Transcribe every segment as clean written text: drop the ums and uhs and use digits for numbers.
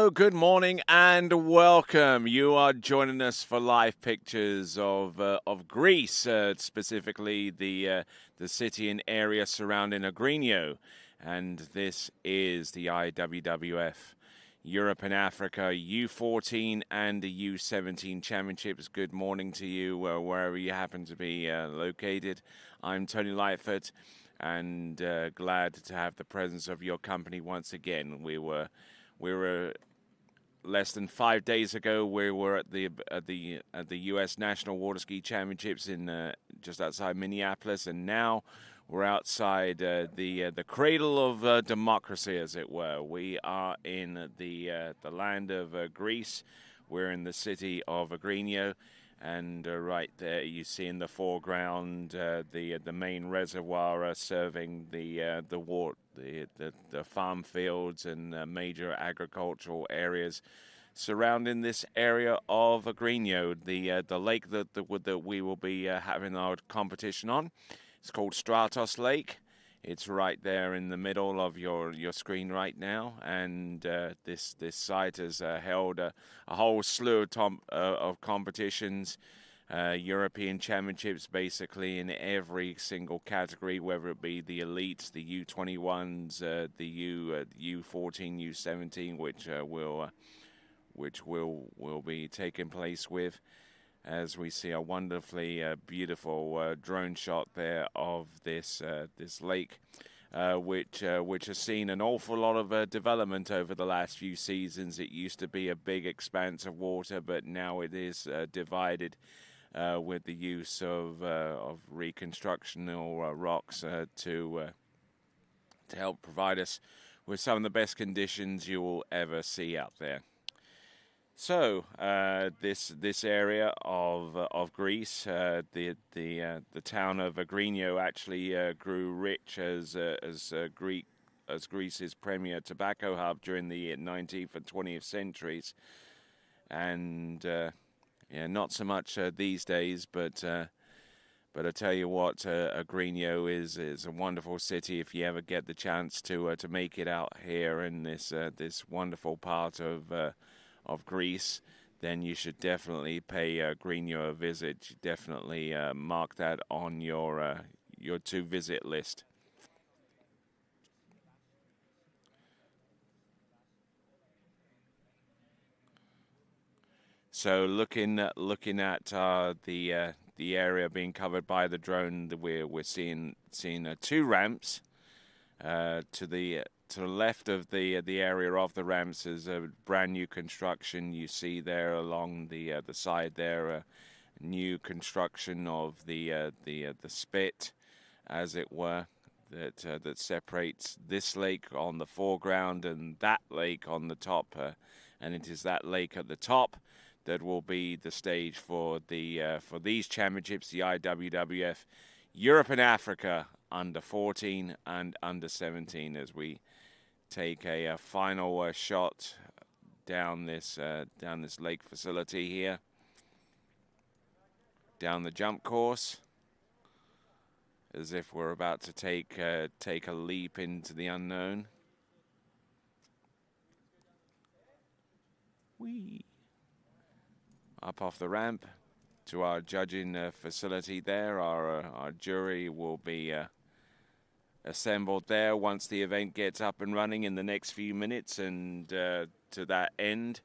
Hello, good morning, and welcome. You are joining us for live pictures of Greece, specifically the city and area surrounding Agrinio, and this is the IWWF Europe and Africa U14 and the U17 championships. Good morning to you, wherever you happen to be located. I'm Tony Lightfoot, and glad to have the presence of your company once again. We were less than 5 days ago. We were at the U.S. National Water Ski Championships in just outside Minneapolis, and now we're outside the cradle of democracy, as it were. We are in the land of Greece. We're in the city of Agrinio, and right there you see in the foreground the main reservoir serving the farm fields and major agricultural areas surrounding this area of Agrinio. The lake that we will be having our competition on, it's called Stratos Lake. It's right there in the middle of your screen right now, and this site has held a whole slew of competitions, European championships, basically in every single category, whether it be the elites, the U21s, the U14, U17, which will be taking place with. As we see a wonderfully beautiful drone shot there of this lake, which has seen an awful lot of development over the last few seasons. It used to be a big expanse of water, but now it is divided with the use of reconstructional rocks to help provide us with some of the best conditions you will ever see out there. So this area of Greece, the town of Agrinio actually grew rich as Greece's premier tobacco hub during the 19th and 20th centuries, and not so much these days. But I tell you what, Agrinio is a wonderful city. If you ever get the chance to make it out here in this wonderful part of Greece, then you should definitely pay Agrinio a visit. Definitely mark that on your to-visit list. So looking at the area being covered by the drone, we're seeing two ramps to the left of the area of the ramps is a brand new construction. You see there along the side there, new construction of the spit, as it were, that separates this lake on the foreground and that lake on the top, and it is that lake at the top that will be the stage for these championships, the IWWF Europe and Africa under 14 and under 17, as we take a final shot down this lake facility here, down the jump course, as if we're about to take a leap into the unknown. Whee! Up off the ramp to our judging facility there. Our jury will be assembled there once the event gets up and running in the next few minutes, and to that end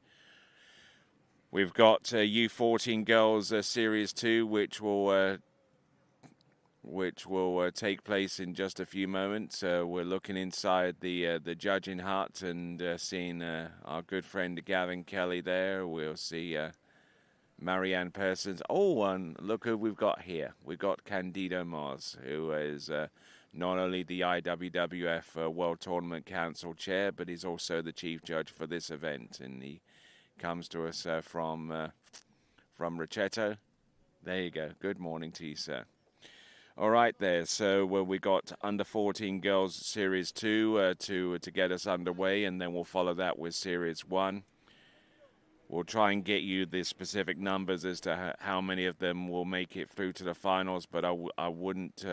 we've got U14 Girls Series 2, which will take place in just a few moments. We're looking inside the judging hut and seeing our good friend Gavin Kelly there. We'll see Marianne Persons. Oh, and look who we've got here. We've got Candido Mars, who is not only the IWWF World Tournament Council Chair, but he's also the chief judge for this event. And he comes to us from Richeto. There you go. Good morning to you, sir. All right there. So we got under 14 Girls Series 2 to get us underway, and then we'll follow that with Series 1. We'll try and get you the specific numbers as to how many of them will make it through to the finals, but I wouldn't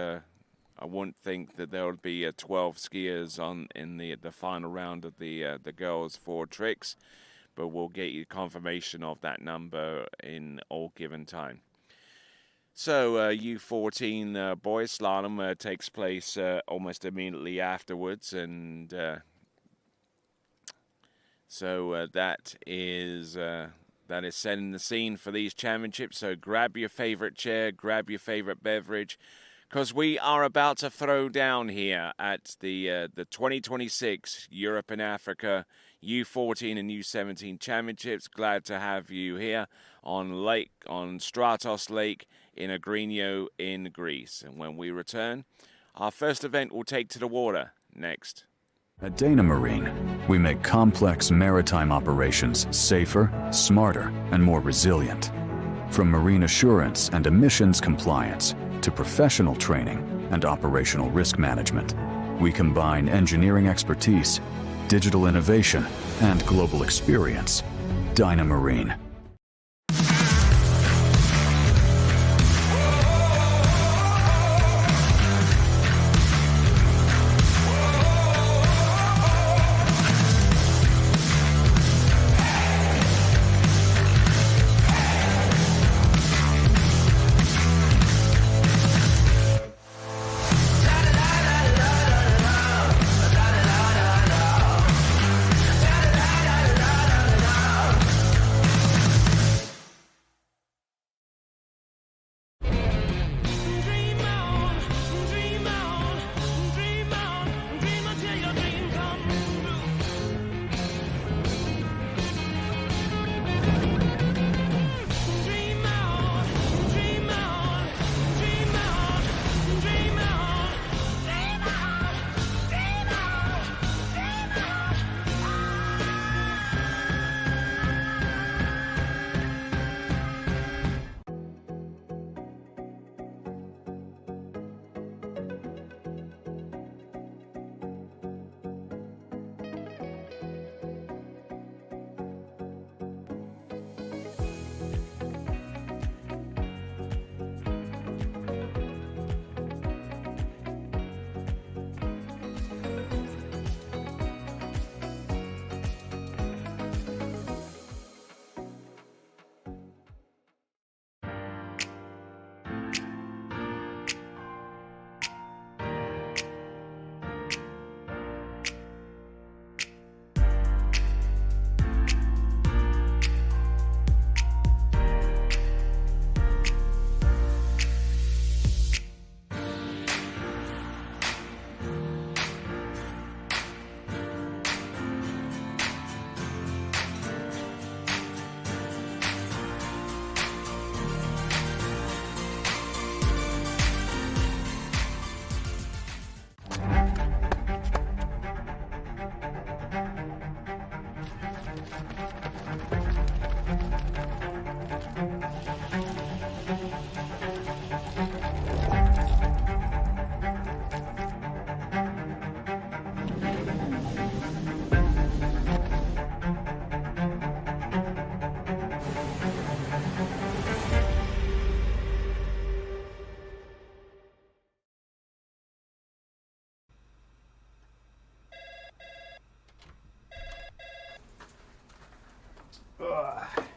think that there would be 12 skiers in the final round of the girls' 4 tricks. but we'll get you confirmation of that number in all given time. So U14 boys slalom takes place almost immediately afterwards, and so that is setting the scene for these championships. So grab your favorite chair, grab your favorite beverage, because we are about to throw down here at the 2026 Europe and Africa U14 and U17 championships. Glad to have you here on Stratos Lake in Agrinio in Greece. And when we return, our first event will take to the water next. At Dana Marine, we make complex maritime operations safer, smarter, and more resilient. From marine assurance and emissions compliance to professional training and operational risk management, we combine engineering expertise, digital innovation, and global experience. Dana Marine.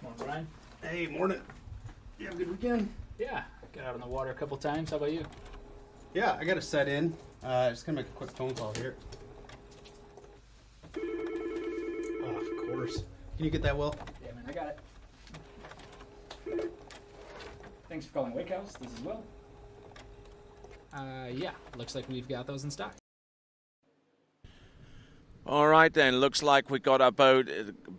Morning, Ryan. Hey, morning. You have a good weekend? Yeah, got out on the water a couple times. How about you? Yeah, I got to set in. Just gonna make a quick phone call here. Oh, of course. Can you get that, Will? Yeah, man, I got it. Thanks for calling Wake House. This is Will. Yeah, looks like we've got those in stock. All right, then. Looks like we got our boat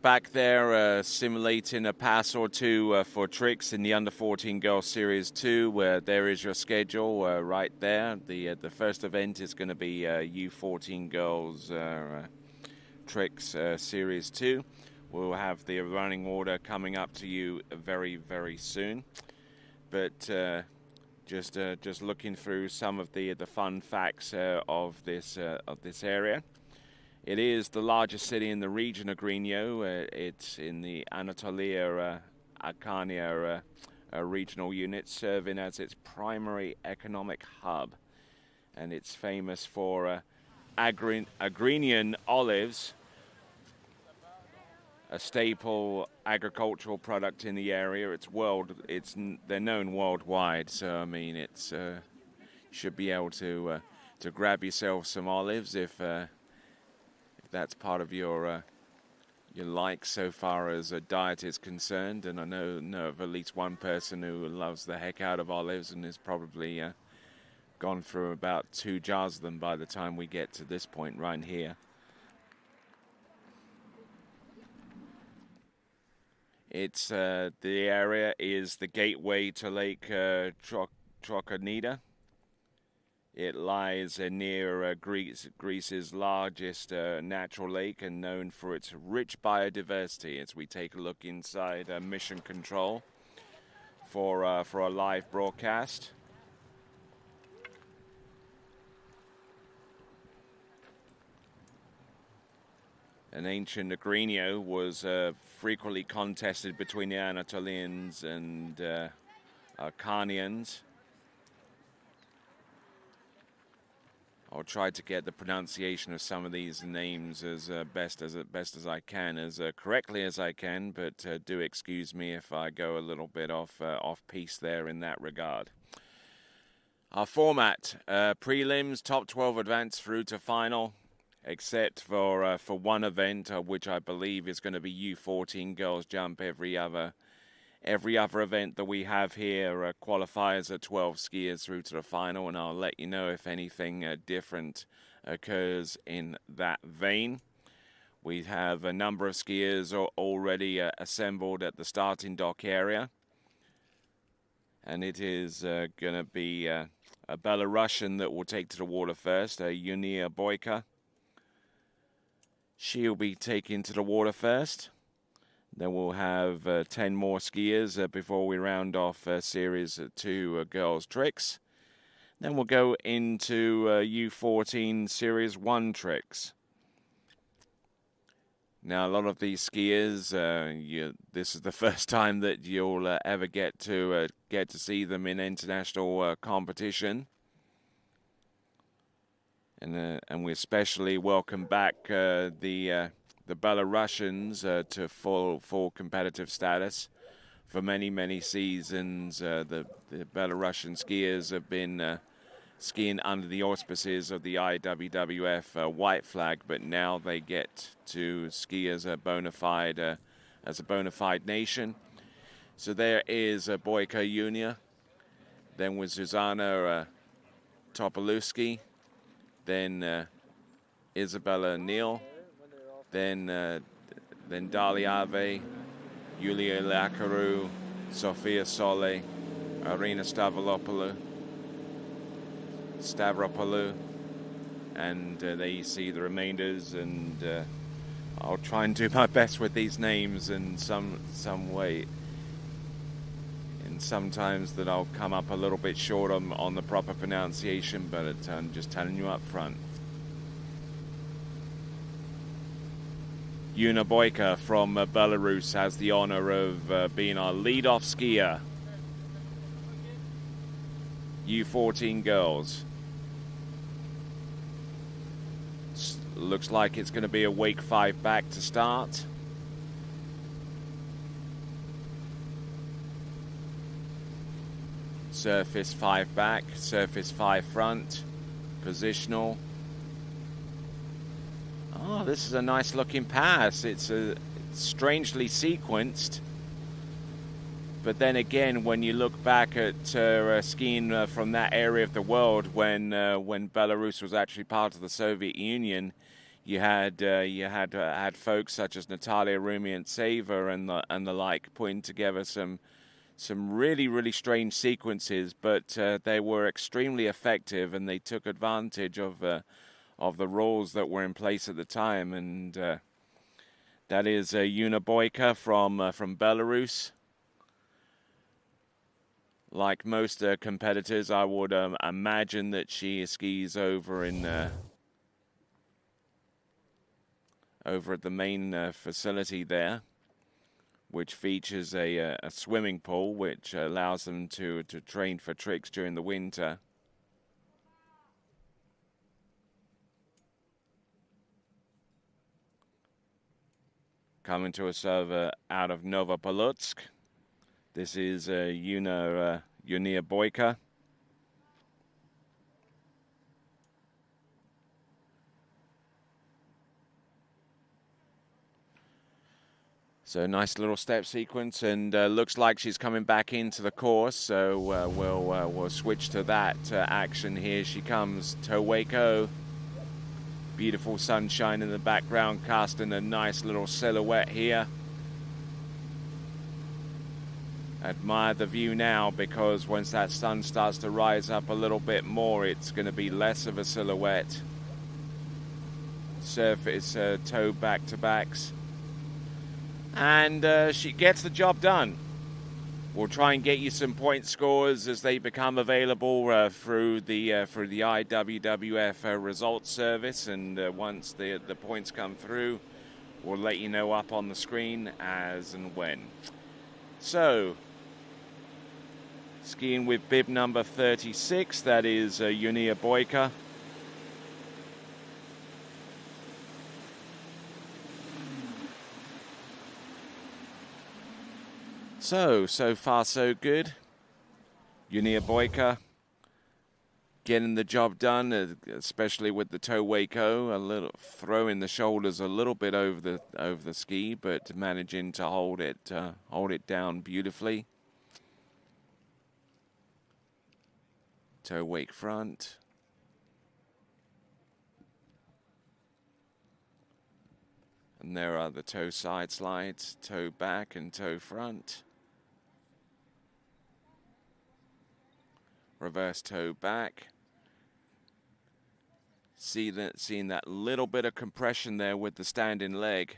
back there simulating a pass or two for tricks in the Under-14 Girls Series 2. There is your schedule right there. The first event is going to be U14 Girls Tricks Series 2. We'll have the running order coming up to you very, very soon. But just looking through some of the fun facts of this area. It is the largest city in the region of Agrinio. It's in the Anatolia Acania regional unit, serving as its primary economic hub. And it's famous for Agrinian olives, staple agricultural product in the area. They're known worldwide. So I mean, it's you should be able to grab yourself some olives if that's part of your like so far as a diet is concerned. And I know of at least one person who loves the heck out of olives and has probably gone through about 2 jars of them by the time we get to this point right here. It's the area is the gateway to Lake Trocanida. It lies near Greece's largest natural lake and known for its rich biodiversity. As we take a look inside Mission Control for a live broadcast. An ancient Agrinio was frequently contested between the Anatolians and Arcanians. I'll try to get the pronunciation of some of these names as best as I can, as correctly as I can. But do excuse me if I go a little bit off piece there in that regard. Our format: prelims, top 12 advance through to final, except for one event, which I believe is going to be U14 girls jump. Every other event that we have here qualifies 12 skiers through to the final, and I'll let you know if anything different occurs in that vein. We have a number of skiers already assembled at the starting dock area, and it is going to be a Belarusian that will take to the water first, Yunia Boyka. She'll be taken to the water first. Then we'll have 10 more skiers before we round off Series 2 girls tricks. Then we'll go into U14 Series 1 tricks. Now, a lot of these skiers, this is the first time that you'll ever get to see them in international competition. And we especially welcome back the Belarusians to full competitive status. For many seasons, the Belarusian skiers have been skiing under the auspices of the IWWF white flag, but now they get to ski as a bona fide nation. So there is Boyka Yunia, then with Zuzana Topolewski, then Isabella Neal, then Daliave, Yulia Lakaru, Sofia Sole, Irina Stavropoulou, and there you see the remainders. And I'll try and do my best with these names in some way. And sometimes that I'll come up a little bit short on the proper pronunciation, but I'm just telling you up front. Yuna Boyka from Belarus has the honor of being our lead-off skier. U14 girls. Looks like it's going to be a wake 5 back to start. Surface 5 back, surface 5 front, positional. Oh, this is a nice looking pass. It's strangely sequenced. But then again, when you look back at skiing from that area of the world, when Belarus was actually part of the Soviet Union, you had folks such as Natalia Rumiantseva and the like putting together some really strange sequences, but they were extremely effective, and they took advantage of the rules that were in place at the time. And that is Yuna Boyka from Belarus. Like most competitors, I would imagine that she skis over at the main facility there, which features a swimming pool, which allows them to train for tricks during the winter. coming to us out of Novopolotsk. This is Yunia Boyka. So nice little step sequence, and looks like she's coming back into the course. So we'll switch to that action. Here she comes, Towako. Beautiful sunshine in the background, casting a nice little silhouette here. Admire the view now, because once that sun starts to rise up a little bit more, it's going to be less of a silhouette. Surface toe back-to-backs. And she gets the job done. We'll try and get you some point scores as they become available through the IWWF results service, and once the points come through, we'll let you know up on the screen as and when. So, skiing with bib number 36, that is Yunia Boyka. So far so good. Yunia Boyka getting the job done, especially with the Towako, a little throwing the shoulders a little bit over the ski, but managing to hold it down beautifully. Toe wake front. And there are the toe side slides, toe back and toe front. Reverse toe back. Seeing that little bit of compression there with the standing leg.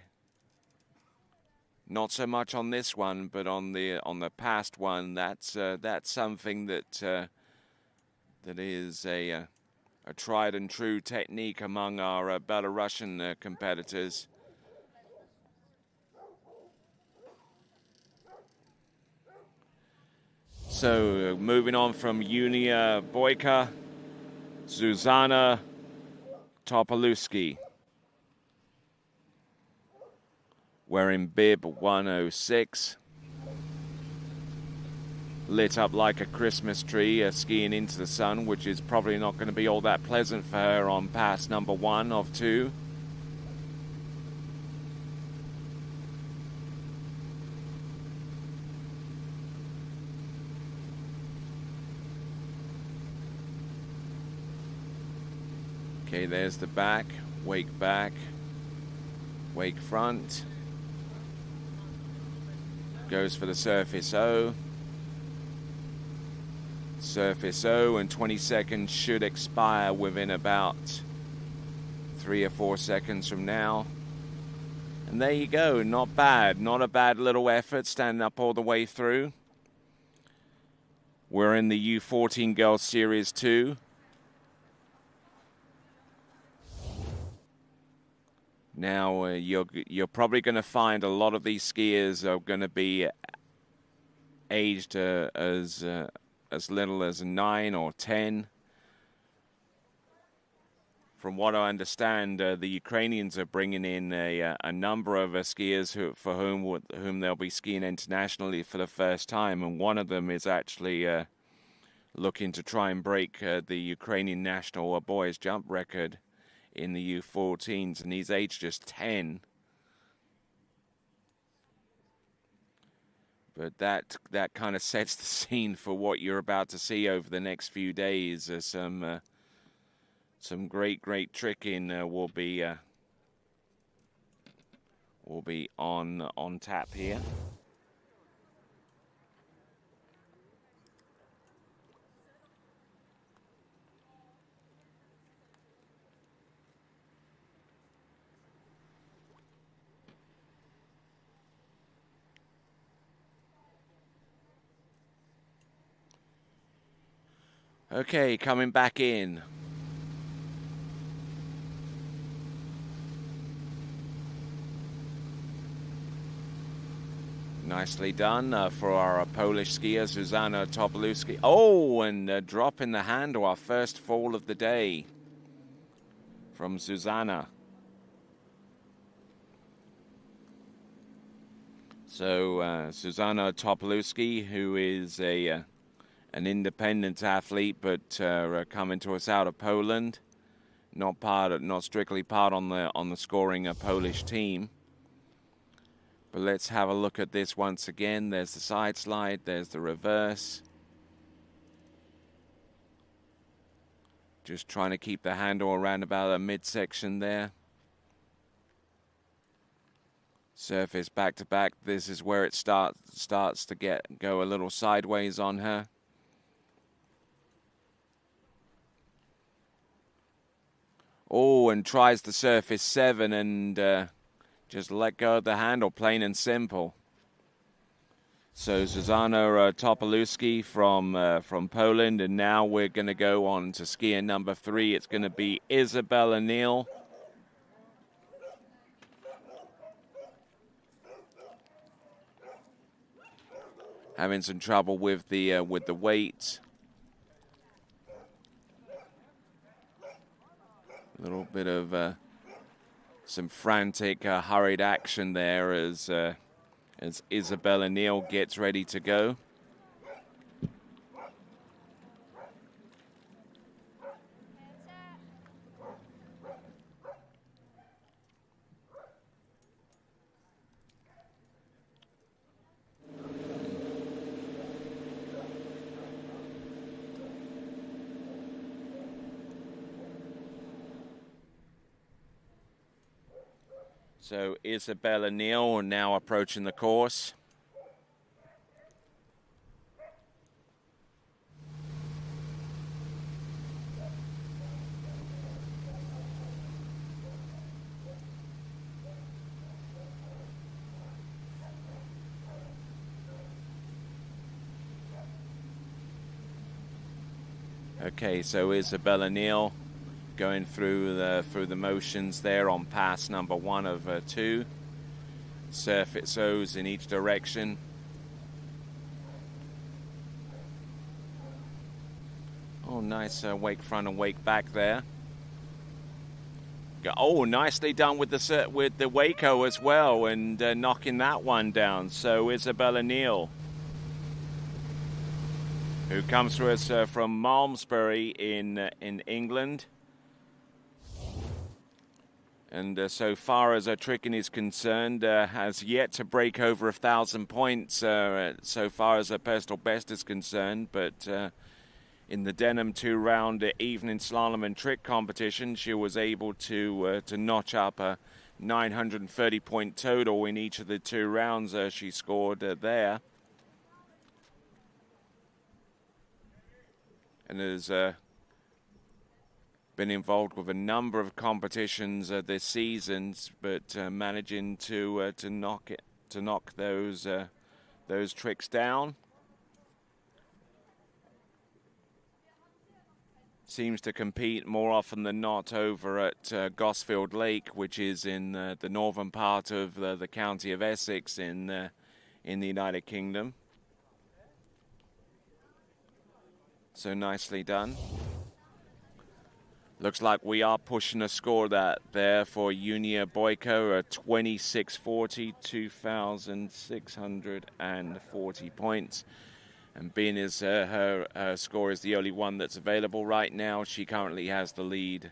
Not so much on this one, but on the past one, that's something that is a tried and true technique among our Belarusian competitors. So moving on from Yunia Boyka, Zuzana Topolewski, wearing bib 106, lit up like a Christmas tree, skiing into the sun, which is probably not going to be all that pleasant for her on pass number 1 of 2. Okay, there's the back, wake front. Goes for the surface O. Surface O, and 20 seconds should expire within about 3 or 4 seconds from now. And there you go, not bad. Not a bad little effort, standing up all the way through. We're in the U14 Girls Series 2. Now, you're probably going to find a lot of these skiers are going to be aged as little as 9 or 10. From what I understand, the Ukrainians are bringing in a number of skiers for whom they'll be skiing internationally for the first time, and one of them is actually looking to try and break the Ukrainian national boys jump record in the U14s, and he's aged just 10. But that kind of sets the scene for what you're about to see over the next few days. Some great tricking will be on tap here. Okay, coming back in. Nicely done for our Polish skier, Zuzana Topolewski. Oh, and drop in the handle, our first fall of the day from Zuzana. So Susanna Topolewski, who is an independent athlete, but coming to us out of Poland, not strictly part on the scoring Polish team. But let's have a look at this once again. There's the side slide, there's the reverse. Just trying to keep the handle around about the midsection there. Surface back to back. This is where it starts to go a little sideways on her. Oh, and tries the surface 7 and just let go of the handle, plain and simple. So Zuzana Topolewski from Poland, and now we're going to go on to skier number 3. It's going to be Isabella Neal. Having some trouble with the weight. A little bit of some frantic, hurried action there as Isabella Neal gets ready to go. So Isabella Neal now approaching the course. Okay, so Isabella Neal going through the motions there on pass number 1 of 2. Surface O's in each direction. Oh, nice wake front and wake back there. Oh, nicely done with the Waco as well, and knocking that one down. So Isabella Neal, who comes to us from Malmesbury in England. And so far as tricking is concerned, has yet to break over 1,000 points so far as her personal best is concerned. But in the Denham 2-round evening slalom and trick competition, she was able to notch up a 930-point total in each of the 2 rounds she scored there. And has been involved with a number of competitions this season, but managing to knock those tricks down. Seems to compete more often than not over at Gosfield Lake, which is in the northern part of the county of Essex in the United Kingdom. So nicely done. Looks like we are pushing a score there for Unia Boyko, 2640, 2,640 points. And being as her score is the only one that's available right now, she currently has the lead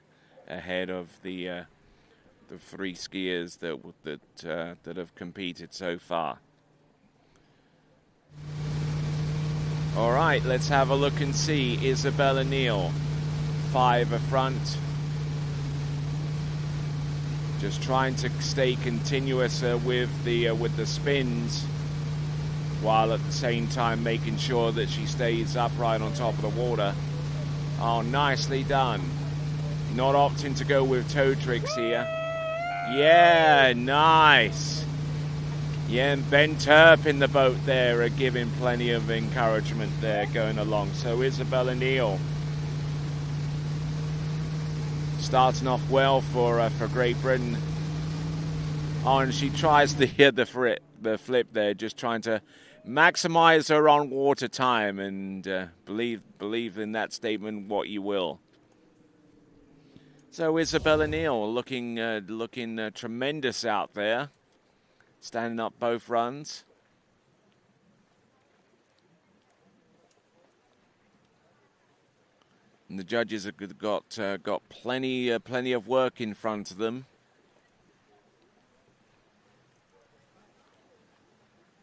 ahead of the 3 skiers that have competed so far. All right, let's have a look and see Isabella Neal. 5 front. Just trying to stay continuous with the spins, while at the same time making sure that she stays upright on top of the water. Oh, nicely done. Not opting to go with toe tricks here. Yeah, nice. Yeah, and Ben Turp in the boat there, giving plenty of encouragement there going along. So Isabella Neal starting off well for Great Britain. Oh, and she tries the flip there, just trying to maximize her on water time, and believe in that statement what you will. So Isabella Neal looking tremendous out there, standing up both runs. And the judges have got plenty of work in front of them.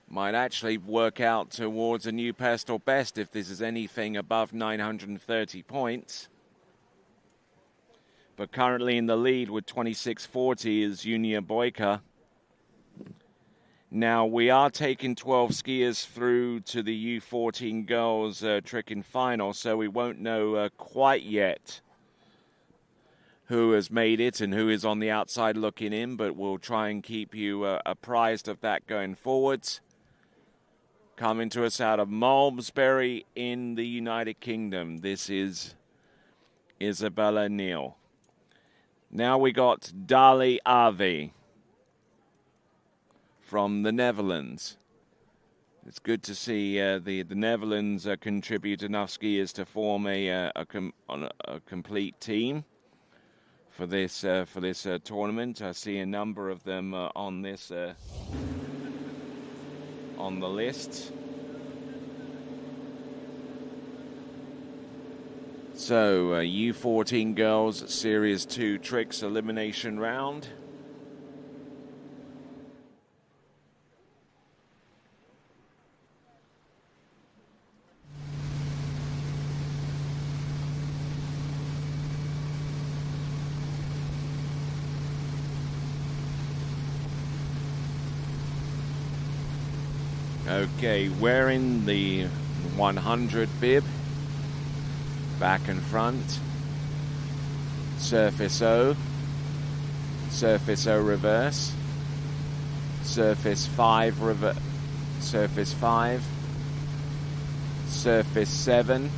Might actually work out towards a new personal best if this is anything above 930 points. But currently in the lead with 2640 is Junia Boyka. Now we are taking 12 skiers through to the U14 girls trick and final, so we won't know quite yet who has made it and who is on the outside looking in, but we'll try and keep you apprised of that going forwards. Coming to us out of Malmesbury in the United Kingdom, this is Isabella Neal. Now we got Dali Avi from the Netherlands. It's good to see the Netherlands contribute enough skiers to form a complete team for this tournament. I see a number of them on this on the list. So U14 girls Series 2 tricks elimination round. Okay, wearing the 100 bib, back and front, surface O reverse, surface 5 reverse, surface 5, surface 7,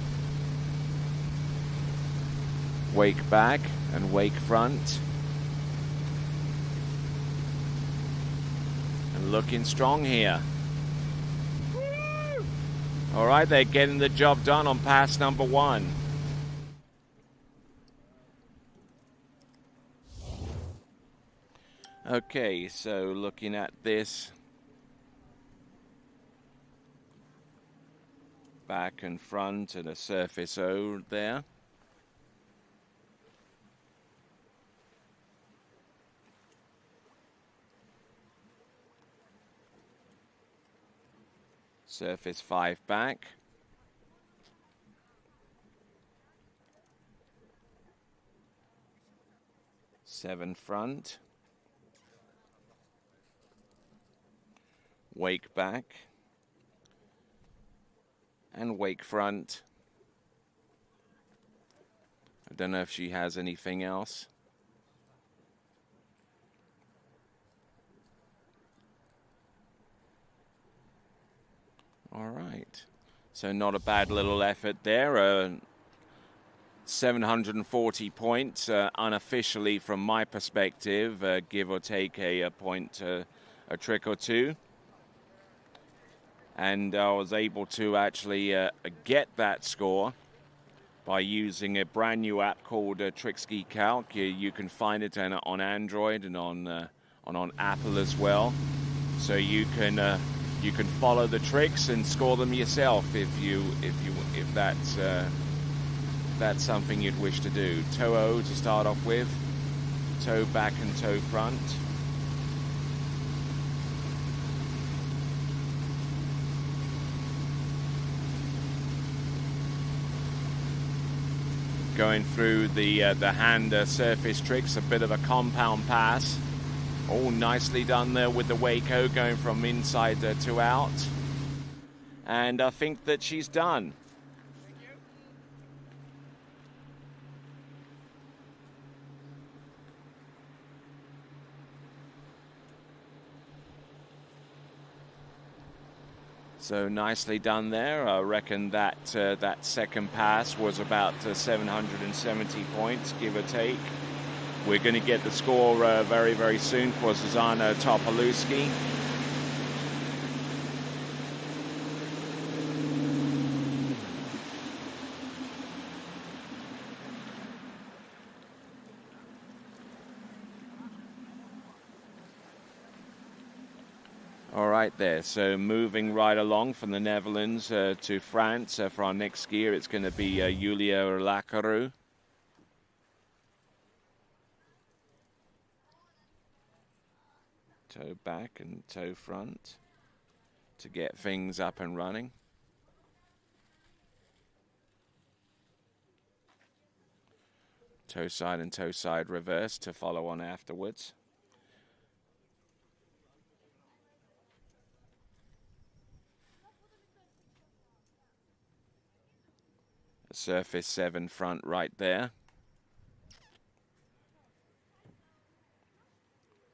wake back and wake front, and looking strong here. All right, they're getting the job done on pass number 1. Okay, so looking at this, back and front and a surface O there. Surface 5 back. Seven front. Wake back. And wake front. I don't know if she has anything else. All right, so not a bad little effort there. 740 points, unofficially from my perspective, give or take a point, a trick or two. And I was able to actually get that score by using a brand new app called Trickski Calc. You can find it on Android and on Apple as well. So you can follow the tricks and score them yourself if that's something you'd wish to do. Toe O to start off with, toe back and toe front. Going through the hand surface tricks, a bit of a compound pass. All nicely done there with the Waco, going from inside to out. And I think that she's done. So nicely done there. I reckon that that second pass was about 770 points, give or take. We're going to get the score very, very soon for Zuzana Topolewski. All right there, so moving right along from the Netherlands to France for our next skier, it's going to be Julia Lacroix. Toe back and toe front to get things up and running. Toe side and toe side reverse to follow on afterwards. Surface 7 front right there.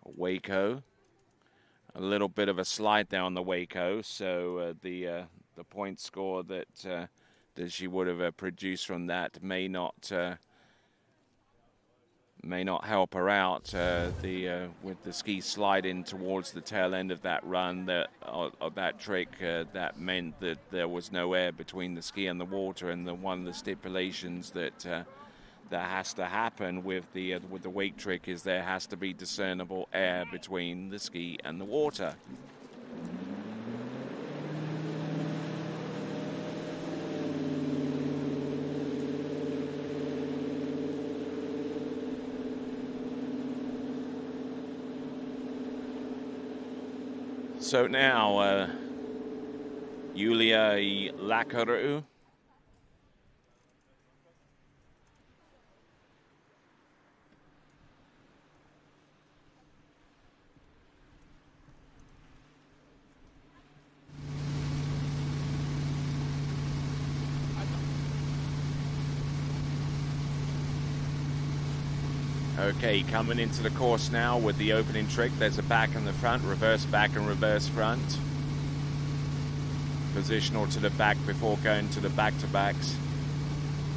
Waco. A little bit of a slide down the Waco, so the point score that she would have produced from that may not help her out. With the ski sliding towards the tail end of that run, of that trick, that meant that there was no air between the ski and the water, and one of the stipulations that has to happen with the wake trick is there has to be discernible air between the ski and the water. So now, Julia Lacroix. Okay, coming into the course now with the opening trick. There's a back and the front, reverse back and reverse front. Positional to the back before going to the back-to-backs.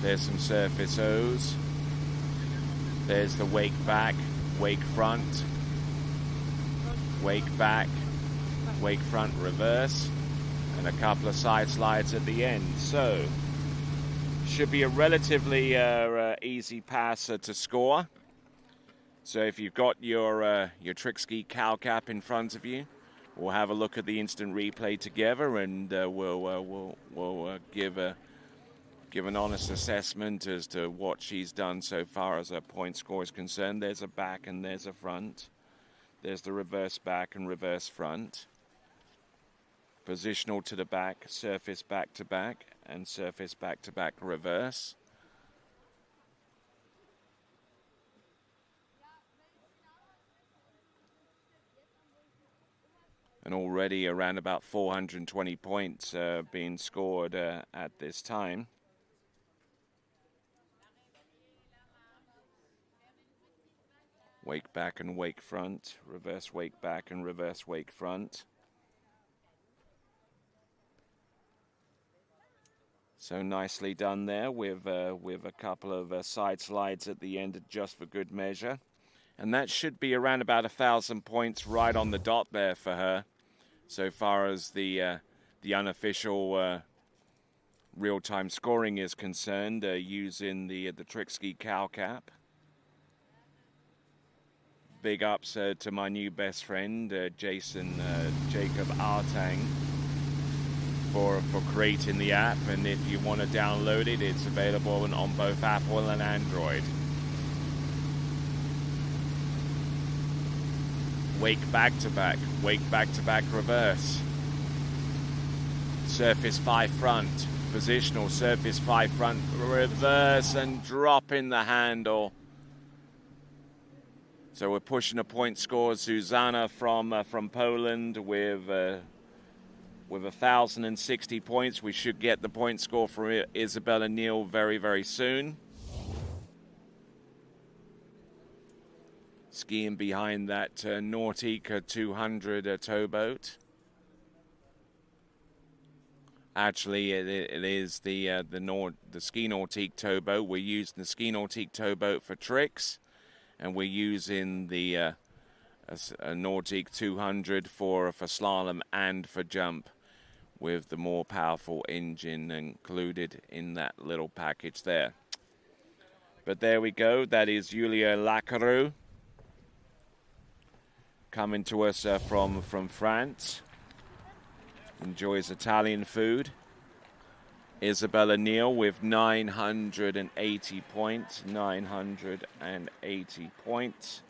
There's some surface O's. There's the wake back, wake front, wake back, wake front reverse, and a couple of side slides at the end. So, should be a relatively easy pass to score. So if you've got your trick ski cow cap in front of you, we'll have a look at the instant replay together, and we'll give an honest assessment as to what she's done so far as her point score is concerned. There's a back and there's a front. There's the reverse back and reverse front. Positional to the back, surface back to back, and surface back to back reverse. And already around about 420 points being scored at this time. Wake back and wake front, reverse wake back and reverse wake front. So nicely done there with a couple of side slides at the end just for good measure. And that should be around about 1,000 points right on the dot there for her, so far as the unofficial real-time scoring is concerned, using the trick ski cow cap. Big ups to my new best friend, Jacob Artang, for creating the app. And if you want to download it, it's available on both Apple and Android. Wake back to back reverse. Surface 5 front, positional, surface 5 front, reverse, and drop in the handle. So we're pushing a point score. Zuzana from Poland with 1,060 points. We should get the point score for Isabella Neal very, very soon. Skiing behind that Nautica 200 towboat. Actually, it is the Ski Nautique towboat. We're using the Ski Nautique towboat for tricks, and we're using the Nautique 200 for slalom and for jump, with the more powerful engine included in that little package there. But there we go. That is Julia Lacroix, coming to us from France. enjoys Italian food. Isabella Neal with 980 points. 980 points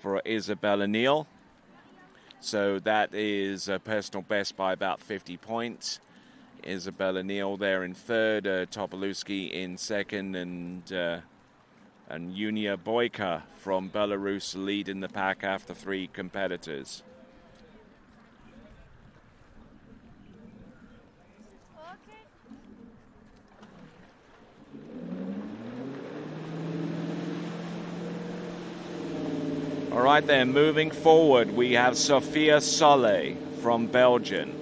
for Isabella Neal. So that is a personal best by about 50 points. Isabella Neal there in third, Topolewski in second, and Yunia Boyka from Belarus leading the pack after 3 competitors. All right then, moving forward, we have Sophia Solle from Belgium.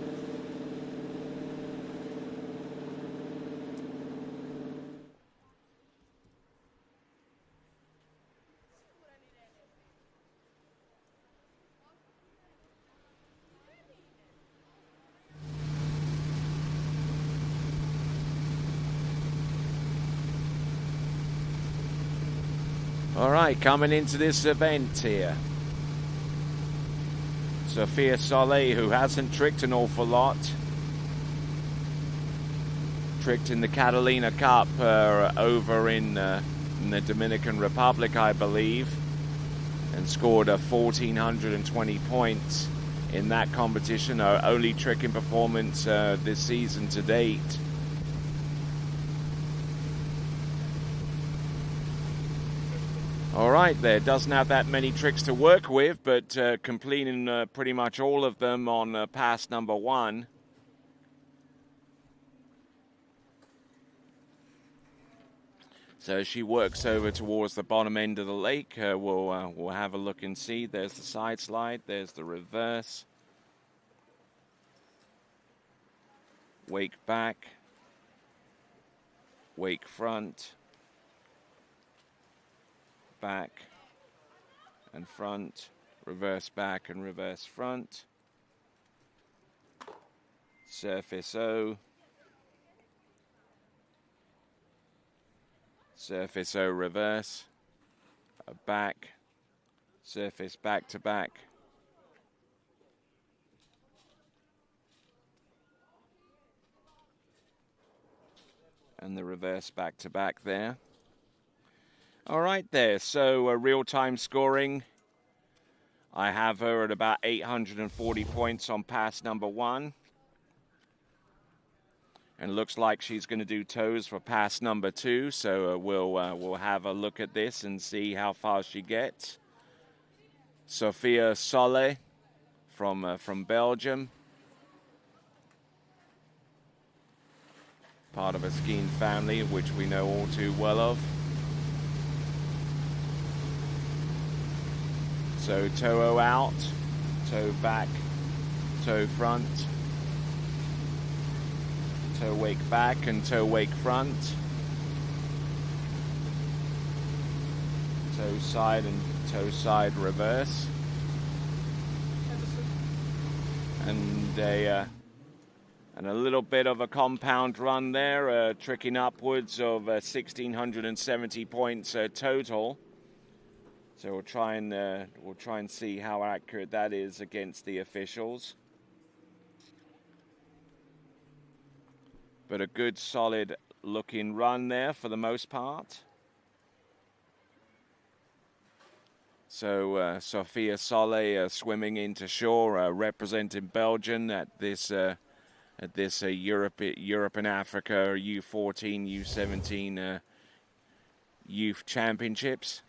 All right, coming into this event here, Sophia Solle, who hasn't tricked an awful lot. Tricked in the Catalina Cup over in the Dominican Republic, I believe, and scored 1,420 points in that competition. Her only tricking performance this season to date. All right, there doesn't have that many tricks to work with, but completing pretty much all of them on pass number 1. So as she works over towards the bottom end of the lake, we'll have a look and see. There's the side slide, there's the reverse. Wake back, wake front. Back and front, reverse back and reverse front, surface O, surface O reverse, a back, surface back to back, and the reverse back to back there. All right there, so real-time scoring. I have her at about 840 points on pass number 1. And looks like she's going to do toes for pass number 2, so we'll have a look at this and see how far she gets. Sophia Solle from Belgium. Part of a skiing family, which we know all too well of. So toe out, toe back, toe front, toe wake back and toe wake front, toe side and toe side reverse, and a little bit of a compound run there, tricking upwards of 1,670 points total. So we'll try and see how accurate that is against the officials. But a good solid looking run there for the most part. So Sophia Solle swimming into shore, representing Belgium at this Europe and Africa U14, U17 Youth Championships.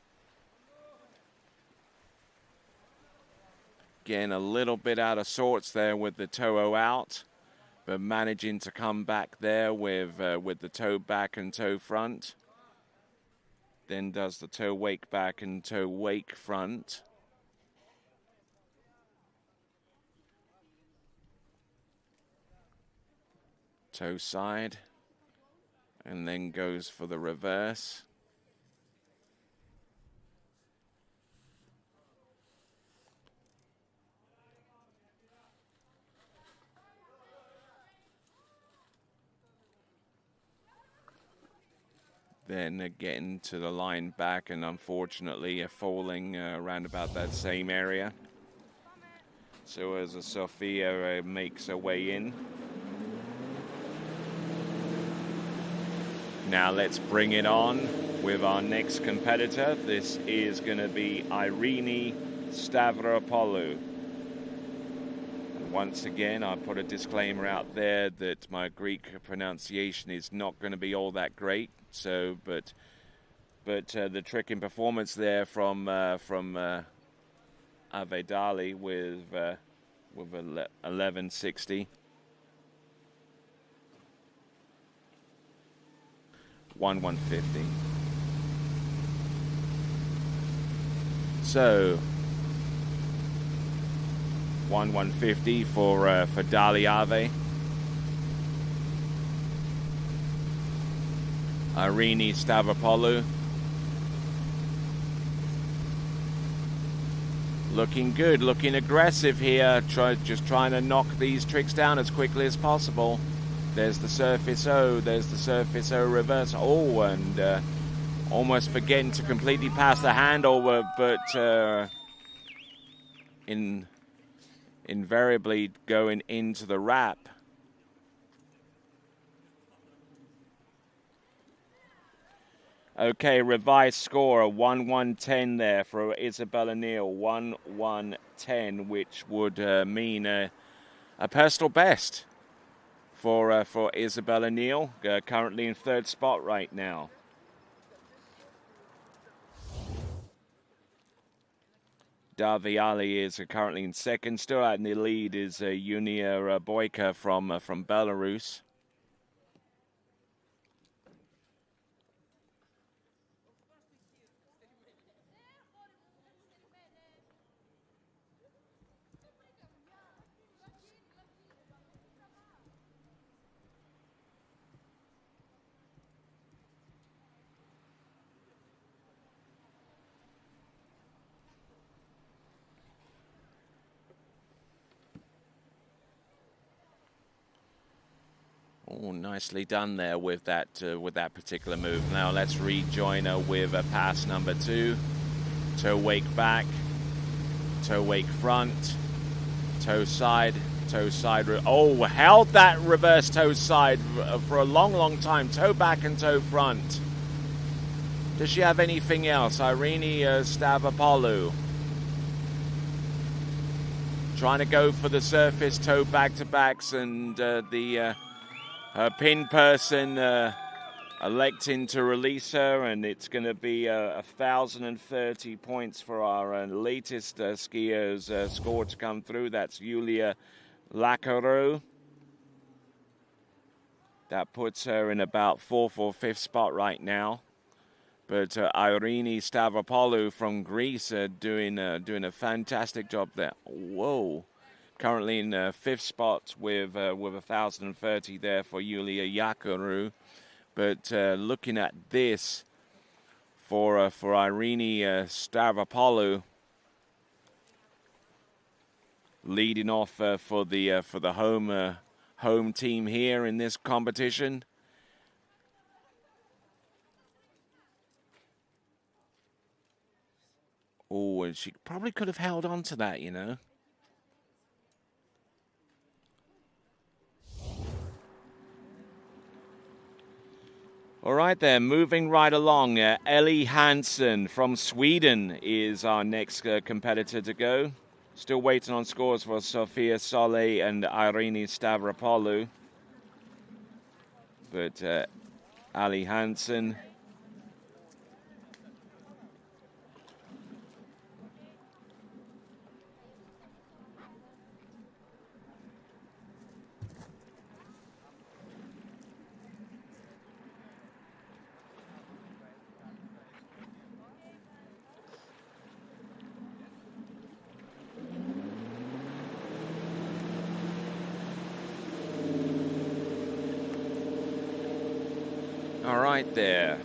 Again, a little bit out of sorts there with the toe out, but managing to come back there with the toe back and toe front. Then does the toe wake back and toe wake front. Toe side, and then goes for the reverse. Then getting to the line back and unfortunately falling around about that same area. So as Sophia makes her way in. Now let's bring it on with our next competitor. This is going to be Irene Stavropoulou. And once again, I put a disclaimer out there that my Greek pronunciation is not going to be all that great. So, but the trick in performance there from Avedali with 1160. 150. So 150 for Daliave. Irene Stavropoulou. Looking good, looking aggressive here. Just trying to knock these tricks down as quickly as possible. There's the surface O, there's the surface O reverse. Oh, and almost forgetting to completely pass the handover, but invariably going into the wrap. Okay, revised score, a 1-1-10 there for Isabella Neal, 1-1-10, which would mean a personal best for Isabella Neal, currently in third spot right now. Daviali is currently in second. Still out in the lead is Yunia Boyka from Belarus. Oh, nicely done there with that particular move. Now let's rejoin her with a pass number 2. Toe wake back, toe wake front, toe side. Oh, held that reverse toe side for a long time. Toe back and toe front. Does she have anything else? Irene Stavropoulou. Trying to go for the surface toe back-to-backs, and her pin person electing to release her, and it's going to be 1,030 points for our latest skier's score to come through. That's Yulia Lacaro. That puts her in about 4th or 5th spot right now. But Irene Stavropoulou from Greece doing a fantastic job there. Whoa. Currently in 5th spot with 1,030 there for Yulia Yakaru. But looking at this for Irene Stavropoulou, leading off for the home team here in this competition. Oh, and she probably could have held on to that, you know. All right then, moving right along, Ellie Hansen from Sweden is our next competitor to go. Still waiting on scores for Sofia Solé and Irene Stavropoulou. But Ellie Hansen. All right there.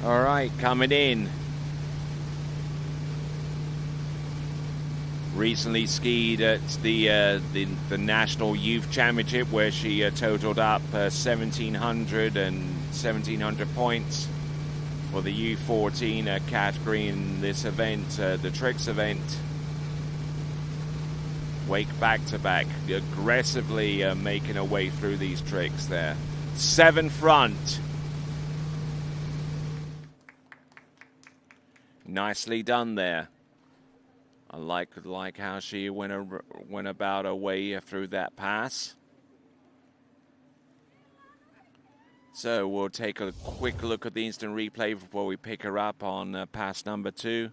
All right, coming in. Recently skied at the National Youth Championship, where she totaled up 1,700 points for the U14 category in this event, the tricks event. Wake back-to-back, aggressively making her way through these tricks there. 7 front. Nicely done there. I like how she went about her way through that pass. So we'll take a quick look at the instant replay before we pick her up on pass number 2.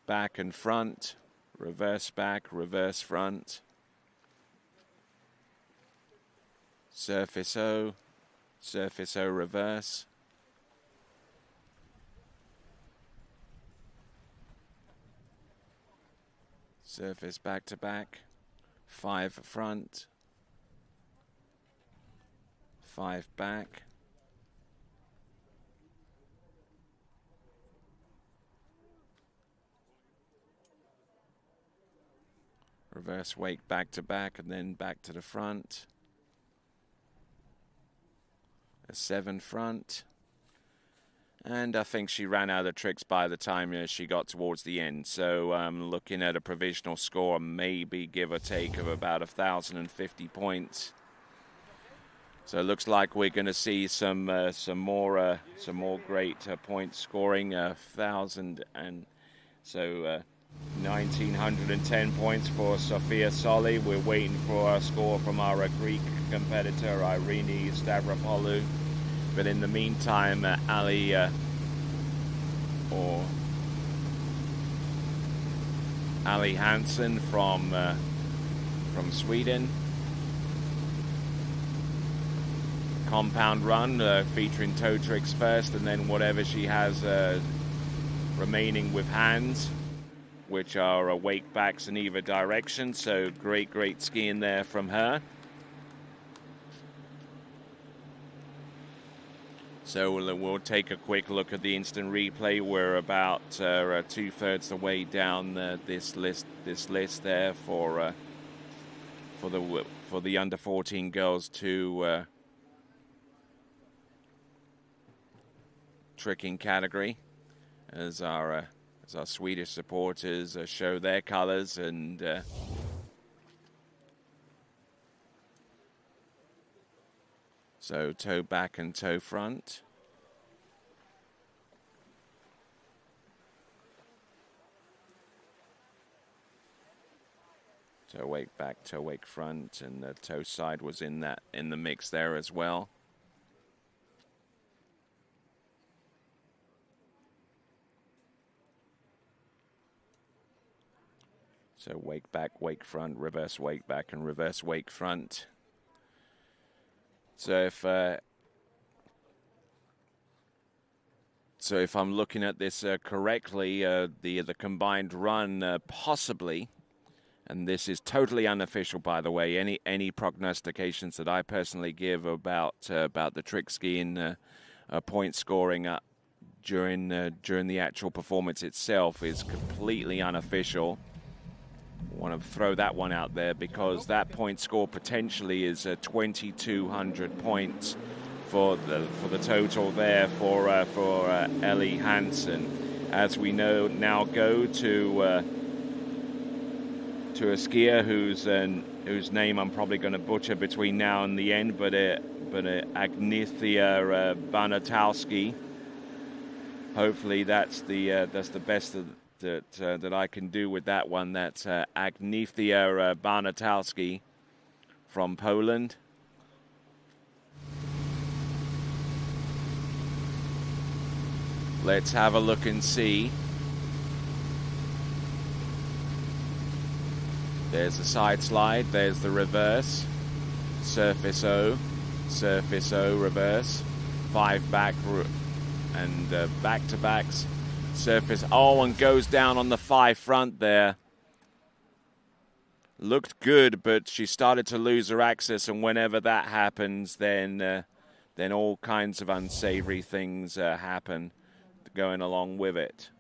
Back and front, reverse back, reverse front. Surface O reverse. Surface back to back, 5 front, 5 back. Reverse wake back to back and then back to the front. A 7 front. And I think she ran out of tricks by the time she got towards the end. So I'm looking at a provisional score, maybe give or take, of about 1,050 points. So it looks like we're going to see some more great point scoring. 1,000 and so 1,910 points for Sofia Soli. We're waiting for a score from our Greek competitor Irene Stavropoulou. But in the meantime, Ali Hansen from Sweden. Compound run featuring toe tricks first, and then whatever she has remaining with hands, which are wake backs in either direction. So great skiing there from her. So we'll take a quick look at the instant replay. We're about 2/3 the way down this list there for the under 14 girls to tricking category, as our Swedish supporters show their colors and. So toe back and toe front. Toe wake back, toe wake front, and the toe side was in the mix there as well. So wake back, wake front, reverse wake back, and reverse wake front. So if I'm looking at this correctly, the combined run possibly, and this is totally unofficial, by the way. Any prognostications that I personally give about the trick skiing point scoring during the actual performance itself is completely unofficial. Want to throw that one out there because that point score potentially is 2,200 points for the total there for Ellie Hansen. As we know now, go to a skier whose name I'm probably going to butcher between now and the end, but Agnithia Banatowski. Hopefully that's the best that I can do with that one. That's Agnithia Banatowski from Poland. Let's have a look and see. There's the side slide, there's the reverse, surface O, reverse, 5 back and back to backs. Surface, and goes down on the 5 front there. Looked good, but she started to lose her axis, and whenever that happens, then then all kinds of unsavory things happen going along with it.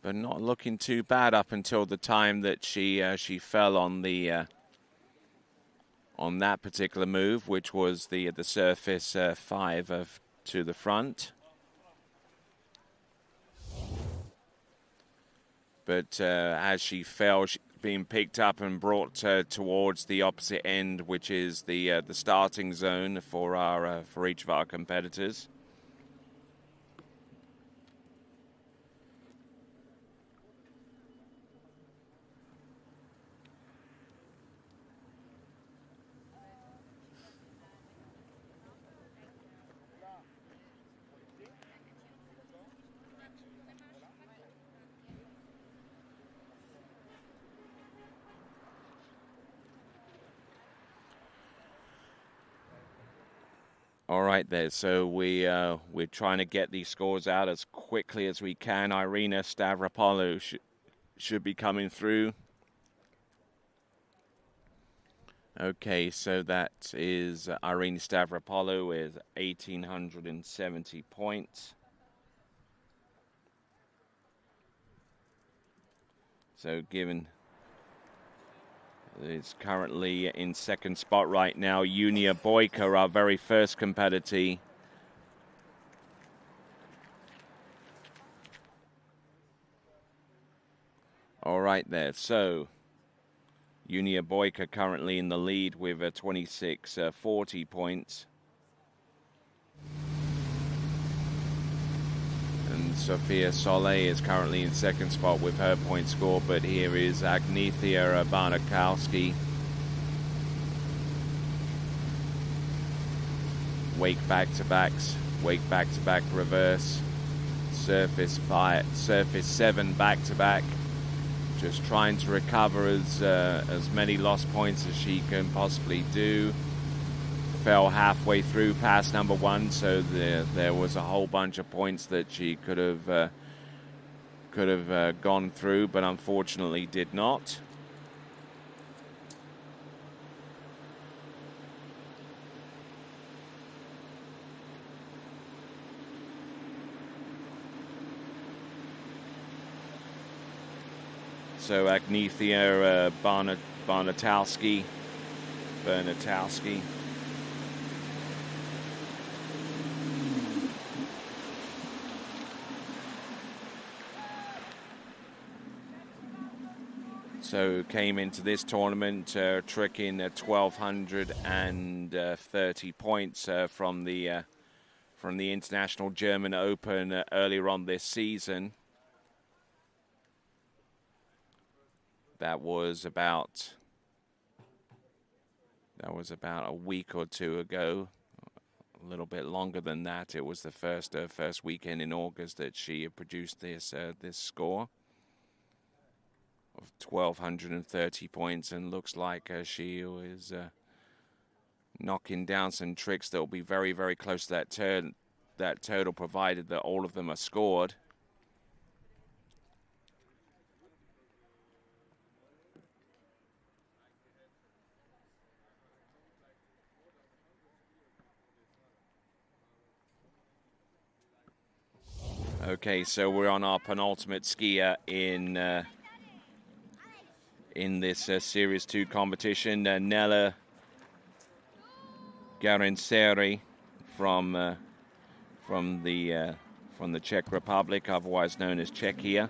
But not looking too bad up until the time that she fell on the on that particular move, which was the surface 5 to the front. But as she fell, she's being picked up and brought towards the opposite end, which is the starting zone for each of our competitors. All right there, so we're trying to get these scores out as quickly as we can. Irina Stavropoulou should be coming through. Okay, so that is Irina Stavropoulou with 1,870 points. So given is currently in second spot right now. Yunia Boyka, our very first competitor. All right there, so Yunia Boyka currently in the lead with 2640 points. And Sofia Soleil is currently in second spot with her point score, but here is Agnithia Barnakowski. Wake back-to-backs, wake back-to-back reverse, surface 7 back-to-back. Just trying to recover as many lost points as she can possibly do. Fell halfway through past number 1, so there was a whole bunch of points that she could have gone through, but unfortunately did not. So Agnithia Bernatowski. So came into this tournament tricking 1,230 points from the International German Open earlier on this season. That was about a week or two ago, a little bit longer than that. It was the first weekend in August that she produced this score of 1,230 points, and looks like she was knocking down some tricks that will be very, very close to that total, provided that all of them are scored. Okay, so we're on our penultimate skier in this Series 2 competition, Nella Garenceri from the Czech Republic, otherwise known as Czechia.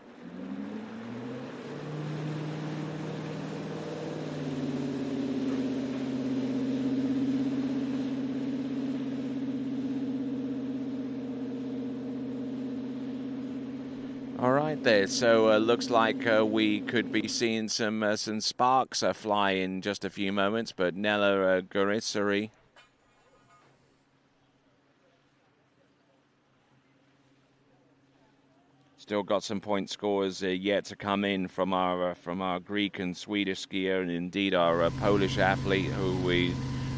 All right there, so looks like we could be seeing some sparks fly in just a few moments, but Nella Garenceri still got some point scores yet to come in from our Greek and Swedish skier, and indeed our Polish athlete, who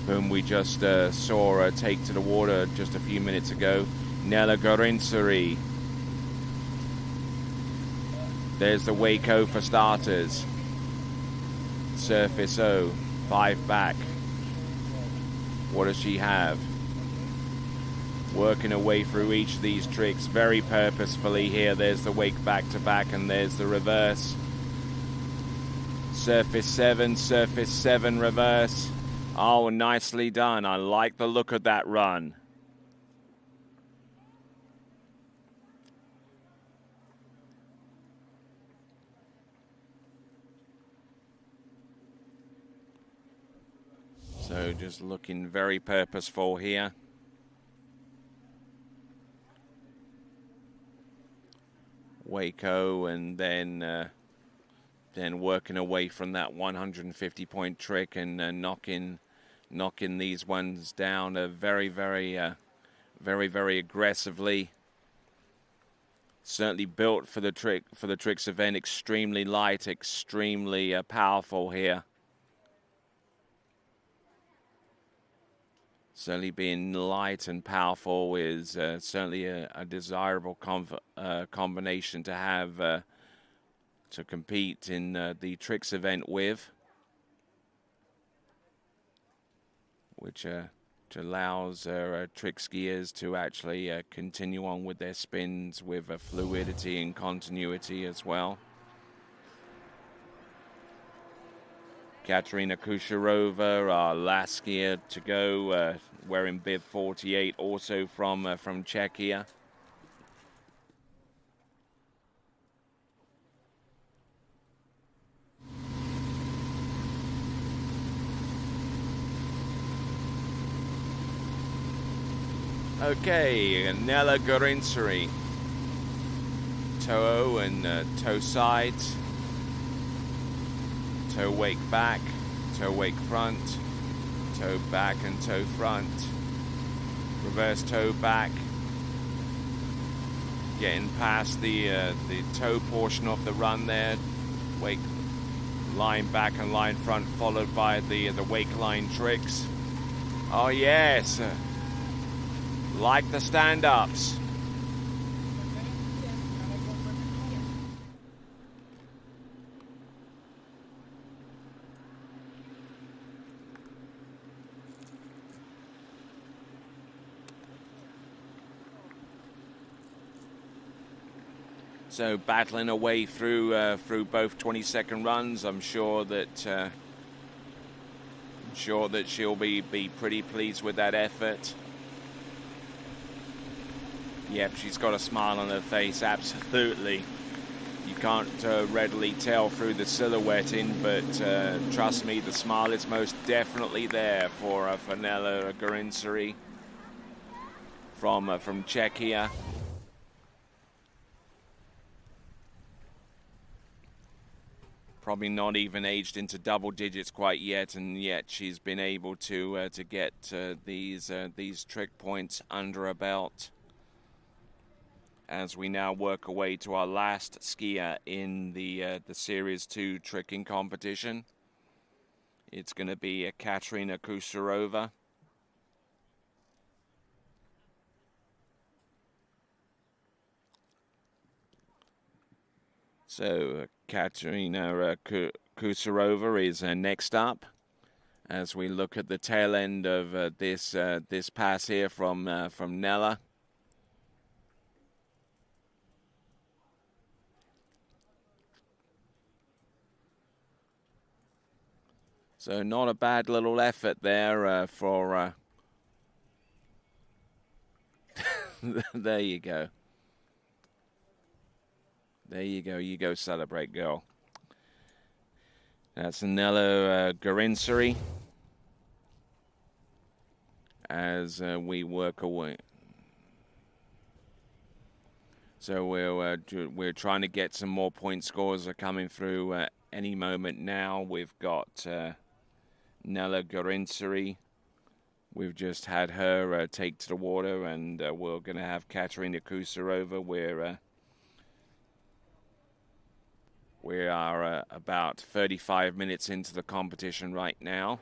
whom we just saw take to the water just a few minutes ago. Nella Gorinsari. There's the Waco for starters. Surface O, 5 back. What does she have? Working her way through each of these tricks very purposefully here. There's the wake back to back, and there's the reverse. Surface 7 reverse. Oh, nicely done. I like the look of that run. So just looking very purposeful here. Waco, and then working away from that 150-point trick and knocking these ones down very aggressively. Certainly built for the tricks event. Extremely light, extremely powerful here. Certainly being light and powerful is certainly a desirable combination to have to compete in the tricks event with, which allows trick skiers to actually continue on with their spins with fluidity and continuity as well. Katerina Kucherova, our last skier to go, wearing bib 48, also from Czechia. Okay, Nella Gorinsari. Toe and toe sides. Toe wake back, toe wake front, toe back and toe front, reverse toe back, getting past the toe portion of the run there, wake line back and line front, followed by the wake line tricks. Oh yes, like the stand-ups. So battling her way through both 20-second runs. I'm sure that she'll be pretty pleased with that effort. Yep, she's got a smile on her face. Absolutely, you can't readily tell through the silhouetting, but trust me, the smile is most definitely there for Nella Gorinsari from Czechia. Probably not even aged into double digits quite yet, and yet she's been able to get these trick points under her belt. As we now work our way to our last skier in the Series 2 tricking competition, it's going to be Katerina Kucherova. So Katerina Kucherova is next up as we look at the tail end of this pass here from Nella. So not a bad little effort there for... there you go. There you go. You go celebrate, girl. That's Nella Gorinsari as we work away. So we're trying to get some more point scores are coming through any moment now. We've got Nella Gorinsari. We've just had her take to the water, and we're going to have Katerina Kucherova. We are about 35 minutes into the competition right now.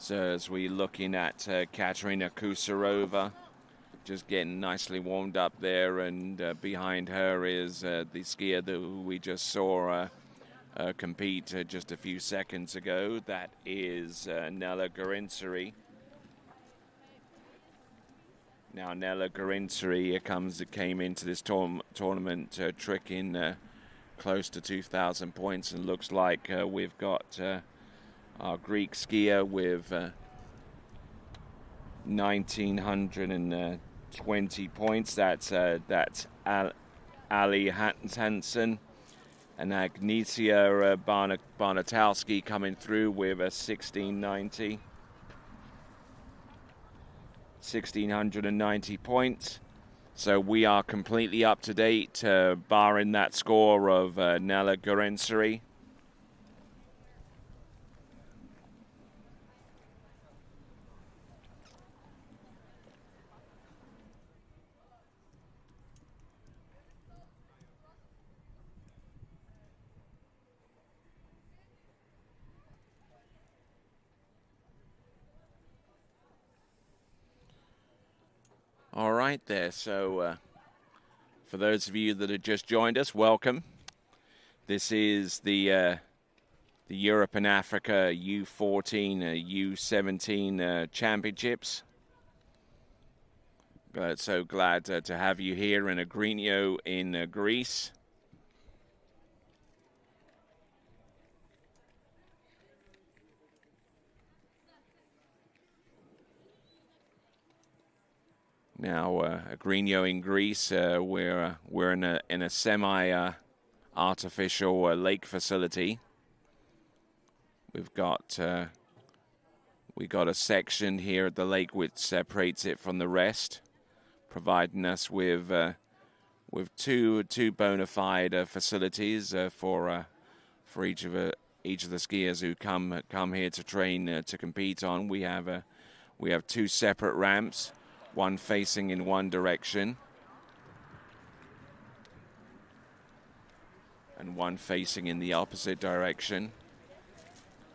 So as we're looking at Katerina Kusarova, just getting nicely warmed up there, and behind her is the skier who we just saw compete just a few seconds ago. That is Nella Gorinsari. Now Nella Gorinsari came into this tournament tricking close to 2,000 points, and looks like we've got our Greek skier with 1,920 points. That's Ali Hansen, and Agnieszka Barnatowski coming through with a 1,690 points. So we are completely up to date, barring that score of Nella Gorinsari. All right there, so for those of you that have just joined us, welcome. This is the Europe and Africa U14, U17 championships. So glad to have you here in Agrinio in Greece. Now, Agrinio in Greece, we're in a semi-artificial lake facility. We've got a section here at the lake which separates it from the rest, providing us with two bona fide facilities for each of the skiers who come here to train to compete on. We have two separate ramps, one facing in one direction and one facing in the opposite direction,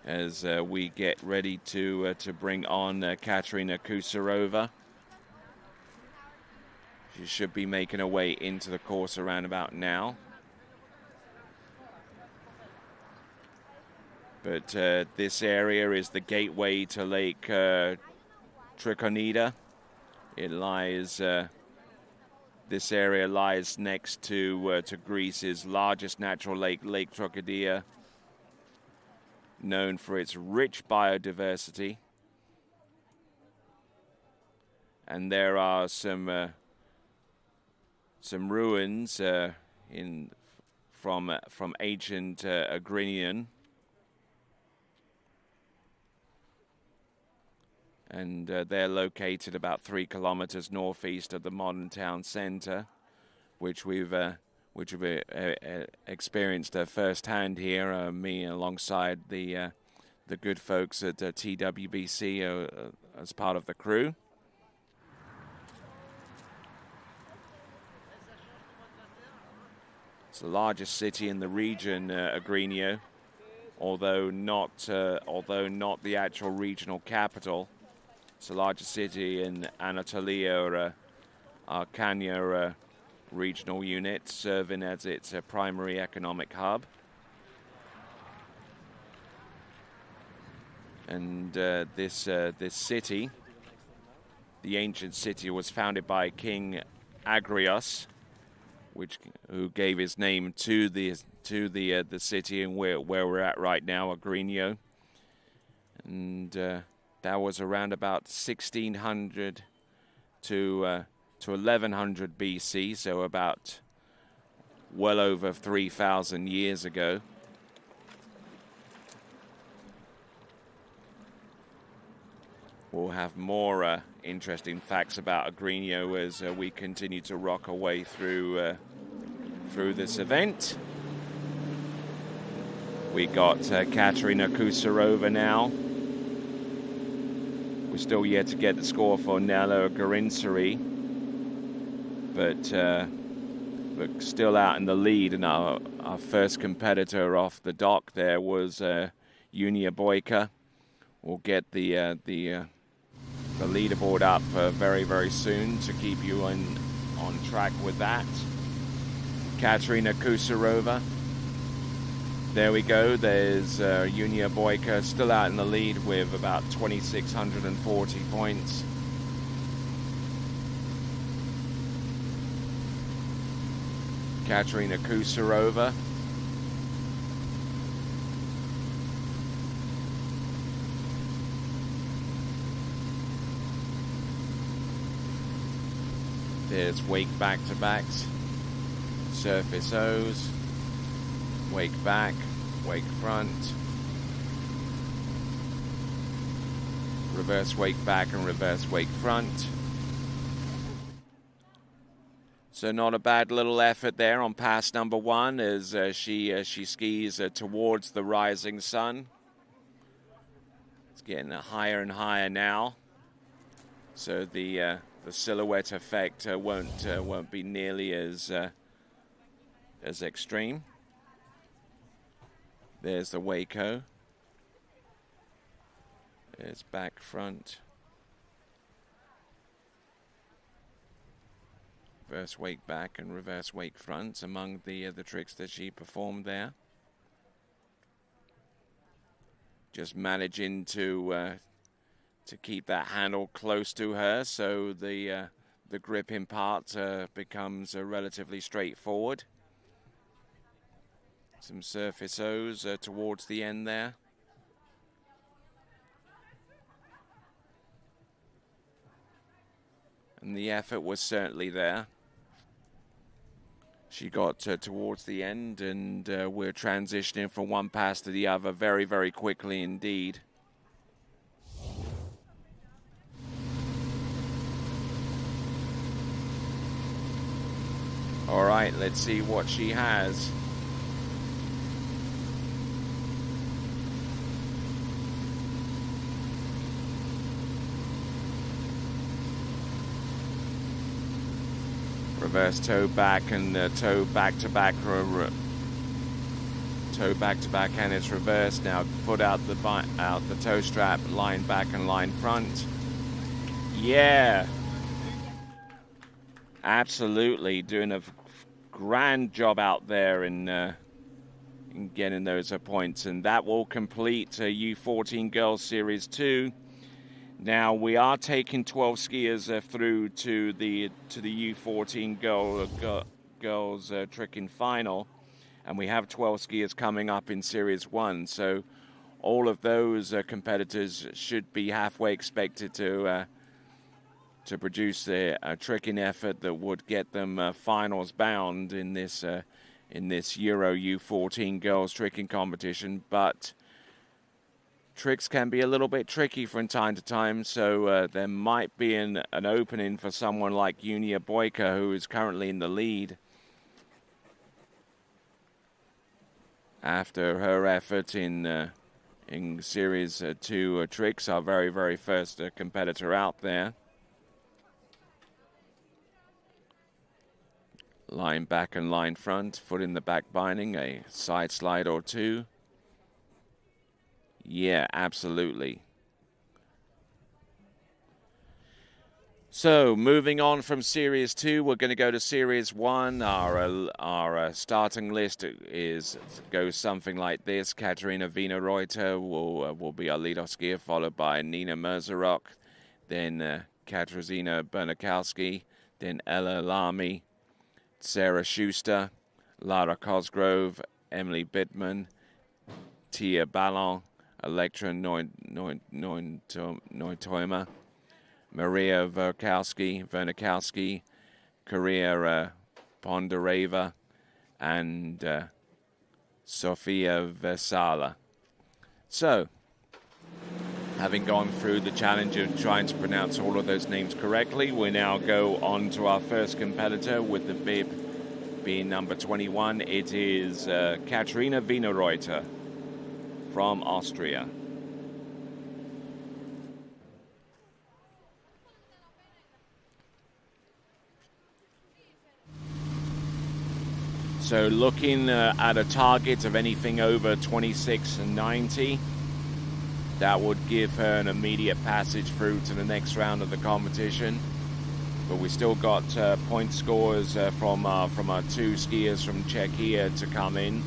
as we get ready to bring on Katerina Kusarova. She should be making her way into the course around about now. But this area is the gateway to Lake Trichonida. It lies. This area lies next to Greece's largest natural lake, Lake Trichonida, known for its rich biodiversity. And there are some ruins from ancient Agrinian. And they're located about 3 kilometers northeast of the modern town center, which we've experienced firsthand here. Me alongside the good folks at TWBC as part of the crew. It's the largest city in the region, Agrinio, although not the actual regional capital. It's the largest city in Anatolia, Arcania regional unit, serving as its primary economic hub. And this city, the ancient city, was founded by King Agrios, who gave his name to the city and where we're at right now, Agrinio. And that was around about 1600 to 1100 BC, so about well over 3,000 years ago. We'll have more interesting facts about Agrinio as we continue to rock our way through this event. We got Katerina Kusarova now. We're still yet to get the score for Nella Gorinsari, but still out in the lead. And our first competitor off the dock there was Unia Boyka we'll get the leaderboard up very, very soon to keep you on track with that. Katerina Kusarova. There we go. There's Yunia Boyka still out in the lead with about 2,640 points. Katerina Kusarova. There's wake back-to-backs, surface O's, wake back, wake front, reverse wake back and reverse wake front. So not a bad little effort there on pass number one as she skis towards the rising sun. It's getting higher and higher now, so the silhouette effect won't be nearly as extreme. There's the Waco. There's back front. Reverse wake back and reverse wake front among the tricks that she performed there. Just managing to keep that handle close to her, so the gripping part becomes relatively straightforward. Some surface O's towards the end there. And the effort was certainly there. She got towards the end, and we're transitioning from one pass to the other very, very quickly indeed. All right, let's see what she has. Reverse toe back and toe back to back, toe back to back, and it's reversed now. Foot out the toe strap, line back and line front. Yeah, absolutely doing a grand job out there in getting those points, and that will complete U14 Girls Series 2. Now we are taking 12 skiers through to the U14 girls tricking final, and we have 12 skiers coming up in Series 1. So all of those competitors should be halfway expected to produce a tricking effort that would get them finals bound in this Euro U14 girls tricking competition. But tricks can be a little bit tricky from time to time, so there might be an opening for someone like Yunia Boyka, who is currently in the lead after her effort in Series 2 tricks, our very, very first competitor out there. Line back and line front, foot in the back binding, a side slide or two. Yeah, absolutely. So moving on from Series 2, we're going to go to Series 1. Our starting list goes something like this. Katerina Wiener-Reuter will be our leadoff skier, followed by Nina Merzarok, then Katarzyna Bernikowski, then Ella Lamy, Sarah Schuster, Lara Cosgrove, Emily Bittman, Tia Ballon, Elektra Neutoima, Maria Vernikowski, Korea Pondereva, and Sofia Vesala. So, having gone through the challenge of trying to pronounce all of those names correctly, we now go on to our first competitor with the bib being number 21. It is Katerina Wiener-Reuter from Austria. So looking at a target of anything over 26 and 90. That would give her an immediate passage through to the next round of the competition. But we still got point scores from our 2 skiers from Czechia to come in.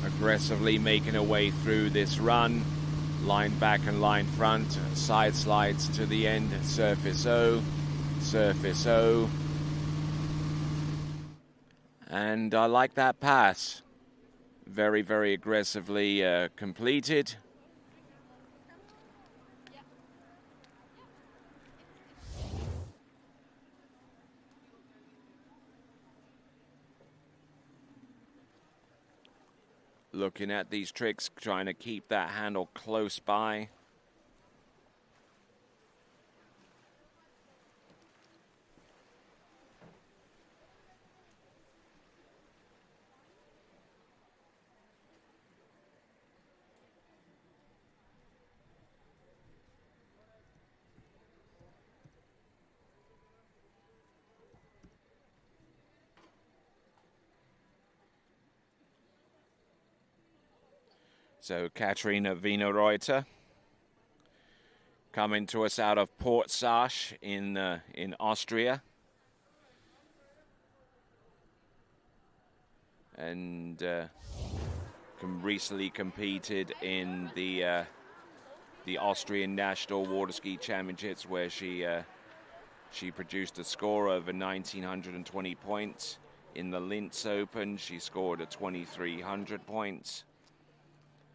Aggressively making her way through this run. Line back and line front. Side slides to the end. Surface O. Surface O. And I like that pass. Very, very aggressively completed. Looking at these tricks, trying to keep that handle close by. So Katarina Wienerreuter coming to us out of Port Sash in Austria. And recently competed in the Austrian National Water Ski Championships, where she produced a score of 1,920 points. In the Linz Open, she scored 2,300 points.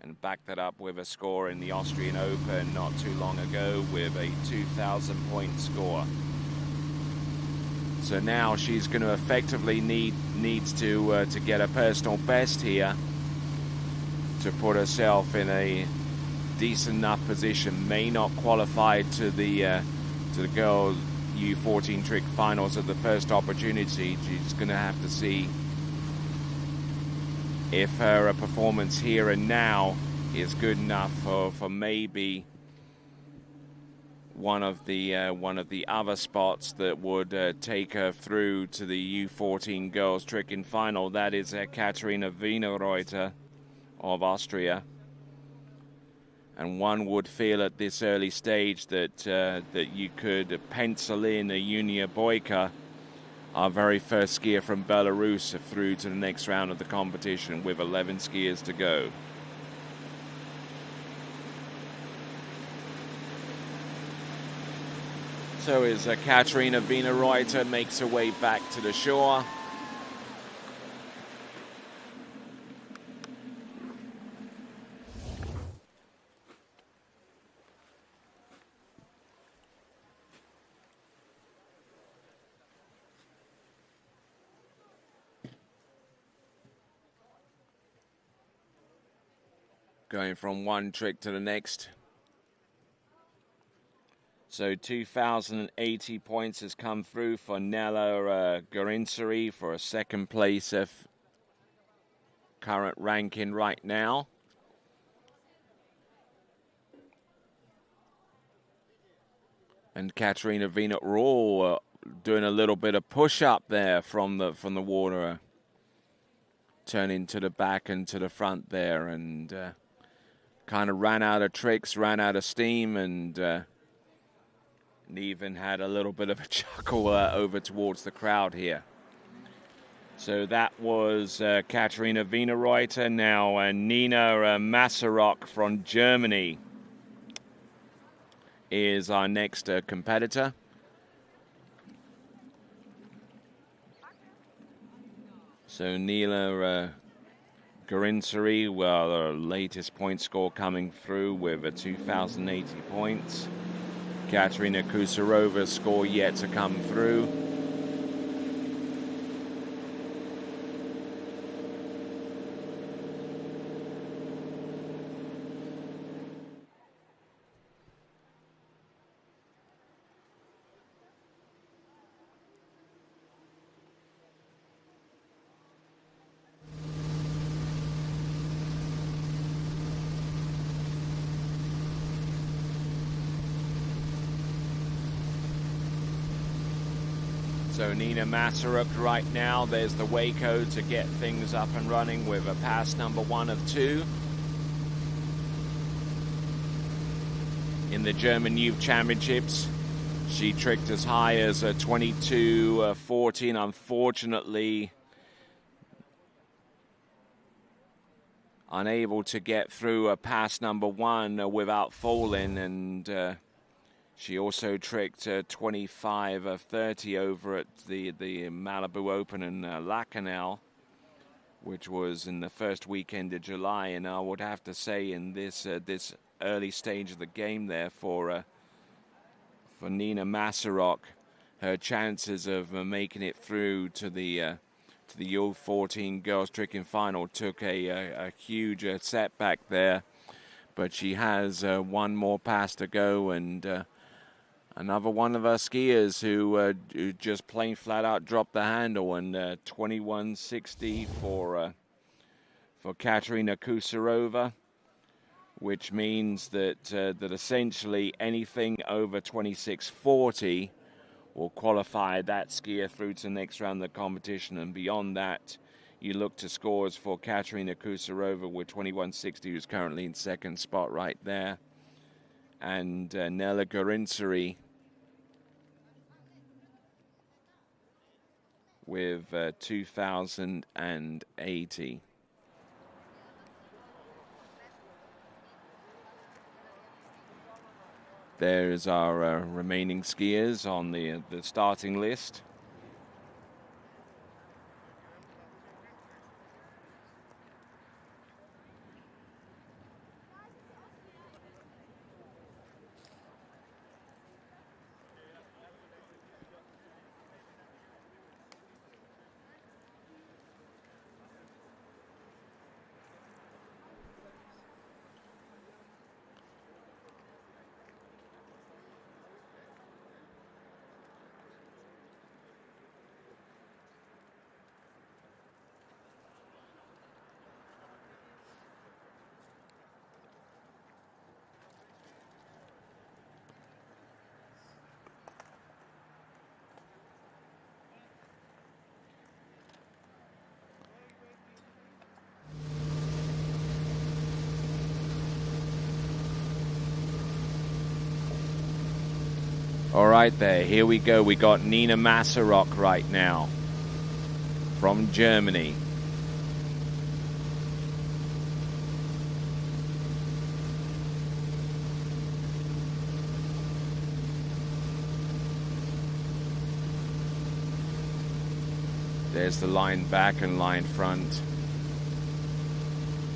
And backed that up with a score in the Austrian Open not too long ago with a 2,000 point score. So now she's going to effectively needs to get a personal best here to put herself in a decent enough position. May not qualify to the girls U14 trick finals at the first opportunity. She's going to have to see if her performance here and now is good enough for maybe one of the other spots that would take her through to the U14 girls tricking final. That is Katarina Wienerreuter of Austria. And one would feel at this early stage that you could pencil in a Yunia Boyka, our very first skier from Belarus, through to the next round of the competition with 11 skiers to go. So as Katarina Wienerreuter makes her way back to the shore. Going from one trick to the next. So 2,080 points has come through for Nella Gorinsari for a second place of current ranking right now. And Katarina Wienerreuter doing a little bit of push up there from the water, turning to the back and to the front there, and kind of ran out of tricks, ran out of steam, and even had a little bit of a chuckle over towards the crowd here. So that was Katarina Wienerreuter. Now Nina Masarok from Germany is our next competitor. So Nila Gorinsari, well, her latest point score coming through with 2,080 points. Katerina Kusarova's score yet to come through. So Nina Masaruk right now, there's the Waco to get things up and running with a pass number 1 of 2. In the German Youth Championships, she tricked as high as 22.14. Unfortunately, unable to get through a pass number 1 without falling, and she also tricked 25.30 over at the Malibu Open in Lacanau, which was in the first weekend of July. And I would have to say, in this this early stage of the game there for Nina Masaruk, her chances of making it through to the U14 girls tricking final took a huge setback there. But she has one more pass to go, and another one of our skiers who just plain flat out dropped the handle, and 21.60 for Katerina Kusarova, which means that essentially anything over 26.40 will qualify that skier through to the next round of the competition, and beyond that, you look to scores for Katerina Kusarova with 21.60, who's currently in second spot right there, and Nella Gorinsari with 2,080. There's our remaining skiers on the starting list. All right there, here we go. We got Nina Masaruk right now from Germany. There's the line back and line front.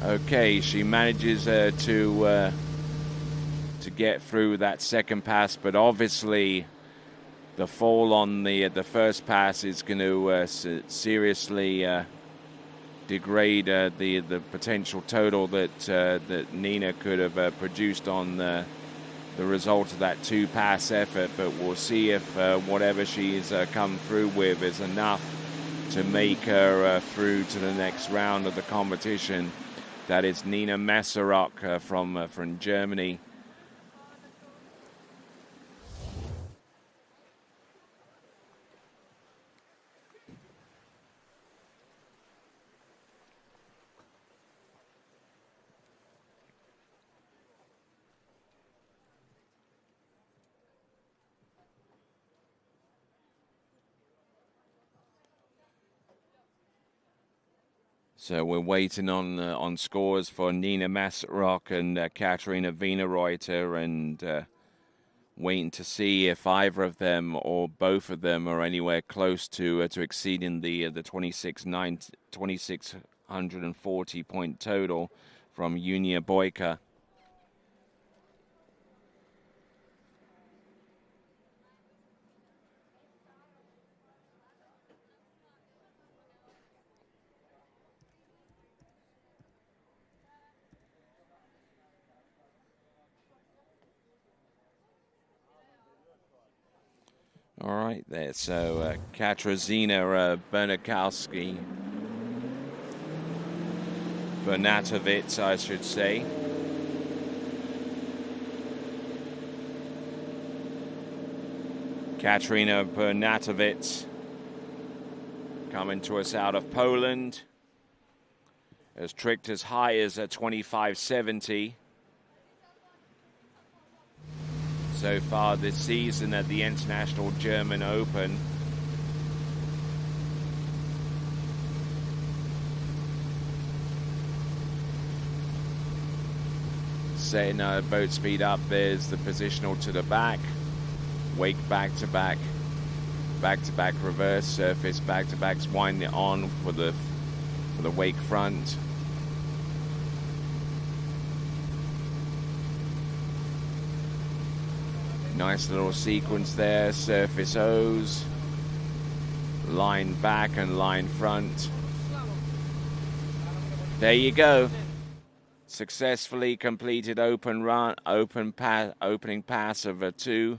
Okay, she manages to get through that second pass, but obviously the fall on the first pass is going to seriously degrade the potential total that Nina could have produced on the result of that 2-pass effort. But we'll see if whatever she's come through with is enough to make her through to the next round of the competition. That is Nina Masaruk from Germany. So we're waiting on scores for Nina Masaruk and Katerina Wienerreuter, and waiting to see if either of them or both of them are anywhere close to exceeding the 2640 point total from Junia Boyka. All right there, so Katarzyna Bernatowicz, I should say. Katarzyna Bernatowicz coming to us out of Poland. Has tricked as high as a 25.70 so far this season at the International German Open. Setting boat speed up, there's the positional to the back, wake back to back, back to back reverse, surface back to backs, winding it on for the wake front. Nice little sequence there, surface O's, line back and line front. There you go. Successfully completed opening pass of a 2.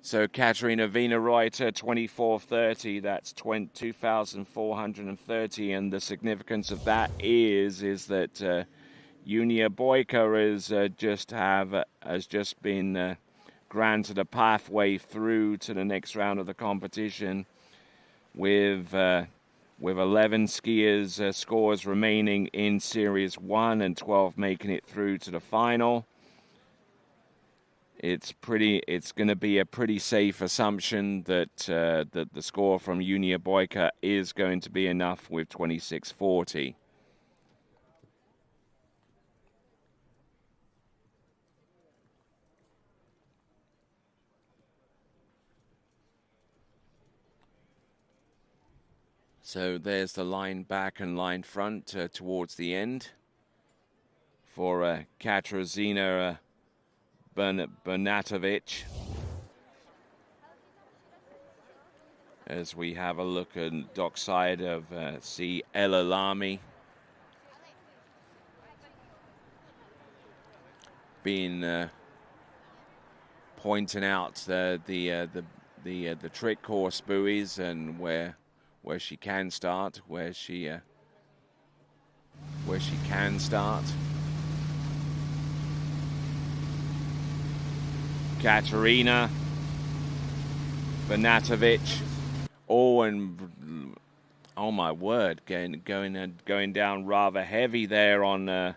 So Katarina Wienerreuter, 24.30, that's 2,430, and the significance of that is that Junia Boyka has just been granted a pathway through to the next round of the competition with 11 skiers scores remaining in Series 1 and 12 making it through to the final. It's going to be a pretty safe assumption that that the score from Junia Boyka is going to be enough with 26.40. So there's the line back and line front towards the end for Katarzyna Bernatovic. As we have a look at dockside of see Ella Lamy being pointing out the trick course buoys and where she can start, where she can start. Katarina Bernatovic. Oh my word, going down rather heavy there on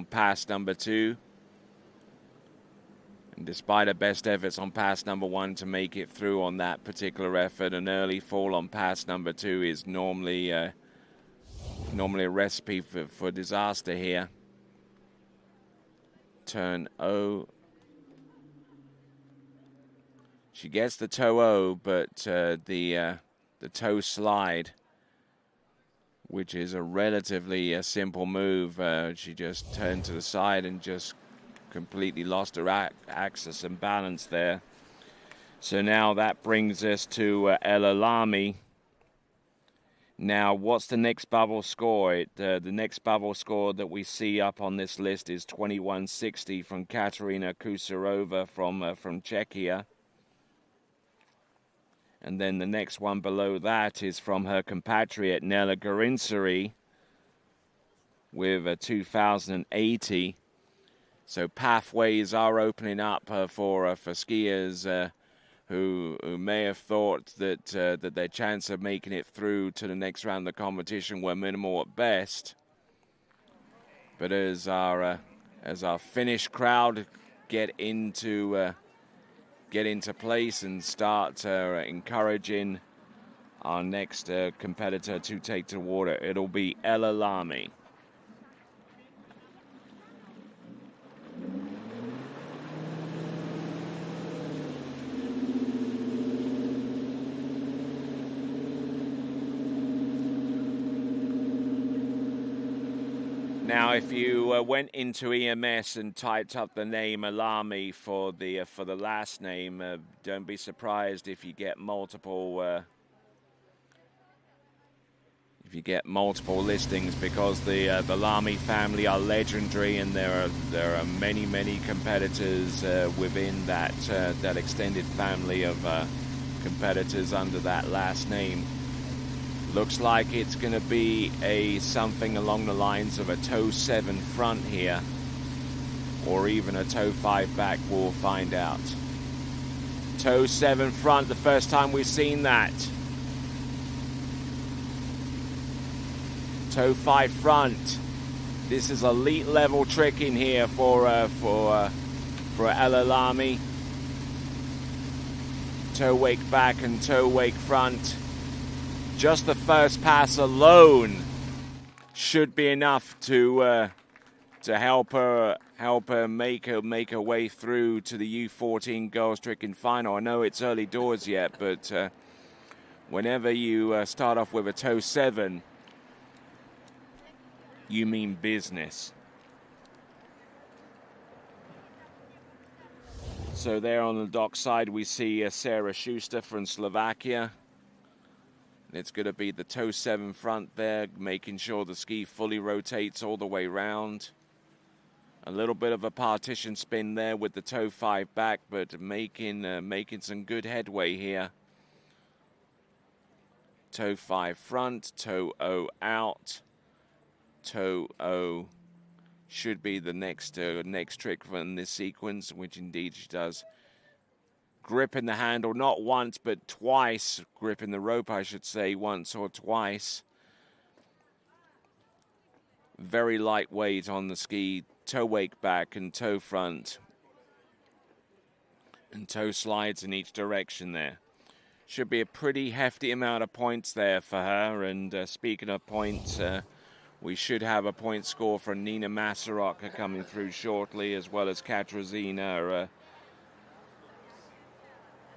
pass number 2. And despite her best efforts on pass number 1 to make it through on that particular effort, an early fall on pass number 2 is normally a recipe for disaster here. Turn O. She gets the toe O, but the toe slide, which is a relatively simple move, she just turned to the side and just completely lost her axis and balance there. So now that brings us to Ella Lamy. Now, what's the next bubble score? The next bubble score that we see up on this list is 21.60 from Katarina Kuserova from Czechia. And then the next one below that is from her compatriot Nella Garinsari with a 2,080. So pathways are opening up for skiers who may have thought that that their chance of making it through to the next round of the competition were minimal at best. But as our Finnish crowd get into place and start encouraging our next competitor to take to the water, it'll be Ella Lamy. Now, if you went into EMS and typed up the name Alami for the last name, don't be surprised if you get multiple listings, because the Lamy family are legendary, and there are many competitors within that extended family of competitors under that last name. Looks like it's going to be something along the lines of a toe 7 front here, or even a toe 5 back. We'll find out. Toe 7 front, the first time we've seen that. Toe 5 front. This is elite level trick in here for Elalami. Toe wake back and toe wake front. Just the first pass alone should be enough to help her make her way through to the U14 girls tricking final. I know it's early doors yet, but whenever you start off with a toe 7, you mean business. So there on the dock side we see Sarah Schuster from Slovakia. It's going to be the toe 7 front there, making sure the ski fully rotates all the way round. A little bit of a partition spin there with the toe 5 back, but making some good headway here. Toe 5 front, toe 0 out. Toe 0 should be the next trick from this sequence, which indeed she does. Gripping the handle, not once, but twice. Gripping the rope, I should say, once or twice. Very lightweight on the ski. Toe wake back and toe front. And toe slides in each direction there. Should be a pretty hefty amount of points there for her. And speaking of points, we should have a point score for Nina Masarok coming through shortly, as well as Katarzyna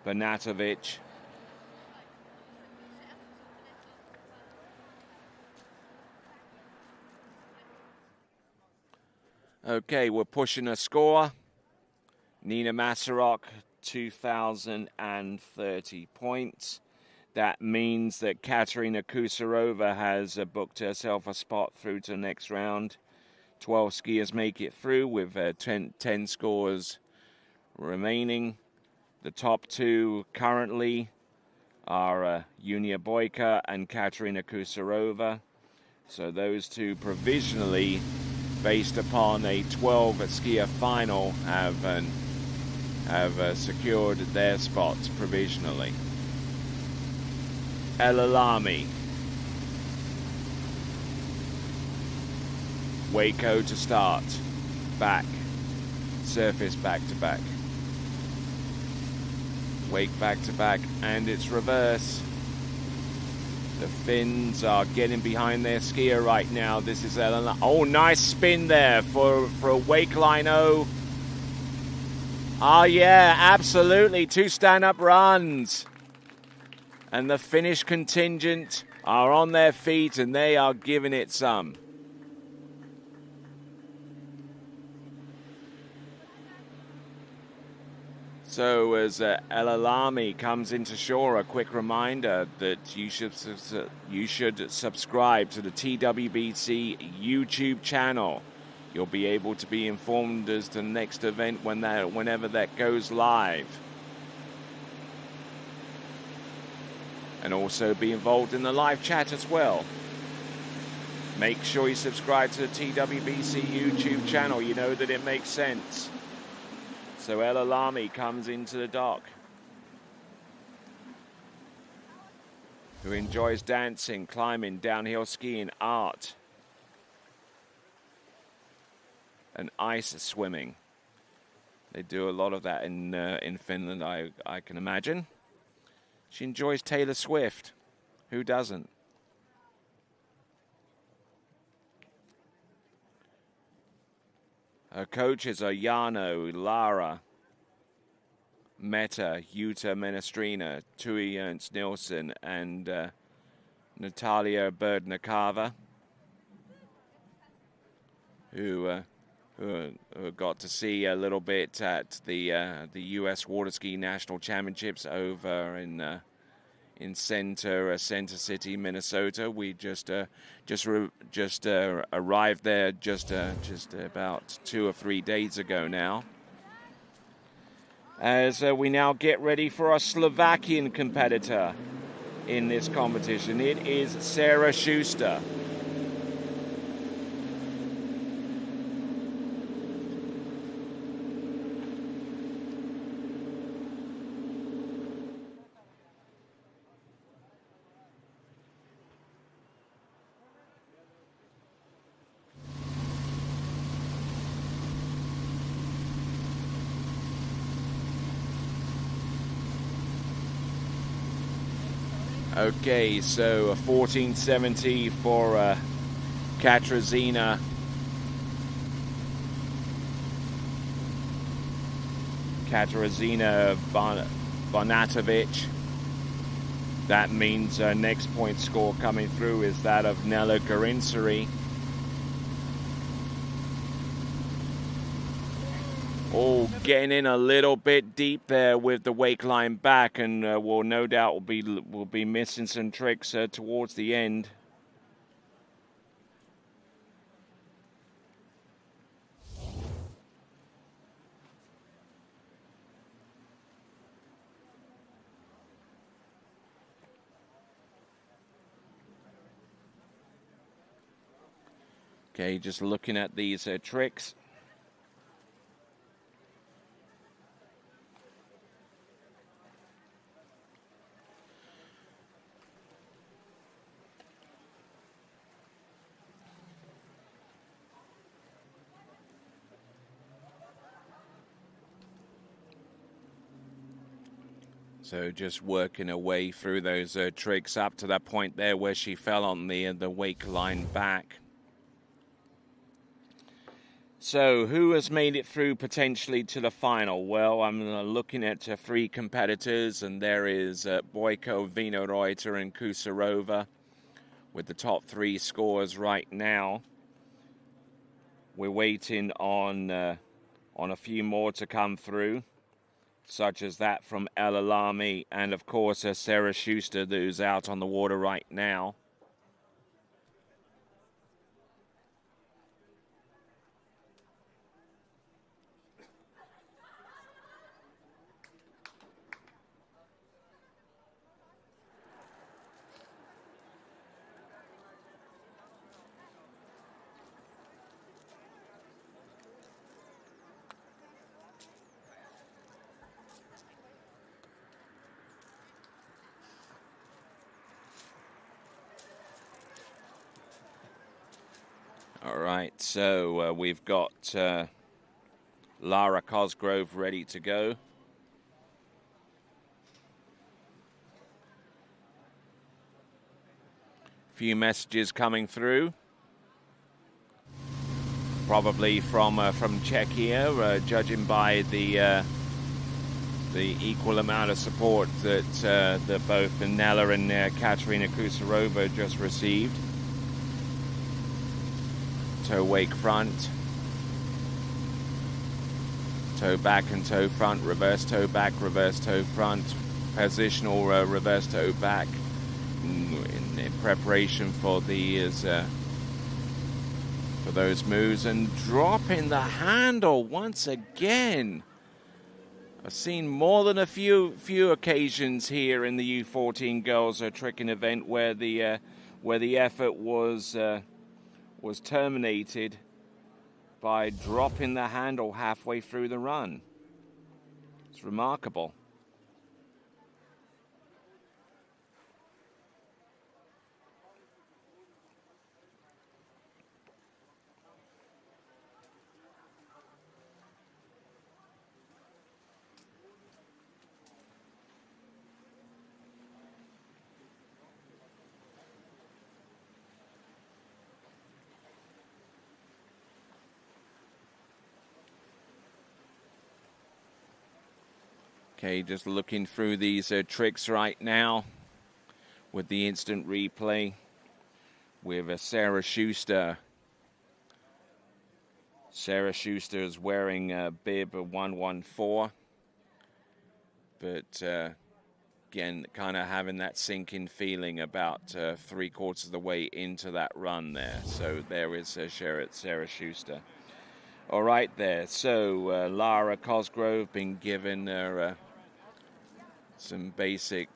Banatovic. Okay, we're pushing a score. Nina Masarok, 2,030 points. That means that Katerina Kusarova has booked herself a spot through to the next round. 12 skiers make it through with 10 scores remaining. The top 2 currently are Yunia Boyka and Katerina Kusarova. So those 2 provisionally, based upon a 12 skier final, have secured their spots provisionally. Elalami. Waco to start. Back. Surface back to back. Wake back to back, and it's reverse. The Finns are getting behind their skier right now. This is Elalami. Oh, nice spin there for a wake line O. Oh yeah, absolutely. 2 stand-up runs. And the Finnish contingent are on their feet, and they are giving it some. So as Elalami comes into shore, a quick reminder that you should subscribe to the TWBC YouTube channel. You'll be able to be informed as to the next event whenever that goes live. And also be involved in the live chat as well. Make sure you subscribe to the TWBC YouTube channel. You know that it makes sense. So Elalami comes into the dock, who enjoys dancing, climbing, downhill skiing, art, and ice swimming. They do a lot of that in Finland, I can imagine. She enjoys Taylor Swift. Who doesn't? Her coaches are Jano, Lara, Meta, Jutta Menestrina, Tui Ernst Nilsson, and Natalia Berdnikava, who got to see a little bit at the U.S. Water Ski National Championships over in Center City, Minnesota. We just arrived there just about 2 or 3 days ago now. As we now get ready for our Slovakian competitor in this competition, it is Sarah Schuster. Okay, so a 1470 for Katarzyna Bonatovic. That means next point score coming through is that of Nella Garinsari. Oh, getting in a little bit deep there with the wake line back, and will no doubt will be missing some tricks towards the end. Okay, just looking at these tricks. So just working her way through those tricks up to that point there where she fell on the wake line back. So who has made it through potentially to the final? Well, I'm looking at 3 competitors, and there is Boyko, Wienerreuter, and Kusarova with the top 3 scores right now. We're waiting on a few more to come through, such as that from El Alami, and of course Sarah Schuster, who's out on the water right now. All right, so we've got Lara Cosgrove ready to go. Few messages coming through, probably from Czechia, judging by the equal amount of support that both Nella and Katerina Kusarova just received. Toe wake front, toe back and toe front, reverse toe back, reverse toe front, positional reverse toe back in preparation for for those moves, and dropping the handle once again. I've seen more than a few occasions here in the U14 girls tricking event where the effort was terminated by dropping the handle halfway through the run. It's remarkable. Okay, just looking through these tricks right now with the instant replay with Sarah Schuster. Sarah Schuster is wearing bib 114, but again, kind of having that sinking feeling about 3/4 of the way into that run there. So there is Sarah Schuster. All right there, so Lara Cosgrove being given some basic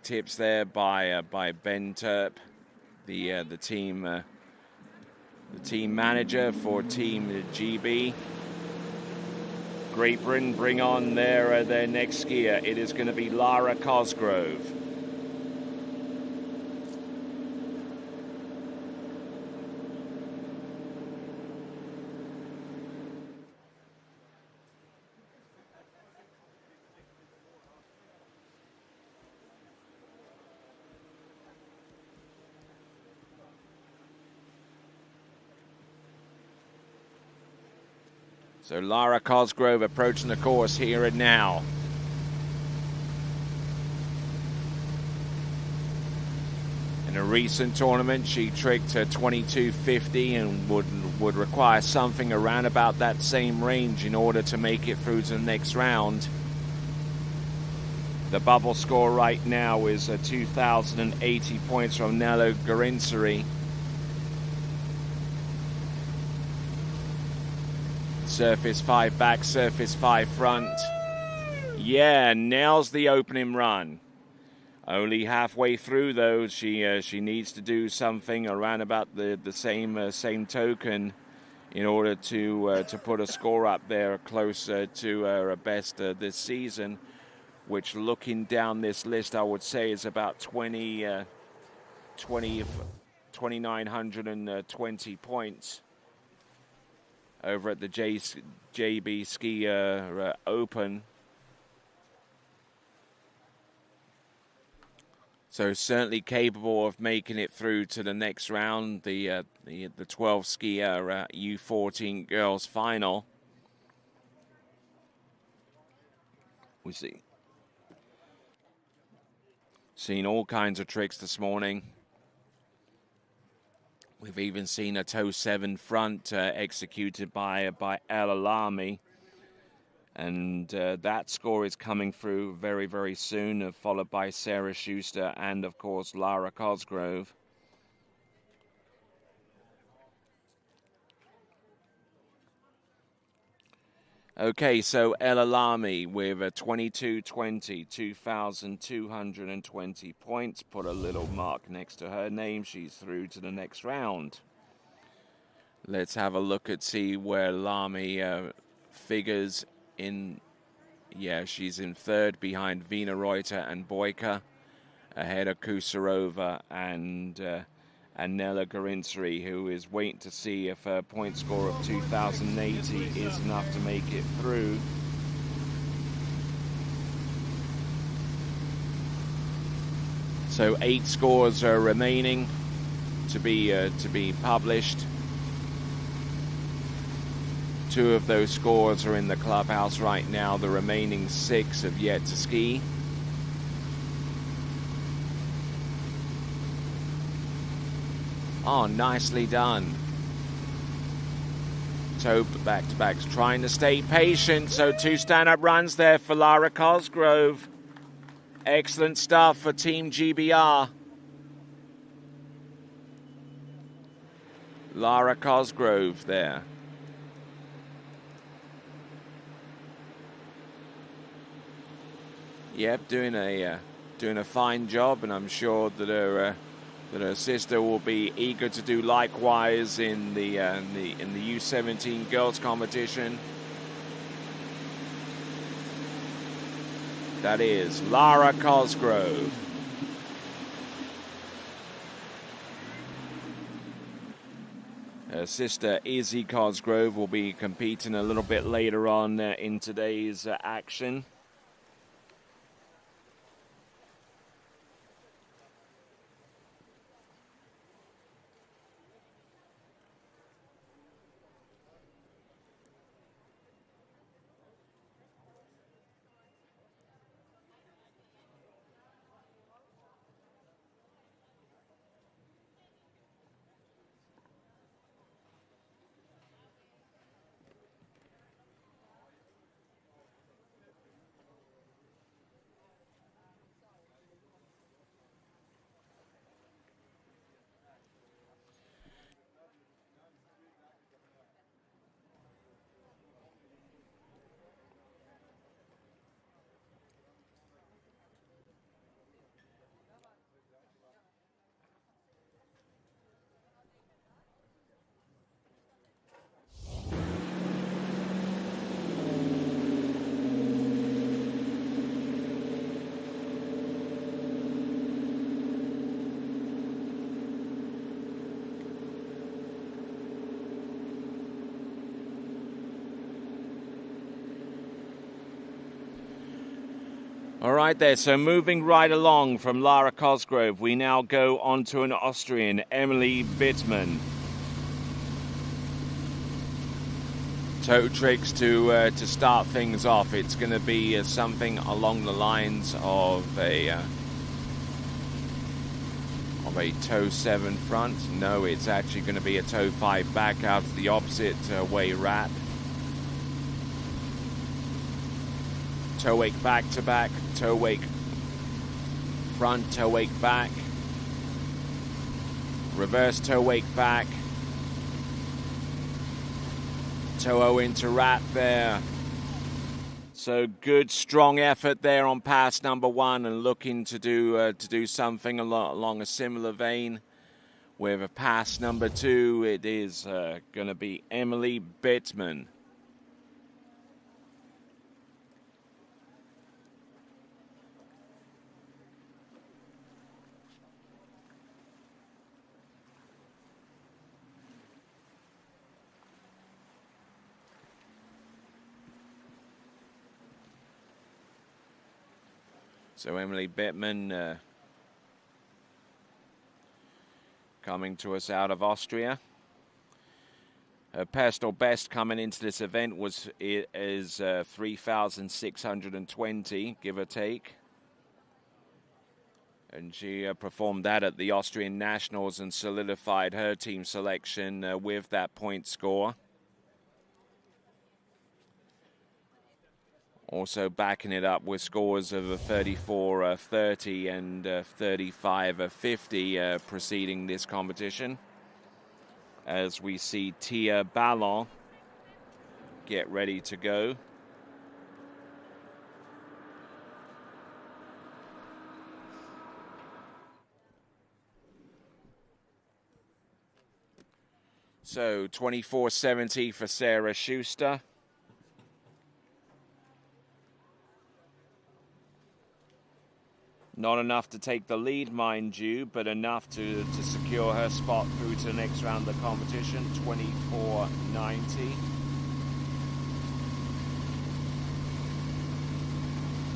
tips there by Ben Turp, the team manager for Team GB. Great Britain bring on their next skier. It is going to be Lara Cosgrove. So Lara Cosgrove approaching the course here and now. In a recent tournament, she tricked her 22.50 and would require something around about that same range in order to make it through to the next round. The bubble score right now is 2,080 points from Nella Garinsari. Surface 5 back, surface 5 front. Yeah, nails the opening run. Only halfway through though, she needs to do something around about the same token in order to put a score up there close to her best this season, which looking down this list I would say is about 2,920 points over at the JB Ski Open. So certainly capable of making it through to the next round, the 12 skier U14 girls final. We seen all kinds of tricks this morning. We've even seen a toe 7 front executed by El Alami. And that score is coming through very, very soon, followed by Sarah Schuster and, of course, Lara Cosgrove. Okay, so El Alami with a 22.20, 2,220 points. Put a little mark next to her name. She's through to the next round. Let's have a look and see where Lamy figures in. Yeah, she's in third behind Vina Reuter and Boyka, ahead of Kusarova and Nella Garinsari, who is waiting to see if her point score of 2,080 is enough to make it through. So 8 scores are remaining to be published. 2 of those scores are in the clubhouse right now. The remaining 6 have yet to ski. Oh, nicely done. Toe back-to-backs, trying to stay patient. So 2 stand-up runs there for Lara Cosgrove. Excellent stuff for Team GBR. Lara Cosgrove there. Yep, doing a fine job, and I'm sure that her sister will be eager to do likewise in the U17 girls competition. That is Lara Cosgrove. Her sister Izzy Cosgrove will be competing a little bit later on in today's action. All right there, so moving right along from Lara Cosgrove, we now go on to an Austrian, Emily Bittmann. toe tricks to start things off. It's going to be something along the lines of a toe 7 front. No, it's actually going to be a toe 5 back out to the opposite way wrap. Toe wake back to back, toe wake front, toe wake back, reverse toe wake back, toe O into wrap there. So good, strong effort there on pass number 1, and looking to do something along a similar vein with a pass number 2. It is going to be Emily Bittman. So Emily Bittman coming to us out of Austria. Her personal best coming into this event is 3,620, give or take. And she performed that at the Austrian Nationals and solidified her team selection with that point score. Also backing it up with scores of 34-30 and 35-50 preceding this competition. As we see Tia Ballon get ready to go. So 24.70 for Sarah Schuster. Not enough to take the lead, mind you, but enough to secure her spot through to the next round of the competition. 24.90.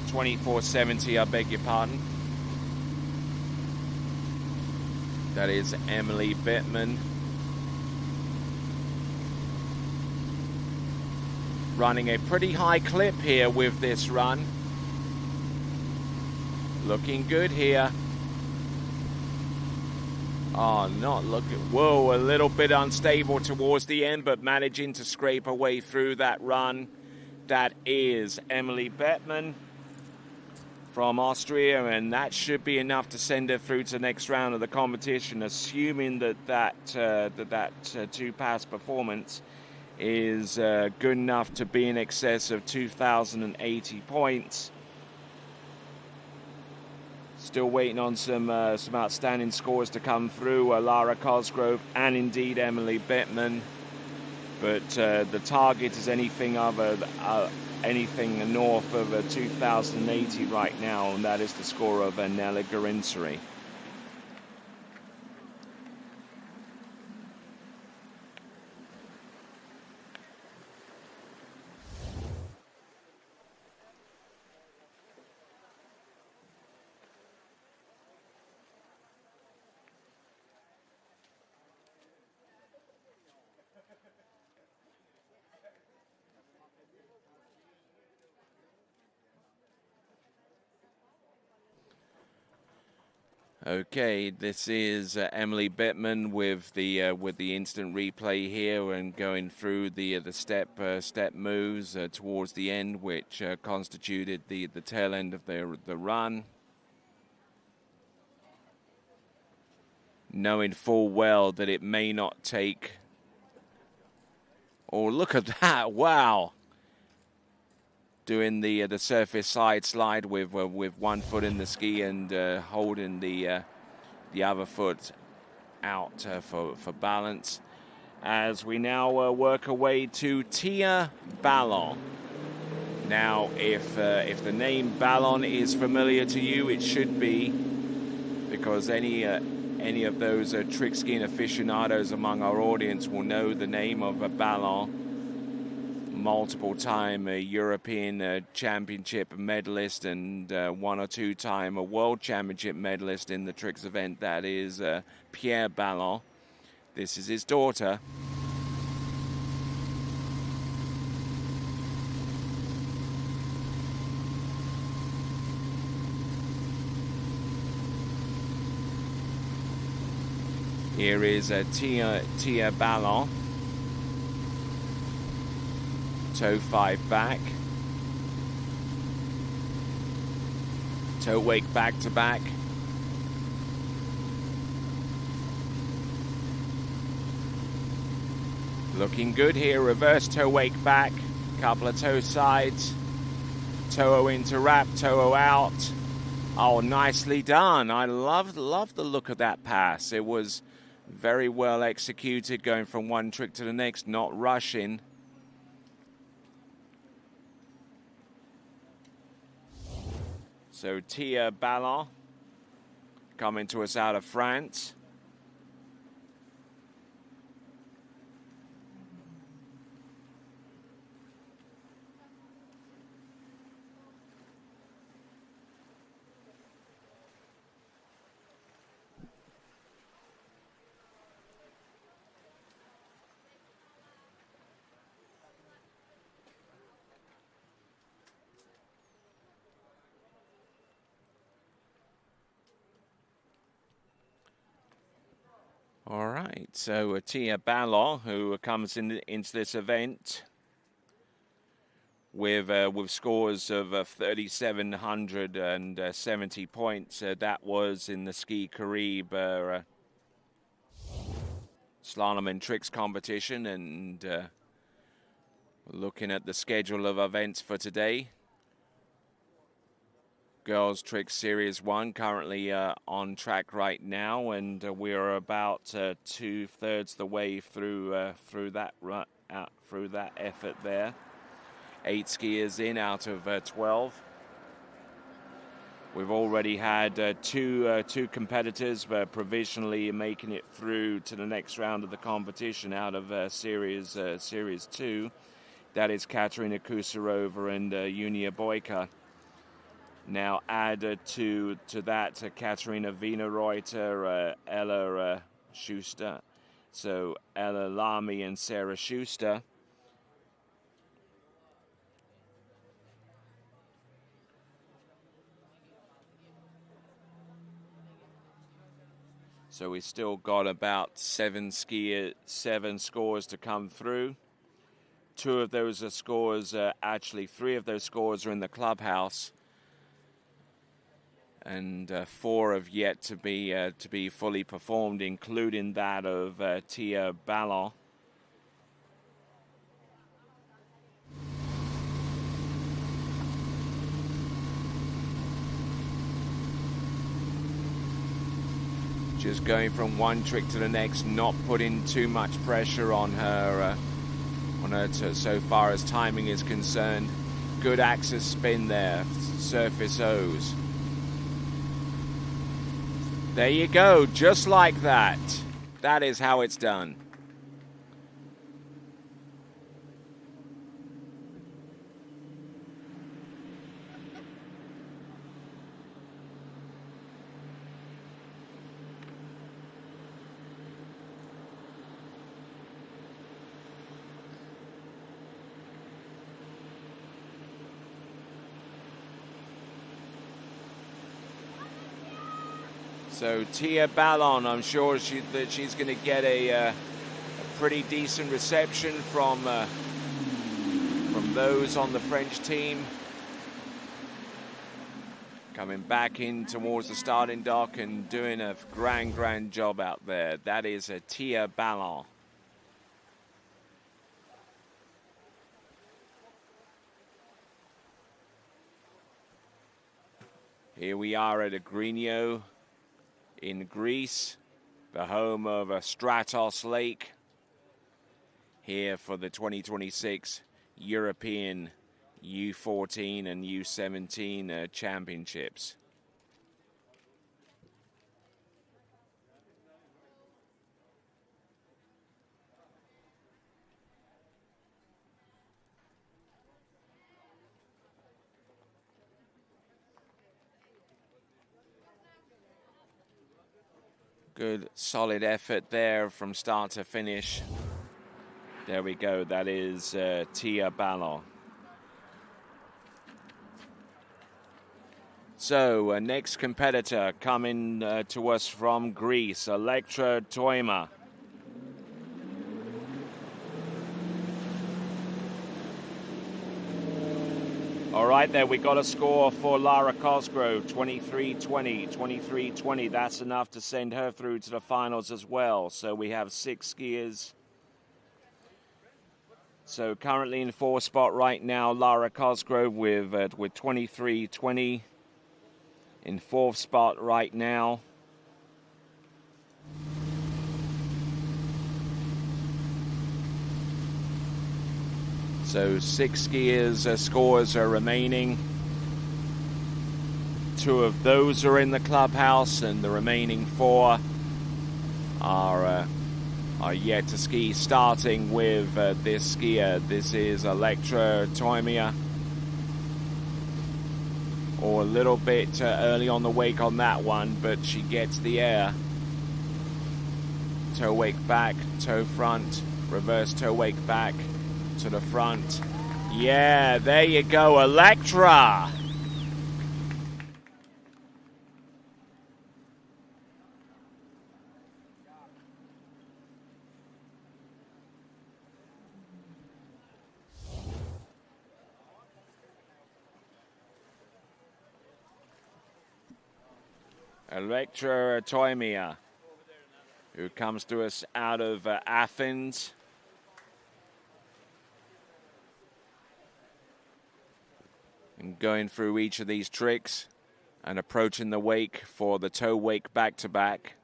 24.70, I beg your pardon. That is Emily Bittman. Running a pretty high clip here with this run. Looking good here. Oh, not looking. Whoa, a little bit unstable towards the end, but managing to scrape her way through that run. That is Emily Bittman from Austria, and that should be enough to send her through to the next round of the competition, assuming that two-pass performance is good enough to be in excess of 2,080 points. Still waiting on some outstanding scores to come through, Lara Cosgrove and indeed Emily Bittman. But the target is anything north of 2,080 right now, and that is the score of Nella Garinsari. Okay, this is Emily Bittman with the instant replay here and going through the step moves towards the end, which constituted the tail end of the run. Knowing full well that it may not take. Oh, look at that! Wow. Doing the surface side slide with 1 foot in the ski and holding the other foot out for balance. As we now work our way to Tia Ballon. Now, if the name Ballon is familiar to you, it should be, because any of those trick skiing aficionados among our audience will know the name of Ballon. Multiple-time European Championship medalist and 1 or 2-time World Championship medalist in the tricks event. That is Pierre Ballon. This is his daughter. Here is Tia Ballon. Toe 5 back. Toe wake back to back. Looking good here. Reverse toe wake back. Couple of toe sides. Toe into wrap. Toe out. Oh, nicely done. I love the look of that pass. It was very well executed, going from one trick to the next, not rushing. So Tia Ballon coming to us out of France. All right, so Tia Ballon, who comes into this event with scores of 3,770 points. That was in the Ski Caribe Slalom and Tricks competition. And looking at the schedule of events for today, Girls Tricks Series 1 currently on track right now, and we're about 2/3 the way through that effort there. 8 skiers in out of 12. We've already had two competitors provisionally making it through to the next round of the competition out of Series 2. That is Katerina Kusarova and Yunia Boyka. Now added to that Katerina Wienerreuter, Ella Schuster. So Ella Lamy and Sarah Schuster. So we still got about 7 scores to come through. 2 of those are scores, actually 3 of those scores are in the clubhouse. And 4 have yet to be fully performed, including that of Tia Ballon. Just going from one trick to the next, not putting too much pressure on her so far as timing is concerned. Good axis spin there, surface O's. There you go, just like that. That is how it's done. So Tia Ballon, I'm sure that she's going to get a pretty decent reception from those on the French team. Coming back in towards the starting dock and doing a grand job out there. That is a Tia Ballon. Here we are at Agrinio in Greece, the home of Stratos Lake, here for the 2026 European U14 and U17 championships. Good, solid effort there from start to finish. There we go. That is Tia Ballon. So, next competitor coming to us from Greece, Elektra Toima. All right, there we got a score for Lara Cosgrove, 23-20, 23-20. That's enough to send her through to the finals as well. So we have 6 skiers. So currently in 4th spot right now, Lara Cosgrove with 23-20. In 4th spot right now. So 6 skiers' scores are remaining. 2 of those are in the clubhouse, and the remaining 4 are yet to ski. Starting with this skier, this is Elektra Toima. Or a little bit early on the wake on that one, but she gets the air. Toe wake back, toe front, reverse toe wake back. To the front. Yeah, there you go, Elektra. Elektra Toima, who comes to us out of Athens. And going through each of these tricks and approaching the wake for the toe wake back-to-back,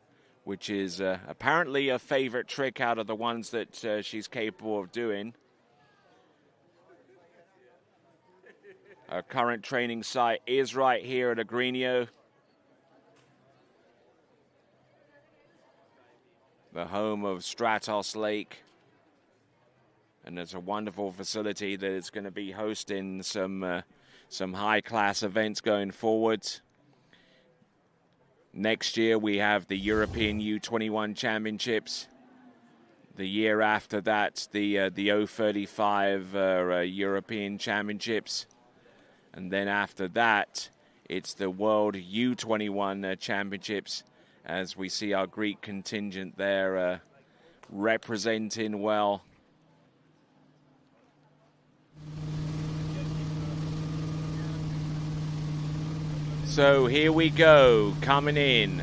which is apparently a favorite trick out of the ones that she's capable of doing. Her current training site is right here at Agrinio, the home of Stratos Lake. And it's a wonderful facility that is going to be hosting some high-class events going forward. Next year, we have the European U21 Championships. The year after that, the O35 European Championships. And then after that, it's the World U21 Championships, as we see our Greek contingent there representing well. So here we go, coming in.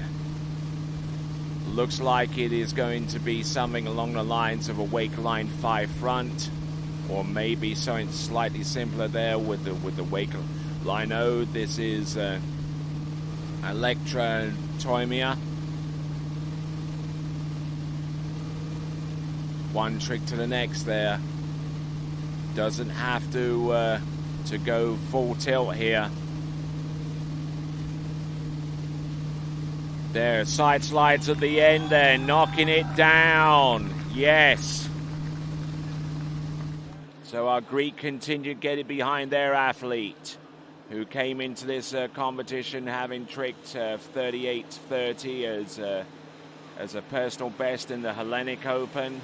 Looks like it is going to be something along the lines of a wake line 5 front, or maybe something slightly simpler there with the wake line O. This is Elektra Toima. One trick to the next there. Doesn't have to go full tilt here. There, side slides at the end there, knocking it down. Yes. So our Greek contingent get it behind their athlete, who came into this competition having tricked 38-30 as a personal best in the Hellenic Open.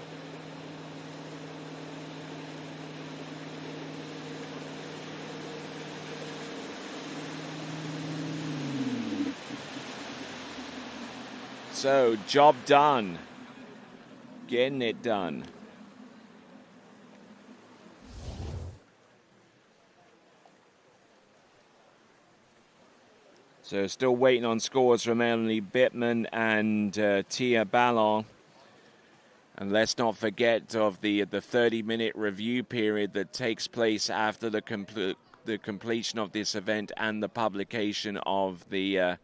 So, job done. Getting it done. So, still waiting on scores from Emily Bittman and Tia Ballon. And let's not forget of the 30-minute review period that takes place after the completion of this event and the publication of the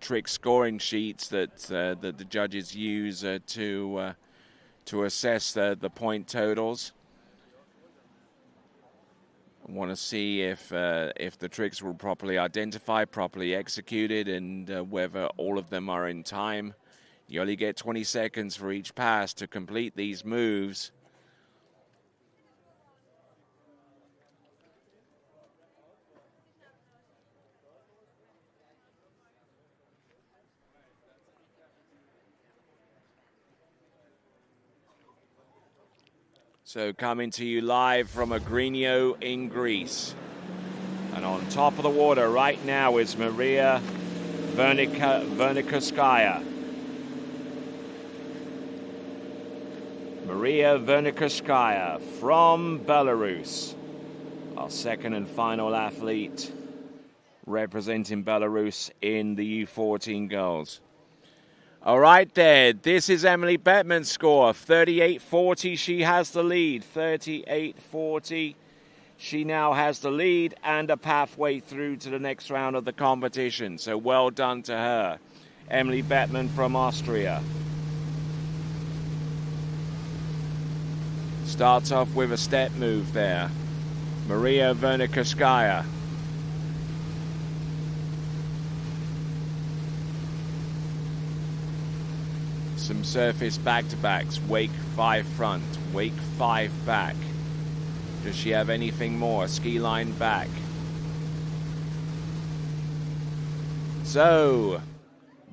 trick scoring sheets that the judges use to assess the point totals. I want to see if the tricks were properly identified, properly executed, and whether all of them are in time. You only get 20 seconds for each pass to complete these moves. So coming to you live from Agrinio in Greece. And on top of the water right now is Maria Vernikovskaya. Maria Vernikovskaya from Belarus. Our second and final athlete representing Belarus in the U14 girls. All right there, this is Emily Bettman's score, 38.40. She has the lead, 38.40. She now has the lead and a pathway through to the next round of the competition. So well done to her. Emily Bettman from Austria. Starts off with a step move there. Maria Vernikovskaya. Some surface back-to-backs. Wake 5 front, wake 5 back. Does she have anything more? Ski line back. So,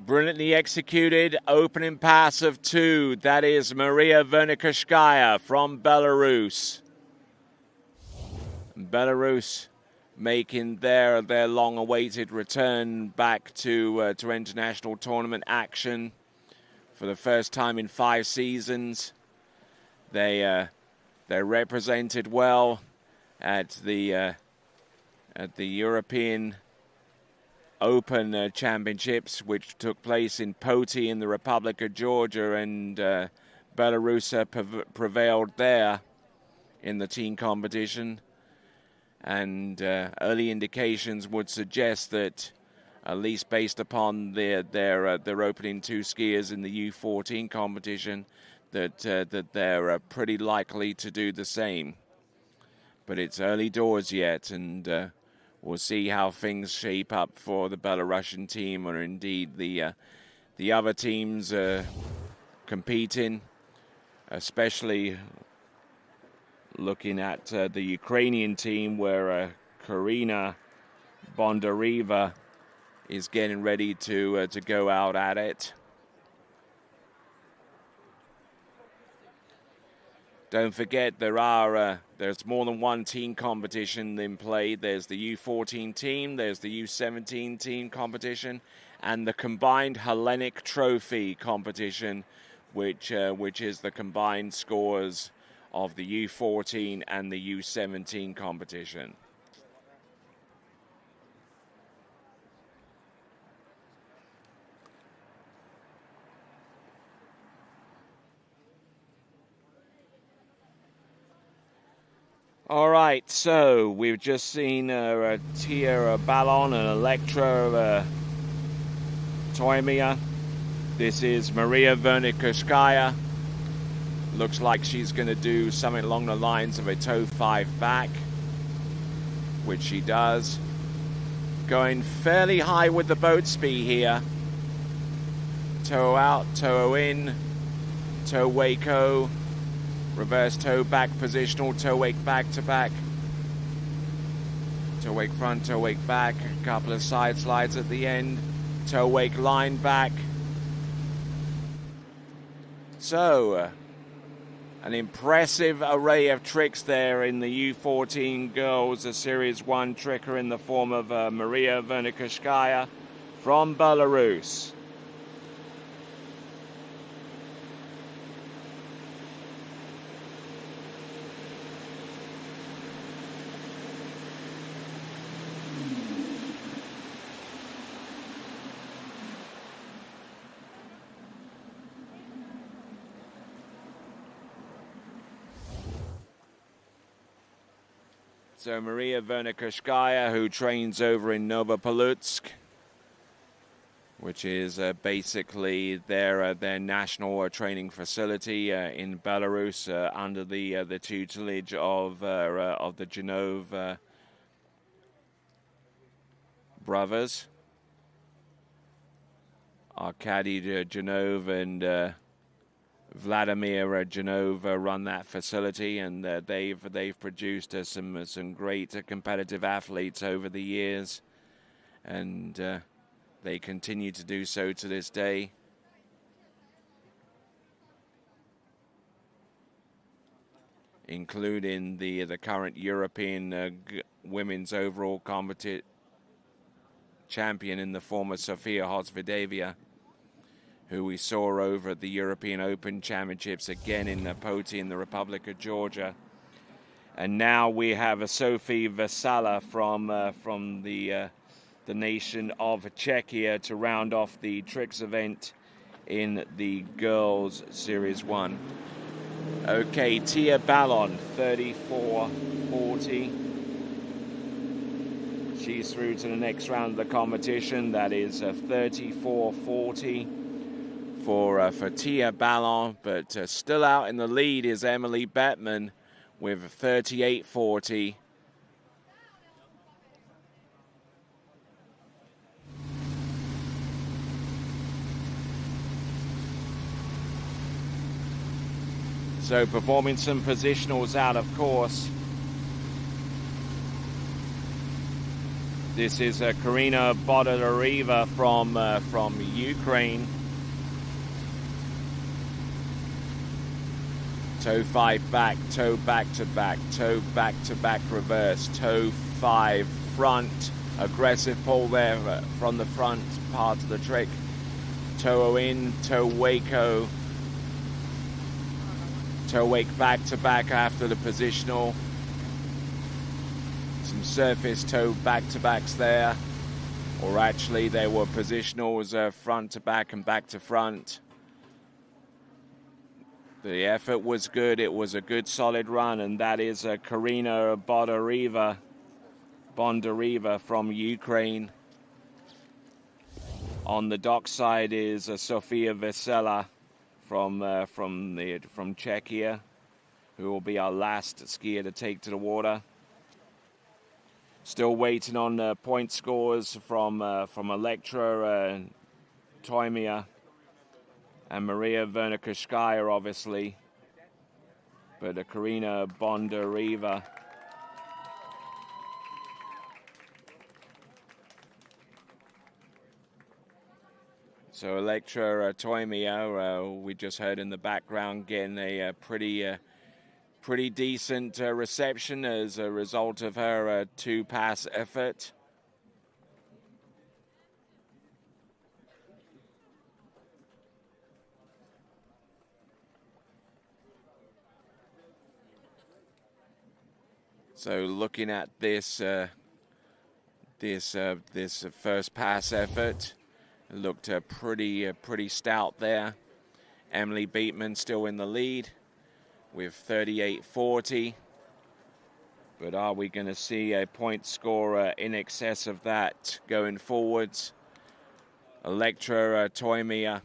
brilliantly executed opening pass of 2. That is Maria Vernikovskaya from Belarus. Belarus making their long-awaited return back to international tournament action for the first time in 5 seasons. They represented well at the European Open Championships, which took place in Poti in the Republic of Georgia, and Belarus prevailed there in the team competition. And early indications would suggest that, at least based upon their opening 2 skiers in the U14 competition, that they're pretty likely to do the same. But it's early doors yet, and we'll see how things shape up for the Belarusian team, or indeed the other teams competing, especially looking at the Ukrainian team, where Karina Bondareва is getting ready to go out at it. Don't forget, there's more than one team competition in play. There's the U14 team, there's the U17 team competition, and the combined Hellenic Trophy competition, which is the combined scores of the U14 and the U17 competition. All right, so we've just seen Tia Ballon and Electra Toimia. This is Maria Vernikovskaya. Looks like she's going to do something along the lines of a toe 5 back, which she does. Going fairly high with the boat speed here. Toe out, toe in, toe wake-o. Reverse toe back positional, toe wake back to back. Toe wake front, toe wake back. A couple of side slides at the end. Toe wake line back. So, an impressive array of tricks there in the U14 girls. A Series 1 tricker in the form of Maria Vernikovskaya from Belarus. So Maria Vernikovskaya, who trains over in Novopolutsk, which is basically their national training facility in Belarus, under the tutelage of the Genov brothers, Arkady Genov and Vladimir Genova run that facility, and they've produced some great competitive athletes over the years, and they continue to do so to this day. including the current European women's overall champion in the former Sofia Hosvidevia, who we saw over at the European Open Championships again in Poti in the Republic of Georgia. And now we have a Sophie Vesala from the nation of Czechia to round off the tricks event in the girls Series 1. Okay, Tia Ballon, 34.40. She's through to the next round of the competition. That is 34.40 for Tia Ballon, but still out in the lead is Emily Bettman with 38.40. So performing some positionals out, of course. This is Karina Bodoreva from Ukraine. Toe 5 back, toe back to back, toe back to back reverse, toe 5 front. Aggressive pull there from the front part of the trick. Toe in, toe wake-o. Toe wake back to back after the positional. Some surface toe back to backs there. Or actually they were positionals front to back and back to front. The effort was good. It was a good solid run, and that is Karina Bondareva from Ukraine. On the dock side is Sofia Vesela from Czechia, who will be our last skier to take to the water. Still waiting on point scores from Elektra Toimia and Maria Vernikashkaya, obviously. But Karina Bondareva. So Elektra Toimia, we just heard in the background, getting a pretty decent reception as a result of her two-pass effort. So looking at this first pass effort, it looked pretty stout there. Emily Beatman still in the lead with 38.40. But are we going to see a point score in excess of that going forwards? Elektra Toimia,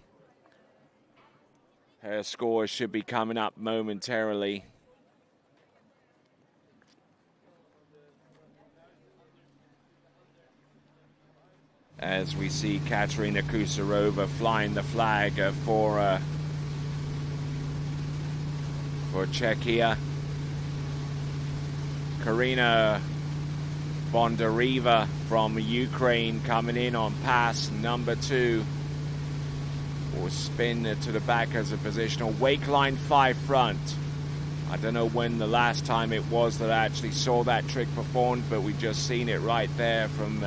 her score should be coming up momentarily. As we see Katerina Kusarova flying the flag for Czechia. Karina Bondareva from Ukraine coming in on pass number 2. Or spin to the back as a positional. Wake line 5 front. I don't know when the last time it was that I actually saw that trick performed, but we just seen it right there from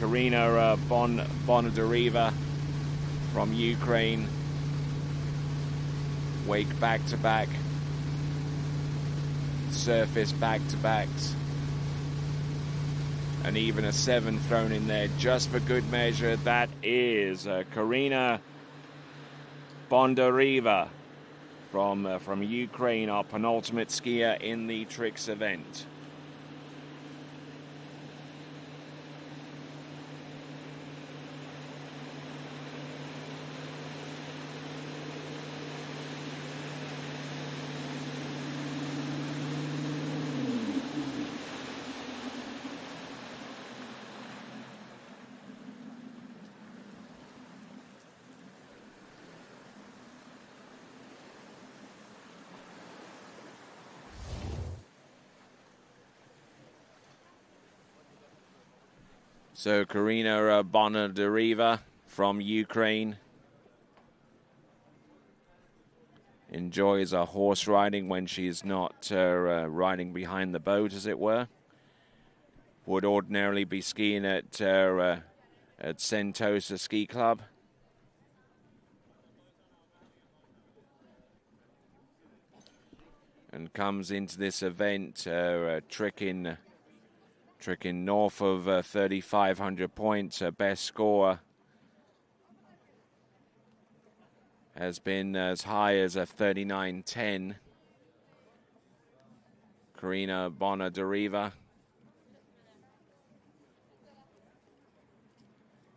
Karina Bondareva from Ukraine. Wake back to back. Surface back to backs. And even a 7 thrown in there just for good measure. That is Karina Bondareva from Ukraine, our penultimate skier in the tricks event. So Karina Bondareva from Ukraine enjoys her horse riding when she's not riding behind the boat, as it were. Would ordinarily be skiing at Sentosa Ski Club. And comes into this event tricking north of 3,500 points. Her best score has been as high as a 39.10. Karina Bonadariva.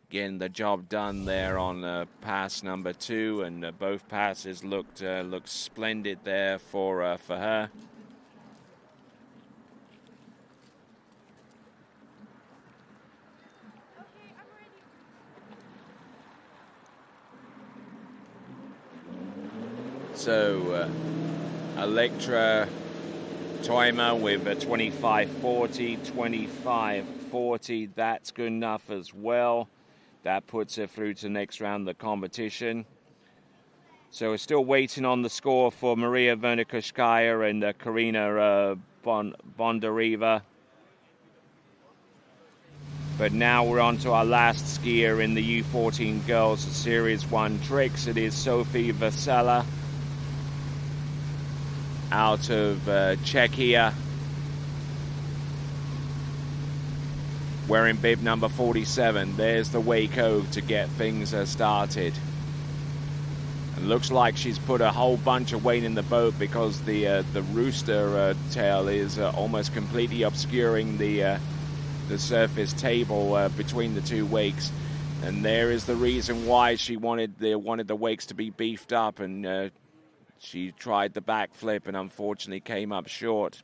Getting the job done there on pass number 2, and both passes looked splendid there for her. So Electra Toima with a 25.40, 25.40, that's good enough as well. That puts her through to the next round of the competition. So we're still waiting on the score for Maria Vernikoskaya and Karina Bondareva. But now we're on to our last skier in the U14 Girls Series 1 Tricks. It is Sophie Vesela out of Czechia, wearing bib number 47. There's the Waco to get things started. It looks like she's put a whole bunch of weight in the boat because the rooster tail is almost completely obscuring the surface table between the two wakes. And there is the reason why she wanted the wakes to be beefed up, and she tried the backflip and unfortunately came up short.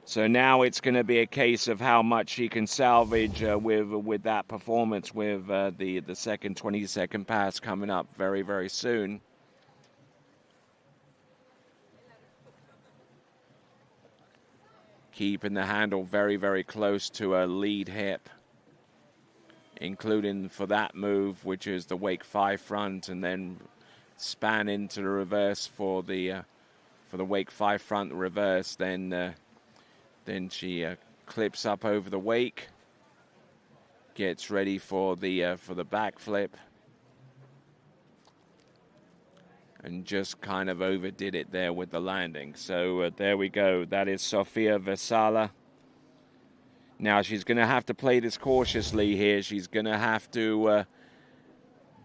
So now it's going to be a case of how much she can salvage with that performance, with the second 20-second pass coming up very, very soon. Keeping the handle very, very close to her lead hip, including for that move, which is the wake 5 front, and then span into the reverse for the wake 5 front reverse. Then she clips up over the wake, gets ready for the backflip, and just kind of overdid it there with the landing. So there we go. That is Sofia Vesala. Now she's going to have to play this cautiously here. She's going to have to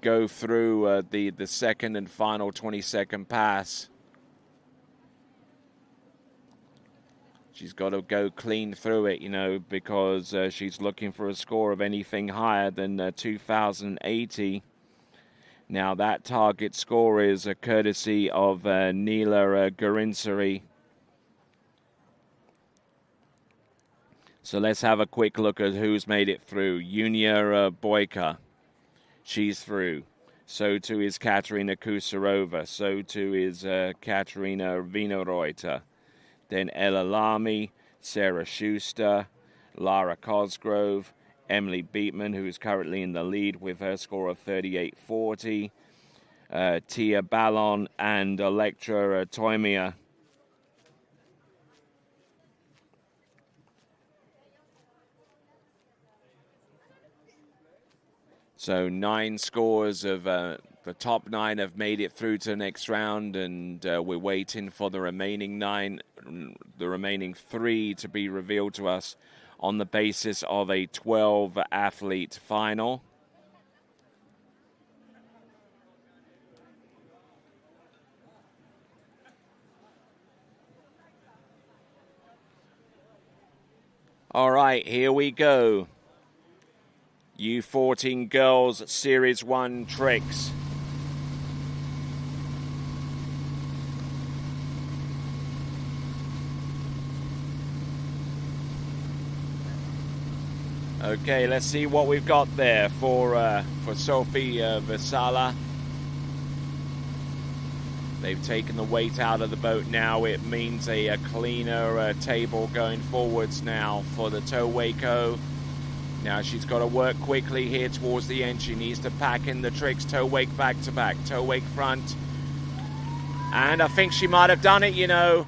go through the second and final 20-second pass. She's got to go clean through it, because she's looking for a score of anything higher than 2,080. Now that target score is a courtesy of Neela Gurinsari. So let's have a quick look at who's made it through. Yunia Boyka, she's through. So too is Katerina Kusarova. So too is Katerina Wienerreuter. Then Ella Lamy, Sarah Schuster, Lara Cosgrove, Emily Beatman, who is currently in the lead with her score of 38.40, Tia Ballon, and Electra Toimia. So 9 scores of the top 9 have made it through to the next round, and we're waiting for the remaining 3 to be revealed to us on the basis of a 12-athlete final. All right, here we go. U14 Girls Series 1 Tricks. Okay, let's see what we've got there for Sophie Vesala. They've taken the weight out of the boat now. It means a cleaner table going forwards now for the toe Waco. Now she's got to work quickly here towards the end. She needs to pack in the tricks. Toe wake back to back. Toe wake front. And I think she might have done it, you know.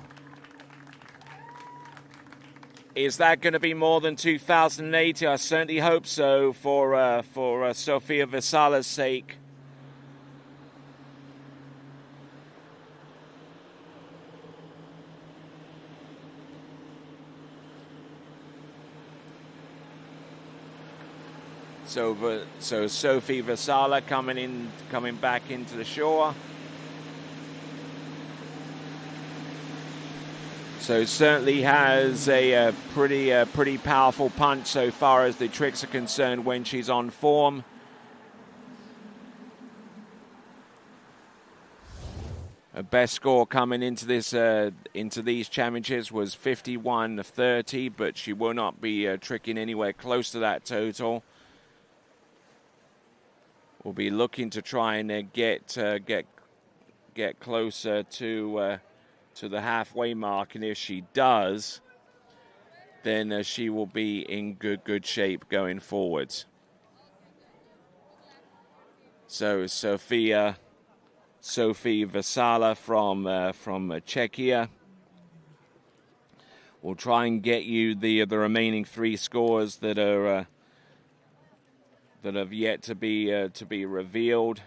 Is that going to be more than 2080? I certainly hope so for Sofia Vesala's sake. So Sophie Vesala coming back into the shore. So certainly has a pretty powerful punch so far as the tricks are concerned when she's on form. Her best score coming into these championships was 51-30, but she will not be tricking anywhere close to that total. We'll be looking to try and get closer to the halfway mark, and if she does, then she will be in good shape going forwards. So Sophie Vesala from Czechia will try and get you the remaining three scores that are that have yet to be revealed.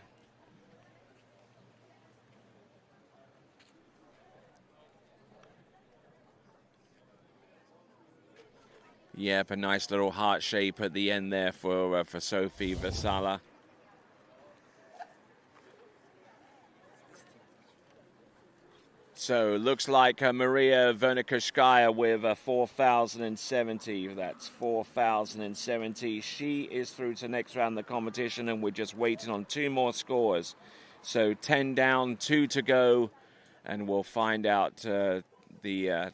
Yep, a nice little heart shape at the end there for Sophie Vesala. So looks like Maria Vernikashkaya with 4,070. That's 4,070. She is through to the next round of the competition, and we're just waiting on two more scores. So 10 down, 2 to go, and we'll find out the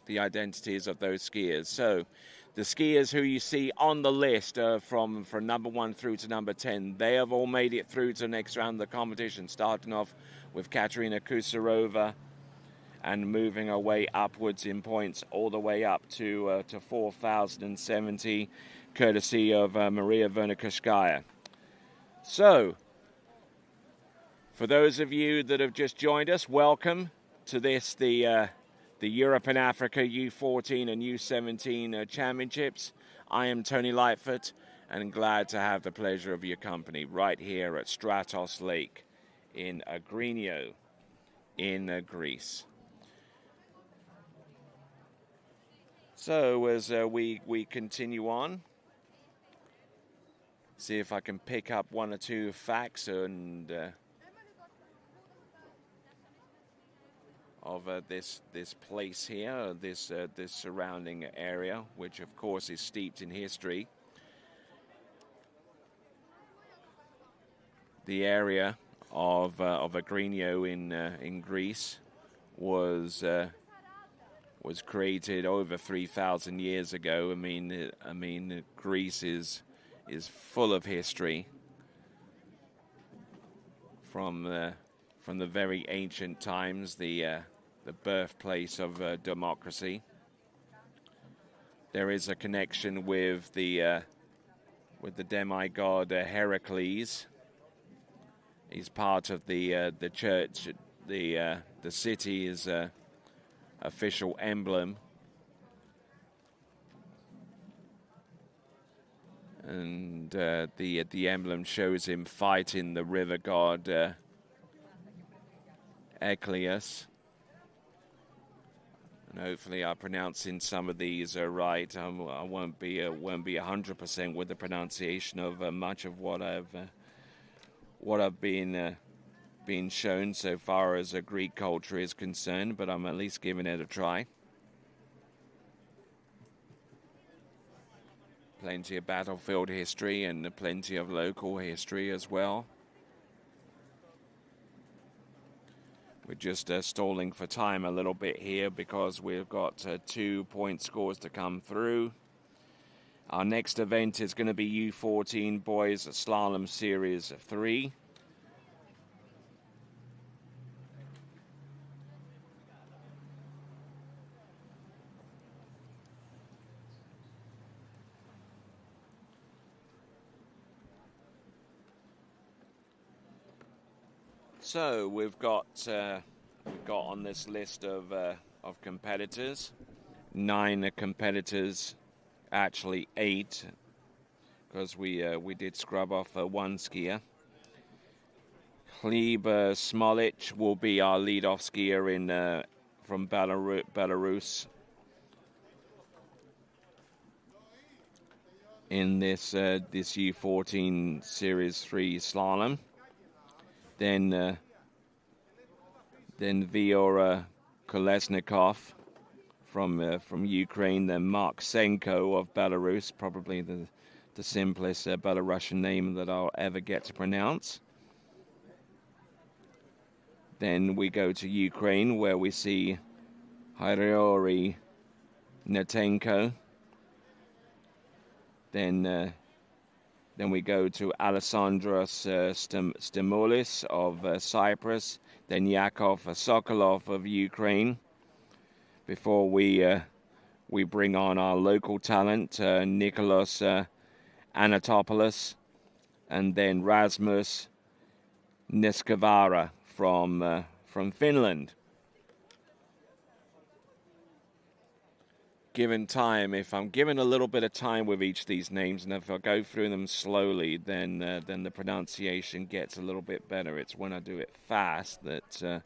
identities of those skiers. So the skiers who you see on the list from number 1 through to number 10, they have all made it through to the next round of the competition, starting off with Katerina Kusarova and moving our way upwards in points all the way up to 4,070, courtesy of Maria Vernikashkaya. So, for those of you that have just joined us, welcome to this, the Europe and Africa U14 and U17 Championships. I am Tony Lightfoot, and glad to have the pleasure of your company right here at Stratos Lake in Agrinio in Greece. So as we continue on, see if I can pick up one or two facts and of this place here, this surrounding area, which of course is steeped in history. The area of Agrinio in Greece was created over 3,000 years ago. I mean, Greece is full of history from the very ancient times, the birthplace of democracy. There is a connection with the demigod Heracles. He's part of the church. The city is official emblem, and the emblem shows him fighting the river god Ecleus, and hopefully I'm pronouncing some of these right. I won't be 100% with the pronunciation of much of what I've been shown so far as Greek culture is concerned, but I'm at least giving it a try. Plenty of battlefield history and plenty of local history as well. We're just stalling for time a little bit here because we've got 2 point scores to come through. Our next event is going to be U14 Boys Slalom Series 3. So we've got got on this list of competitors. 9 competitors, actually 8, because we did scrub off 1 skier. Gleb Smolic will be our lead-off skier from Belarus in this U14 Series 3 slalom. Then Vyora Kolesnikov from Ukraine. Then Mark Senko of Belarus, probably the simplest Belarusian name that I'll ever get to pronounce. Then we go to Ukraine, where we see Hryori Netenko. Then we go to Alessandros Stamoulis of Cyprus. Then Yakov Sokolov of Ukraine. Before we bring on our local talent, Nicholas Anatopoulos, and then Rasmus Niskavara from Finland. Given time, if I'm given a little bit of time with each of these names, and if I go through them slowly, then the pronunciation gets a little bit better. It's when I do it fast that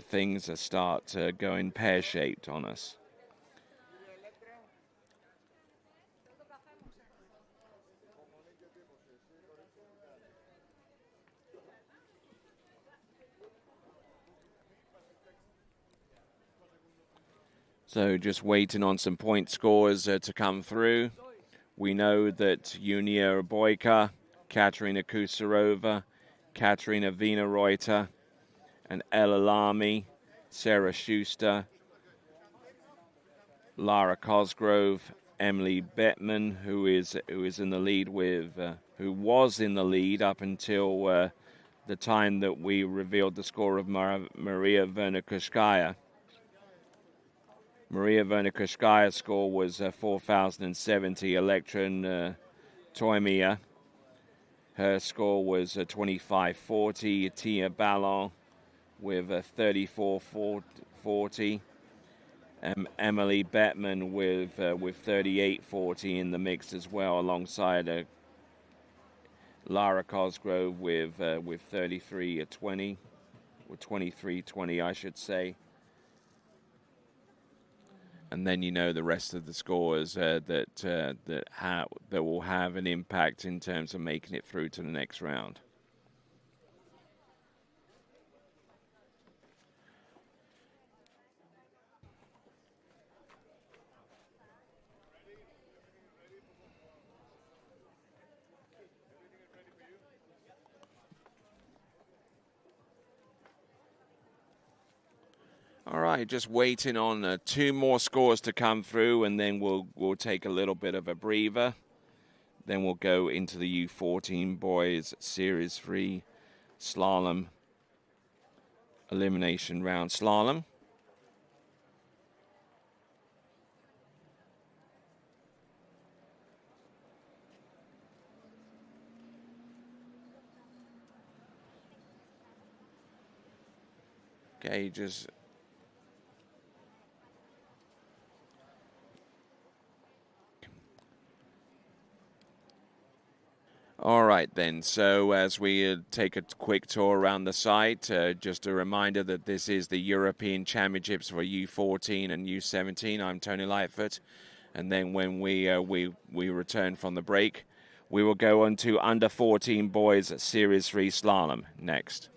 things start going pear-shaped on us. So just waiting on some point scores to come through. We know that Yunia Boyka, Katerina Kusarova, Katerina Wienerreuter, and Ella Lamy, Sarah Schuster, Lara Cosgrove, Emily Bettman, who is in the lead who was in the lead up until the time that we revealed the score of Maria Vernakuskaya. Maria Vernakuskaya's score was 4,070. Electron Toimia, her score was 2540. Tia Ballon with 3440. Emily Bettman with 3840 in the mix as well, alongside Lara Cosgrove with 3320, or 2320, I should say. And then you know the rest of the scores that will have an impact in terms of making it through to the next round. All right, just waiting on 2 more scores to come through, and then we'll take a little bit of a breather. Then we'll go into the U14 Boys Series 3 Slalom Elimination Round Slalom. Okay, just... All right, then. So as we take a quick tour around the site, just a reminder that this is the European Championships for U14 and U17. I'm Tony Lightfoot. And then when we return from the break, we will go on to Under 14 Boys Series 3 Slalom next.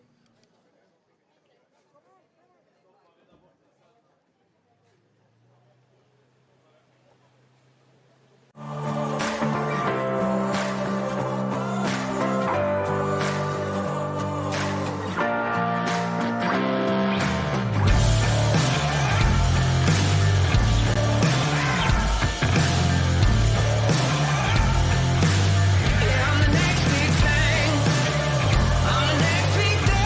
I'm the next big thing. I'm the next big thing.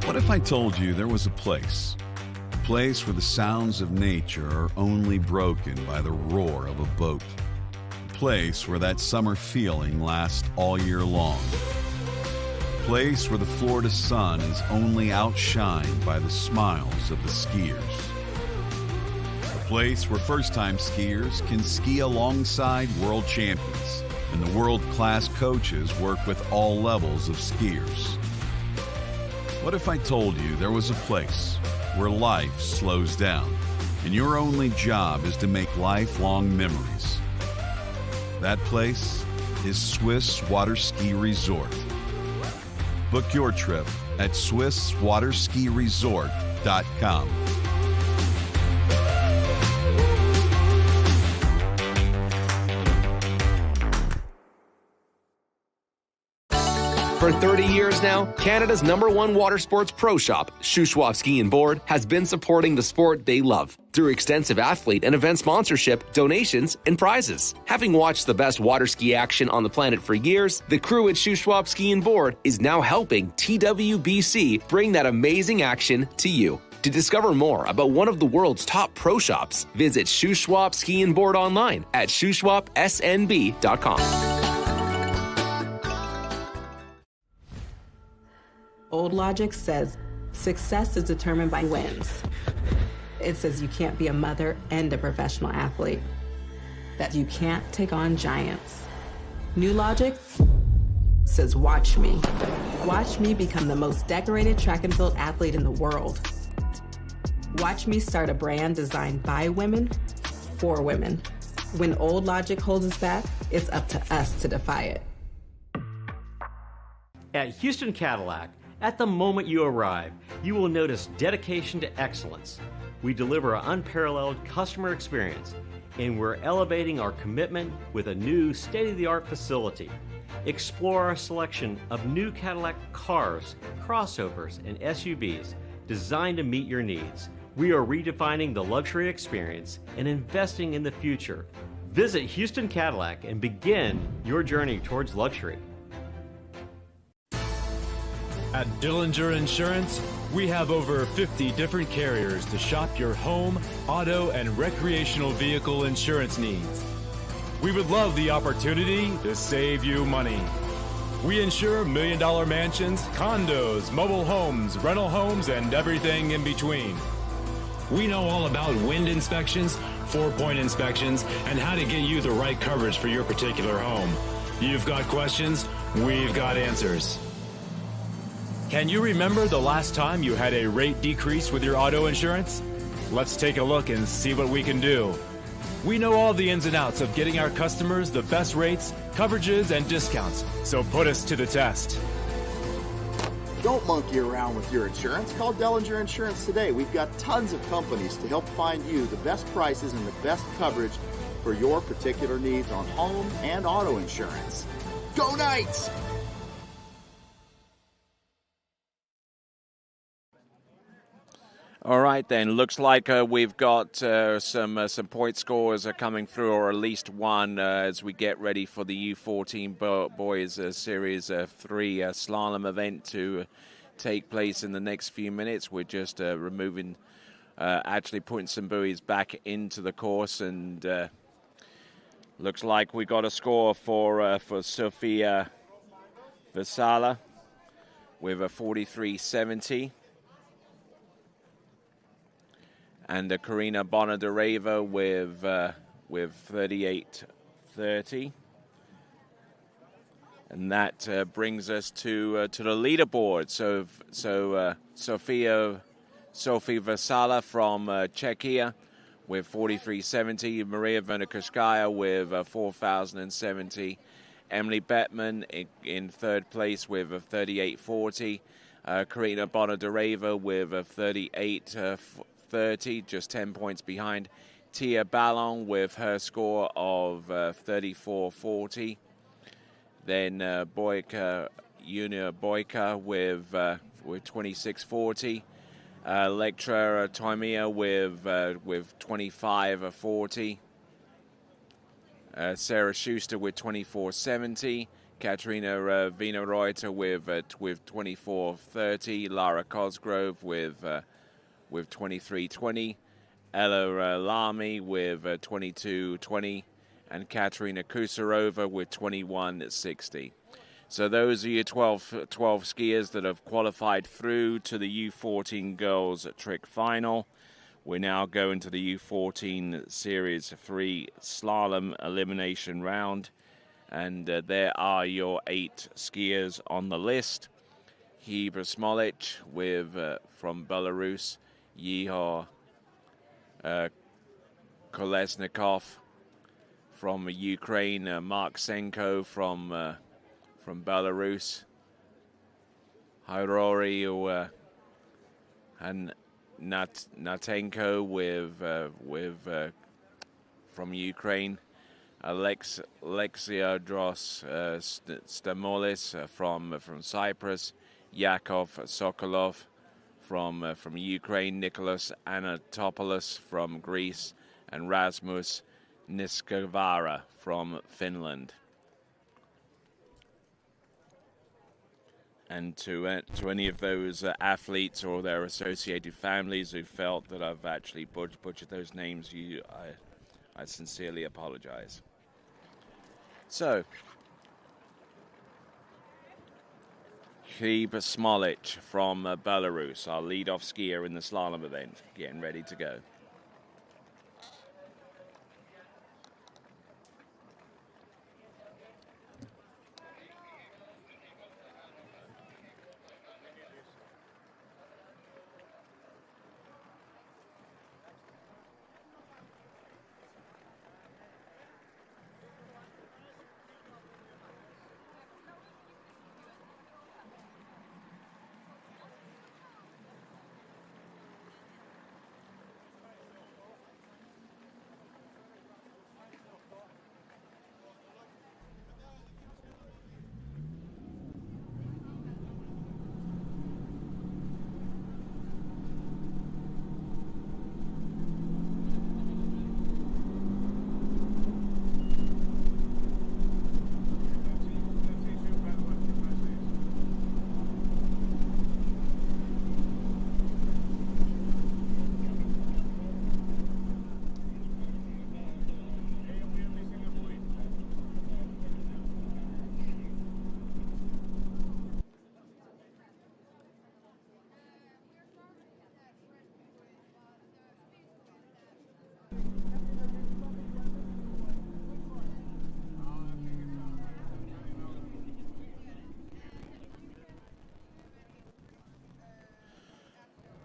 What if I told you there was a place where the sounds of nature are only broken by the roar of a boat? A place where that summer feeling lasts all year long. A place where the Florida sun is only outshined by the smiles of the skiers. A place where first-time skiers can ski alongside world champions, and the world-class coaches work with all levels of skiers. What if I told you there was a place where life slows down and your only job is to make lifelong memories? That place is Swiss Water Ski Resort. Book your trip at SwissWaterSkiResort.com. For 30 years now, Canada's #1 water sports pro shop, Shuswap Ski and Board, has been supporting the sport they love through extensive athlete and event sponsorship, donations, and prizes. Having watched the best water ski action on the planet for years, the crew at Shuswap Ski and Board is now helping TWBC bring that amazing action to you. To discover more about one of the world's top pro shops, visit Shuswap Ski and Board online at shuswapsnb.com. Old logic says success is determined by wins. It says you can't be a mother and a professional athlete, that you can't take on giants. New logic says watch me. Watch me become the most decorated track and field athlete in the world. Watch me start a brand designed by women, for women. When old logic holds us back, it's up to us to defy it. At Houston Cadillac, at the moment you arrive, you will notice dedication to excellence. We deliver an unparalleled customer experience, and we're elevating our commitment with a new state-of-the-art facility. Explore our selection of new Cadillac cars, crossovers, and SUVs designed to meet your needs. We are redefining the luxury experience and investing in the future. Visit Houston Cadillac and begin your journey towards luxury. At Dillinger Insurance, we have over 50 different carriers to shop your home, auto, and recreational vehicle insurance needs. We would love the opportunity to save you money. We insure million-dollar mansions, condos, mobile homes, rental homes, and everything in between. We know all about wind inspections, 4-point inspections, and how to get you the right coverage for your particular home. You've got questions, we've got answers. Can you remember the last time you had a rate decrease with your auto insurance? Let's take a look and see what we can do. We know all the ins and outs of getting our customers the best rates, coverages, and discounts, so put us to the test. Don't monkey around with your insurance. Call Dillinger Insurance today. We've got tons of companies to help find you the best prices and the best coverage for your particular needs on home and auto insurance. Go Knights! All right, then. Looks like we've got some point scores are coming through, or at least one, as we get ready for the U14 Boys Series 3 Slalom event to take place in the next few minutes. We're just removing, actually putting some buoys back into the course, and looks like we got a score for Sofia Vasala with a 43.70. And Karina Bonadareva with 38.30, and that brings us to the leaderboard. So Sophie Vasala from Czechia with 43.70, Maria Vernikoskaya with 4,070, Emily Bettman in third place with 38.40, Karina Bonadareva with 38.30, just 10 points behind. Tia Ballon with her score of 34.40. Then Boyka, Junior Boyka with 26.40. Lectra Toimia with 25.40. Sarah Schuster with 24.70. Katerina Wienerreuter with 24.30. Lara Cosgrove with 23.20. Ella Lamy with 22.20. And Katerina Kusarova with 21.60. So those are your 12 skiers that have qualified through to the U14 Girls Trick Final. We're now going to the U14 Series 3 Slalom Elimination Round. And there are your 8 skiers on the list. Heba Smolic with from Belarus, Yihor Kolesnikov from Ukraine, Mark Senko from Belarus, Hirori and Natenko with from Ukraine. Alexiadros Stamolis from Cyprus, Yakov Sokolov from Ukraine, Nicholas Anatopoulos from Greece, and Rasmus Niskavara from Finland. And to any of those athletes or their associated families who felt that I've actually butchered those names, I sincerely apologize. So, Heba Smolic from Belarus, our lead-off skier in the slalom event, getting ready to go.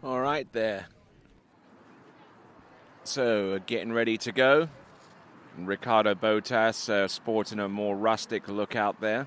All right there. So getting ready to go. Ricardo Botas sporting a more rustic look out there.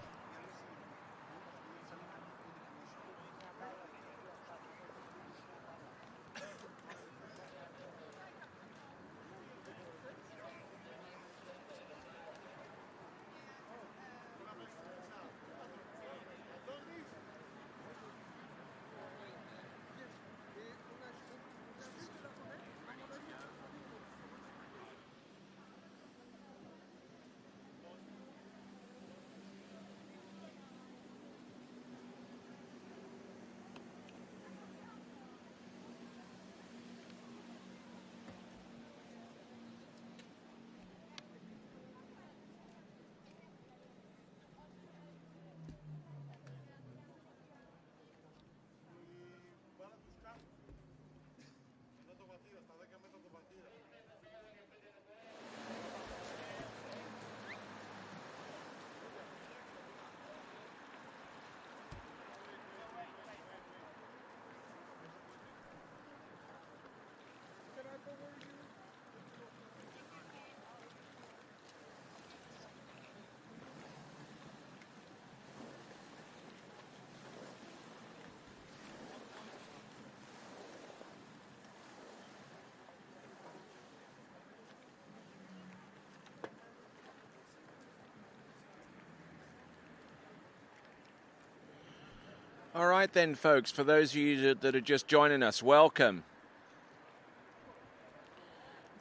All right then, folks, for those of you that are just joining us, welcome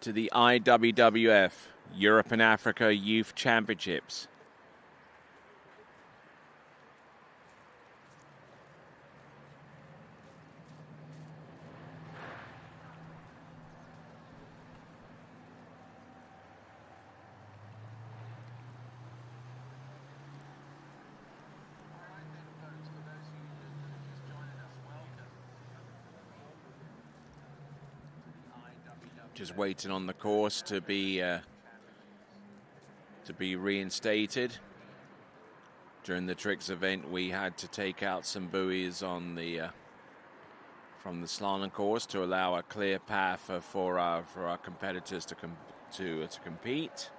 to the IWWF Europe and Africa Youth Championships. Just waiting on the course to be reinstated. During the tricks event, we had to take out some buoys on the from the slalom course to allow a clear path for our competitors to compete.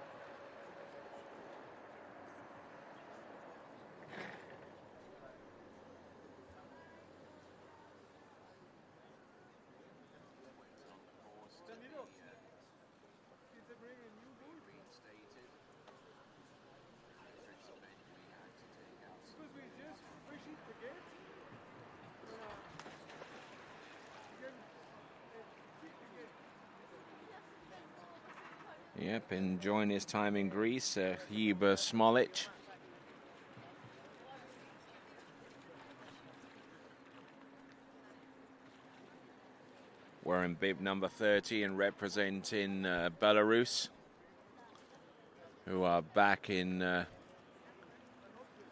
Yep, enjoying his time in Greece, Huber Smolich. Wearing bib number 30 and representing Belarus, who are back in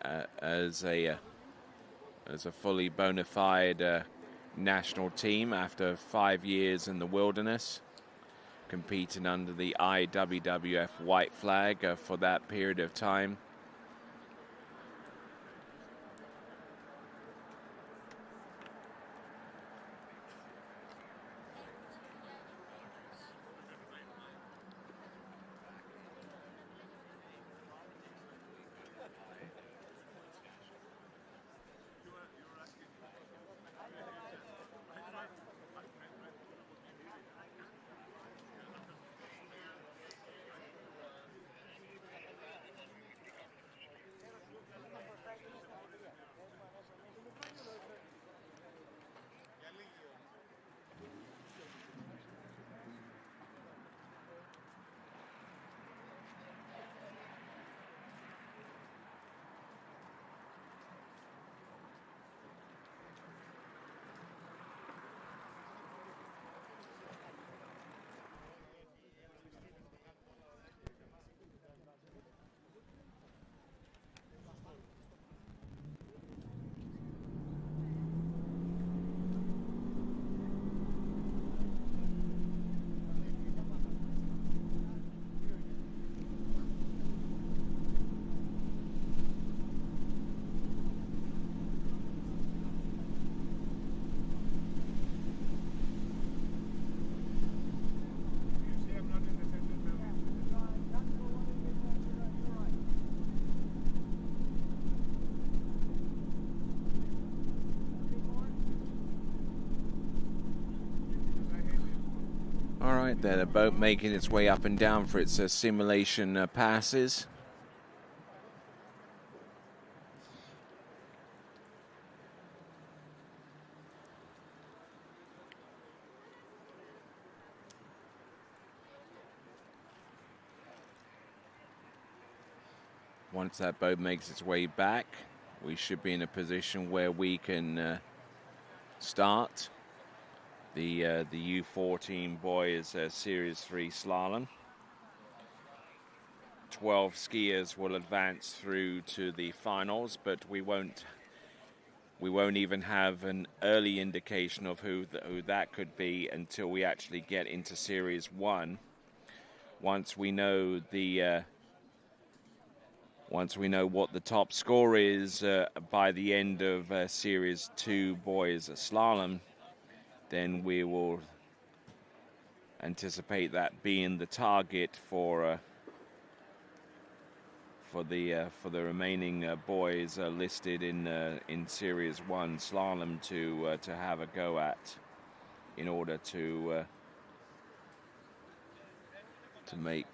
as a fully bona fide national team after 5 years in the wilderness, competing under the IWWF white flag for that period of time. All right, there, the boat making its way up and down for its simulation passes. Once that boat makes its way back, we should be in a position where we can start the U14 boys Series 3 slalom. 12 skiers will advance through to the finals, but we won't even have an early indication of who that could be until we actually get into Series 1. Once we know what the top score is by the end of Series 2 boys slalom, then we will anticipate that being the target for the remaining boys listed in Series 1 slalom to have a go at, in order to make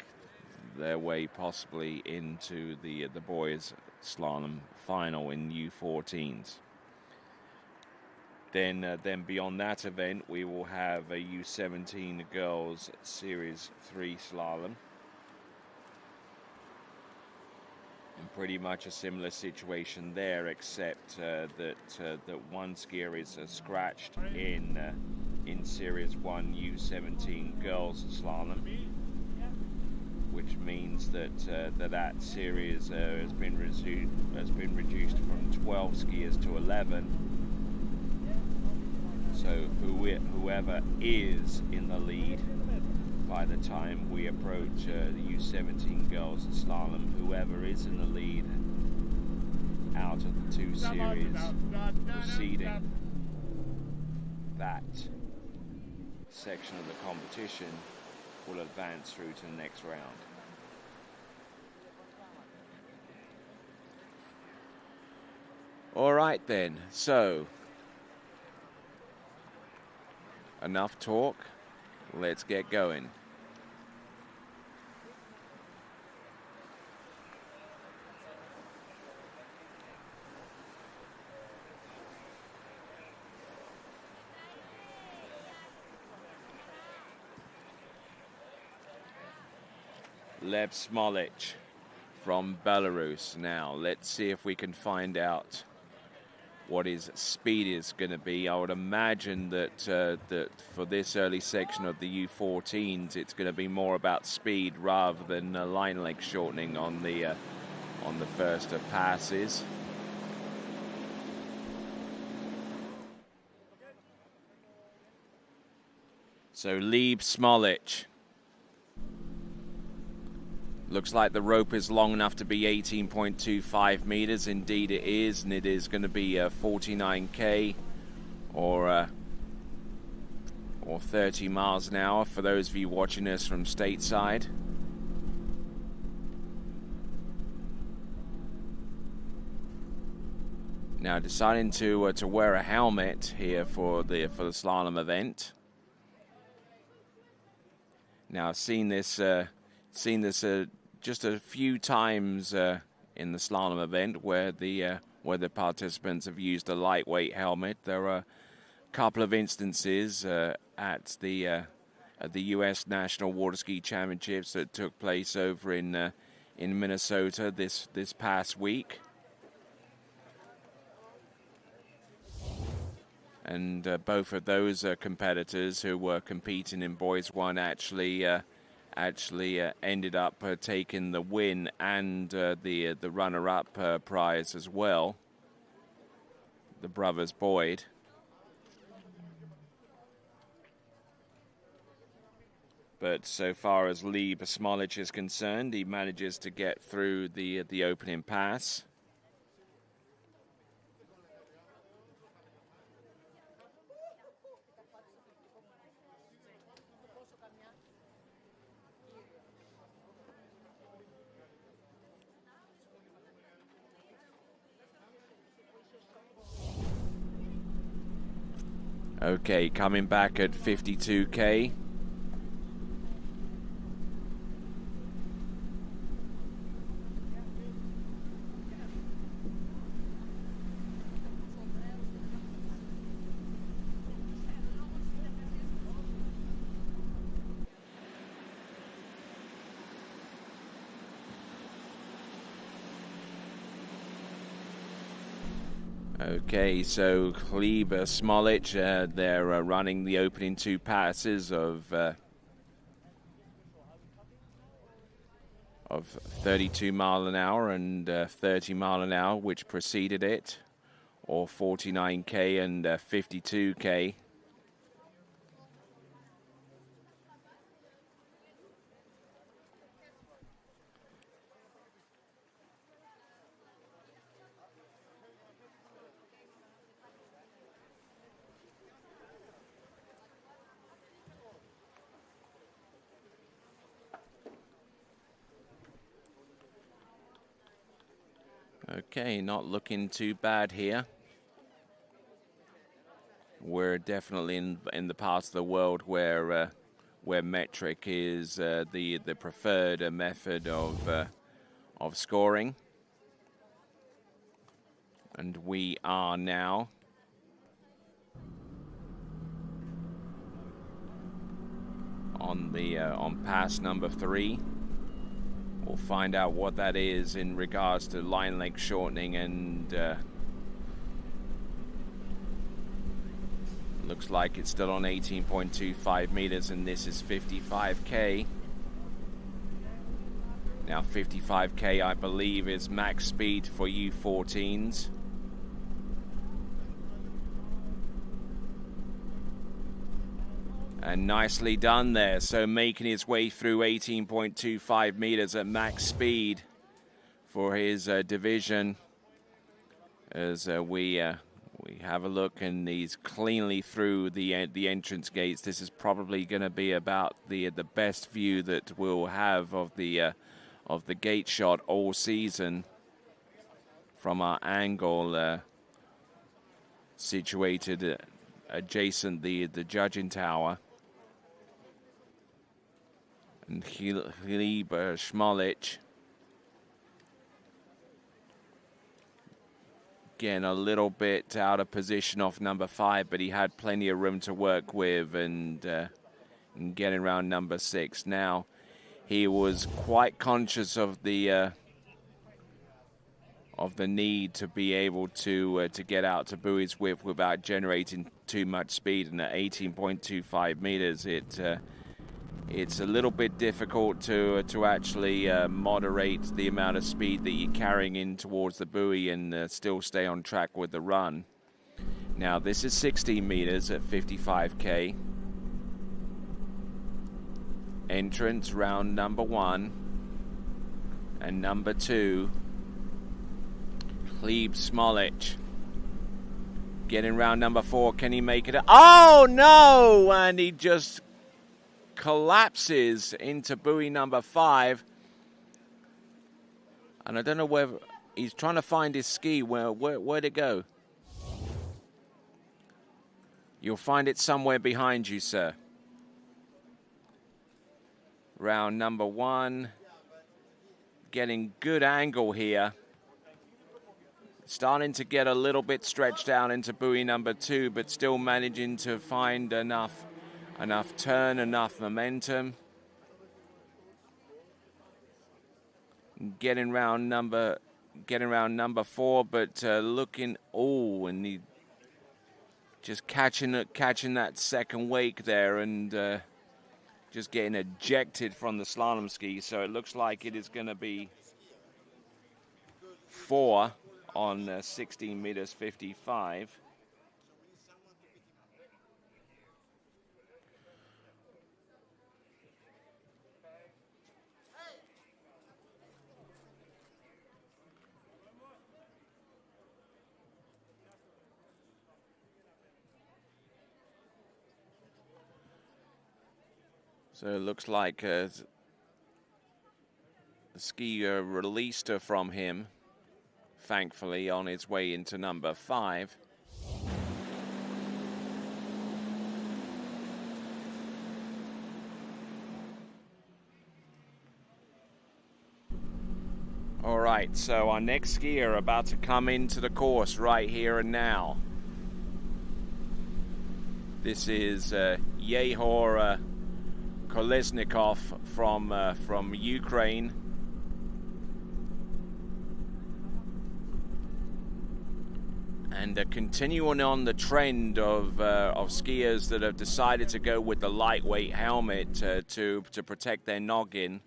their way possibly into the boys slalom final in U14s. Then beyond that event, we will have a U17 girls Series 3 slalom. And pretty much a similar situation there, except that one skier is scratched in Series 1 U17 girls slalom, which means that series has been reduced from 12 skiers to 11. So whoever is in the lead by the time we approach the U17 girls in slalom. Whoever is in the lead out of the two series preceding that section of the competition will advance through to the next round. All right then, so enough talk, let's get going. Lev Smolic from Belarus. Now, let's see if we can find out what his speed is going to be. I would imagine that that for this early section of the U14s, it's going to be more about speed rather than line length shortening on the first of passes. So Lev Smolic. Looks like the rope is long enough to be 18.25 meters. Indeed it is, and it is going to be 49k or 30 miles an hour for those of you watching us from stateside. Now deciding to wear a helmet here for the slalom event. Now I've seen this just a few times in the slalom event where the participants have used a lightweight helmet. There are a couple of instances at the U.S. National Water Ski Championships that took place over in Minnesota this past week, and both of those competitors who were competing in Boys 1 actually ended up taking the win and the runner-up prize as well. The brothers Boyd. But so far as Lev Smolic is concerned, he manages to get through the opening pass. Okay, coming back at 52k. Okay, so Lev Smolic, they're running the opening two passes of 32 mile an hour and 30 mile an hour, which preceded it, or 49k and 52k. Okay, not looking too bad here. We're definitely in the part of the world where metric is the preferred method of scoring, and we are now on pass number 3. We'll find out what that is in regards to line length shortening, and looks like it's still on 18.25 meters, and this is 55k. Now 55k, I believe, is max speed for U14s. And nicely done there. So making his way through 18.25 meters at max speed for his division. As we have a look, and he's cleanly through the entrance gates. This is probably going to be about the best view that we'll have of the gate shot all season from our angle situated adjacent the judging tower. And Hilib Šmolić again a little bit out of position off number 5, but he had plenty of room to work with, and getting around number 6. Now he was quite conscious of the need to be able to get out to buoy's width without generating too much speed, and at 18.25 meters it's a little bit difficult to actually moderate the amount of speed that you're carrying in towards the buoy and still stay on track with the run. Now this is 16 meters at 55K. Entrance round number 1 and number 2. Hilib Šmolić getting round number 4. Can he make it? Oh no! And he just collapses into buoy number 5, and I don't know whether he's trying to find his ski. Where'd it go? You'll find it somewhere behind you, sir. Round number 1, getting good angle here, starting to get a little bit stretched down into buoy number 2, but still managing to find enough turn, enough momentum. Getting round number 4, but looking, and he just catching that second wake there, and just getting ejected from the slalom ski. So it looks like it is going to be 4 on 16 meters 55. So it looks like the skier released her from him, thankfully, on his way into number 5. All right, so our next skier about to come into the course right here and now. This is Yehor Kolesnikov from Ukraine. And continuing on the trend of skiers that have decided to go with the lightweight helmet to protect their noggin.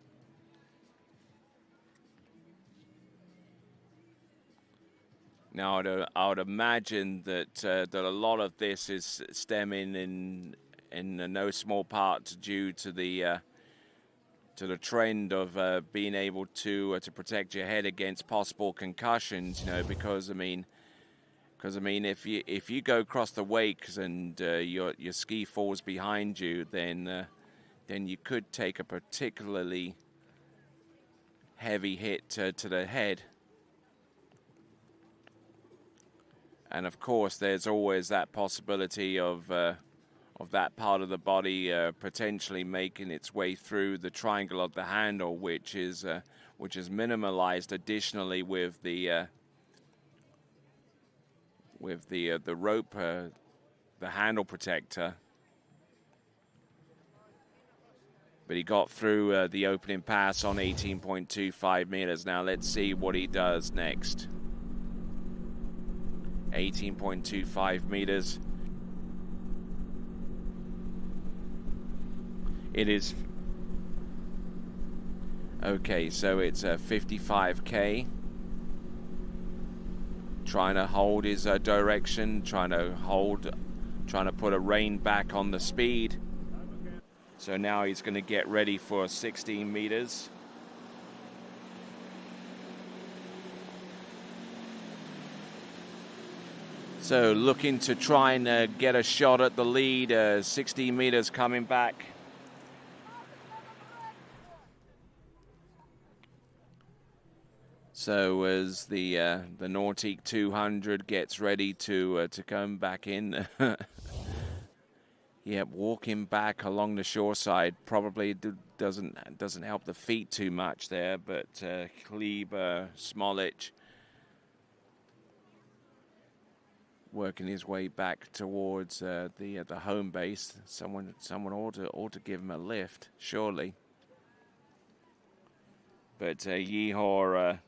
Now, I would imagine that a lot of this is stemming in no small part due to the trend of being able to protect your head against possible concussions. You know, because I mean, if you go across the wakes and your ski falls behind you, then you could take a particularly heavy hit to the head. And of course, there's always that possibility of that part of the body potentially making its way through the triangle of the handle, which is minimalized additionally with the rope, the handle protector. But he got through the opening pass on 18.25 meters. Now let's see what he does next. 18.25 meters. It is okay, so it's a 55K. Trying to hold his direction, trying to put a rein back on the speed. So now he's going to get ready for 16 meters. So looking to try and get a shot at the lead. 16 meters coming back. So as the Nautique 200 gets ready to come back in. Yep, walking back along the shore side probably doesn't help the feet too much there, but Kleber, Smolich working his way back towards the home base. Someone ought to give him a lift, surely. But Yehor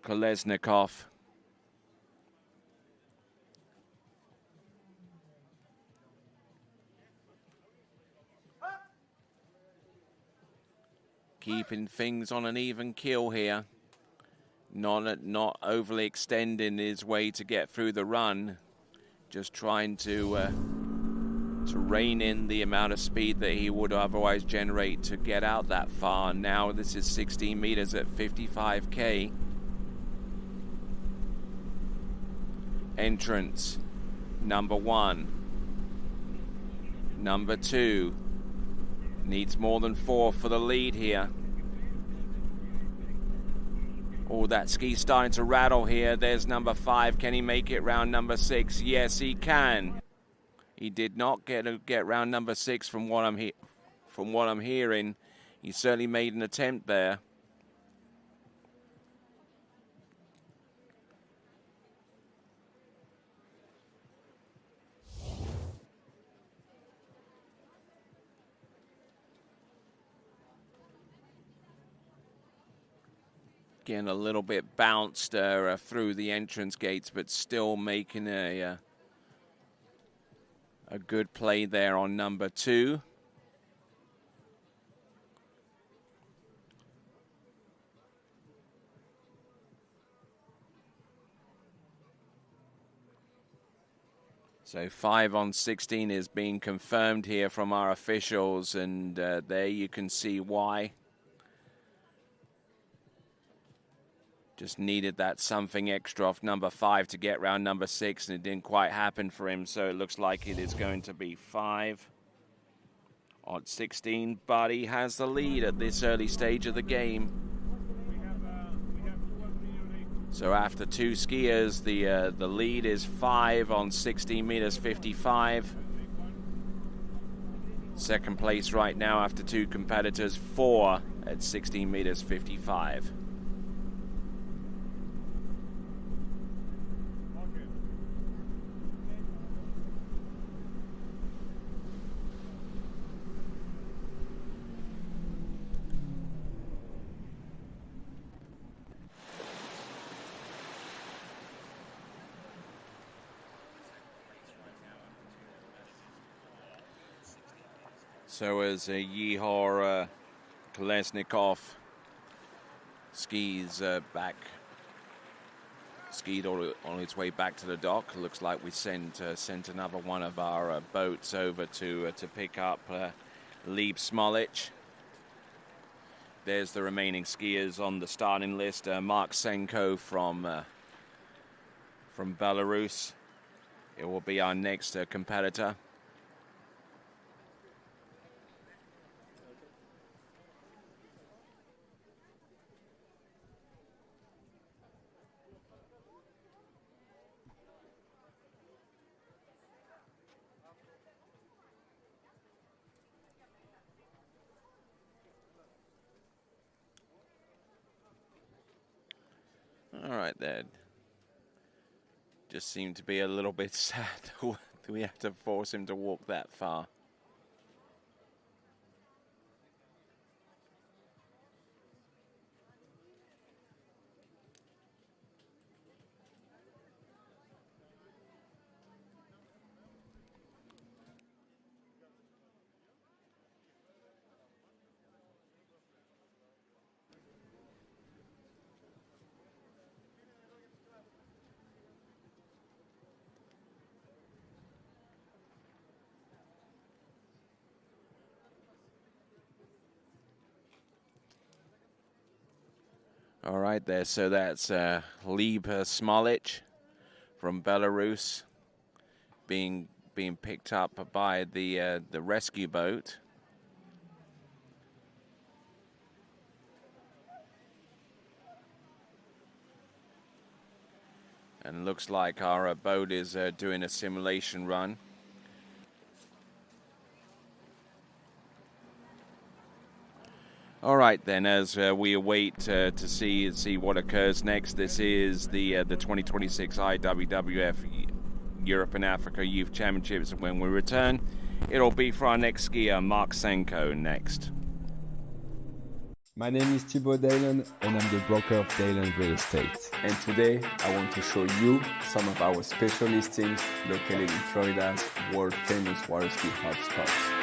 Kolesnikov keeping things on an even keel here. Not overly extending his way to get through the run. Just trying to rein in the amount of speed that he would otherwise generate to get out that far. Now this is 16 meters at 55K. Entrance number 1. Number 2. Needs more than 4 for the lead here. Oh, that ski's starting to rattle here. There's number 5. Can he make it round number 6? Yes, he can. He did not get round number 6 from what I'm hearing. He certainly made an attempt there. Getting a little bit bounced through the entrance gates, but still making a good play there on number 2. So 5 on 16 is being confirmed here from our officials, and there you can see why. Just needed that something extra off number 5 to get round number 6, and it didn't quite happen for him, so it looks like it is going to be 5 on 16, but he has the lead at this early stage of the game. So after 2 skiers, the lead is 5 on 16 meters 55. Second place right now after 2 competitors, 4 at 16 meters 55. So as Yehor Kolesnikov skied on its way back to the dock. Looks like we sent another one of our boats over to pick up Lieb Smolich. There's the remaining skiers on the starting list. Mark Senko from Belarus. It will be our next competitor. All right, then. Just seemed to be a little bit sad that we have to force him to walk that far. All right, there. So that's Leib Smolic from Belarus being picked up by the rescue boat. And looks like our boat is doing a simulation run. All right, then, as we await to see what occurs next, this is the 2026 IWWF Europe and Africa Youth Championships. When we return, it'll be for our next skier, Mark Senko, next. My name is Thibaut Dalen, and I'm the broker of Dalen Real Estate. And today, I want to show you some of our special listings located in Florida's world-famous water ski hotspots.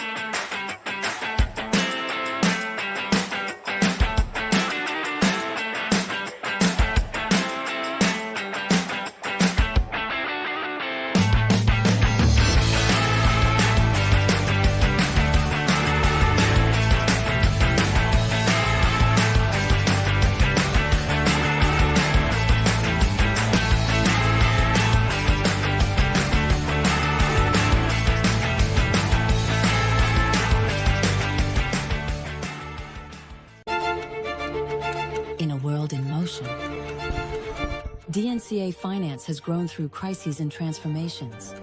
DNCA Finance has grown through crises and transformations.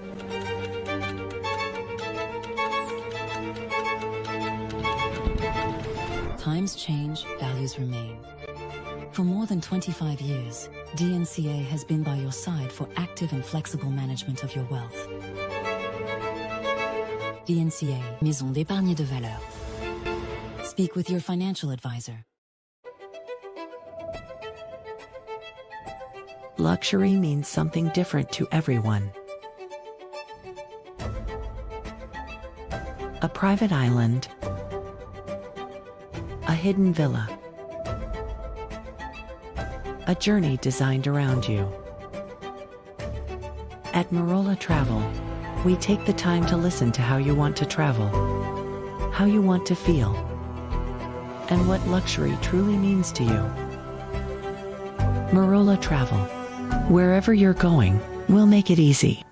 Times change, values remain. For more than 25 years, DNCA has been by your side for active and flexible management of your wealth. DNCA, Maison d'épargne de valeur. Speak with your financial advisor. Luxury means something different to everyone. A private island, a hidden villa, a journey designed around you. At Marola Travel, we take the time to listen to how you want to travel, how you want to feel, and what luxury truly means to you. Marola Travel. Wherever you're going, we'll make it easy.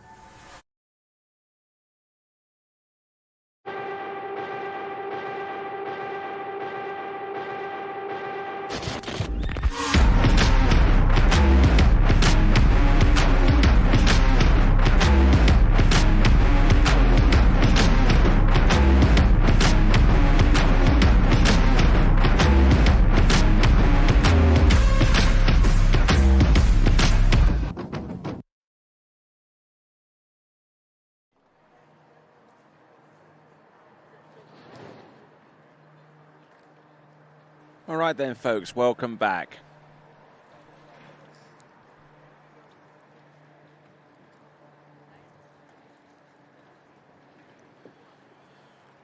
All right then, folks, welcome back.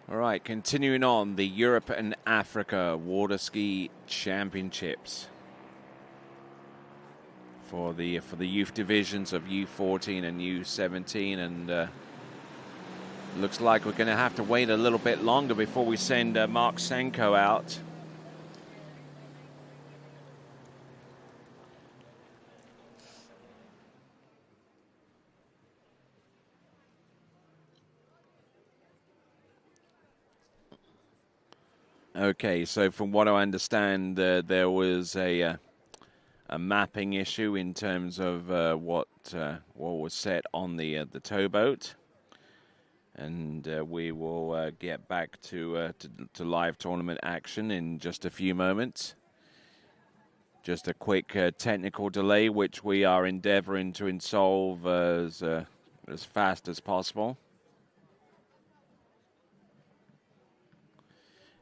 All right, continuing on, the Europe and Africa Water Ski Championships for the youth divisions of U14 and U17, and looks like we're going to have to wait a little bit longer before we send Mark Senko out. Okay, so from what I understand, there was a mapping issue in terms of what was set on the towboat, and we will get back to live tournament action in just a few moments. Just a quick technical delay, which we are endeavoring to solve as fast as possible.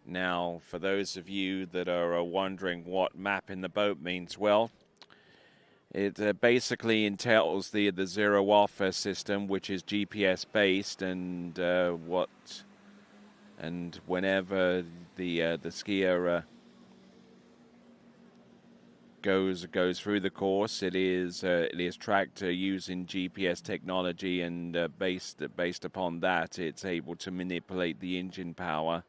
Now, for those of you that are wondering what map in the boat means, well, it basically entails the zero off system, which is GPS based, and whenever the skier goes through the course, it is tracked using GPS technology, and based upon that, it's able to manipulate the engine power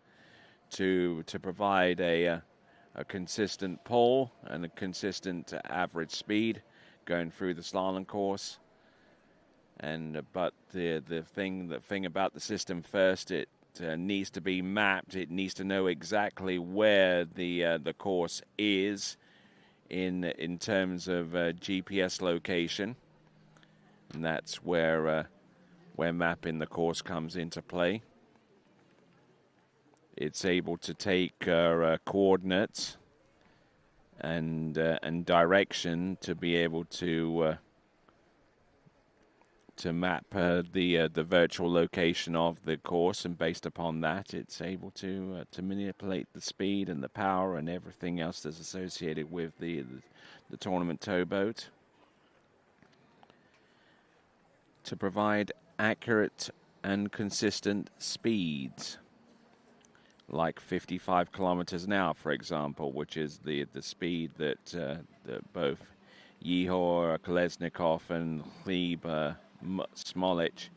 to provide a consistent pull and a consistent average speed going through the slalom course. And but the thing about the system first, it needs to be mapped. It needs to know exactly where the course is in terms of GPS location, and that's where mapping the course comes into play. It's able to take coordinates and direction to be able to map the virtual location of the course, and based upon that, it's able to manipulate the speed and the power and everything else that's associated with the tournament towboat to provide accurate and consistent speeds, like 55 kilometers an hour, for example, which is the speed that both Yehor Kolesnikov and Gleb Smolich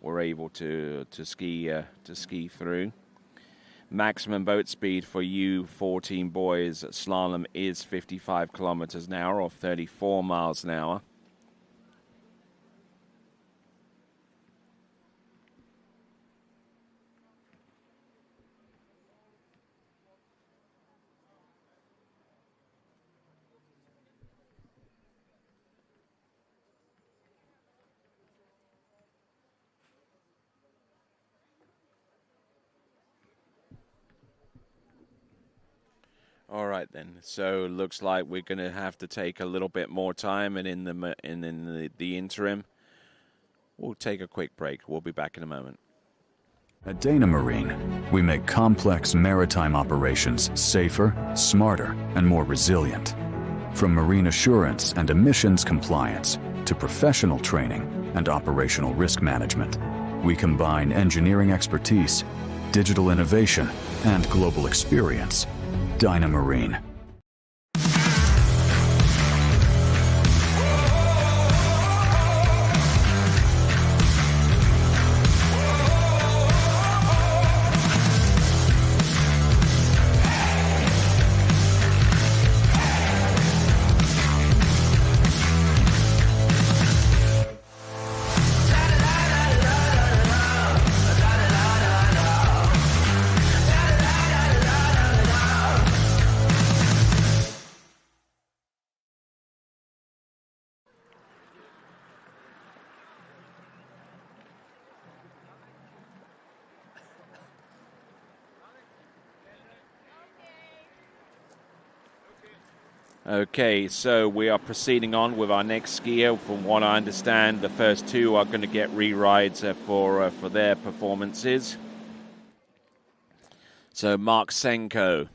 were able to ski through. Maximum boat speed for U14 boys slalom is 55 kilometers an hour, or 34 miles an hour. All right then. So looks like we're going to have to take a little bit more time, and in the interim, we'll take a quick break. We'll be back in a moment. At Dana Marine, we make complex maritime operations safer, smarter, and more resilient. From marine assurance and emissions compliance to professional training and operational risk management, we combine engineering expertise, digital innovation, and global experience. Dyna Marine. Okay, so we are proceeding on with our next skier. From what I understand, the first two are going to get re-rides for their performances. So Mark Senko,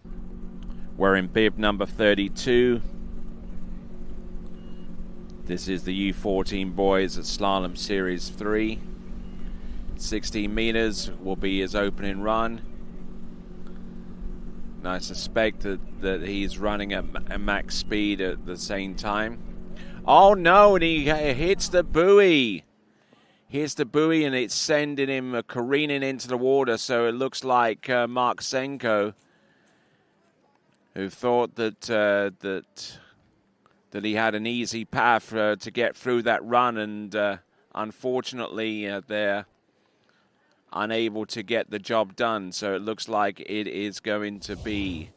wearing bib number 32. This is the U14 boys at Slalom Series 3. 16 meters will be his opening run. And I suspect that he's running at max speed at the same time. Oh no, and he hits the buoy. Hits the buoy and it's sending him careening into the water. So it looks like Mark Senko, who thought that he had an easy path to get through that run, and unfortunately they're unable to get the job done. So it looks like it is going to be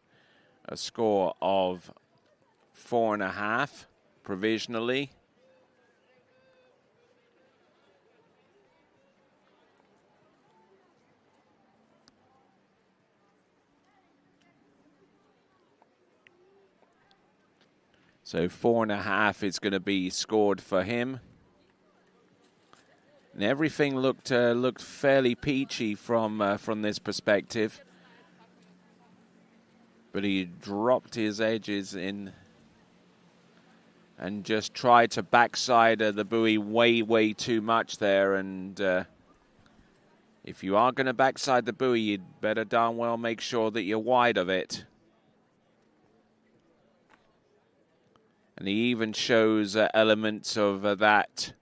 a score of 4.5 provisionally. So 4.5 is going to be scored for him. And everything looked fairly peachy from this perspective, but he dropped his edges in and just tried to backside the buoy way too much there. And if you are going to backside the buoy, you'd better darn well make sure that you're wide of it. And he even shows elements of that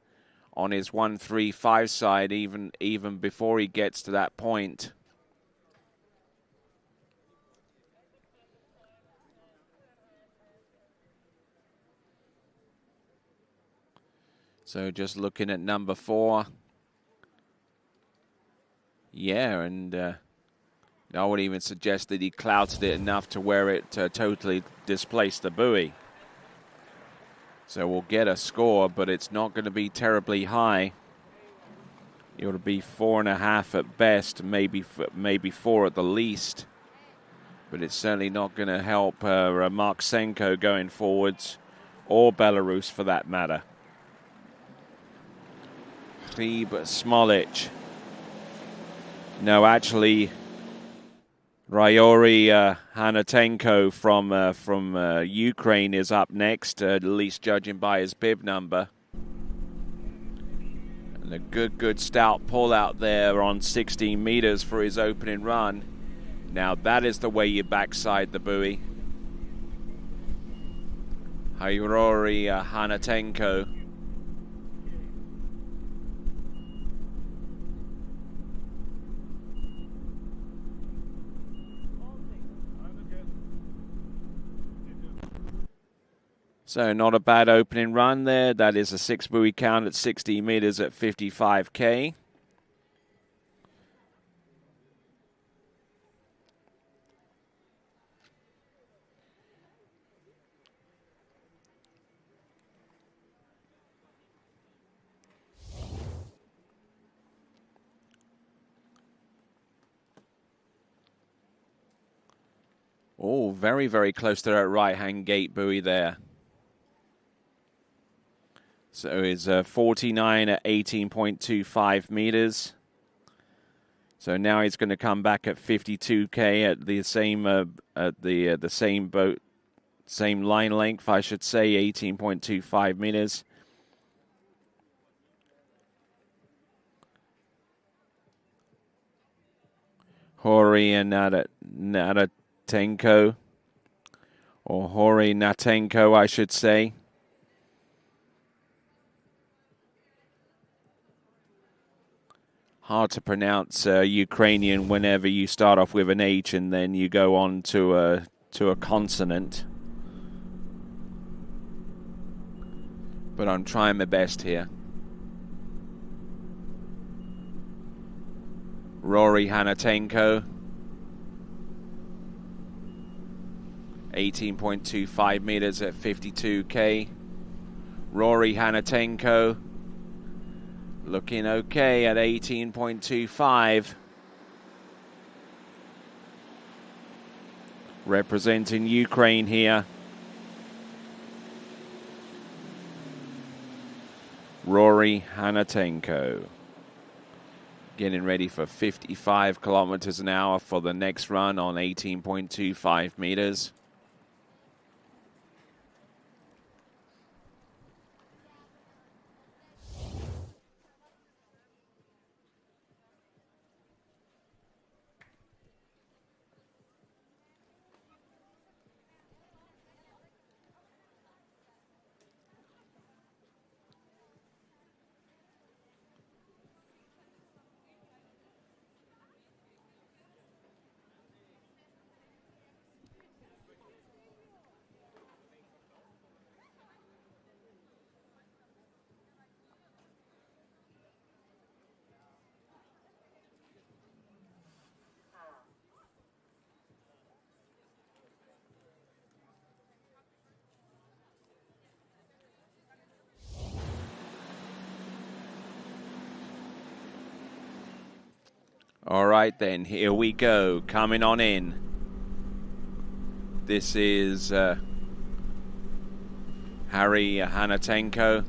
on his 1-3-5 side, even before he gets to that point. So just looking at number 4. Yeah, and I would even suggest that he clouted it enough to where it totally displaced the buoy. So we'll get a score, but it's not going to be terribly high. It will be 4.5 at best, maybe 4 at the least. But it's certainly not going to help Marksenko going forwards, or Belarus for that matter. Hrib Smolic. No, actually, Ryori Hanatenko from Ukraine is up next, at least judging by his bib number. And a good stout pull out there on 16 meters for his opening run. Now that is the way you backside the buoy. Ryori Hanatenko. So not a bad opening run there. That is a 6 buoy count at 60 meters at 55K. Oh, very, very close to that right-hand gate buoy there. So it's 49 at 18.25 meters. So now he's going to come back at 52K at the same boat, same line length, I should say, 18.25 meters. Hori and Natatenko, or Hori Natenko, I should say. Hard to pronounce Ukrainian whenever you start off with an H and then you go on to a consonant. But I'm trying my best here. Rory Hanatenko. 18.25 meters at 52K. Rory Hanatenko. Looking okay at 18.25. Representing Ukraine here. Rory Hanatenko. Getting ready for 55 kilometers an hour for the next run on 18.25 meters. All right, then, here we go. Coming on in. This is Harry Hanatenko.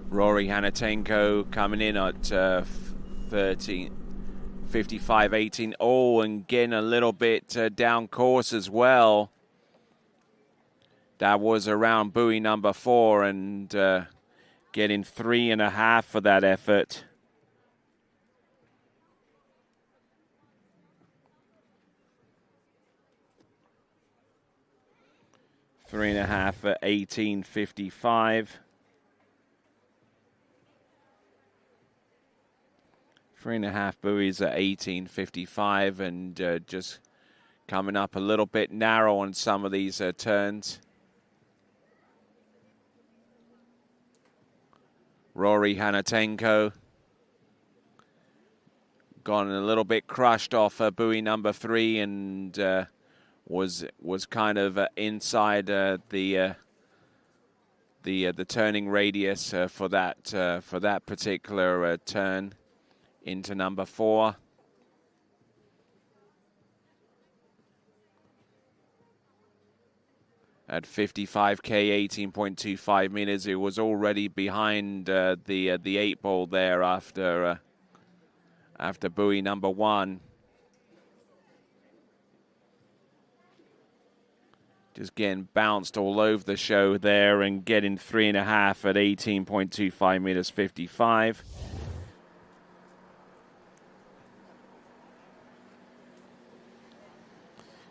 Rory Hanatenko coming in at 55.18. Oh, and getting a little bit down course as well. That was around buoy number 4 and getting 3.5 for that effort. Three and a half at 18.55. 3.5 buoys at 18.55, and just coming up a little bit narrow on some of these turns. Rory Hanatenko. Gone a little bit crushed off buoy number 3 and was kind of inside the turning radius for that particular turn into number 4. At 55K, 18.25 meters, it was already behind the 8 ball there after buoy number 1. Just getting bounced all over the show there and getting 3.5 at 18.25 meters 55.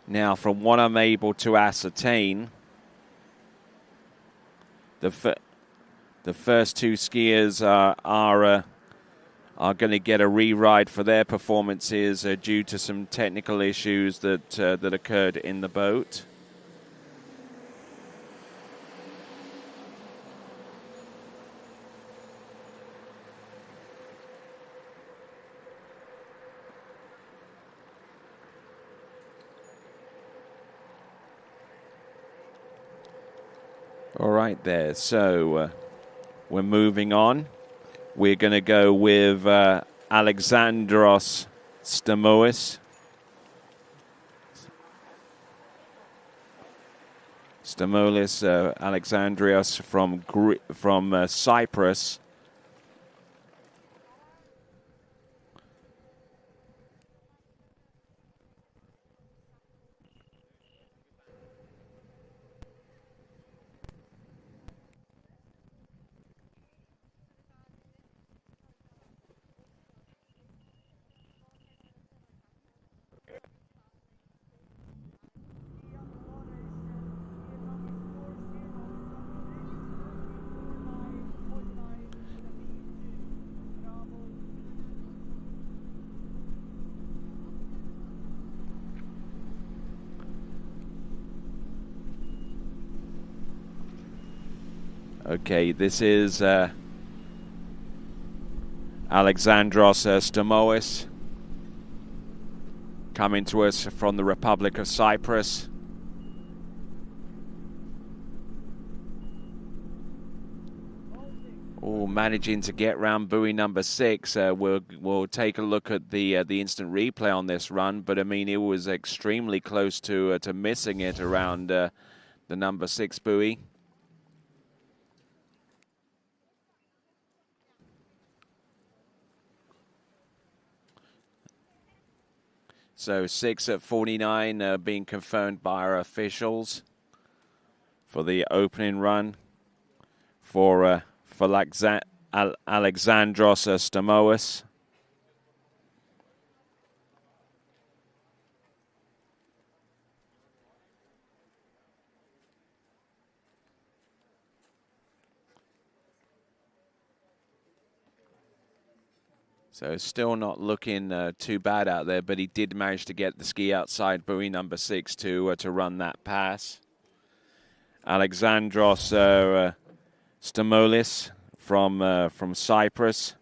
Now, from what I'm able to ascertain, the first 2 skiers are going to get a re-ride for their performances due to some technical issues that occurred in the boat. All right there, so we're moving on. We're going to go with Alexandros Stamoulis. Alexandrios from Cyprus. Okay, this is Alexandros Stamoulis coming to us from the Republic of Cyprus. Oh, managing to get round buoy number 6. We'll take a look at the instant replay on this run, but I mean it was extremely close to missing it around the number 6 buoy. So 6 at 49 being confirmed by our officials for the opening run for Alexandros Stamoulis. So still not looking too bad out there, but he did manage to get the ski outside buoy number 6 to run that pass. Alexandros Stamoulis from Cyprus.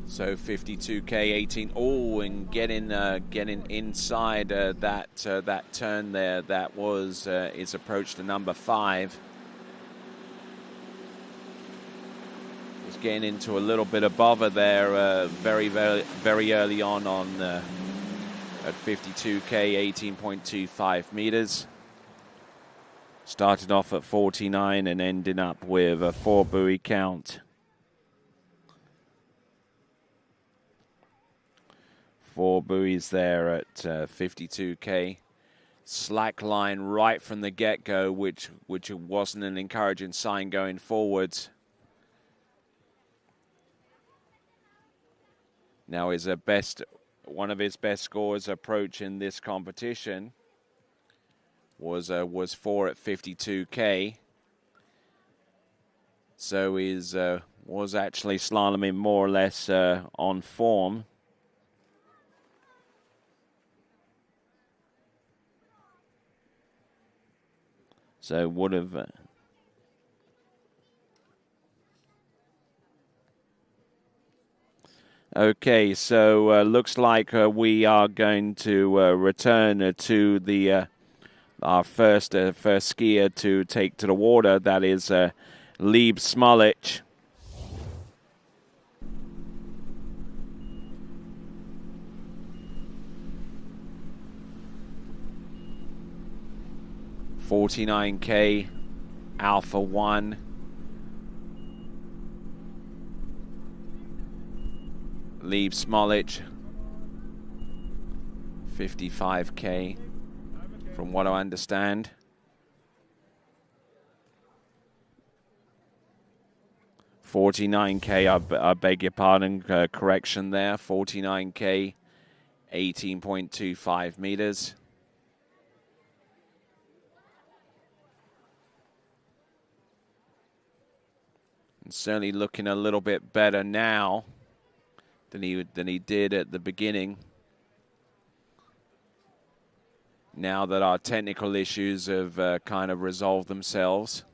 So 52K 18. Oh, and getting inside that turn there. That was its approach to number 5. Was getting into a little bit of bother there. Very early on at 52K 18.25 meters. Started off at 49 and ending up with a 4 buoy count. 4 buoys there at 52K. slack line right from the get-go, which wasn't an encouraging sign going forwards. Now one of his best scores approach in this competition was 4 at 52K. So was actually slaloming more or less on form. So would have okay, so looks like we are going to return to the our first skier to take to the water. That is Lieb Smolich. $49K Alpha 1. Lieb Smolich, 55K, from what I understand. $49K, I beg your pardon, correction there. $49K, 18.25 meters. And certainly looking a little bit better now than he did at the beginning. Now that our technical issues have kind of resolved themselves.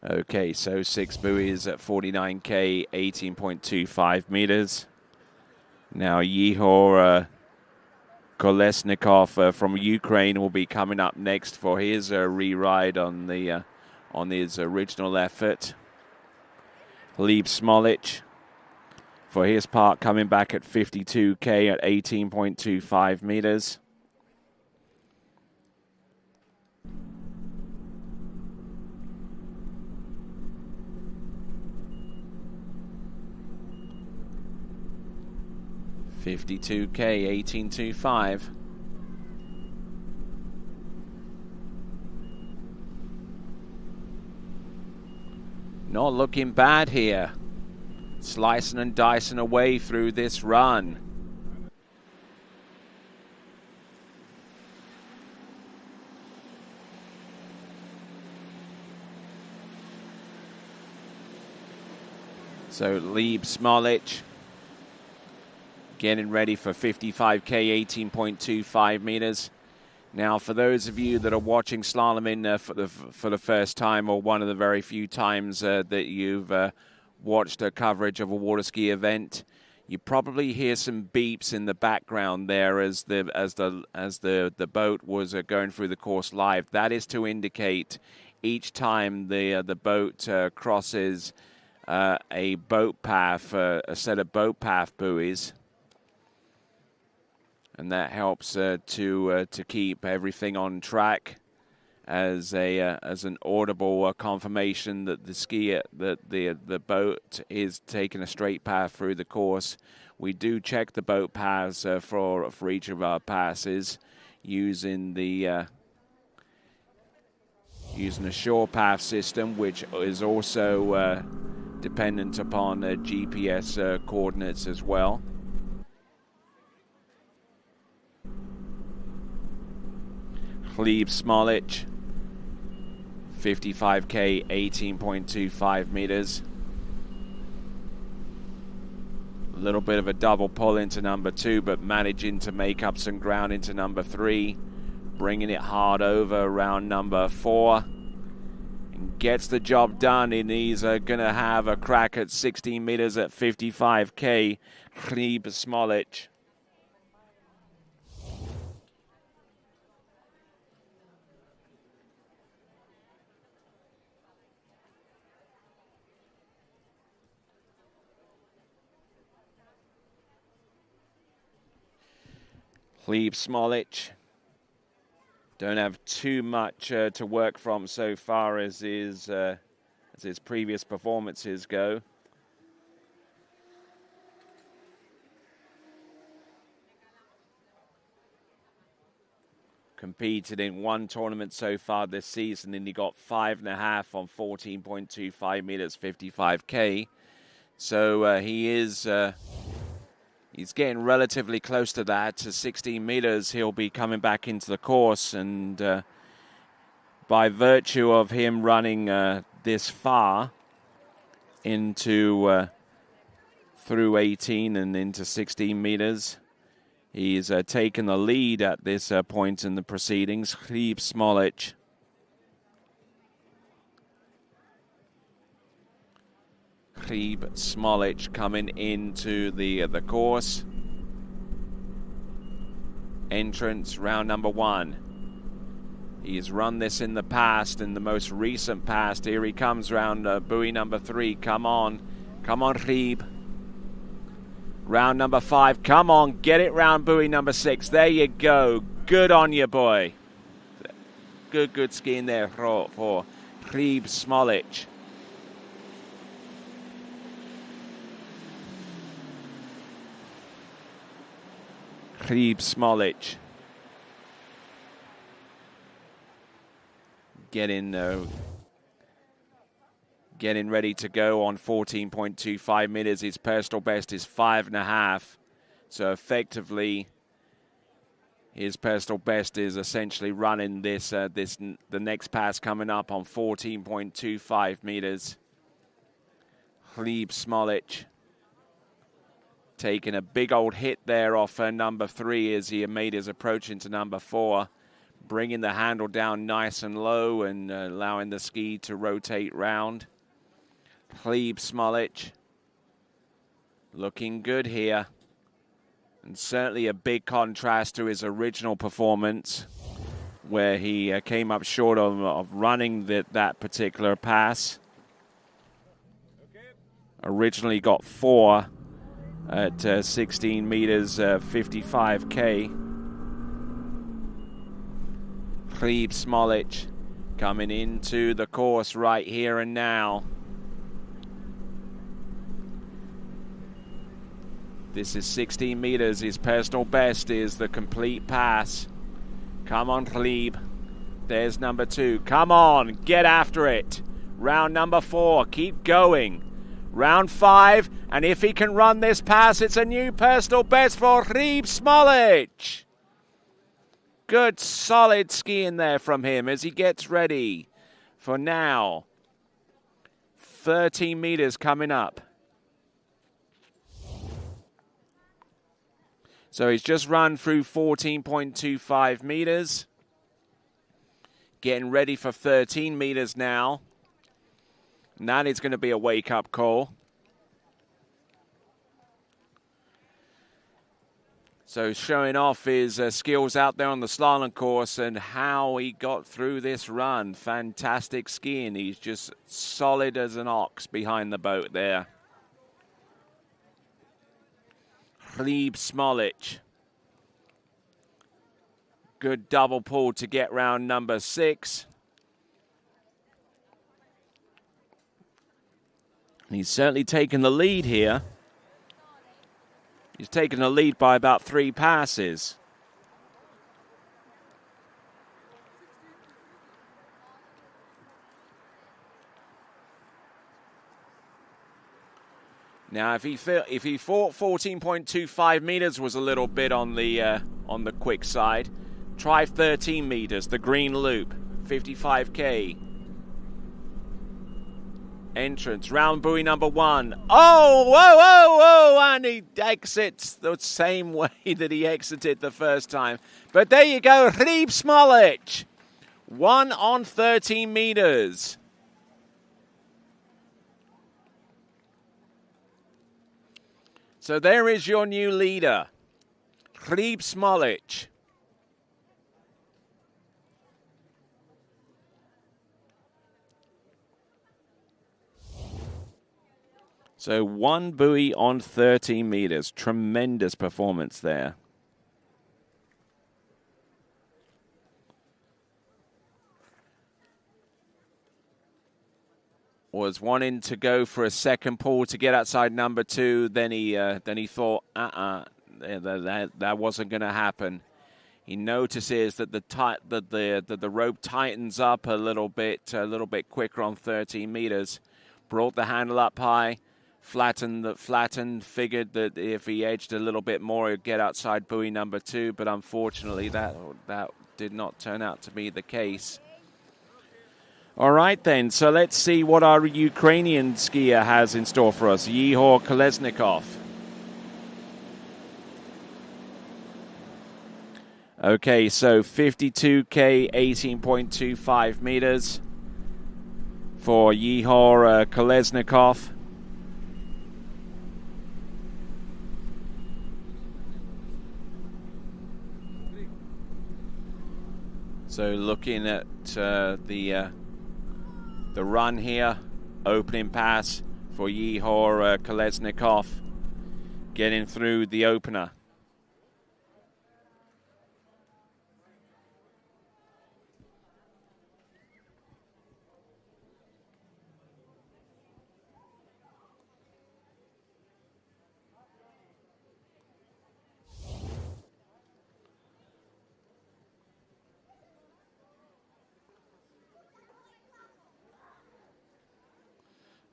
Okay, so 6 buoys at 49K, 18.25 meters. Now Yehor Kolesnikov from Ukraine will be coming up next for his re-ride on his original effort. Lieb Smolich, for his part, coming back at 52K at 18.25 meters. $52K, 18.25. Not looking bad here. Slicing and dicing away through this run. So Lieb Smolich getting ready for 55K, 18.25 meters. Now, for those of you that are watching slaloming for the first time, or one of the very few times that you've watched a coverage of a water ski event, you probably hear some beeps in the background there as the boat was going through the course live. That is to indicate each time the boat crosses a boat path, a set of boat path buoys. And that helps to keep everything on track as an audible confirmation that the boat is taking a straight path through the course. We do check the boat paths for each of our passes using a shore path system, which is also dependent upon GPS coordinates as well. Lieb Smolich, 55K, 18.25 meters. A little bit of a double pull into number 2, but managing to make up some ground into number 3. Bringing it hard over around number 4. And gets the job done, and he's going to have a crack at 16 meters at 55K. Lieb Smolich. Lieb Smolich Don't have too much to work from so far as his previous performances go. Competed in one tournament so far this season, and he got 5.5 on 14.25 meters, 55K. So he's getting relatively close to that. To 16 meters, he'll be coming back into the course, and by virtue of him running this far into through 18 and into 16 meters, he's taken the lead at this point in the proceedings. Hrib Smolic. Hrib Smolic coming into the course. Entrance, round number 1. He's run this in the past, in the most recent past. Here he comes round buoy number 3. Come on. Come on, Hrib. Round number 5. Come on, get it round buoy number 6. There you go. Good on you, boy. Good skiing there for Hrib Smolic. Hrib Smolic. Getting ready to go on 14.25 meters. His personal best is 5.5. So effectively, his personal best is essentially running the next pass coming up on 14.25 meters. Hrib Smolic taking a big old hit there off number 3 as he made his approach into number 4. Bringing the handle down nice and low and allowing the ski to rotate round. Hrib Smolic looking good here. And certainly a big contrast to his original performance, where he came up short of running that particular pass. Originally got 4 at 16 meters, 55K. Hrib Smolic coming into the course right here and now. This is 16 meters. His personal best is the complete pass. Come on, Hrib. There's number 2. Come on, get after it. Round number 4, keep going. Round 5, and if he can run this pass, it's a new personal best for Hrib Smolic. Good, solid skiing there from him as he gets ready for now. 13 meters coming up. So he's just run through 14.25 meters. Getting ready for 13 meters now. And that is going to be a wake-up call. So showing off his skills out there on the slalom course and how he got through this run. Fantastic skiing. He's just solid as an ox behind the boat there. Hrib Smolic. Good double pull to get round number 6. He's certainly taken the lead here. He's taken the lead by about 3 passes. Now, if he thought 14.25 meters was a little bit on the quick side, try 13 meters, the green loop, 55K. Entrance, round buoy number 1. Oh, whoa, and he exits the same way that he exited the first time. But there you go, Hrib Smolic, 1 on 13 meters. So there is your new leader, Hrib Smolic. So 1 buoy on 13 meters. Tremendous performance there. was wanting to go for a second pull to get outside number 2. Then he thought, that wasn't going to happen. He notices that the rope tightens up a little bit quicker on 13 meters. Brought the handle up high, flattened. Figured that if he edged a little bit more, he'd get outside buoy number 2. But unfortunately, that did not turn out to be the case. All right, then. So let's see what our Ukrainian skier has in store for us. Yehor Kolesnikov. Okay, so 52K, 18.25 meters for Yehor Kolesnikov. So looking at the run here, opening pass for Yehor Kolesnikov, getting through the opener.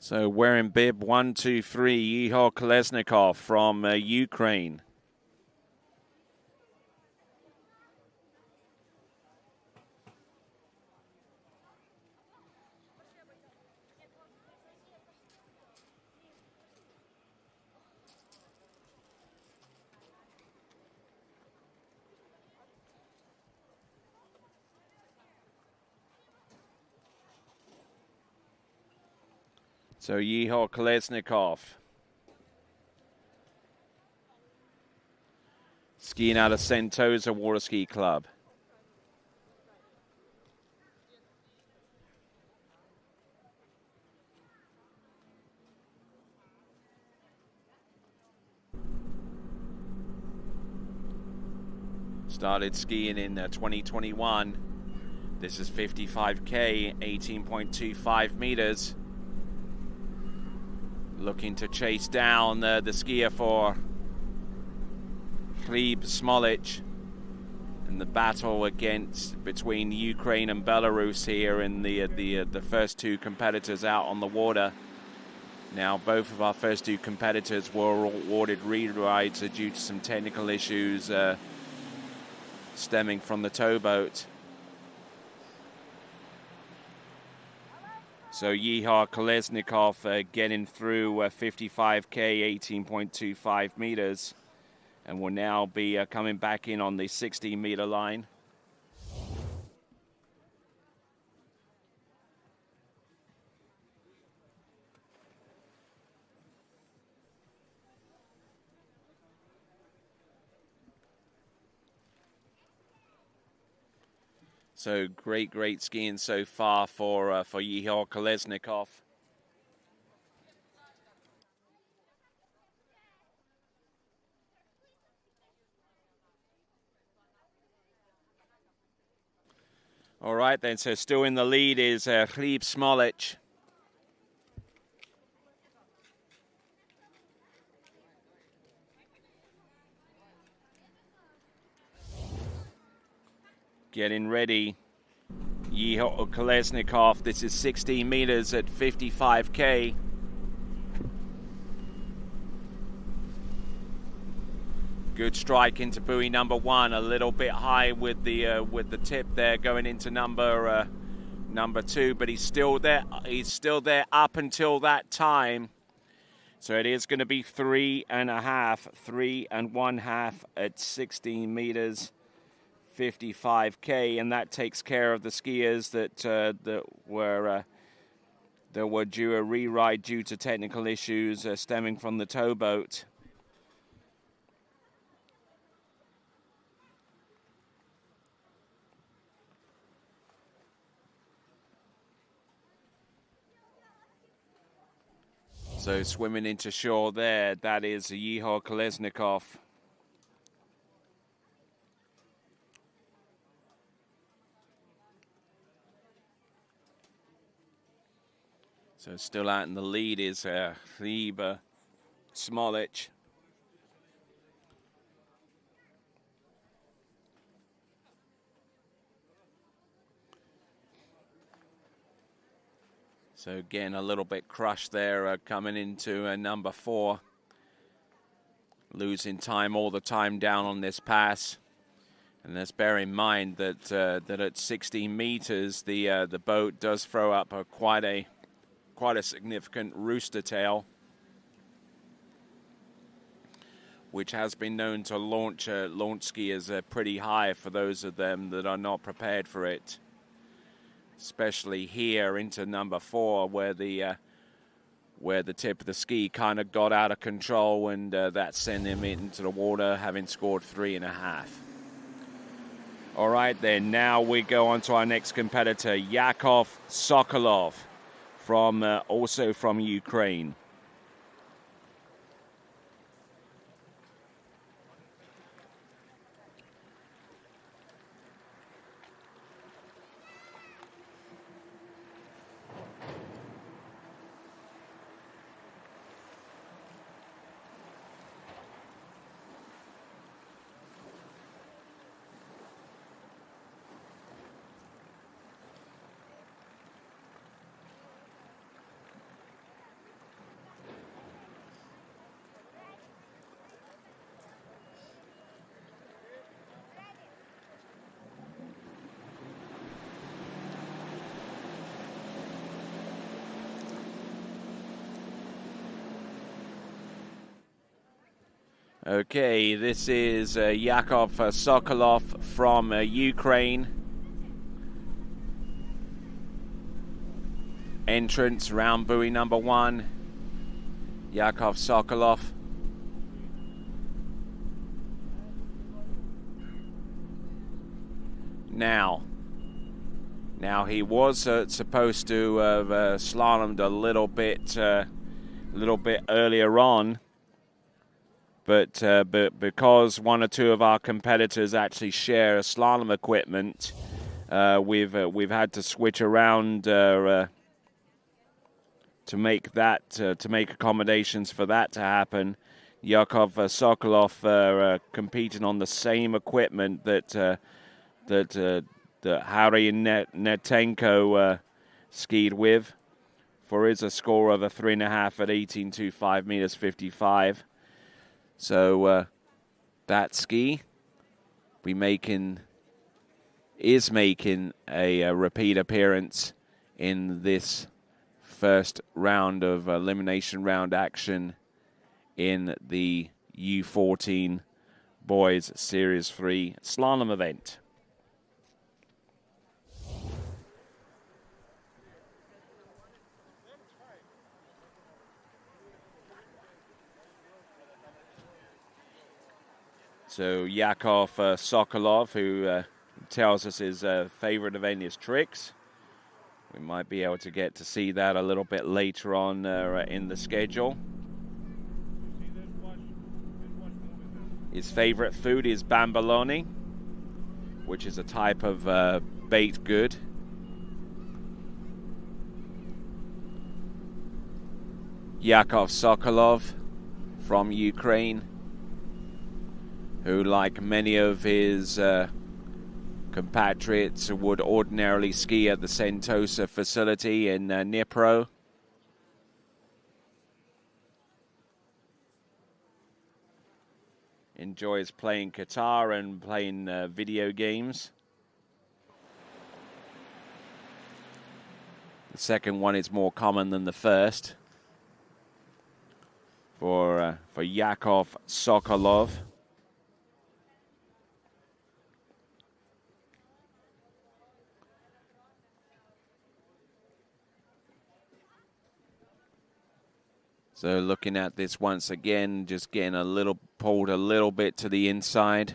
So wearing bib 123, Yehor Kolesnikov from Ukraine. So Yehor Kolesnikov skiing out of Sentosa Water Ski Club. Started skiing in 2021. This is 55K, 18.25 meters. Looking to chase down the skier for Gleb Smolich, and the battle between Ukraine and Belarus here in the first 2 competitors out on the water. Now both of our first 2 competitors were awarded re-rides due to some technical issues stemming from the towboat. So Yehor Kolesnikov getting through 55K, 18.25 meters, and will now be coming back in on the 16-meter line. So great skiing so far for Yehor Kolesnikov. All right then, so still in the lead is Gleb Smolich. Getting ready, Yehor Kolesnikov. This is 16 meters at 55K. Good strike into buoy number 1, a little bit high with the tip there going into number 2, but he's still there. He's still there up until that time. So it is going to be 3.5 at 16 meters. 55K, and that takes care of the skiers that were due a re-ride due to technical issues stemming from the towboat. So swimming into shore there, that is Yehor Kolesnikov. So still out in the lead is Hriba Smolic. So again, a little bit crushed there coming into number 4. Losing time all the time down on this pass. And let's bear in mind that that at 16 meters, the boat does throw up quite a significant rooster tail, which has been known to launch skiers pretty high for those of them that are not prepared for it. Especially here into number 4, where the tip of the ski kind of got out of control, and that sent him into the water, having scored 3.5. All right, then now we go on to our next competitor, Yakov Sokolov, also from Ukraine. Okay, this is Yakov Sokolov from Ukraine. Entrance, round buoy number 1. Yakov Sokolov. Now he was supposed to have slalomed a little bit earlier on. But because one or two of our competitors actually share slalom equipment, we've had to switch around to make accommodations for that to happen. Yakov Sokolov competing on the same equipment that Harry Netenko skied with, for his a score of a 3.5 at 18.25 meters 55. So that ski is making a repeat appearance in this first round of elimination round action in the U14 Boys Series 3 Slalom event. So Yakov Sokolov, who tells us his favorite event is tricks. We might be able to get to see that a little bit later on in the schedule. His favorite food is bamboloni, which is a type of baked good. Yakov Sokolov from Ukraine, who, like many of his compatriots, would ordinarily ski at the Sentosa facility in Dnipro. Enjoys playing guitar and playing video games. The second one is more common than the first for Yakov Sokolov. So looking at this once again, just getting pulled a little bit to the inside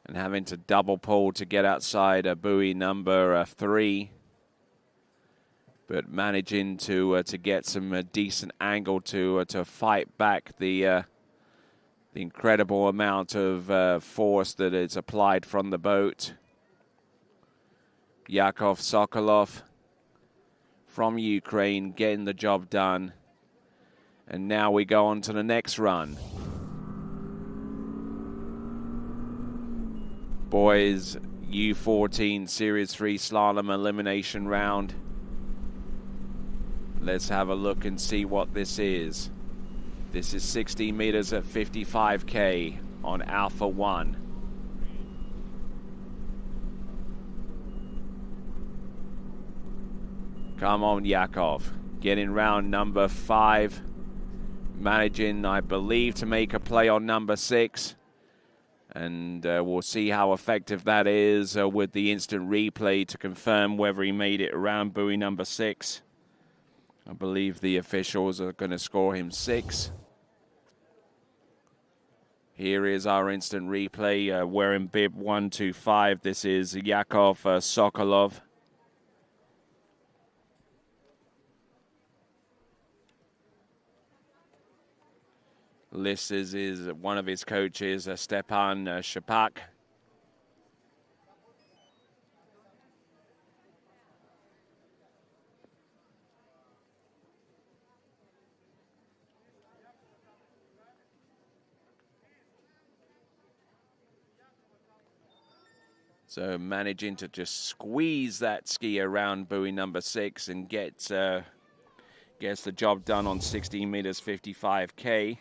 and having to double pull to get outside buoy number 3, but managing to get some decent angle to fight back the incredible amount of force that is applied from the boat. Yakov Sokolov from Ukraine, getting the job done. And now we go on to the next run. Boys U14 Series 3 Slalom Elimination round. Let's have a look and see what this is. This is 60 meters at 55K on Alpha 1. Come on, Yakov. Getting round number 5. Managing, I believe, to make a play on number 6. And we'll see how effective that is with the instant replay to confirm whether he made it around buoy number 6. I believe the officials are going to score him 6. Here is our instant replay. Wearing bib 125. This is Yakov Sokolov. This is one of his coaches, Stepan Shapak. So managing to just squeeze that ski around buoy number 6 and gets the job done on 16 meters 55K.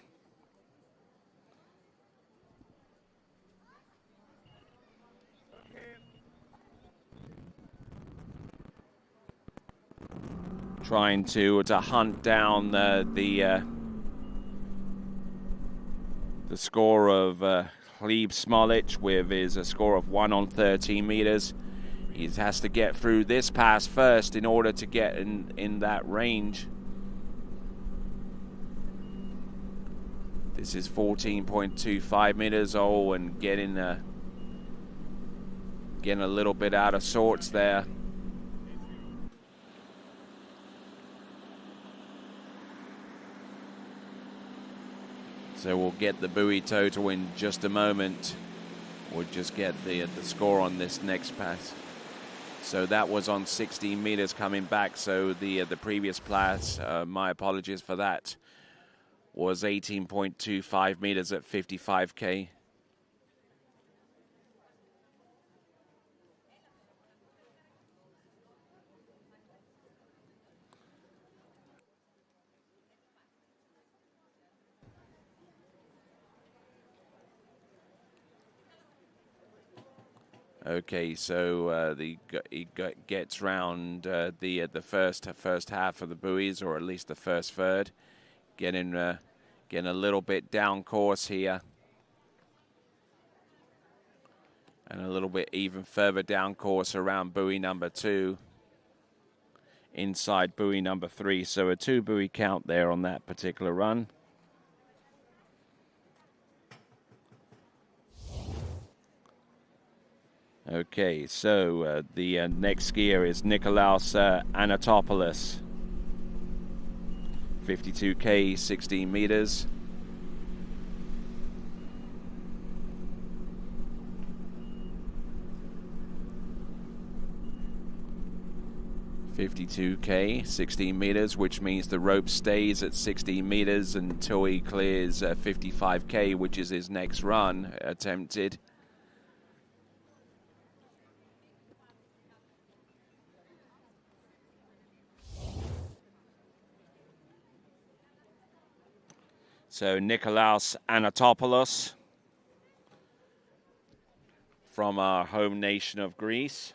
Trying to hunt down the score of Gleb Smolic with his score of 1 on 13 meters. He has to get through this pass first in order to get in that range. This is 14.25 meters. Oh, and getting a little bit out of sorts there. So we'll get the buoy total in just a moment. We'll just get the score on this next pass. So that was on 16 meters coming back. So the previous pass, my apologies for that, was 18.25 meters at 55K. Okay, so he gets round the first half of the buoys, or at least the first third, getting a little bit down course here, and a little bit even further down course around buoy number 2, inside buoy number 3. So a 2 buoy count there on that particular run. Okay, so the next skier is Nikolaos Anatopoulos. 52K, 16 meters. (52K, 16 meters), which means the rope stays at 16 meters until he clears 55K, which is his next run attempted. So Nikolaos Anatopoulos from our home nation of Greece.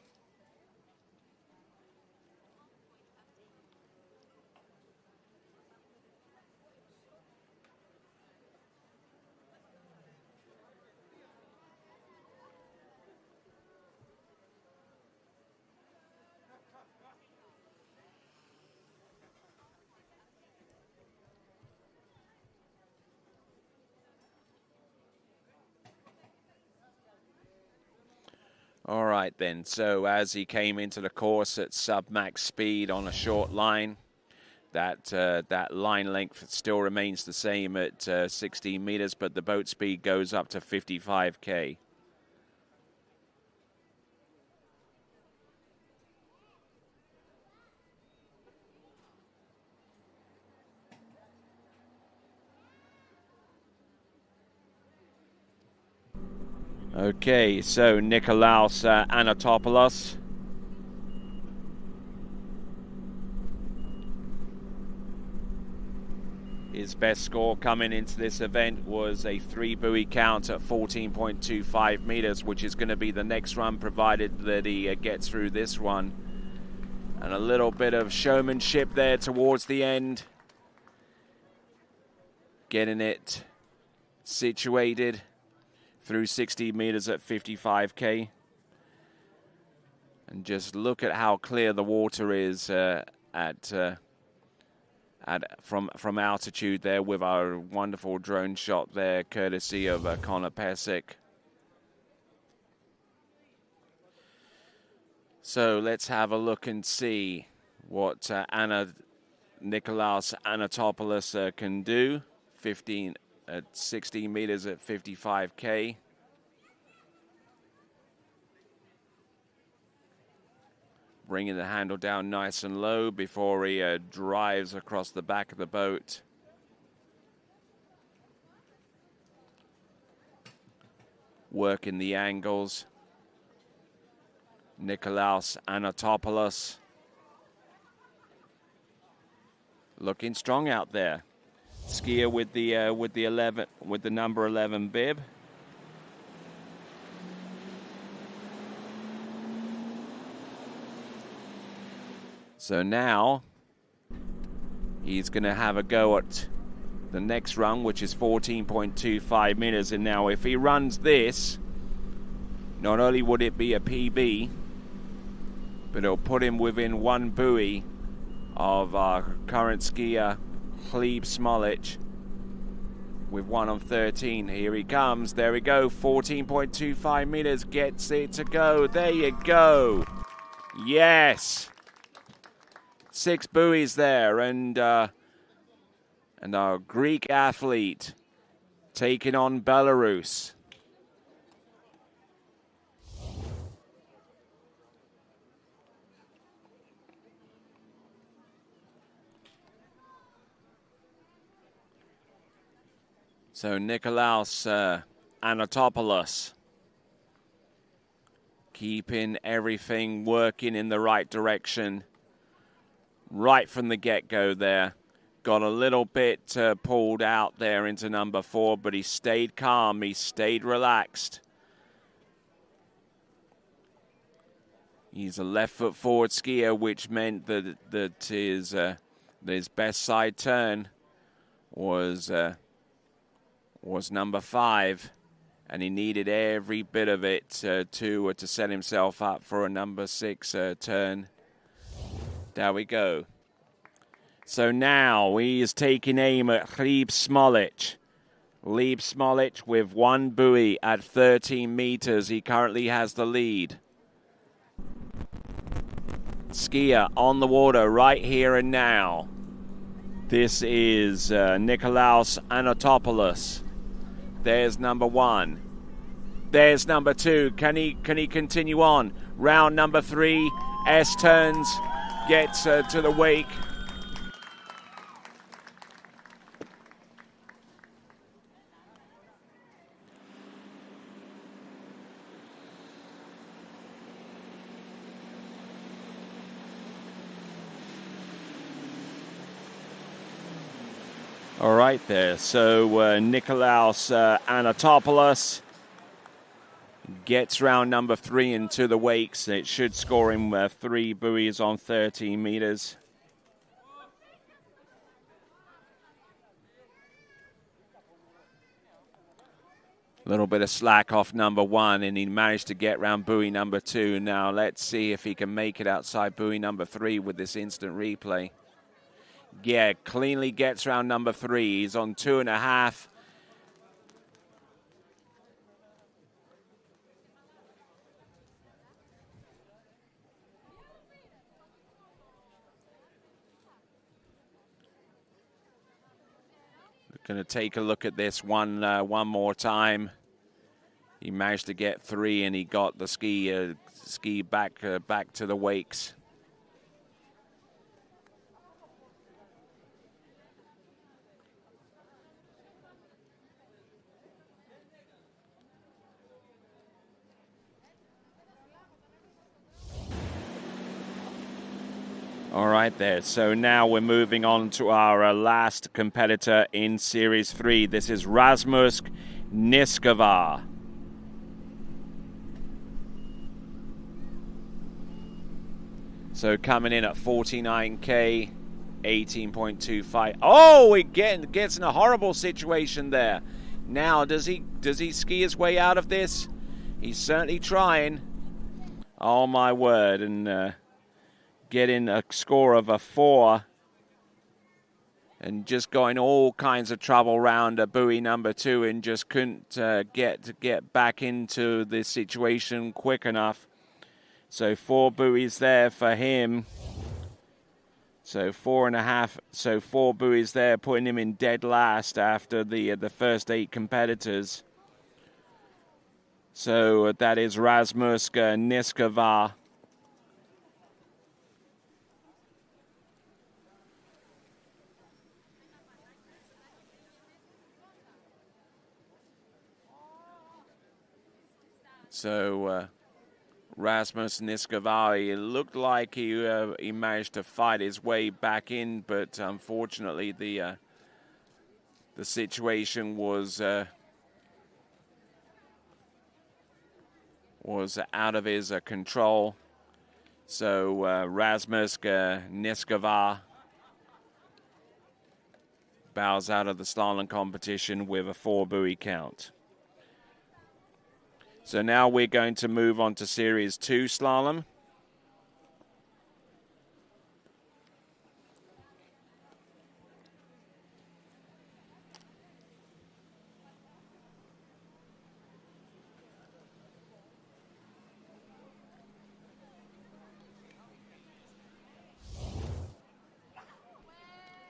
All right then, so as he came into the course at sub-max speed on a short line, that line length still remains the same at 16 meters, but the boat speed goes up to 55K. Okay, so Nikolaos Anatopoulos. His best score coming into this event was a 3-buoy count at 14.25 meters, which is going to be the next run, provided that he gets through this one. And a little bit of showmanship there towards the end. Getting it situated through 60 meters at 55K. And just look at how clear the water is from altitude there, with our wonderful drone shot there, courtesy of Connor Pesic. So let's have a look and see what Nikolaos Anatopoulos can do. 16 meters at 55K. Bringing the handle down nice and low before he drives across the back of the boat. Working the angles. Nikolaos Anatopoulos looking strong out there. Skier with the number 11 bib. So now he's going to have a go at the next run, which is 14.25 meters. And now if he runs this, not only would it be a PB, but it'll put him within 1 buoy of our current skier, Gleb Smolich, with 1 on 13. Here he comes. There we go. 14.25 meters. Gets it to go. There you go. Yes. 6 buoys there. And our Greek athlete taking on Belarus. So Nikolaos Anatopoulos keeping everything working in the right direction right from the get-go there. Got a little bit pulled out there into number 4, but he stayed calm, he stayed relaxed. He's a left foot forward skier, which meant that his best side turn was number 5, and he needed every bit of it to set himself up for a number 6 turn. There we go. So now he is taking aim at Gleb Smolich. Gleb Smolich with 1 buoy at 13 meters. He currently has the lead. Skier on the water right here and now. This is Nikolaos Anatopoulos. There's number 1. There's number 2. Can he continue on? Round number 3. S turns, gets to the wake. All right there, so Nikolaos Anatopoulos gets round number 3 into the wakes. It should score him 3 buoys on 13 meters. A little bit of slack off number 1, and he managed to get round buoy number 2. Now let's see if he can make it outside buoy number 3 with this instant replay. Yeah, cleanly gets round number 3. He's on 2.5. Going to take a look at this one more time. He managed to get 3, and he got the ski back to the wakes. All right there. So now we're moving on to our last competitor in Series 3. This is Rasmus Niskavar. So coming in at 49K, 18.25. Oh, it gets in a horrible situation there. Now, does he ski his way out of this? He's certainly trying. Oh, my word. And getting a score of a 4. And just going all kinds of trouble around buoy number 2 and just couldn't get back into this situation quick enough. So 4 buoys there for him. So 4.5. So 4 buoys there, putting him in dead last after the first 8 competitors. So that is Rasmus Niskavar. So Rasmus Niskavar, it looked like he managed to fight his way back in, but unfortunately the situation was out of his control. So Rasmus Niskavar bows out of the slalom competition with a 4 buoy count. So now we're going to move on to Series 2 slalom.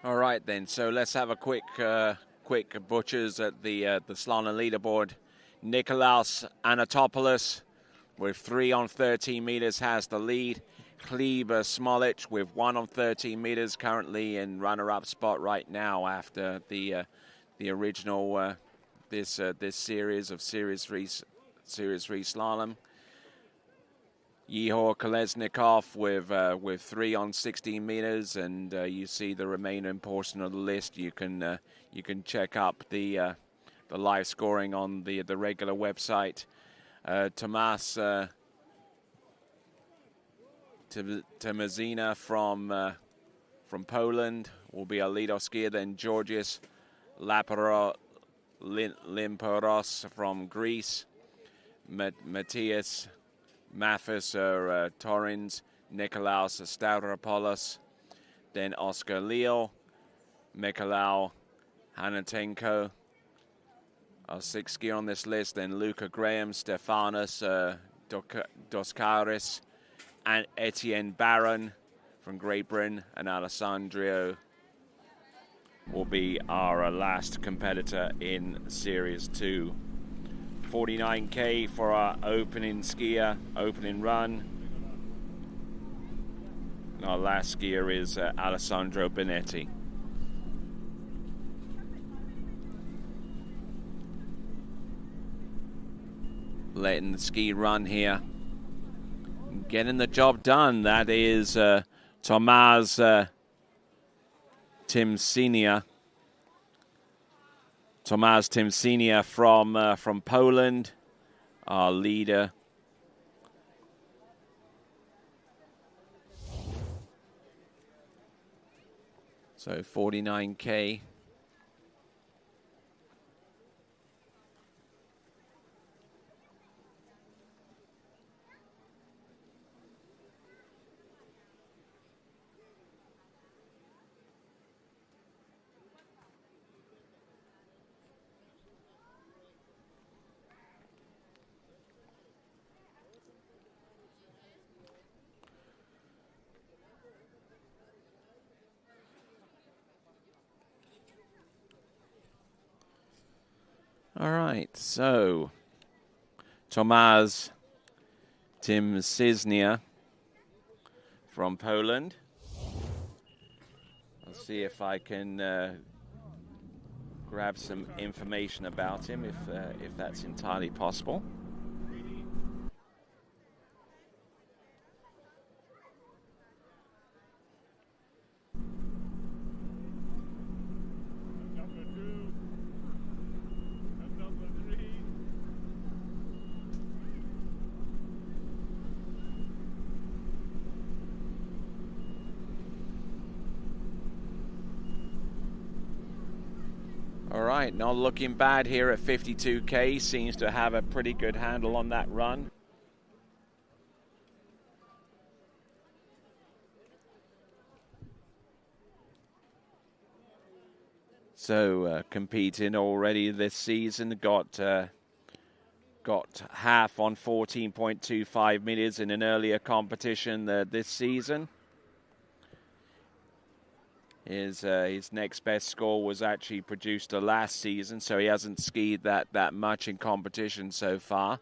All right then, so let's have a quick butchers at the slalom leaderboard. Nikolaos Anatopoulos with 3 on 13 meters has the lead. Kleber Smolich with 1 on 13 meters currently in runner-up spot right now after the original this series of Series 3 slalom. Yehor Kolesnikov with 3 on 16 meters, and you see the remaining portion of the list. You can check up the live scoring on the regular website. Tomas Tomazina from Poland will be our lead-off skier. Then Georgios Limperos from Greece. Matthias Mathis Torrens, Nikolaos Stavropoulos, then Oscar Leal, Mikhail Hanatenko. Our 6th skier on this list, then Luca Graham, Stefanos Doskaris, and Etienne Barron from Great Britain, and Alessandro will be our last competitor in Series 2. 49K for our opening skier, opening run. And our last skier is Alessandro Benetti. Letting the ski run here. Getting the job done. That is Tomasz Timsinia. Tomasz Timsinia from Poland, our leader. So 49K. All right, so Tomasz Timsiznia from Poland. I'll see if I can grab some information about him, if that's entirely possible. All right, not looking bad here at 52K. Seems to have a pretty good handle on that run. So competing already this season, got half on 14.25 meters in an earlier competition this season. His next best score was actually produced last season, so he hasn't skied that much in competition so far.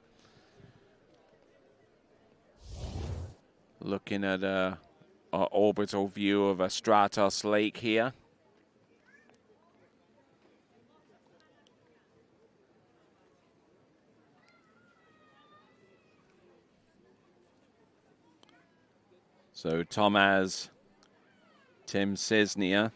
Looking at an orbital view of a Stratos Lake here. So Tomasz Tim Cisnia.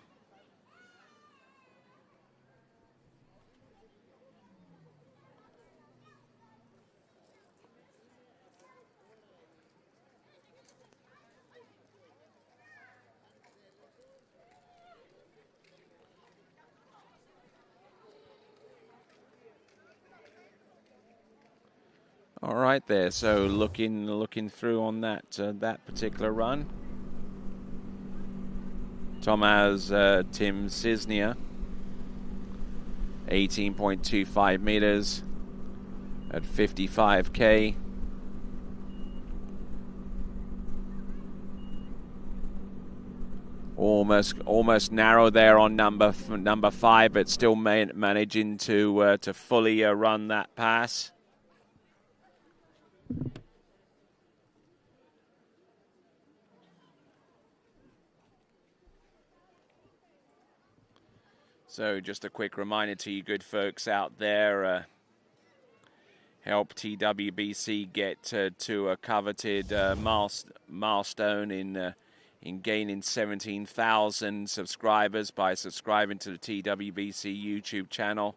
All right there. So looking through on that that particular run. Tomasz Tim Cisnia, 18.25 meters at 55K. Almost narrow there on number 5, but still managing to fully run that pass. So just a quick reminder to you good folks out there, help TWBC get to a coveted milestone in gaining 17,000 subscribers by subscribing to the TWBC YouTube channel.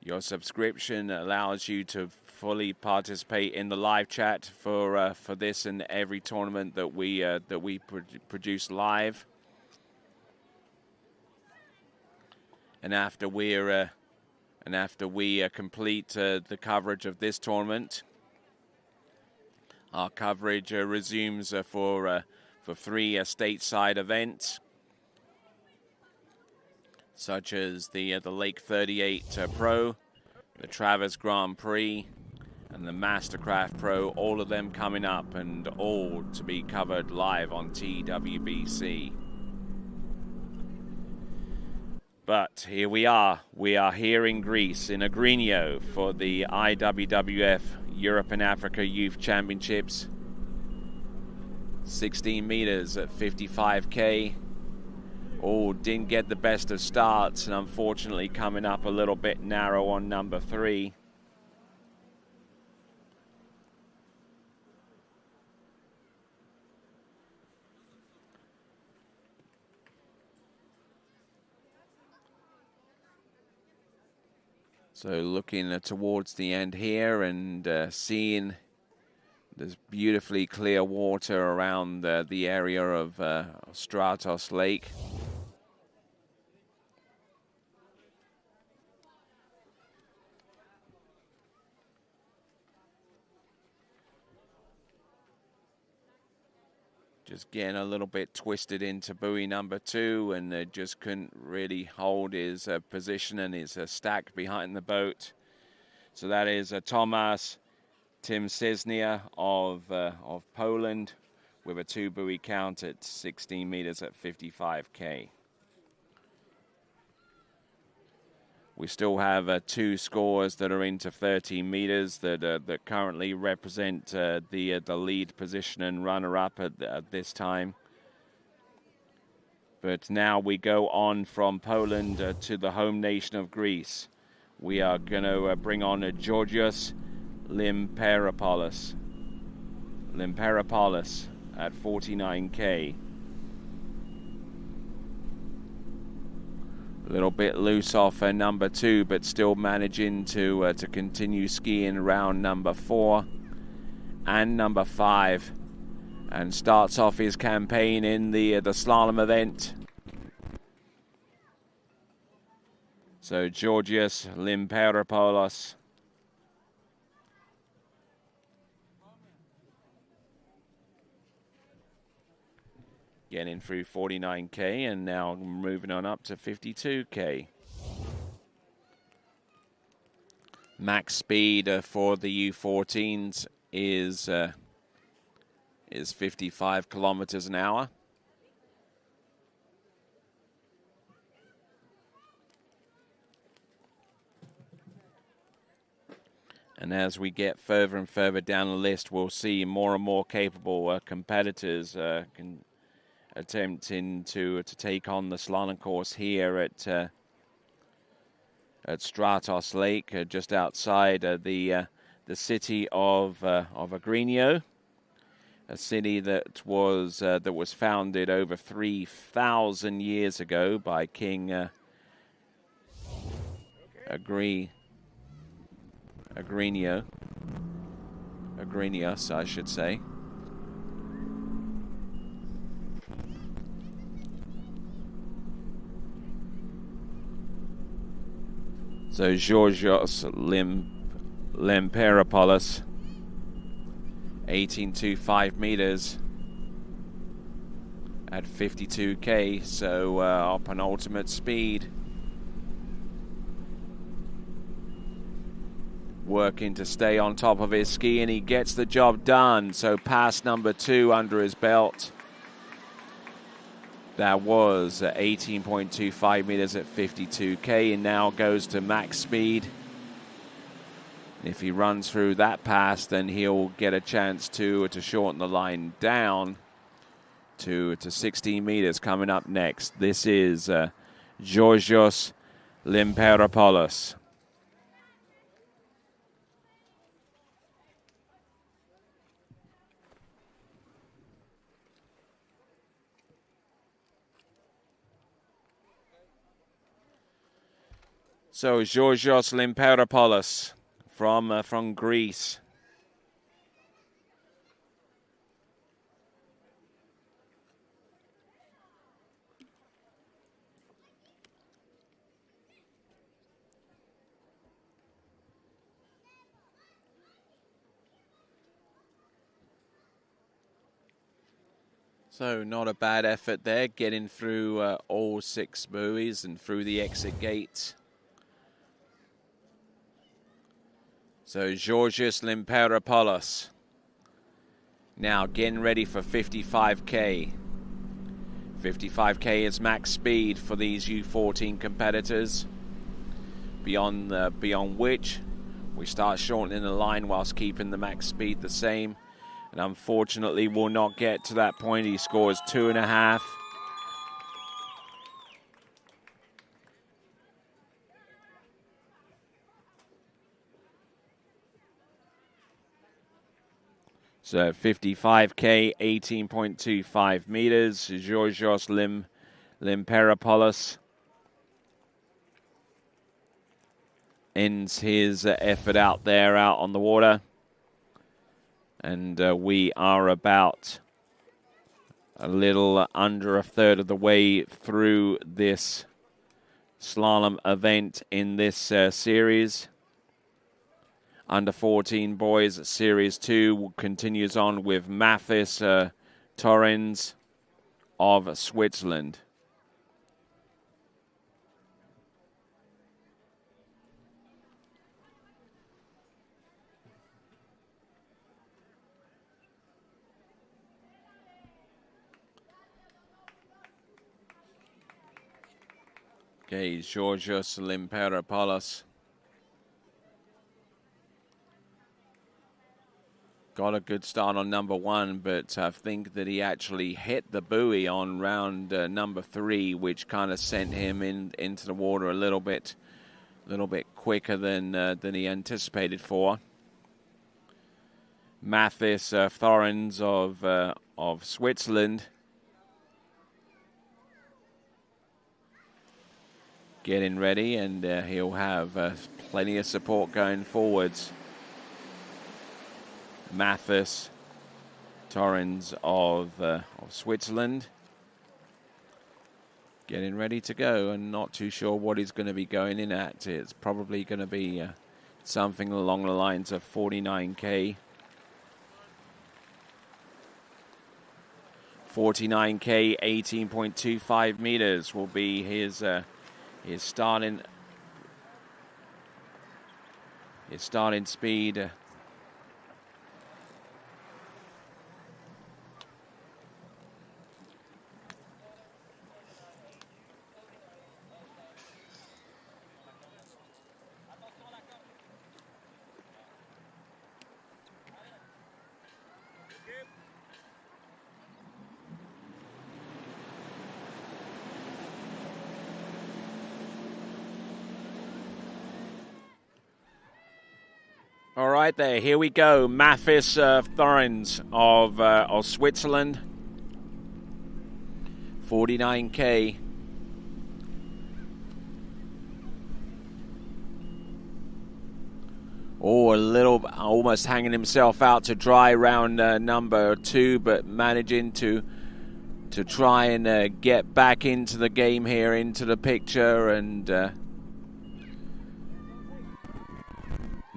Your subscription allows you to fully participate in the live chat for this and every tournament that we produce live. And after we complete the coverage of this tournament, our coverage resumes for 3 stateside events, such as the Lake 38 Pro, the Travers Grand Prix, and the Mastercraft Pro. All of them coming up, and all to be covered live on TWBC. But here we are. We are here in Greece, in Agrinio, for the IWWF Europe and Africa Youth Championships. 16 meters at 55K. Oh, didn't get the best of starts, and unfortunately coming up a little bit narrow on number 3. So looking towards the end here and seeing there's beautifully clear water around the area of Stratos Lake. Just getting a little bit twisted into buoy number 2, and just couldn't really hold his position and his stack behind the boat. So that is Tomasz Tim Cisnia of Poland with a 2 buoy count at 16 meters at 55K. We still have 2 scores that are into 13 meters that currently represent the lead position and runner-up at this time. But now we go on from Poland to the home nation of Greece. We are going to bring on Georgios Limperopoulos at 49K. A little bit loose off number 2, but still managing to continue skiing round number 4 and number 5, and starts off his campaign in the slalom event. So Georgios Limperopoulos. Getting through 49K and now moving on up to 52K. Max speed for the U14s is 55 kilometers an hour. And as we get further and further down the list, we'll see more and more capable competitors attempting to take on the slalom course here at Stratos Lake, just outside the city of Agrinio, a city that was founded over 3,000 years ago by King Agrinius, I should say. So Georgios Limperopoulos, 18.25 meters at 52K, so our penultimate speed. Working to stay on top of his ski, and he gets the job done. So pass number 2 under his belt. That was 18.25 meters at 52K, and now goes to max speed. If he runs through that pass, then he'll get a chance to shorten the line down to 16 meters coming up next. This is Georgios Limperopoulos. So Georgios Limperopoulos from Greece. So not a bad effort there, getting through all 6 buoys and through the exit gates. So Georgios Limperopoulos now getting ready for 55K. 55K is max speed for these U14 competitors, beyond which we start shortening the line whilst keeping the max speed the same. And unfortunately will not get to that point. He scores 2.5. So 55K, 18.25 meters. Georgios Limperopoulos ends his effort out there, out on the water. And we are about a little under a third of the way through this slalom event in this series. Under 14 boys, Series 2 continues on with Mathis Torrens of Switzerland. Okay, Georgios Limperopoulos. Got a good start on number 1, but I think that he actually hit the buoy on round number 3, which kind of sent him into the water a little bit quicker than he anticipated for. Mathis Thorens of Switzerland getting ready, and he'll have plenty of support going forwards. Mathis Torrens of Switzerland. getting ready to go, and not too sure what he's going to be going in at. It's probably going to be something along the lines of 49K. 49K, 18.25 meters will be his starting speed. All right, there. Here we go. Mathis Thorens of Switzerland. 49K. Oh, a little, almost hanging himself out to dry round number 2, but managing to try and get back into the game here, into the picture, and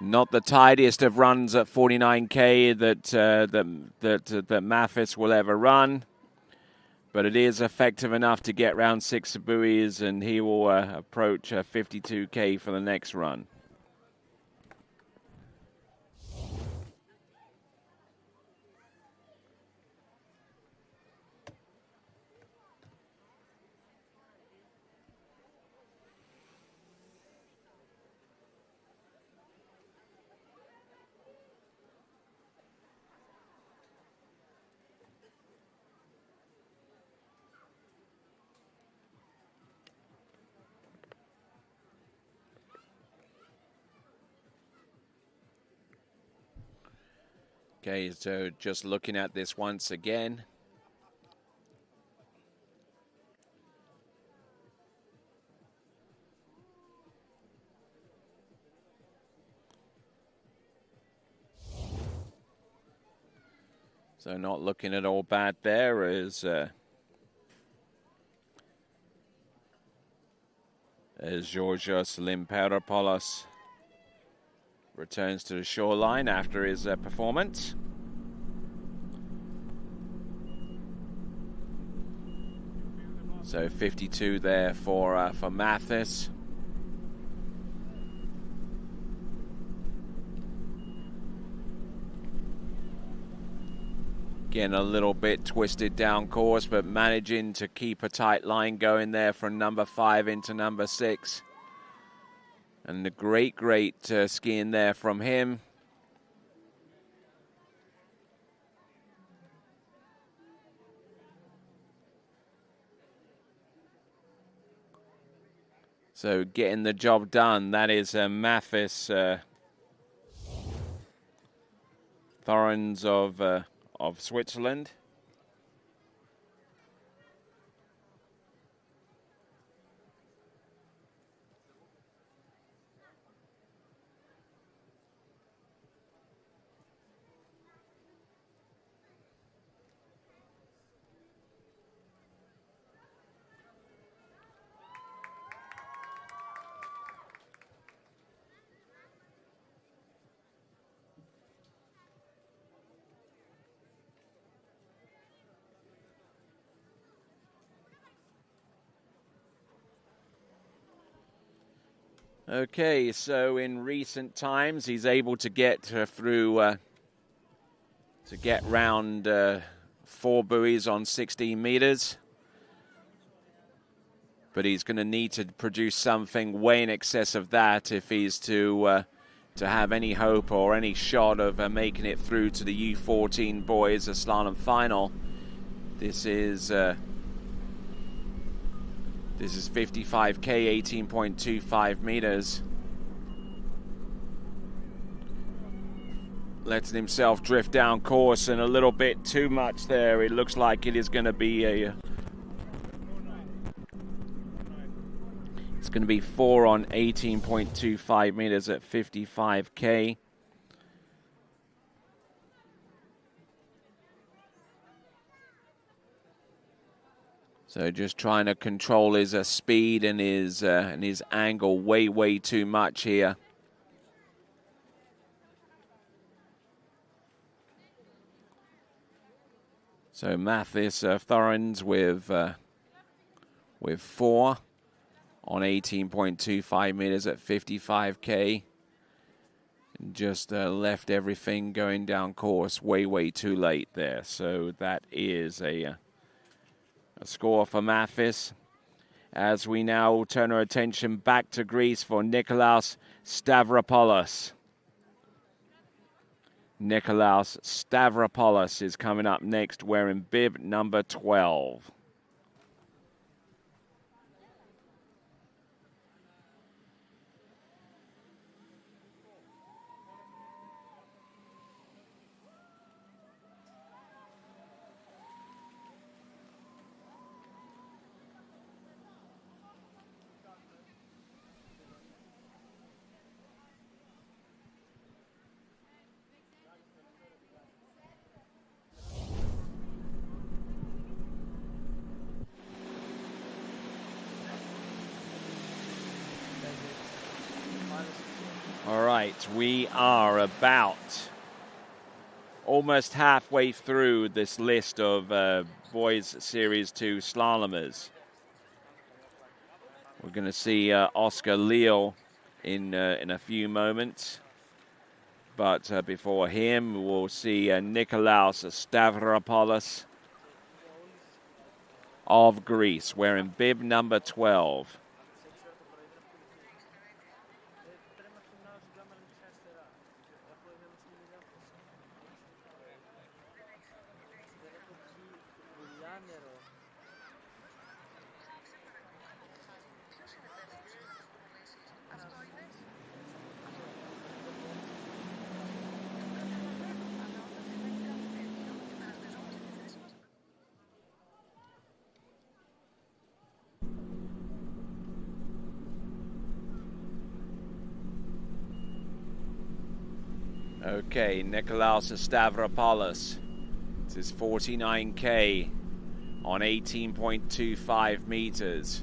not the tidiest of runs at 49K that Mathis will ever run, but it is effective enough to get round 6 buoys, and he will approach 52K for the next run. Okay, so just looking at this once again. So not looking at all bad there as Georgios Limperopoulos returns to the shoreline after his performance. So 52 there for Mathis. Getting a little bit twisted down course, but managing to keep a tight line going there from number 5 into number 6. And the great skiing there from him. So getting the job done, that is Mathis Thorens of Switzerland. Okay, so in recent times, he's able to get through, to get round 4 buoys on 16 meters. But he's going to need to produce something way in excess of that if he's to have any hope or any shot of making it through to the U14 boys, a slalom final. This is 55K, 18.25 meters. Letting himself drift down course and a little bit too much there. It looks like it is going to be it's going to be 4 on 18.25 meters at 55K. So just trying to control his speed and his angle way too much here. So Mathis Thorens with 4 on 18.25 meters at 55K. And just left everything going down course way too late there. So that is a score for Mathis. As we now turn our attention back to Greece for Nikolaos Stavropoulos. Nikolaos Stavropoulos is coming up next, wearing bib number 12. All right, we are about almost halfway through this list of Boys Series 2 slalomers. We're going to see Oscar Leal in a few moments. But before him, we'll see Nikolaos Stavropoulos of Greece, wearing bib number 12. Okay, Nikolaos Stavropoulos. This is 49K on 18.25 meters.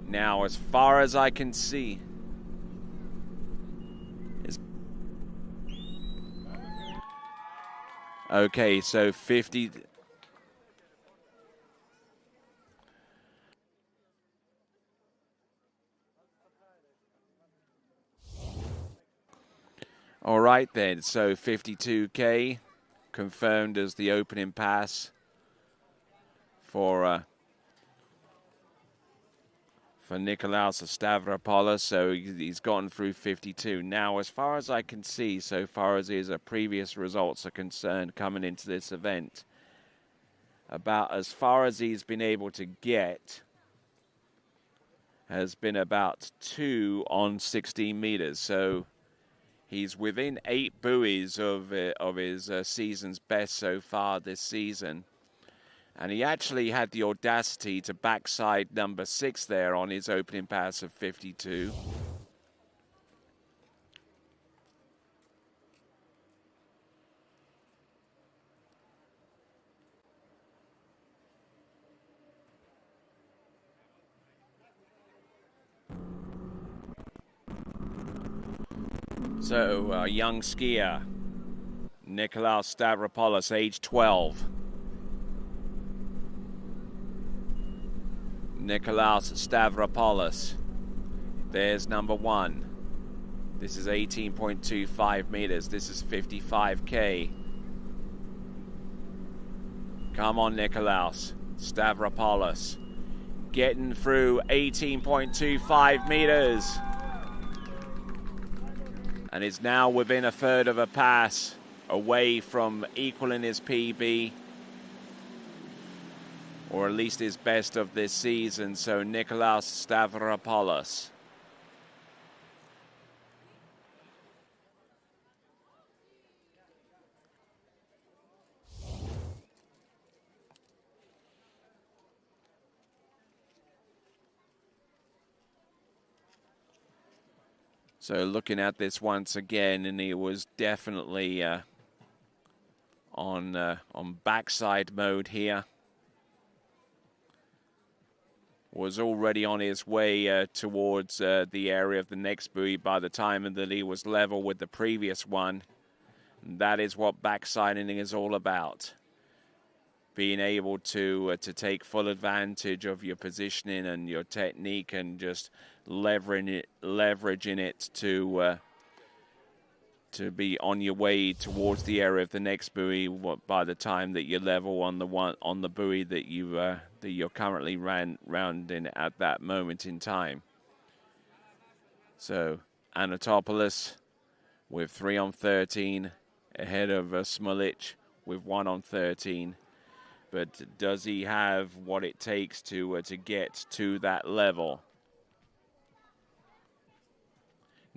Now, as far as I can see, okay, so 50. All right then, so 52K confirmed as the opening pass for Nikolaos Stavropoulos. So he's gotten through 52. Now, as far as I can see, so far as his previous results are concerned coming into this event, about as far as he's been able to get has been about 2 on 16 meters. So he's within 8 buoys of his season's best so far this season. And he actually had the audacity to backside number 6 there on his opening pass of 52. So, a young skier, Nikolaos Stavropoulos, age 12. Nikolaos Stavropoulos, there's number 1. This is 18.25 meters. This is 55K. Come on, Nikolaos Stavropoulos. Getting through 18.25 meters. And is now within a third of a pass away from equaling his PB, or at least his best of this season. So Nikolaos Stavropoulos. So looking at this once again, and he was definitely on backside mode here. was already on his way towards the area of the next buoy by the time that he was level with the previous one. And that is what backsiding is all about. Being able to take full advantage of your positioning and your technique and just leveraging it to be on your way towards the area of the next buoy by the time that you're level on the buoy that you're currently rounding at that moment in time. So Anatopoulos with 3 on 13 ahead of Smolich with 1 on 13. But does he have what it takes to get to that level?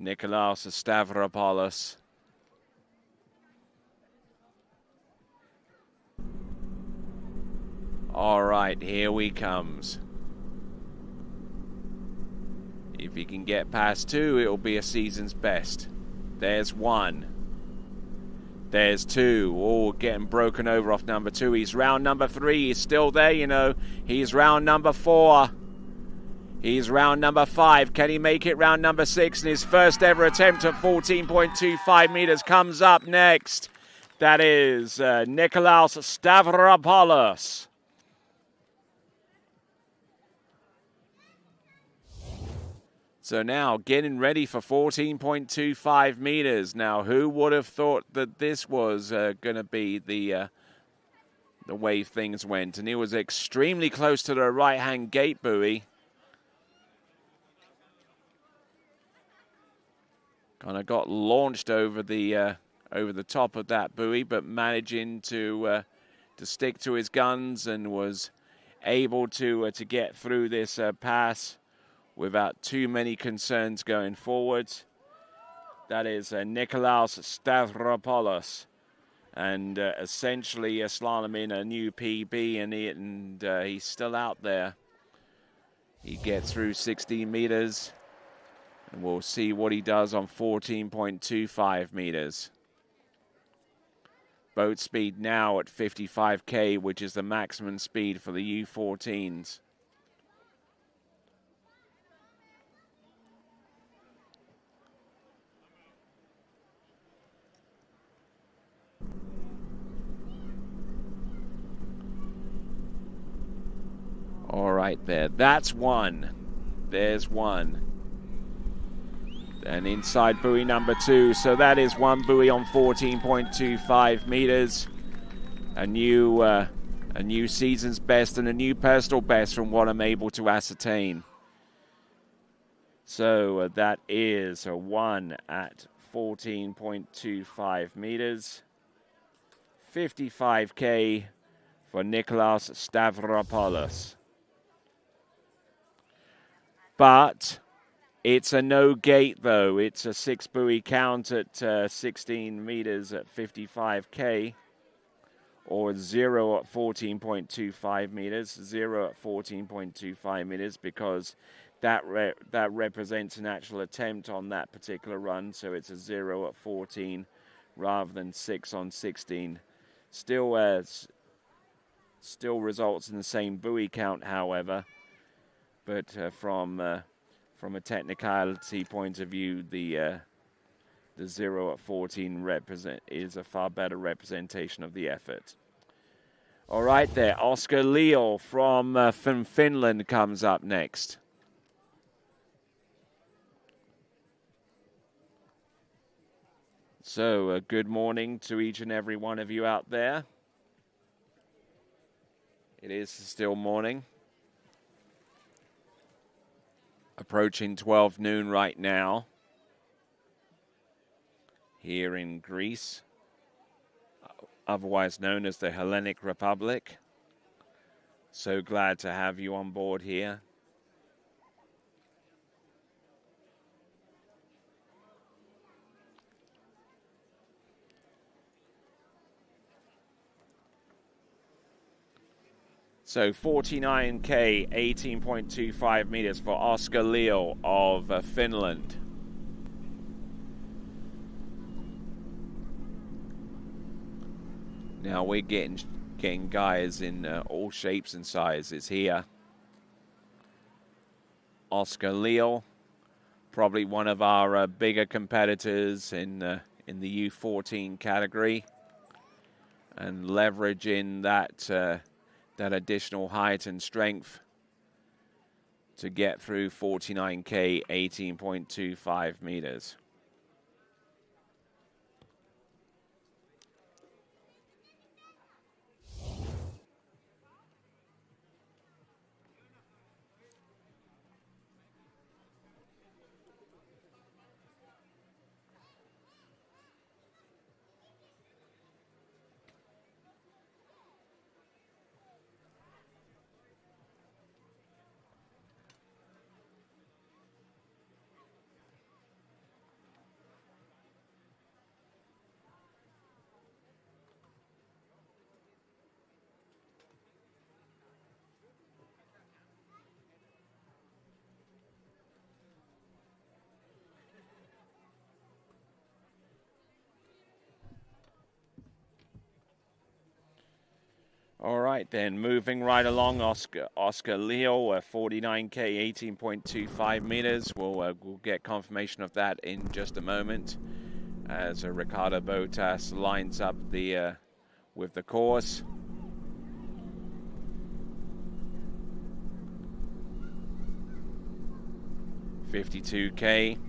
Nikolaos Stavropoulos. All right, here he comes. If he can get past 2, it'll be a season's best. There's 1. There's 2. Oh, getting broken over off number 2. He's round number 3. He's still there, you know. He's round number 4. He's round number 5. Can he make it round number 6? And his first ever attempt at 14.25 meters comes up next. That is Nikolaos Stavropoulos. So now getting ready for 14.25 meters. Now, who would have thought that this was going to be the way things went? And he was extremely close to the right-hand gate buoy. Kind of got launched over the top of that buoy, but managing to stick to his guns and was able to get through this pass without too many concerns going forward. That is Nikolaos Stavropoulos, and essentially slaloming a new PB, and he's still out there. He gets through 16 meters, and we'll see what he does on 14.25 meters. Boat speed now at 55k, which is the maximum speed for the U14s. All right there, that's 1. There's 1. And inside buoy number 2, so that is 1 buoy on 14.25 meters. A new season's best and a new personal best from what I'm able to ascertain. So that is a 1 at 14.25 meters. 55k for Nikolaos Stavropoulos. But it's a no gate, though. It's a 6 buoy count at 16 meters at 55k, or 0 at 14.25 meters. 0 at 14.25 meters, because that represents an actual attempt on that particular run. So it's a 0 at 14 rather than 6 on 16. Still results in the same buoy count, however. But from a technicality point of view, the 0 at 14 is a far better representation of the effort. All right there, Oscar Leo from Finland comes up next. So good morning to each and every one of you out there. It is still morning. Approaching 12 noon right now here in Greece, otherwise known as the Hellenic Republic. So glad to have you on board here. So 49k, 18.25 meters for Oscar Leo of Finland. Now we're getting guys in all shapes and sizes here. Oscar Leal, probably one of our bigger competitors in the U14 category, and leveraging that additional height and strength to get through 49K 18.25 meters. All right, then, moving right along, Oscar Leal, 49K, 18.25 meters. We'll get confirmation of that in just a moment as Ricardo Botas lines up with the course. $52K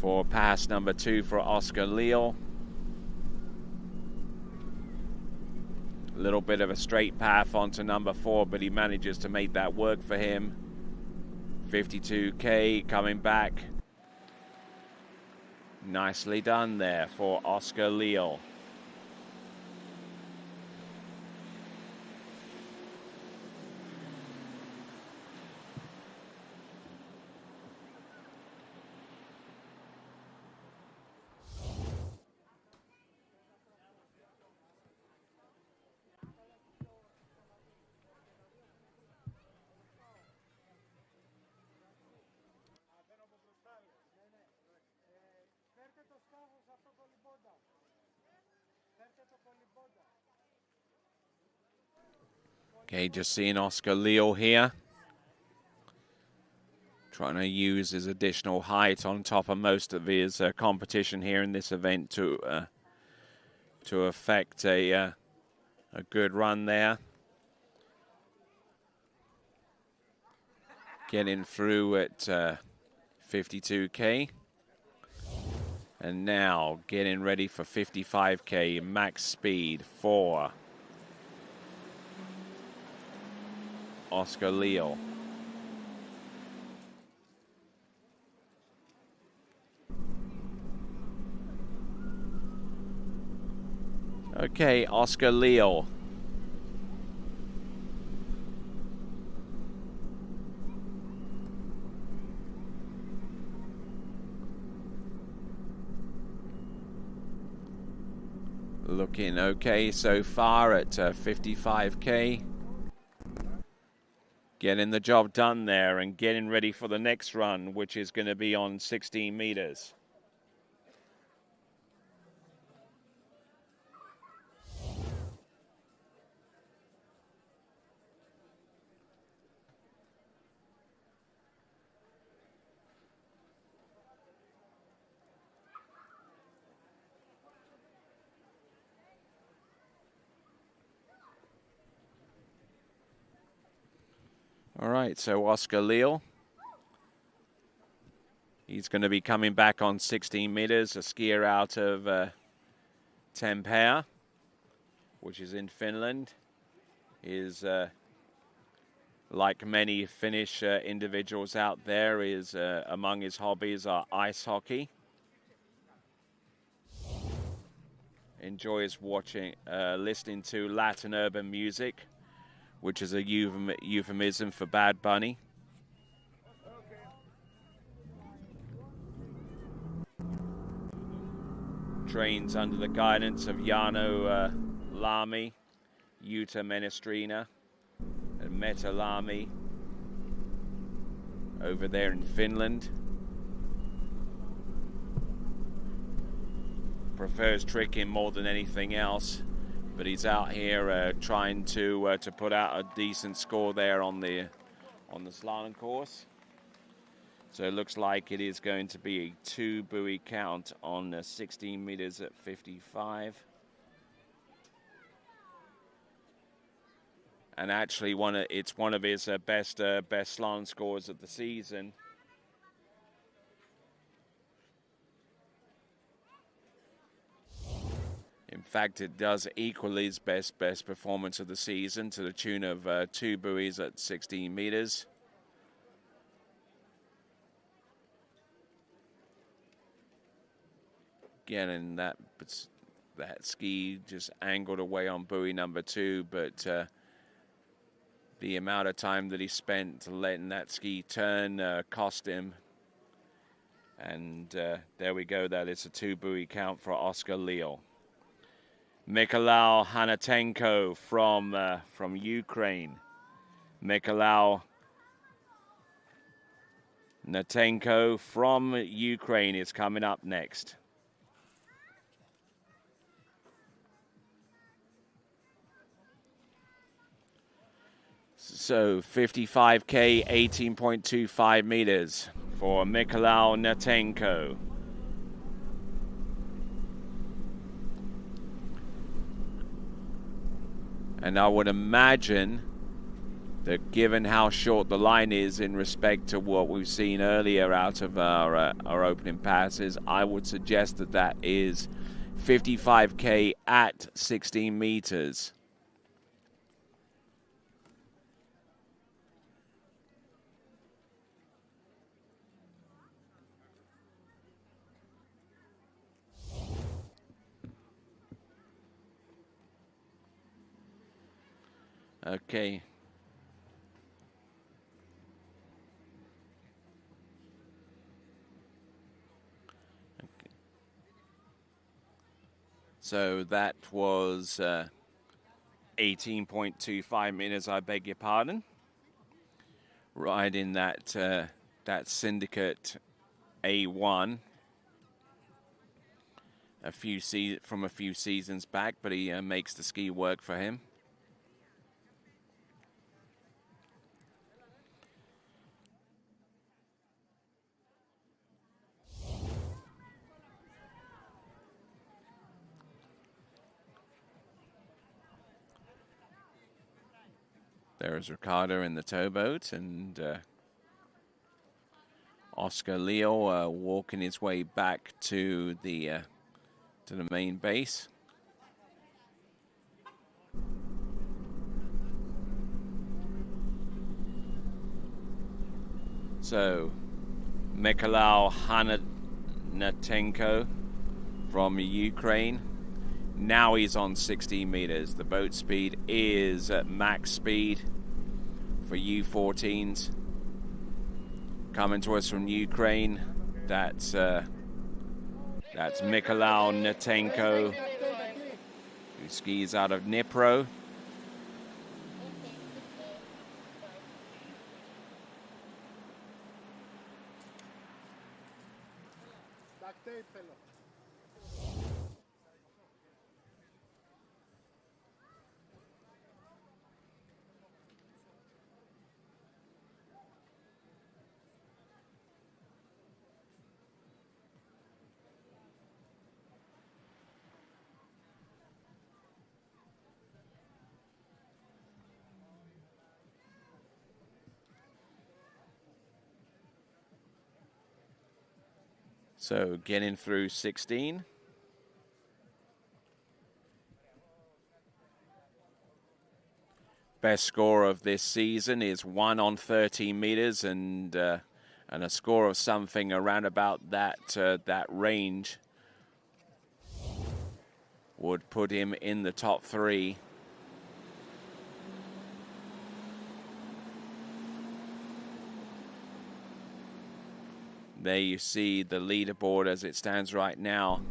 for pass number 2 for Oscar Leal. A little bit of a straight path onto number 4, but he manages to make that work for him. 52K coming back. Nicely done there for Oscar Leal. Okay, just seeing Oscar Leal here. Trying to use his additional height on top of most of his competition here in this event to affect a good run there. Getting through at 52K. And now getting ready for 55K max speed for Oscar Leal. Okay, Oscar Leal. Looking okay so far at 55K. Getting the job done there and getting ready for the next run, which is going to be on 16 meters. All right, so Oscar Leal. He's going to be coming back on 16 meters, a skier out of Tampere, which is in Finland. Is like many Finnish individuals out there, is among his hobbies are ice hockey. Enjoys watching, listening to Latin urban music, which is a euphemism for Bad Bunny. Trains under the guidance of Jano Lami, Jutta Menestrina, and Meta Lami over there in Finland. Prefers tricking more than anything else, but he's out here trying to put out a decent score there on the slalom course. So it looks like it is going to be a 2-buoy count on 16 meters at 55. And actually, it's one of his best slalom scores of the season. In fact, it does equal his best performance of the season to the tune of 2 buoys at 16 meters. Getting that ski just angled away on buoy number 2, but the amount of time that he spent letting that ski turn cost him. And there we go. That is a 2-buoy count for Oscar Leal. Mykolau Hanatenko from Ukraine. Mykolau Hanatenko from Ukraine is coming up next. So 55K, 18.25 meters for Mykolau Hanatenko. And I would imagine that given how short the line is in respect to what we've seen earlier out of our opening passes, I would suggest that that is 55K at 16 meters. Okay. So that was 18.25 meters, I beg your pardon. Riding that Syndicate A1 from a few seasons back, but he makes the ski work for him. There's Ricardo in the towboat, and Oscar Leal walking his way back to the main base. So, Mykolau Hanatenko from Ukraine. Now he's on 16 meters. The boat speed is at max speed for U14s. Coming to us from Ukraine, that's Mykolau Hanatenko, who skis out of Dnipro. So getting through 16. Best score of this season is 1 on 13 meters, and a score of something around about that range would put him in the top 3. There you see the leaderboard as it stands right now.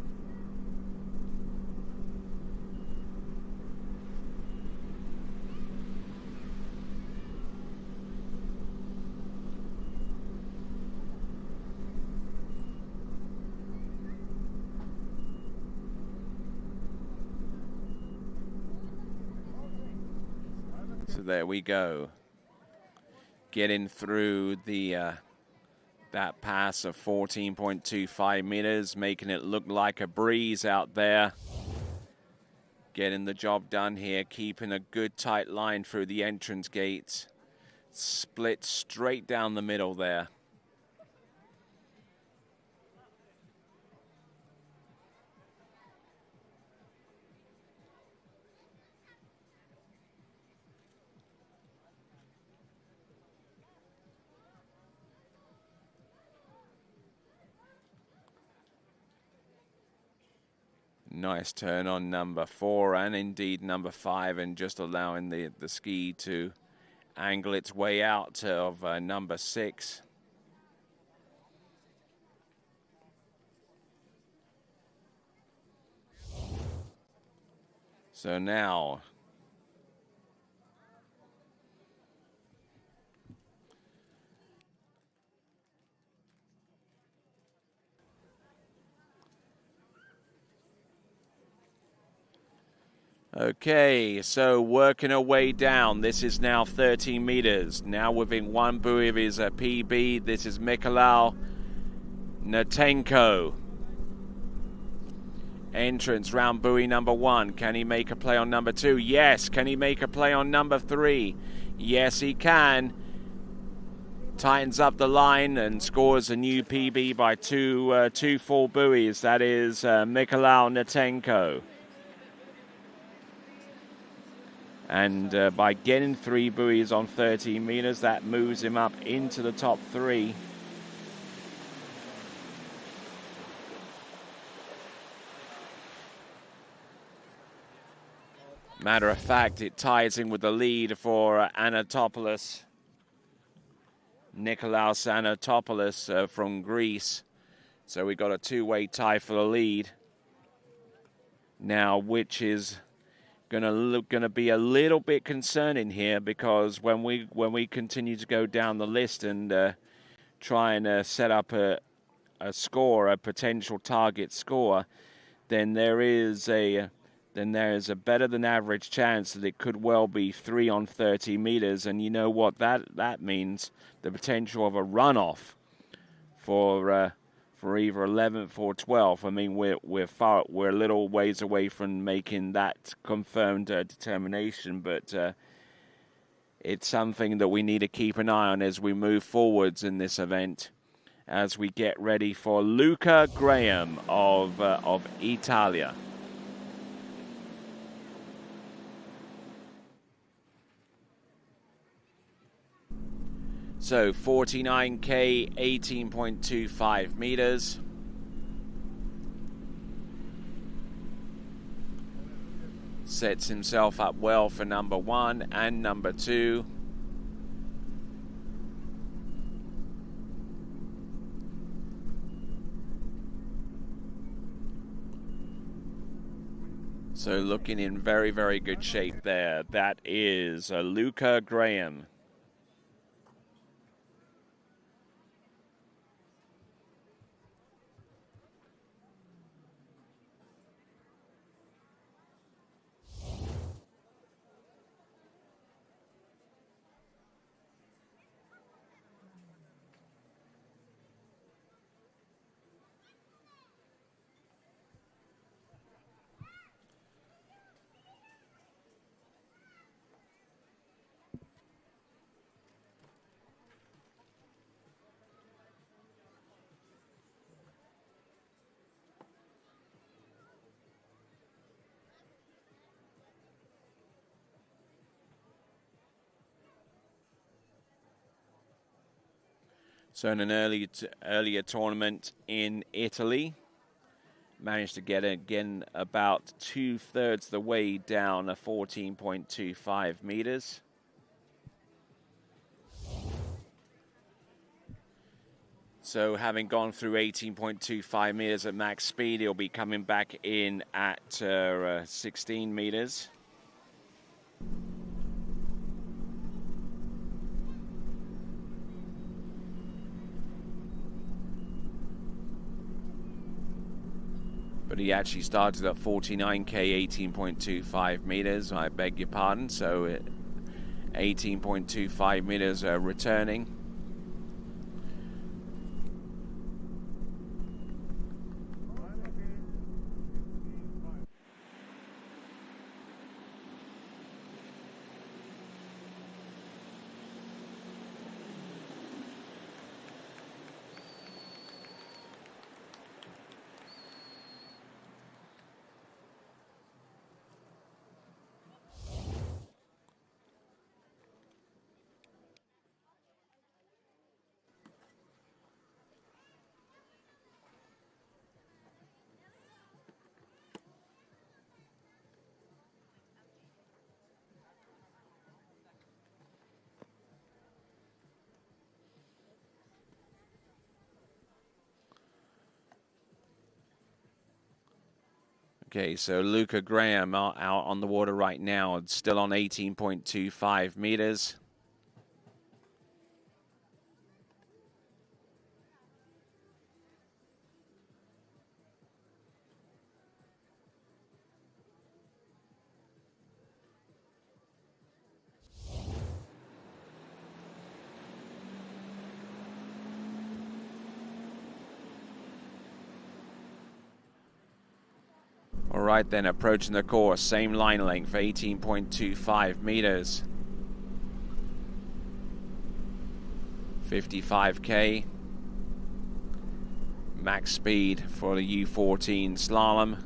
So there we go. Getting through the That pass of 14.25 meters, making it look like a breeze out there. Getting the job done here, keeping a good tight line through the entrance gates. Split straight down the middle there. Nice turn on number 4 and indeed number 5, and just allowing the ski to angle its way out of number 6. So now okay, so working our way down. This is now 13 meters. Now within one buoy of his PB. This is Mikhail Natenko. Entrance round buoy number 1. Can he make a play on number 2? Yes. Can he make a play on number 3? Yes, he can. Tightens up the line and scores a new PB by two full buoys. That is Mikhail Natenko. And by getting 3 buoys on 13 meters, that moves him up into the top 3. Matter of fact, it ties in with the lead for Anatopoulos. Nikolaos Anatopoulos from Greece. So we got a 2-way tie for the lead. Now, which is going to be a little bit concerning here, because when we continue to go down the list and try and set up a score, a potential target score, then there is a better than average chance that it could well be 3 on 30 meters, and you know what that means? The potential of a runoff for either 11th or 12th. I mean, we're a little ways away from making that confirmed determination, but it's something that we need to keep an eye on as we move forwards in this event, as we get ready for Luca Graham of Italia. So 49K, 18.25 meters. Sets himself up well for number 1 and number 2. So looking in very, very good shape there. That is Luca Graham. So in an earlier tournament in Italy, managed to get again about 2/3 the way down a 14.25 meters. So having gone through 18.25 meters at max speed, he'll be coming back in at 16 meters. But he actually started at 49K, 18.25 meters. I beg your pardon. So 18.25 meters returning. Okay, so Luca Graham out on the water right now, still on 18.25 meters. All right, then approaching the course, same line length, 18.25 meters. 55K. Max speed for the U14 slalom.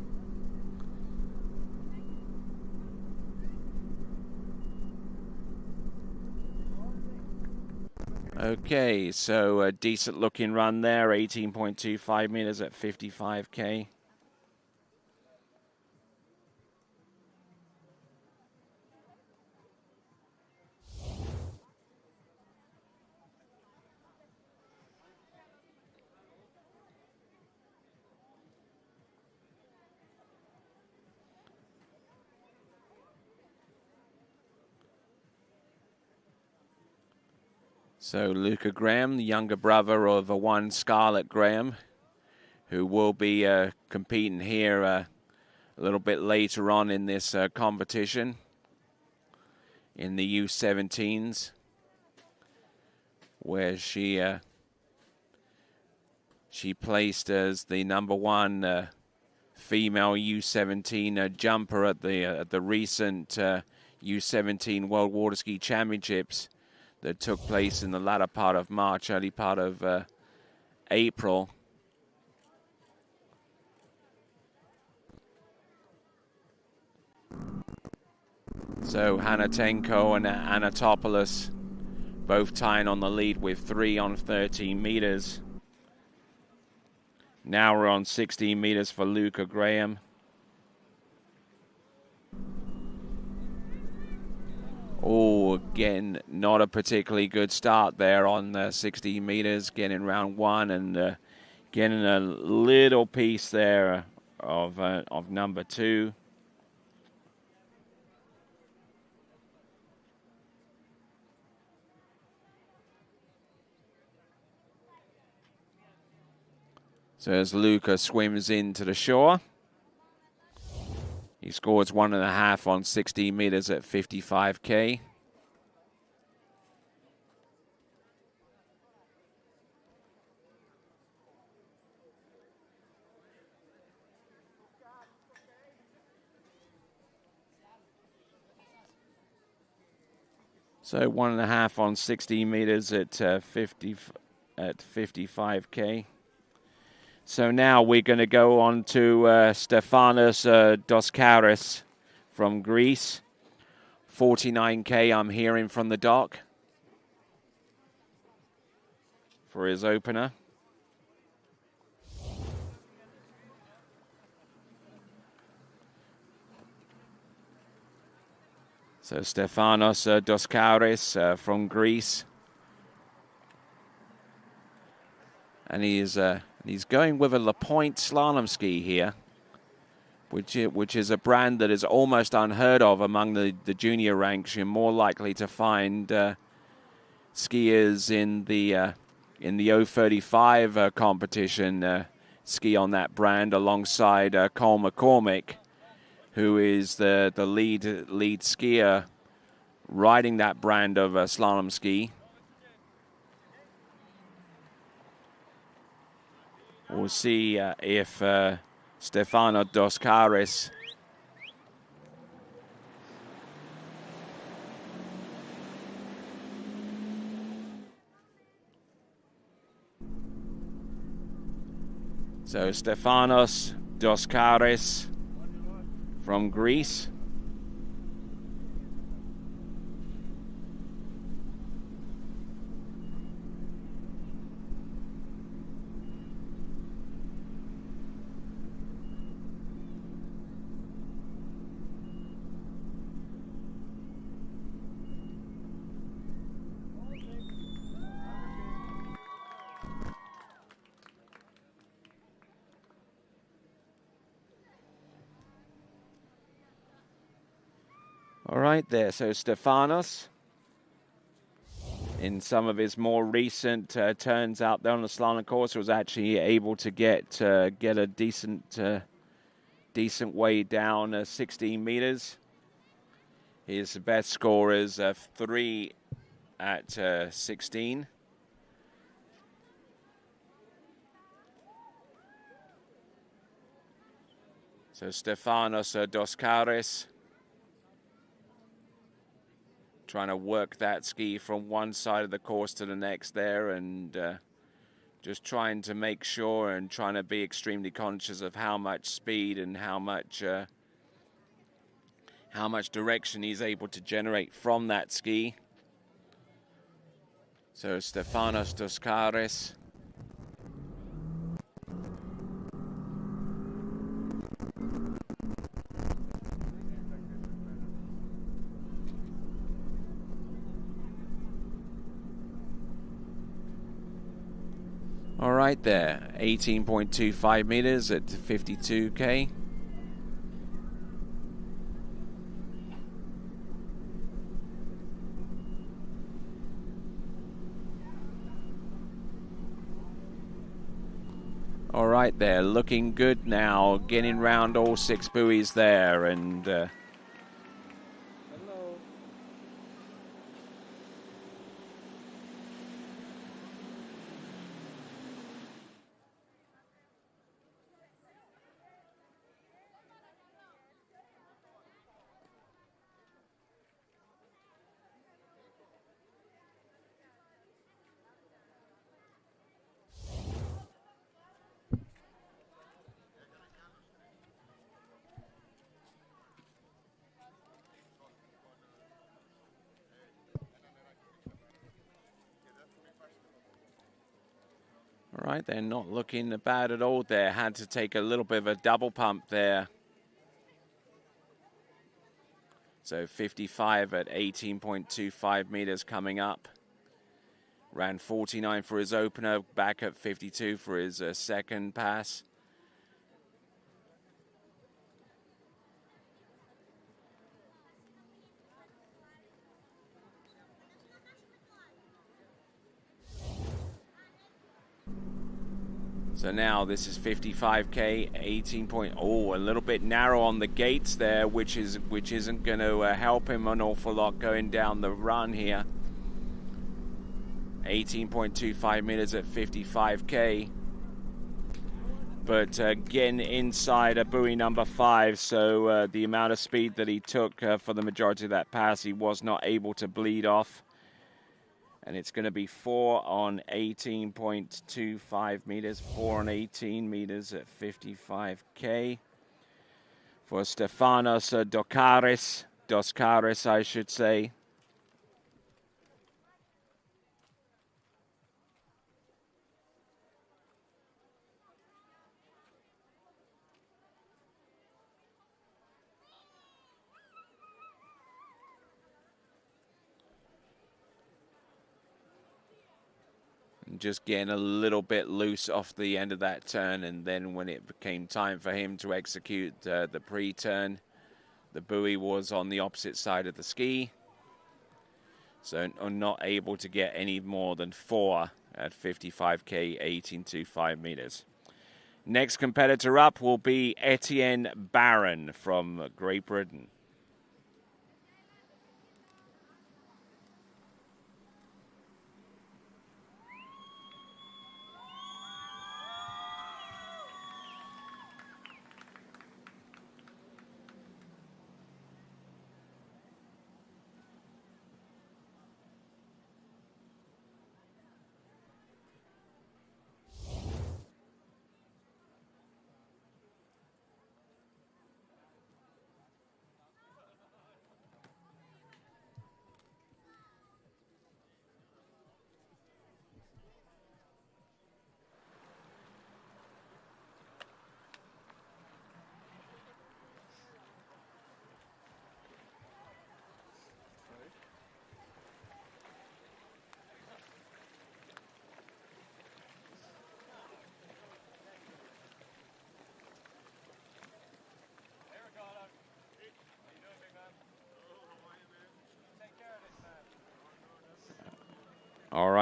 Okay, so a decent looking run there, 18.25 meters at 55K. So Luca Graham, the younger brother of one Scarlett Graham, who will be competing here a little bit later on in this competition in the U17s, where she placed as the #1 female U17 jumper at the recent U17 World Water Ski Championships that took place in the latter part of March, early part of April. So Hanatenko and Anatopoulos both tying on the lead with 3 on 13 meters. Now we're on 16 meters for Luca Graham. Oh, again, not a particularly good start there on 16 meters, getting round 1 and getting a little piece there of number 2. So as Luca swims into the shore, he scores 1.5 on 16 meters at 55K. So 1.5 on 16 meters at 55K. So now we're going to go on to Stefanos Doskaris from Greece. 49K I'm hearing from the dock for his opener. So Stefanos Doskaris from Greece. And he's going with a LaPointe slalom ski here, which is a brand that is almost unheard of among the junior ranks. You're more likely to find skiers in the 035 competition ski on that brand alongside Cole McCormick, who is the lead skier riding that brand of slalom ski. We'll see if Stefano Doskaris So Stefanos Doskaris from Greece. All right there, so Stefanos, in some of his more recent turns out there on the slalom course, was actually able to get a decent way down 16 meters. His best score is 3 at 16. So Stefanos Doskaris trying to work that ski from one side of the course to the next there, and just trying to make sure and trying to be extremely conscious of how much speed and how much direction he's able to generate from that ski. So Stefanos Doskaris. All right there, 18.25 meters at 52K. All right there, looking good now, getting round all 6 buoys there, and all right, they're not looking bad at all there. Had to take a little bit of a double pump there. So 55 at 18.25 meters coming up. Ran 49 for his opener, back at 52 for his second pass. So now this is 55K, 18 point. Oh, a little bit narrow on the gates there, which isn't going to help him an awful lot going down the run here. 18.25 meters at 55K. But again, inside a buoy number 5, so the amount of speed that he took for the majority of that pass, he was not able to bleed off. And it's going to be 4 on 18.25 meters, 4 on 18 meters at 55K for Stefanos Doskaris, I should say. Just getting a little bit loose off the end of that turn, and then when it became time for him to execute the pre-turn, the buoy was on the opposite side of the ski, so I'm not able to get any more than 4 at 55K, 18.25 meters. Next competitor up will be Etienne Barron from Great Britain.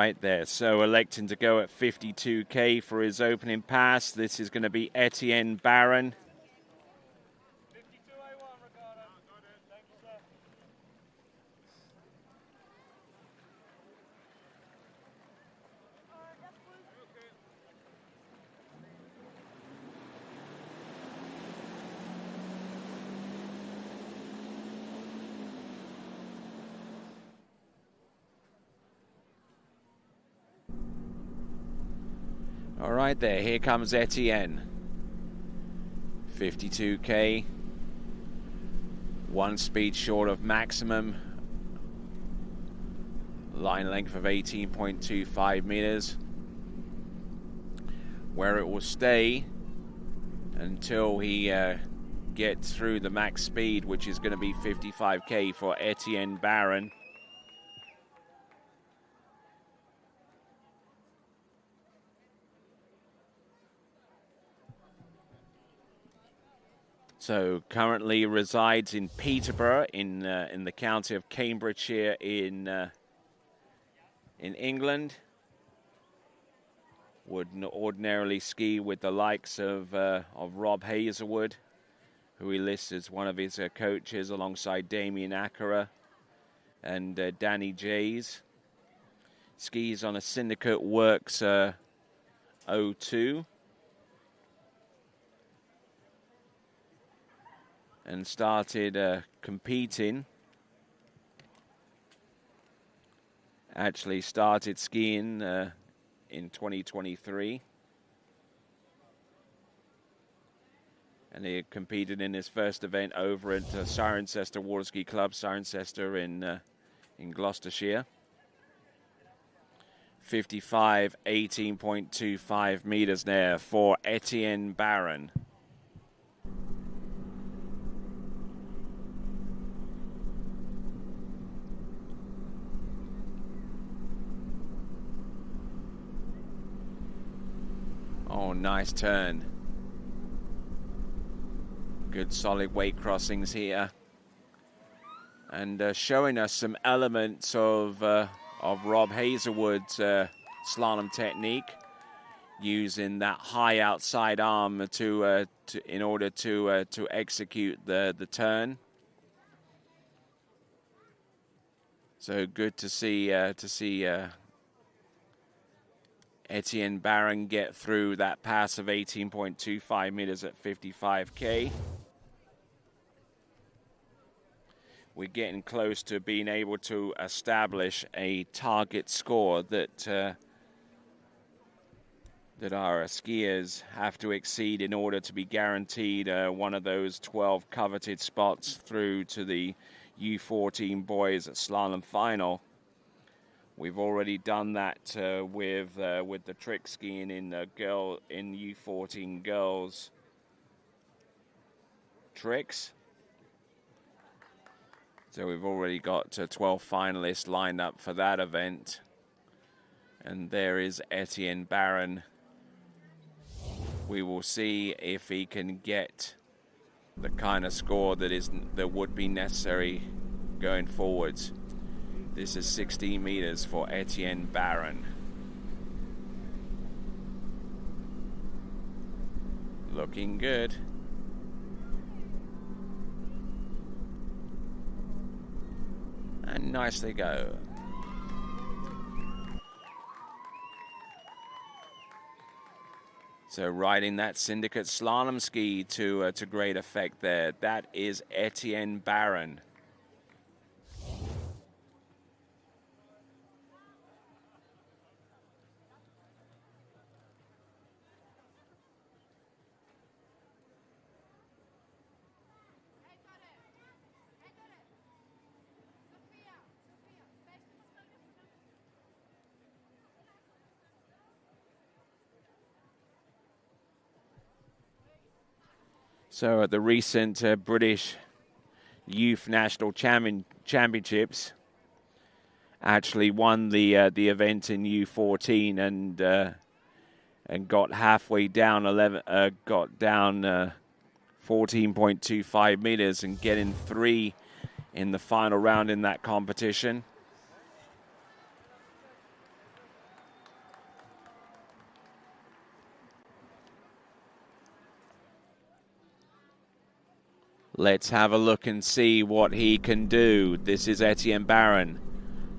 right there. So electing to go at 52K for his opening pass. This is going to be Etienne Barron. All right there, here comes Etienne. 52K. One speed short of maximum. Line length of 18.25 meters. Where it will stay until he gets through the max speed, which is going to be 55K for Etienne Barron. So currently resides in Peterborough in the county of Cambridgeshire in England. Would ordinarily ski with the likes of Rob Hazelwood, who he lists as one of his coaches, alongside Damien Akera and Danny Jays. Skis on a Syndicate Works 02. And started competing. Actually started skiing in 2023. And he had competed in his first event over at Cirencester Water Ski Club, Cirencester in Gloucestershire. 55, 18.25 meters there for Etienne Barron. Oh, nice turn. Good solid weight crossings here. And showing us some elements of Rob Hazelwood's slalom technique, using that high outside arm in order to execute the turn. So good to see Etienne Barron get through that pass of 18.25 meters at 55K. We're getting close to being able to establish a target score that our skiers have to exceed in order to be guaranteed one of those 12 coveted spots through to the U14 boys slalom final. We've already done that with the trick skiing in U14 girls tricks. So we've already got 12 finalists lined up for that event. And there is Etienne Barron. We will see if he can get the kind of score that would be necessary going forwards. This is 16 meters for Etienne Barron. Looking good. And nicely go. So riding that Syndicate slalom ski to great effect there. That is Etienne Barron. So at the recent British Youth National Championships, actually won the event in U14 and got halfway down 14.25 meters and getting 3 in the final round in that competition. Let's have a look and see what he can do. This is Etienne Barron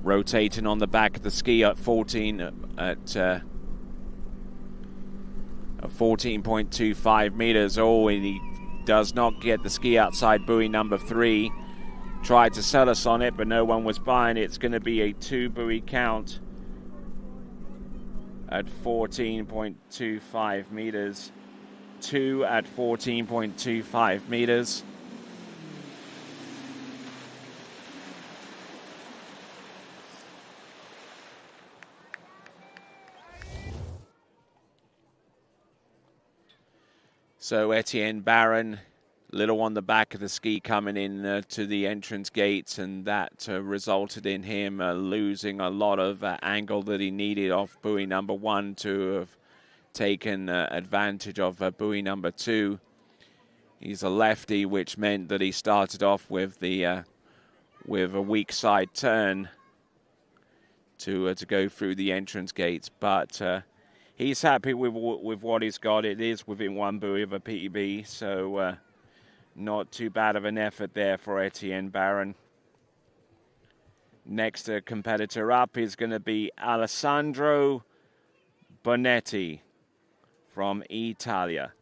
rotating on the back of the ski at 14.25 meters. Oh, and he does not get the ski outside buoy number 3. Tried to sell us on it, but no one was buying it. It's going to be a 2 buoy count at 14.25 meters. 2 at 14.25 meters. So Etienne Barron, little on the back of the ski coming in to the entrance gates, and that resulted in him losing a lot of angle that he needed off buoy number 1 to have taken advantage of buoy number 2. He's a lefty, which meant that he started off with a weak side turn to go through the entrance gates, but he's happy with what he's got. It is within 1 buoy of a PB, so not too bad of an effort there for Etienne Barron. Next competitor up is going to be Alessandro Bonetti from Italia.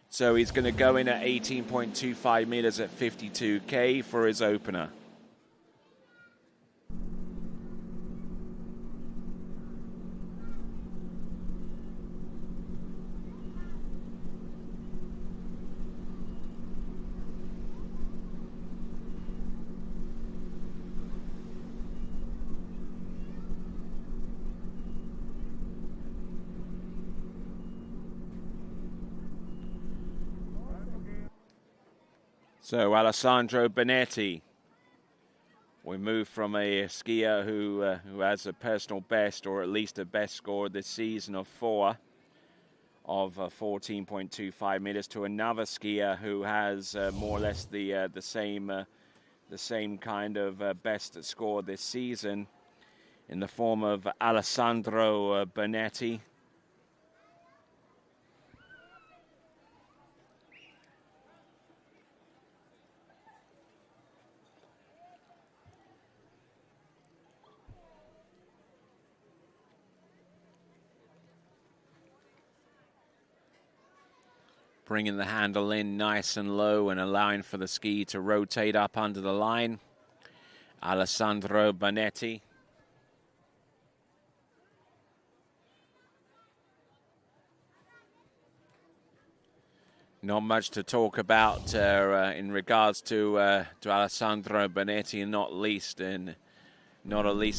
So he's going to go in at 18.25 meters at 52K for his opener. So Alessandro Bonetti, we move from a skier who has a personal best, or at least a best score this season of 4 of 14.25 meters, to another skier who has more or less the same kind of best score this season, in the form of Alessandro Bonetti. Bringing the handle in nice and low and allowing for the ski to rotate up under the line. Alessandro Bonetti. Not much to talk about in regards to Alessandro Bonetti, and not least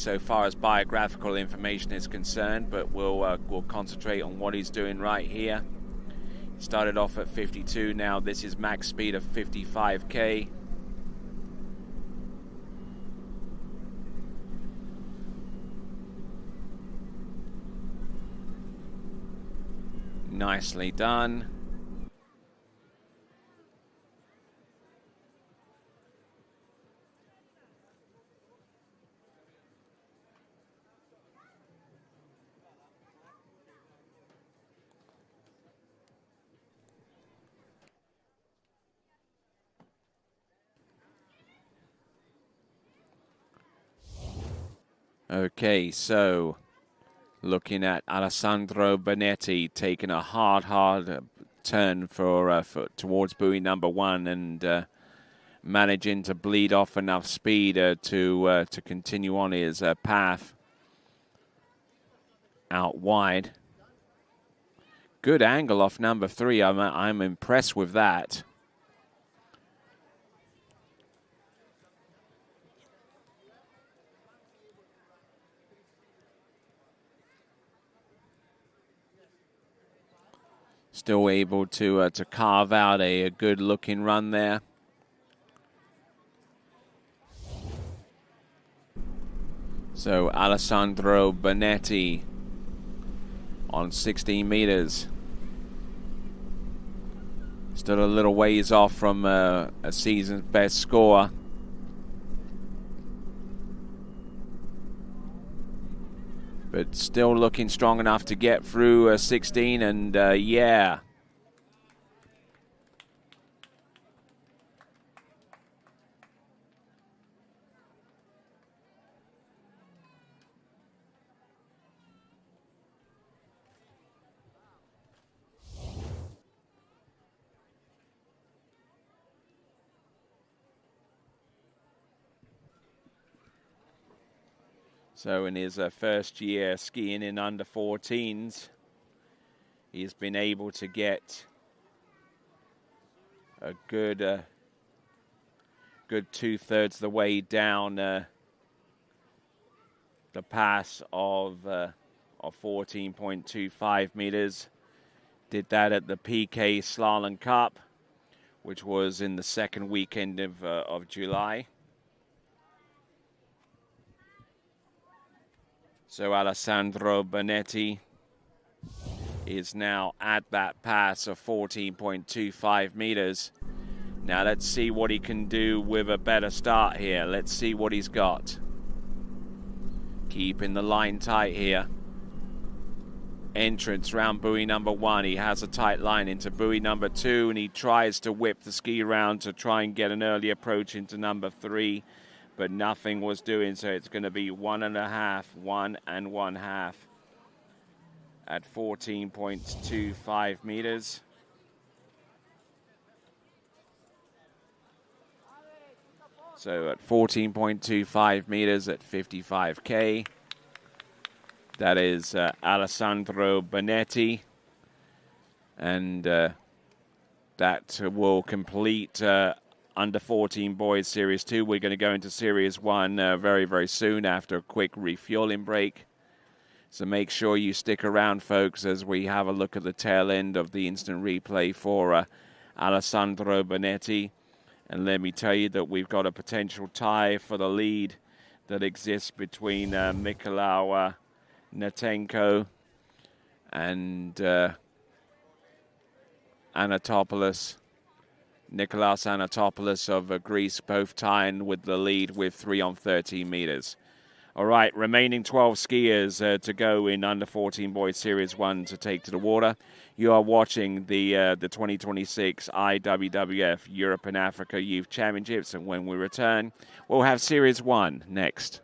so far as biographical information is concerned, but we'll concentrate on what he's doing right here. Started off at 52, now this is max speed of 55K. Nicely done. Okay, so looking at Alessandro Bonetti taking a hard turn towards buoy number 1 and managing to bleed off enough speed to continue on his path out wide. Good angle off number 3. I'm impressed with that. Still able to carve out a good looking run there. So Alessandro Bonetti on 16 meters. Still a little ways off from a season's best score. but still looking strong enough to get through 16, and yeah. So in his first year skiing in under 14s, he's been able to get a good 2/3 the way down the pass of 14.25 meters. Did that at the PK Slalom Cup, which was in the second weekend of July. So Alessandro Bonetti is now at that pass of 14.25 meters. Now let's see what he can do with a better start here. Let's see what he's got. Keeping the line tight here. Entrance round buoy number 1. He has a tight line into buoy number 2, and he tries to whip the ski round to try and get an early approach into number 3. But nothing was doing, so it's going to be 1.5, 1 1/2 at 14.25 meters. So at 14.25 meters at 55K, that is Alessandro Bonetti, and that will complete under 14 boys Series 2. We're going to go into Series 1 very, very soon after a quick refueling break. So make sure you stick around, folks, as we have a look at the tail end of the instant replay for Alessandro Bonetti. And let me tell you that we've got a potential tie for the lead that exists between Mikolau Natenko and Anatopoulos. Nikolaos Anatopoulos of Greece, both tying with the lead with 3 on 13 meters. All right, remaining 12 skiers to go in under 14 boys Series 1 to take to the water. You are watching the 2026 IWWF Europe and Africa Youth Championships, and when we return, we'll have Series 1 next.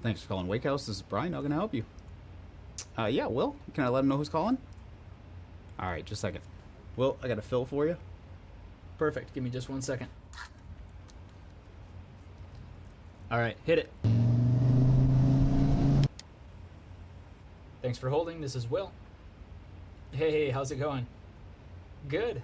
Thanks for calling Wakehouse. This is Brian. How can I help you? Yeah, Will. Can I let him know who's calling? All right, just a second. Well, I got a fill for you. Perfect. Give me just 1 second. All right, hit it. Thanks for holding. This is Will. Hey, how's it going? Good.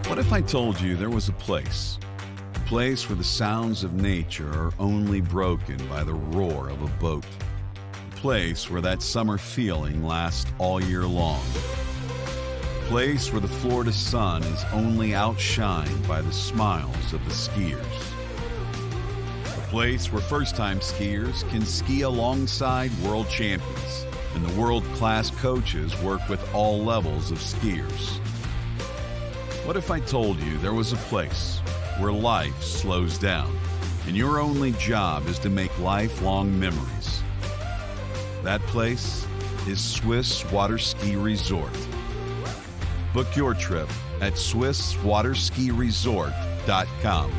What if I told you there was a place where the sounds of nature are only broken by the roar of a boat, a place where that summer feeling lasts all year long, a place where the Florida sun is only outshined by the smiles of the skiers, a place where first-time skiers can ski alongside world champions and the world-class coaches work with all levels of skiers. What if I told you there was a place where life slows down and your only job is to make lifelong memories? That place is Swiss Water Ski Resort. Book your trip at SwissWaterSkiResort.com.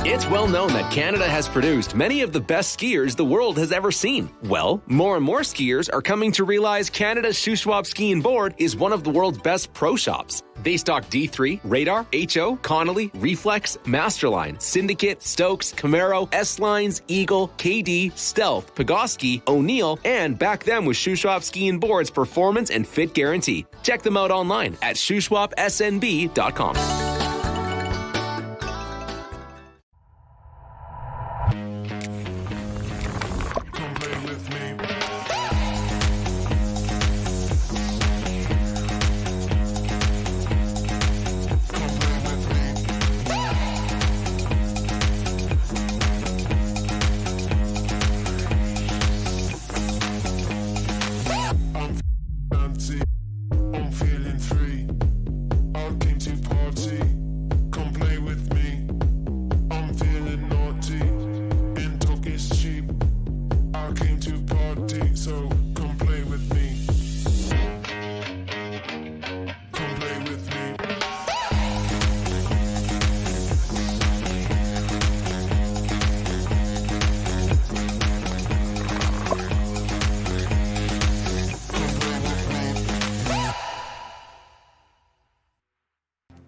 It's well known that Canada has produced many of the best skiers the world has ever seen. Well, more and more skiers are coming to realize Canada's Shuswap Ski and Board is one of the world's best pro shops. They stock D3, Radar, HO, Connolly, Reflex, Masterline, Syndicate, Stokes, Camaro, S-Lines, Eagle, KD, Stealth, Pegosky, O'Neill, and back them with Shuswap Ski and Board's performance and fit guarantee. Check them out online at shuswapsnb.com.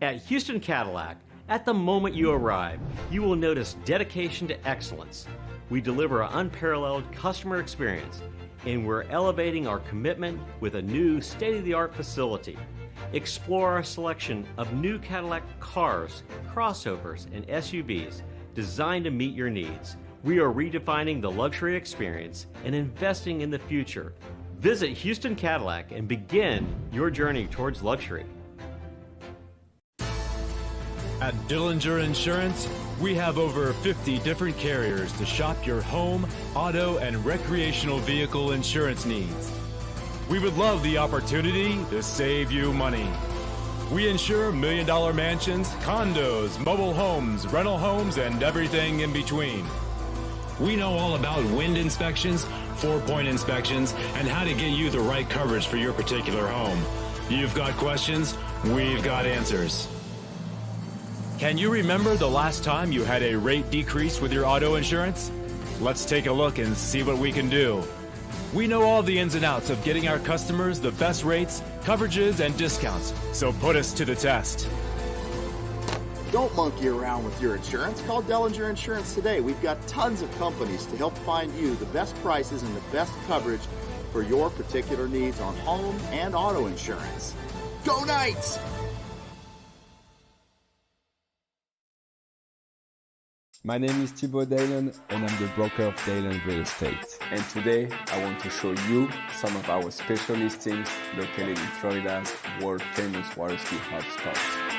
At Houston Cadillac, at the moment you arrive, you will notice dedication to excellence. We deliver an unparalleled customer experience, and we're elevating our commitment with a new state-of-the-art facility. Explore our selection of new Cadillac cars, crossovers, and SUVs designed to meet your needs. We are redefining the luxury experience and investing in the future. Visit Houston Cadillac and begin your journey towards luxury. At Dillinger Insurance, we have over 50 different carriers to shop your home, auto, and recreational vehicle insurance needs. We would love the opportunity to save you money. We insure million-dollar mansions, condos, mobile homes, rental homes, and everything in between. We know all about wind inspections, 4-point inspections, and how to get you the right coverage for your particular home. You've got questions, we've got answers. Can you remember the last time you had a rate decrease with your auto insurance? Let's take a look and see what we can do. We know all the ins and outs of getting our customers the best rates, coverages, and discounts, so put us to the test. Don't monkey around with your insurance. Call Dellinger Insurance today. We've got tons of companies to help find you the best prices and the best coverage for your particular needs on home and auto insurance. Go Knights! My name is Thibaut Dalen and I'm the broker of Dalen Real Estate. And today I want to show you some of our special listings located in Florida's world famous water ski hotspots.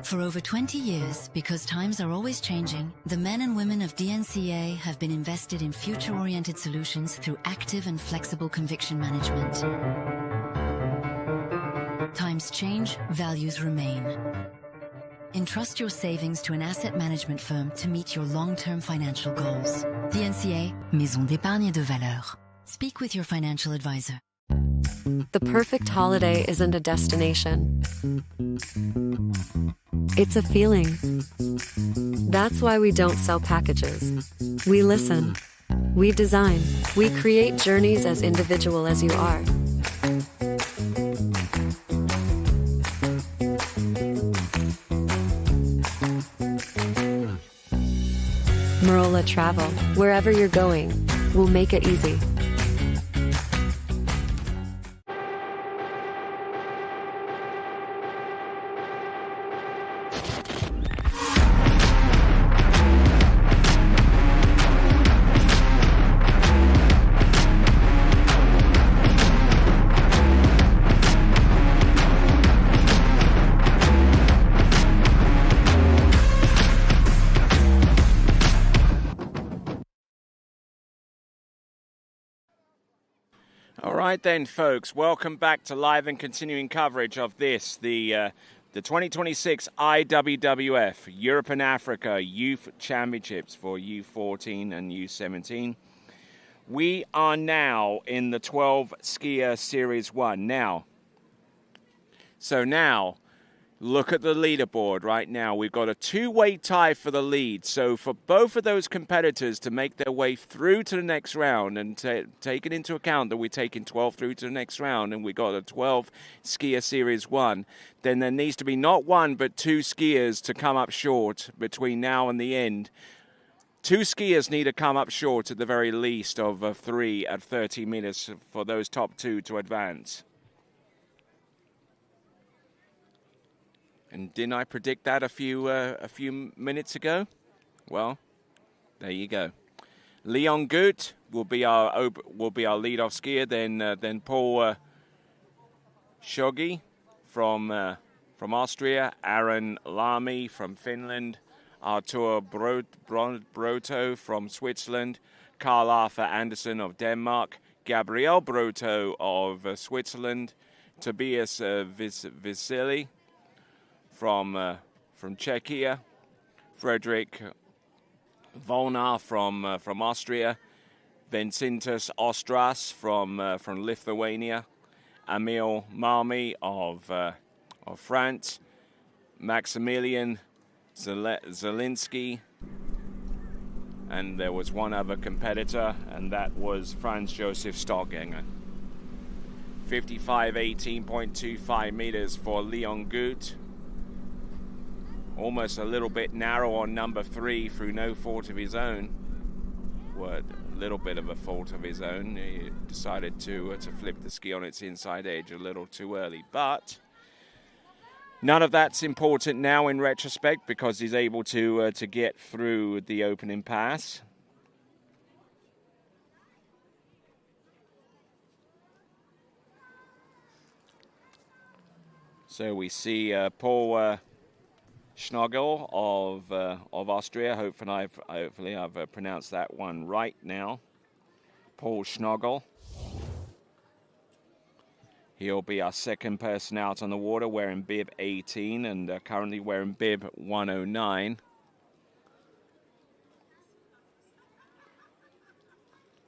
For over 20 years, because times are always changing, the men and women of DNCA have been invested in future-oriented solutions through active and flexible conviction management. Times change, values remain. Entrust your savings to an asset management firm to meet your long-term financial goals. DNCA, Maison d'épargne de valeur. Speak with your financial advisor. The perfect holiday isn't a destination. It's a feeling. That's why we don't sell packages. We listen. We design. We create journeys as individual as you are. Marola Travel. Wherever you're going, we'll make it easy. All right then, folks, welcome back to live and continuing coverage of this, the 2026 IWWF Europe and Africa Youth Championships for U14 and U17. We are now in the 12 skier Series 1 now. So now, look at the leaderboard right now. We've got a two-way tie for the lead. So for both of those competitors to make their way through to the next round, and taking into account that we're taking 12 through to the next round, and we've got a 12 skier Series 1, then there needs to be not one but two skiers to come up short between now and the end. Two skiers need to come up short at the very least of 3 at 30 minutes for those top two to advance. And didn't I predict that a few minutes ago? Well, there you go. Leon Gut will be our leadoff skier. Then Paul Shogi from Austria, Aaron Lamy from Finland, Artur Broto from Switzerland, Carl Arthur Anderson of Denmark, Gabriel Broto of Switzerland, Tobias Visili from Czechia, Frederick Volnar from Austria, Vincentus Ostras from Lithuania, Emil Malmi of France, Maximilian Zelinsky, and there was one other competitor, and that was Franz Josef Stockgänger. 55:18.25 meters for Leon Gut. Almost a little bit narrow on number 3 through no fault of his own. Well, a little bit of a fault of his own. He decided to flip the ski on its inside edge a little too early. But none of that's important now in retrospect, because he's able to get through the opening pass. So we see Paul Schnogel of Austria. Hopefully I've pronounced that one right now. Paul Schnogel. He'll be our second person out on the water wearing bib 18 and currently wearing bib 109.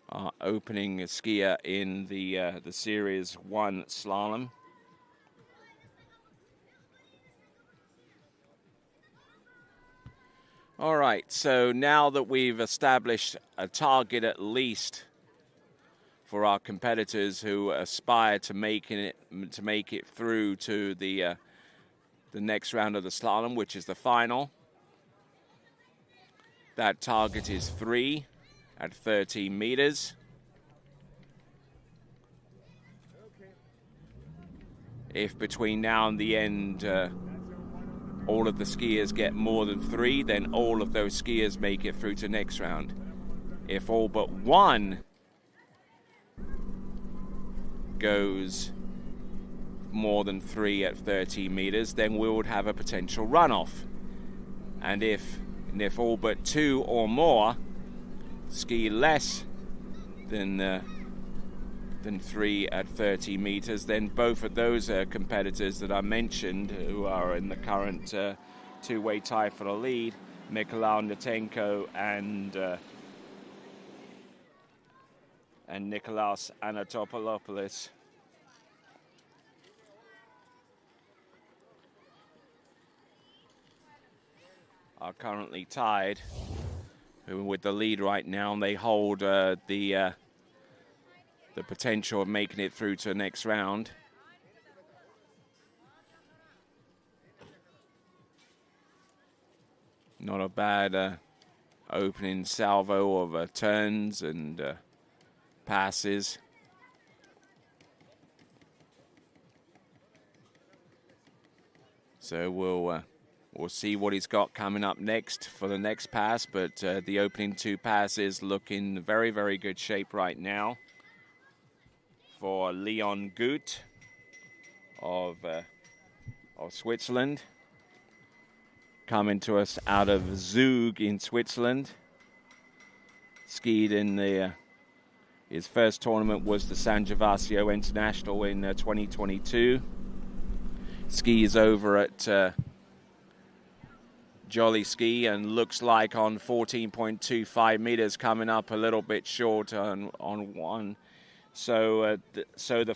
Our opening skier in the Series 1 Slalom. All right, so now that we've established a target at least for our competitors who aspire to make it through to the next round of the slalom, which is the final. That target is 3 at 13 meters. If between now and the end all of the skiers get more than 3, then all of those skiers make it through to next round. If all but one goes more than 3 at 13 meters, then we would have a potential runoff. And if all but 2 or more ski less than 3 at 30 meters, then both of those competitors that I mentioned, who are in the current two-way tie for the lead, Mikołaj Natenko and Nikolaos Anatopoulos, are currently tied with the lead right now, and they hold the potential of making it through to the next round. Not a bad opening salvo of turns and passes. So we'll see what he's got coming up next for the next pass, but the opening 2 passes look in very, very good shape right now for Leon Gut of Switzerland, coming to us out of Zug in Switzerland. Skied in his first tournament was the San Gervasio International in 2022. Skis over at Jolly Ski and looks like on 14.25 meters, coming up a little bit short on one. So the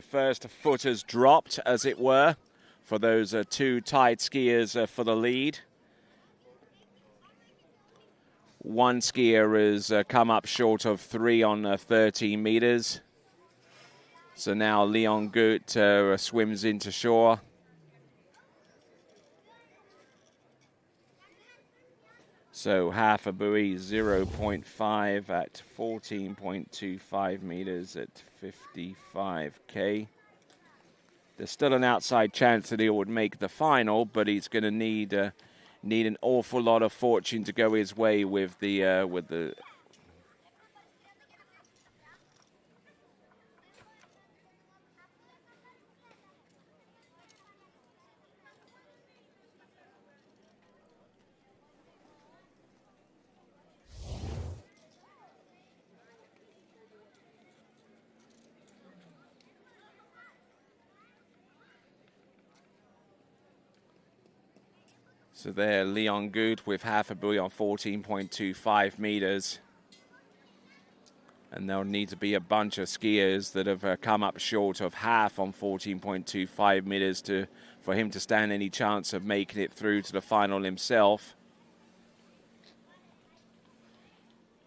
first footers dropped, as it were, for those 2 tied skiers for the lead. One skier has come up short of 3 on 13 meters. So now Leon Gut swims into shore. So half a buoy, 0.5 at 14.25 meters at 55K. There's still an outside chance that he would make the final, but he's going to need an awful lot of fortune to go his way with the So there, Leon Gut with half a buoy on 14.25 meters. And there'll need to be a bunch of skiers that have come up short of half on 14.25 meters for him to stand any chance of making it through to the final himself.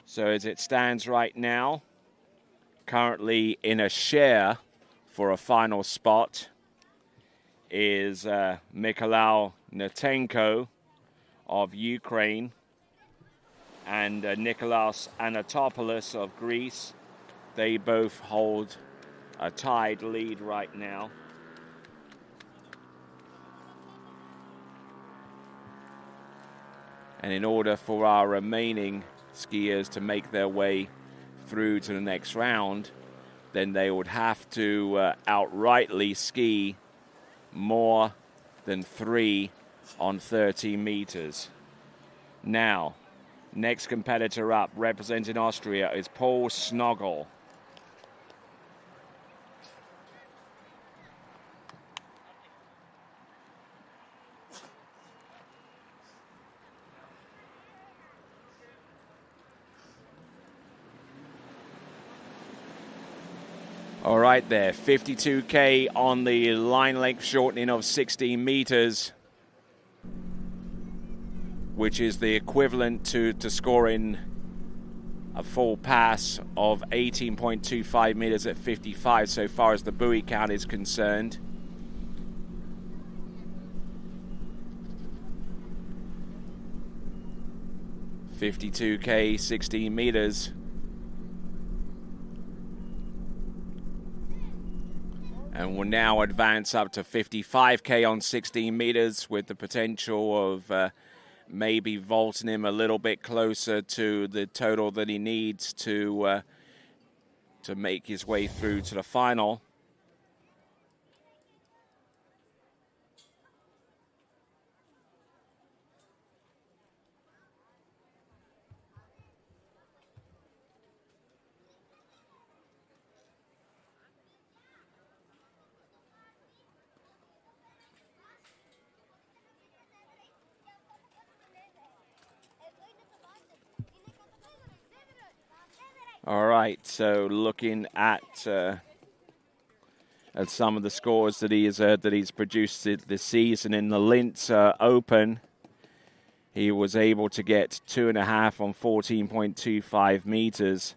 So as it stands right now, currently in a share for a final spot is Mikołaj Natenko of Ukraine and Nikolaos Anatopoulos of Greece. They both hold a tied lead right now. And in order for our remaining skiers to make their way through to the next round, then they would have to outrightly ski more than 3 on 30 meters. Now, next competitor up, representing Austria, is Paul Snoggle. All right there, 52K on the line length shortening of 16 meters, which is the equivalent to scoring a full pass of 18.25 meters at 55 so far as the buoy count is concerned. $52K, 16 meters. And will now advance up to 55K on 16 meters with the potential of maybe vaulting him a little bit closer to the total that he needs to make his way through to the final. All right, so looking at some of the scores that he's produced this season in the Linz Open, he was able to get 2.5 on 14.25 meters.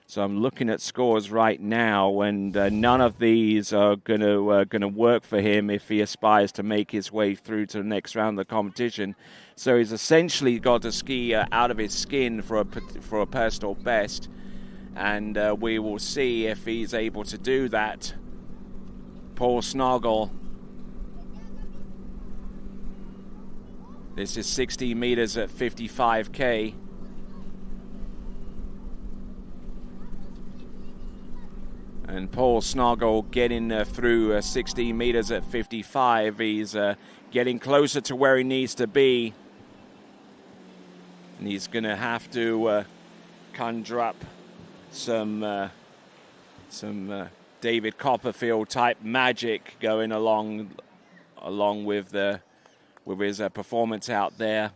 So I'm looking at scores right now, and none of these are gonna work for him if he aspires to make his way through to the next round of the competition. So he's essentially got to ski out of his skin for a personal best. And we will see if he's able to do that. Paul Snoggle. This is 60 meters at 55K. And Paul Snoggle getting through 16 meters at 55. He's getting closer to where he needs to be. And he's going to have to conjure up some David Copperfield type magic going along with his performance out there.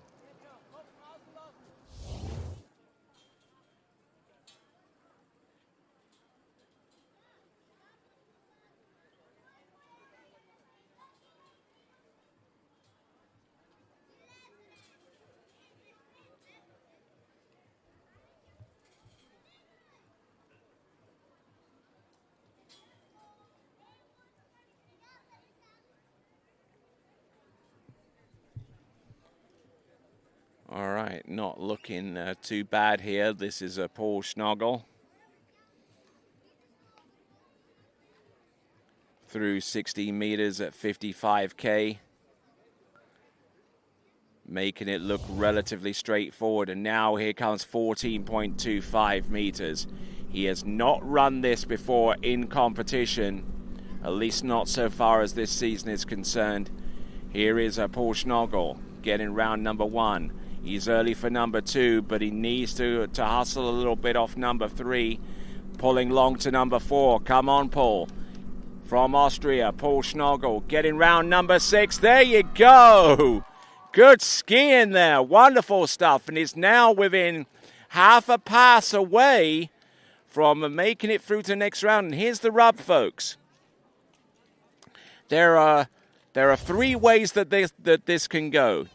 All right, not looking too bad here. This is Paul Schnogel through 16 meters at 55K, making it look relatively straightforward. And now here comes 14.25 meters. He has not run this before in competition, at least not so far as this season is concerned. Here is Paul Schnogel getting round number 1. He's early for number 2, but he needs to hustle a little bit off number 3. Pulling long to number 4. Come on, Paul. From Austria, Paul Schnogel getting round number 6. There you go. Good skiing there. Wonderful stuff. And is now within half a pass away from making it through to the next round. And here's the rub, folks. There are 3 ways that this can go.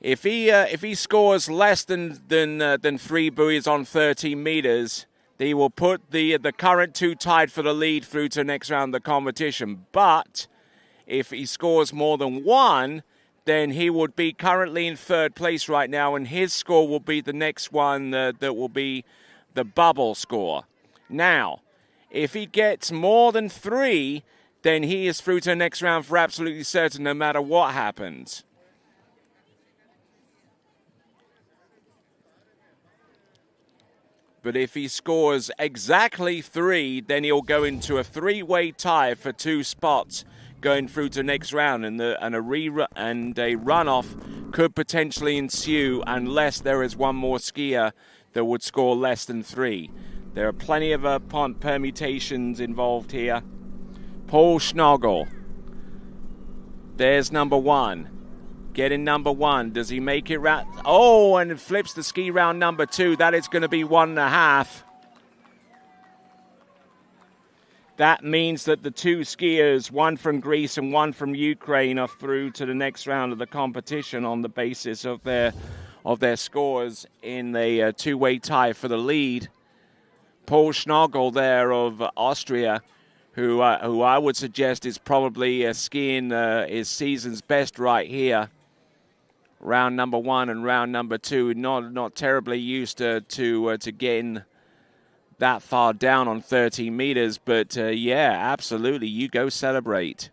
If he scores less than 3 buoys on 13 meters, he will put the current 2 tied for the lead through to the next round of the competition. But if he scores more than 1, then he would be currently in 3rd place right now, and his score will be the next one that will be the bubble score. Now, if he gets more than 3, then he is through to the next round for absolutely certain, no matter what happens. But if he scores exactly 3, then he'll go into a 3-way tie for 2 spots going through to the next round, and a runoff could potentially ensue unless there is one more skier that would score less than 3. There are plenty of permutations involved here. Paul Schnogel. There's number 1. Getting number 1. Does he make it round? Oh, and it flips the ski round number 2. That is going to be 1.5. That means that the two skiers, one from Greece and one from Ukraine, are through to the next round of the competition on the basis of their scores in a two-way tie for the lead. Paul Schnogel there of Austria, who I would suggest is probably skiing his season's best right here. Round number 1 and round number 2, not terribly used to getting that far down on 13 meters, but yeah, absolutely, you go celebrate.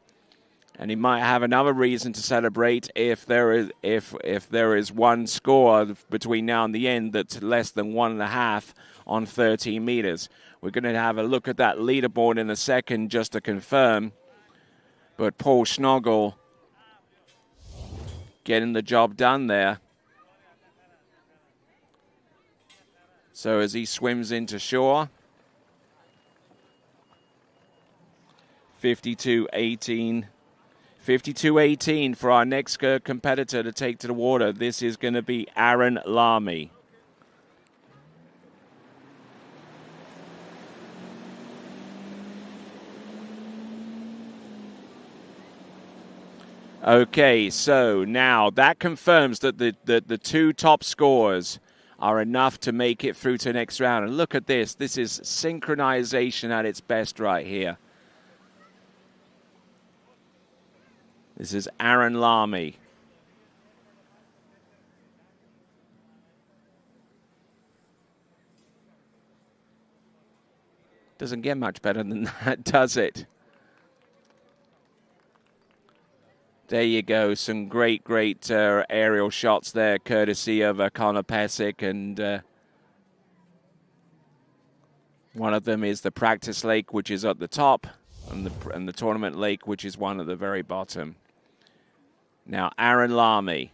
And he might have another reason to celebrate if there is one score between now and the end that's less than 1.5 on 13 meters. We're going to have a look at that leaderboard in a second just to confirm. But Paul Schnogel getting the job done there. So as he swims into shore, 52.18 for our next competitor to take to the water. This is going to be Aaron Lamy. Okay, so now that confirms that the two top scores are enough to make it through to the next round. And look at this. This is synchronization at its best right here. This is Aaron Lamy. Doesn't get much better than that, does it? There you go. Some great aerial shots there, courtesy of Connor Pesic. And one of them is the practice lake, which is at the top, and the tournament lake, which is one at the very bottom. Now, Aaron Lamy.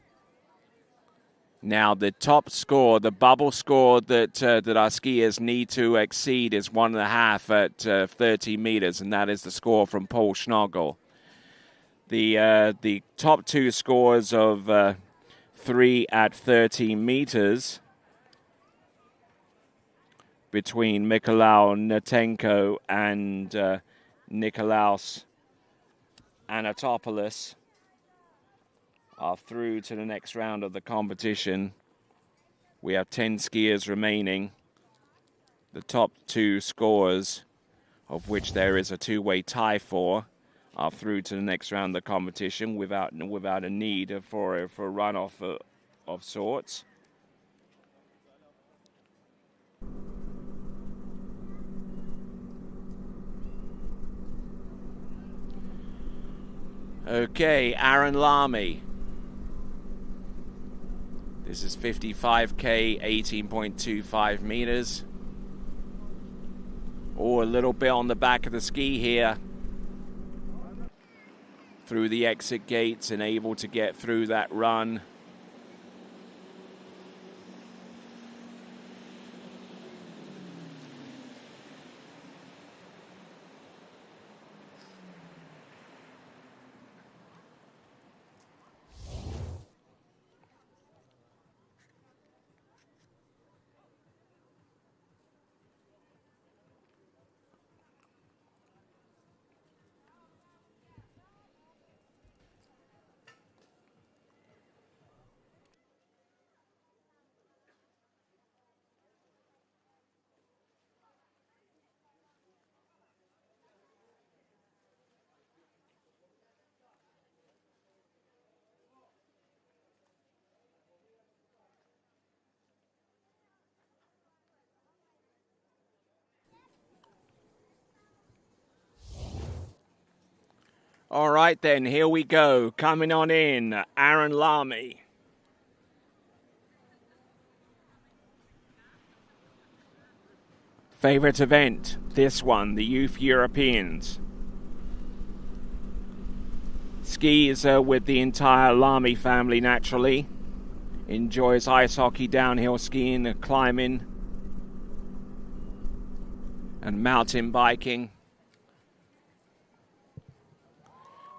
Now, the top score, the bubble score that our skiers need to exceed is 1.5 at 30 meters, and that is the score from Paul Schnogel. The top two scores of 3 at 30 meters between Mikolau Natenko and Nikolaos Anatopoulos are through to the next round of the competition. We have 10 skiers remaining. The top two scores, of which there is a two-way tie for, are through to the next round of the competition without a need for a runoff of sorts. Okay, Aaron Lamy. This is 55K, 18.25 meters. Oh, a little bit on the back of the ski here. Through the exit gates and able to get through that run. All right, then, here we go. Coming on in, Aaron Lamy. Favorite event, this one, the Youth Europeans. Skis with the entire Lamy family, naturally. Enjoys ice hockey, downhill skiing, climbing, and mountain biking.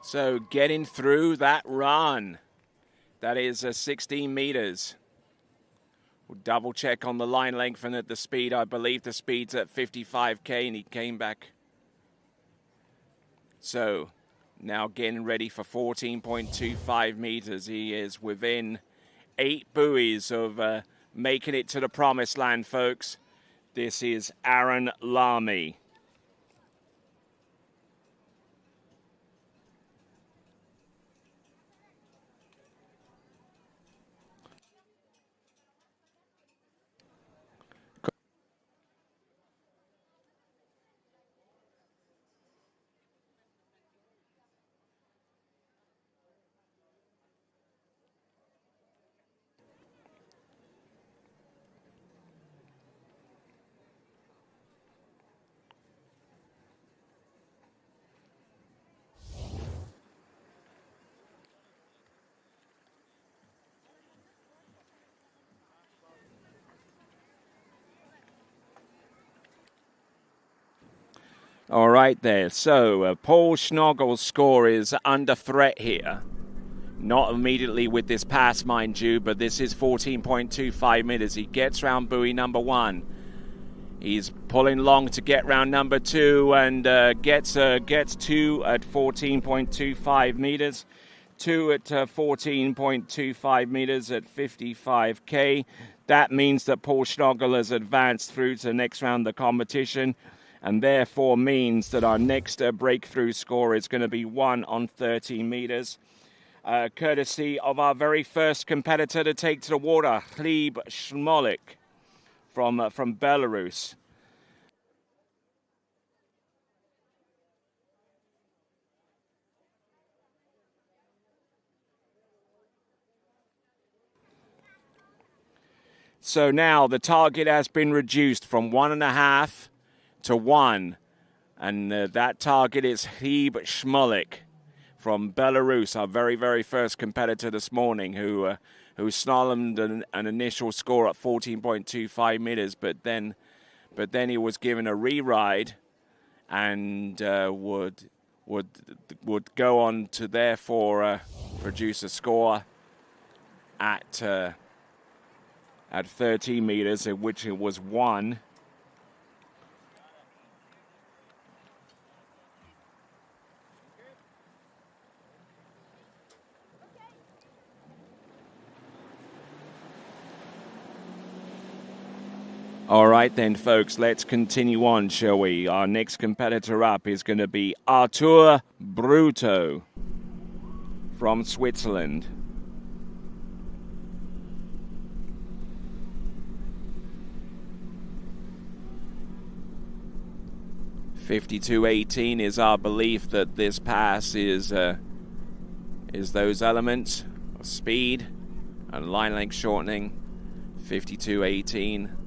So getting through that run, that is 16 meters. We'll double check on the line length and at the speed. I believe the speed's at 55K and he came back So now getting ready for 14.25 meters. He is within 8 buoys of making it to the promised land, folks. This is Aaron Lamy. All right there. So Paul Schnoggel's score is under threat here. Not immediately with this pass, mind you, but this is 14.25 meters. He gets round buoy number 1. He's pulling long to get round number 2 and gets 2 at 14.25 meters. 2 at 14.25 meters at 55K. That means that Paul Schnoggel has advanced through to the next round of the competition, and therefore means that our next breakthrough score is going to be 1 on 30 meters. Courtesy of our very first competitor to take to the water, Gleb Smolik from Belarus. So now the target has been reduced from 1.5 to 1, and that target is Gleb Smolik from Belarus, our very, very first competitor this morning, who slalomed an initial score at 14.25 meters, but then he was given a re-ride and would go on to therefore produce a score at 13 meters, in which it was 1. All right then, folks, let's continue on, shall we? Our next competitor up is going to be Artur Bruto from Switzerland. .52.18 is our belief that this pass is those elements of speed and line length shortening. 52.18.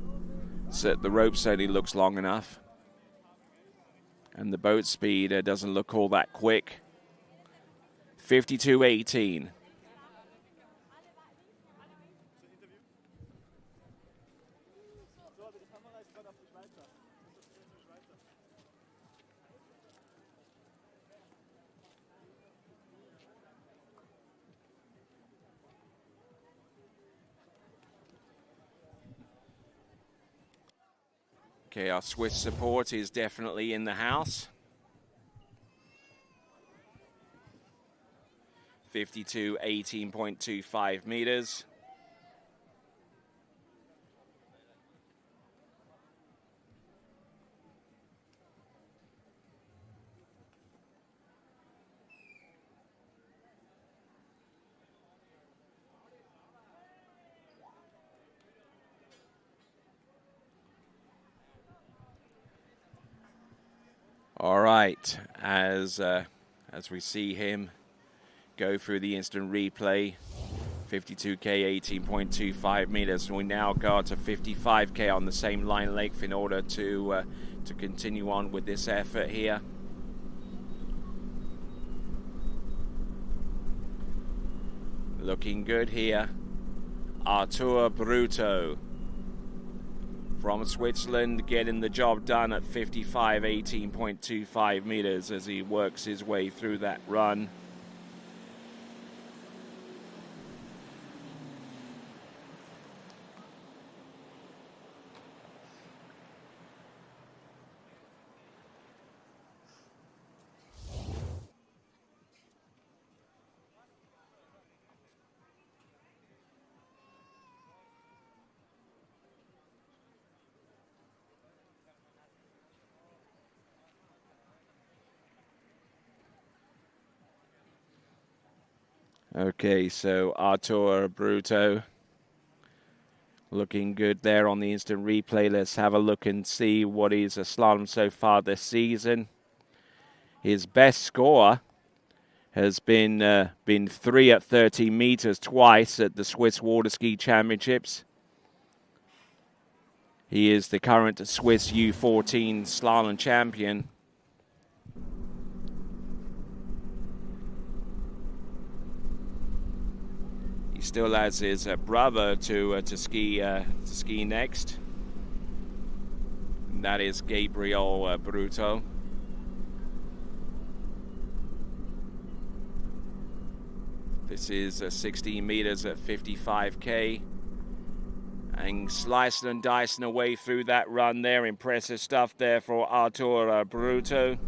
So the rope certainly looks long enough, and the boat speed doesn't look all that quick. 52.18. Okay, our Swiss support is definitely in the house. 52.18.25 meters. All right, as we see him go through the instant replay, 52K, 18.25 meters. We now go to 55K on the same line length in order to continue on with this effort here. Looking good here. Artur Bruto from Switzerland getting the job done at 55, 18.25 meters as he works his way through that run. Okay, so Arturo Bruto looking good there on the instant replay. Let's have a look and see what is a slalom so far this season. His best score has been 3 at 30 meters twice at the Swiss Water Ski Championships. He is the current Swiss U14 slalom champion. He still has his brother to ski next. And that is Gabriel Bruto. This is 16 meters at 55K. And slicing and dicing away through that run there. Impressive stuff there for Arturo Bruto.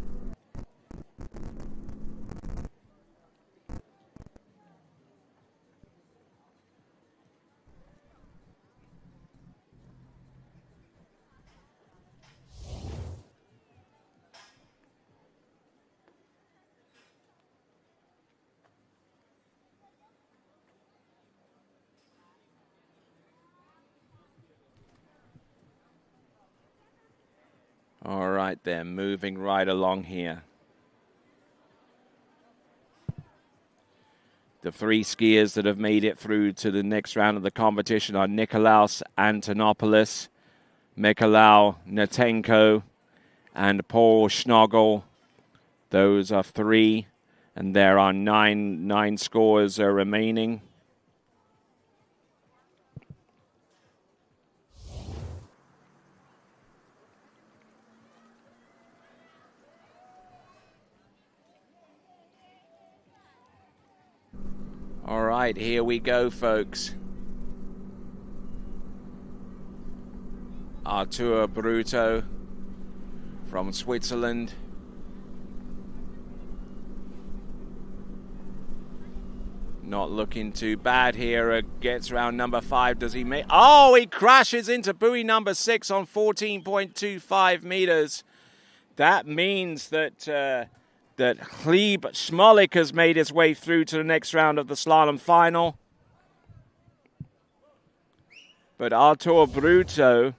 All right, then, moving right along here. The 3 skiers that have made it through to the next round of the competition are Nikolaos Antonopoulos, Mikhail Natenko, and Paul Schnogel. Those are 3, and there are nine scores remaining. All right, here we go, folks. Arturo Bruto from Switzerland. Not looking too bad here. Gets around number 5. Does he make... Oh, he crashes into buoy number 6 on 14.25 meters. That means that Gleb Smolik has made his way through to the next round of the slalom final. But Arturo Bruto,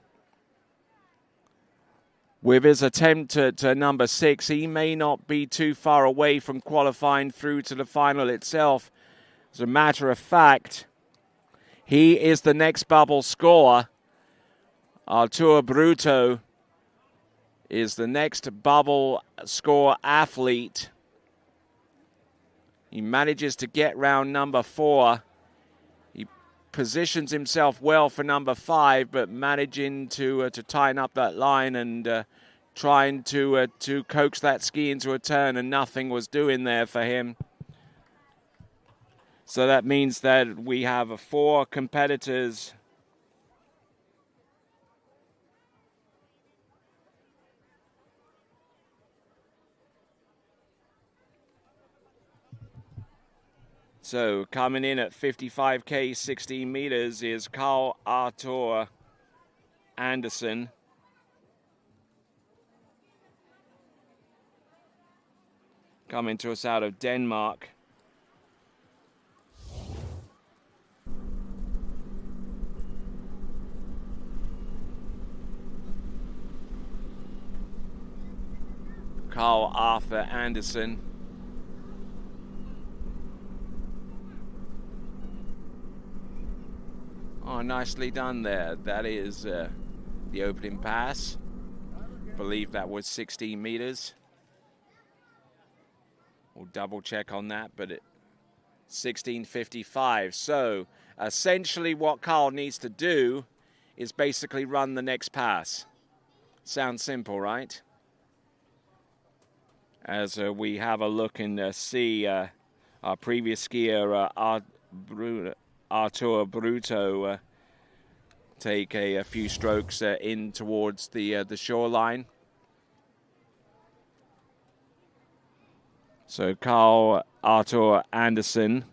with his attempt to number 6, he may not be too far away from qualifying through to the final itself. As a matter of fact, he is the next bubble scorer. Arturo Bruto is the next bubble score athlete. He manages to get round number 4. He positions himself well for number 5, but managing to tighten up that line and trying to coax that ski into a turn, and nothing was doing there for him. So that means that we have 4 competitors So coming in at 55K, 16 meters is Carl Arthur Andersen. Coming to us out of Denmark. Carl Arthur Andersen. Oh, nicely done there. That is the opening pass. I believe that was 16 meters. We'll double check on that, but 16:55. So essentially what Carl needs to do is basically run the next pass. Sounds simple, right? As we have a look and see our previous skier, Arturo Bruto, take a few strokes in towards the shoreline. So Carl Arthur Andersen.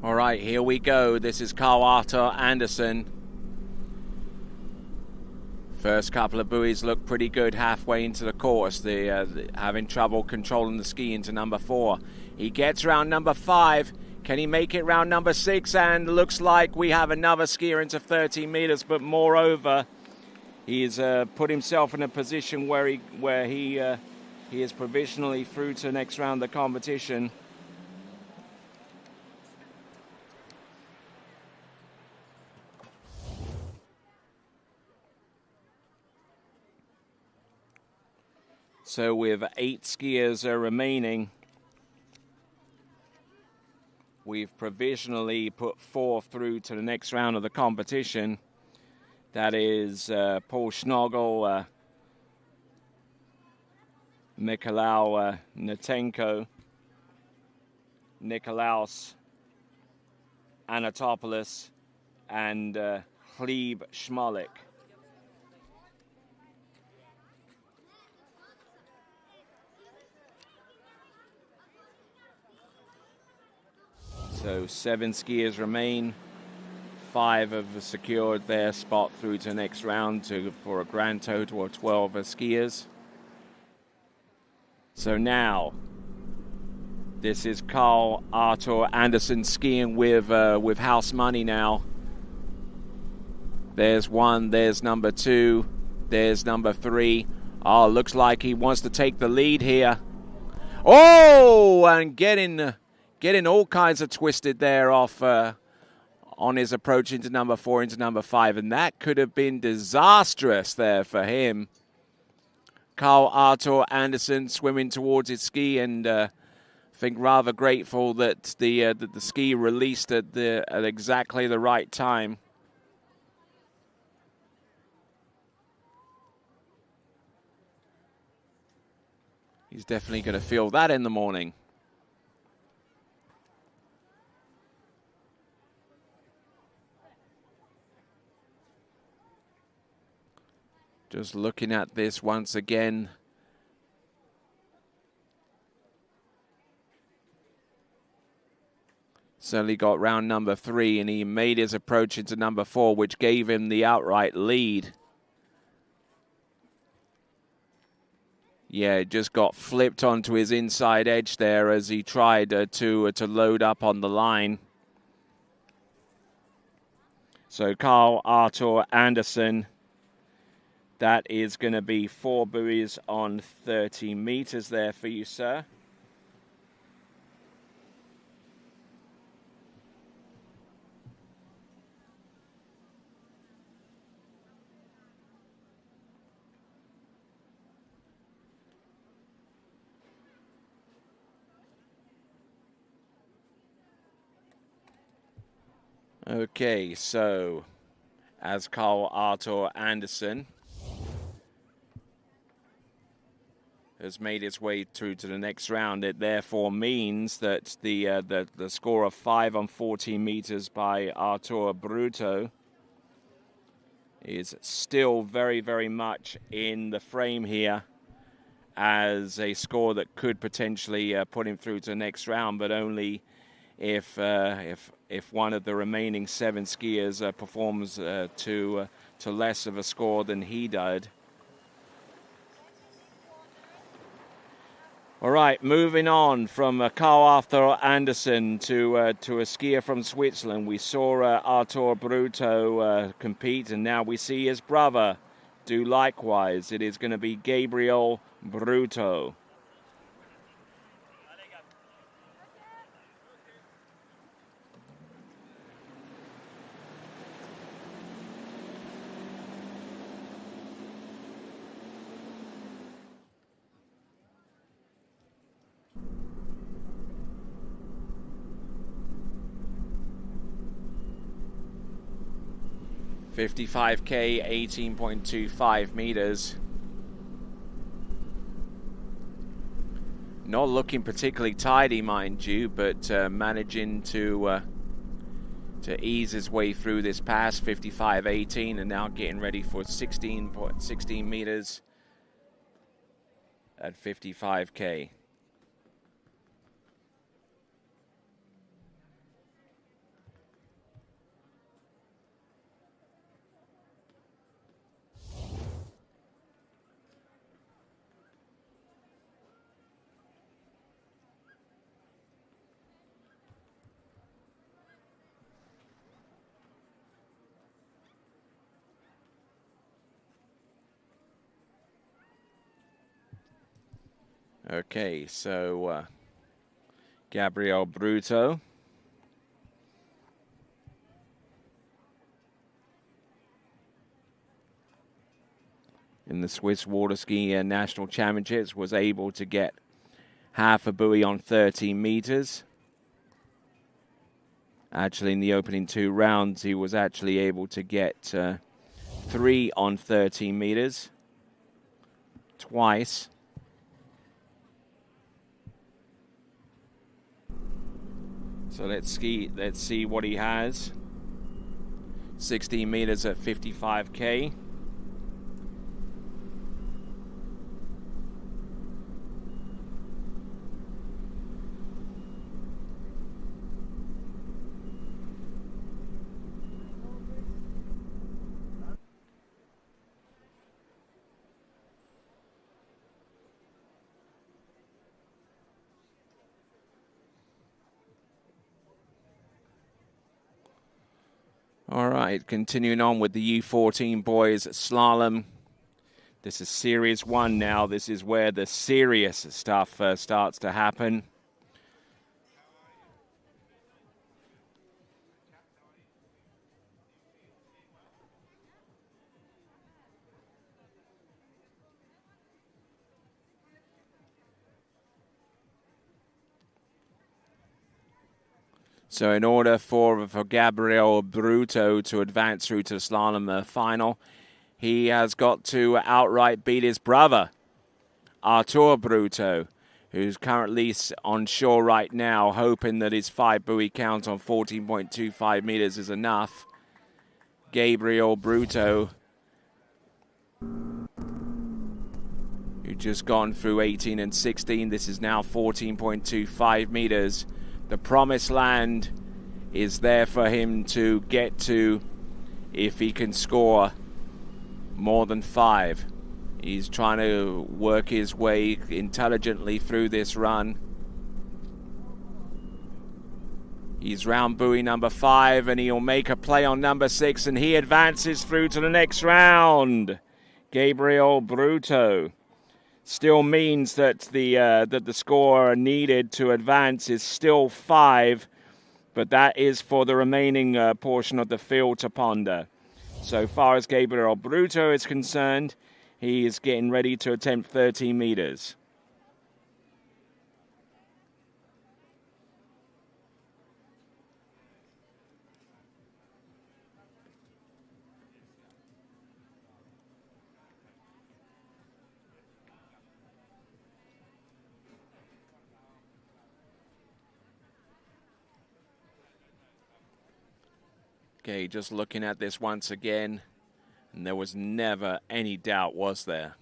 All right, here we go. This is Carl Arthur Anderson. First couple of buoys look pretty good halfway into the course. They're having trouble controlling the ski into number 4. He gets round number 5. Can he make it round number 6? And looks like we have another skier into 13 meters. But moreover, he's put himself in a position where he is provisionally through to the next round of the competition. So with 8 skiers remaining, we've provisionally put 4 through to the next round of the competition. That is Paul Schnogel, Mikhail Natenko, Nikolaos Anatopoulos, and Gleb Schmolik. So 7 skiers remain. 5 have secured their spot through to the next round for a grand total of 12 skiers. So now, this is Carl Arthur Anderson skiing with house money now. There's 1, there's number 2, there's number 3. Oh, looks like he wants to take the lead here. Oh, and getting all kinds of twisted there off on his approach into number 4, into number 5. And that could have been disastrous there for him. Carl Arthur Anderson swimming towards his ski, and I think rather grateful that the ski released at exactly the right time. He's definitely going to feel that in the morning. Just looking at this once again. Certainly got round number 3, and he made his approach into number 4, which gave him the outright lead. Yeah, just got flipped onto his inside edge there as he tried to load up on the line. So Carl Arthur Anderson, that is going to be 4 buoys on 30 meters there for you, sir. Okay, so as Carl Arthur Anderson has made its way through to the next round, it therefore means that the score of 5 on 14 meters by Arturo Bruto is still very, very much in the frame here as a score that could potentially put him through to the next round, but only if one of the remaining 7 skiers performs to less of a score than he did. All right, moving on from Carl Arthur Anderson to a skier from Switzerland. We saw Arturo Bruto compete, and now we see his brother do likewise. It is going to be Gabriel Bruto. $55K, 18.25 meters. Not looking particularly tidy, mind you, but managing to ease his way through this pass, 55.18, and now getting ready for 16 meters at 55K. Okay, so Gabriel Bruto. In the Swiss Water Ski National Championships was able to get half a buoy on 13 meters. Actually, in the opening 2 rounds, he was actually able to get 3 on 13 meters twice. So let's see what he has. 16 meters at 55K. All right, continuing on with the U14 boys slalom. This is Series 1 now. This is where the serious stuff starts to happen. So in order for Gabriel Bruto to advance through to the slalom final, he has got to outright beat his brother, Artur Bruto, who's currently on shore right now, hoping that his 5 buoy count on 14.25 meters is enough. Gabriel Bruto, who just gone through 18 and 16. This is now 14.25 meters. The promised land is there for him to get to if he can score more than 5. He's trying to work his way intelligently through this run. He's round buoy number 5, and he'll make a play on number 6, and he advances through to the next round. Gabriel Bruto. Still means that the score needed to advance is still 5, but that is for the remaining portion of the field to ponder. So far as Gabriel Bruto is concerned, he is getting ready to attempt 13 meters. Okay, just looking at this once again, and there was never any doubt, was there?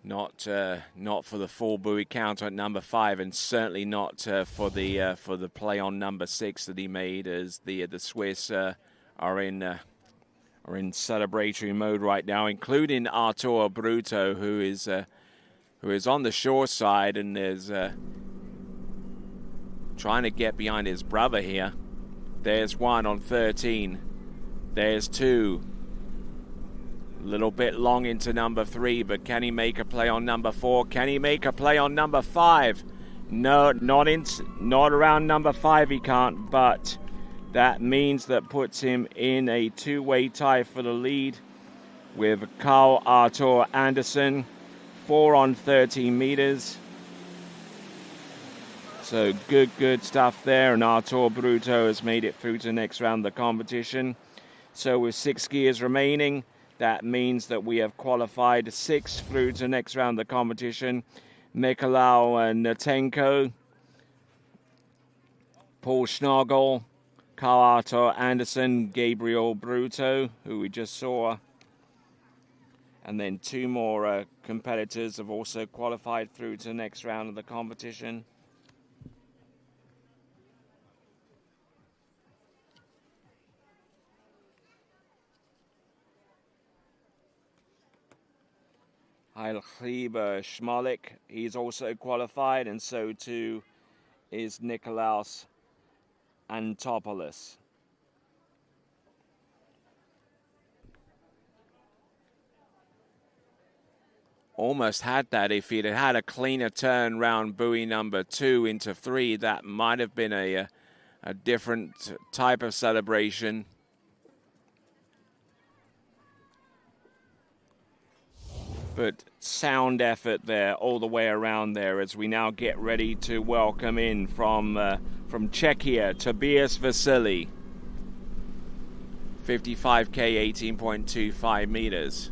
Not for the full buoy count at number 5, and certainly not for the play on number 6 that he made, as the Swiss are in celebratory mode right now, including Artur Bruto, who is on the shore side and is trying to get behind his brother here. There's 1 on 13. There's 2. A little bit long into number 3, but can he make a play on number 4? Can he make a play on number 5? No, not around number 5 he can't, but that means that puts him in a 2-way tie for the lead with Carl Artur Andersen, 4 on 13 meters. So good stuff there, and Artur Bruto has made it through to the next round of the competition. So with 6 skiers remaining, that means that we have qualified 6 through to the next round of the competition. Mikolau Natenko, Paul Schnagel, Carl Artur Andersen, Gabriel Bruto, who we just saw. And then 2 more competitors have also qualified through to the next round of the competition. Heilchib Schmalik, he's also qualified, and so too is Nikolaos Antopoulos. almost had that. If he'd had a cleaner turn round buoy number 2 into 3, that might have been a different type of celebration. But sound effort there all the way around there as we now get ready to welcome in from Czechia, Tobias Vasily. 55K, 18.25 meters.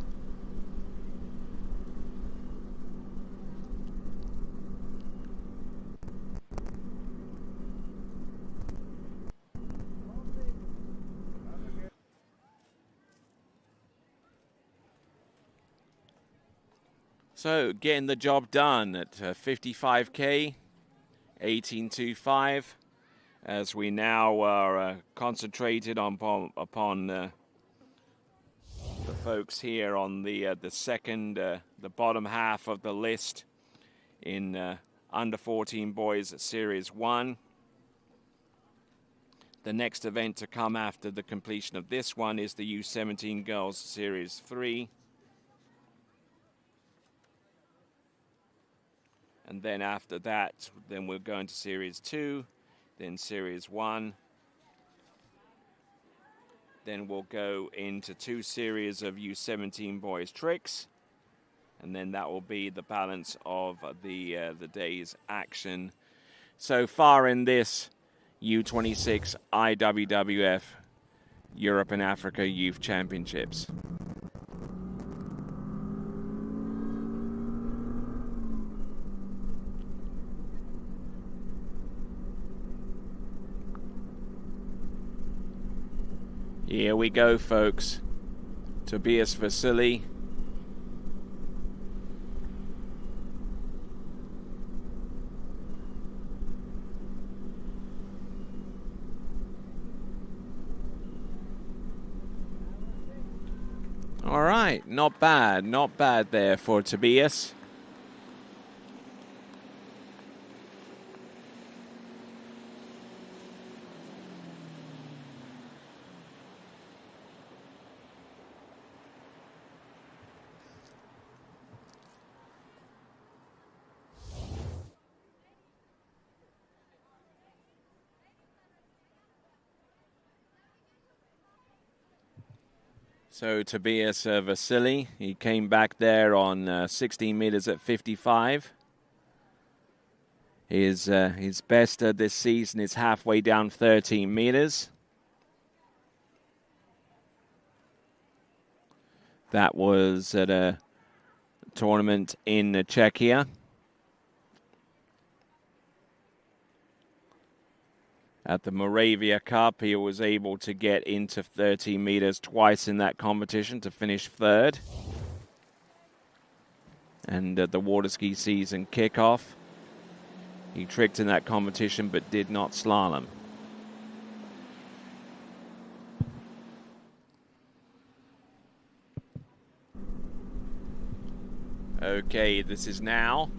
So getting the job done at 55K, 18.25, as we now are concentrated upon the folks here on the second, the bottom half of the list in under 14 boys at Series 1. The next event to come after the completion of this one is the U17 Girls Series 3. And then after that, then we'll go into Series 2, then Series 1. Then we'll go into 2 series of U17 boys tricks. And then that will be the balance of the day's action so far in this U26 IWWF Europe and Africa Youth Championships. Here we go, folks. Tobias Vasily. All right, not bad there for Tobias. So Tobias Vasily, he came back there on 16 meters at 55. His best this season is halfway down 13 meters. That was at a tournament in Czechia. At the Moravia Cup, he was able to get into 13 meters twice in that competition to finish third. And at the water ski season kickoff, he tricked in that competition but did not slalom. Okay, this is now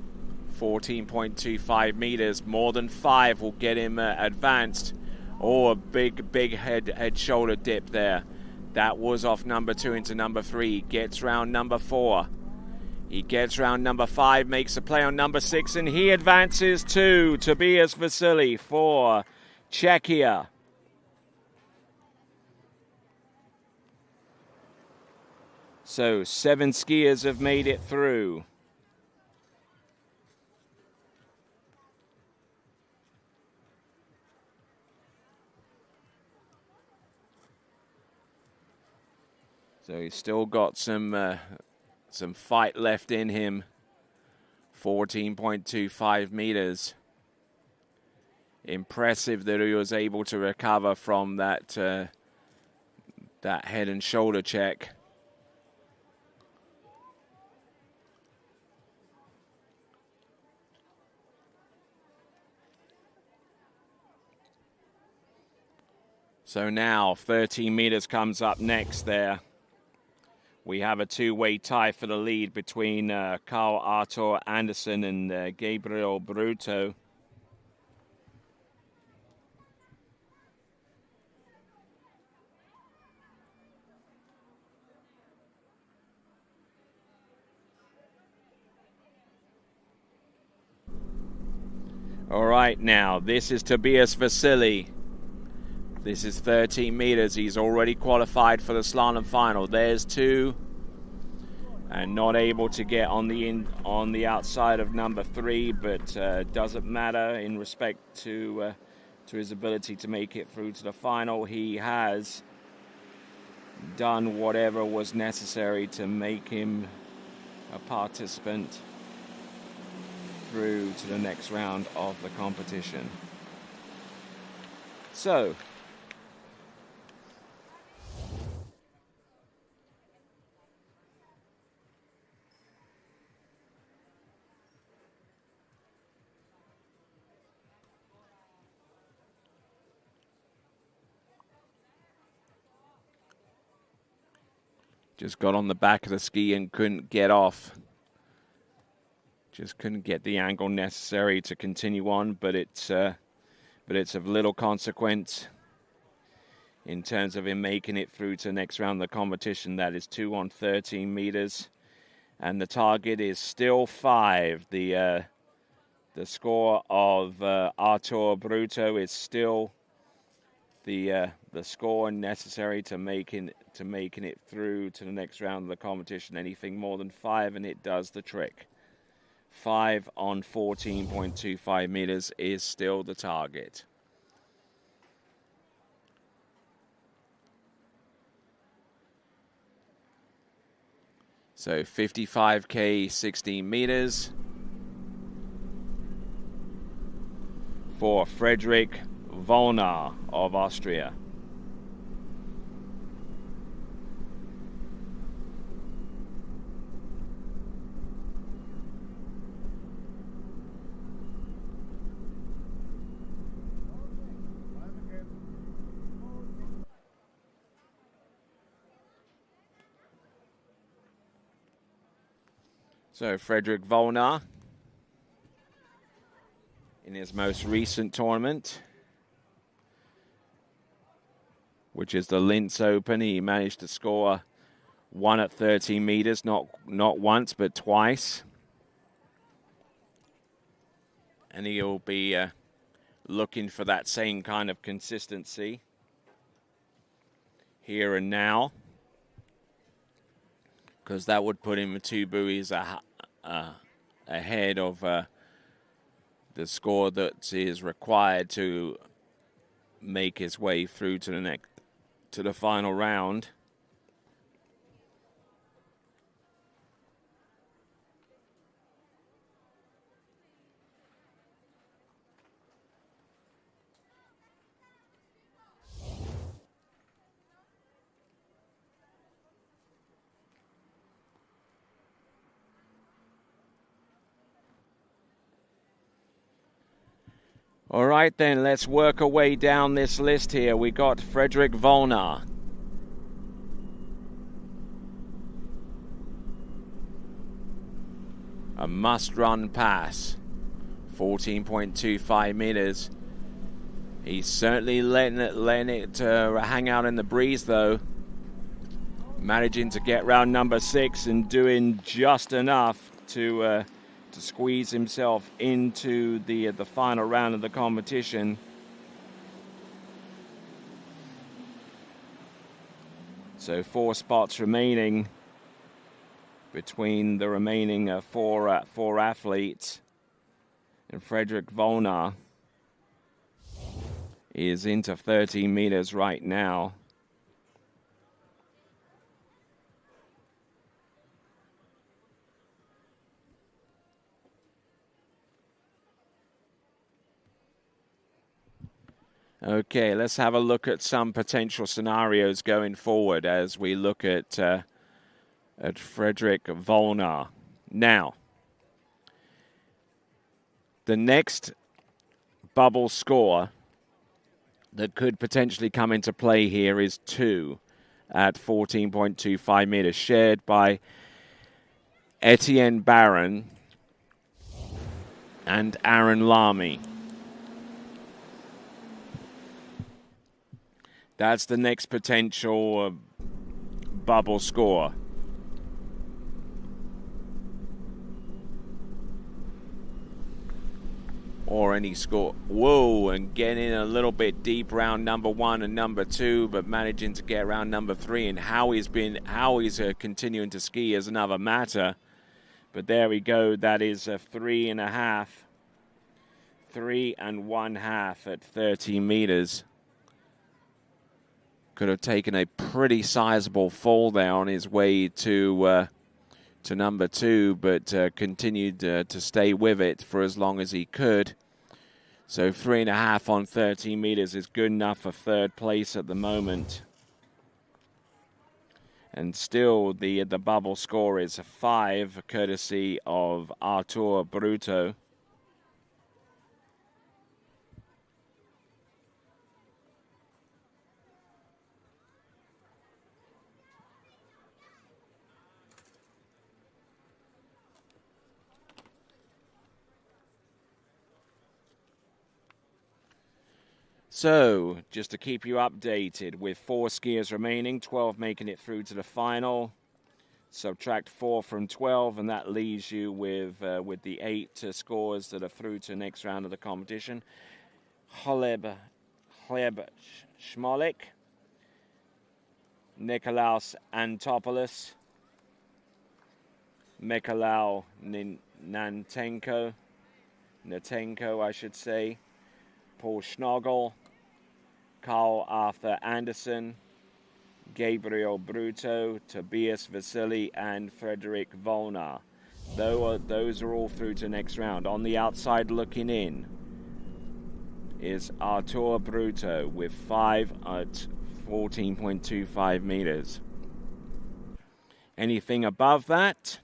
14.25 meters, more than 5 will get him advanced. Oh, a big head shoulder dip there. That was off number 2 into number 3. He gets round number 4. He gets round number 5, makes a play on number 6, and he advances to Tobias Vasily for Czechia. So 7 skiers have made it through. So he's still got some fight left in him. 14.25 meters. Impressive that he was able to recover from that head and shoulder check. So now 13 meters comes up next there. We have a two-way tie for the lead between Carl Arthur Anderson and Gabriel Bruto. All right, now, this is Tobias Vasily. This is 13 meters. He's already qualified for the slalom final. There's 2. And not able to get on the outside of number 3, but doesn't matter in respect to his ability to make it through to the final. He has done whatever was necessary to make him a participant through to the next round of the competition. So, just got on the back of the ski and couldn't get off. Just couldn't get the angle necessary to continue on, but it's of little consequence in terms of him making it through to the next round of the competition. That is 2 on 13 meters, and the target is still 5. The score of Artur Bruto is still the score necessary to making it through to the next round of the competition. Anything more than 5 and it does the trick. 5 on 14.25 meters is still the target. So 55K 16 meters for Frederick Volnar of Austria. So Frederick Volnar, in his most recent tournament, which is the Linz Open, he managed to score 1 at 13 meters, not once, but twice. And he'll be looking for that same kind of consistency here and now, because that would put him 2 buoys ahead of the score that is required to make his way through to the final round. All right, then, let's work our way down this list here. We got Frederick Volnar. A must-run pass. 14.25 meters. He's certainly letting it hang out in the breeze, though. Managing to get round number 6 and doing just enough to squeeze himself into the final round of the competition. So 4 spots remaining between the remaining four athletes, and Frederick Volnar is into 13 meters right now. Okay, let's have a look at some potential scenarios going forward as we look at Frederick Volnar. Now, the next bubble score that could potentially come into play here is 2 at 14.25 meters, shared by Etienne Barron and Aaron Lamy. That's the next potential bubble score. or any score. Whoa, and getting a little bit deep round number 1 and number 2, but managing to get around number 3. And how he's continuing to ski is another matter. But there we go. That is a 3.5. 3 1/2 at 30 meters. Could have taken a pretty sizable fall there on his way to number 2, but continued to stay with it for as long as he could. So 3.5 on 30 meters is good enough for 3rd place at the moment. And still the bubble score is a 5, courtesy of Artur Bruto. So, just to keep you updated, with 4 skiers remaining, 12 making it through to the final. Subtract 4 from 12, and that leaves you with the 8 scores that are through to the next round of the competition. Hleb Shmolik, Nikolaos Antopoulos, Mikhail Natenko, I should say, Paul Schnogel, Carl Arthur Anderson, Gabriel Bruto, Tobias Vasily, and Frederick Volnar. Those are all through to next round. On the outside looking in is Artur Bruto with 5 at 14.25 meters. Anything above that,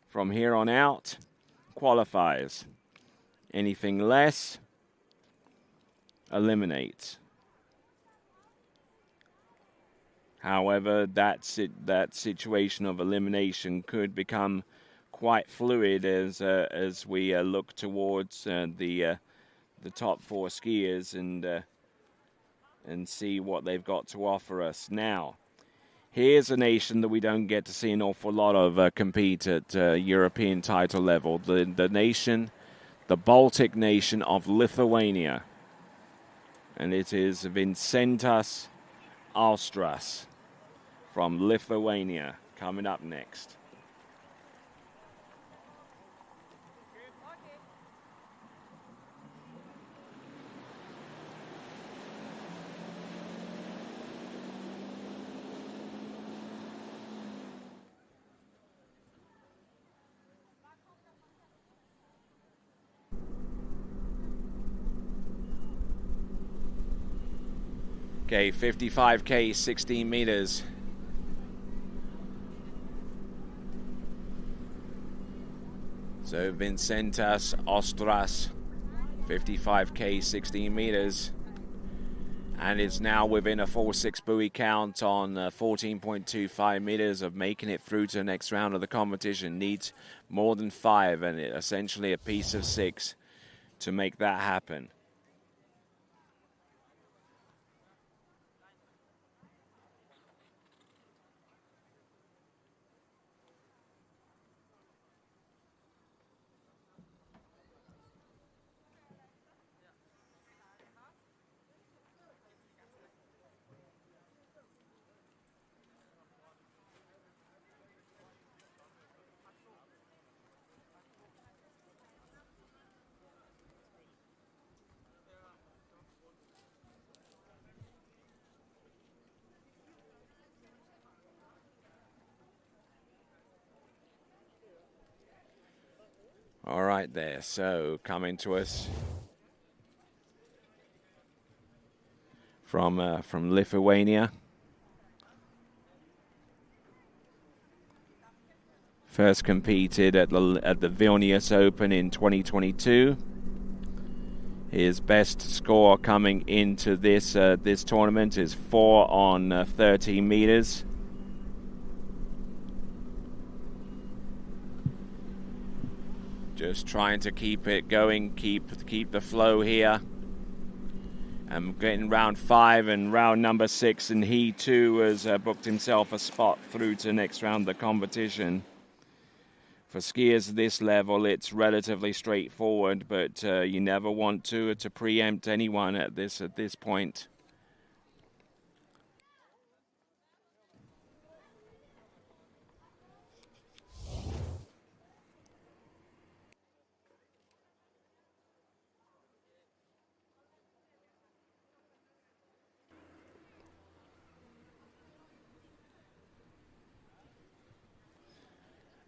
from here on out, qualifies. Anything less, eliminates. However, that situation of elimination could become quite fluid as we look towards the top 4 skiers and see what they've got to offer us. Now, here's a nation that we don't get to see an awful lot of compete at European title level. The Baltic nation of Lithuania. And it is Vincentas Austras from Lithuania coming up next. Okay, 55K, 16 meters. So Vincentas Ostras, 55K, 16 meters. And is now within a 4-6 buoy count on 14.25 meters of making it through to the next round of the competition. Needs more than 5 and essentially a piece of 6 to make that happen. All right there, so coming to us from Lithuania. First competed at the Vilnius Open in 2022. His best score coming into this tournament is 4 on 30 meters. Just trying to keep it going, keep the flow here. I'm getting round 5 and round number 6, and he too has booked himself a spot through to the next round of the competition. For skiers at this level, it's relatively straightforward, but you never want to preempt anyone at this point.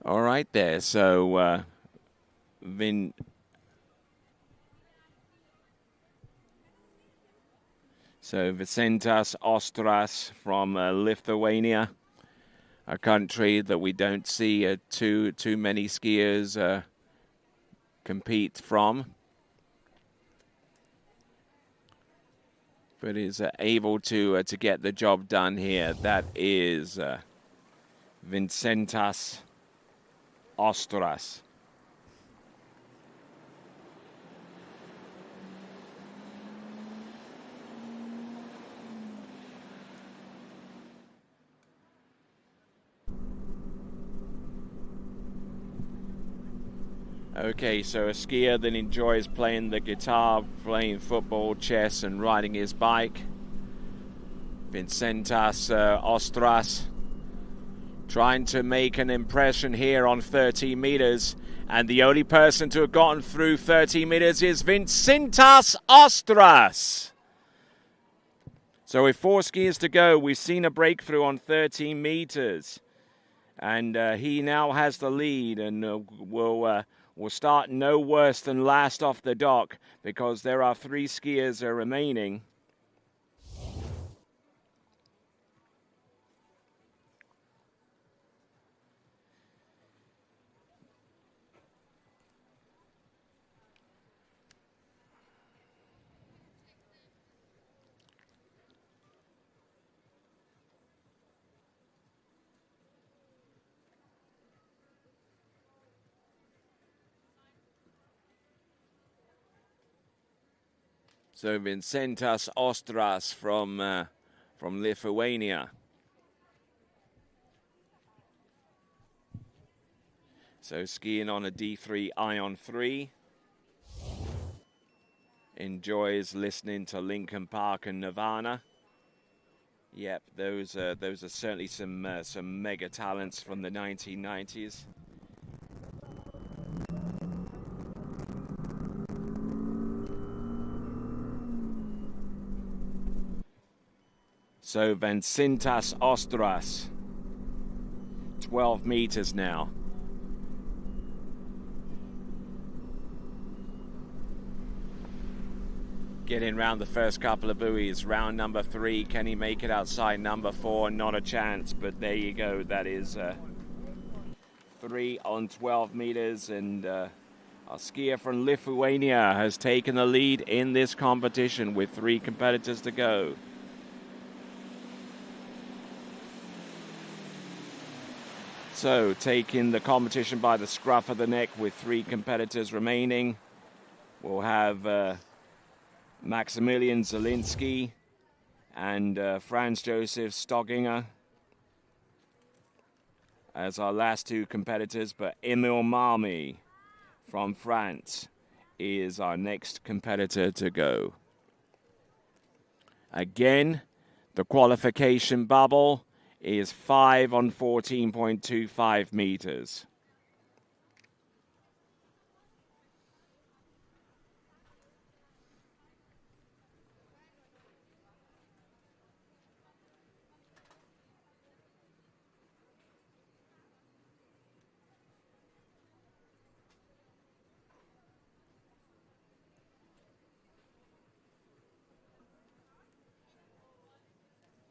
All right there, so Vincentas Ostras from Lithuania, a country that we don't see too many skiers compete from, but is able to get the job done here. That is Vincentas Ostras. Okay, so a skier that enjoys playing the guitar, playing football, chess, and riding his bike. Vincentas Ostras trying to make an impression here on 30 meters. And the only person to have gotten through 30 meters is Vincentas Ostras. So with 4 skiers to go, we've seen a breakthrough on 13 meters. And he now has the lead and will start no worse than last off the dock because there are 3 skiers remaining. So Vincentas Ostras from Lithuania. So skiing on a D3 Ion 3. Enjoys listening to Linkin Park and Nirvana. Yep, those are certainly some mega talents from the 1990s. So Vincentas Ostras, 12 meters now. Getting round the first couple of buoys. Round number 3, can he make it outside number 4? Not a chance, but there you go. That is 3 on 12 meters, and our skier from Lithuania has taken the lead in this competition with 3 competitors to go. So, taking the competition by the scruff of the neck with 3 competitors remaining, we'll have Maximilian Zielinski and Franz Josef Stogginger as our last 2 competitors, but Emil Malmy from France is our next competitor to go. Again, the qualification bubble is 5 on 14.25 meters.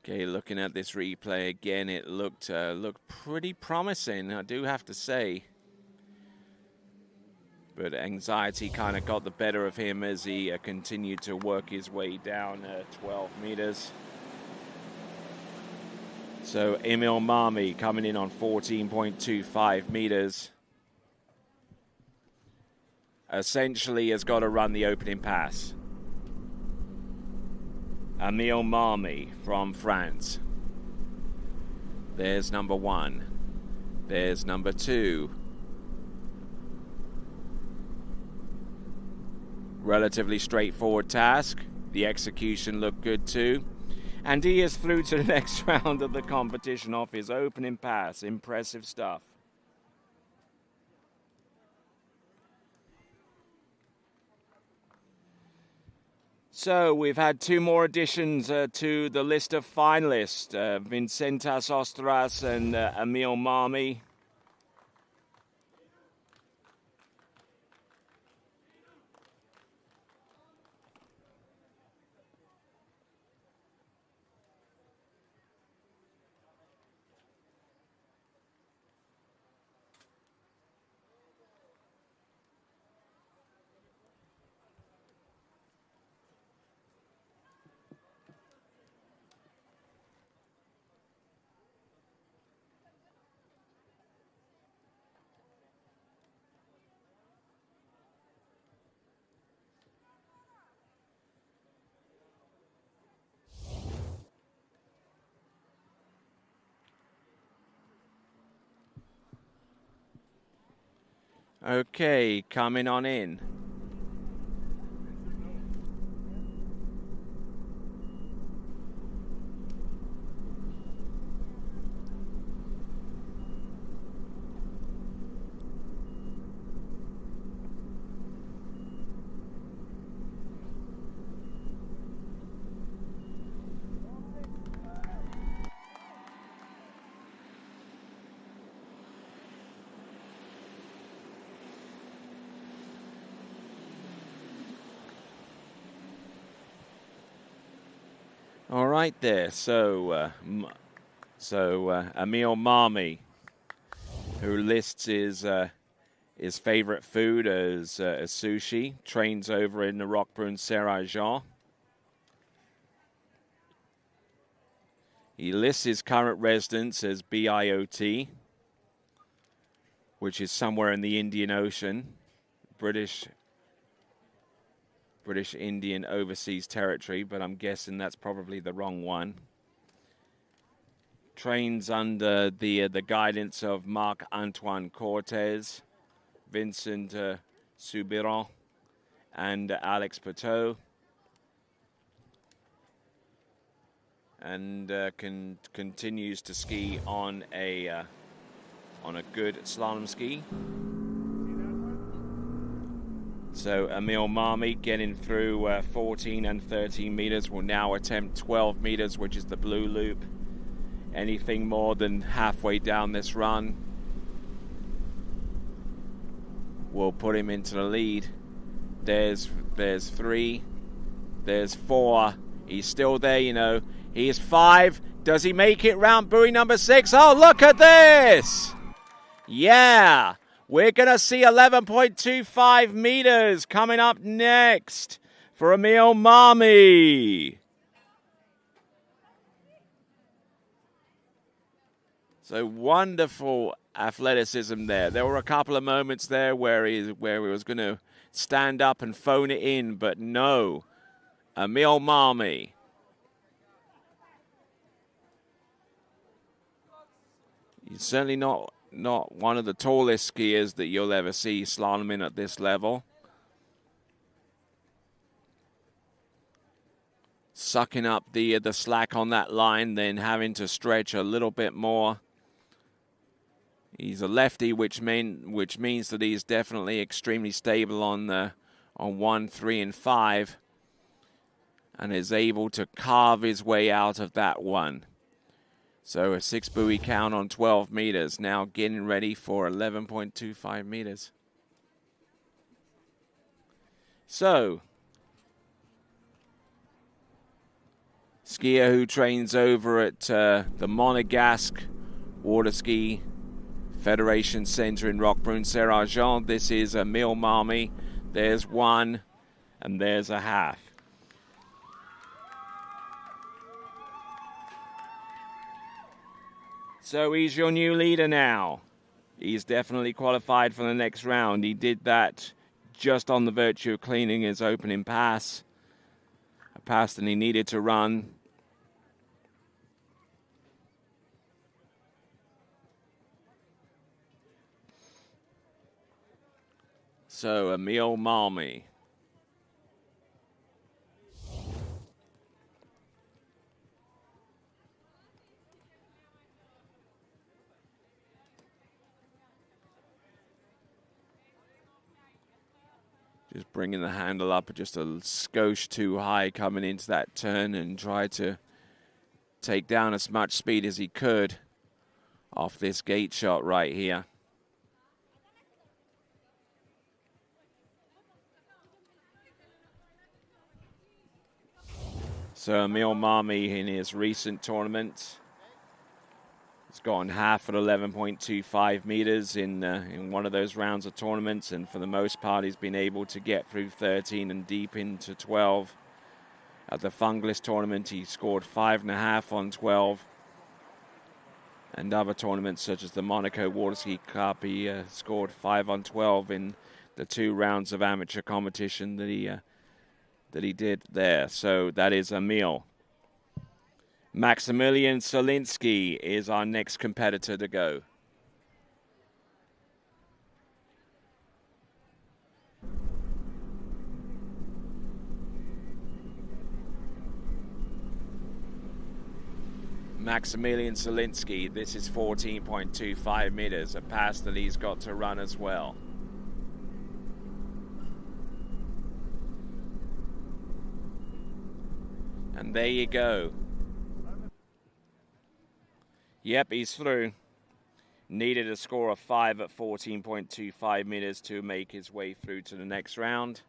Okay, looking at this replay again, it looked pretty promising, I do have to say. But anxiety kind of got the better of him as he continued to work his way down 12 meters. So Emil Malmy coming in on 14.25 meters. Essentially has got to run the opening pass. Emil Malmy from France. There's number 1. There's number 2. Relatively straightforward task. The execution looked good too. And he is through to the next round of the competition off his opening pass. Impressive stuff. So we've had two more additions to the list of finalists. Vincentas Ostras and Emil Marmi. Okay, coming on in. All right there. So Emil Marmi, who lists his favorite food as sushi, trains over in the Roquebrune Saint-Jean. He lists his current residence as BIOT, which is somewhere in the Indian Ocean, British Indian Overseas Territory, but I'm guessing that's probably the wrong one. Trains under the guidance of Marc-Antoine Cortez, Vincent Soubiran, and Alex Pateau, and continues to ski on a good slalom ski. So Emil Marmi getting through 14 and 13 meters will now attempt 12 meters, which is the blue loop. Anything more than halfway down this run will put him into the lead. There's 3, there's 4. He's still there, you know. He's 5. Does he make it round buoy number 6? Oh, look at this! Yeah! We're going to see 11.25 meters coming up next for Emil Marmi. So wonderful athleticism there. There were a couple of moments there where he was going to stand up and phone it in, but no. Emil Marmi. He's certainly not one of the tallest skiers that you'll ever see slaloming at this level. Sucking up the slack on that line, then having to stretch a little bit more. He's a lefty, which means that he's definitely extremely stable on 1, 3, and 5, and is able to carve his way out of that one. So a 6 buoy count on 12 meters, now getting ready for 11.25 meters. So, skier who trains over at the Monegasque Water Ski Federation Center in Roquebrune Saint-Jean. This is Emil Marmi. There's 1, and there's a half. So he's your new leader now. He's definitely qualified for the next round. He did that just on the virtue of cleaning his opening pass. A pass that he needed to run. So Emil Marmi. Just bringing the handle up just a skosh too high coming into that turn, and try to take down as much speed as he could off this gate shot right here. So Emil Marmy in his recent tournament has gone half at 11.25 meters in one of those rounds of tournaments, and for the most part he's been able to get through 13 and deep into 12. At the Funglis tournament he scored 5.5 on 12, and other tournaments such as the Monaco Water Ski Cup he scored 5 on 12 in the 2 rounds of amateur competition that he did there. So that is Emil. Maximilian Solinsky is our next competitor to go. Maximilian Solinsky, this is 14.25 meters, a pass that he's got to run as well. And there you go. Yep, he's through. Needed a score of 5 at 14.25 meters to make his way through to the next round.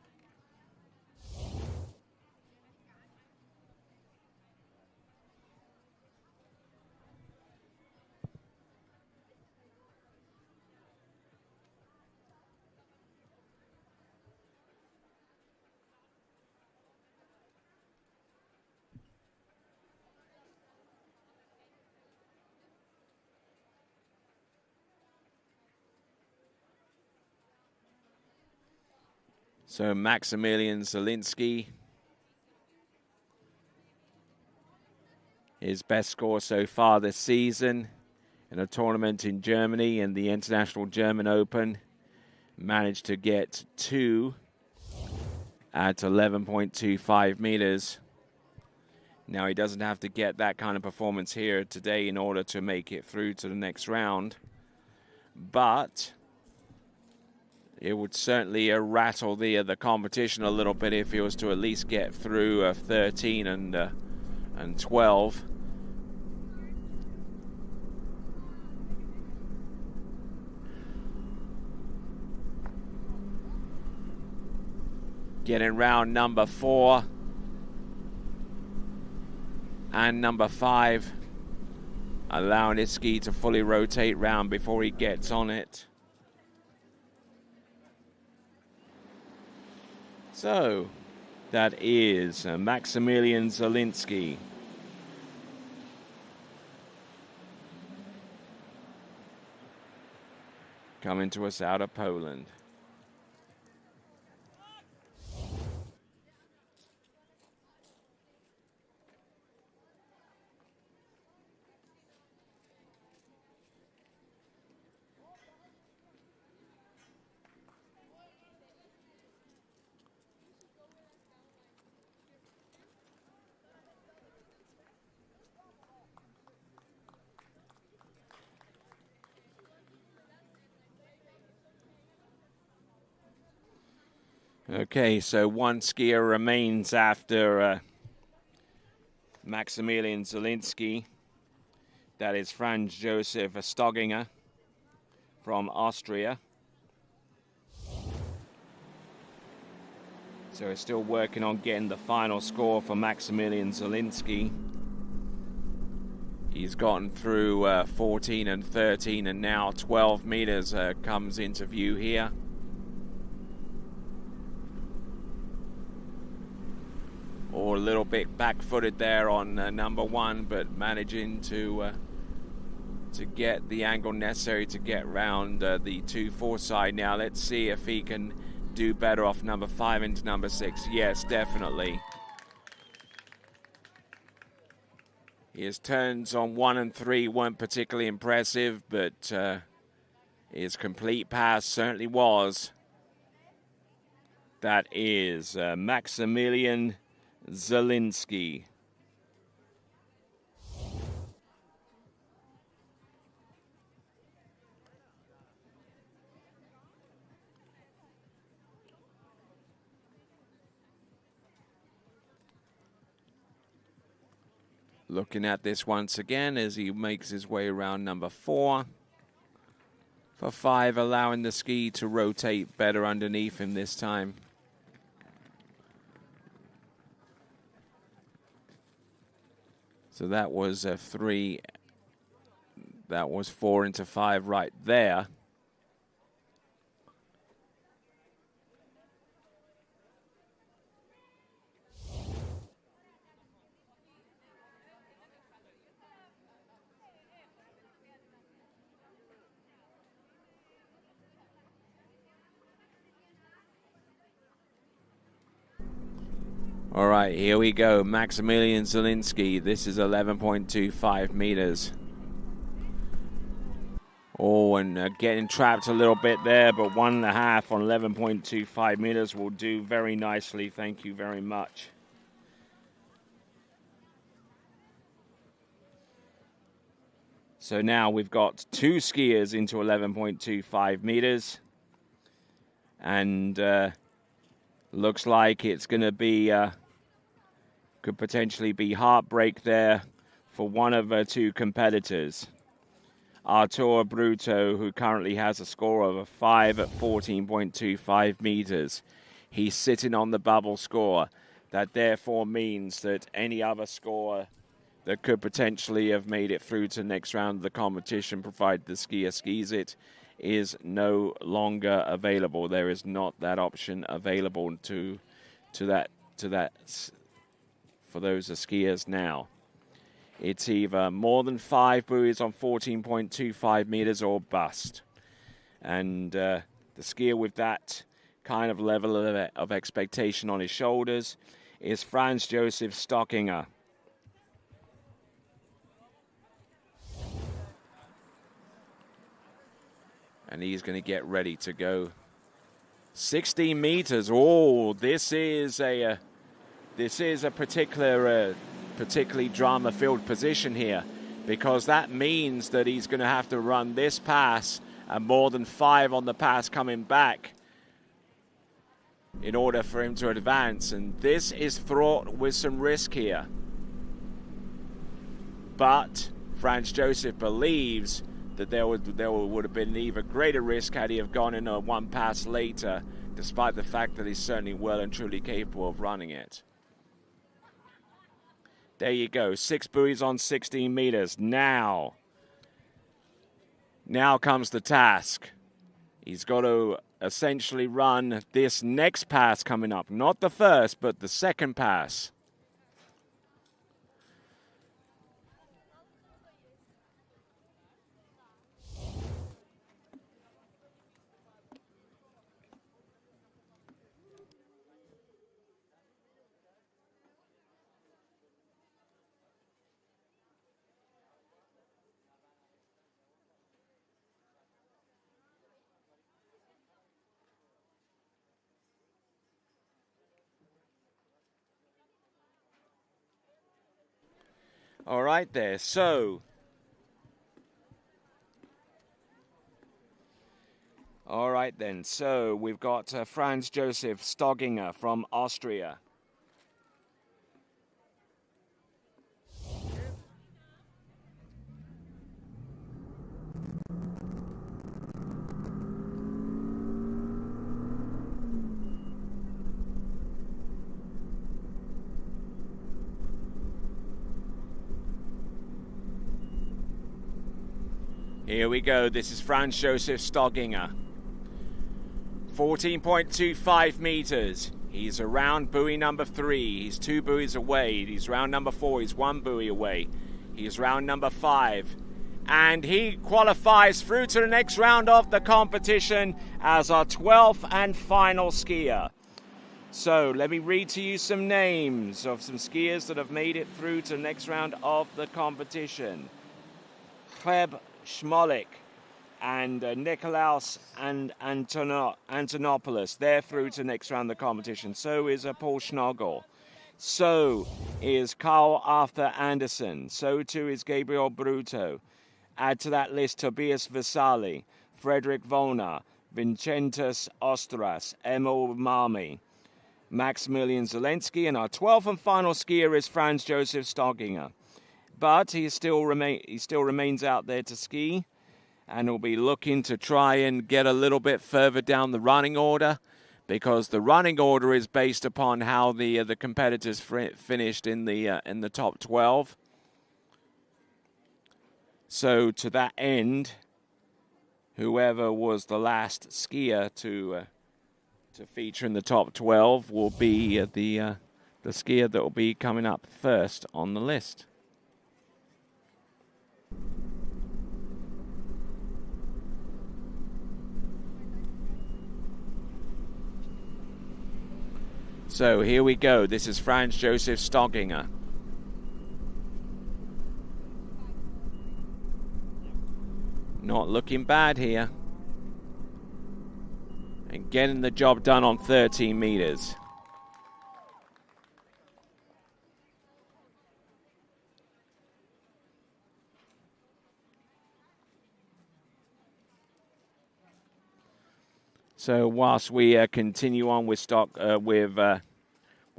So Maximilian Solinsky, his best score so far this season in a tournament in Germany in the International German Open, managed to get 2 at 11.25 meters. Now he doesn't have to get that kind of performance here today in order to make it through to the next round, but it would certainly rattle the competition a little bit if he was to at least get through 13 and 12. Getting round number 4 and number 5, allowing his ski to fully rotate round before he gets on it. So, that is Maximilian Solinsky. Coming to us out of Poland. Okay, so one skier remains after Maximilian Solinsky. That is Franz Josef Stogginger from Austria. So we're still working on getting the final score for Maximilian Solinsky. He's gotten through 14 and 13, and now 12 meters comes into view here. Or a little bit back-footed there on number 1, but managing to get the angle necessary to get round the 2-4 side. Now let's see if he can do better off number 5 into number 6. Yes, definitely. His turns on 1 and 3 weren't particularly impressive, but his complete pass certainly was. That is Maximilian Solinsky. Looking at this once again as he makes his way around number 4. For 5, allowing the ski to rotate better underneath him this time. So that was a 3. That was 4 into 5 right there. All right, here we go. Maximilian Zielinski. This is 11.25 meters. Oh, and getting trapped a little bit there, but 1.5 on 11.25 meters will do very nicely. Thank you very much. So now we've got 2 skiers into 11.25 meters. And looks like it's going to be, could potentially be heartbreak there for one of our 2 competitors. Arturo Bruto, who currently has a score of a 5 at 14.25 meters. He's sitting on the bubble score. That therefore means that any other score that could potentially have made it through to the next round of the competition, provided the skier skis it, is no longer available. There is not that option available to that for those skiers now. It's either more than 5 buoys on 14.25 meters or bust. And the skier with that kind of level of expectation on his shoulders is Franz Josef Stockinger. And he's going to get ready to go. 16 meters. Oh, this is a particularly drama-filled position here, because that means that he's going to have to run this pass and more than 5 on the pass coming back in order for him to advance. And this is fraught with some risk here. But Franz Josef believes that there would have been an even greater risk had he have gone in a 1 pass later, despite the fact that he's certainly well and truly capable of running it. There you go, 6 buoys on 16 meters. Now comes the task. He's got to essentially run this next pass coming up. Not the first, but the second pass. All right there, so all right then, so we've got Franz Josef Stockinger from Austria. Here we go. This is Franz Josef Stockinger. 14.25 meters. He's around buoy number 3. He's 2 buoys away. He's round number 4. He's 1 buoy away. He's round number 5. And he qualifies through to the next round of the competition as our 12th and final skier. So let me read to you some names of some skiers that have made it through to the next round of the competition. Gleb Schmolik and Nikolaus and Antonopoulos. They're through to the next round of the competition. So is Paul Schnogel. So is Carl Arthur Anderson. So too is Gabriel Bruto. Add to that list Tobias Vasali, Frederick Volner, Vincentus Ostras, Emil Marmi, Maximilian Zielinski, and our 12th and final skier is Franz Josef Stockinger. but he still remains out there to ski, and will be looking to try and get a little bit further down the running order, because the running order is based upon how the competitors finished in the top 12. So to that end, whoever was the last skier to feature in the top 12 will be the skier that will be coming up first on the list. So here we go. This is Franz Josef Stogginger. Not looking bad here. And getting the job done on 13 meters. So whilst we continue on with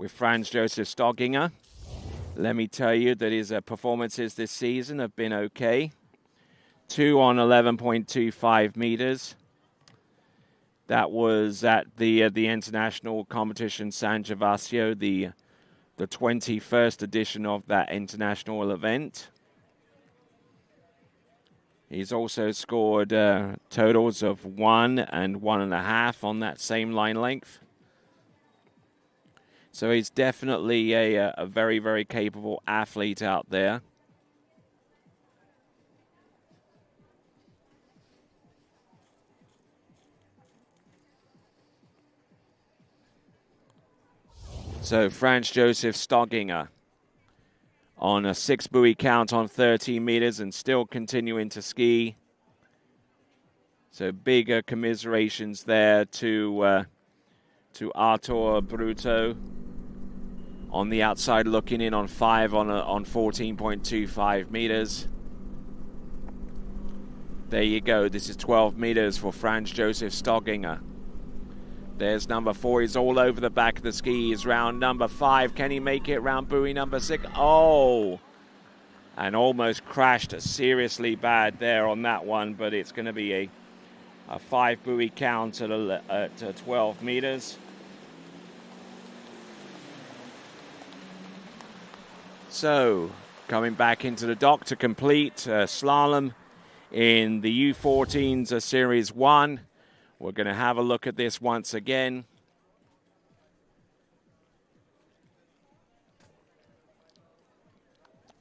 Franz Josef Stogginger, let me tell you that his performances this season have been okay. 2 on 11.25 meters. That was at the international competition San Gervasio, the 21st edition of that international event. He's also scored totals of 1 and 1.5 on that same line length. So he's definitely a very, very capable athlete out there. So Franz Josef Stogginger on a 6-buoy count on 13 meters and still continuing to ski. So bigger commiserations there to Artur Bruto on the outside, looking in on 5 on 14.25 meters. There you go. This is 12 meters for Franz Josef Stogginger. There's number 4. He's all over the back of the skis. Round number 5. Can he make it? Round buoy number 6. Oh! And almost crashed seriously bad there on that one, but it's going to be a 5-buoy count at 12 meters. So, coming back into the dock to complete slalom in the U14's Series 1. We're going to have a look at this once again.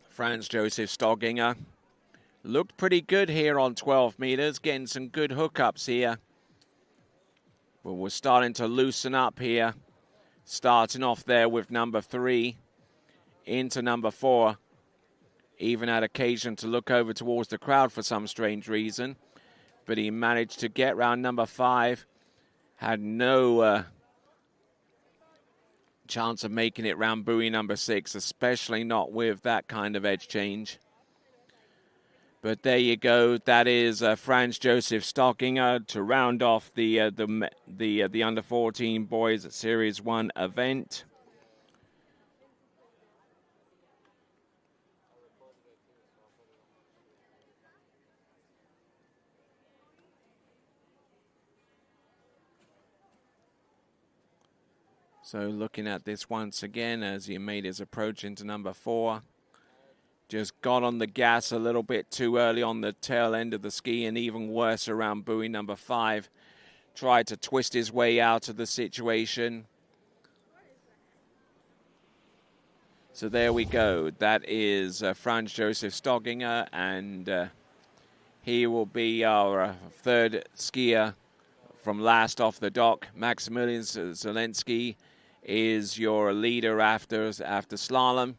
Franz Josef Stogginger looked pretty good here on 12 meters, getting some good hookups here. But we're starting to loosen up here. Starting off there with number 3 into number 4. Even had occasion to look over towards the crowd for some strange reason. But he managed to get round number 5. Had no chance of making it round buoy number 6, especially not with that kind of edge change. But there you go. That is Franz Josef Stogginger to round off the under 14 boys Series 1 event. So looking at this once again as he made his approach into number 4. Just got on the gas a little bit too early on the tail end of the ski, and even worse around buoy number 5. Tried to twist his way out of the situation. So there we go. That is Franz Josef Stogginger, and he will be our third skier from last off the dock. Maximilian Zelensky is your leader after slalom.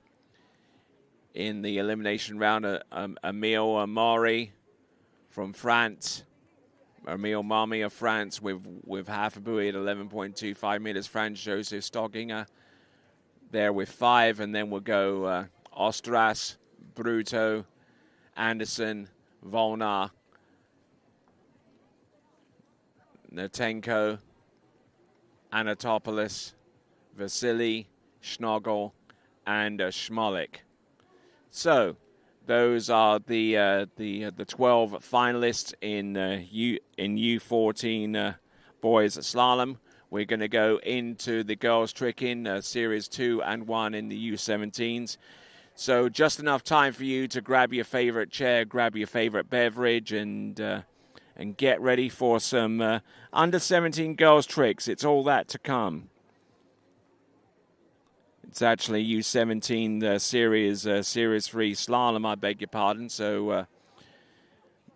In the elimination round, Emile Maury from France. Emile Maury of France with half a buoy at 11.25 meters. Franz Josef Stogginger there with 5. And then we'll go Ostras, Bruto, Anderson, Volnar, Natenko, Anatopoulos, Vasily, Schnogel, and Schmolik. So, Those are the 12 finalists in U14 boys slalom. We're going to go into the girls tricking series 2 and 1 in the U17s. So just enough time for you to grab your favorite chair, grab your favorite beverage, and get ready for some under 17 girls tricks. It's all that to come. It's actually U17 series 3 slalom, I beg your pardon. So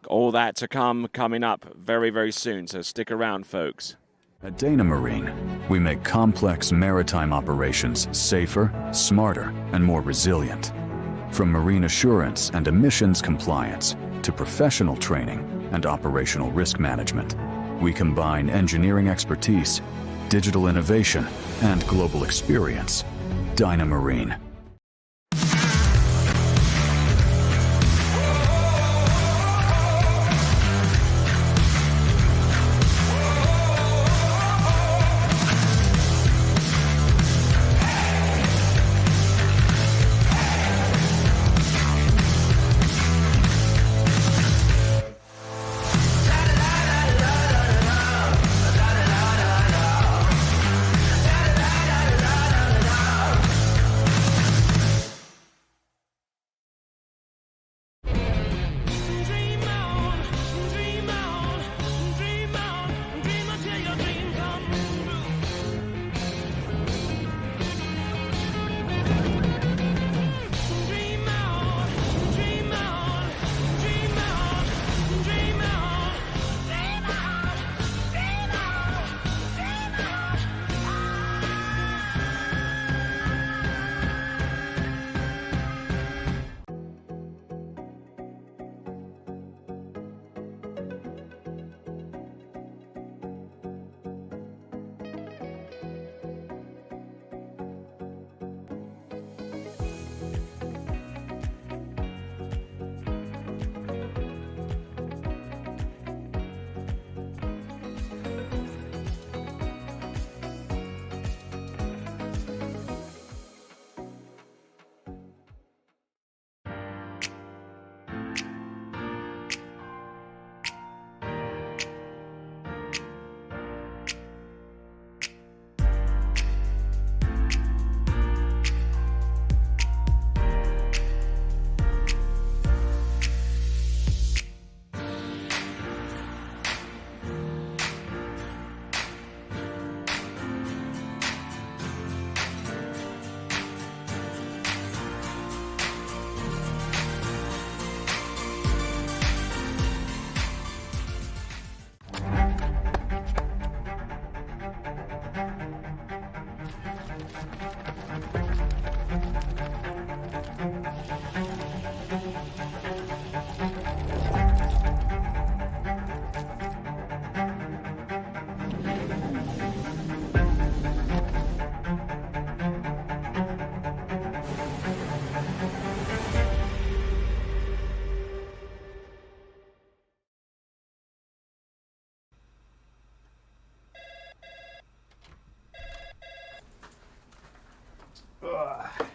all that to come, coming up very, very soon. So stick around, folks. At Dana Marine, we make complex maritime operations safer, smarter, and more resilient. From marine assurance and emissions compliance to professional training and operational risk management, we combine engineering expertise, digital innovation, and global experience. Dana Marine.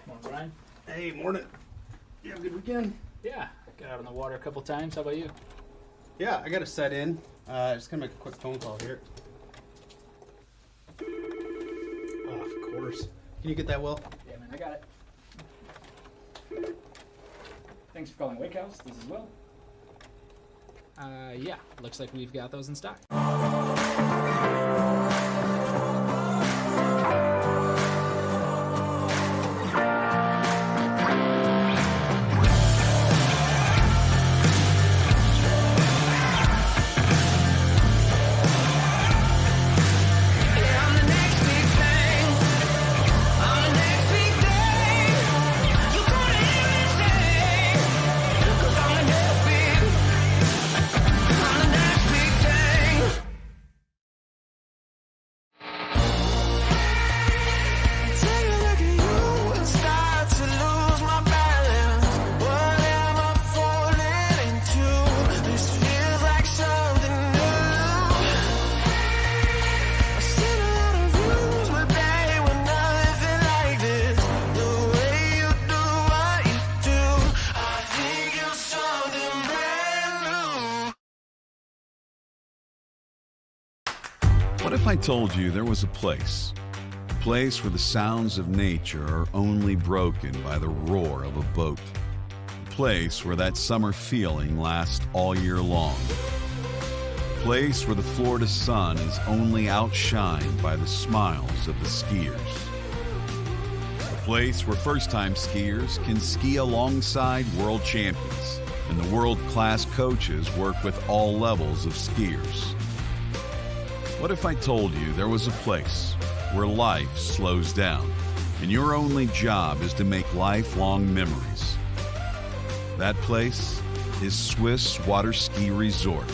Morning, Brian. Hey, morning. You have a good weekend? Yeah, got out on the water a couple times. How about you? Yeah, I got to set in. Just gonna make a quick phone call here. Oh, of course. Can you get that, Will? Yeah, man, I got it. Thanks for calling Wake House. This is Will. Yeah, looks like we've got those in stock. What if I told you there was a place where the sounds of nature are only broken by the roar of a boat? A place where that summer feeling lasts all year long. A place where the Florida sun is only outshined by the smiles of the skiers. A place where first-time skiers can ski alongside world champions, and the world-class coaches work with all levels of skiers. What if I told you there was a place where life slows down and your only job is to make lifelong memories? That place is Swiss Water Ski Resort.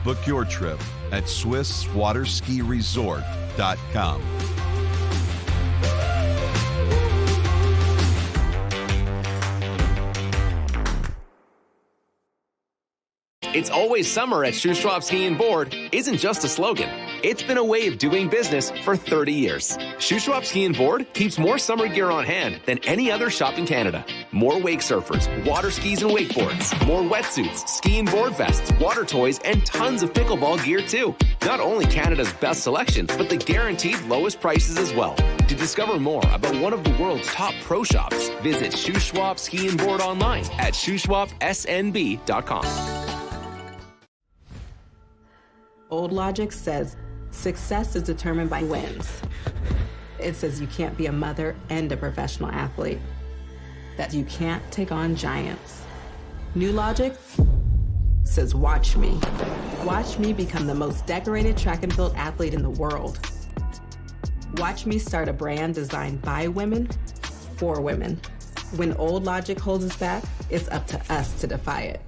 Book your trip at SwissWaterSkiResort.com. It's always summer at Shuswap Ski and Board isn't just a slogan. It's been a way of doing business for 30 years. Shuswap Ski and Board keeps more summer gear on hand than any other shop in Canada. More wake surfers, water skis and wakeboards, more wetsuits, ski and board vests, water toys, and tons of pickleball gear too. Not only Canada's best selection, but the guaranteed lowest prices as well. To discover more about one of the world's top pro shops, visit Shuswap Ski and Board online at shuswapsnb.com. Old logic says success is determined by wins. It says you can't be a mother and a professional athlete, that you can't take on giants. New logic says watch me. Watch me become the most decorated track and field athlete in the world. Watch me start a brand designed by women, for women. When old logic holds us back, it's up to us to defy it.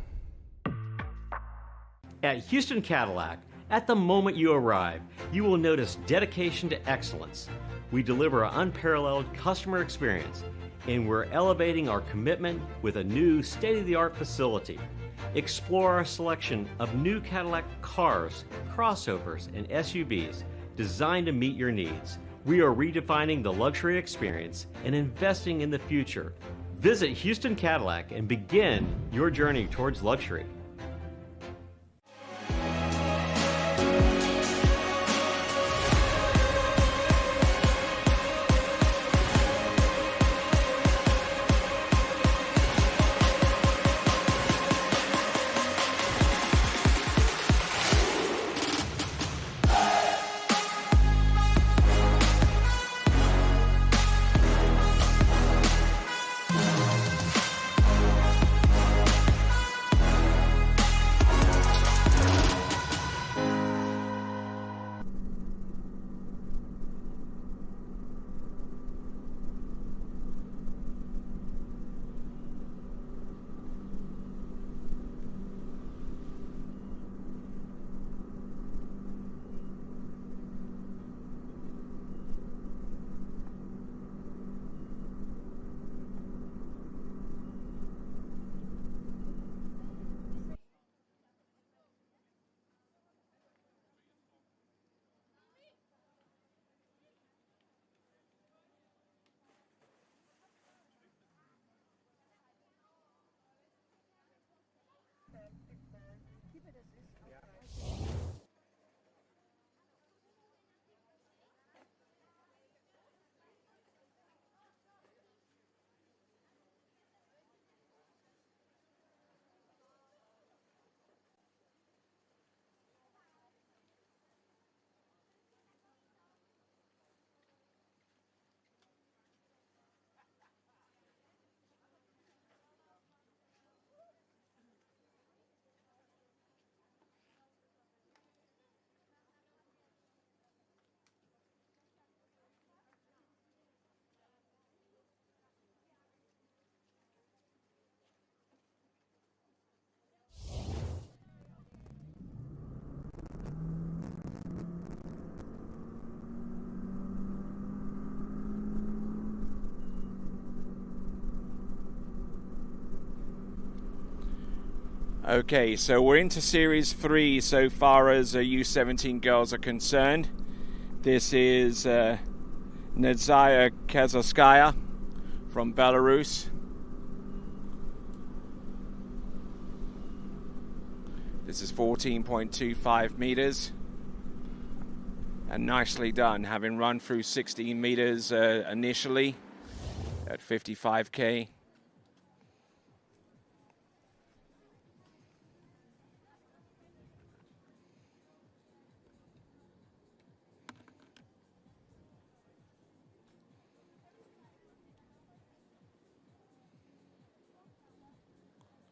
At Houston Cadillac, at the moment you arrive, you will notice dedication to excellence. We deliver an unparalleled customer experience, and we're elevating our commitment with a new state-of-the-art facility. Explore our selection of new Cadillac cars, crossovers, and SUVs designed to meet your needs. We are redefining the luxury experience and investing in the future. Visit Houston Cadillac and begin your journey towards luxury. Okay, so we're into Series 3 so far as U17 girls are concerned. This is Nadzaya Kazarskaya from Belarus. This is 14.25 meters. And nicely done, having run through 16 meters initially at 55K.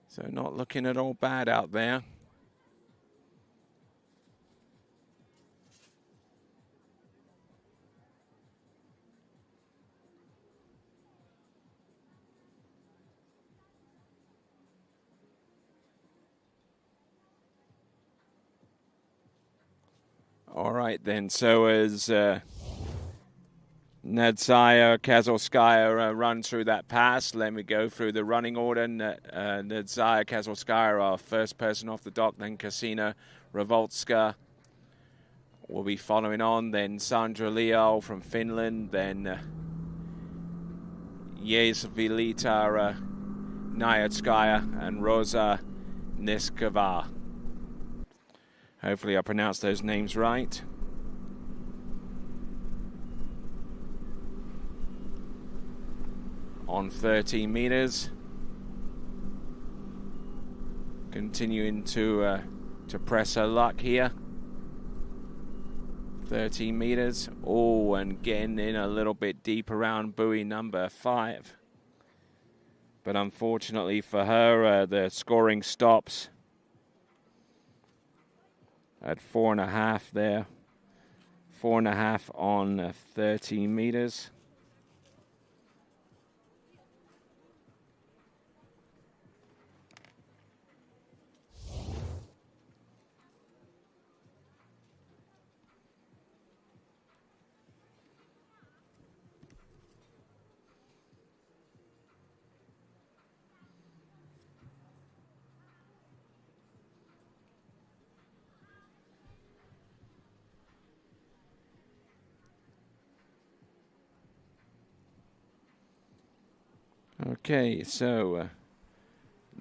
So not looking at all bad out there. All right then, so as Nadzaya Kazalskaya run through that pass, let me go through the running order. Nadzaya Kazalskaya, our first person off the dock, then Kasina Revoltska will be following on, then Sandra Leo from Finland, then Yezvilita Nyatskaya and Rosa Niskava. Hopefully I pronounced those names right. On 13 meters. Continuing to press her luck here. 13 meters. Oh, and getting in a little bit deep around buoy number 5. But unfortunately for her, the scoring stops at 4.5 there. 4.5 on 13 meters. Okay, so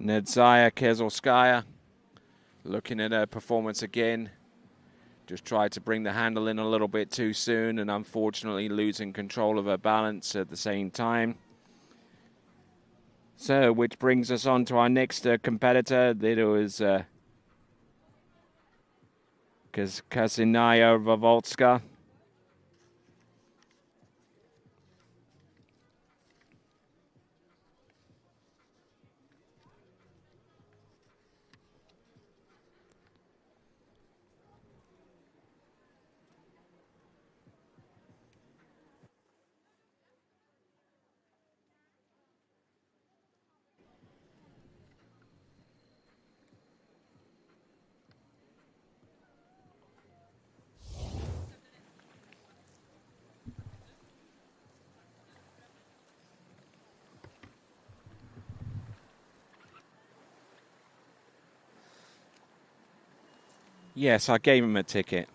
Nadzaya Kezolskaya looking at her performance again. Just tried to bring the handle in a little bit too soon and unfortunately losing control of her balance at the same time. So, which brings us on to our next competitor. That was Kasinaya Revoltska. Yes, I gave him a ticket.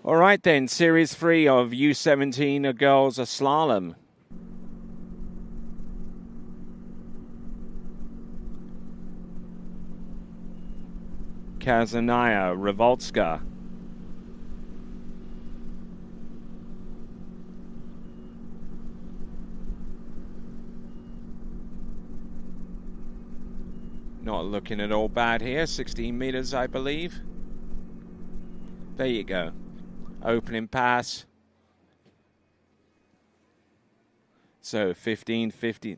All right then, Series 3 of U17 Girls Slalom. Kazanaya Revoltska. Not looking at all bad here, 16 meters I believe. There you go. Opening pass. So 15, 50,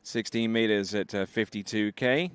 16 meters at 52K.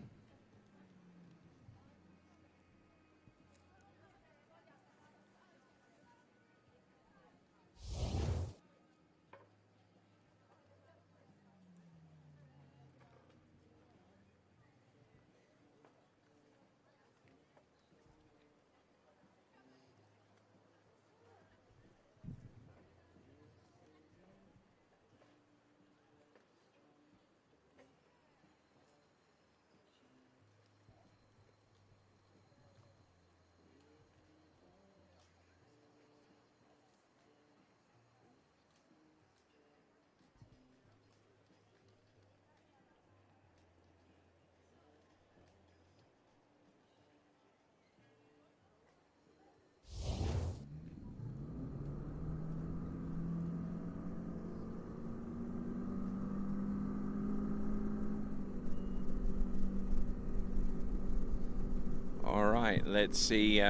right, let's see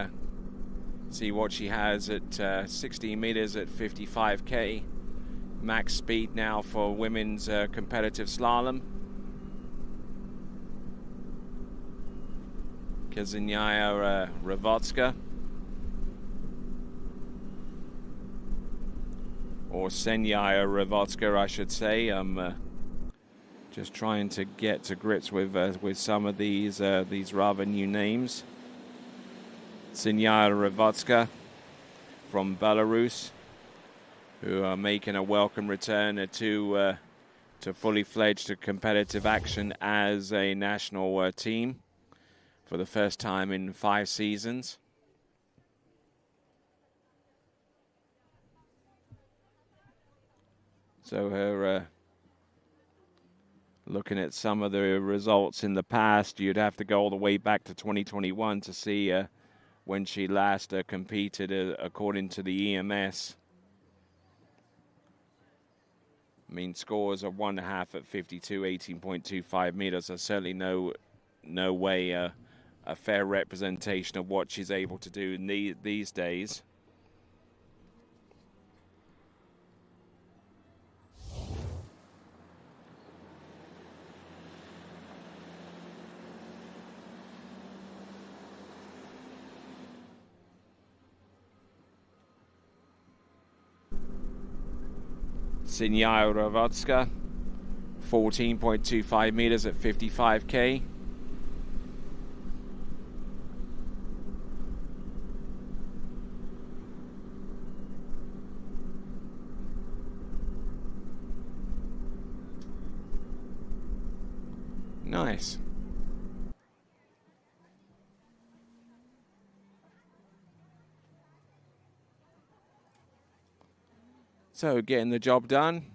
what she has at 16 meters at 55k. Max speed now for women's competitive slalom. Ksenia Rawotska. Or Ksenia Rawotska, I should say. I'm just trying to get to grips with some of these rather new names. Ksenia Rawotska from Belarus, who are making a welcome return to fully fledged competitive action as a national team for the first time in 5 seasons. So her looking at some of the results in the past, you'd have to go all the way back to 2021 to see when she last competed according to the EMS. I mean, scores of 1.5 at 52, 18.25 meters are certainly no way a fair representation of what she's able to do these days. Ksenia Rawotska, 14.25 meters at 55k. Nice. So getting the job done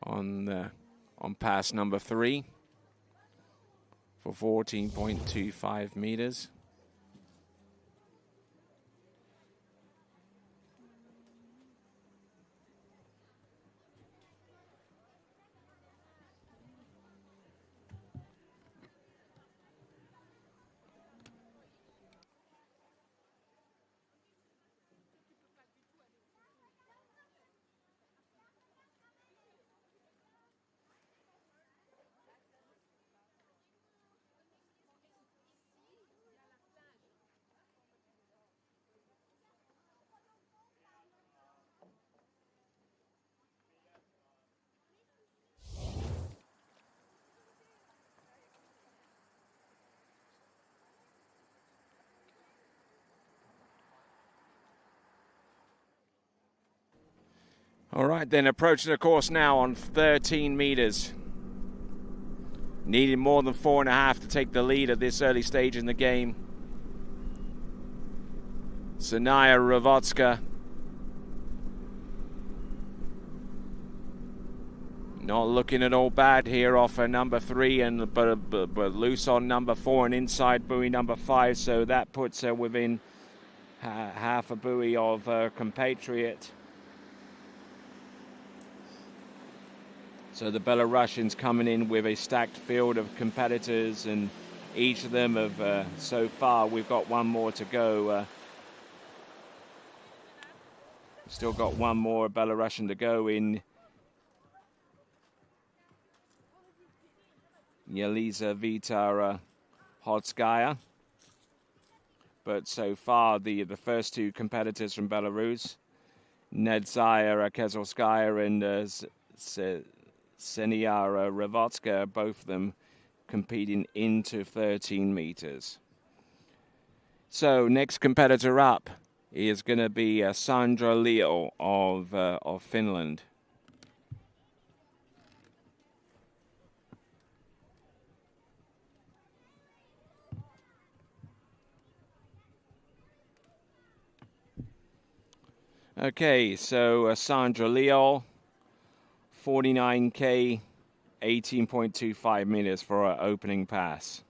on pass number 3 for 14.25 meters. All right, then approaching the course now on 13 meters. Needing more than 4.5 to take the lead at this early stage in the game. Ksenia Rawotska. Not looking at all bad here off her number 3, but loose on number 4 and inside buoy number 5, so that puts her within half a buoy of her compatriot. So the Belarusians coming in with a stacked field of competitors, and each of them have, so far, we've got one more to go. Still got one more Belarusian to go in Yelizaveta Hodskaya. But so far, the first 2 competitors from Belarus, Nedzhaya Kezelskaya and Ksenia Rawotska, both of them competing into 13 meters. So next competitor up is going to be Sandra Leo of Finland. Okay, so Sandra Leo, 49k, 18.25 meters for our opening pass.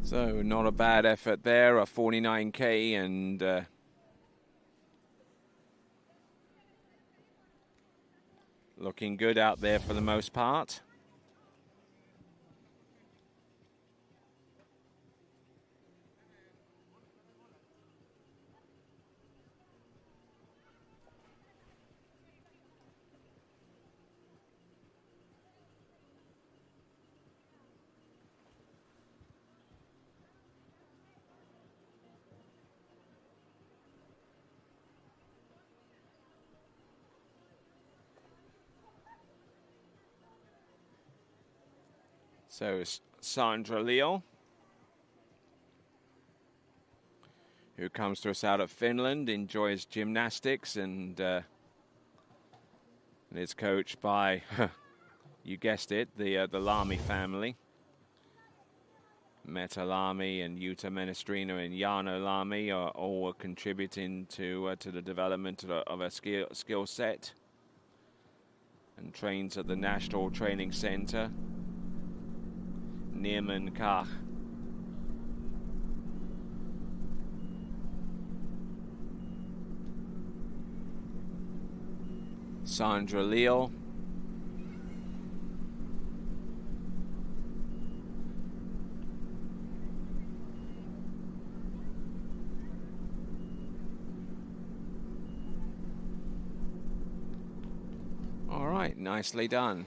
So not a bad effort there, a 49K, and looking good out there for the most part. So Sandra Leo, who comes to us out of Finland, enjoys gymnastics and is coached by, you guessed it, the Lamy family. Meta Lamy and Yuta Menestrino and Jarno Lamy are all contributing to the development of a skill set, and trains at the National Training Center, Nierman Kach. Sandra Leal. All right, nicely done.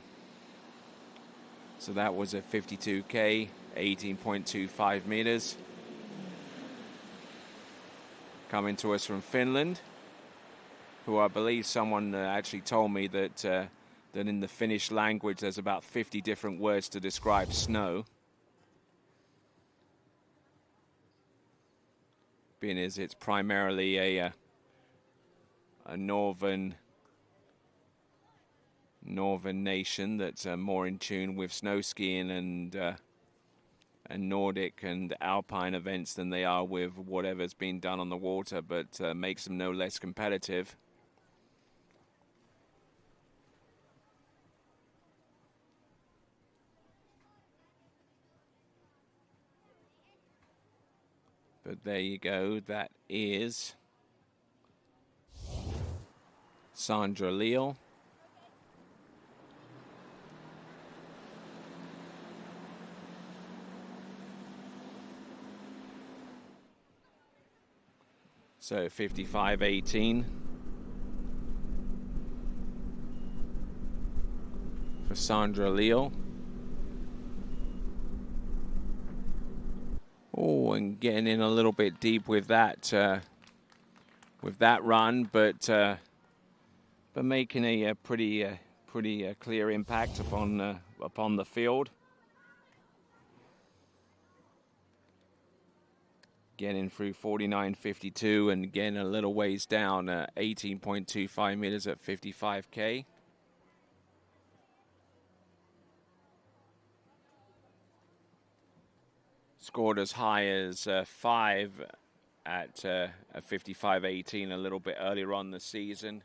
So that was a 52K, 18.25 meters. Coming to us from Finland, who I believe someone actually told me that that in the Finnish language there's about 50 different words to describe snow. Being as it's primarily a northern nation that's more in tune with snow skiing and Nordic and Alpine events than they are with whatever's being done on the water, but makes them no less competitive. But there you go, that is Sandra Leal. So 55.18 for Sandra Leal. Oh, and getting in a little bit deep with that run, but making a pretty clear impact upon the field. Getting through 49.52 and getting a little ways down, 18.25 meters at 55K. Scored as high as 5 at a 55.18 a little bit earlier on the season.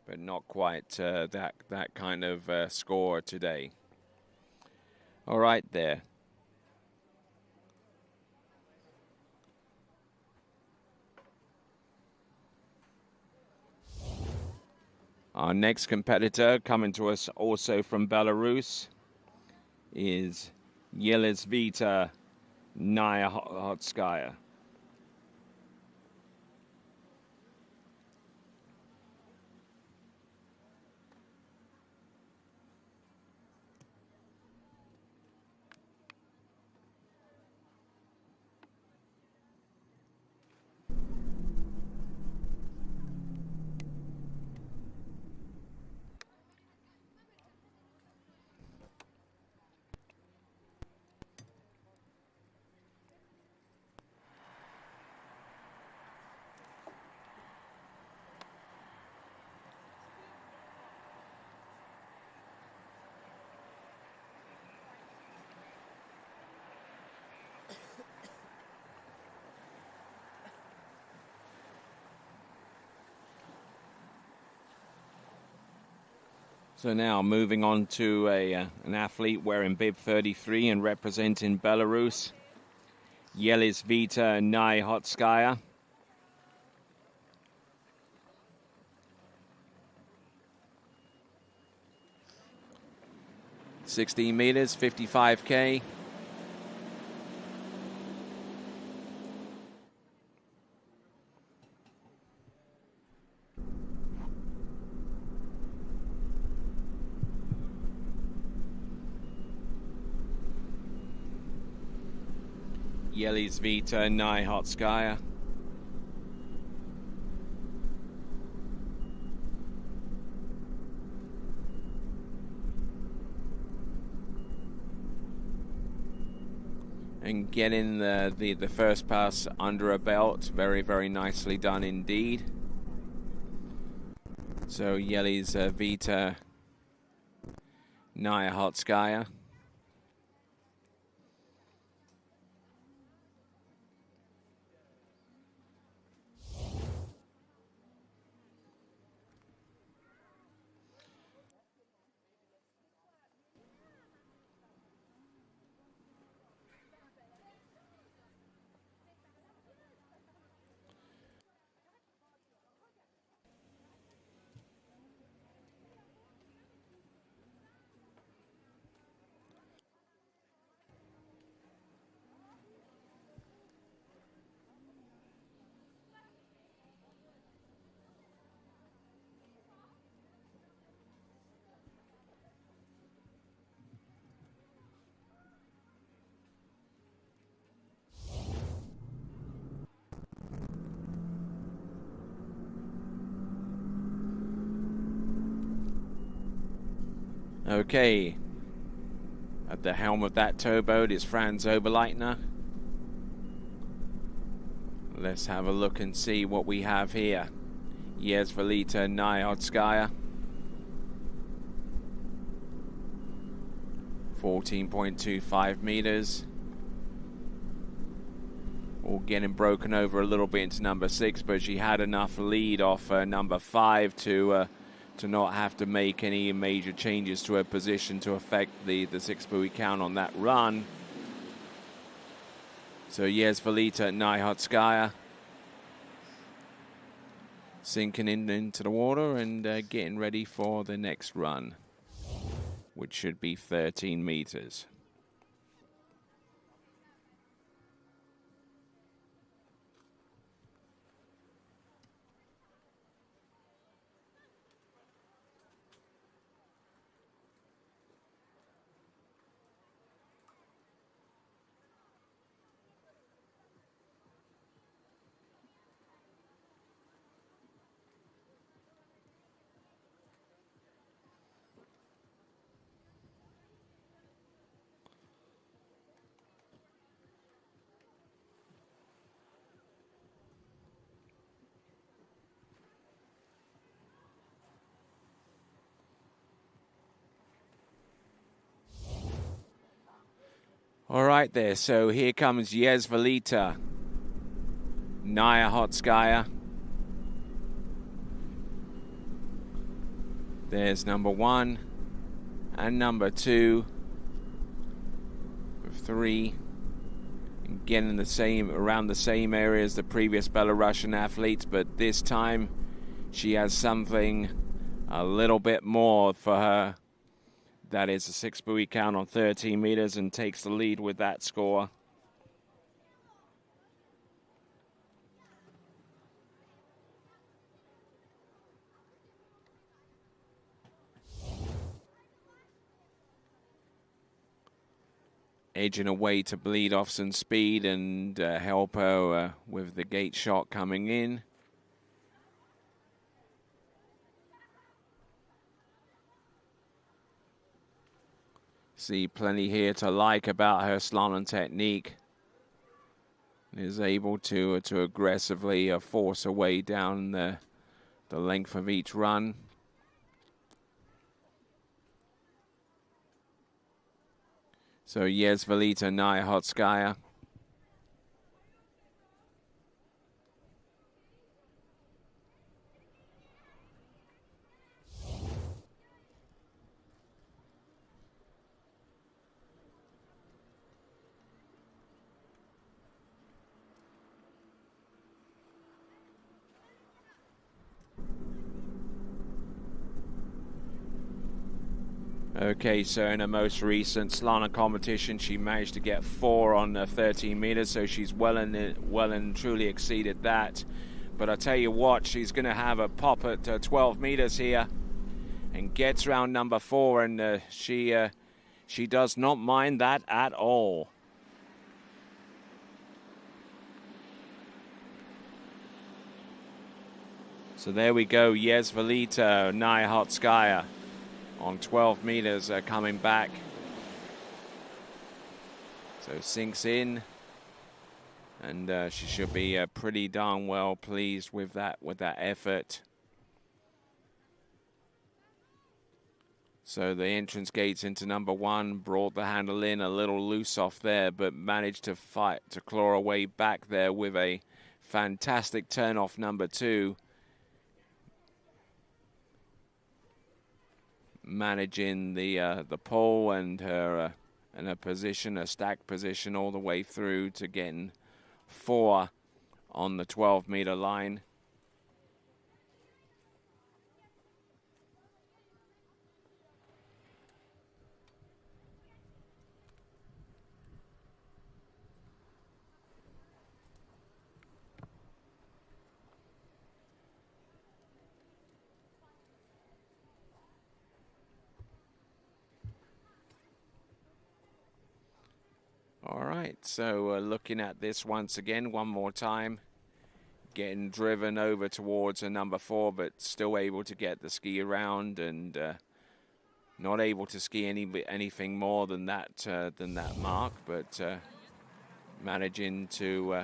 But not quite that kind of score today. All right there. Our next competitor, coming to us also from Belarus, is Yelizaveta Nyahotskaya. So now moving on to an athlete wearing bib 33 and representing Belarus, Yelizaveta Nayhotskaya. $16 meters, 55K. Yelizaveta Nayhotskaya. And getting the first pass under her belt. Very, very nicely done indeed. So Yelizaveta Nayhotskaya. Okay, at the helm of that towboat is Franz Oberleitner. Let's have a look and see what we have here. Yelizaveta Nayhotskaya. 14.25 meters. All getting broken over a little bit into number 6, but she had enough lead off number 5 to not have to make any major changes to her position to affect the 6 buoy count on that run. So Yelizaveta Nayhotskaya sinking into the water and getting ready for the next run, which should be 13 meters. All right there, so here comes Yelizaveta Nayhotskaya. There's number 1 and number 2 of 3. Again, around the same area as the previous Belarusian athletes, but this time she has something a little bit more for her. That is a 6 buoy count on 13 meters and takes the lead with that score. Edging away to bleed off some speed and help her with the gate shot coming in. See plenty here to like about her slalom technique. Is able to aggressively force her way down the length of each run. So Yelizaveta Nayhotskaya. Okay, so in her most recent slalom competition, she managed to get 4 on 13 meters, so she's well and truly exceeded that. But I tell you what, she's going to have a pop at 12 meters here, and gets round number 4, and she does not mind that at all. So there we go, Yezvalita Nayhotskaya on 12 meters coming back. So sinks in, and she should be pretty darn well pleased with that effort. So the entrance gates into number 1, brought the handle in a little loose off there, but managed to fight to claw her way back there with a fantastic turn off number 2. Managing the pole and her position, a stacked position all the way through to getting 4 on the 12-meter line. All right, so looking at this once again, one more time. Getting driven over towards a number 4, but still able to get the ski around, and not able to ski anything more than that mark, but managing to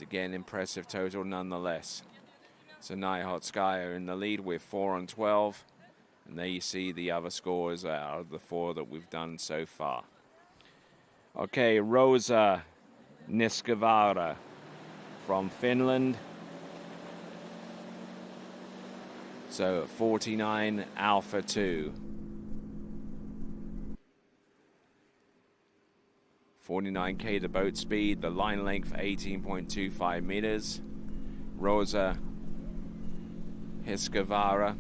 get an impressive total nonetheless. So Nayhotskaya in the lead with 4 on 12, and there you see the other scores out of the 4 that we've done so far. Okay, Rosa Niskavaara from Finland. So 49 Alpha 2. 49K the boat speed, the line length 18.25 meters. Rosa Niskavaara.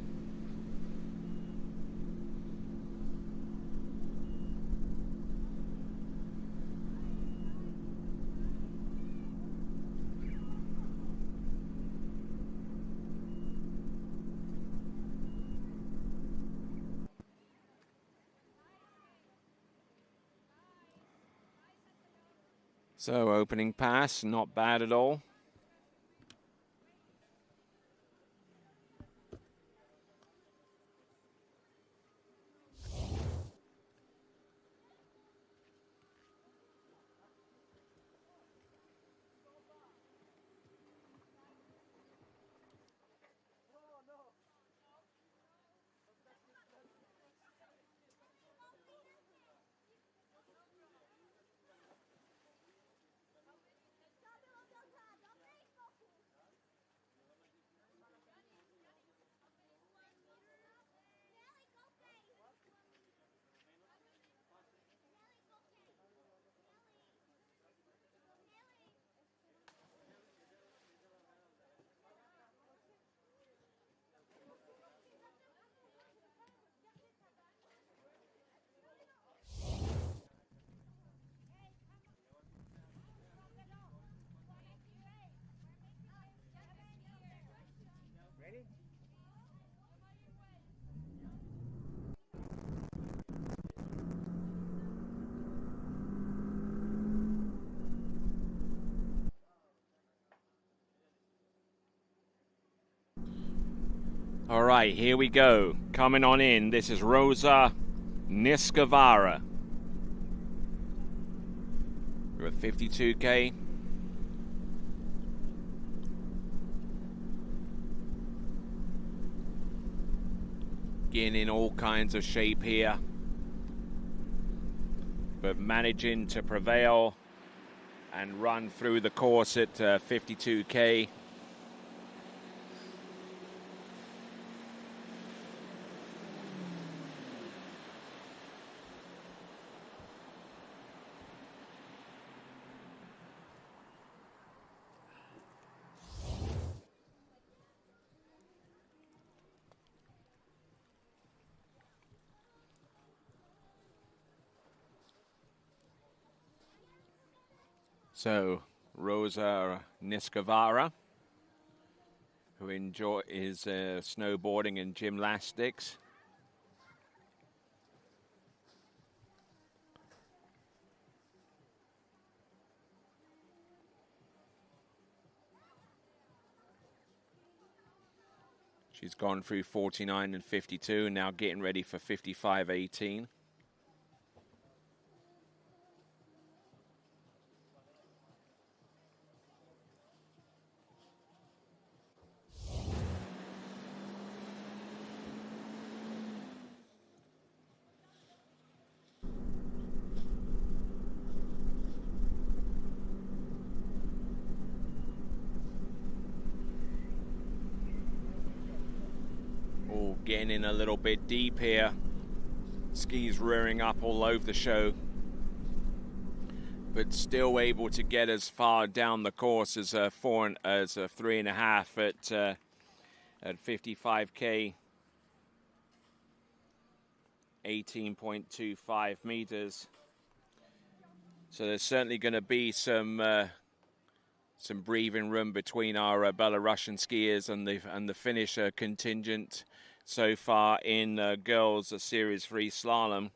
So opening pass, not bad at all. All right, here we go. Coming on in, this is Rosa Niskavaara with 52K. Getting in all kinds of shape here, but managing to prevail and run through the course at 52K. So Rosa Niskavara, who is snowboarding and gymnastics. She's gone through 49 and 52, now getting ready for 55-18. Getting in a little bit deep here. Skis rearing up all over the show, but still able to get as far down the course as a 3.5 at 55k, 18.25 meters. So there's certainly going to be some breathing room between our Belarusian skiers and the Finnish contingent so far in girls Series 3 slalom.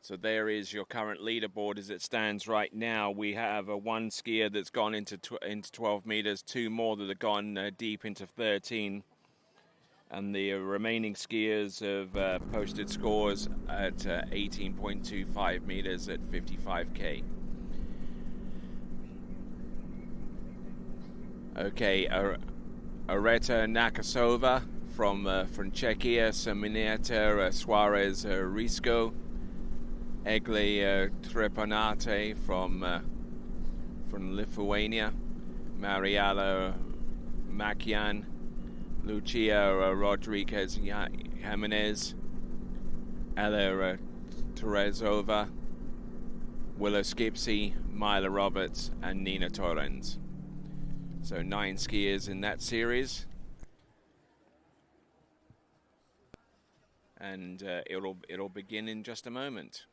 So there is your current leaderboard as it stands right now. We have one skier that's gone into 12 meters, two more that have gone deep into 13. And the remaining skiers have posted scores at 18.25 meters at 55k. Okay, Areta Nakasova from Czechia, Semineta Suarez Risco, Egle Trepanate from Lithuania, Mariala Makian, Lucia Rodriguez Jimenez, Ella Terezova, Willa Skipsey, Myla Roberts, and Nina Torrens. So 9 skiers in that series, and it'll begin in just a moment.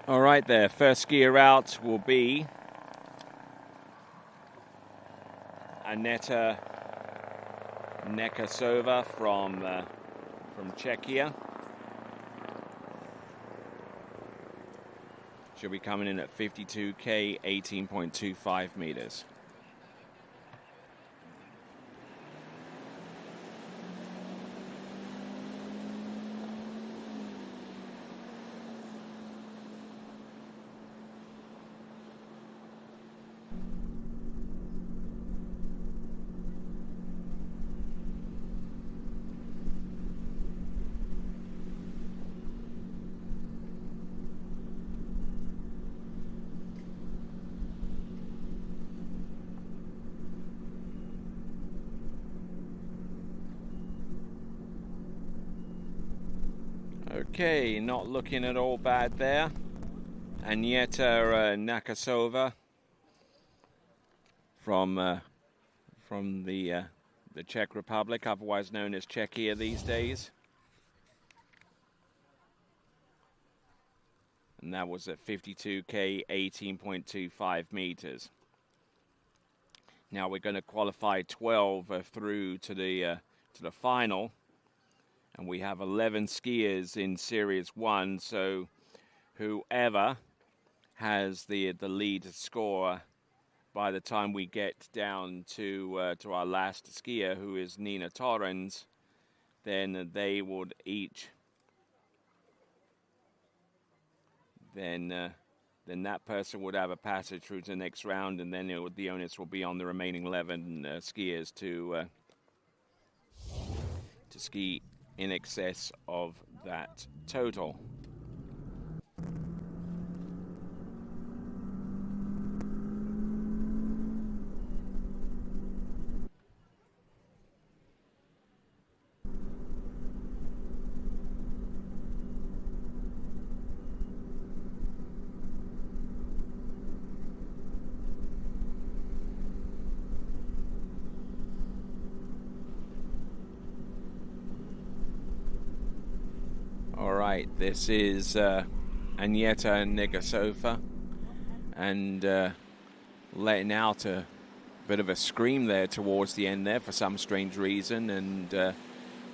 All right, there. First skier out will be Aneta Nekasova from Czechia. She'll be coming in at 52k, 18.25 meters. Okay, not looking at all bad there. Anieta Nakasova from the Czech Republic, otherwise known as Czechia these days. And that was at 52k, 18.25 meters. Now we're going to qualify 12 through to the final. And we have 11 skiers in Series 1, so whoever has the lead score by the time we get down to our last skier, who is Nina Torrens, then they would each then that person would have a passage through to the next round, and then the onus will be on the remaining 11 skiers to ski in excess of that total. right, this is Agneta Negasova, and letting out a bit of a scream there towards the end there for some strange reason, and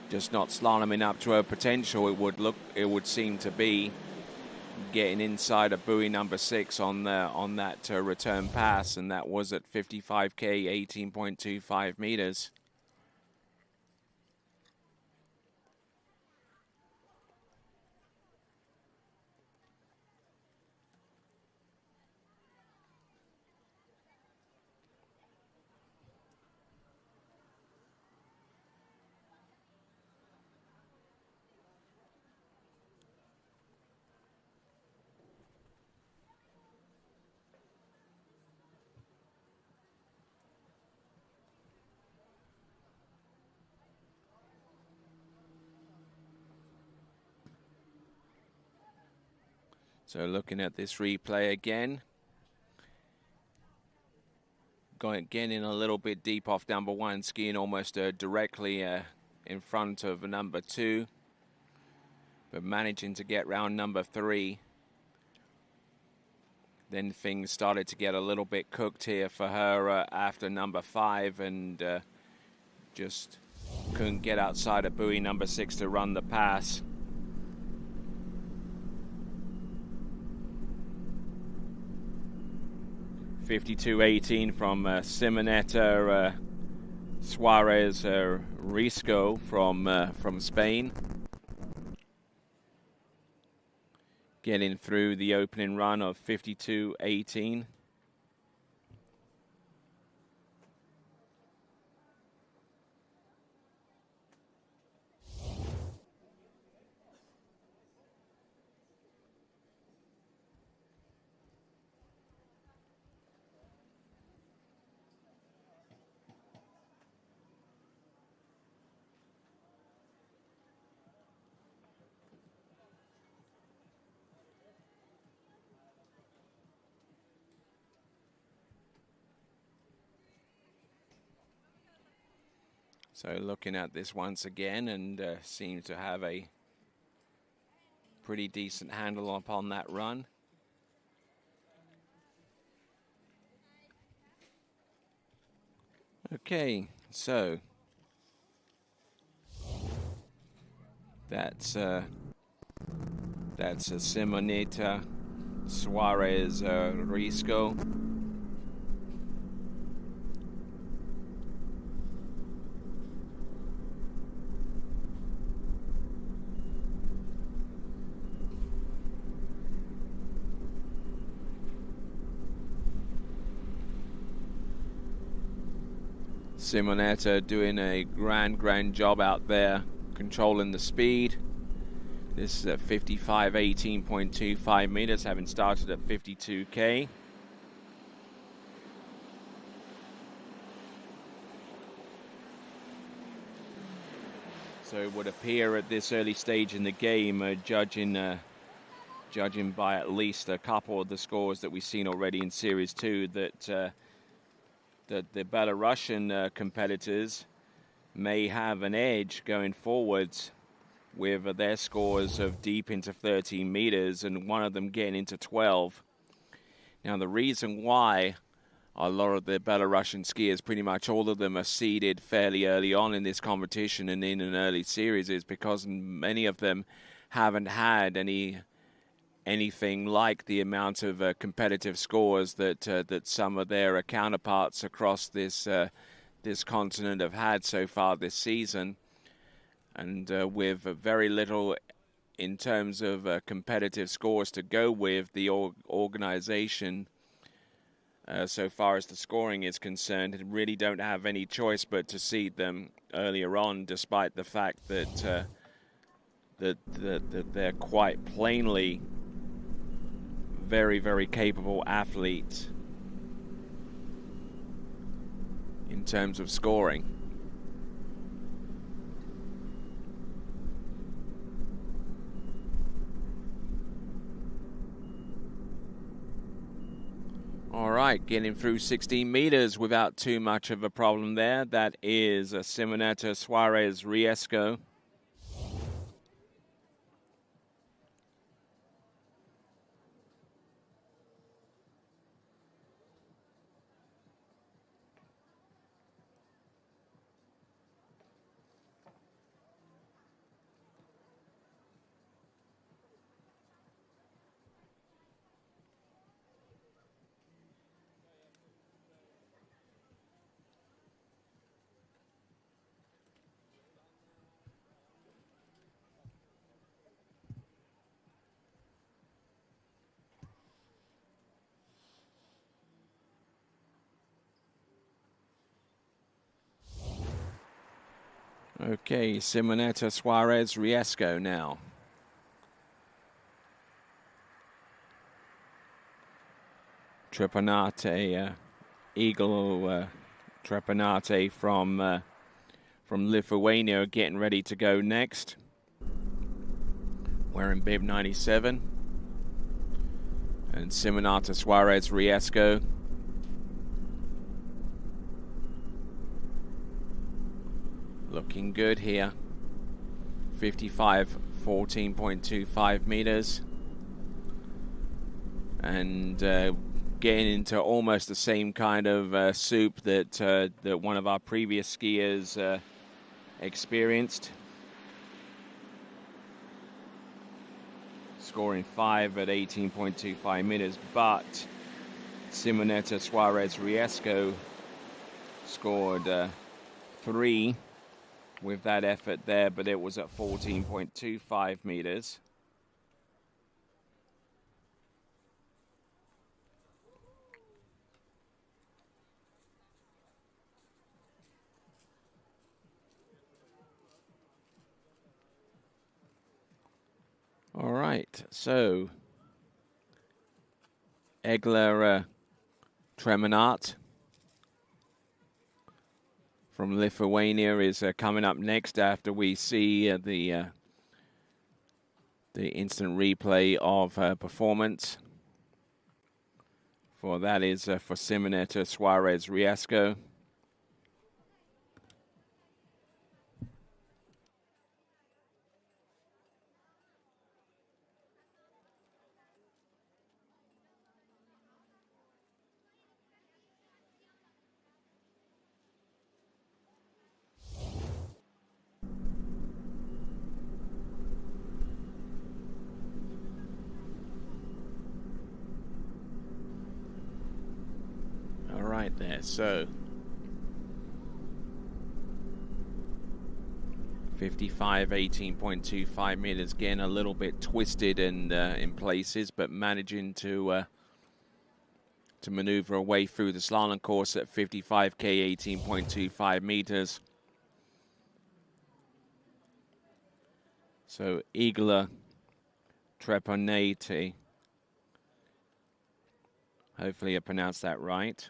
just not slaloming up to her potential. It would seem to be getting inside of buoy number 6 on that return pass, and that was at 55K, 18.25 meters. So looking at this replay again, getting a little bit deep off number 1, skiing almost directly in front of number 2, but managing to get round number 3. Then things started to get a little bit cooked here for her after number 5, and just couldn't get outside of buoy number 6 to run the pass. .52.18 from Simonetta Suarez Risco from Spain. Getting through the opening run of 52.18. So looking at this once again, and seems to have a pretty decent handle upon that run. Okay, so that's a Simonetta Suarez Risco. Simonetta doing a grand job out there, controlling the speed. This is at 55, 18.25 meters, having started at 52K. So it would appear at this early stage in the game, judging by at least a couple of the scores that we've seen already in Series 2, that the Belarusian competitors may have an edge going forwards with their scores of deep into 13 meters and one of them getting into 12. Now, the reason why a lot of the Belarusian skiers, pretty much all of them, are seeded fairly early on in this competition and in an early series is because many of them haven't had anything like the amount of competitive scores that some of their counterparts across this continent have had so far this season, and with very little in terms of competitive scores to go with, the organization so far as the scoring is concerned really don't have any choice but to seed them earlier on, despite the fact that that they're quite plainly very capable athletes in terms of scoring. All right, getting through 16 meters without too much of a problem there. That is Simonetta Suarez Riesco. Okay, Simonetta, Suarez, Riesco now. Trepanate, Eagle Trepanate from Lithuania getting ready to go next. Wearing bib 97. And Simonetta, Suarez, Riesco. Looking good here. 55, 14.25 meters. And getting into almost the same kind of soup that that one of our previous skiers experienced. Scoring 5 at 18.25 meters, but Simonetta, Suarez, Riesco scored 3 with that effort there, but it was at 14.25 meters. All right, so Egler Treminat from Lithuania is coming up next after we see the instant replay of her performance. For that is for Simonetta, Suarez, Riesco. Right there, so 55, 18.25 meters, again a little bit twisted and in places, but managing to maneuver away through the slalom course at 55k, 18.25 meters. So Igla Treponate, hopefully I pronounced that right.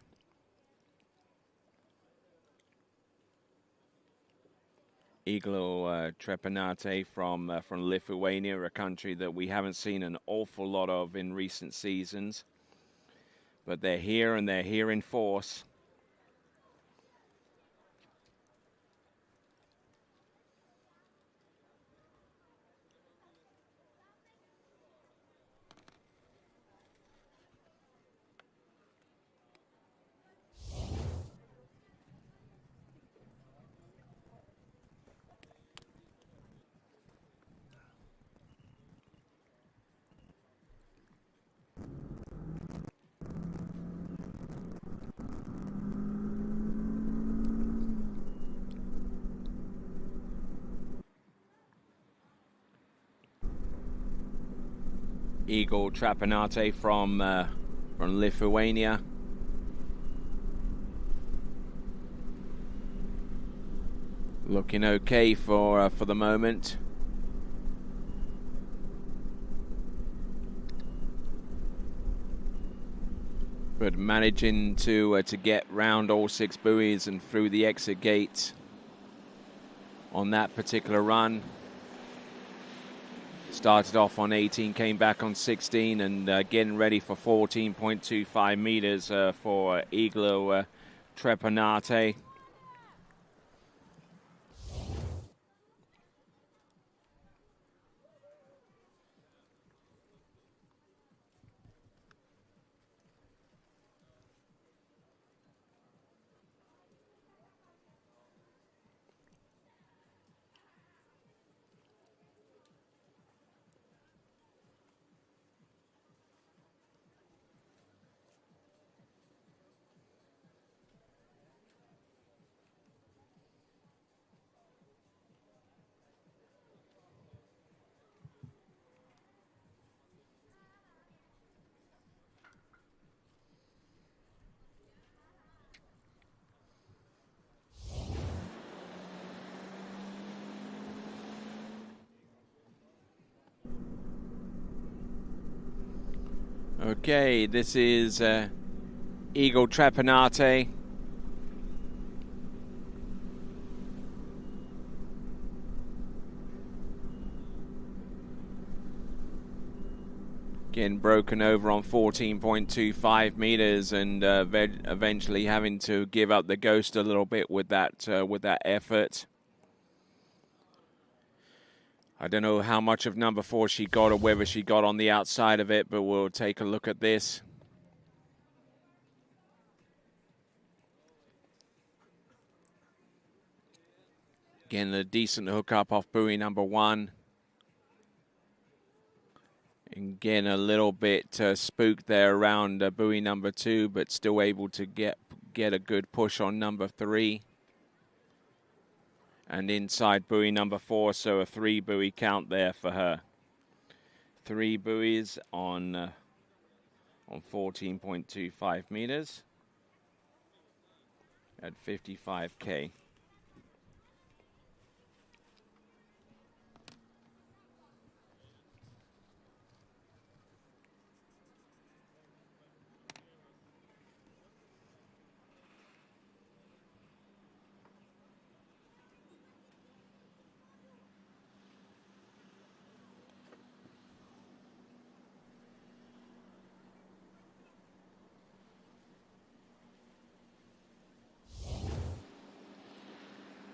Iglo Trepanate from Lithuania, a country that we haven't seen an awful lot of in recent seasons. But they're here, and they're here in force. Igor Trapanate from Lithuania. Looking okay for the moment. But managing to get round all 6 buoys and through the exit gate on that particular run. Started off on 18, came back on 16, and getting ready for 14.25 meters for Iglo Trepanate. Okay, this is Eagle Trepanate. Getting broken over on 14.25 meters, and eventually having to give up the ghost a little bit with that effort. I don't know how much of number 4 she got or whether she got on the outside of it, but we'll take a look at this. Again, a decent hookup off buoy number 1. Again, a little bit spooked there around buoy number 2, but still able to get a good push on number 3. And inside buoy number 4, so a 3 buoy count there for her. 3 buoys on 14.25 meters at 55K.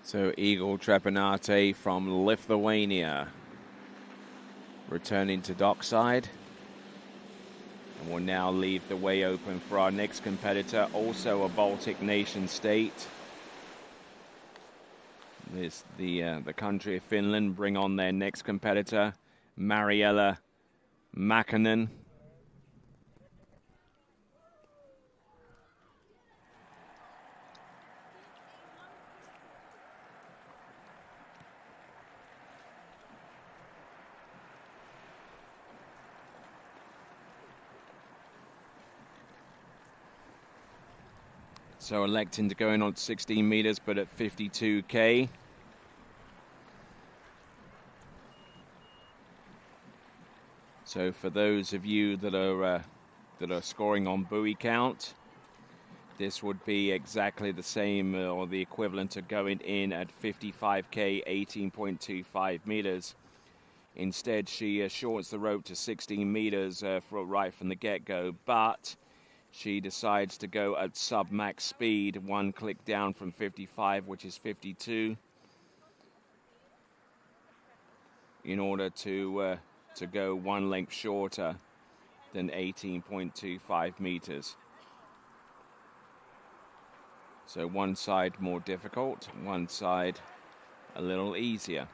So Eagle Trepanate from Lithuania returning to dockside. And will now leave the way open for our next competitor, also a Baltic nation state. This the country of Finland bring on their next competitor, Mariella Mäkinen. So electing to go in on 16 meters, but at 52K. So for those of you that are scoring on buoy count, this would be exactly the same or the equivalent of going in at 55K, 18.25 meters. Instead, she shorts the rope to 16 meters right from the get-go, but she decides to go at sub-max speed, 1 click down from 55, which is 52, in order to go 1 length shorter than 18.25 meters. So one side more difficult, one side a little easier.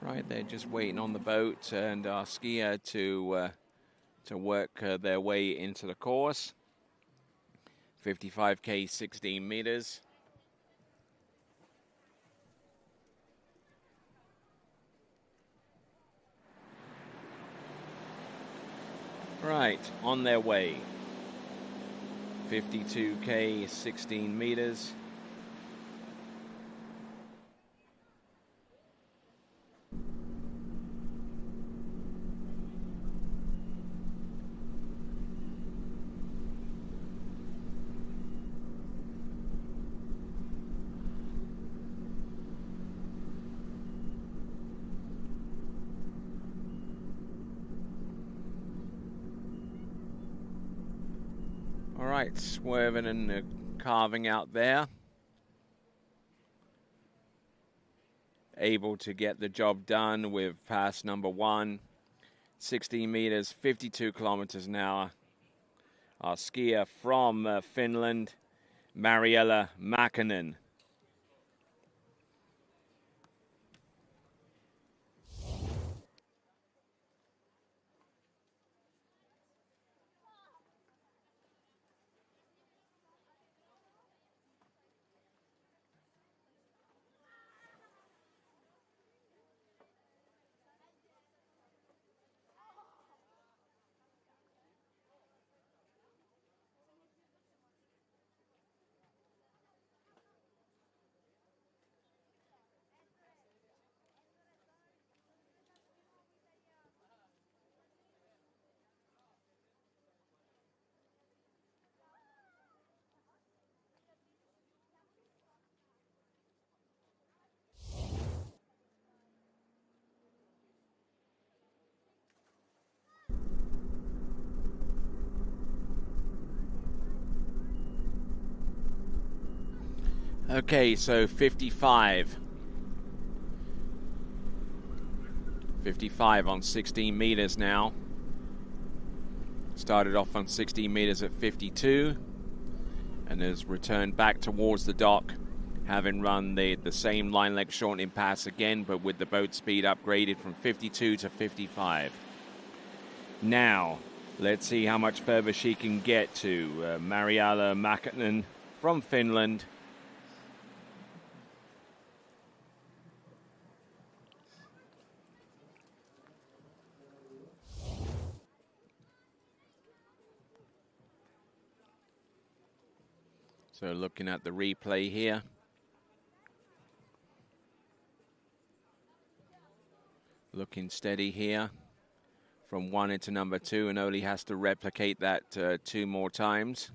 Right, they're just waiting on the boat and our skier to work their way into the course. 55K, 16 meters. Right, on their way. 52K, 16 meters. All right, swerving and carving out there. Able to get the job done with pass number 1. 16 meters, 52 kilometers an hour. Our skier from Finland, Mariella Mäkinen. Okay, so 55. 55 on 16 meters now. Started off on 16 meters at 52 and has returned back towards the dock, having run the same line length shortening pass again, but with the boat speed upgraded from 52 to 55. Now, let's see how much further she can get to. Mariala Mäkinen from Finland. So looking at the replay here. Looking steady here from 1 into number 2, and only has to replicate that 2 more times.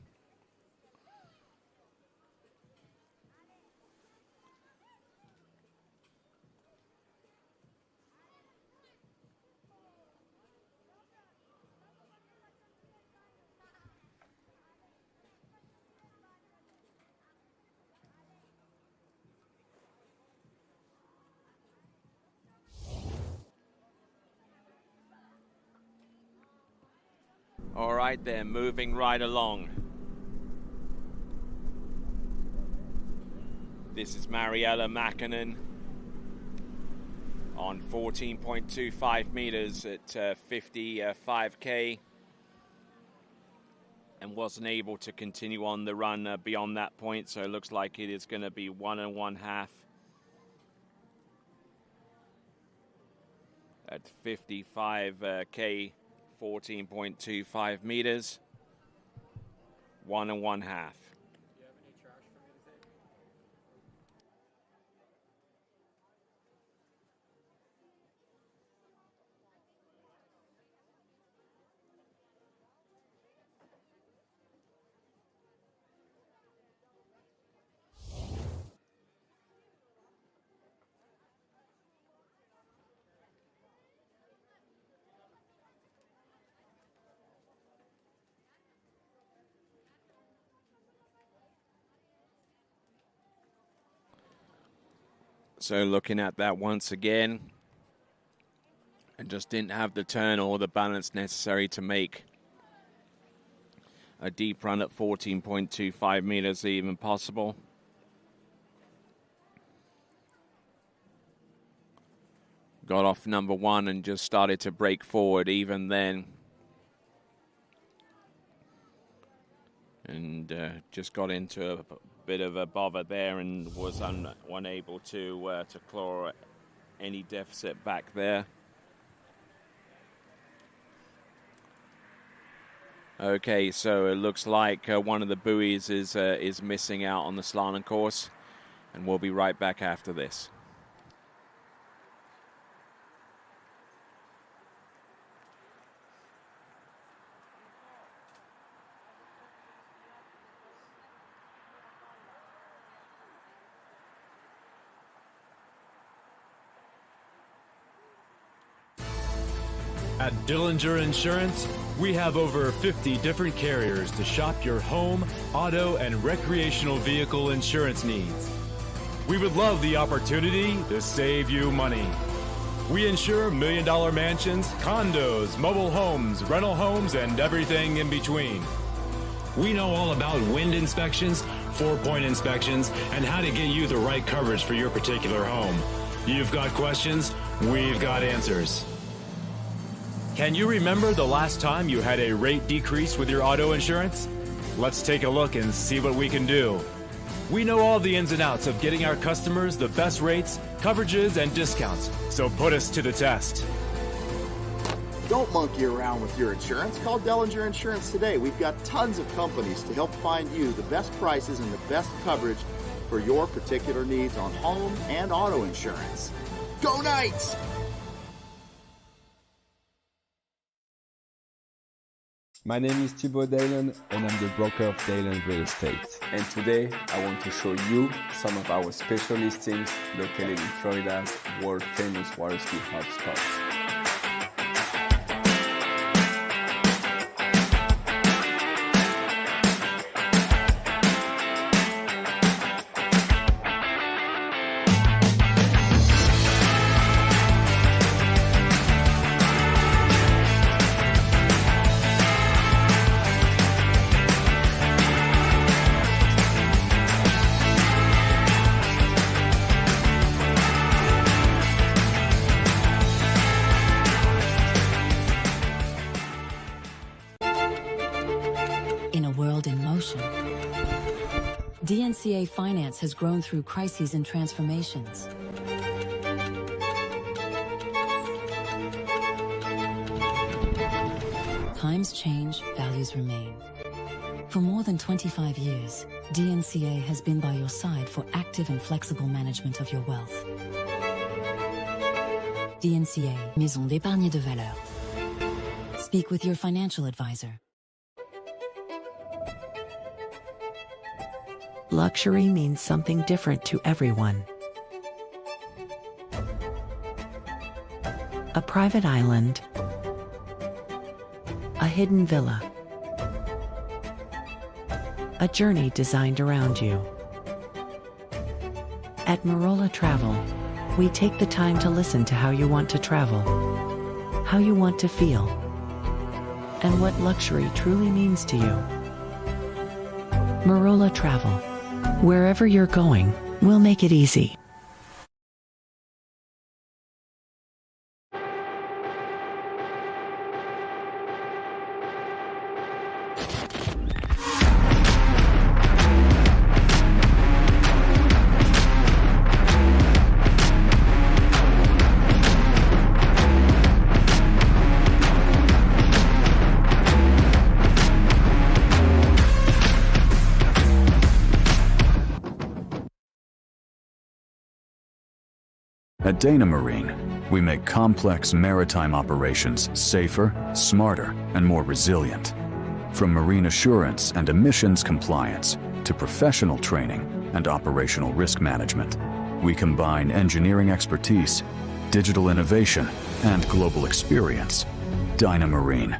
All right, they're moving right along. This is Mariala Mäkinen on 14.25 meters at 55K, and wasn't able to continue on the run beyond that point, so it looks like it is going to be 1 1/2 at 55K. 14.25 meters, 1 1/2. So looking at that once again, and just didn't have the turn or the balance necessary to make a deep run at 14.25 meters even possible. Got off number 1 and just started to break forward even then. And just got into a bit of a bother there and was unable to claw any deficit back there. Okay, so it looks like one of the buoys is missing out on the slalom course, and we'll be right back after this. At Dillinger Insurance, we have over 50 different carriers to shop your home, auto, and recreational vehicle insurance needs. We would love the opportunity to save you money. We insure million-dollar mansions, condos, mobile homes, rental homes, and everything in between. We know all about wind inspections, 4-point inspections, and how to get you the right coverage for your particular home. You've got questions, we've got answers. Can you remember the last time you had a rate decrease with your auto insurance? Let's take a look and see what we can do. We know all the ins and outs of getting our customers the best rates, coverages, and discounts, so put us to the test. Don't monkey around with your insurance. Call Dellinger Insurance today. We've got tons of companies to help find you the best prices and the best coverage for your particular needs on home and auto insurance. Go Knights! My name is Thibaut Dalen and I'm the broker of Dalen Real Estate. And today I want to show you some of our special listings located in Florida's world famous water ski hotspots. DNCA Finance has grown through crises and transformations. Times change, values remain. For more than 25 years, DNCA has been by your side for active and flexible management of your wealth. DNCA, Maison d'épargne de valeur. Speak with your financial advisor. Luxury means something different to everyone. A private island, a hidden villa, a journey designed around you. At Marola Travel, we take the time to listen to how you want to travel, how you want to feel, and what luxury truly means to you. Marola Travel. Wherever you're going, we'll make it easy. At Dana Marine, we make complex maritime operations safer, smarter, and more resilient. From marine assurance and emissions compliance to professional training and operational risk management, we combine engineering expertise, digital innovation, and global experience. Dana Marine.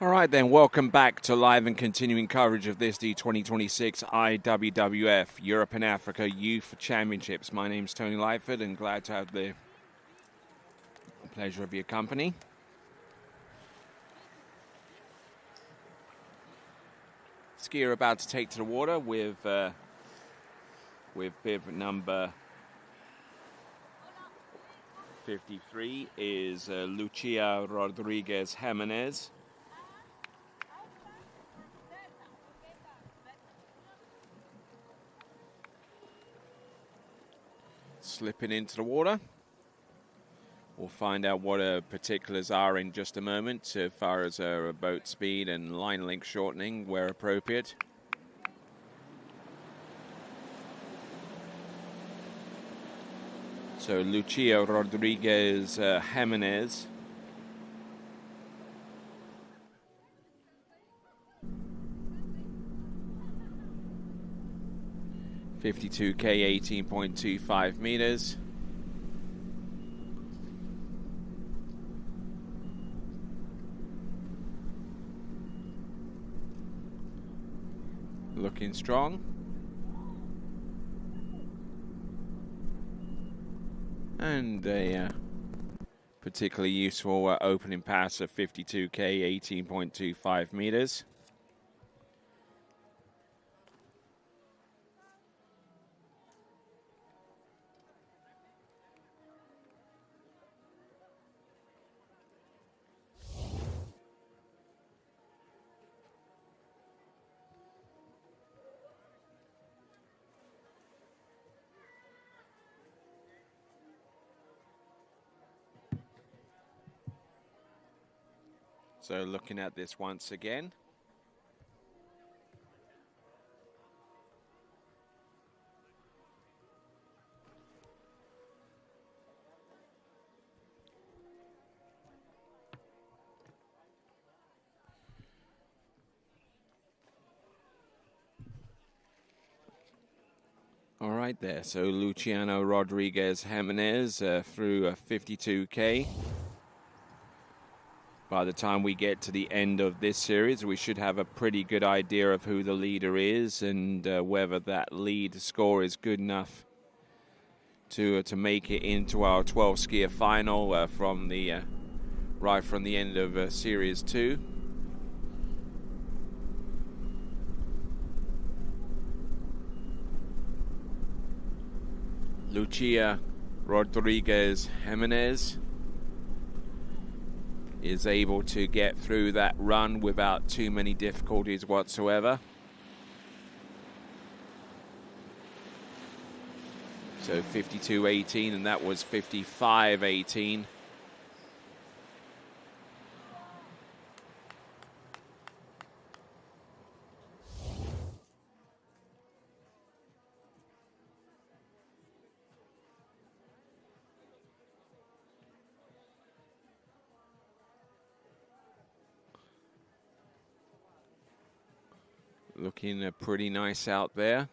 All right, then, welcome back to live and continuing coverage of this, the 2026 IWWF Europe and Africa Youth Championships. My name's Tony Lightfoot, and glad to have the pleasure of your company. Skier about to take to the water with bib number 53 is Lucia Rodriguez Jimenez. Slipping into the water. We'll find out what her particulars are in just a moment, so far as her boat speed and line length shortening where appropriate. So Lucia Rodriguez Jimenez. (52K) 18.25 meters. Looking strong. And a particularly useful opening pass of 52K 18.25 meters. So looking at this once again. All right there, so Luciano Rodriguez Jimenez through a 52K. By the time we get to the end of this series, we should have a pretty good idea of who the leader is and whether that lead score is good enough to make it into our 12-skier final from the right from the end of Series 2. Lucia Rodriguez Jimenez is able to get through that run without too many difficulties whatsoever. So 52.18, and that was 55.18. Looking pretty nice out there.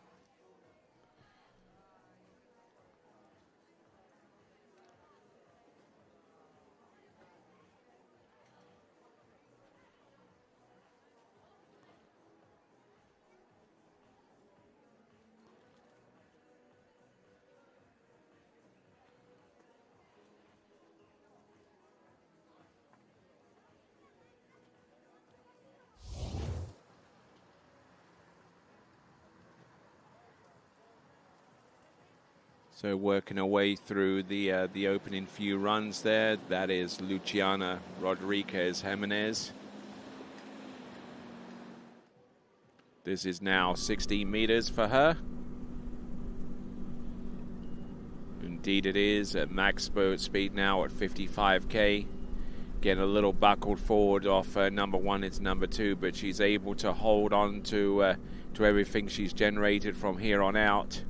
So working our way through the opening few runs there. That is Luciana Rodriguez Jimenez. This is now 16 meters for her. Indeed it is at max boat speed now at 55K. Getting a little buckled forward off number one into number two, but she's able to hold on to everything she's generated from here on out.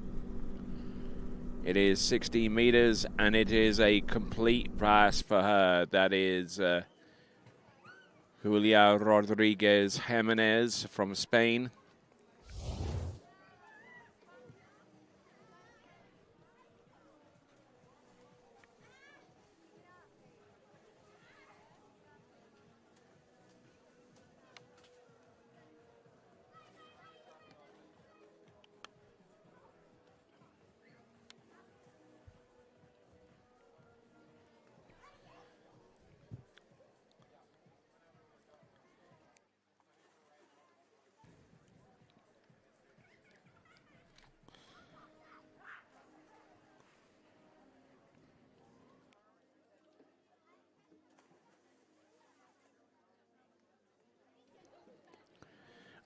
It is 16 meters, and it is a complete pass for her. That is Julia Rodriguez Jimenez from Spain.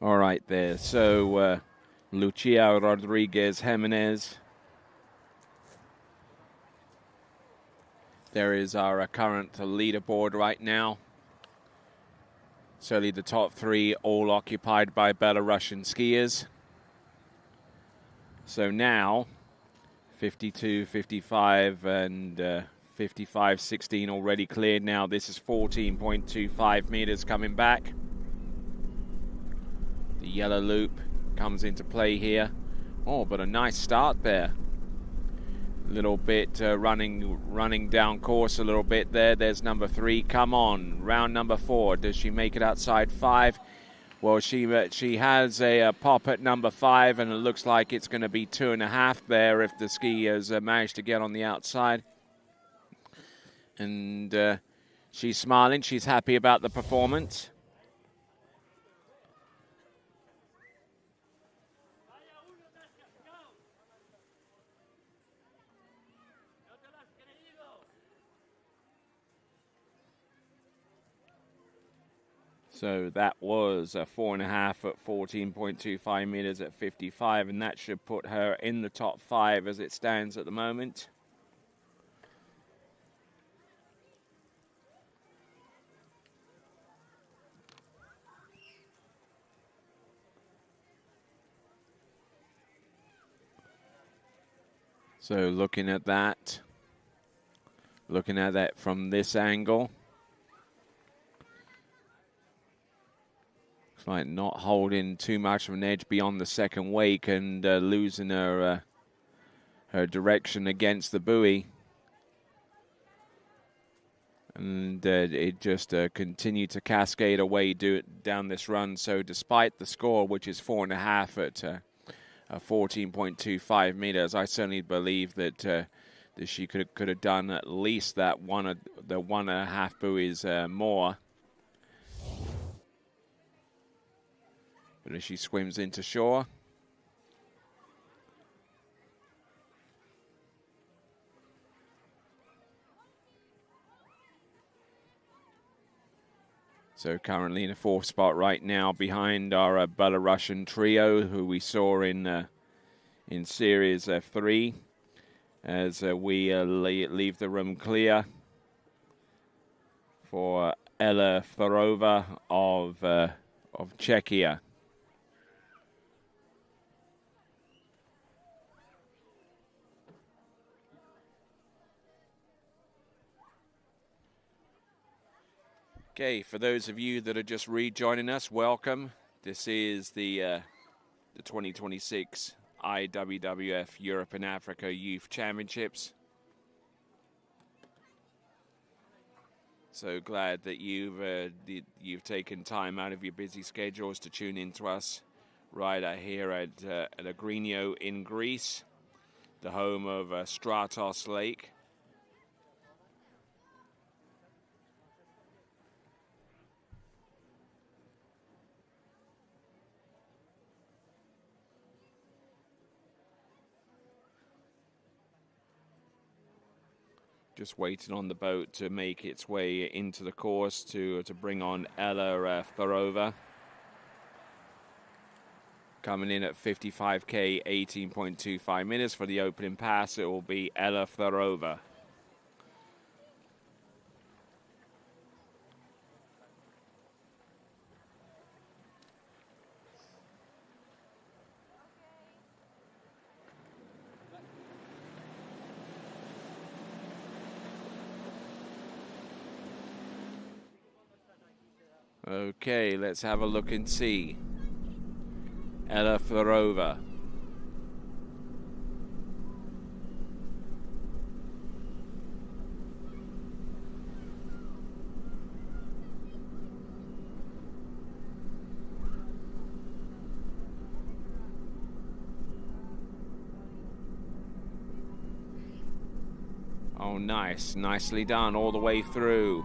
All right there. So Lucia Rodriguez Jimenez. There is our current leaderboard right now. Certainly the top three all occupied by Belarusian skiers. So now 52, 55, and 55, 16 already cleared now. This is 14.25 meters coming back. The yellow loop comes into play here. Oh, but a nice start there. A little bit running down course a little bit there. There's number 3. Come on, round number 4. Does she make it outside 5? Well, she has a pop at number 5, and it looks like it's going to be 2.5 there if the skiers manage to get on the outside. And she's smiling. She's happy about the performance. So that was a 4.5 at 14.25 meters at 55, and that should put her in the top 5 as it stands at the moment. So looking at that from this angle. Like not holding too much of an edge beyond the second wake and losing her direction against the buoy. And it just continued to cascade away down this run. So despite the score, which is 4.5 at 14.25 meters, I certainly believe that she could have done at least that the 1.5 buoys more. But as she swims into shore, so currently in a 4th spot right now behind our Belarusian trio, who we saw in Series 3, as we leave the room clear for Ella Farova of Czechia. Okay, for those of you that are just rejoining us, welcome. This is the 2026 IWWF Europe and Africa Youth Championships. So glad that you've taken time out of your busy schedules to tune in to us right here at Agrinio in Greece, the home of Stratos Lake. Just waiting on the boat to make its way into the course to bring on Ella Farova. Coming in at 55K, 18.25 minutes for the opening pass. It will be Ella Farova. Okay, let's have a look and see. Ella Farova. Oh, nice. Nicely done all the way through.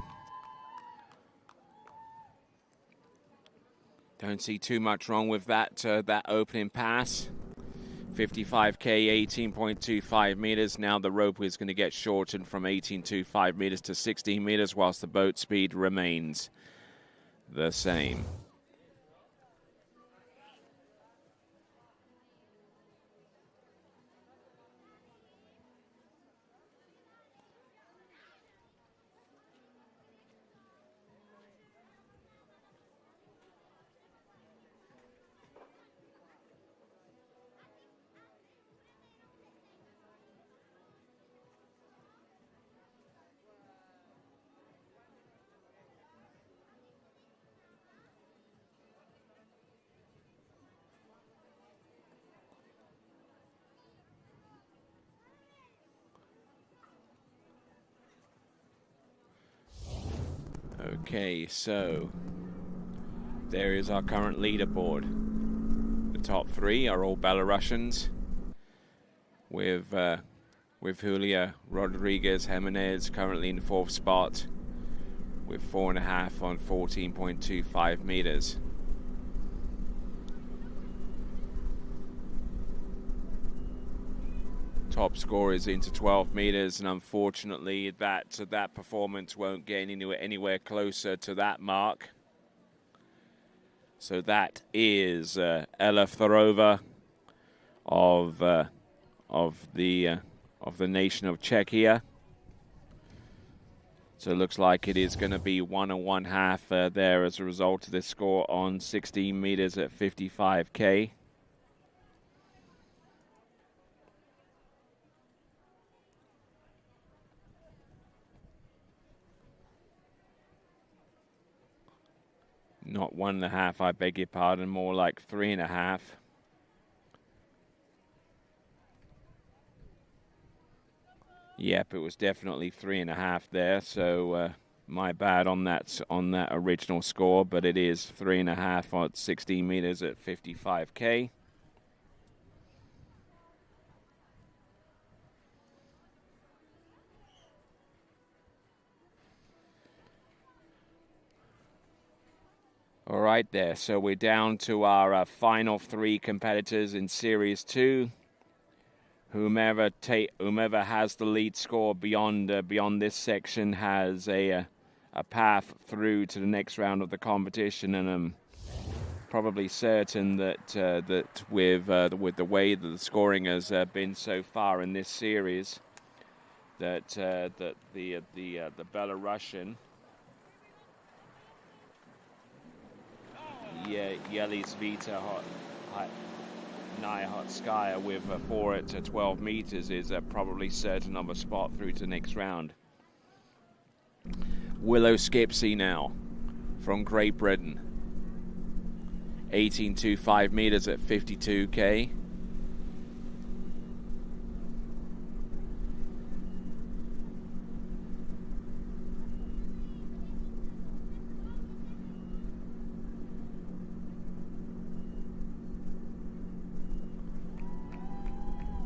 Don't see too much wrong with that opening pass. 55K, 18.25 meters. Now the rope is going to get shortened from 18.25 meters to 16 meters, whilst the boat speed remains the same. Okay, so there is our current leaderboard. The top three are all Belarusians, with Julia Rodriguez Jimenez currently in the 4th spot with 4.5 on 14.25 meters. Top score is into 12 meters, and unfortunately that performance won't get anywhere closer to that mark. So that is Ella Thorova of the nation of Czechia. So it looks like it is going to be 1 1/2 there as a result of this score on 16 meters at 55K. Not 1 1/2, I beg your pardon, more like 3 1/2. Yep, it was definitely 3 1/2 there, so my bad on that original score, but it is 3 1/2 on 16 meters at 55K. All right there, so we're down to our final 3 competitors in Series 2. Whomever has the lead score beyond this section has a path through to the next round of the competition, and I'm probably certain that with the way that the scoring has been so far in this series, that the Belarusian Yelisvita Nyahotskaya with 4 at 12 meters is probably certain of a spot through to the next round. Willow Skipsey now from Great Britain. 18.25 meters at 52K.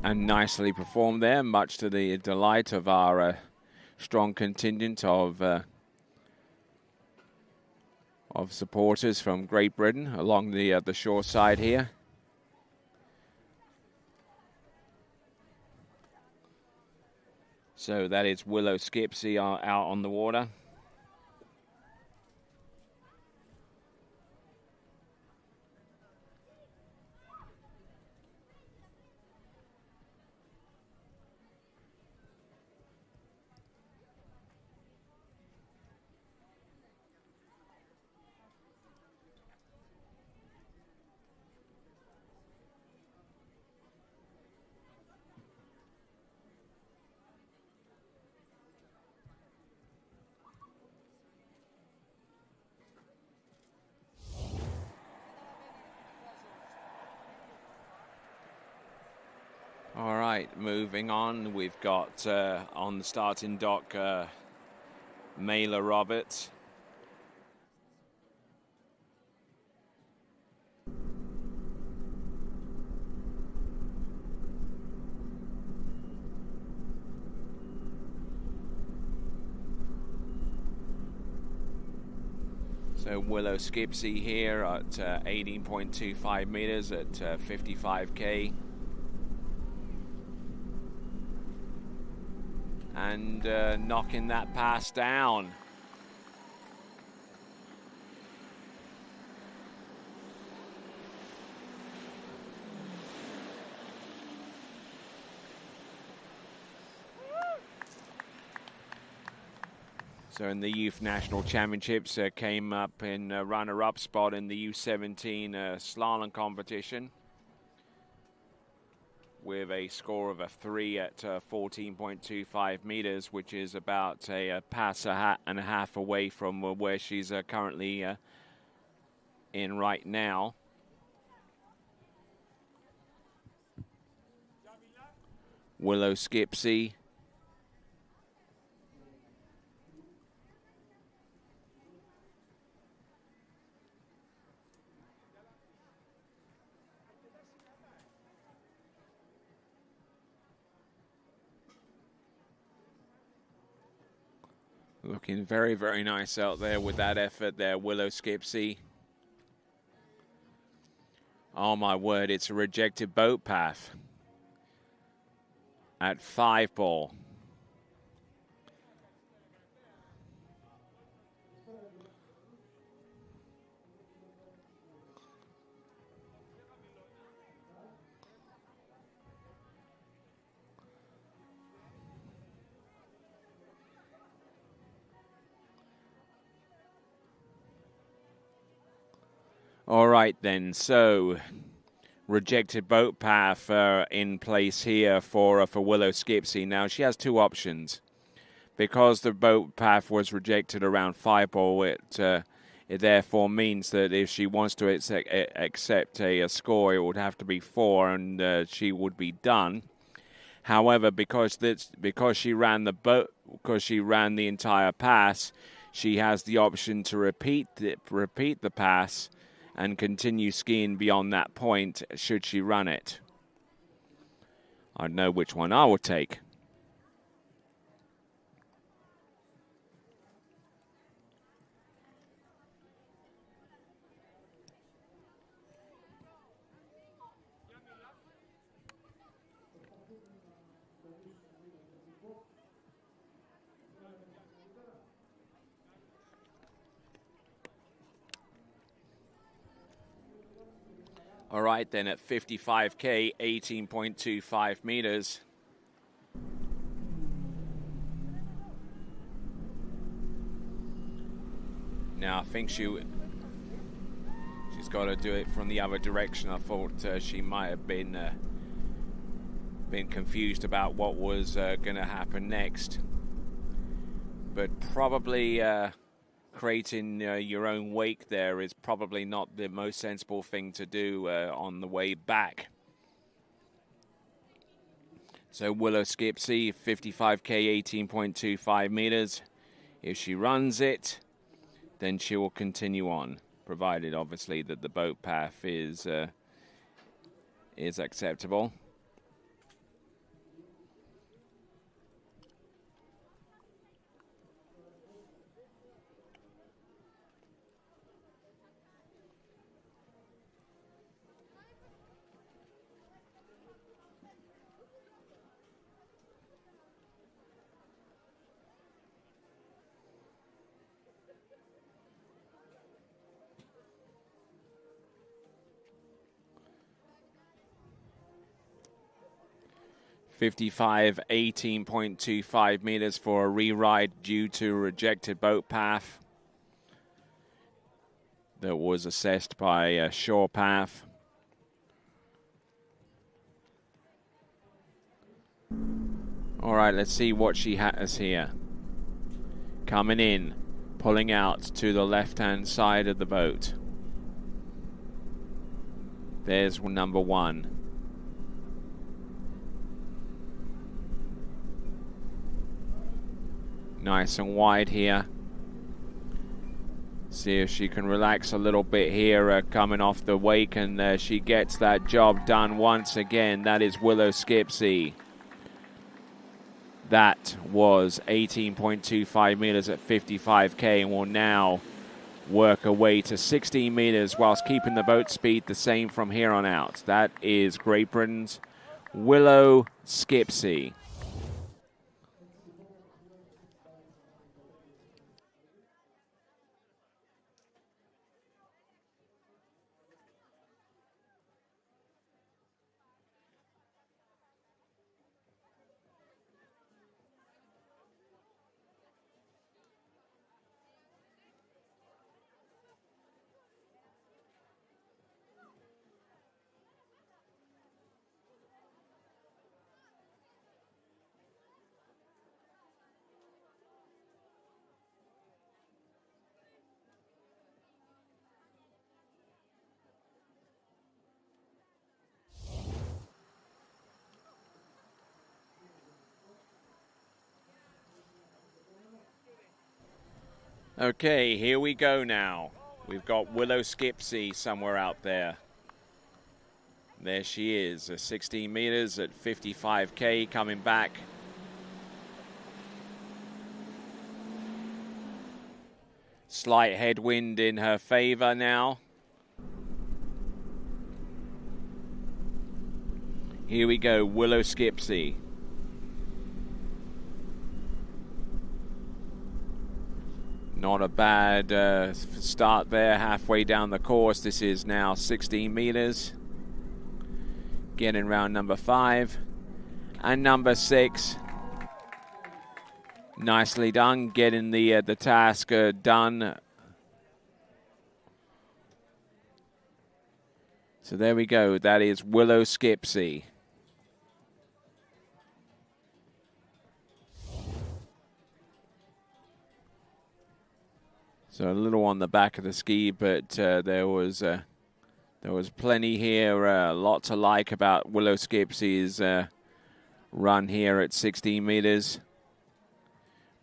And nicely performed there, much to the delight of our strong contingent of supporters from Great Britain along the shore side here. So that is Willow Skipsey out on the water. All right, moving on. We've got on the starting dock Mela Roberts. So Willow Skipsey here at 18.25 meters at 55K. And knocking that pass down. So in the Youth National Championships, came up in runner-up spot in the U17 slalom competition, with a score of a 3 at 14.25 meters, which is about a pass and a half away from where she's currently in right now. Willow Skipsey. Looking very, very nice out there with that effort there, Willow Skipsey. Oh my word, it's a rejected boat path at 5 ball. All right then, so rejected boat path in place here for Willow Skipsey. Now she has two options. Because the boat path was rejected around 5 ball, it therefore means that if she wants to accept a score, it would have to be 4, and she would be done. However, because she ran the entire pass, she has the option to repeat the pass and continue skiing beyond that point should she run it. I know which one I would take. All right, then at 55K, 18.25 meters. Now, I think she's got to do it from the other direction. I thought she might have been confused about what was going to happen next. But probably creating your own wake there is probably not the most sensible thing to do on the way back. So Willow Skipsey, 55K, 18.25 meters. If she runs it, then she will continue on, provided obviously that the boat path is acceptable. (55) 18.25 meters for a re-ride due to a rejected boat path that was assessed by a shore path. All right, let's see what she has here. Coming in, pulling out to the left-hand side of the boat. There's number 1. Nice and wide here. See if she can relax a little bit here coming off the wake, and she gets that job done once again. That is Willow Skipsey. That was 18.25 meters at 55K and will now work her way to 16 meters whilst keeping the boat speed the same from here on out. That is Great Britain's Willow Skipsey. Okay, here we go now. We've got Willow Skipsey somewhere out there. There she is, 16 meters at 55K coming back. Slight headwind in her favor now. Here we go, Willow Skipsey. Not a bad start there, halfway down the course. This is now 16 meters. Getting round number 5. And number 6. Nicely done, getting the task done. So there we go, that is Willow Skipsey. So a little on the back of the ski, but there was plenty here. A lot to like about Willow Skipsey's run here at 16 meters.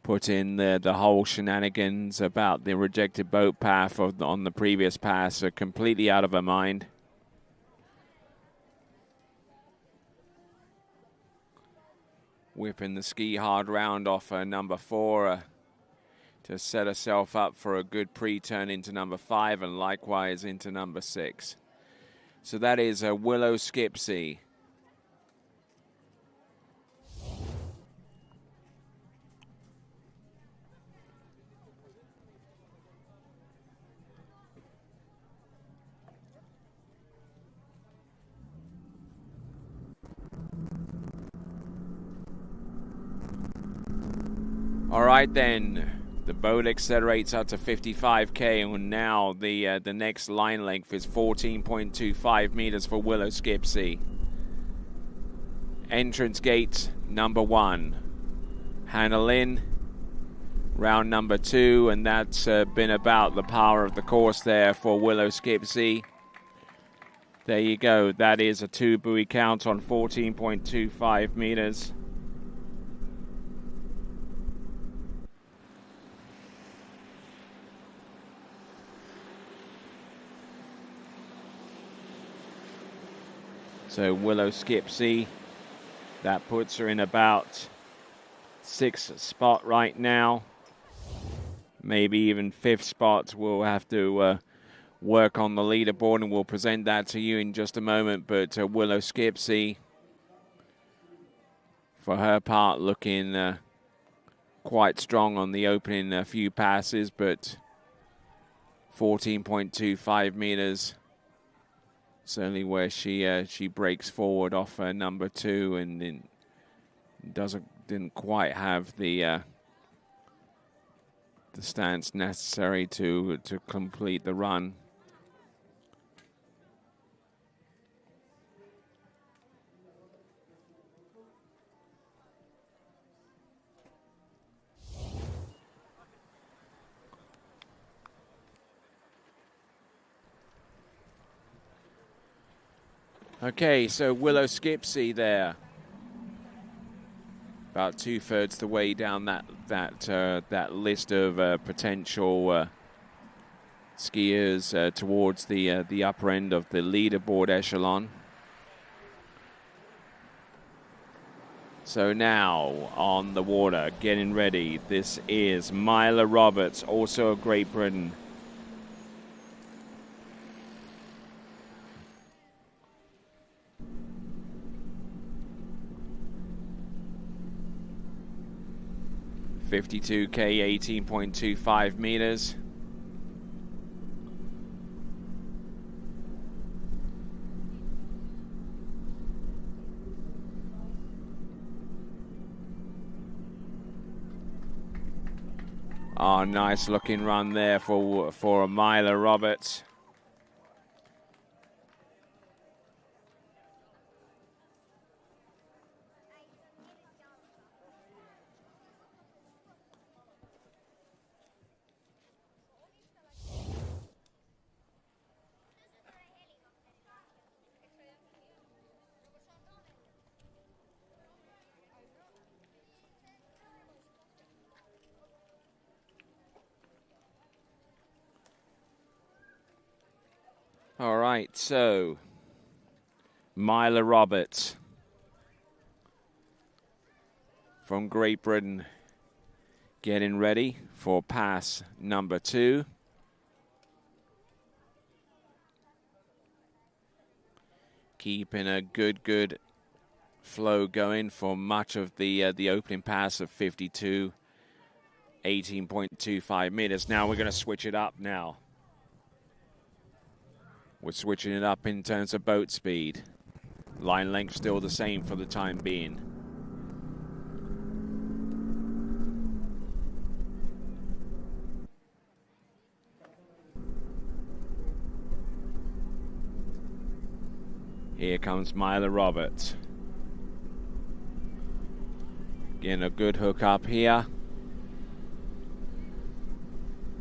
Put in the whole shenanigans about the rejected boat path on the previous pass, completely out of her mind. Whipping the ski hard round off number 4. To set herself up for a good pre-turn into number 5 and likewise into number 6. So that is Willow Skipsey. All right then. The boat accelerates up to 55k, and now the next line length is 14.25 meters for Willow Skipsey. Entrance gate number 1. Hannah Lynn, round number 2, and that's been about the power of the course there for Willow Skipsey. There you go. That is a 2 buoy count on 14.25 meters. So Willow Skipsey, that puts her in about 6th spot right now. Maybe even 5th spot. We'll have to work on the leaderboard, and we'll present that to you in just a moment. But Willow Skipsey, for her part, looking quite strong on the opening few passes, but 14.25 meters. Certainly where she breaks forward off number 2 and then didn't quite have the stance necessary to complete the run. Okay, so Willow Skipsey there, about 2/3 the way down that list of potential skiers towards the upper end of the leaderboard echelon. So now on the water, getting ready. This is Myla Roberts, also of Great Britain. .52k, 18.25 meters. Oh, nice looking run there for Myla Roberts. All right, so Myla Roberts from Great Britain Getting ready for pass number 2. Keeping a good flow going for much of the opening pass of 52, 18.25 meters. Now we're going to switch it up now. We're switching it up in terms of boat speed. Line length still the same for the time being. Here comes Myla Roberts. Getting a good hook up here.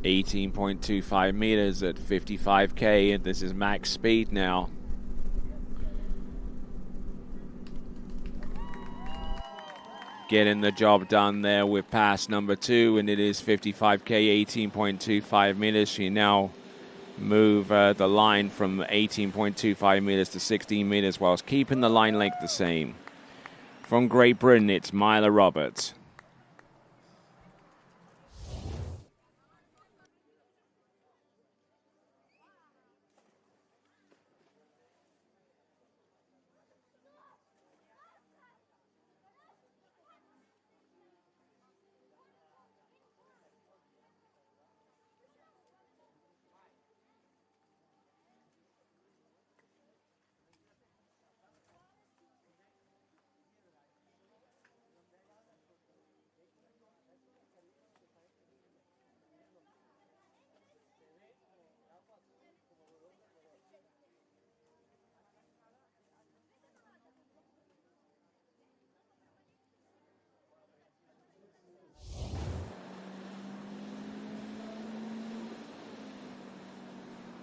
18.25 meters at 55K, and this is max speed now. Getting the job done there with pass number 2, and it is 55K, 18.25 meters. She now move the line from 18.25 meters to 16 meters whilst keeping the line length the same. From Great Britain, it's Myla Roberts.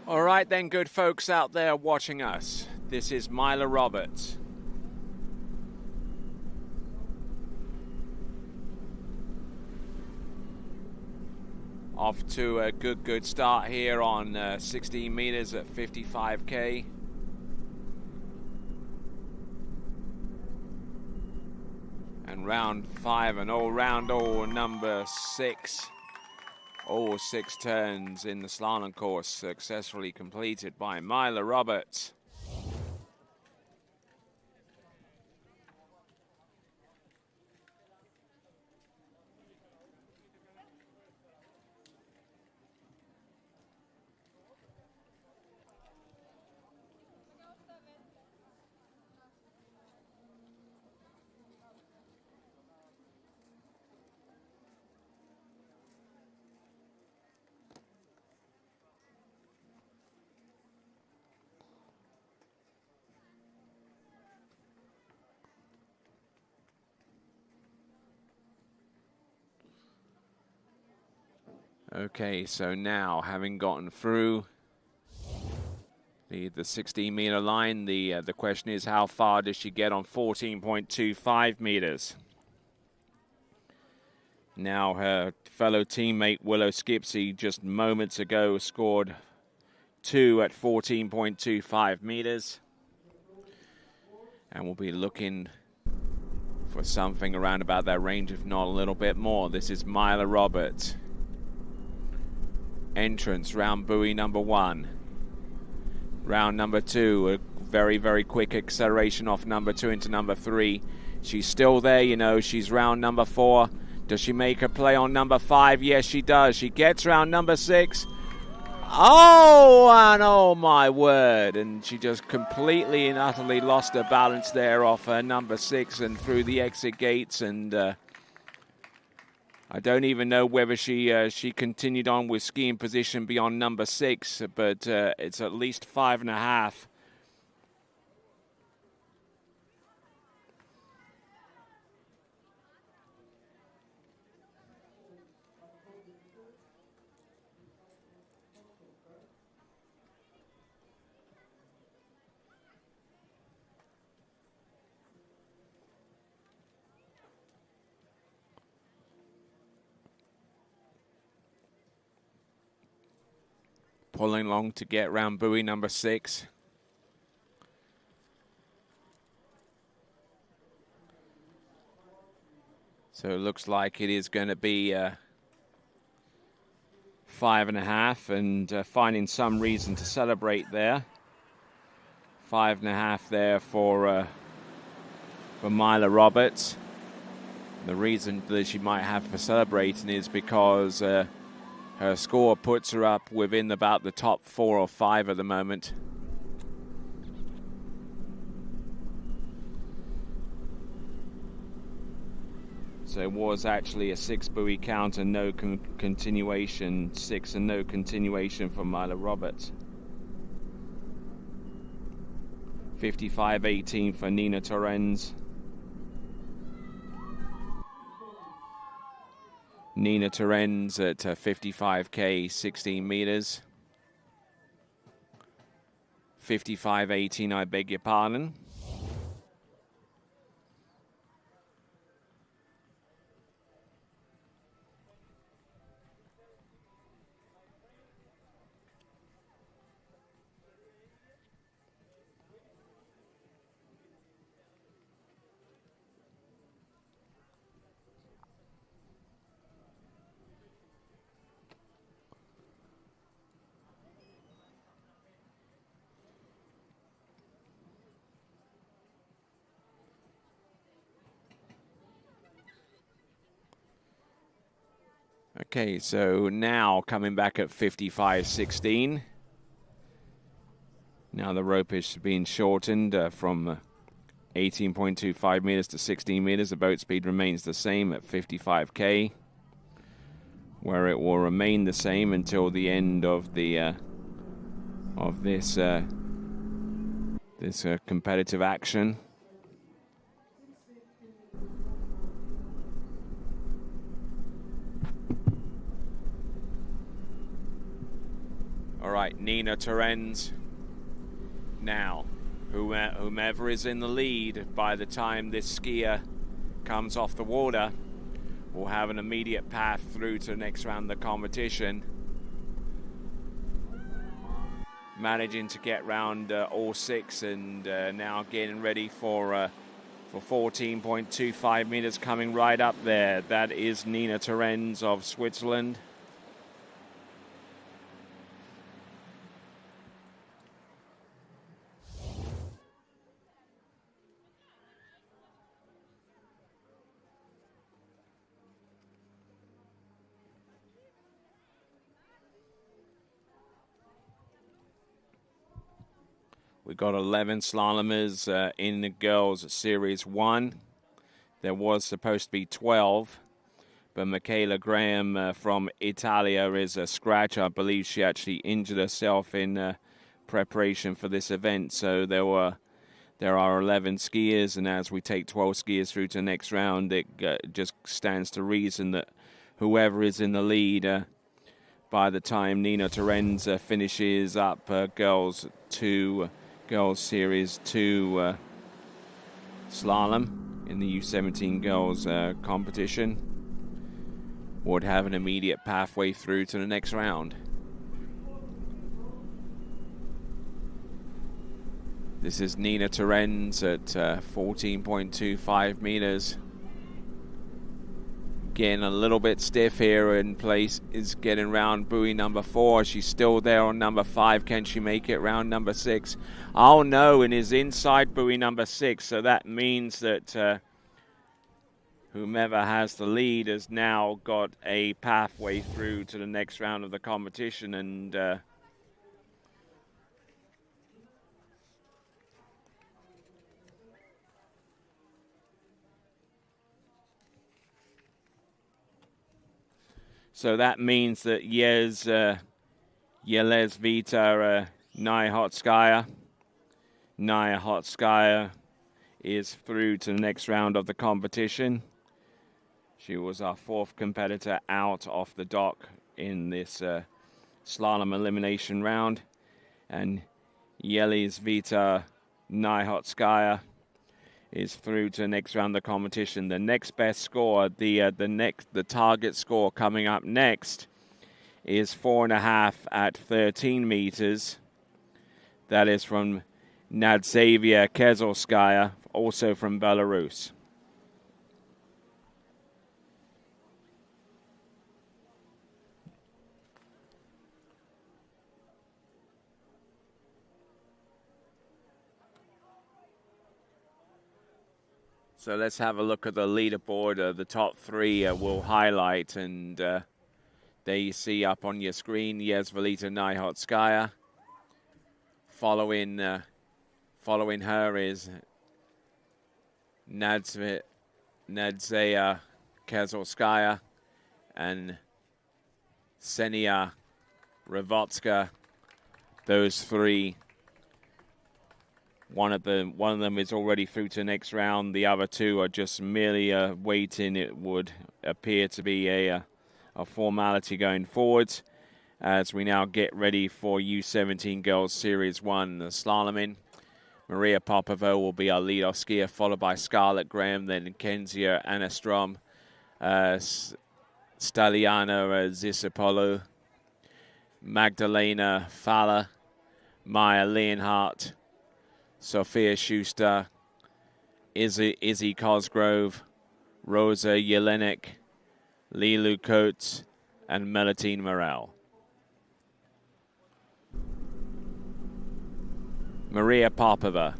All right then, good folks out there watching us. This is Myla Roberts. Off to a good start here on 16 meters at 55K. And round 5 and all-round number 6. All 6 turns in the slalom course successfully completed by Myla Roberts. Okay, so now having gotten through the 16-meter line, the question is how far does she get on 14.25 meters? Now her fellow teammate Willow Skipsey just moments ago scored 2 at 14.25 meters. And we'll be looking for something around about that range, if not a little bit more. This is Myla Roberts. Entrance, round buoy number 1. Round number 2, a very quick acceleration off number 2 into number 3. She's still there, you know, she's round number 4. Does she make a play on number 5? Yes, she does. She gets round number 6. Oh, and oh my word. And she just completely and utterly lost her balance there off her number 6 and through the exit gates, and I don't even know whether she continued on with skiing position beyond number 6, but it's at least 5.5. Pulling along to get round buoy number 6. So it looks like it is going to be 5.5 and finding some reason to celebrate there. 5.5 there for Mila Roberts. The reason that she might have for celebrating is because her score puts her up within about the top 4 or 5 at the moment. So it was actually a 6 buoy count and no continuation, 6 and no continuation for Mila Roberts. 55.18 for Nina Torrens. Nina Torrens at 55k, 16 meters. 55.18, I beg your pardon. Okay, so now coming back at 55.16. Now the rope is being shortened from 18.25 meters to 16 meters. The boat speed remains the same at 55k, where it will remain the same until the end of the this competitive action. All right, Nina Torrens. Now, whomever is in the lead by the time this skier comes off the water will have an immediate path through to the next round of the competition. Managing to get round all 6 and now getting ready for 14.25 meters coming right up there. That is Nina Torrens of Switzerland. We got 11 slalomers in the girls' Series 1. There was supposed to be 12, but Michaela Graham from Italia is a scratch. I believe she actually injured herself in preparation for this event. So there are 11 skiers, and as we take 12 skiers through to the next round, it just stands to reason that whoever is in the lead by the time Nina Torrens finishes up Girls Series 2 slalom in the U17 girls competition, would have an immediate pathway through to the next round. This is Nina Torrens at 14.25 meters. Getting a little bit stiff here in place, is getting round buoy number 4. She's still there on number 5. Can she make it round number 6? Oh no, and is inside buoy number 6. So that means that whomever has the lead has now got a pathway through to the next round of the competition. And so that means that Jelezvita Nayhotskaya is through to the next round of the competition. She was our 4th competitor out off the dock in this slalom elimination round. And Jelezvita Nayhotskaya is through to the next round of the competition. The next best score, the target score coming up next is 4.5 at 13 meters. That is from Nadzavia Kezolskaya, also from Belarus. So let's have a look at the leaderboard. The top three we'll highlight, and there you see up on your screen Yezvalita Nihotskaya. Following her is Nadzea Kezolskaya and Ksenia Rivotska. Those three. One of them is already through to the next round. The other two are just merely waiting. It would appear to be a formality going forward as we now get ready for U17 Girls Series 1 slaloming. Maria Popova will be our lead-off skier, followed by Scarlett Graham, then Kenzia Anastrom, Staliana Zisopolo, Magdalena Falla, Maya Leonhardt, Sophia Schuster, Izzy Cosgrove, Rosa Jelenek, Lilu Coates, and Melitine Morel. Maria Popova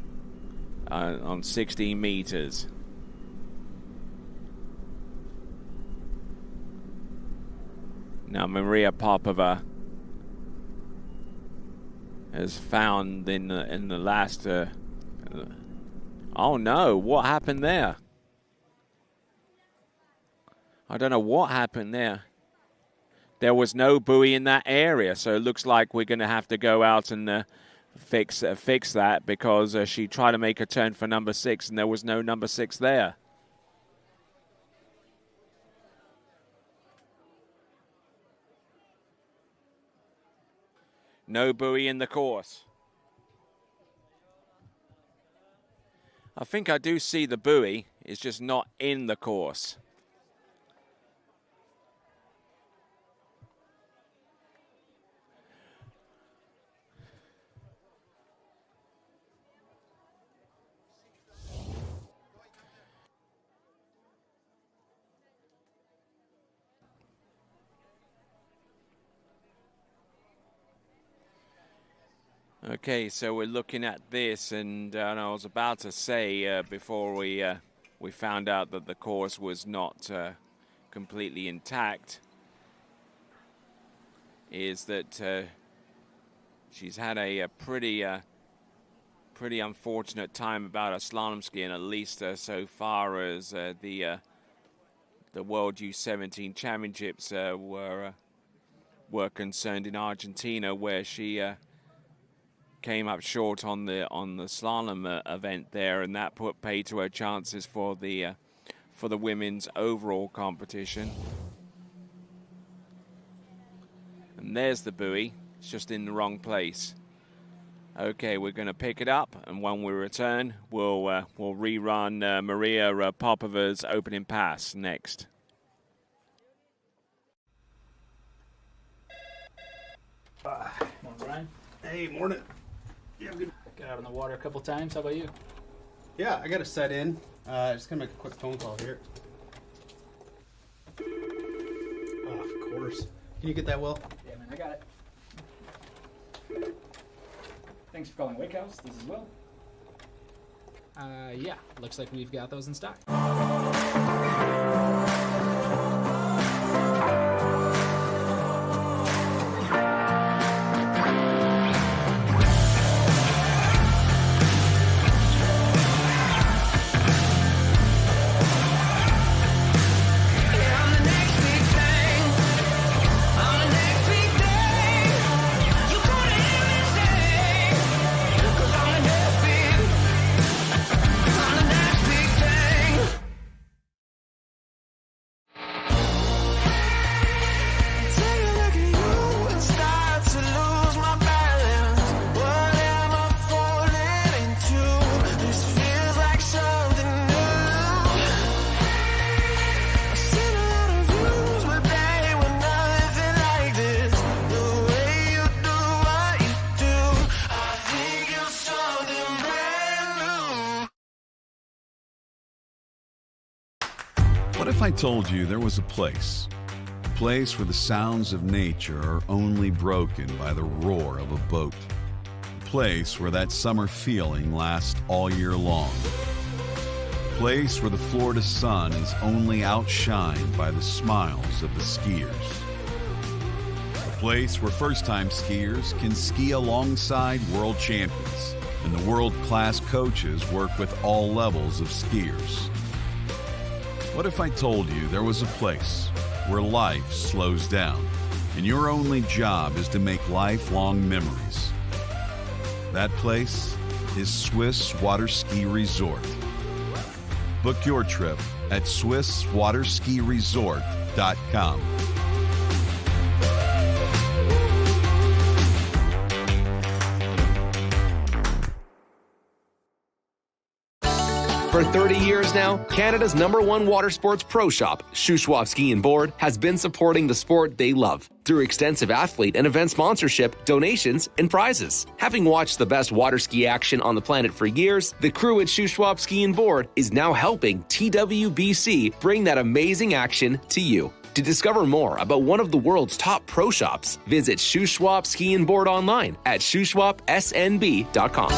on 16 meters. Now Maria Popova has found in the last. Oh no! What happened there? I don't know what happened there. There was no buoy in that area, so it looks like we're going to have to go out and fix that, because she tried to make a turn for number 6, and there was no number 6 there. No buoy in the course. I think I do see the buoy. It's just not in the course. Okay, so we're looking at this, and I was about to say before we found out that the course was not completely intact, is that she's had a pretty unfortunate time about her slalom skiing, at least so far as the World U17 Championships were concerned in Argentina, where she came up short on the slalom event there, and that put pay to her chances for the women's overall competition. And there's the buoy. It's just in the wrong place. Okay, we're going to pick it up, and when we return, we'll rerun Maria Popova's opening pass next. Morning, Brian. Hey, morning. Yeah, I'm good. Got out on the water a couple times. How about you? Yeah, I got to set in. Just gonna make a quick phone call here. Oh, of course. Can you get that, Will? Yeah, man, I got it. Thanks for calling Wake House. This is Will. Yeah, looks like we've got those in stock. What if I told you there was a place where the sounds of nature are only broken by the roar of a boat, a place where that summer feeling lasts all year long, a place where the Florida sun is only outshined by the smiles of the skiers. A place where first-time skiers can ski alongside world champions, and the world-class coaches work with all levels of skiers. What if I told you there was a place where life slows down, and your only job is to make lifelong memories? That place is Swiss Water Ski Resort. Book your trip at SwissWaterSkiResort.com. For 30 years now, Canada's #1 water sports pro shop, Shuswap Ski and Board, has been supporting the sport they love through extensive athlete and event sponsorship, donations, and prizes. Having watched the best water ski action on the planet for years, the crew at Shuswap Ski and Board is now helping TWBC bring that amazing action to you. To discover more about one of the world's top pro shops, visit Shuswap Ski and Board online at shushwapsnb.com.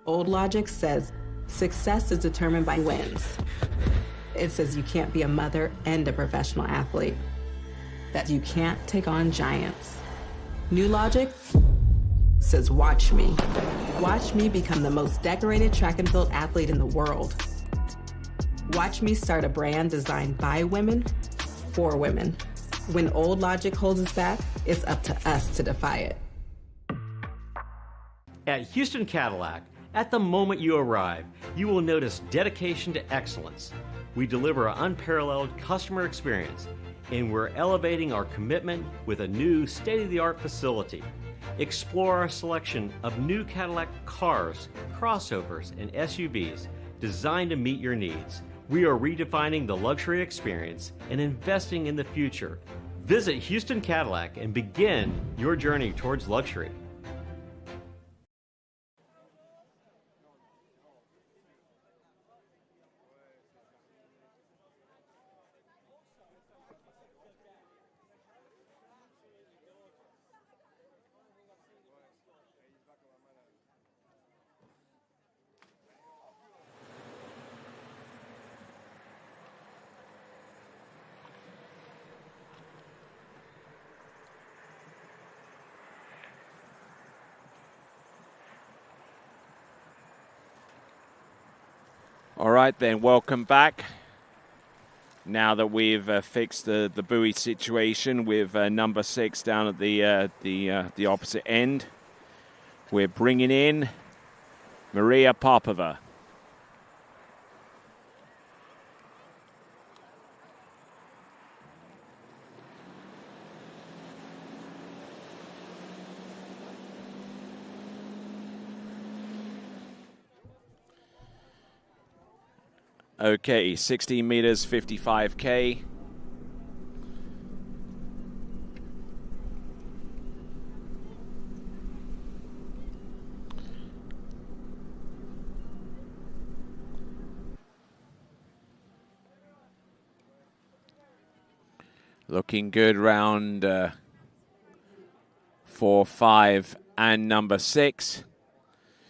Old logic says success is determined by wins. It says you can't be a mother and a professional athlete, that you can't take on giants. New logic says watch me. Watch me become the most decorated track and field athlete in the world. Watch me start a brand designed by women, for women. When old logic holds us back, it's up to us to defy it. At Houston Cadillac, at the moment you arrive, you will notice dedication to excellence. We deliver an unparalleled customer experience, and we're elevating our commitment with a new state-of-the-art facility. Explore our selection of new Cadillac cars, crossovers, and SUVs designed to meet your needs. We are redefining the luxury experience and investing in the future. Visit Houston Cadillac and begin your journey towards luxury. All right, then, welcome back. Now that we've fixed the buoy situation with number 6 down at the opposite end, we're bringing in Maria Popova. Okay, 16 meters, 55K. Looking good round 4, 5, and number 6.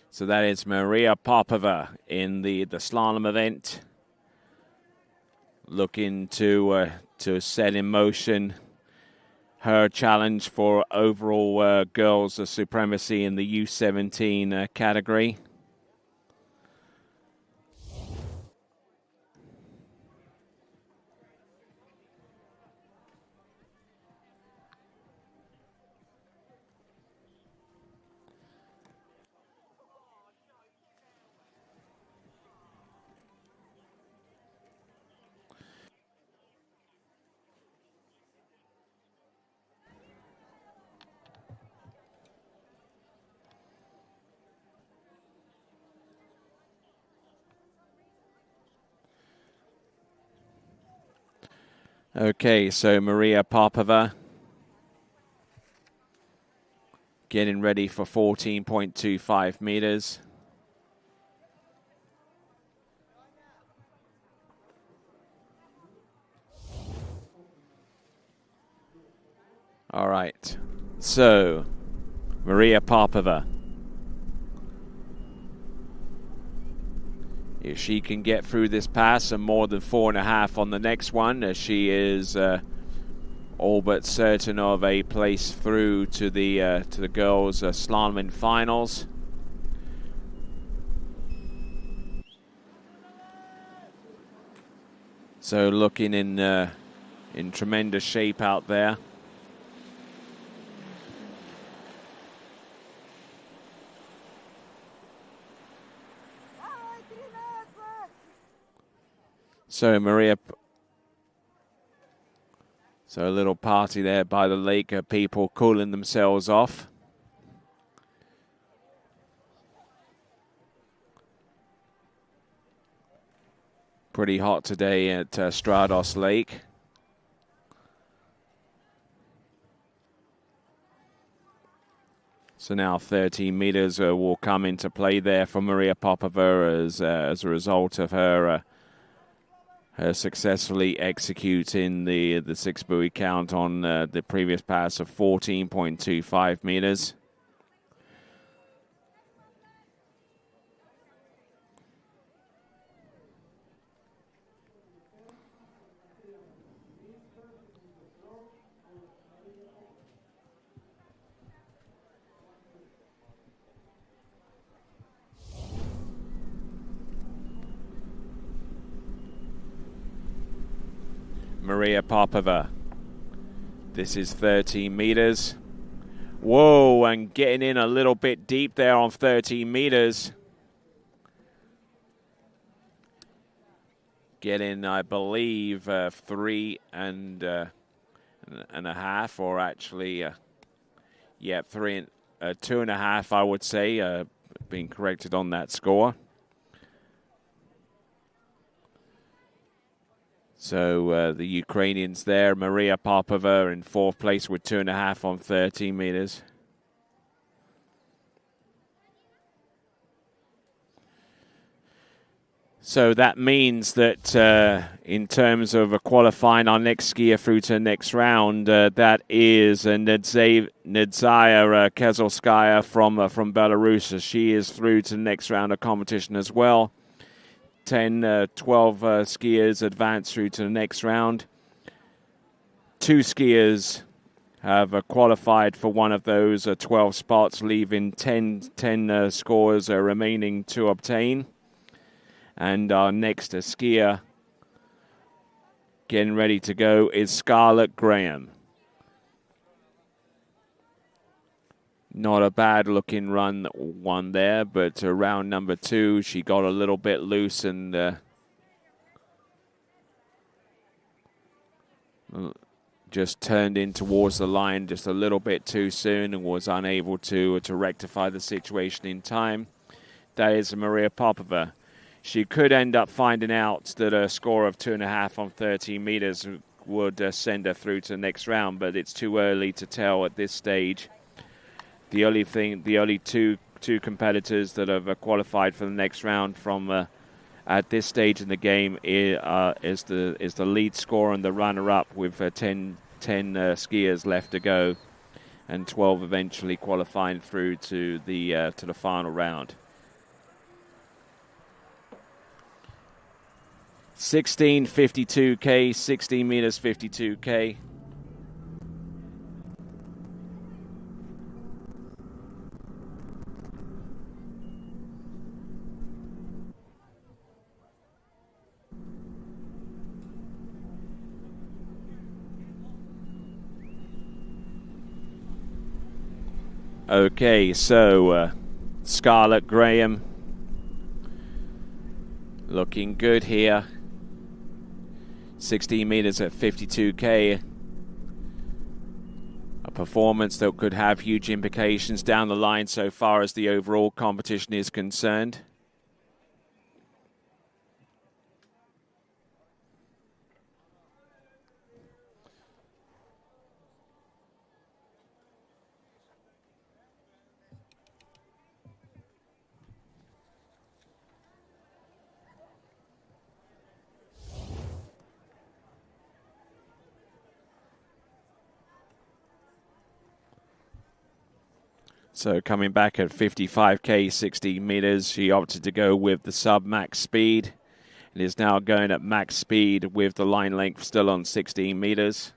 So that is Maria Popova in the slalom event. Looking to set in motion her challenge for overall girls supremacy in the U17 category. Okay, so Maria Popova getting ready for 14.25 meters. All right, so Maria Popova If she can get through this pass and more than 4.5 on the next one, she is all but certain of a place through to the girls' slalom finals. So looking in tremendous shape out there. So Maria, so a little party there by the lake, people cooling themselves off. Pretty hot today at Strados Lake. So now 13 meters will come into play there for Maria Popova as a result of her successfully executing the 6-buoy count on the previous pass of 14.25 meters. Maria Popova. This is 13 meters. Whoa, and getting in a little bit deep there on 13 meters. Getting, I believe, 3.5, or actually, yeah, 2.5, I would say, being corrected on that score. So the Ukrainians there, Maria Popova in 4th place with 2.5 on 13 meters. So that means that in terms of qualifying our next skier through to the next round, that is Nadzaya Kezelskaya from Belarus. She is through to the next round of competition as well. 12 skiers advance through to the next round. 2 skiers have qualified for one of those 12 spots, leaving 10 scores remaining to obtain. And our next skier getting ready to go is Scarlett Graham. Not a bad looking one there, but round number 2, she got a little bit loose and just turned in towards the line just a little bit too soon and was unable to rectify the situation in time. That is Maria Popova. She could end up finding out that a score of 2.5 on 13 meters would send her through to the next round, but it's too early to tell at this stage. The only two competitors that have qualified for the next round from at this stage in the game is the lead scorer and the runner-up with 10 skiers left to go, and 12 eventually qualifying through to the final round. 16:52K, 16 meters 52K. Okay, so Scarlett Graham looking good here. 16 meters at 52K. A performance that could have huge implications down the line so far as the overall competition is concerned. So coming back at 55K, 16 meters, she opted to go with the sub-max speed. It is now going at max speed with the line length still on 16 meters.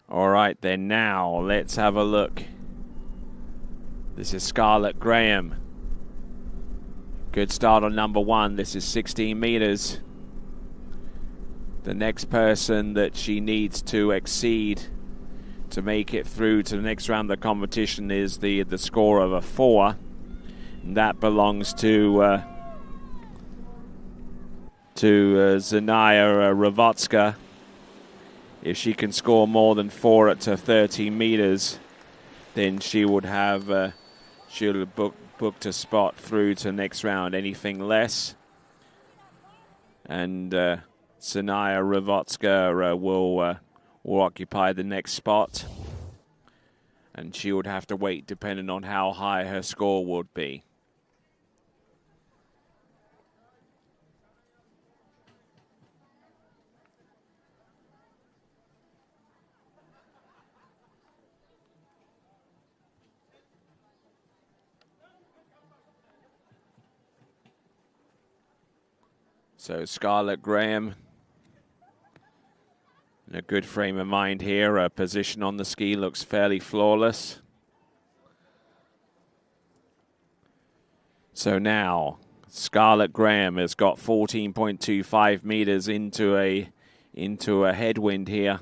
All right, then now let's have a look. This is Scarlett Graham. Good start on number 1. This is 16 meters. The next person that she needs to exceed to make it through to the next round of the competition is the score of a 4. And that belongs to Zhanaya Ravotska. If she can score more than 4 at 30 meters, then she would have she'll have booked a spot through to next round. Anything less, and Zhanaya Ravotska will occupy the next spot, and she would have to wait depending on how high her score would be. So Scarlett Graham in a good frame of mind here. Her position on the ski looks fairly flawless. So now Scarlett Graham has got 14.25 meters into a headwind here.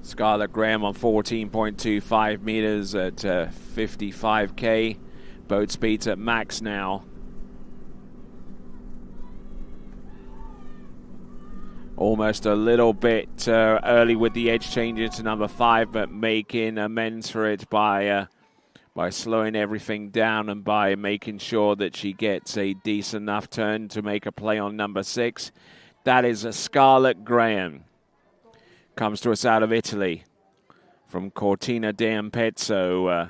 Scarlett Graham on 14.25 meters at 55K. Boat speed's at max now. Almost a little bit early with the edge change into number 5, but making amends for it by slowing everything down and by making sure that she gets a decent enough turn to make a play on number 6. That is a Scarlett Graham. Comes to us out of Italy from Cortina d'Ampezzo,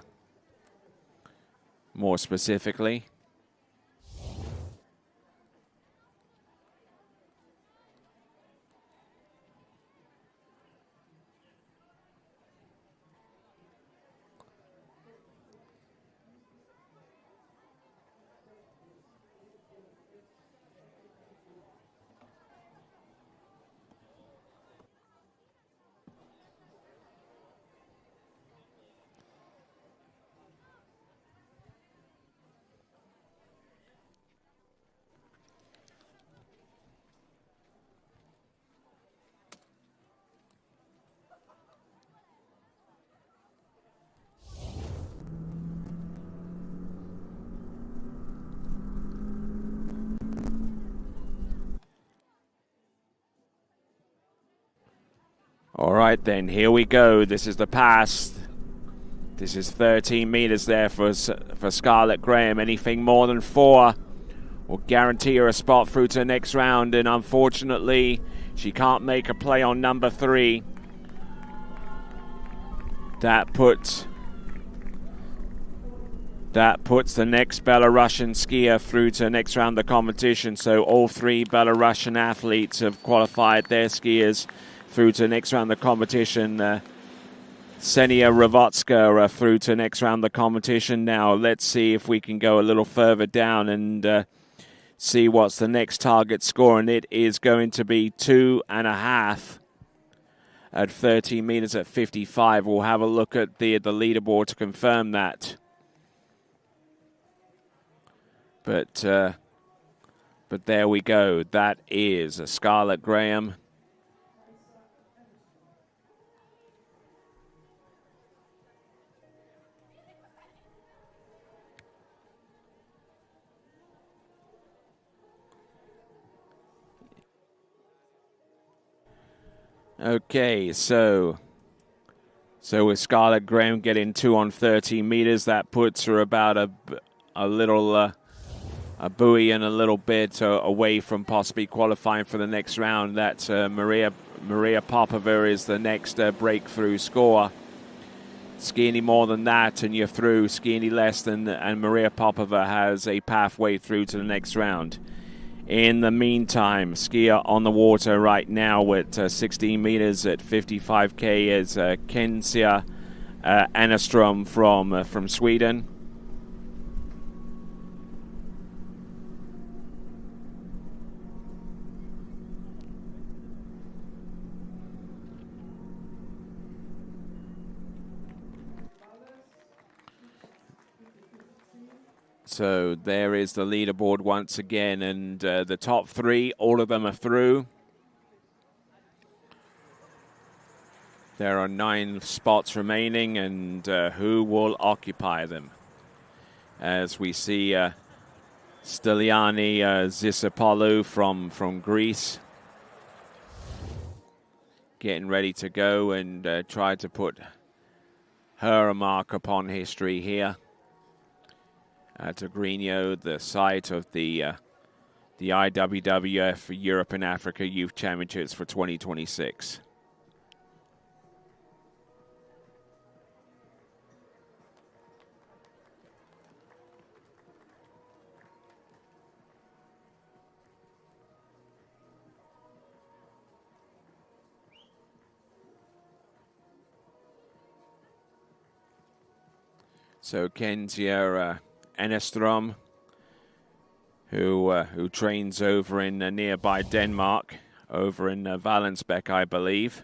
more specifically. All right, then, here we go. This is the pass. This is 13 meters there for Scarlett Graham. Anything more than 4 will guarantee her a spot through to the next round, and unfortunately, she can't make a play on number 3. That puts the next Belarusian skier through to the next round of the competition. So all 3 Belarusian athletes have qualified their skiers through to the next round of the competition. Ksenia Ravotska through to the next round of the competition. Now let's see if we can go a little further down and see what's the next target score, and it is going to be 2.5 at 13 meters at 55. We'll have a look at the leaderboard to confirm that. But there we go. That is a Scarlett Graham. Okay, so with Scarlett Graham getting 2 on 13 meters, that puts her about a little a buoy and a little bit away from possibly qualifying for the next round. That's Maria Popova is the next breakthrough scorer. Ski any more than that and you're through. Ski any less than, and Maria Popova has a pathway through to the next round. In the meantime, skier on the water right now at 16 meters at 55K is Kensia Anastrom from Sweden. So there is the leaderboard once again, and the top 3, all of them are through. There are 9 spots remaining, and who will occupy them? As we see Styliani Zisopoulou from Greece getting ready to go and try to put her a mark upon history here. At Agrigno, the site of the IWWF Europe and Africa Youth Championships for 2026. So Kensia Enestrom, who trains over in nearby Denmark, over in Vallensbæk, I believe.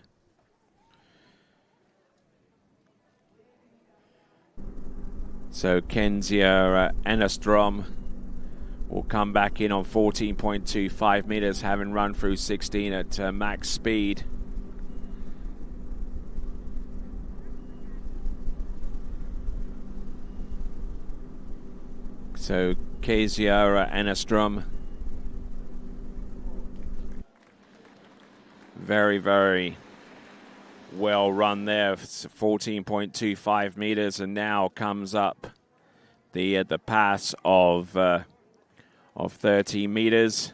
So Kensia Enestrom will come back in on 14.25 meters, having run through 16 at max speed. So Kezia Enestrom, very, very well run there, 14.25 meters, and now comes up the pass of 30 meters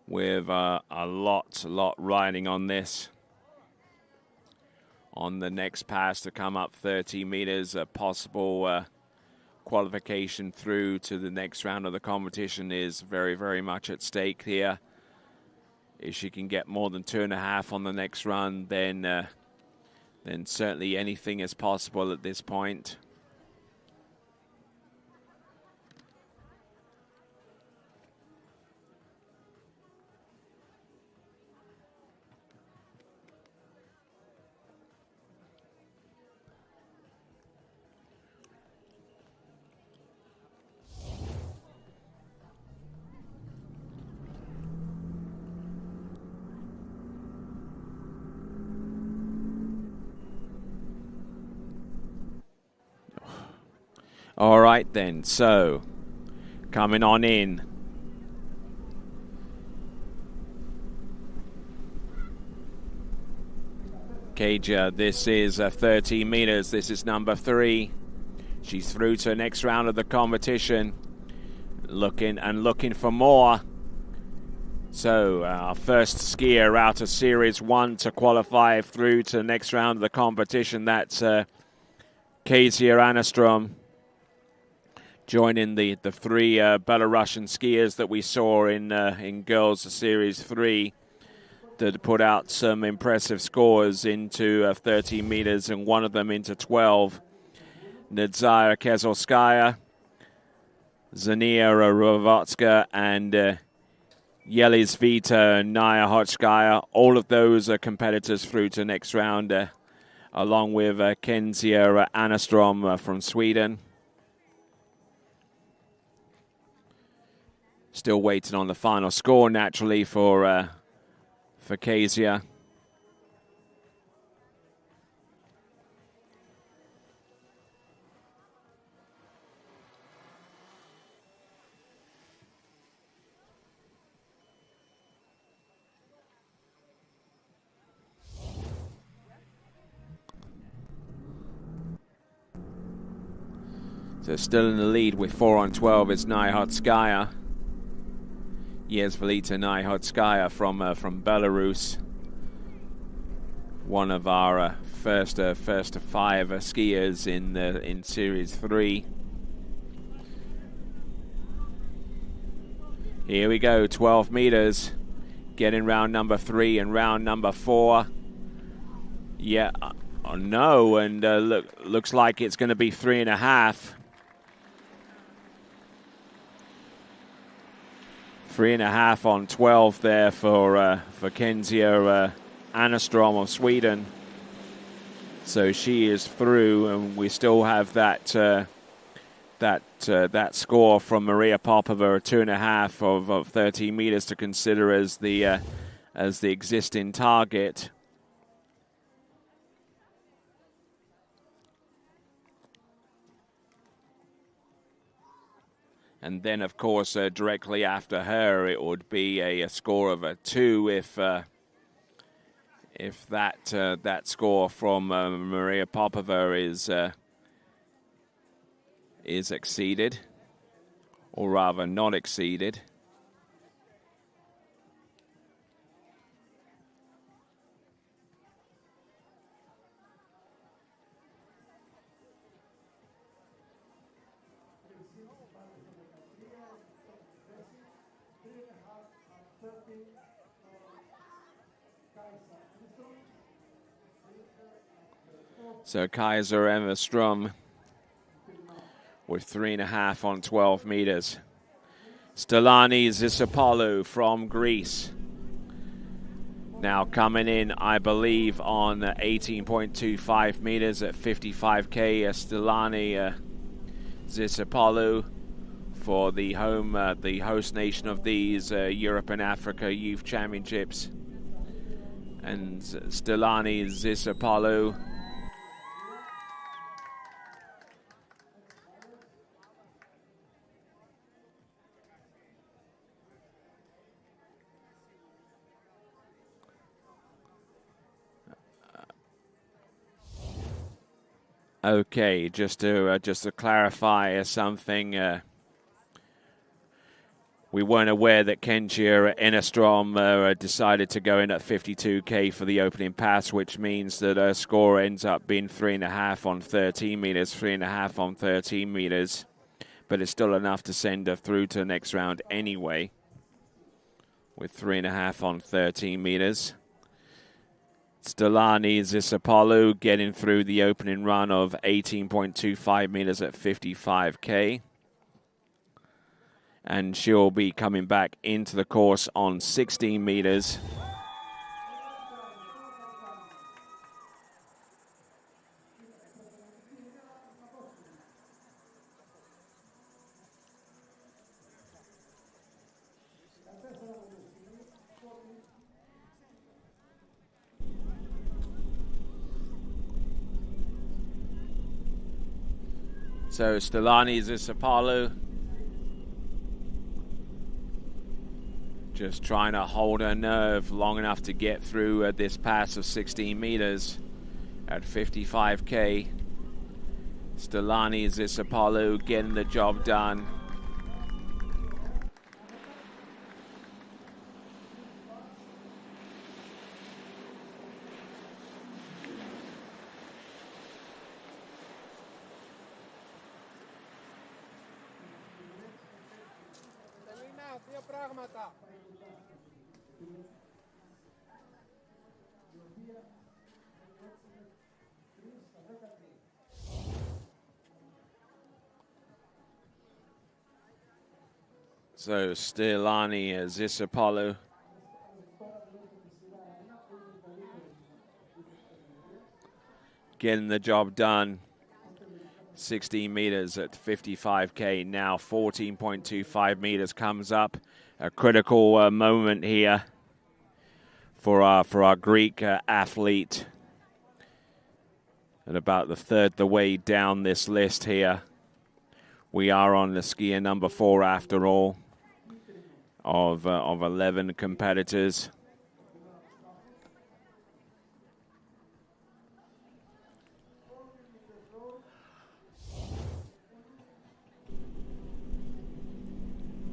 with a lot riding on this. On the next pass to come up 30 meters, a possible qualification through to the next round of the competition is very, very much at stake here. If she can get more than 2.5 on the next run, then certainly anything is possible at this point. All right then, so coming on in. Kaja, this is 30 meters. This is number 3. She's through to the next round of the competition. Looking for more. So our first skier out of Series 1 to qualify through to the next round of the competition. That's Kezia Anastrom, joining the 3 Belarusian skiers that we saw in Girls Series 3 that put out some impressive scores into 30 meters, and one of them into 12. Nadzaya Keselskaya, Zania Rovotska, and Yelizvita Naya all of those are competitors through to next round, along with Kensia Anastrom from Sweden. Still waiting on the final score, naturally, for Kezia. So still in the lead with 4 on 12 is Naihodskaya. Yezvelita Naihodskaya from Belarus. One of our first to 5 skiers in Series 3. Here we go, 12 meters. Getting round number 3 and round number 4. Yeah, oh no, and looks like it's going to be 3.5. 3.5 on 12 there for Kenzia Anastrom of Sweden. So she is through, and we still have that score from Maria Popova, 2.5 of 13 meters to consider as the existing target. And then, of course, directly after her, it would be a score of a 2 if that score from Maria Popova is exceeded, or rather not exceeded. So Kaiser Everstrom with 3.5 on 12 meters. Stelani Zisopoulou from Greece. Now coming in, I believe, on 18.25 meters at 55K. Stelani Zisopoulou for the host nation of these Europe and Africa Youth Championships. And Stelani Zisopoulou okay, just to clarify something, we weren't aware that Kenzia Enostrom decided to go in at 52K for the opening pass, which means that her score ends up being 3.5 on 13 meters, 3.5 on 13 meters, but it's still enough to send her through to the next round anyway, with 3.5 on 13 meters. Stelani Zisopoulou getting through the opening run of 18.25 meters at 55K. And she'll be coming back into the course on 16 meters. So Stelani Zisopoulou just trying to hold her nerve long enough to get through this pass of 16 meters at 55K. Stelani Zisopoulou getting the job done. So Stelani Zisopoulou getting the job done. 16 meters at 55K. Now 14.25 meters comes up. A critical moment here for our Greek athlete. At about the third the way down this list here. We are on the skier number 4 after all of 11 competitors.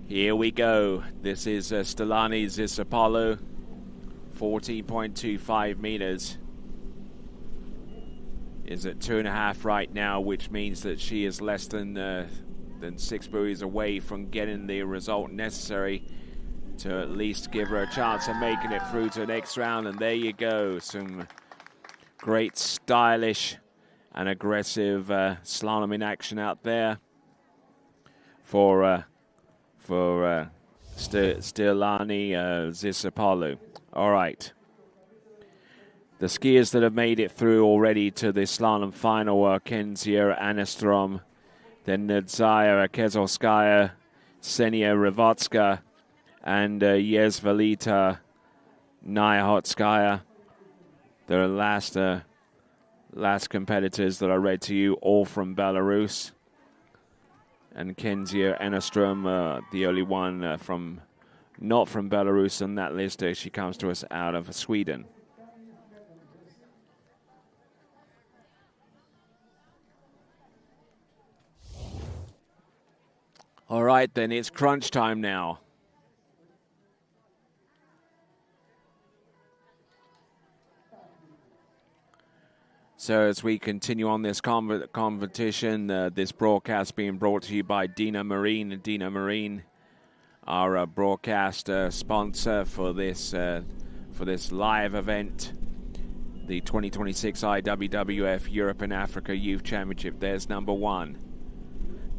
Here we go. This is Stelani Zisapalo, 14.25 meters. Is at 2.5 right now, which means that she is less than 6 buoys away from getting the result necessary to at least give her a chance of making it through to the next round. And there you go, some great stylish and aggressive slalom in action out there for Stelani Zisapalo. All right. The skiers that have made it through already to the slalom final are Kenzia Anastrom, then Nadzaya Kezolskaya, Ksenia Rivotska, and Yezvalita Nyahotskaya. The last competitors that I read to you, all from Belarus. And Kenzia Anastrom, the only one not from Belarus on that list. She comes to us out of Sweden. All right, then, it's crunch time now. So as we continue on this competition, this broadcast being brought to you by Dina Marine. Dina Marine, our broadcast sponsor for this live event, the 2026 IWWF Europe and Africa Youth Championship. There's number 1.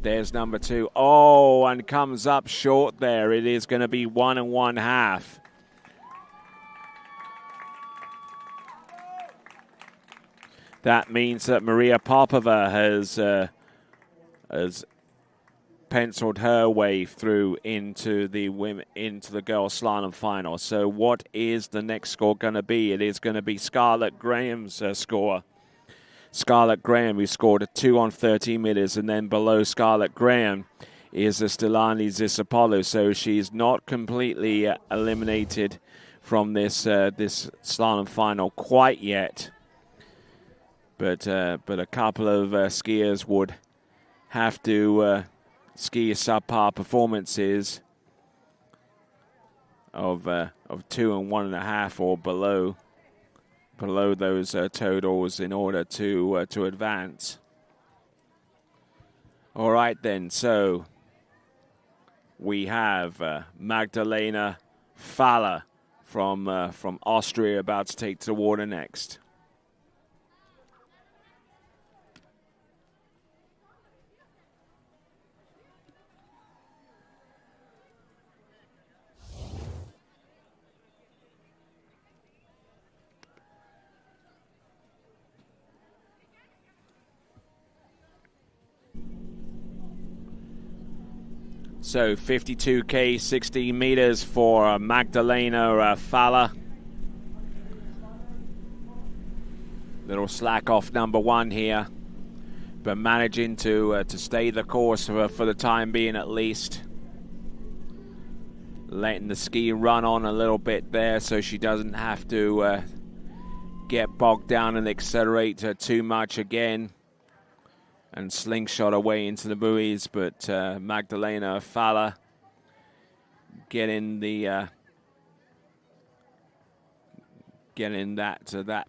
There's number 2. Oh, and comes up short there. It is going to be 1 1/2. That means that Maria Popova has penciled her way through into the girls' slalom final. So what is the next score going to be? It is going to be Scarlett Graham's score. Scarlett Graham, who scored a 2 on 13 meters, and then below Scarlett Graham is Stelani Zisapalo. So she's not completely eliminated from this slalom final quite yet. But a couple of skiers would have to ski subpar performances of 2 and 1.5 or below those totals in order to advance. All right then, so we have Magdalena Faller from Austria about to take to the water next. So 52K, 16 meters for Magdalena Faller. Little slack off number 1 here, but managing to stay the course for the time being at least. Letting the ski run on a little bit there so she doesn't have to get bogged down and accelerate too much again and slingshot away into the buoys. But Magdalena Faller getting that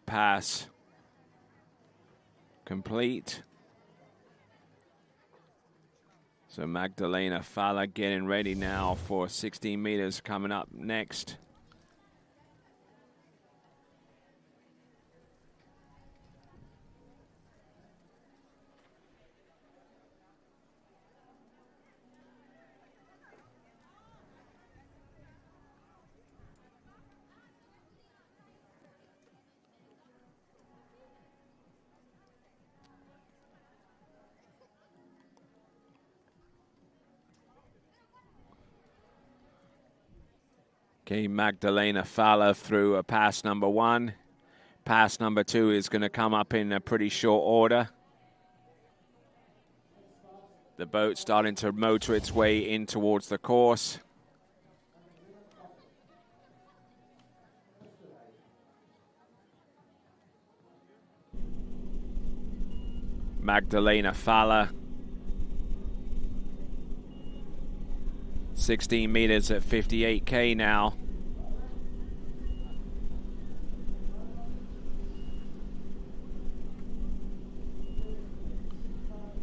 pass complete. So Magdalena Faller getting ready now for 16 meters coming up next. Okay, Magdalena Faller through pass number 1. Pass number 2 is going to come up in a pretty short order. The boat starting to motor its way in towards the course. Magdalena Faller 16 meters at 58K now.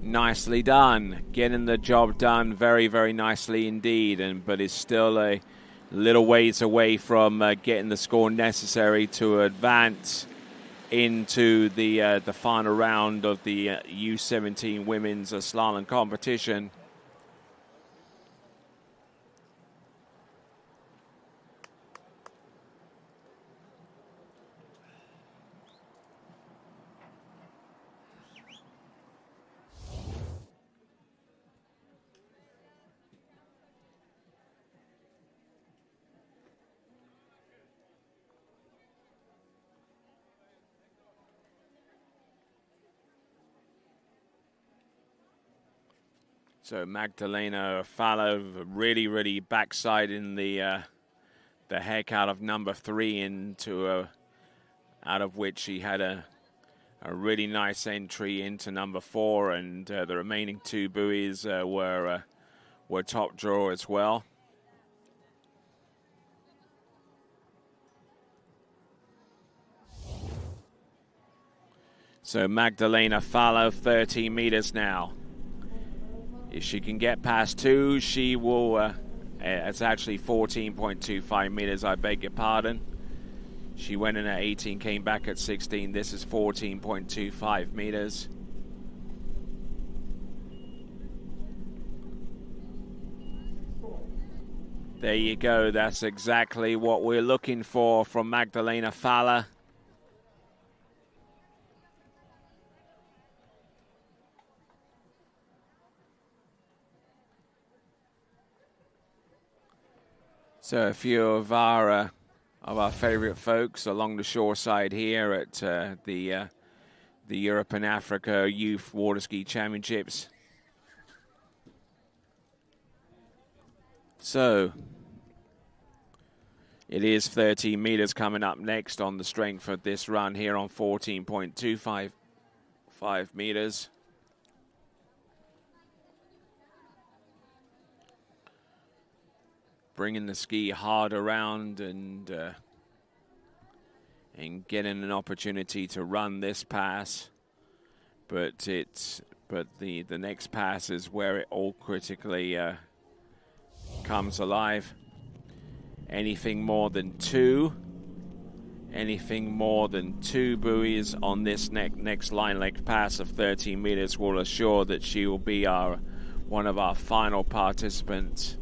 Nicely done. Getting the job done very, very nicely indeed. But it's still a little ways away from getting the score necessary to advance into the final round of the U17 women's slalom competition. So Magdalena Fallow really, really backsiding the heck out of number 3 into out of which she had a really nice entry into number 4, and the remaining 2 buoys were top draw as well. So Magdalena Fallow, 13 meters now. If she can get past 2, she will, it's actually 14.25 meters, I beg your pardon. She went in at 18, came back at 16. This is 14.25 meters. There you go. That's exactly what we're looking for from Magdalena Fallow. So a few of our favorite folks along the shore side here at the Europe and Africa Youth Water Ski Championships. So it is 13 meters coming up next on the strength of this run here on 14.25 meters. Bringing the ski hard around and getting an opportunity to run this pass, but the next pass is where it all critically comes alive. Anything more than two buoys on this next line length pass of 13 meters will assure that she will be one of our final participants.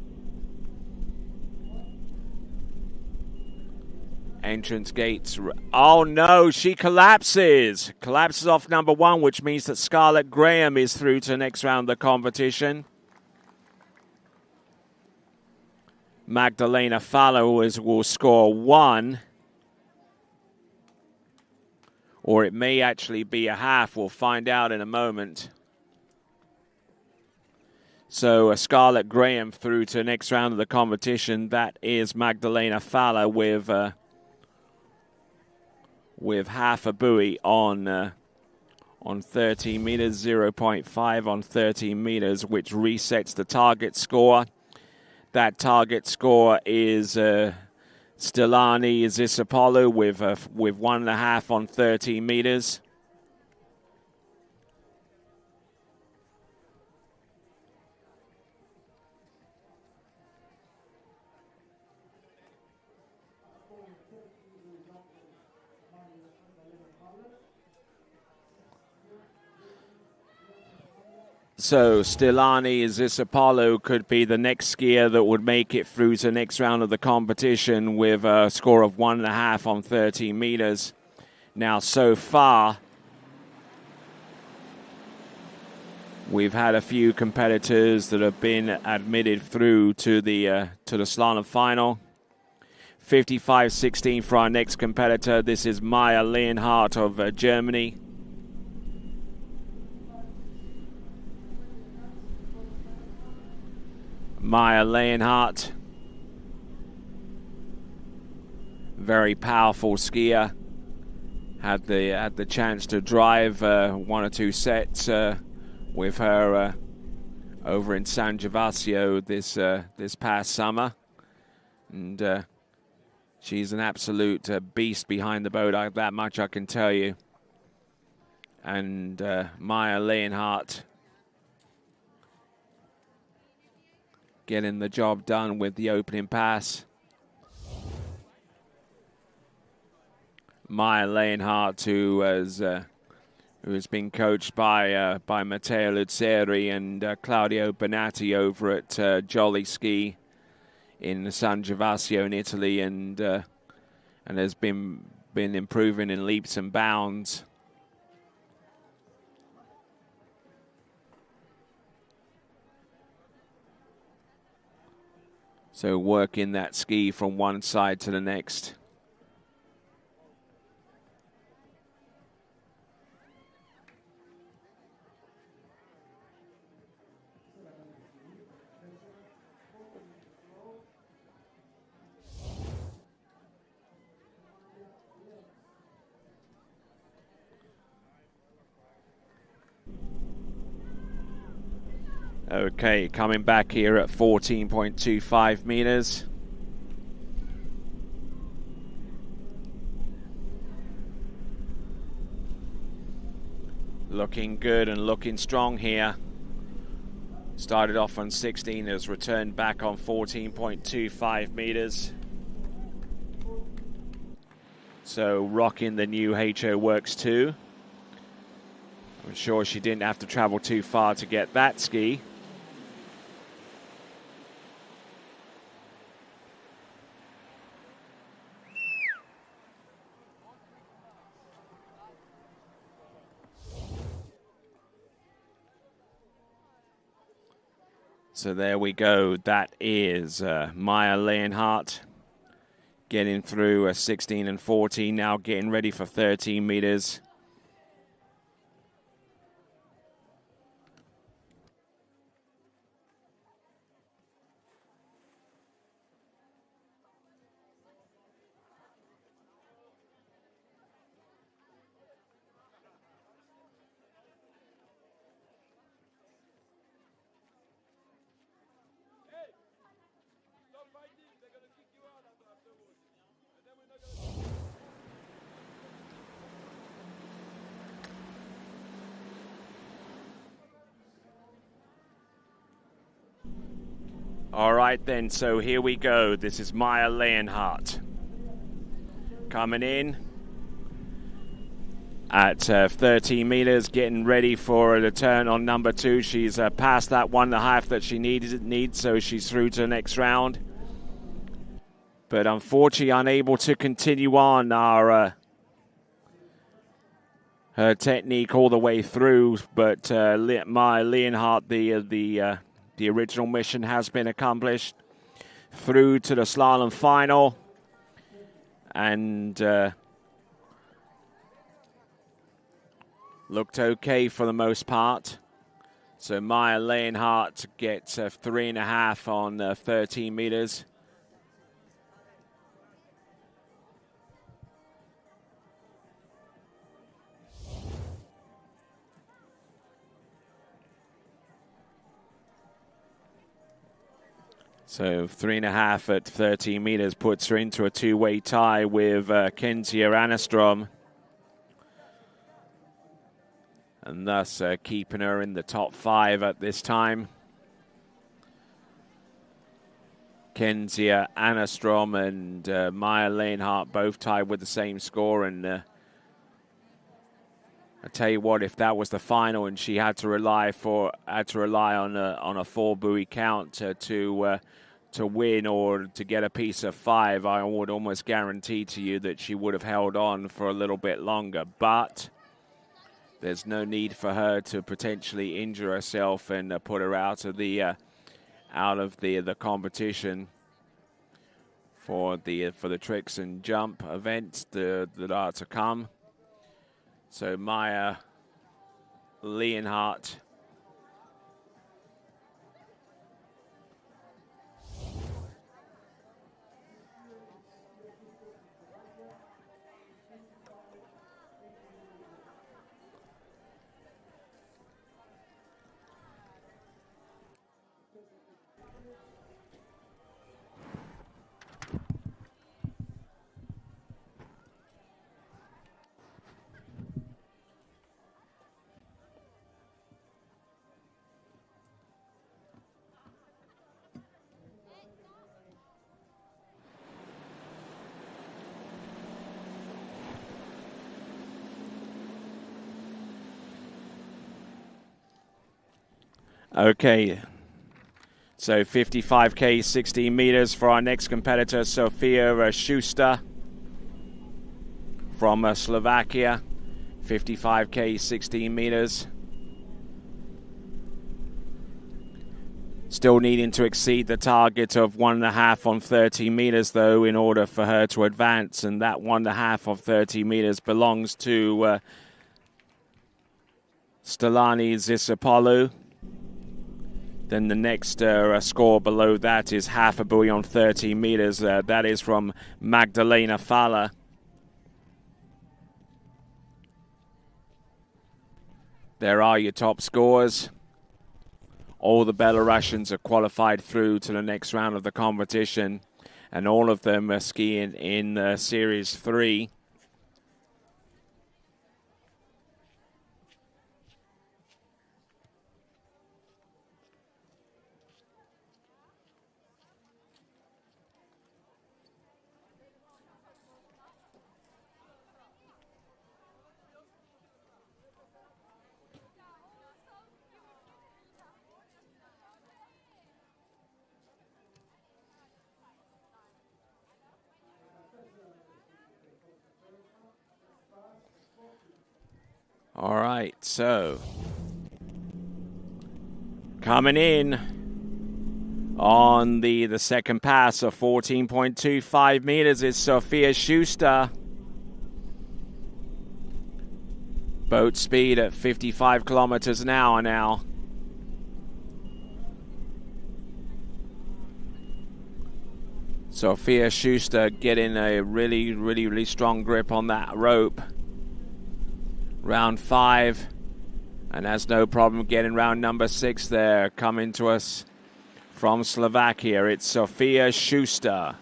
Entrance gates. Oh no, she collapses. Collapses off number 1, which means that Scarlett Graham is through to the next round of the competition. Magdalena Fallow will score 1. Or it may actually be a half. We'll find out in a moment. So Scarlett Graham through to the next round of the competition. That is Magdalena Fallow with half a buoy on 13 meters, 0.5 on 13 meters, which resets the target score. That target score is Stilani Zisapolu with 1.5 on 13 meters. So Stilani Zisapolu could be the next skier that would make it through to the next round of the competition with a score of 1.5 on 13 meters. Now, so far, we've had a few competitors that have been admitted through to the slalom final. 55.16 for our next competitor. This is Maya Leonhardt of Germany. Maya Leonhardt, very powerful skier. Had the chance to drive 1 or 2 sets with her over in San Gervasio this past summer, and she's an absolute beast behind the boat. That much I can tell you. And Maya Leonhardt getting the job done with the opening pass. Maya Leonhardt, who has been coached by Matteo Luzzeri and Claudio Bonatti over at Jolly Ski in San Gervasio in Italy, and has been improving in leaps and bounds. So working that ski from one side to the next. Okay, coming back here at 14.25 meters. Looking good and looking strong here. Started off on 16, has returned back on 14.25 meters. So rocking the new HO Works 2. I'm sure she didn't have to travel too far to get that ski. So there we go. That is Maya Leonhardt getting through 16 and 14, now getting ready for 13 meters. All right then, so here we go. This is Maya Leonhardt coming in at 13 meters, getting ready for the turn on number 2. She's passed that 1.5 that she needs, so she's through to the next round. But unfortunately unable to continue on her technique all the way through. But Maya Leonhardt, the original mission has been accomplished, through to the slalom final, and looked okay for the most part. So Maya Leonhardt gets 3.5 on 13 meters. So 3.5 at 13 meters puts her into a two-way tie with Kenzie Anastrom, and thus keeping her in the top 5 at this time. Kenzie Anastrom and Maya Leonhardt both tied with the same score, and I tell you what, if that was the final and she had to rely on a 4 buoy count to win or to get a piece of 5, I would almost guarantee to you that she would have held on for a little bit longer. But there's no need for her to potentially injure herself and put her out of the competition for the tricks and jump events that are to come. So Maya Leonhardt Okay. So 55K, 16 meters for our next competitor, Sofia Schuster from Slovakia. 55K, 16 meters. Still needing to exceed the target of 1.5 on 30 meters, though, in order for her to advance. And that 1.5 of 30 meters belongs to Stelani Zisopoulou. Then the next score below that is half a buoy on 30 meters. That is from Magdalena Fala. There are your top scores. All the Belarusians are qualified through to the next round of the competition, and all of them are skiing in Series 3. All right, so coming in on the second pass of 14.25 meters is Sofia Schuster. Boat speed at 55 kilometers an hour now. Sofia Schuster getting a really strong grip on that rope. Round 5, and has no problem getting round number 6 there. Coming to us from Slovakia, it's Sofia Schuster.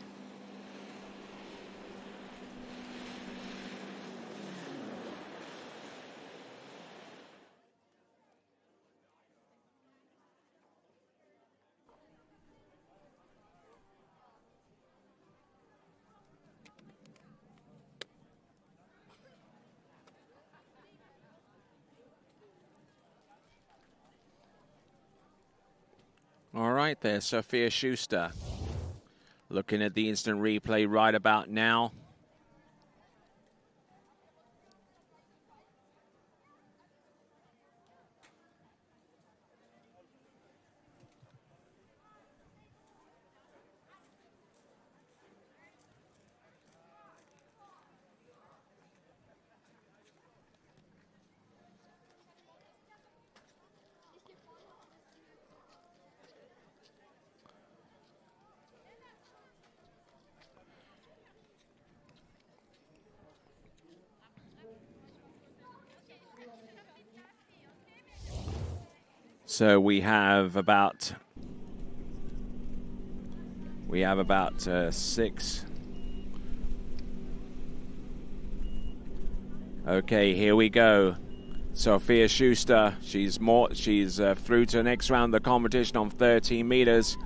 All right there, Sofia Schuster. Looking at the instant replay right about now. So we have about 6. Okay, here we go. Sofia Schuster, she's through to the next round of the competition on 13 meters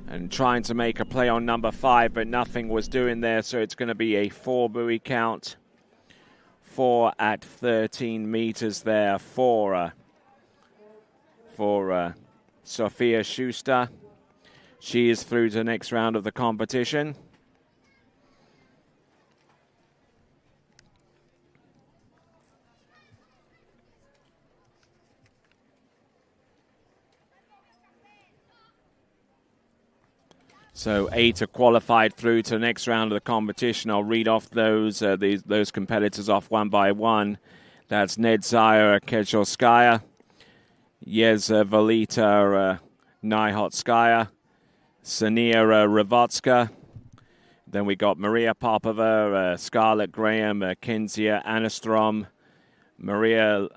and trying to make a play on number 5, but nothing was doing there, so it's going to be a 4 buoy count. 4 at 13 meters there for Sofia Schuster. She is through to the next round of the competition. So 8 are qualified through to the next round of the competition. I'll read off those competitors off one by one. That's Nedzaya Kecholskaya, Yezvalita Nihotskaya, Sania Rivotska. Then we got Maria Popova, Scarlett Graham, Kinzia Anastrom, Maya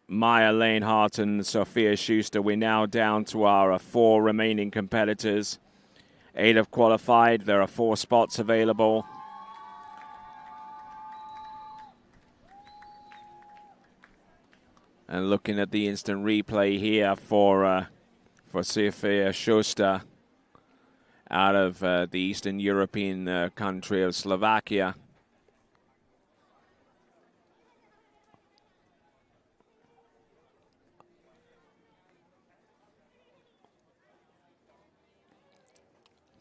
Lanehart, and Sofia Schuster. We're now down to our 4 remaining competitors. 8 have qualified. There are 4 spots available. And looking at the instant replay here for Sofia Schuster out of the Eastern European country of Slovakia.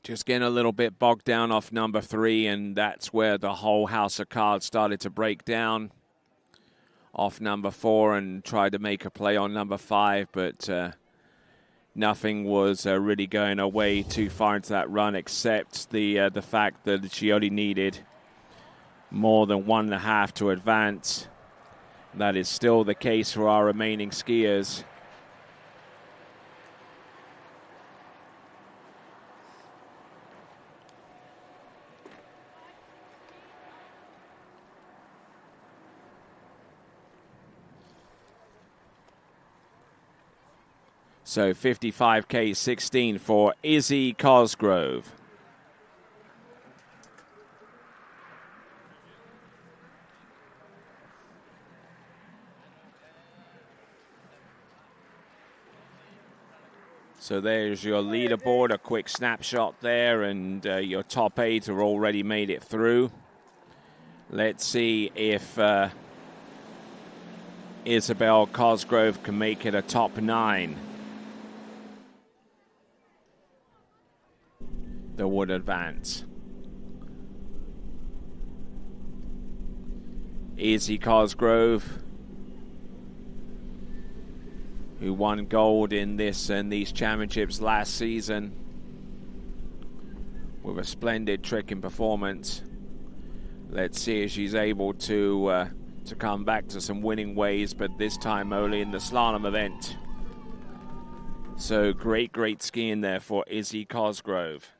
Just getting a little bit bogged down off number 3, and that's where the whole house of cards started to break down. Off number 4 and tried to make a play on number 5, but nothing was really going away too far into that run, except the fact that she only needed more than 1.5 to advance. That is still the case for our remaining skiers. So 55K 16 for Izzy Cosgrove. So there's your leaderboard, a quick snapshot there, and your top 8 have already made it through. Let's see if Isabel Cosgrove can make it a top 9. That would advance. Izzy Cosgrove, who won gold in these championships last season with a splendid tricking performance. Let's see if she's able to come back to some winning ways, but this time only in the slalom event. So great skiing there for Izzy Cosgrove.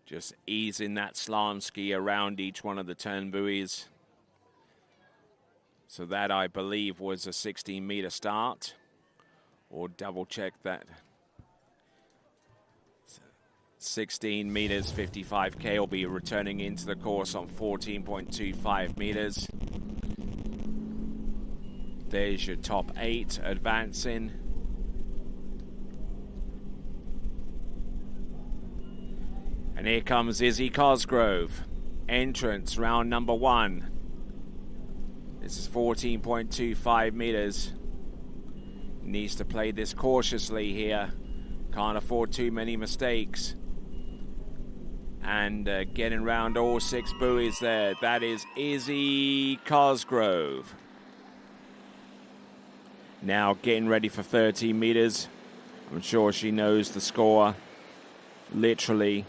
Just easing that slalom ski around each one of the turn buoys. So that, I believe, was a 16-meter start. Or double check that. 16 meters, 55K will be returning into the course on 14.25 meters. There's your top 8 advancing. And here comes Izzy Cosgrove. Entrance, round number 1. This is 14.25 meters. Needs to play this cautiously here. Can't afford too many mistakes. And getting round all 6 buoys there. That is Izzy Cosgrove. Now getting ready for 13 meters. I'm sure she knows the score. Literally.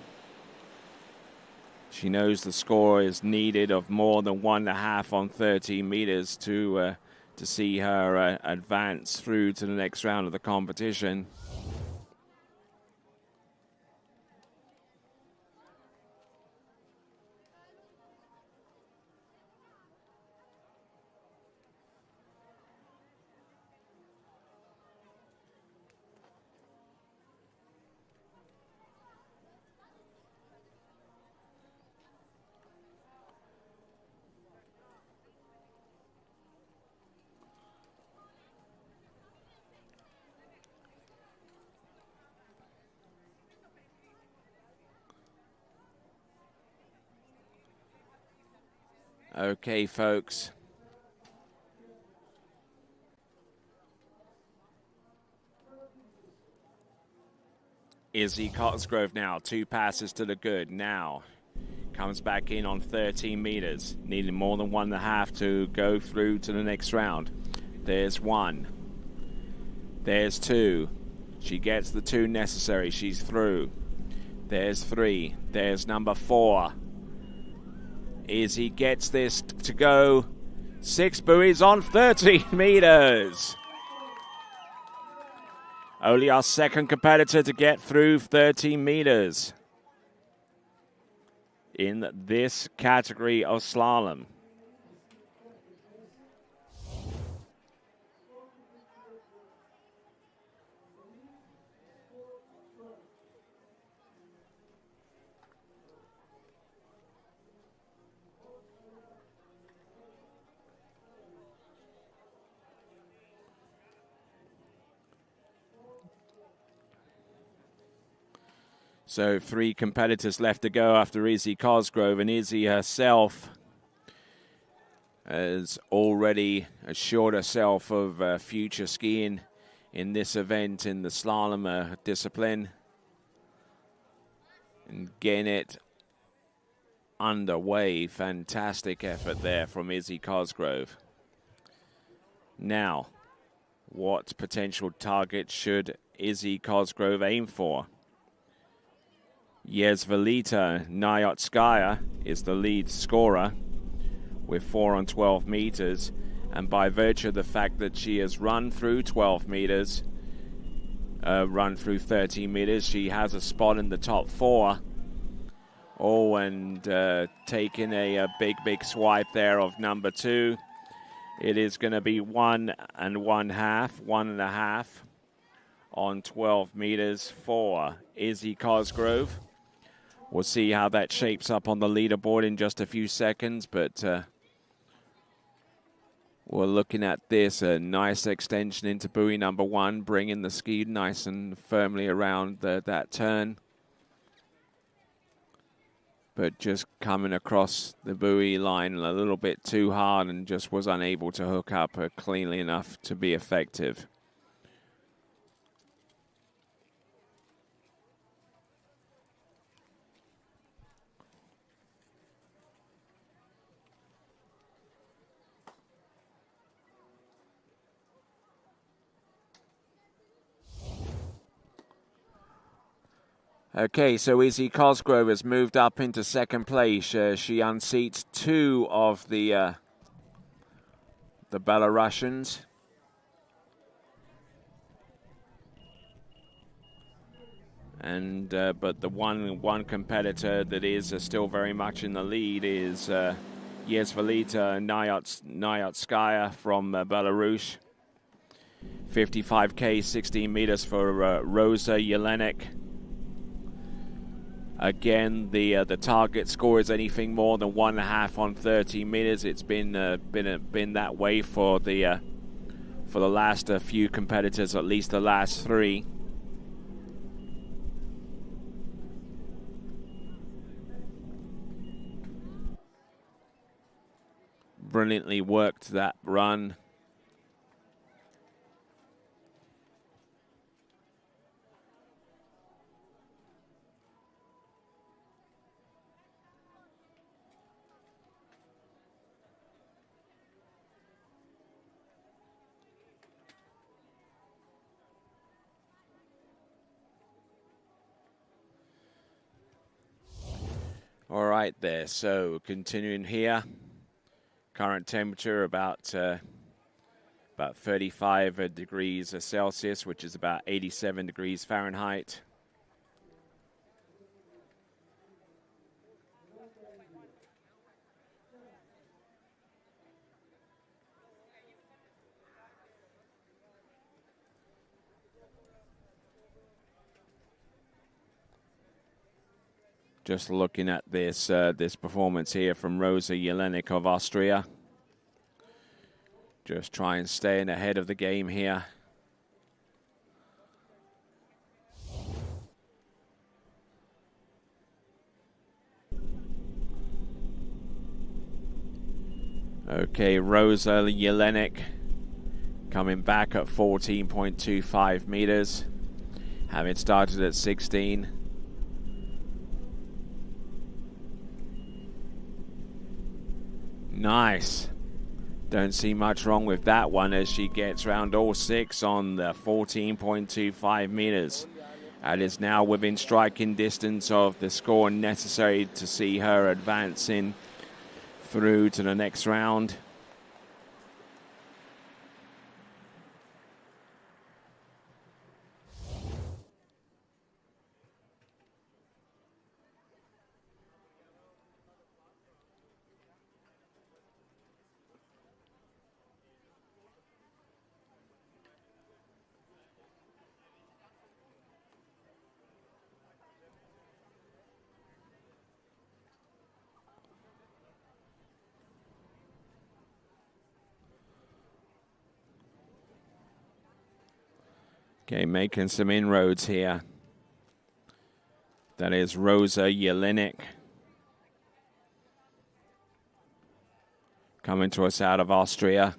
She knows the score is needed of more than 1.5 on 13 meters to see her advance through to the next round of the competition. Okay, folks. Izzy Cosgrove now, 2 passes to the good. Now comes back in on 13 meters, needing more than 1.5 to go through to the next round. There's 1. There's 2. She gets the 2 necessary. She's through. There's 3. There's number 4. Izzy gets this to go. 6 buoys on 13 meters. Only our second competitor to get through 13 meters in this category of slalom. So 3 competitors left to go after Izzy Cosgrove, and Izzy herself has already assured herself of future skiing in this event in the slalom discipline, and getting it underway. Fantastic effort there from Izzy Cosgrove. Now, what potential target should Izzy Cosgrove aim for? Yezvalita Nayotskaya is the lead scorer with 4 on 12 meters, and by virtue of the fact that she has run through 12 meters, run through 13 meters, she has a spot in the top 4. Oh, and taking a big swipe there of number 2. It is going to be 1 1.5 on 12 meters for Izzy Cosgrove. We'll see how that shapes up on the leaderboard in just a few seconds, but we're looking at this, a nice extension into buoy number 1, bringing the ski nice and firmly around that turn. But just coming across the buoy line a little bit too hard and just was unable to hook up cleanly enough to be effective. Okay, so Izzy Cosgrove has moved up into second place. She unseats 2 of the Belarusians. And but the one competitor that is still very much in the lead is Yezvalita Nayotskaya from Belarus. 55K, 16 meters for Rosa Jelenek. Again, the target score is anything more than 1.5 on 30 meters. It's been that way for the last few competitors, at least the last 3. Brilliantly worked that run. All right there, so continuing here. Current temperature about 35 degrees Celsius, which is about 87 degrees Fahrenheit. Just looking at this this performance here from Rosa Jelenek of Austria. Just try and staying ahead of the game here. Okay, Rosa Jelenek coming back at 14.25 meters, having started at 16. Nice. Don't see much wrong with that one as she gets round all 6 on the 14.25 meters. That is now within striking distance of the score necessary to see her advancing through to the next round. Okay, making some inroads here. That is Rosa Jelinek. Coming to us out of Austria.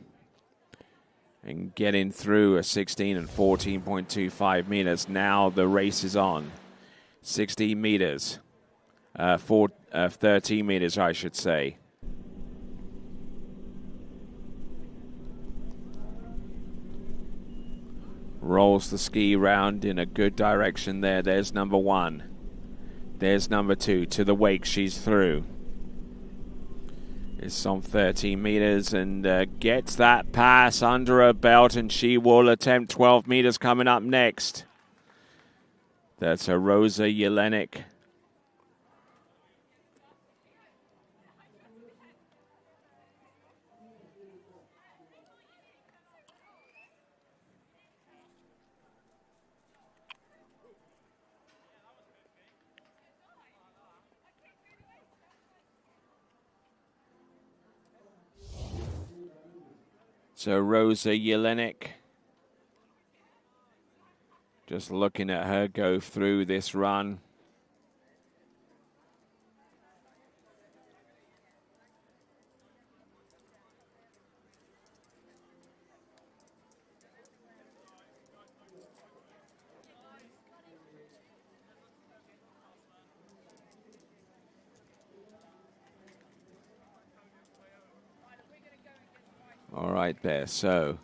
And getting through a 16 and 14.25 meters. Now the race is on. 16 meters. 13 meters, I should say. Rolls the ski round in a good direction there. There's number 1. There's number 2. To the wake, she's through. It's on 13 meters and gets that pass under her belt, and she will attempt 12 meters coming up next. That's a Rosa Jelinek. So Rosa Jelinek, just looking at her go through this run. All right there, so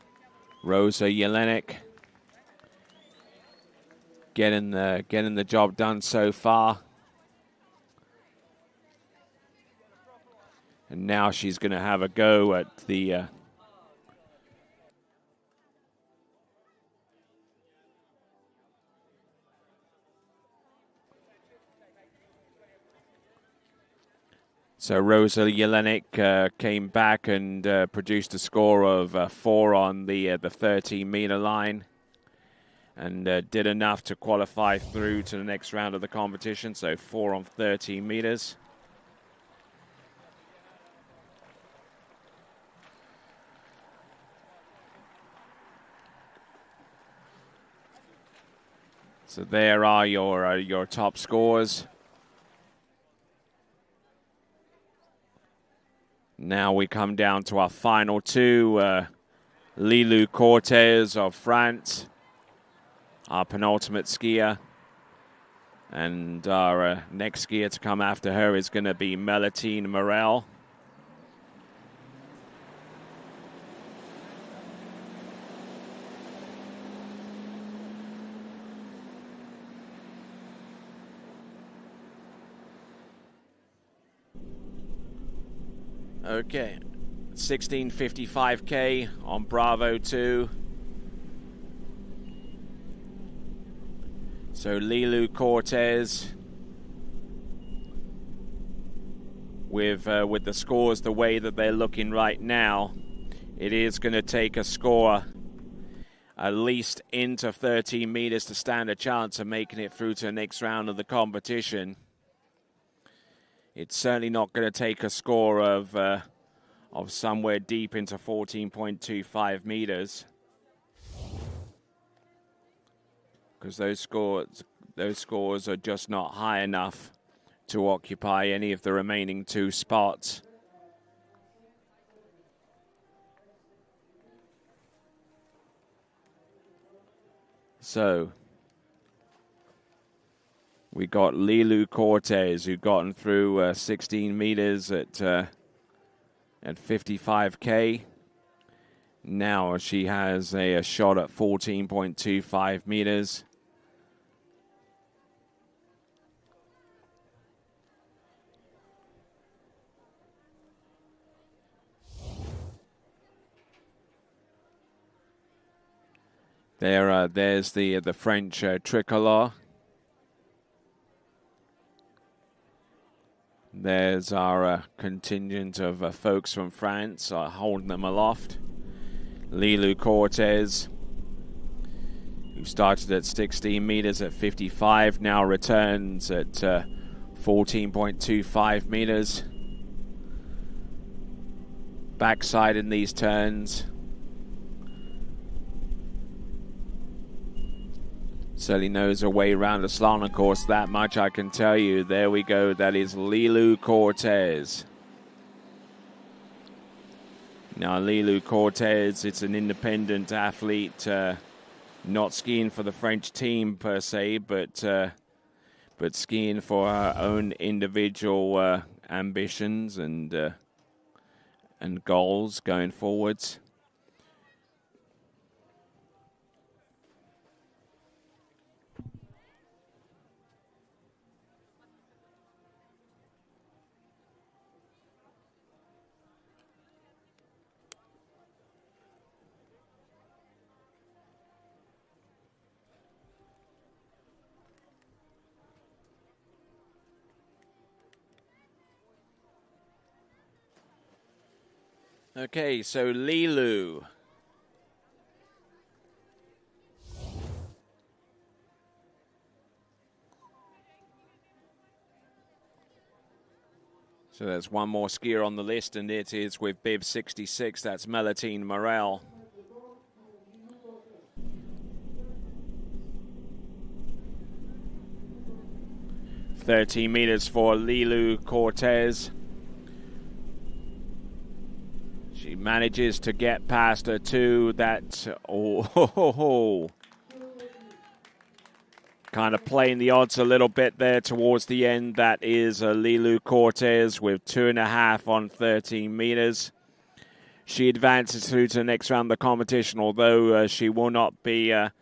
Rosa Jelinek getting the job done so far. And now she's going to have a go at the So Rosa Jelinek came back and produced a score of 4 on the 13-meter line, and did enough to qualify through to the next round of the competition. So 4 on 13 meters. So there are your top scores. Now we come down to our final two. Lilou Cortez of France, our penultimate skier. And our next skier to come after her is going to be Melitine Morel. Okay, 16:55K on Bravo 2. So Lilou Cortez with the scores the way that they're looking right now, it is going to take a score at least into 13 meters to stand a chance of making it through to the next round of the competition. It's certainly not going to take a score of somewhere deep into 14.25 meters, because those scores are just not high enough to occupy any of the remaining two spots. So we got Lilou Cortez, who gotten through 16 meters at 55K. Now she has a shot at 14.25 meters. There's the French tricolor. There's our contingent of folks from France holding them aloft. Lilou Cortez, who started at 16 meters at 55, now returns at 14.25 meters. Backside in these turns. Certainly knows her way around the slalom course, that much I can tell you. There we go. That is Lilu Cortez. Now, Lilu Cortez, it's an independent athlete, not skiing for the French team per se, but skiing for her own individual ambitions and goals going forwards. Okay, so Lilu. So there's one more skier on the list, and it is with bib 66. That's Melitine Morel. $13 meters for Lilu Cortez. She manages to get past her two. That's kind of playing the odds a little bit there towards the end. That is Lilu Cortez with 2.5 on 13 meters. She advances through to the next round of the competition, although she will not be as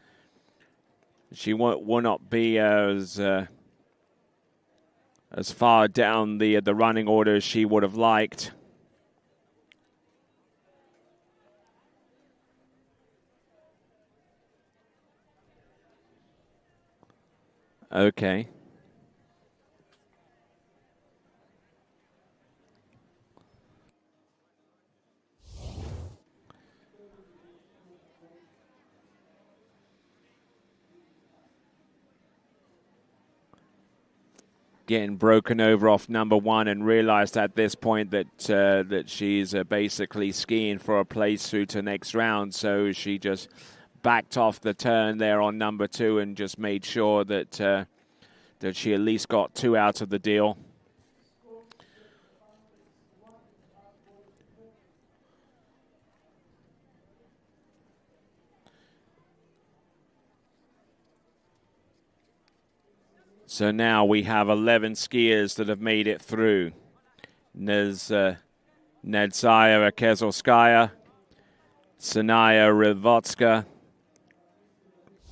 far down the running order as she would have liked. Okay. Getting broken over off number one, and realized at this point that that she's basically skiing for a place through to next round. So she just backed off the turn there on number two and just made sure that that she at least got two out of the deal. So now we have 11 skiers that have made it through. There's Nedzaya Kezelskaya, Sanaya Rivotska,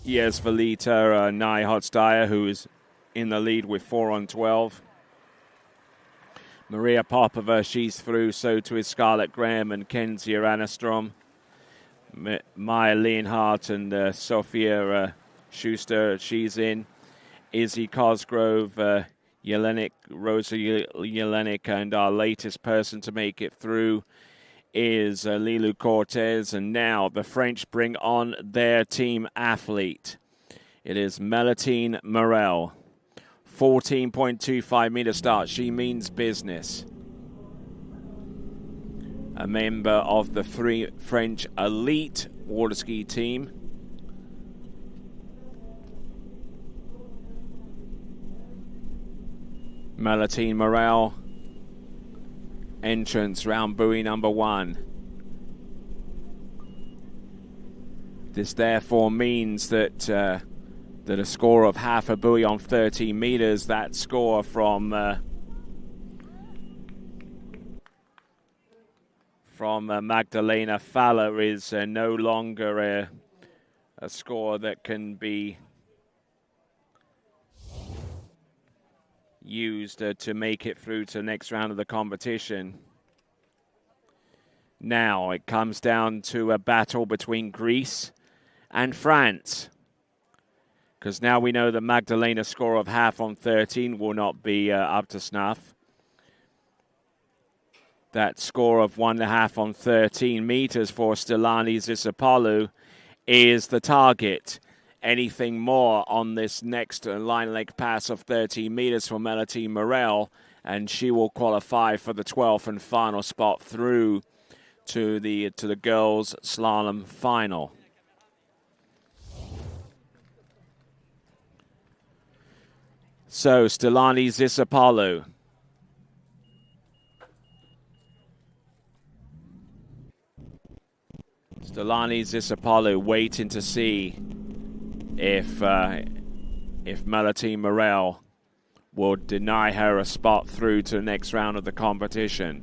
Yesvalita Nyhotskaya, who is in the lead with 4 on 12. Maria Popova, she's through. So too is Scarlett Graham and Kenzie Anastrom. Maya Leonhardt and Sophia Schuster, she's in. Izzy Cosgrove, Yelenik, Rosa Yelenik, and our latest person to make it through is Lilu Cortez. And now the French bring on their team athlete. It is Melitine Morel. 14.25 meter start. She means business. A member of the French elite water ski team. Melitine Morel, entrance round buoy number 1. This therefore means that that a score of half a buoy on 13 meters, that score from Magdalena Faller is no longer a score that can be used to make it through to the next round of the competition. Now it comes down to a battle between Greece and France, because now we know that Magdalena's score of half on 13 will not be up to snuff. That score of 1.5 on 13 meters for Stilani Zisopoulou is the target. Anything more on this next line leg pass of 13 meters for Melitine Morel, and she will qualify for the 12th and final spot through to the girls' slalom final. So, Stelani Zisapalu. Stelani Zisapalu waiting to see if Melody Morel will deny her a spot through to the next round of the competition.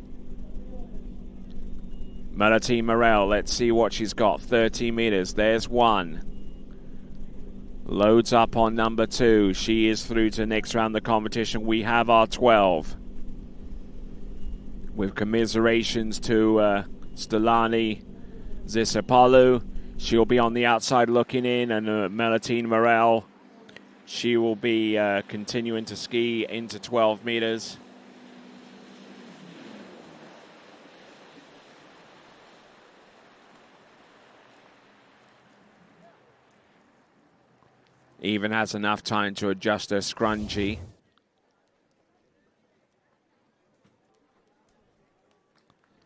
Melody Morel, let's see what she's got. 30 meters, there's one. Loads up on number 2. She is through to the next round of the competition. We have our 12. With commiserations to Stelani Zisapalu. She'll be on the outside looking in, and Melody Morel, she will be continuing to ski into 12 meters. Even has enough time to adjust her scrunchie.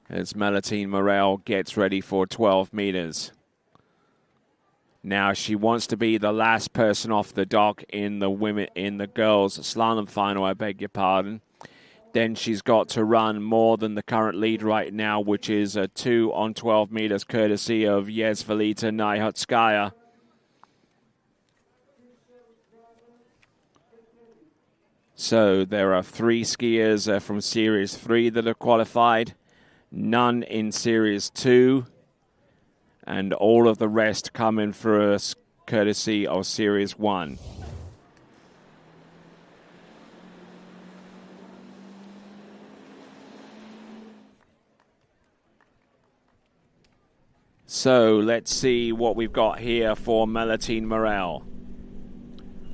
As Melody Morel gets ready for 12 meters. Now she wants to be the last person off the dock in the girls' slalom final, I beg your pardon. Then she's got to run more than the current lead right now, which is a 2 on 12 meters, courtesy of Yezvalita Nayhutskaya. So there are 3 skiers from Series 3 that are qualified, none in Series 2, and all of the rest come in for us courtesy of Series 1. So let's see what we've got here for Melody Morel.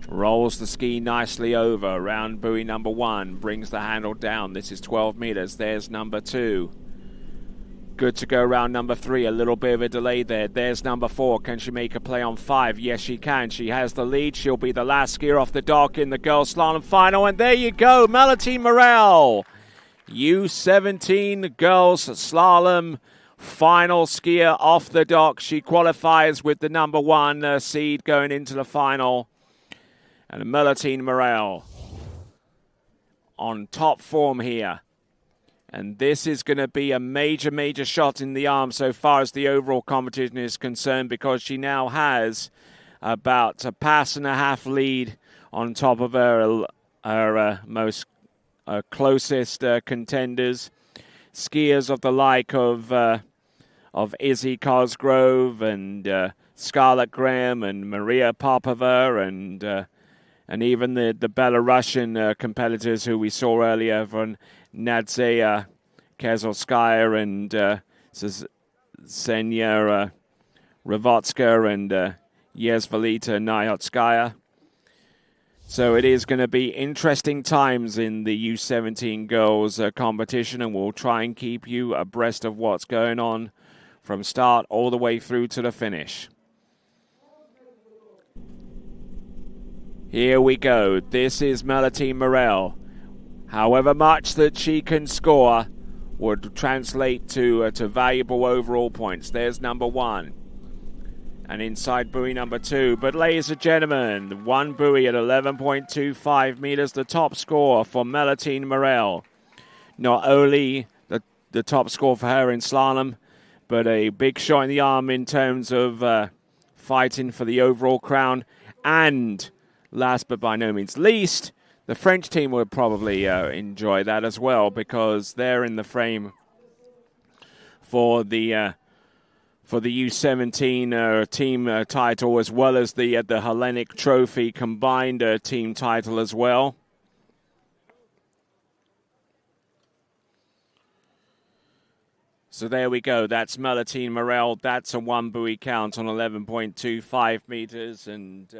Rolls the ski nicely over, round buoy number 1, brings the handle down. This is 12 meters, there's number 2. Good to go round number 3, a little bit of a delay there. There's number 4, can she make a play on 5? Yes, she can. She has the lead. She'll be the last skier off the dock in the girls' slalom final. And there you go, Melody Morel, U17 girls slalom final skier off the dock. She qualifies with the number 1 seed going into the final. And Melody Morel on top form here. And this is going to be a major, major shot in the arm so far as the overall competition is concerned, because she now has about a pass and a half lead on top of her most closest contenders. Skiers of the like of Izzy Cosgrove and Scarlett Graham and Maria Popova and even the Belarusian competitors who we saw earlier from Nadzea Kezolskaya and Ksenia Ravotska and Yezvalita Nayhutskaya. So it is going to be interesting times in the U17 girls competition, and we'll try and keep you abreast of what's going on from start all the way through to the finish. Here we go. This is Melody Morel. However much that she can score would translate to valuable overall points. There's number 1. And inside buoy number 2. But ladies and gentlemen, 1 buoy at 11.25 meters, the top score for Melody Morel. Not only the top score for her in slalom, but a big shot in the arm in terms of fighting for the overall crown. And last but by no means least, the French team would probably enjoy that as well, because they're in the frame for the U17 team title, as well as the Hellenic Trophy combined team title as well. So there we go. That's Melody Morel. That's a 1 buoy count on 11.25 meters, and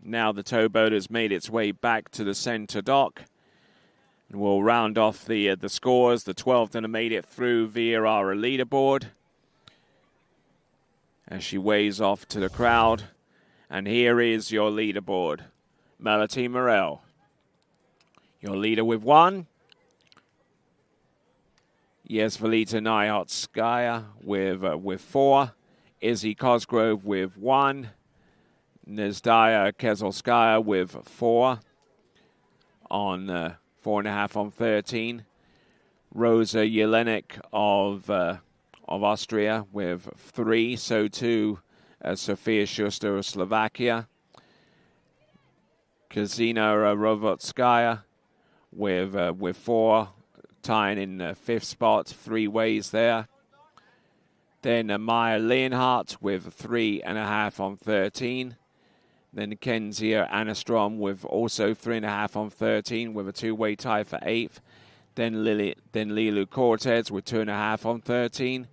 now the towboat has made its way back to the center dock. And we'll round off the scores. The 12th then made it through via our leaderboard as she waves off to the crowd. And here is your leaderboard. Melody Morel, your leader with 1. Yezvalita Nayhutskaya with 4. Izzy Cosgrove with 1. Nadzea Kezolskaya with 4. on 4.5 on 13. Rosa Jelenek of Austria with 3. So too Sofia Schuster of Slovakia. Kazina Rovotskaya with 4, tying in 5th spot, 3 ways there. Then Maya Leonhardt with 3.5 on 13. Then Kenzia Anastrom with also 3.5 on 13 with a 2-way tie for 8th. Then Lilu Cortez with 2.5 on 13.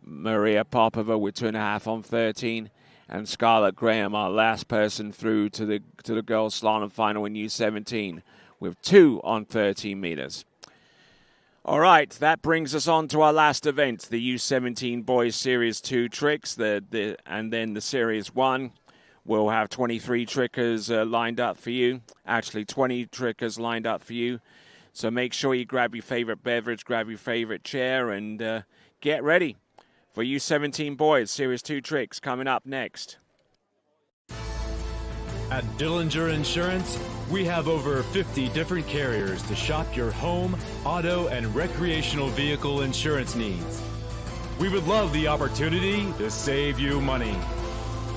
Maria Popova with 2.5 on 13. And Scarlett Graham, our last person through to the girls' slalom final in U17 with 2 on 13 meters. All right, that brings us on to our last event, the U17 Boys Series 2 tricks, and then the Series 1. We'll have 23 trickers lined up for you. Actually, 20 trickers lined up for you. So make sure you grab your favorite beverage, grab your favorite chair, and get ready for U17 Boys Series 2 tricks coming up next. At Dillinger Insurance, we have over 50 different carriers to shop your home, auto, and recreational vehicle insurance needs. We would love the opportunity to save you money.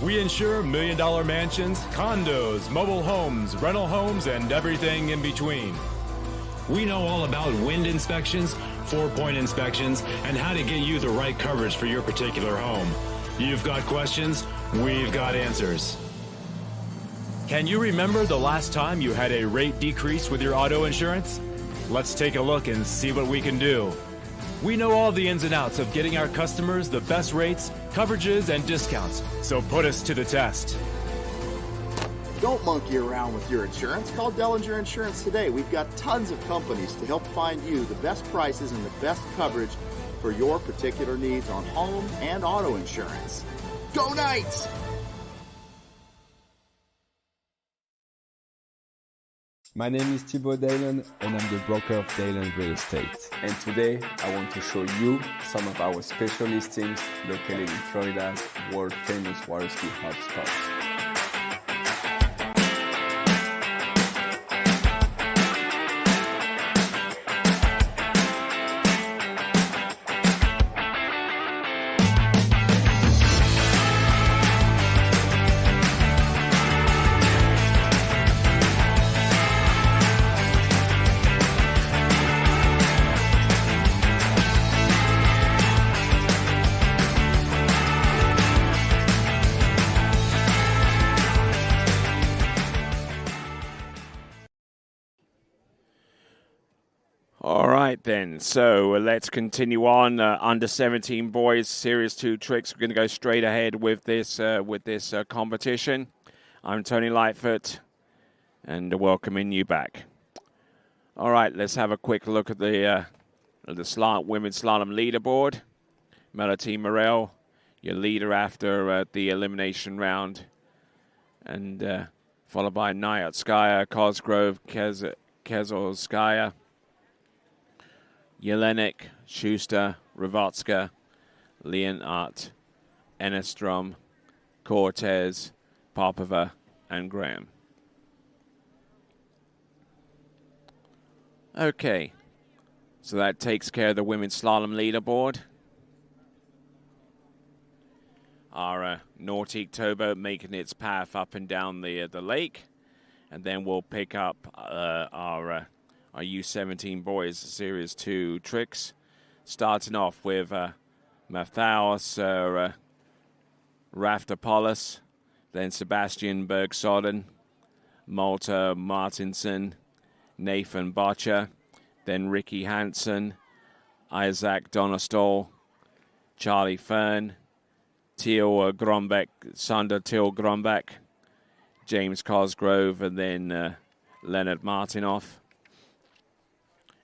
We insure $1 million mansions, condos, mobile homes, rental homes, and everything in between. We know all about wind inspections, 4-point inspections, and how to get you the right coverage for your particular home. You've got questions, we've got answers. Can you remember the last time you had a rate decrease with your auto insurance? Let's take a look and see what we can do. We know all the ins and outs of getting our customers the best rates, coverages, and discounts, so put us to the test. Don't monkey around with your insurance. Call Dellinger Insurance today. We've got tons of companies to help find you the best prices and the best coverage for your particular needs on home and auto insurance. Go Knights! My name is Thibaut Dalen and I'm the broker of Dalen Real Estate. And today I want to show you some of our special listings located in Florida's world famous water ski hotspots. Then, so let's continue on. Under 17 boys series 2 tricks. We're going to go straight ahead with this competition. I'm Tony Lightfoot, and welcoming you back. All right, let's have a quick look at the women's slalom leaderboard. Melody Morel, your leader after the elimination round, and followed by Nyotskaya, Cosgrove, Kezolskaya, Jelenek, Schuster, Ravotska, Leonhardt, Enestrom, Cortez, Popova, and Graham. Okay, so that takes care of the women's slalom leaderboard. Our Nautique towboat making its path up and down the lake, and then we'll pick up our U17 Boys Series 2 tricks, starting off with Mathaus Raftopoulos, then Sebastian Bergsoden, Malta Martinson, Nathan Botcher, then Ricky Hansen, Isaac Donestol, Charlie Fern, Teal Grombeck, Sander Teal Grombeck, James Cosgrove, and then Leonard Martinoff.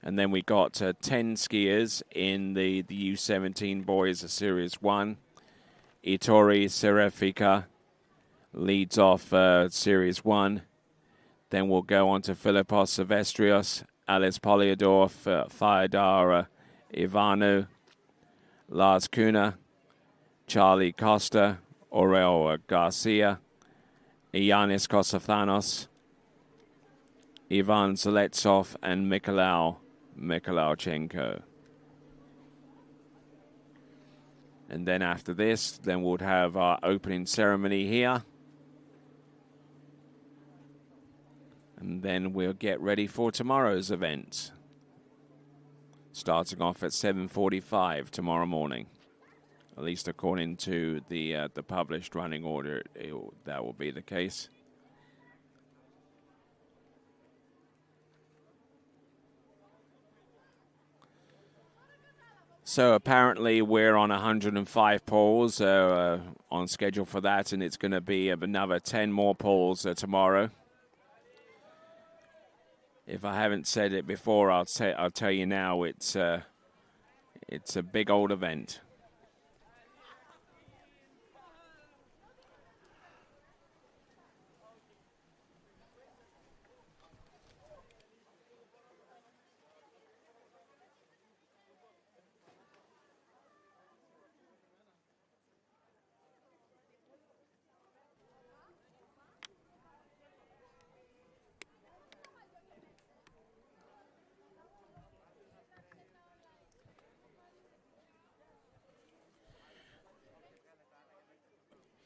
And then we got 10 skiers in the U17 Boys Series 1. Itori Serefika leads off Series 1. Then we'll go on to Philippos Silvestrios, Alice Poliadorf, Fyodor Ivanu, Lars Kuna, Charlie Costa, Aurel Garcia, Ianis Kosathanos, Ivan Zeletsov and Mikhailovchenko. And then after this, then we'll have our opening ceremony here. And then we'll get ready for tomorrow's event. Starting off at 7:45 tomorrow morning. At least according to the published running order, that will be the case. So apparently we're on 105 poles on schedule for that, and it's going to be another 10 more poles tomorrow. If I haven't said it before, I'll tell you now. It's a big old event.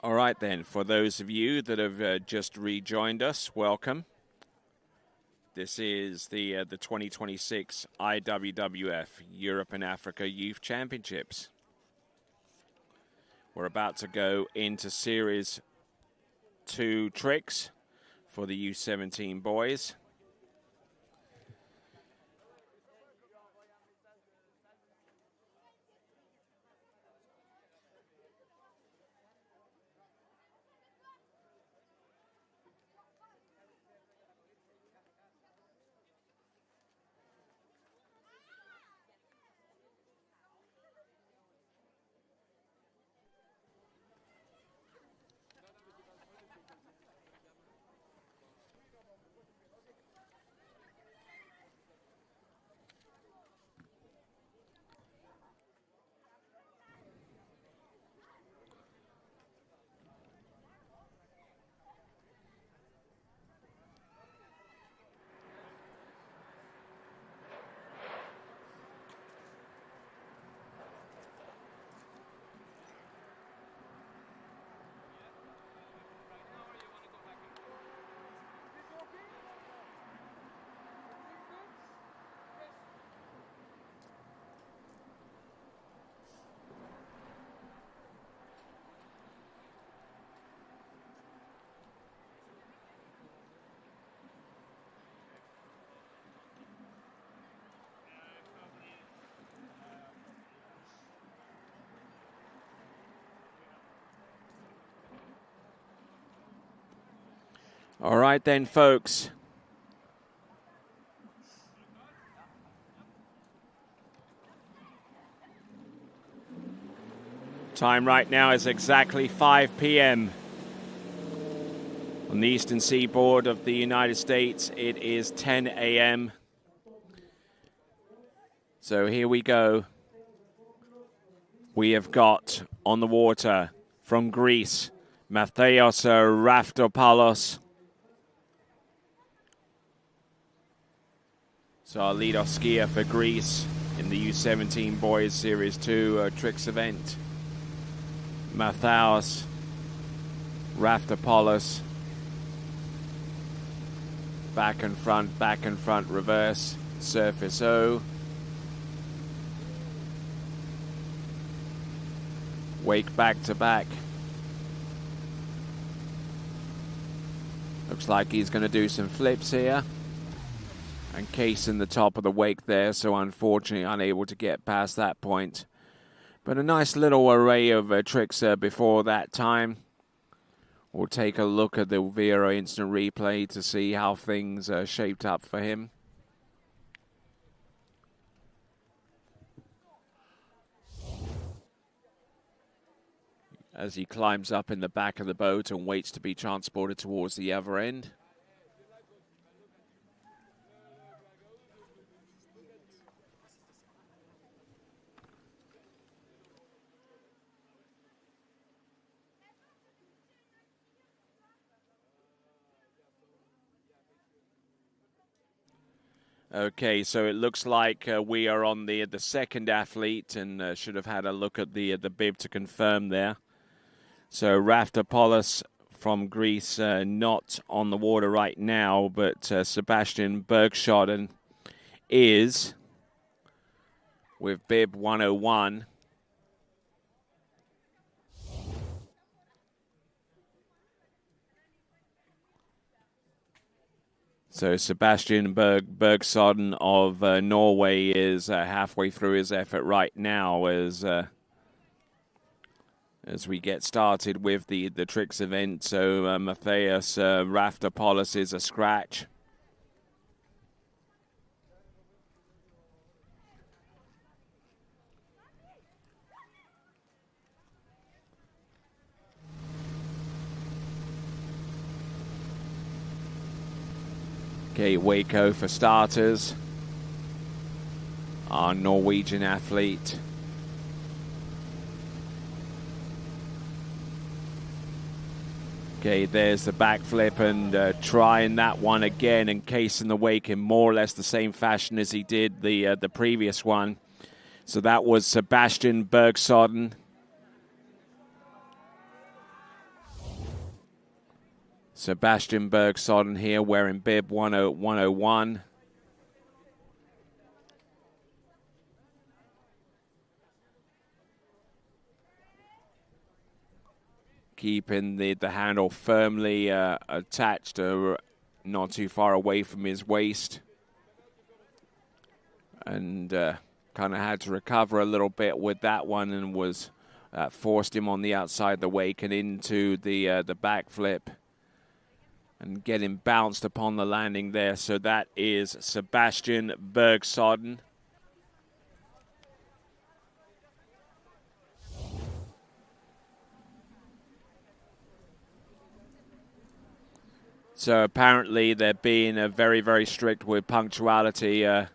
All right, then, for those of you that have just rejoined us, welcome. This is the 2026 IWWF Europe and Africa Youth Championships. We're about to go into Series 2 tricks for the U17 boys. All right then, folks. Time right now is exactly 5 p.m. On the eastern seaboard of the United States, it is 10 a.m. So here we go. We have got on the water from Greece, Matheos Raftopoulos. So our lead-off skier for Greece in the U17 Boys Series 2 Tricks event. Matheos Raftopoulos. Back and front, reverse, surface O. Wake back to back. Looks like he's going to do some flips here. And case in the top of the wake there, so unfortunately unable to get past that point. But a nice little array of tricks before that time. We'll take a look at the Vero instant replay to see how things shaped up for him. As he climbs up in the back of the boat and waits to be transported towards the other end. Okay, so it looks like we are on the second athlete, and should have had a look at the bib to confirm there. So Raftopoulos from Greece, not on the water right now, but Sebastian Bergschoden is with bib 101. So Sebastian Bergschoden of Norway is halfway through his effort right now as we get started with the tricks event. So Matthias Raftopoulos is a scratch. Okay, Waco for starters, our Norwegian athlete. Okay, there's the backflip and trying that one again, encasing the wake in more or less the same fashion as he did the previous one. So that was Sebastian Bergschoden. Sebastian Bergschoden here wearing bib 101. Keeping the handle firmly attached, not too far away from his waist. And kind of had to recover a little bit with that one, and was forced him on the outside the wake and into the backflip. And getting bounced upon the landing there. So that is Sebastian Bergschoden. So apparently they're being very, very strict with punctuality. They're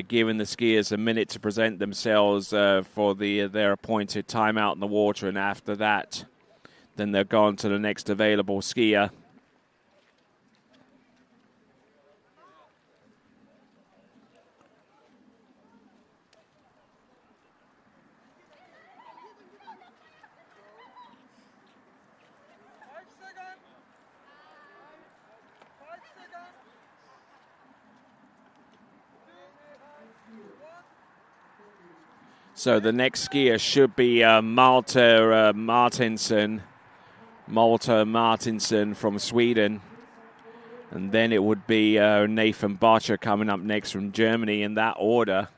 giving the skiers a minute to present themselves for their appointed timeout in the water, and after that, then they're gone to the next available skier. So the next skier should be Malte Martinsson from Sweden. And then it would be Nathan Botcher coming up next from Germany in that order.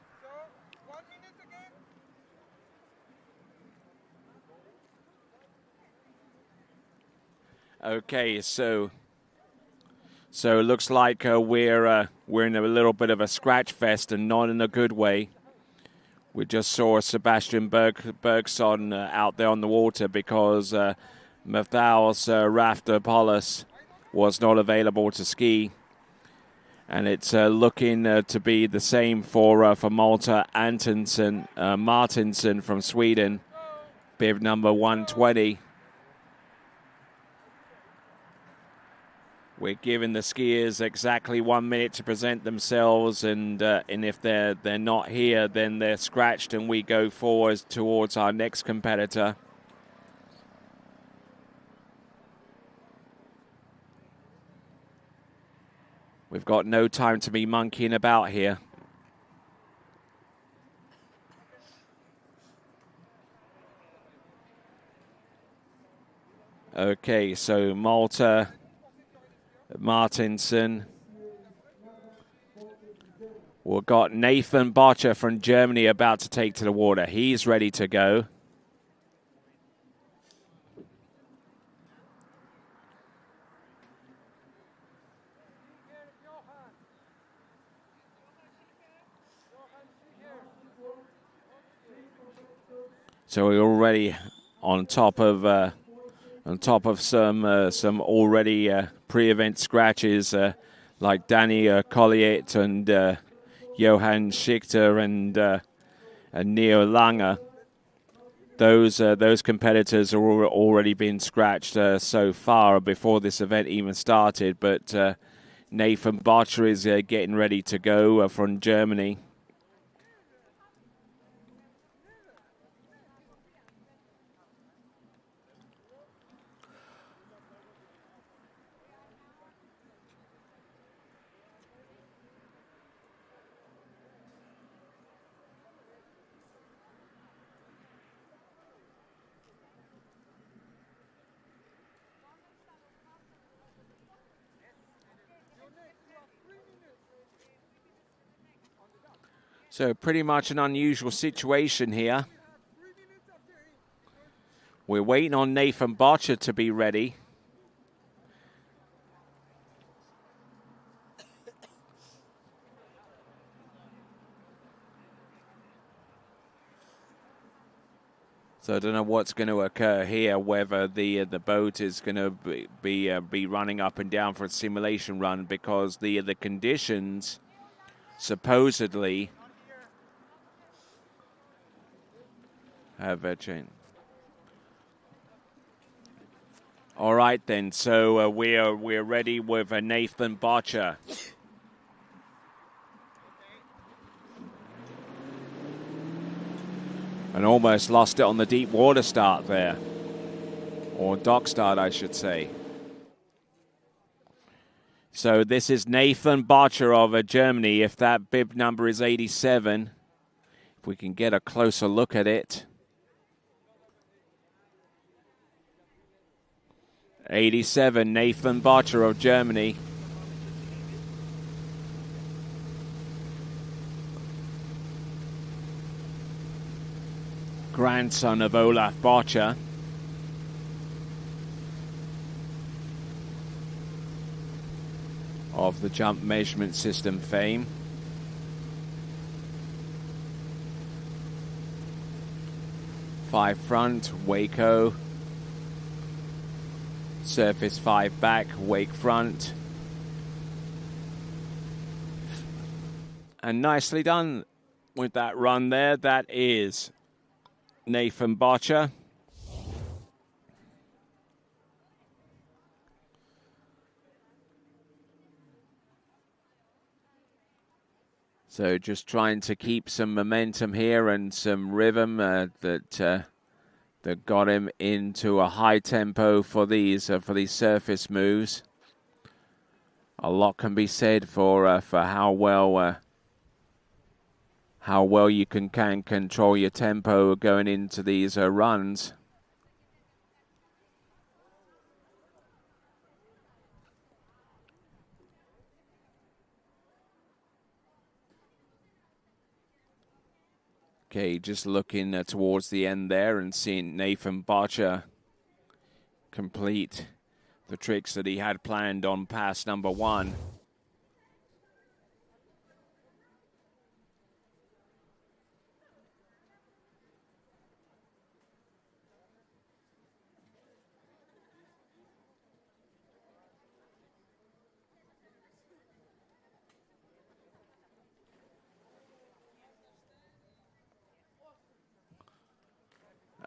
Okay, so it looks like we're in a little bit of a scratch fest, and not in a good way. We just saw Sebastian Bergschoden out there on the water because Matthias Raftopoulos was not available to ski. And it's looking to be the same for Malte Martinsson from Sweden, bib number 120. We're giving the skiers exactly 1 minute to present themselves, and if they're not here, then they're scratched, and we go forward towards our next competitor. We've got no time to be monkeying about here. Okay, so Malte Martinsson. We've got Nathan Botcher from Germany about to take to the water. He's ready to go. So we're already on top of some already pre-event scratches like Danny Colliet and Johan Schichter and Neo Langer. Those competitors are already been scratched so far before this event even started, but Nathan Botcher is getting ready to go from Germany. So pretty much an unusual situation here. We're waiting on Nathan Botcher to be ready. So I don't know what's going to occur here, whether the boat is going to be running up and down for a simulation run, because the conditions supposedly have changed. All right then, so we're ready with Nathan Botcher. And almost lost it on the deep water start there. Or dock start, I should say. So this is Nathan Botcher of Germany. If that bib number is 87, if we can get a closer look at it. 87, Nathan Botcher of Germany. Grandson of Olaf Botcher. Of the jump measurement system fame. Five front, Waco. Surface 5 back, wake front. And nicely done with that run there. That is Nathan Botcher. So just trying to keep some momentum here and some rhythm that got him into a high tempo for these surface moves. A lot can be said for how well you can control your tempo going into these runs. Okay, just looking towards the end there and seeing Nathan Botcher complete the tricks that he had planned on pass number 1.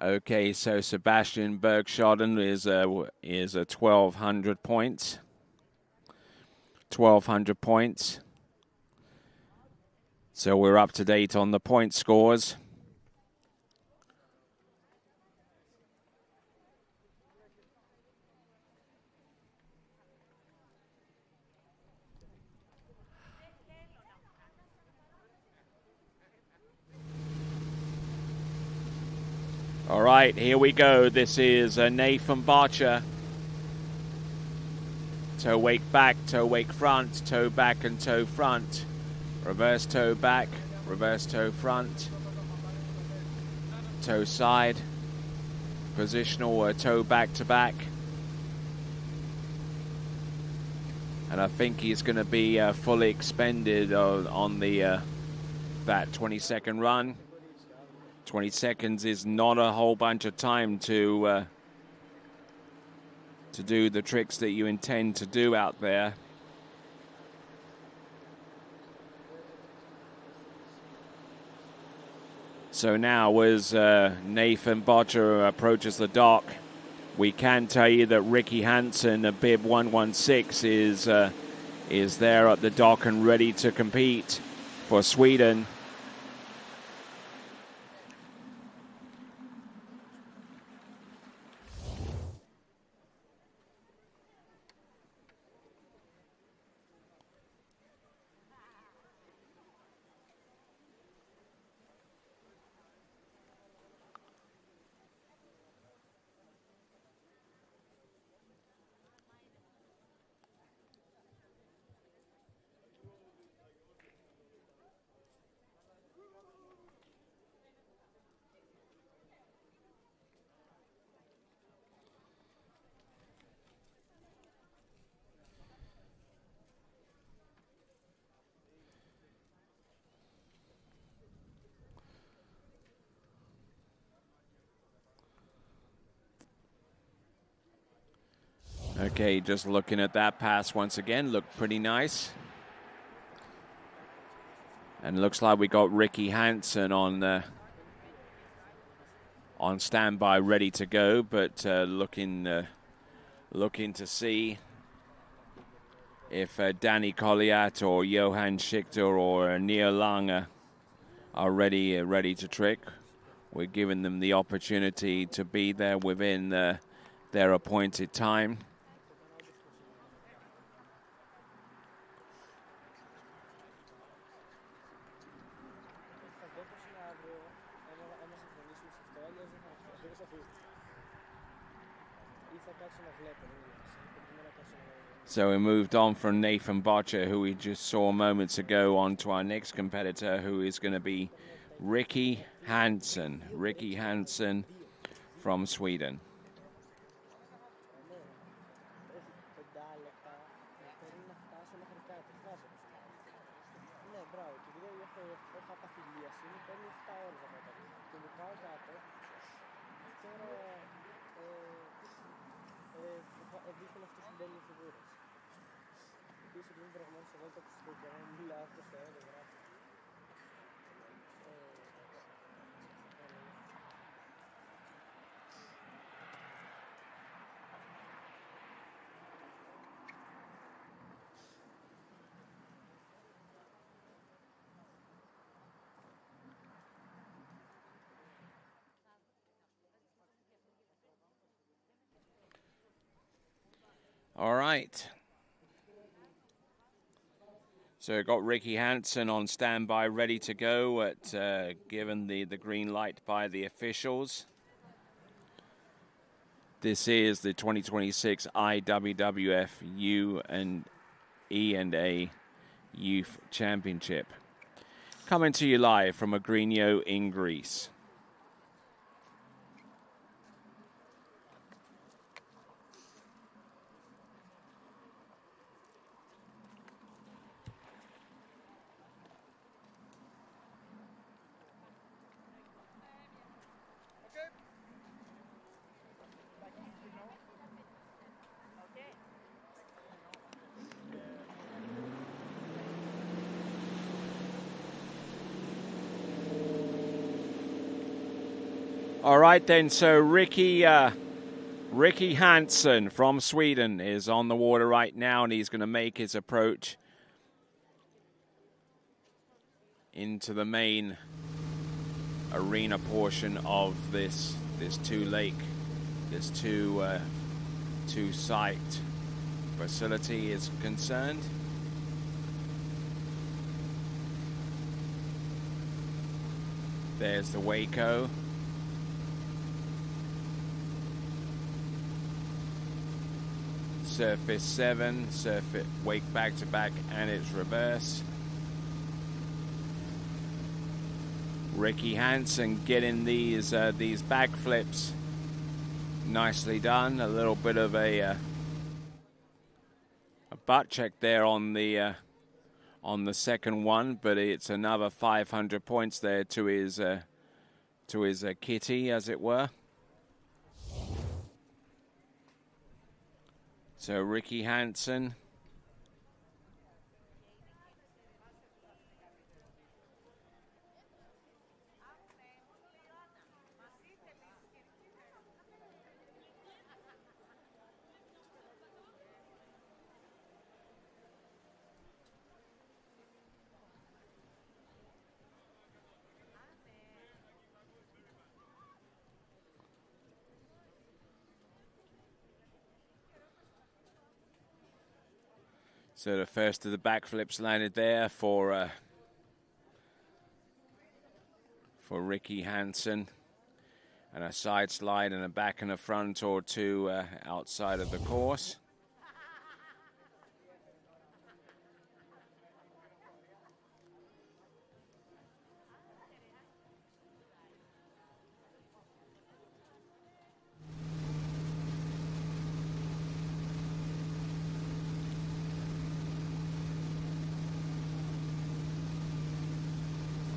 Okay, so Sebastian Bergschoden is 1,200 points. 1,200 points. So we're up to date on the point scores. All right, here we go. This is Nathan Botcher. Toe wake back, toe wake front, toe back and toe front. Reverse toe back, reverse toe front. Toe side. Positional toe back to back. And I think he's going to be fully expended on the that 20-second run. 20 seconds is not a whole bunch of time to do the tricks that you intend to do out there. So now as Nathan Botcher approaches the dock, we can tell you that Ricky Hansen, bib 116, is there at the dock and ready to compete for Sweden. Okay, just looking at that pass once again, looked pretty nice. And looks like we got Ricky Hansen on standby, ready to go, but looking to see if Danny Colliat or Johan Schichter or Neil Lange are ready to trick. We're giving them the opportunity to be there within their appointed time. So we moved on from Nathan Botcher, who we just saw moments ago, on to our next competitor, who is going to be Ricky Hansen. Ricky Hansen from Sweden. All right. So got Ricky Hansen on standby, ready to go at given the green light by the officials. This is the 2026 IWWF E&A Youth Championship. Coming to you live from Agrinio in Greece. All right then, so Ricky Hansen from Sweden is on the water right now, and he's going to make his approach into the main arena portion of this two-site facility is concerned. There's the Waco. Surface 7, surface wake back to back, and it's reverse. Ricky Hansen getting these back flips nicely done. A little bit of a butt check there on the second one, but it's another 500 points there to his kitty, as it were. So Ricky Hansen. So the first of the backflips landed there for Ricky Hansen, and a side slide and a back and a front or two outside of the course.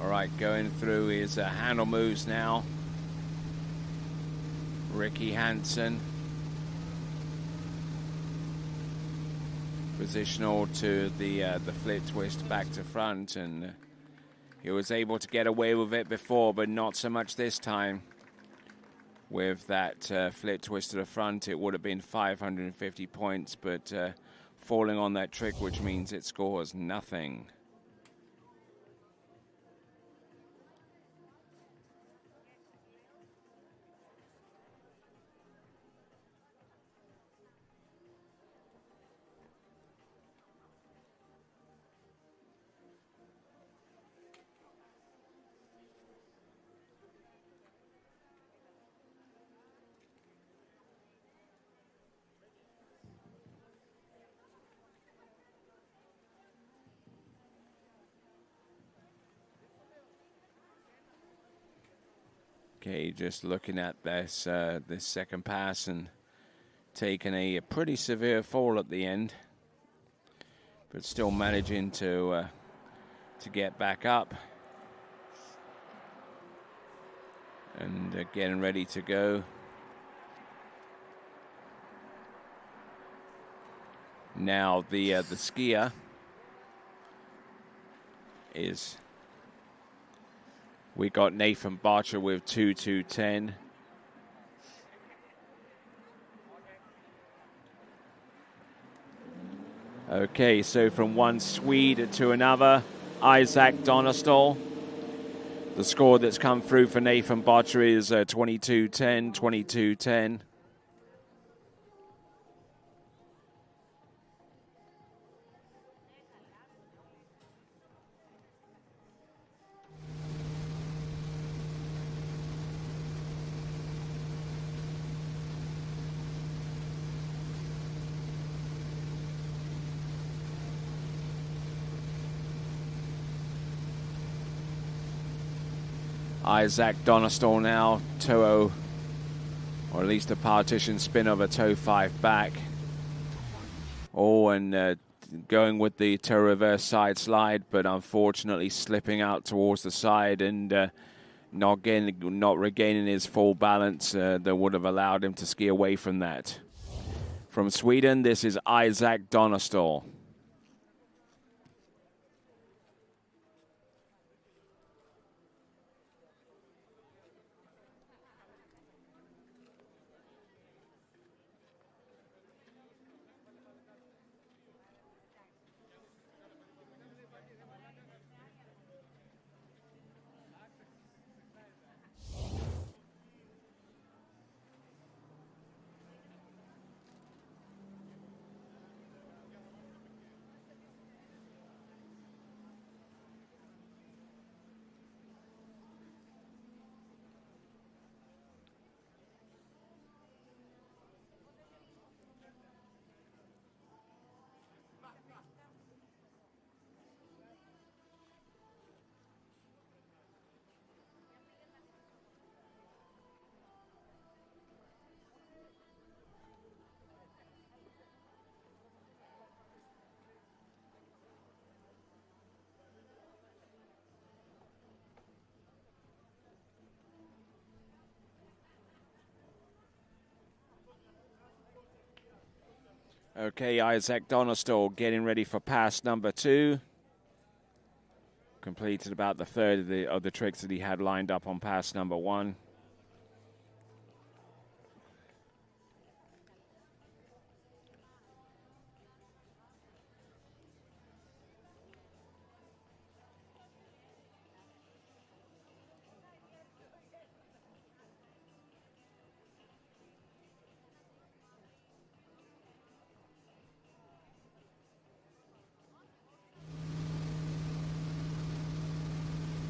All right, going through his handle moves now. Ricky Hansen. Positional to the flip twist back to front, and he was able to get away with it before, but not so much this time. With that flip twist to the front, it would have been 550 points, but falling on that trick, which means it scores nothing. Okay, just looking at this this second pass and taking a pretty severe fall at the end, but still managing to get back up and getting ready to go. Now the skier is. We got Nathan Barcher with 2:2:10. Okay, so from one Swede to another, Isaac Donestol. The score that's come through for Nathan Barcher is 22:10, 22:10. Isaac Donestol now, toe, or at least a partition spin of a toe 5 back. Oh, and going with the toe reverse side slide, but unfortunately slipping out towards the side and not regaining his full balance that would have allowed him to ski away from that. From Sweden, this is Isaac Donestol. Okay, Isaac Donestol getting ready for pass number 2. Completed about the third of the tricks that he had lined up on pass number 1.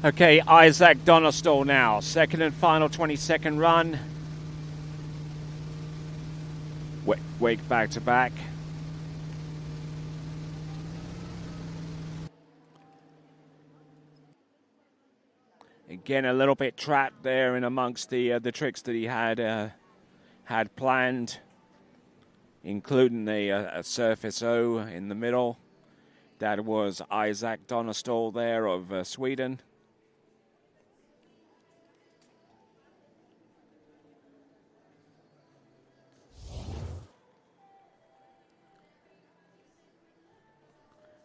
Okay, Isaac Donistal now. Second and final 20-second run. Wake back to back. Again, a little bit trapped there in amongst the tricks that he had planned, including a surface O in the middle. That was Isaac Donistal there of Sweden.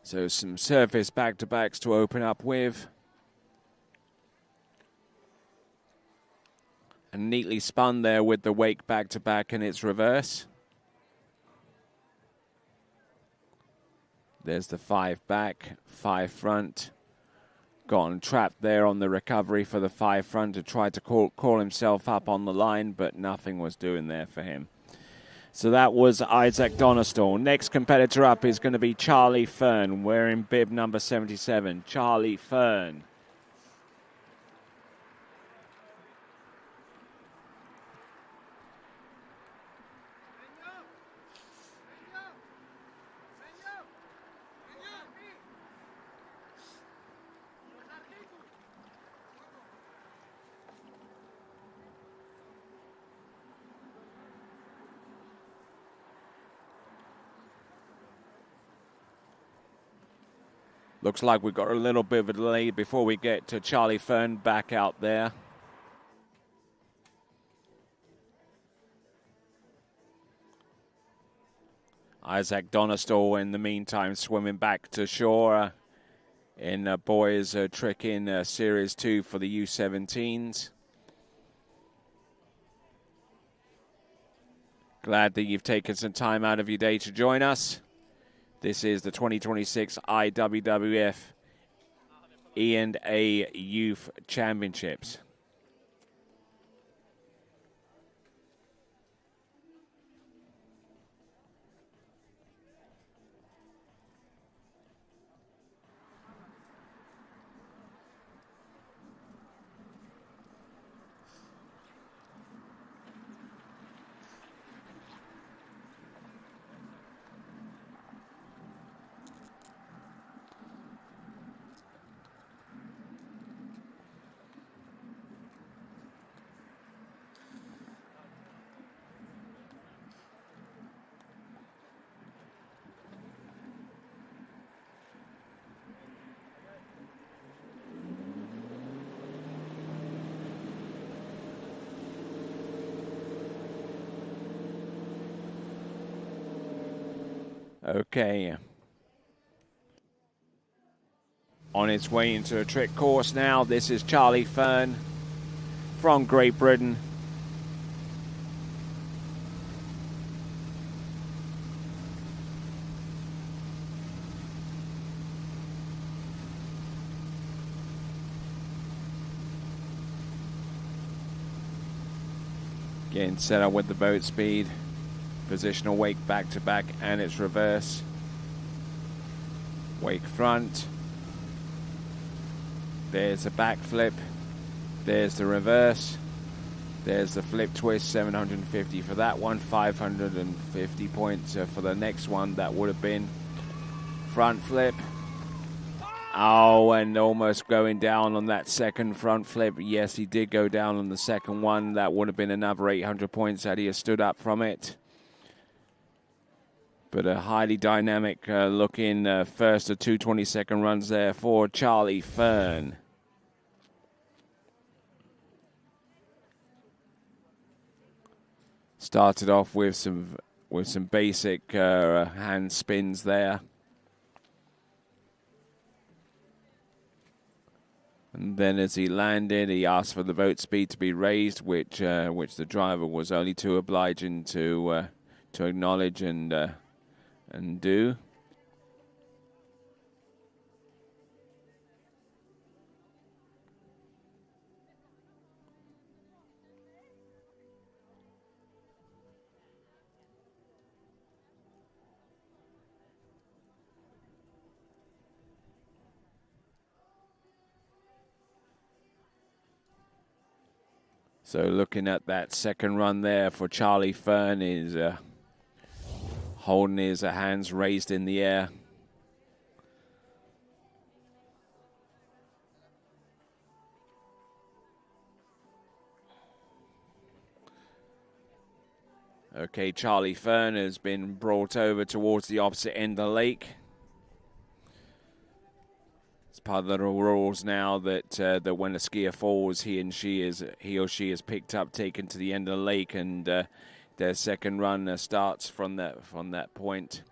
So some surface back-to-backs to open up with. And neatly spun there with the wake back-to-back in its reverse. There's the 5 back, 5 front. Gotten trapped there on the recovery for the 5 front to try to call himself up on the line, but nothing was doing there for him. So that was Isaac Donistal. Next competitor up is going to be Charlie Fern, wearing bib number 77. Charlie Fern. Looks like we've got a little bit of a delay before we get to Charlie Fern back out there. Isaac Donistal, in the meantime, swimming back to shore in boys trick in Series 2 for the U17s. Glad that you've taken some time out of your day to join us. This is the 2026 IWWF E&A Youth Championships. Okay. On its way into a trick course now. This is Charlie Fern from Great Britain. Getting set up with the boat speed. Positional wake back to back and its reverse. Wake front. There's a back flip. There's the reverse. There's the flip twist, 750 for that one. 550 points for the next one. That would have been front flip. Oh, and almost going down on that second front flip. Yes, he did go down on the second one. That would have been another 800 points had he stood up from it. But a highly dynamic looking first of 2 20-second runs there for Charlie Fern. Started off with some basic hand spins there. And then as he landed, he asked for the boat speed to be raised, which the driver was only too obliging to acknowledge and do. So looking at that second run there for Charlie Fern is holding his hands raised in the air. Okay, Charlie Fern has been brought over towards the opposite end of the lake. It's part of the rules now that that when a skier falls, he or she is picked up, taken to the end of the lake, and their second run starts from that point.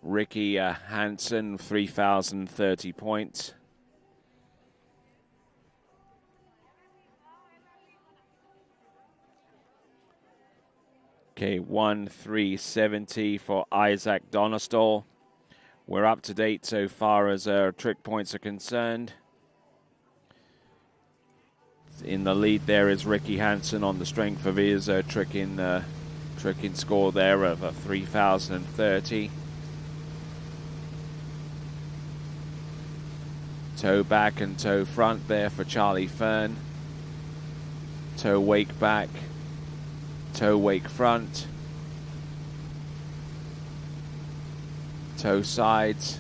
Ricky Hansen, 3,030 points. Okay, 1,370 for Isaac Donestall. We're up to date so far as trick points are concerned. In the lead there is Ricky Hansen on the strength of his tricking score there of 3,030. Toe back and toe front there for Charlie Fern. Toe wake back. Toe wake front. Toe sides.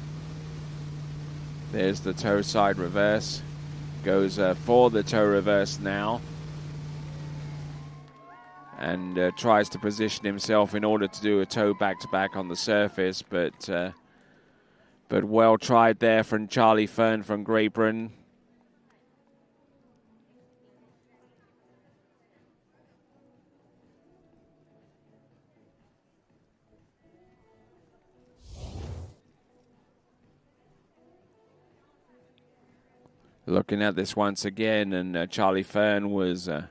There's the toe side reverse. Goes for the toe reverse now. And tries to position himself in order to do a toe back-to-back on the surface. But well tried there from Charlie Fern from Great Britain. Looking at this once again, and Charlie Fern was is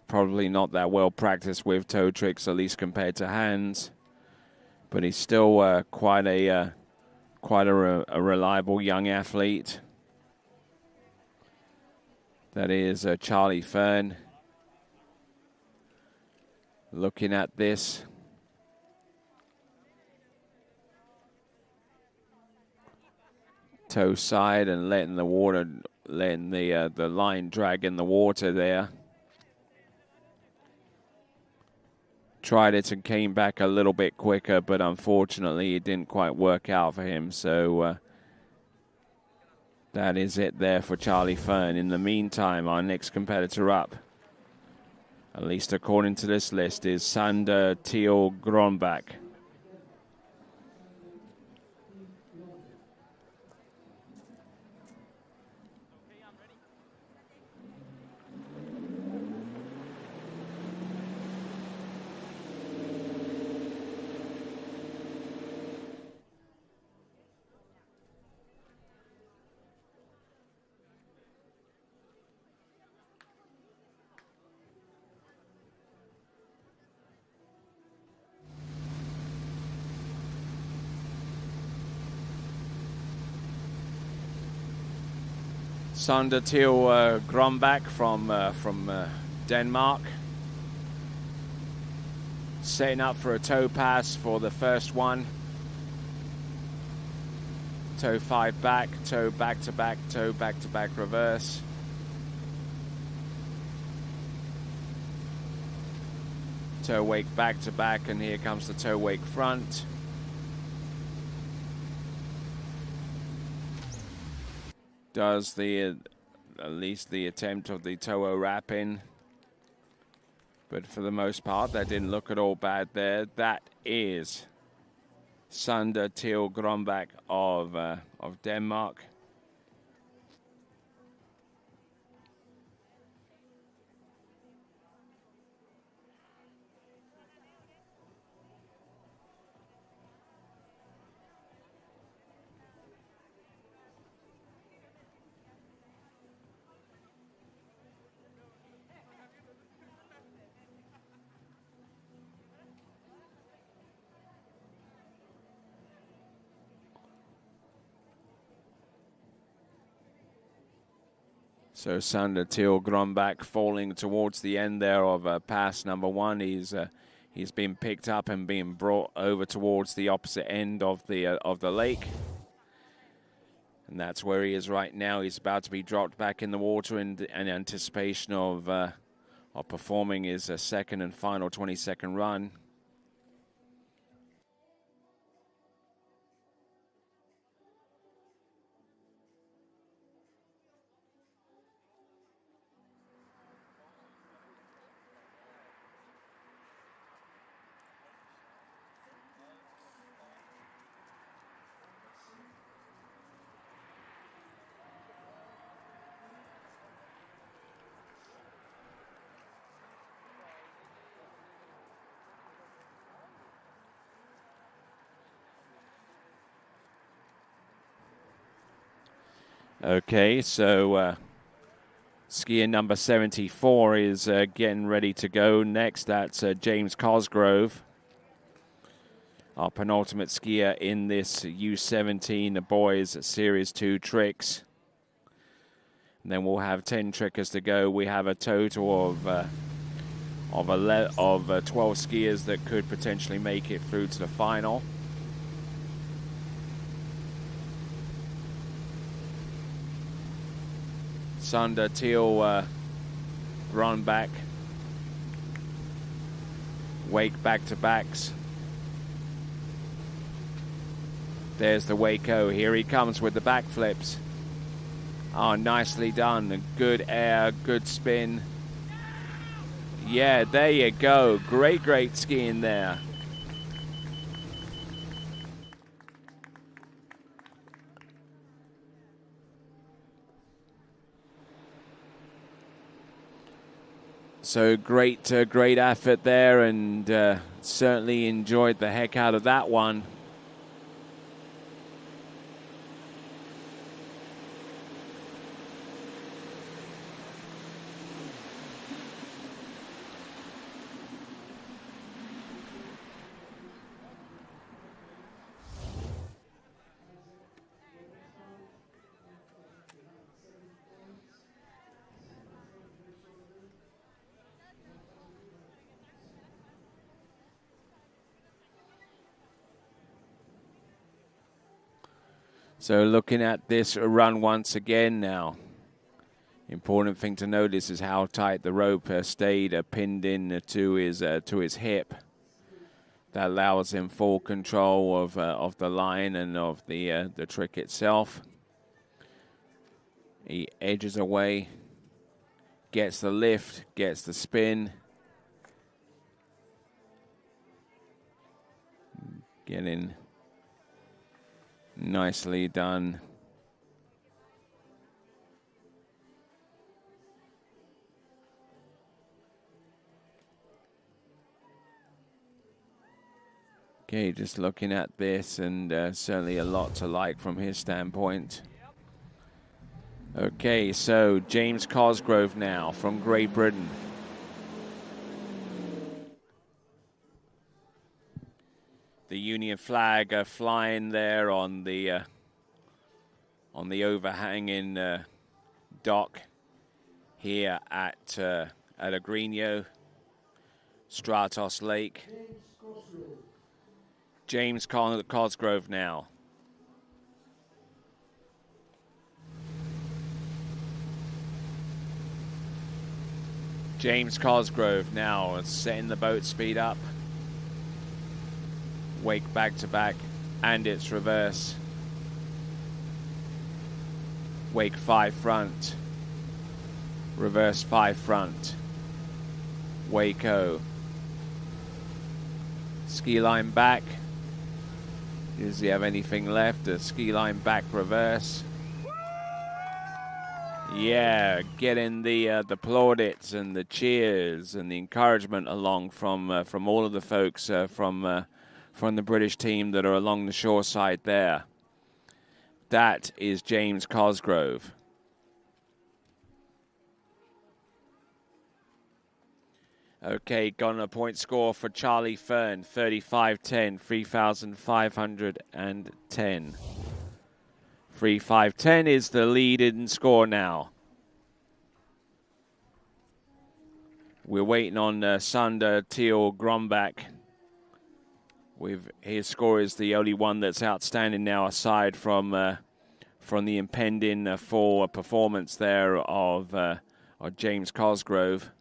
probably not that well practiced with toe tricks, at least compared to hands, but he's still quite a reliable young athlete. That is Charlie Fern. Looking at this. Toe side and letting the line drag in the water there. Tried it and came back a little bit quicker, but unfortunately it didn't quite work out for him. So that is it there for Charlie Fern. In the meantime, our next competitor up, at least according to this list, is Sander Thiel Gronbach. Sander Thiel Gronbach from Denmark. Setting up for a toe pass for the first one. Toe 5 back, toe back to back, toe back to back reverse. Toe wake back to back, and here comes the toe wake front. Does at least the attempt of the toe wrap in, but for the most part that didn't look at all bad there. That is Sander Thiel Gronbach of Denmark. So Sander Thiel Gronbach falling towards the end there of pass number one. He's been picked up and being brought over towards the opposite end of the lake. And that's where he is right now. He's about to be dropped back in the water in anticipation of performing his second and final 20-second run. Okay, so skier number 74 is getting ready to go next. That's James Cosgrove, our penultimate skier in this U17 Boys Series 2 tricks. And then we'll have 10 trickers to go. We have a total of 12 skiers that could potentially make it through to the final. Sander Thiel run back, wake back-to-backs. There's the Waco. Here he comes with the backflips. Oh, nicely done. Good air, good spin. Yeah, there you go. Great, great skiing there. So great effort there, and certainly enjoyed the heck out of that one. So looking at this run once again now, important thing to notice is how tight the rope stayed pinned in to his hip. That allows him full control of the line and of the trick itself. He edges away, gets the lift, gets the spin. Getting nicely done. Okay, just looking at this, and certainly a lot to like from his standpoint. Okay, so James Cosgrove now from Great Britain. The Union flag flying there on the overhanging dock here at Agrigno, Stratos Lake. James Cosgrove now. James Cosgrove now setting the boat speed up. Wake back to back, and it's reverse. Wake 5 front. Reverse 5 front. Waco. Ski line back. Does he have anything left? A ski line back reverse. Yeah, getting the plaudits and the cheers and the encouragement along from all of the folks from the British team that are along the shore side there. That is James Cosgrove. Okay, got a point score for Charlie Fern, 35.10, 3,510. 3,510 is the lead in score now. We're waiting on Sander Thiel Grombach. His score is the only one that's outstanding now, aside from from the impending full performance there of James Cosgrove.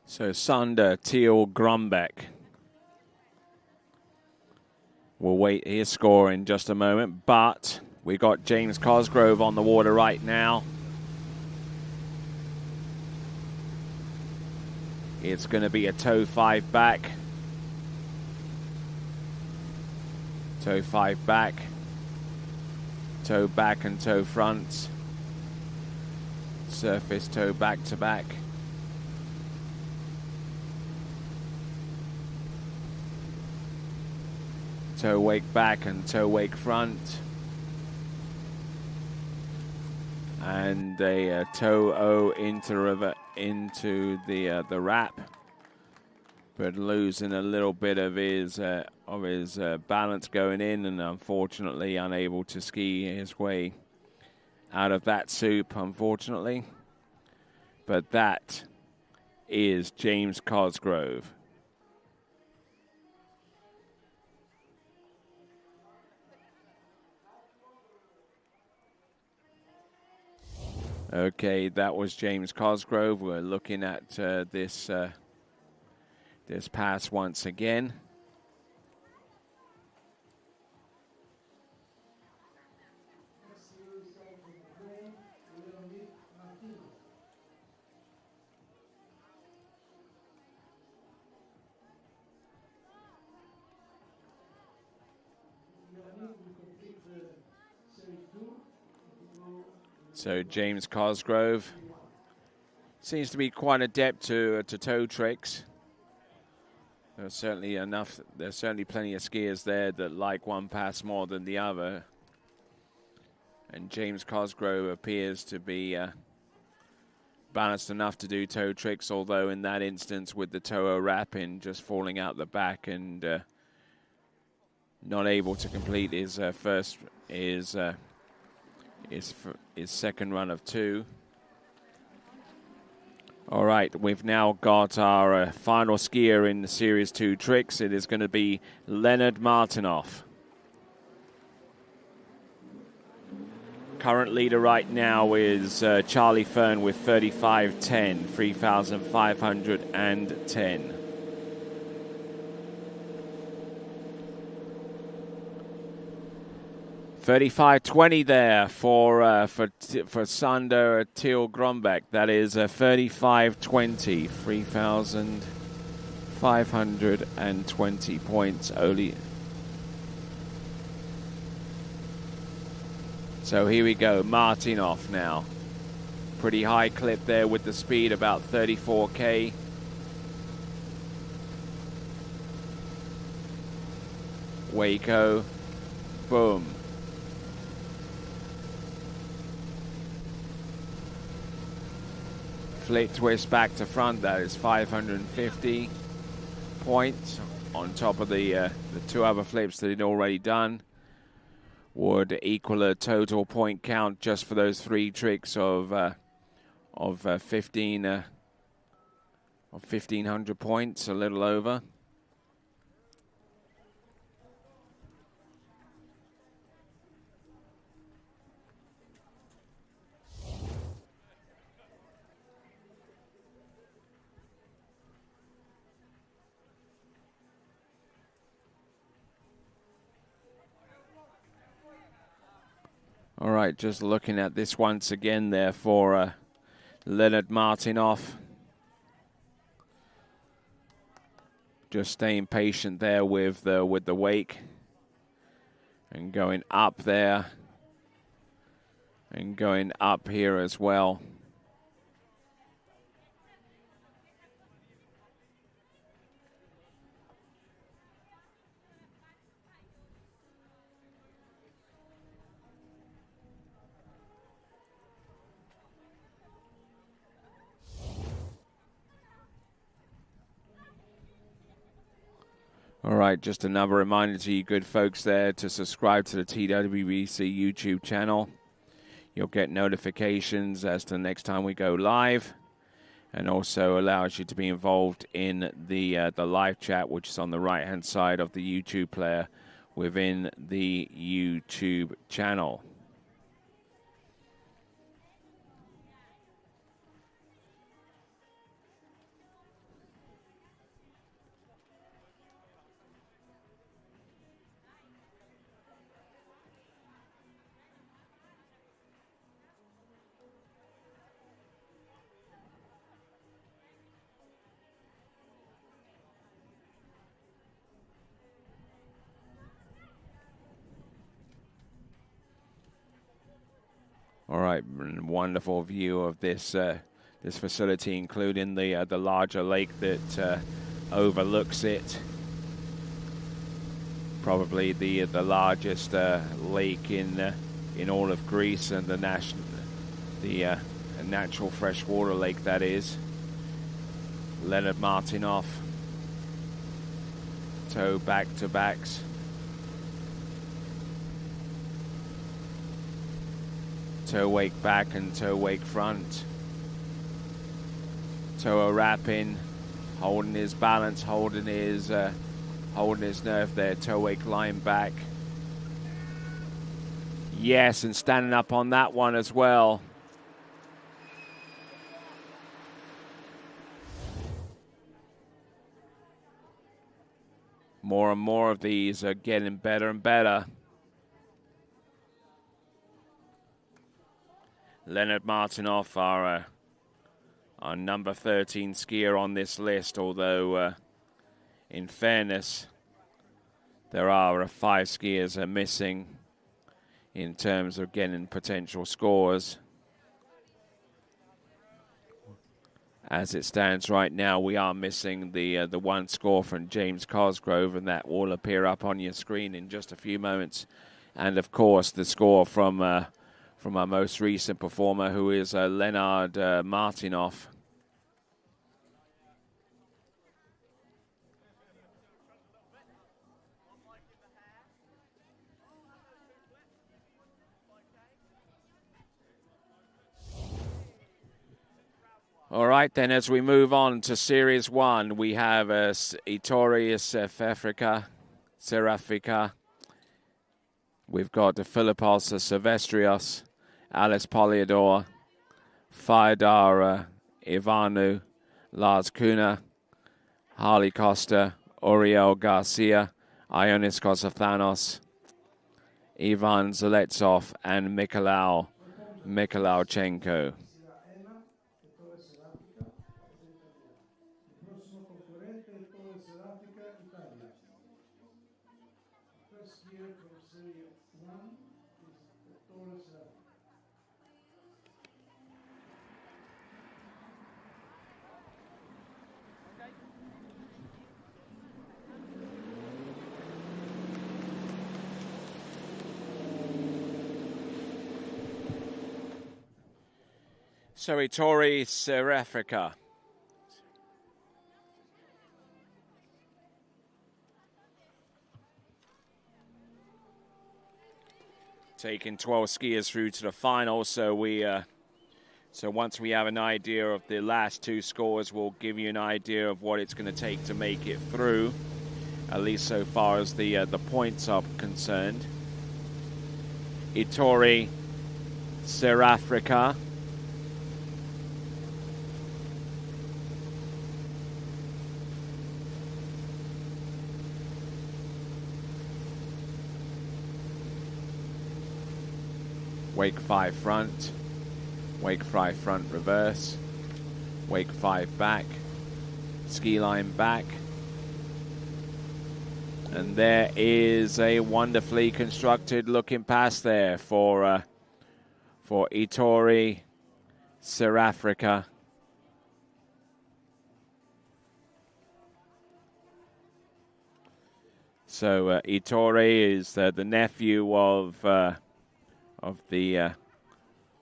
So Sander Thiel Grumbeck will wait his score in just a moment, but we got James Cosgrove on the water right now. It's going to be a toe 5 back. Toe 5 back. Toe back and toe front. Surface toe back to back. Toe wake back and toe wake front. And a toe O into the wrap, but losing a little bit of his balance going in, and unfortunately unable to ski his way out of that soup, unfortunately. But that is James Cosgrove. Okay, that was James Cosgrove. We're looking at this pass once again. So James Cosgrove seems to be quite adept to toe tricks. There's certainly plenty of skiers there that like one pass more than the other. And James Cosgrove appears to be balanced enough to do toe tricks, although in that instance with the toe wrapping just falling out the back and not able to complete his second run of 2. All right, we've now got our final skier in the Series 2 tricks. It is going to be Leonard Martinoff. Current leader right now is Charlie Fern with 35.10, 3,510. $35.20 there for Sander Thiel Grumbeck. That is $35.20, 3,520 points only. So here we go, Martinoff now. Pretty high clip there with the speed, about 34K. Waco, boom. Flip twist back to front, that is 550 points on top of the 2 other flips that he'd already done. Would equal a total point count just for those 3 tricks of 1,500 points, a little over. All right, just looking at this once again there for Leonard Martinoff. Just staying patient there with the wake and going up there and going up here as well. right, just another reminder to you good folks there to subscribe to the TWBC YouTube channel. You'll get notifications as to the next time we go live, and also allows you to be involved in the live chat, which is on the right-hand side of the YouTube player within the YouTube channel. All right, wonderful view of this this facility, including the larger lake that overlooks it. Probably the largest lake in all of Greece, and the natural freshwater lake that is. Leonard Martinov, toe back to backs. Toe wake back and toe wake front. Toe wrapping, holding his balance, holding his nerve there. Toe wake line back. Yes, and standing up on that one as well. More and more of these are getting better and better. Leonard Martinov, our number 13 skier on this list, although in fairness, there are 5 skiers missing in terms of getting potential scores. As it stands right now, we are missing the one score from James Cosgrove, and that will appear up on your screen in just a few moments. And of course, the score from our most recent performer, who is Leonard Martinov. All right, then, as we move on to Series 1, we have Ettore Serafika. We've got Philippos Silvestrios, Alice Poliador, Fyodor Ivanu, Lars Kuna, Harley Costa, Oriel Garcia, Ionis Kosathanos, Ivan Zeletsov, and Mikhailovchenko. So Ettore Serafika. Taking 12 skiers through to the final, so once we have an idea of the last 2 scores, we'll give you an idea of what it's going to take to make it through, at least so far as the points are concerned. Ettore Serafika. Wake 5 front, wake 5 front reverse, wake 5 back, ski line back. And there is a wonderfully constructed looking pass there for Ettore Serafika. So Ettore is the nephew of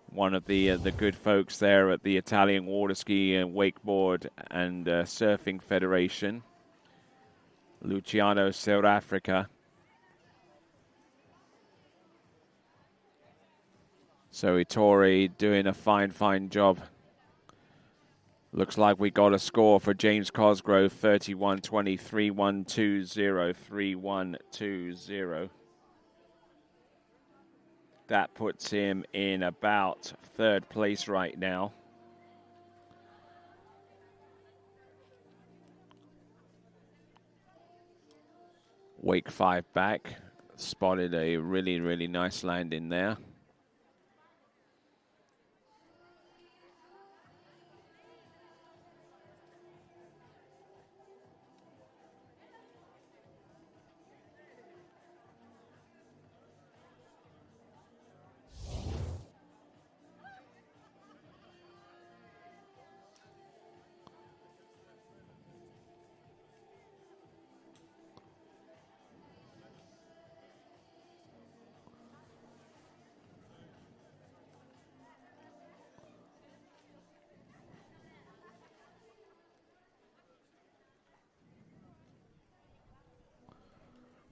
one of the good folks there at the Italian Water Ski and Wakeboard and Surfing Federation. Luciano, South Africa. So Ettore doing a fine job. Looks like we got a score for James Cosgrove, 31-20, 3-1-2-0, 3-1-2-0. That puts him in about third place right now. Wake 5 back. Spotted a really nice landing there.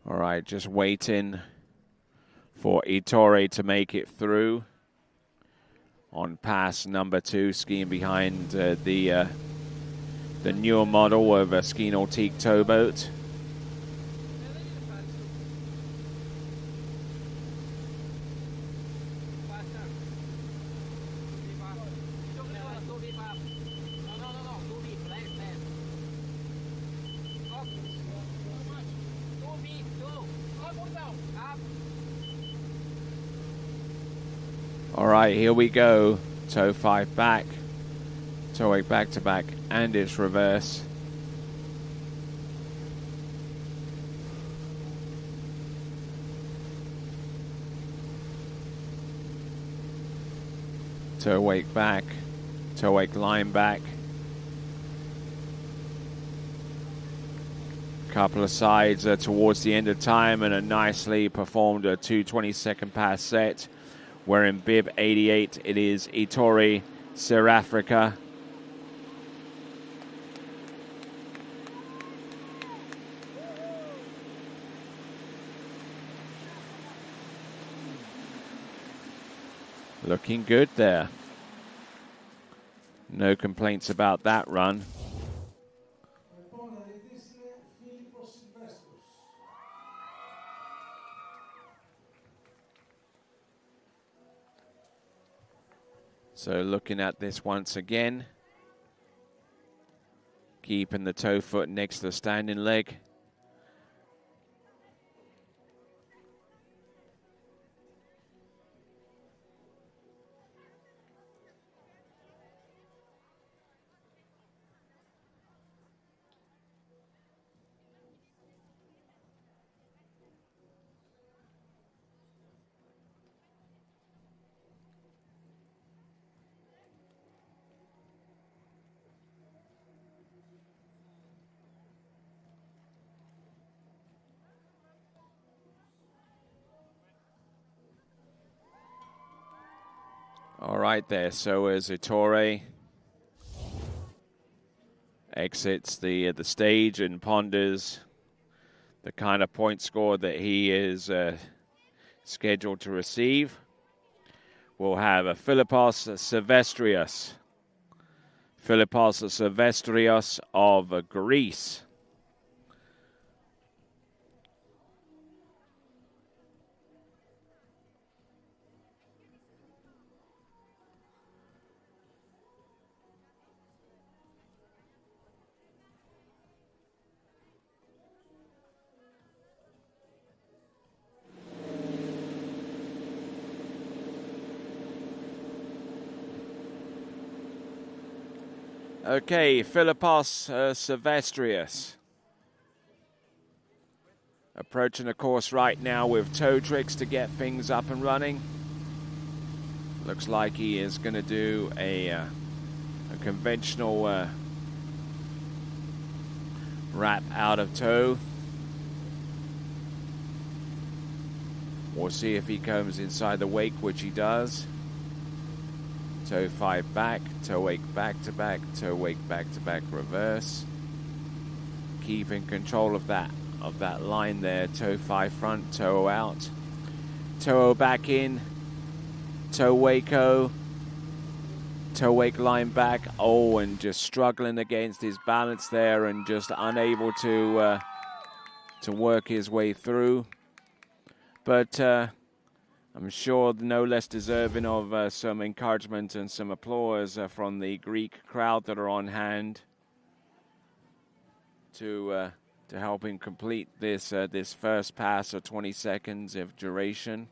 All right, just waiting for Ettore to make it through on pass number 2, skiing behind the newer model of a Ski Nautique towboat. All right, here we go. Toe 5 back, toe 8 back to back, and it's reverse. Toe 8 back, toe 8 line back. Couple of sides towards the end of time, and a nicely performed 2:22 pass set. We're in bib 88. It is Ettore, South Africa. Looking good there. No complaints about that run. So looking at this once again, keeping the toe foot next to the standing leg. All right there, so as Ettore exits the stage and ponders the kind of point score that he is scheduled to receive, we'll have a Philippos Silvestrios of Greece. Okay, Philippos Silvestrios. Approaching the course right now with toe tricks to get things up and running. Looks like he is going to do a conventional wrap out of toe. We'll see if he comes inside the wake, which he does. Toe 5 back, toe 8 back to back, toe 8 back to back reverse. Keeping control of that of that line there. Toe 5 front, toe out. Toe back in. Toe Waco. Toe wake line back. Oh, and just struggling against his balance there and just unable to work his way through. But I'm sure no less deserving of some encouragement and some applause from the Greek crowd that are on hand to help him complete this first pass of 20 seconds of duration.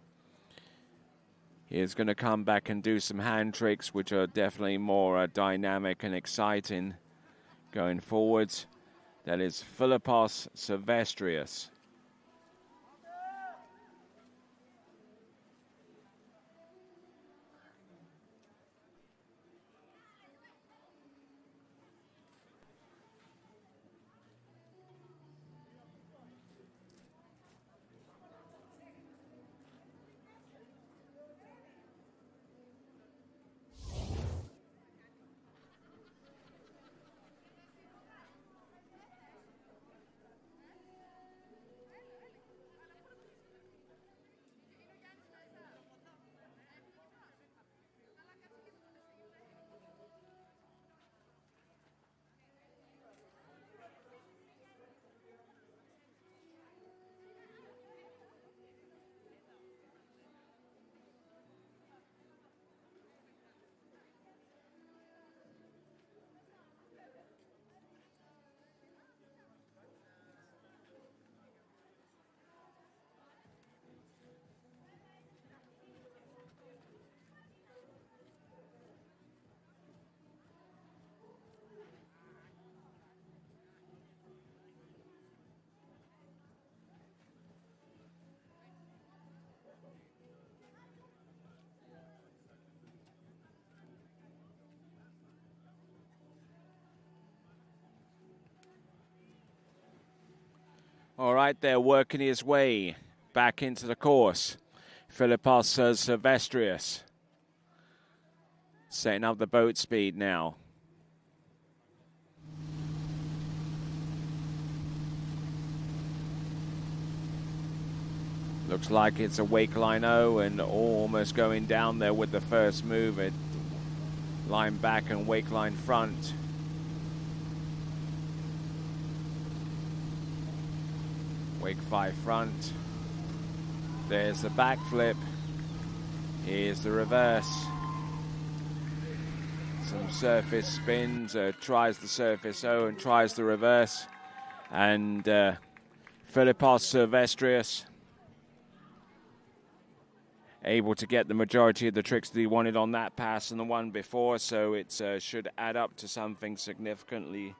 He's going to come back and do some hand tricks, which are definitely more dynamic and exciting going forwards. That is Philippos Silvestrius. All right, they're working his way back into the course. Philippos Silvestrius setting up the boat speed now. Looks like it's a wake line O and almost going down there with the first move. It line back and wake line front. Wake 5 front. There's the backflip. Here's the reverse. Some surface spins. Tries the surface O and tries the reverse. And Philippos Silvestrius able to get the majority of the tricks that he wanted on that pass and the one before. So it should add up to something significantly.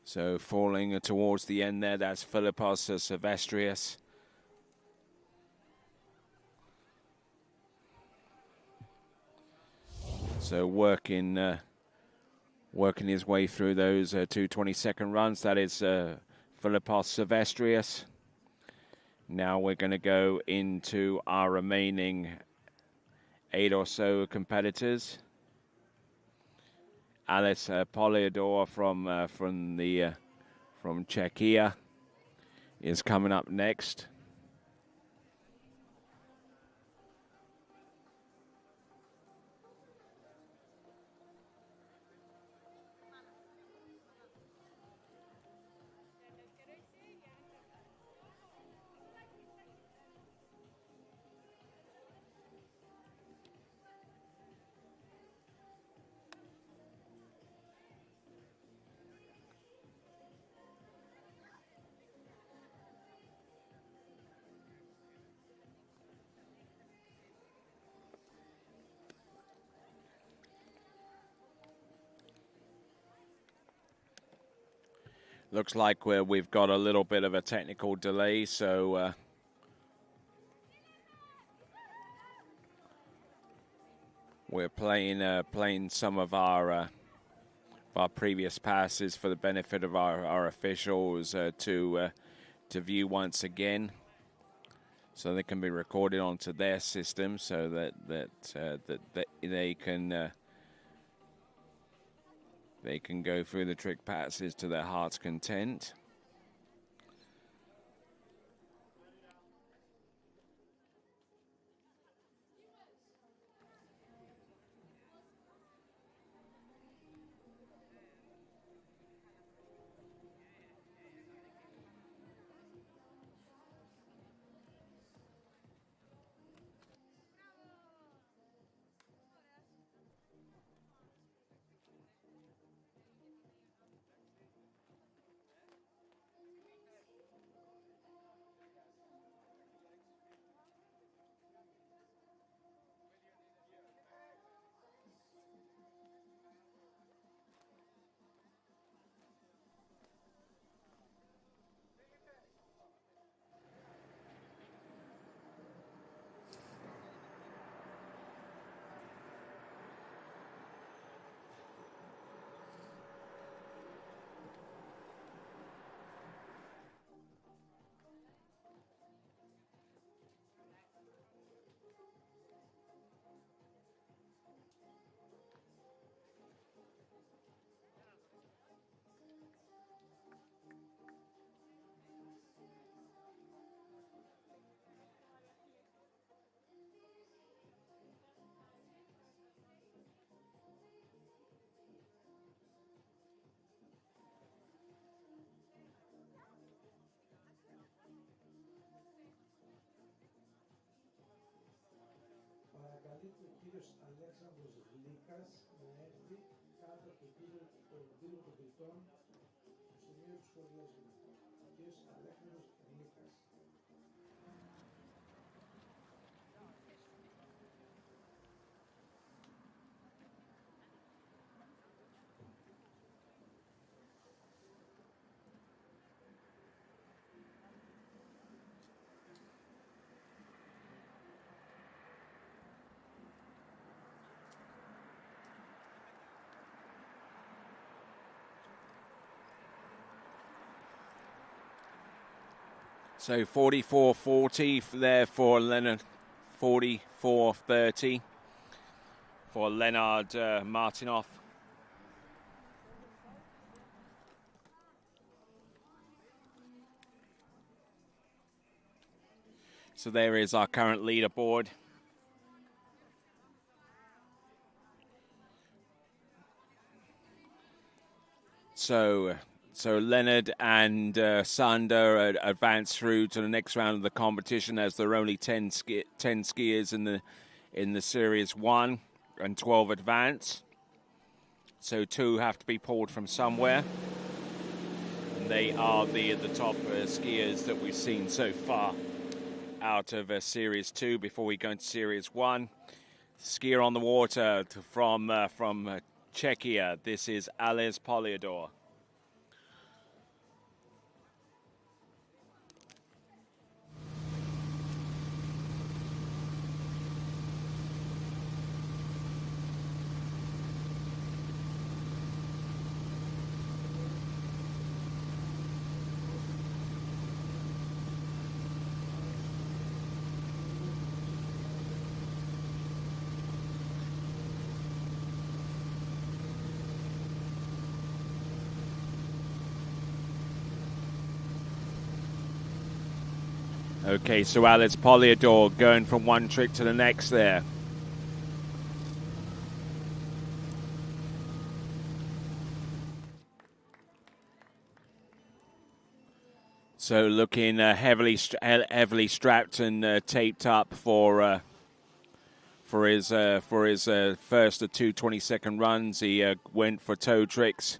So falling towards the end there, that's Philippos Silvestrius. So working his way through those 2 20-second runs. That is Philippos Silvestrius. Now we're going to go into our remaining 8 or so competitors. Alice Poliador from Czechia is coming up next. Looks like we've got a little bit of a technical delay, so we're playing some of our previous passes for the benefit of our officials to view once again, so they can be recorded onto their system, so that they can go through the trick passes to their heart's content. Παρακαλεί ο κύριος Αλέξανδρος Γλύκας να έρθει κάτω από το κτίριο των κριτών στο σημείο του σχολιασμού. Ο κύριος Αλέξανδρος Γλύκας. So 44-40 there for Leonard, 44-30 for Leonard Martinov. So there is our current leaderboard. So Leonard and Sander advance through to the next round of the competition, as there are only 10 skiers in the Series 1 and 12 advance. So 2 have to be pulled from somewhere. And they are the top skiers that we've seen so far out of Series 2 before we go into Series 1. Skier on the water from Czechia. This is Ales Poliador. Okay, so Alex Poliador going from one trick to the next there. So looking heavily strapped and taped up for his first of 2 20-second runs. He went for toe tricks,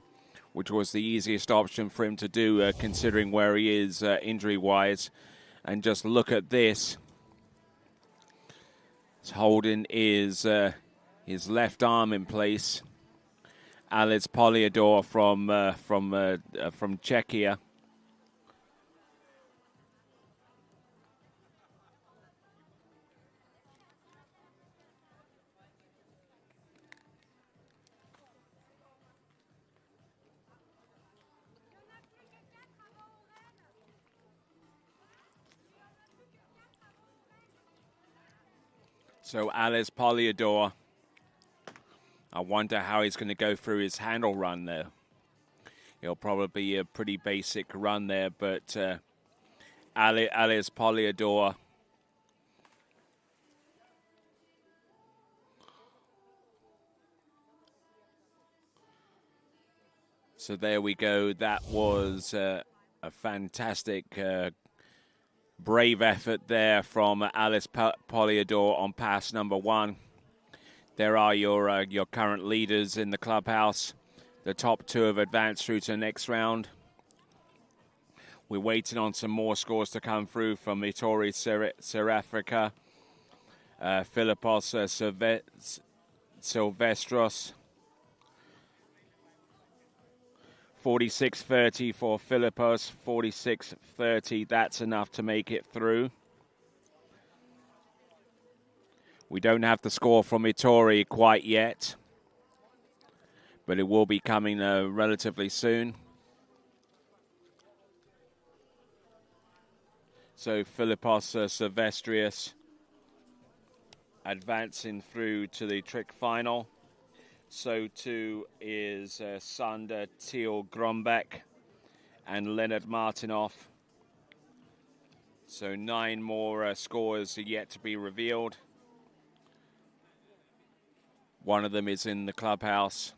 which was the easiest option for him to do, considering where he is injury-wise. And just look at this. He's holding his left arm in place Alice Poliador from Czechia. So Alice Poliador, I wonder how he's going to go through his handle run there. It'll probably be a pretty basic run there, but Alice Poliador. So there we go. That was a fantastic, brave effort there from Alice Poliador on pass number 1. There are your current leaders in the clubhouse. The top 2 have advanced through to the next round. We're waiting on some more scores to come through from Ettore Serafrica, Philippos Silvestros. 46.30 for Philippos, 46.30. That's enough to make it through. We don't have the score from Ettore quite yet, but it will be coming relatively soon. So Philippos Silvestrius advancing through to the trick final. So too is Sander Thiel Grombeck and Leonard Martinov. So 9 more scores are yet to be revealed. One of them is in the clubhouse.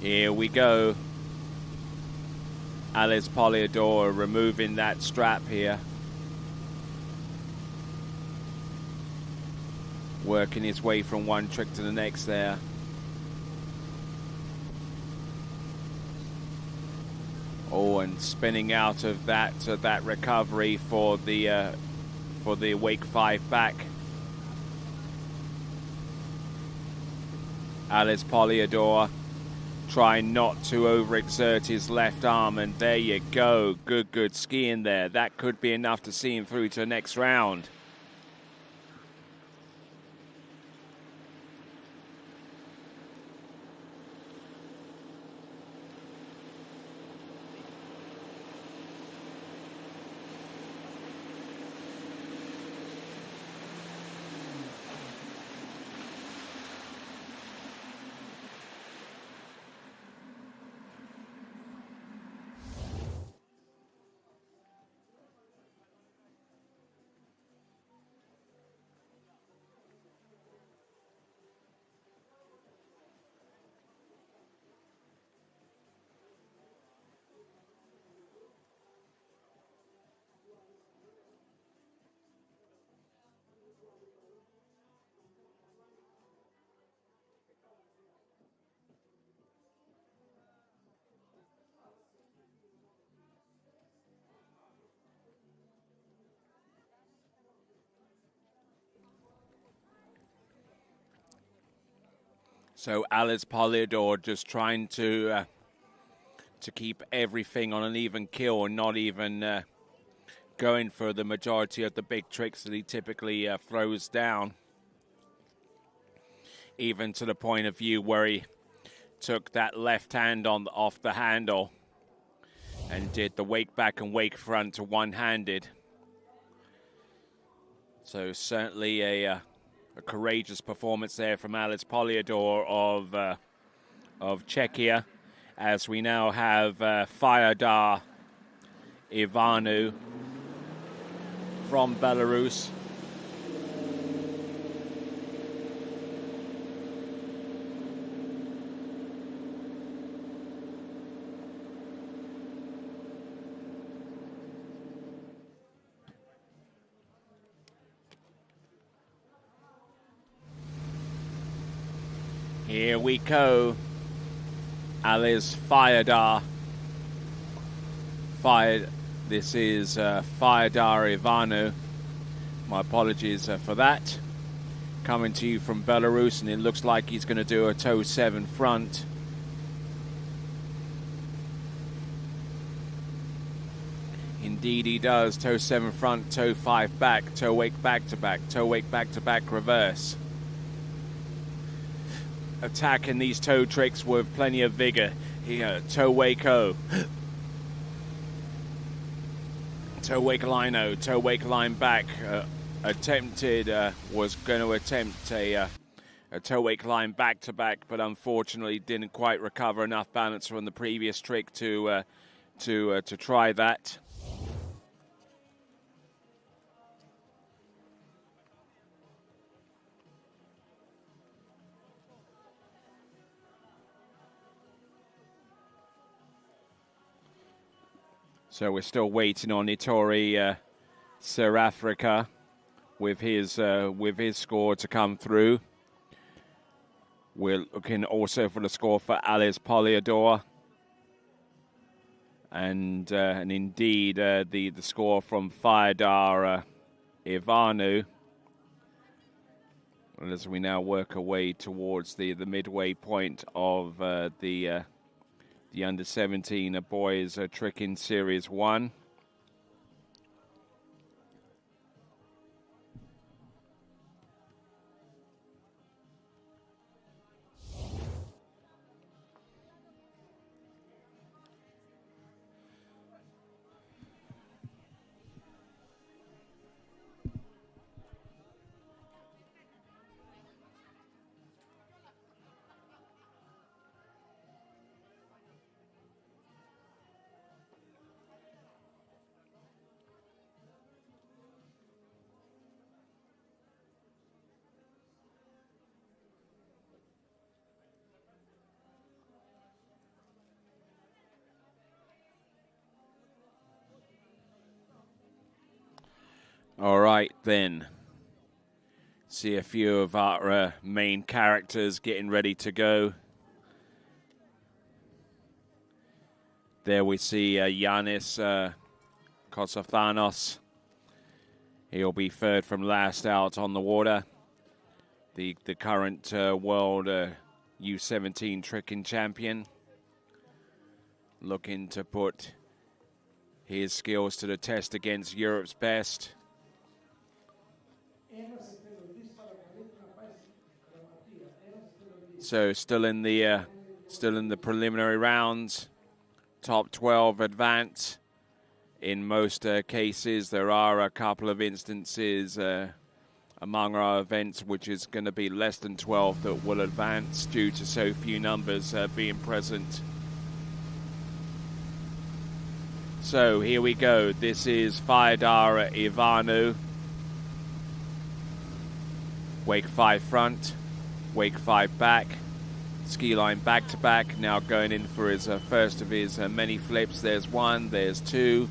Here we go. Alice Poliador removing that strap here. Working his way from one trick to the next there. Oh, and spinning out of that recovery for the wake 5 back. Alice Poliador trying not to overexert his left arm, and there you go. Good skiing there. That could be enough to see him through to the next round. So Alice Poliador just trying to keep everything on an even kill and not even going for the majority of the big tricks that he typically throws down. Even to the point of view where he took that left hand off the handle and did the wake back and wake front to one-handed. So certainly a courageous performance there from Alice Poliador of Czechia, as we now have Fyodor Ivanu from Belarus. Here we go. Alice Fyodor. This is Fyodor Ivanu. My apologies for that. coming to you from Belarus, and it looks like he's going to do a toe 7 front. Indeed he does. Toe 7 front, toe 5 back, toe wake back to back, toe wake back to back reverse. Attacking these toe tricks with plenty of vigor. Here, toe wake O. Toe wake line O, toe wake line back. Was going to attempt a toe wake line back to back, but unfortunately didn't quite recover enough balance from the previous trick to try that. So we're still waiting on Ittori South Africa with his score to come through. We're looking also for the score for Alice Poliador. And indeed the score from Fyodor Ivanu. As we now work our way towards the midway point of the under-17 boys trick in Series 1. All right, then. See a few of our main characters getting ready to go. There we see Yanis Kosophanos. He'll be third from last out on the water. The current world U17 tricking champion. Looking to put his skills to the test against Europe's best. So still in the preliminary rounds, top 12 advance. In most cases, there are a couple of instances among our events which is going to be less than 12 that will advance due to so few numbers being present. So here we go. This is Fyodor Ivanu. Wake 5 front, wake 5 back, ski line back to back. Now going in for his first of his many flips. There's 1, there's 2.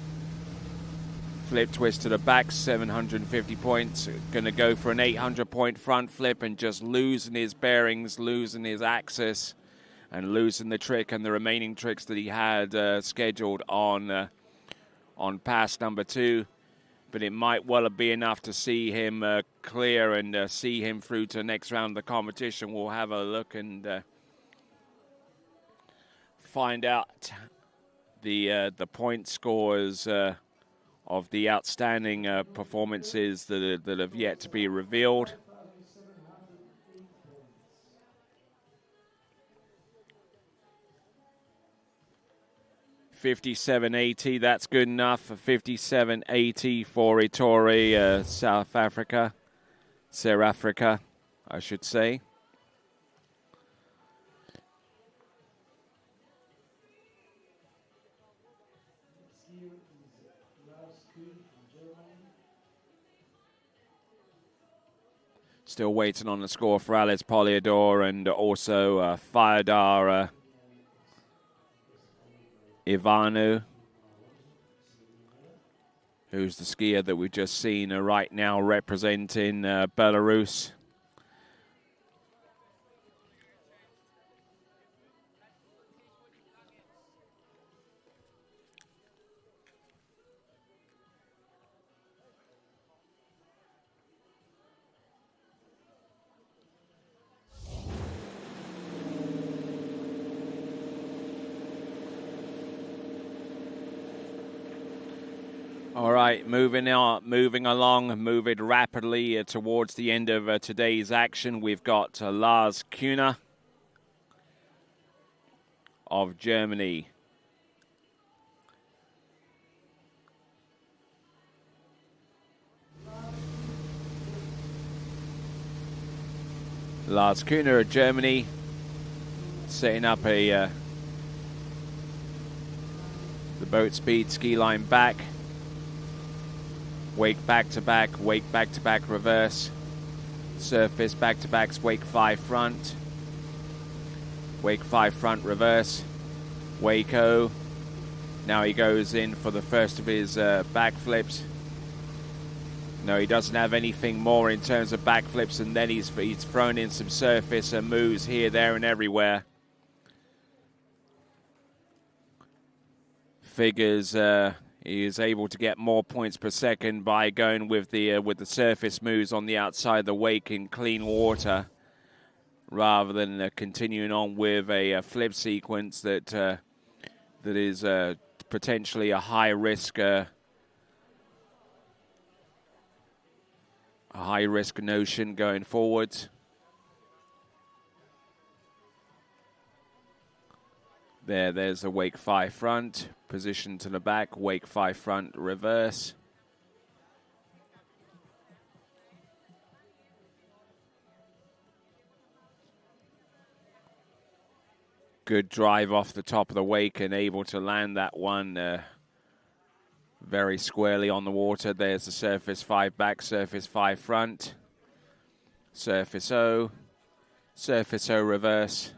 Flip twist to the back, 750 points. Going to go for an 800-point front flip and just losing his bearings, losing his axis, and losing the trick and the remaining tricks that he had scheduled on pass number 2. But it might well be enough to see him clear and see him through to the next round of the competition. We'll have a look and find out the point scores of the outstanding performances that have yet to be revealed. $57.80, that's good enough. For $57.80 for Ittori, South Africa, I should say. Still waiting on the score for Alice Poliador and also Fyodor Ivanu, who's the skier that we've just seen right now representing Belarus. All right, moving along, moving rapidly towards the end of today's action. We've got Lars Kuhner of Germany. Lars Kuhner of Germany setting up the boat speed, ski line back. Wake back-to-back, wake back-to-back reverse. Surface back-to-backs, wake 5 front. Wake 5 front reverse. Wake-O. Now he goes in for the first of his backflips. No, he doesn't have anything more in terms of backflips, and then he's thrown in some surface and moves here, there, and everywhere. Figures he is able to get more points per second by going with the surface moves on the outside the wake in clean water, rather than continuing on with a flip sequence that is potentially a high risk notion going forwards. There's a wake 5 front, position to the back, wake 5 front, reverse. Good drive off the top of the wake and able to land that one very squarely on the water. There's the surface 5 back, surface 5 front, surface O, reverse.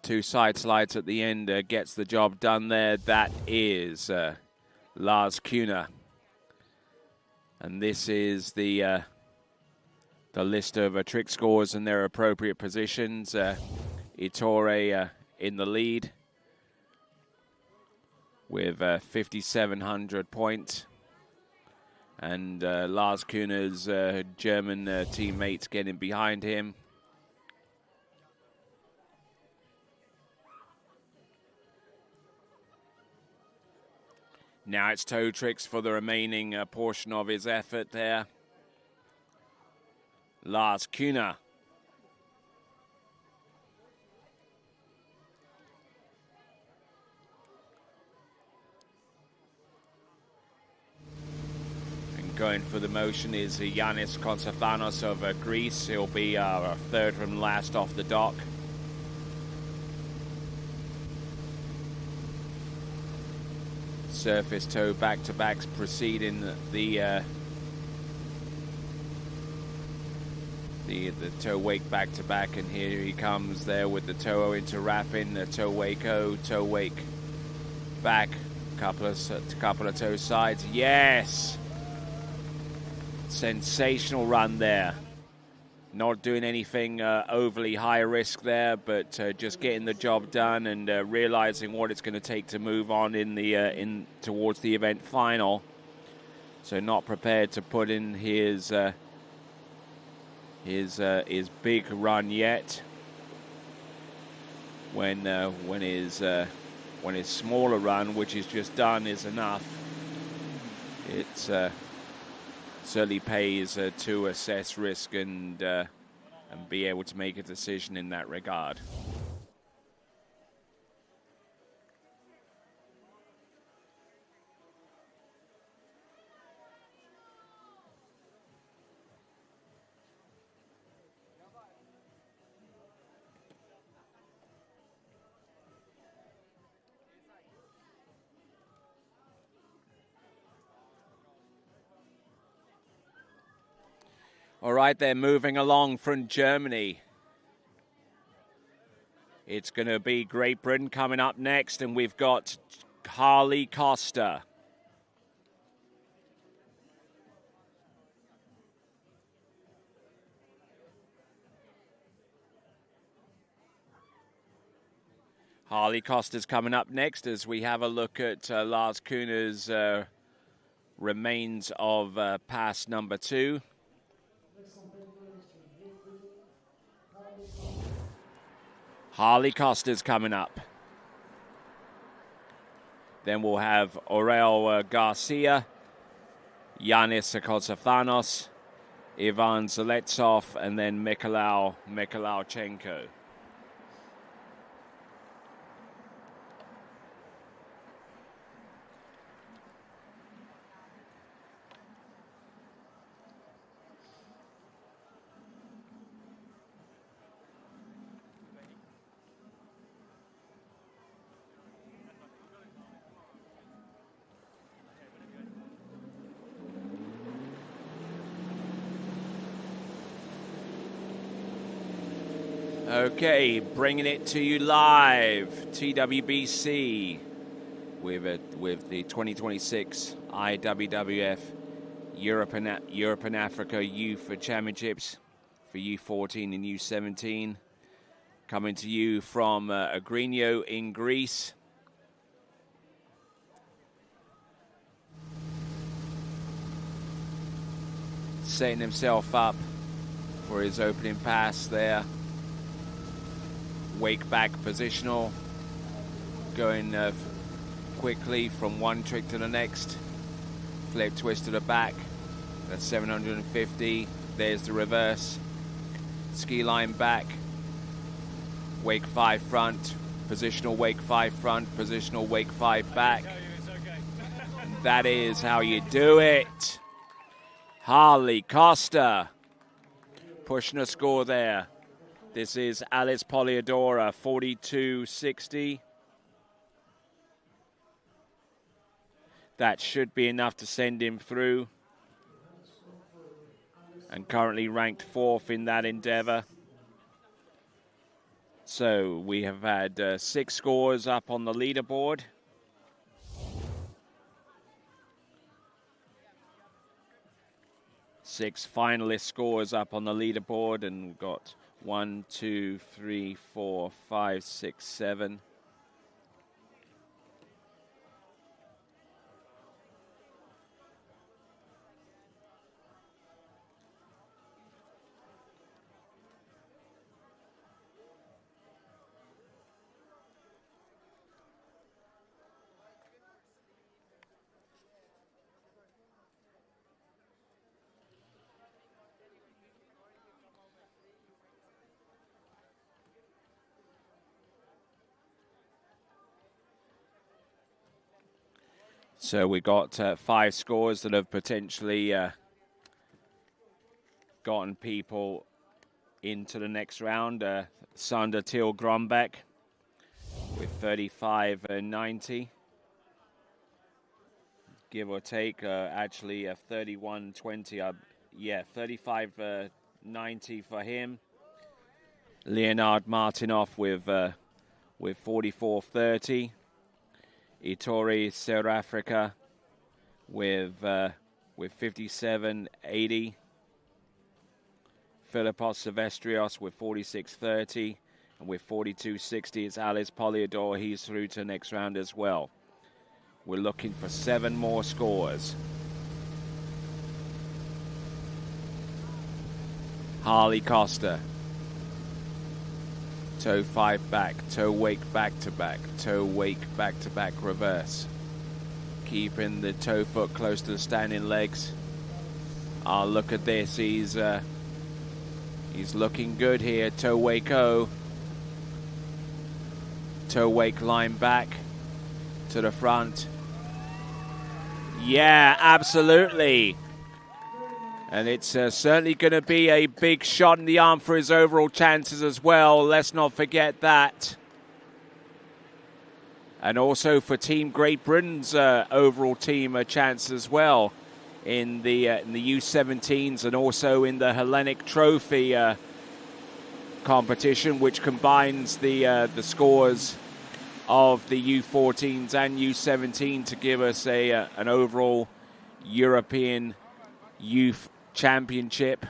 2 side slides at the end gets the job done there. That is Lars Kuhner. And this is the list of trick scores and their appropriate positions. Ettore in the lead with 5,700 points. And Lars Kuhner's German teammates getting behind him. Now it's toe tricks for the remaining portion of his effort there. Lars Kuhner. And going for the motion is Yannis Konstantinos of Greece. He'll be third from last off the dock. Surface toe back-to-backs preceding the toe wake back-to-back, and here he comes there with the toe into wrapping, the toe wake O, toe wake back, couple of toe sides. Yes, sensational run there. Not doing anything overly high risk there, but just getting the job done and realizing what it's going to take to move on in towards the event final. So not prepared to put in his big run yet. When his smaller run, which he's just done, is enough. It's certainly pays to assess risk and be able to make a decision in that regard. All right, they're moving along from Germany. It's going to be Great Britain coming up next, and we've got Harley Costa. Harley Costa's coming up next as we have a look at Lars Kuhner's remains of pass number 2. Harley Costa's coming up. Then we'll have Aurel Garcia, Yanis Akosafanos, Ivan Zeletsov, and then Mikhailovchenko. Okay, bringing it to you live, TWBC, with the 2026 IWWF Europe and Africa Youth Championships for U14 and U17, coming to you from Agrigno in Greece. Setting himself up for his opening pass there. Wake back positional, going quickly from one trick to the next. Flip twist to the back, that's 750. There's the reverse. Ski line back, wake 5 front, positional wake 5 front, positional wake 5 back. That is how you do it. Harley Costa pushing a score there. This is Alice Poliadora, 42.60. That should be enough to send him through. And currently ranked 4th in that endeavor. So we have had 6 scores up on the leaderboard. Six finalist scores up on the leaderboard, and we've got 1, 2, 3, 4, 5, 6, 7. So we got 5 scores that have potentially gotten people into the next round. Sander Thiel Grombeck with 35.90. Give or take, actually 31.20. Yeah, 35.90 for him. Leonard Martinov with 44.30. Ettore South Africa with 57.80. Philippos Silvestrios with 46.30, and with 42.60 it's Alice Poliador. He's through to the next round as well. We're looking for 7 more scores. Harley Costa. Toe 5 back, toe wake back to back, toe wake back to back reverse. Keeping the toe foot close to the standing legs. Oh, look at this, he's looking good here. Toe wake O. Toe wake line back to the front. Yeah, absolutely. And it's certainly going to be a big shot in the arm for his overall chances as well. Let's not forget that. And also for Team Great Britain's overall team a chance as well in the U17s and also in the Hellenic Trophy competition, which combines the scores of the U14s and U17 to give us an overall European Youth Championship.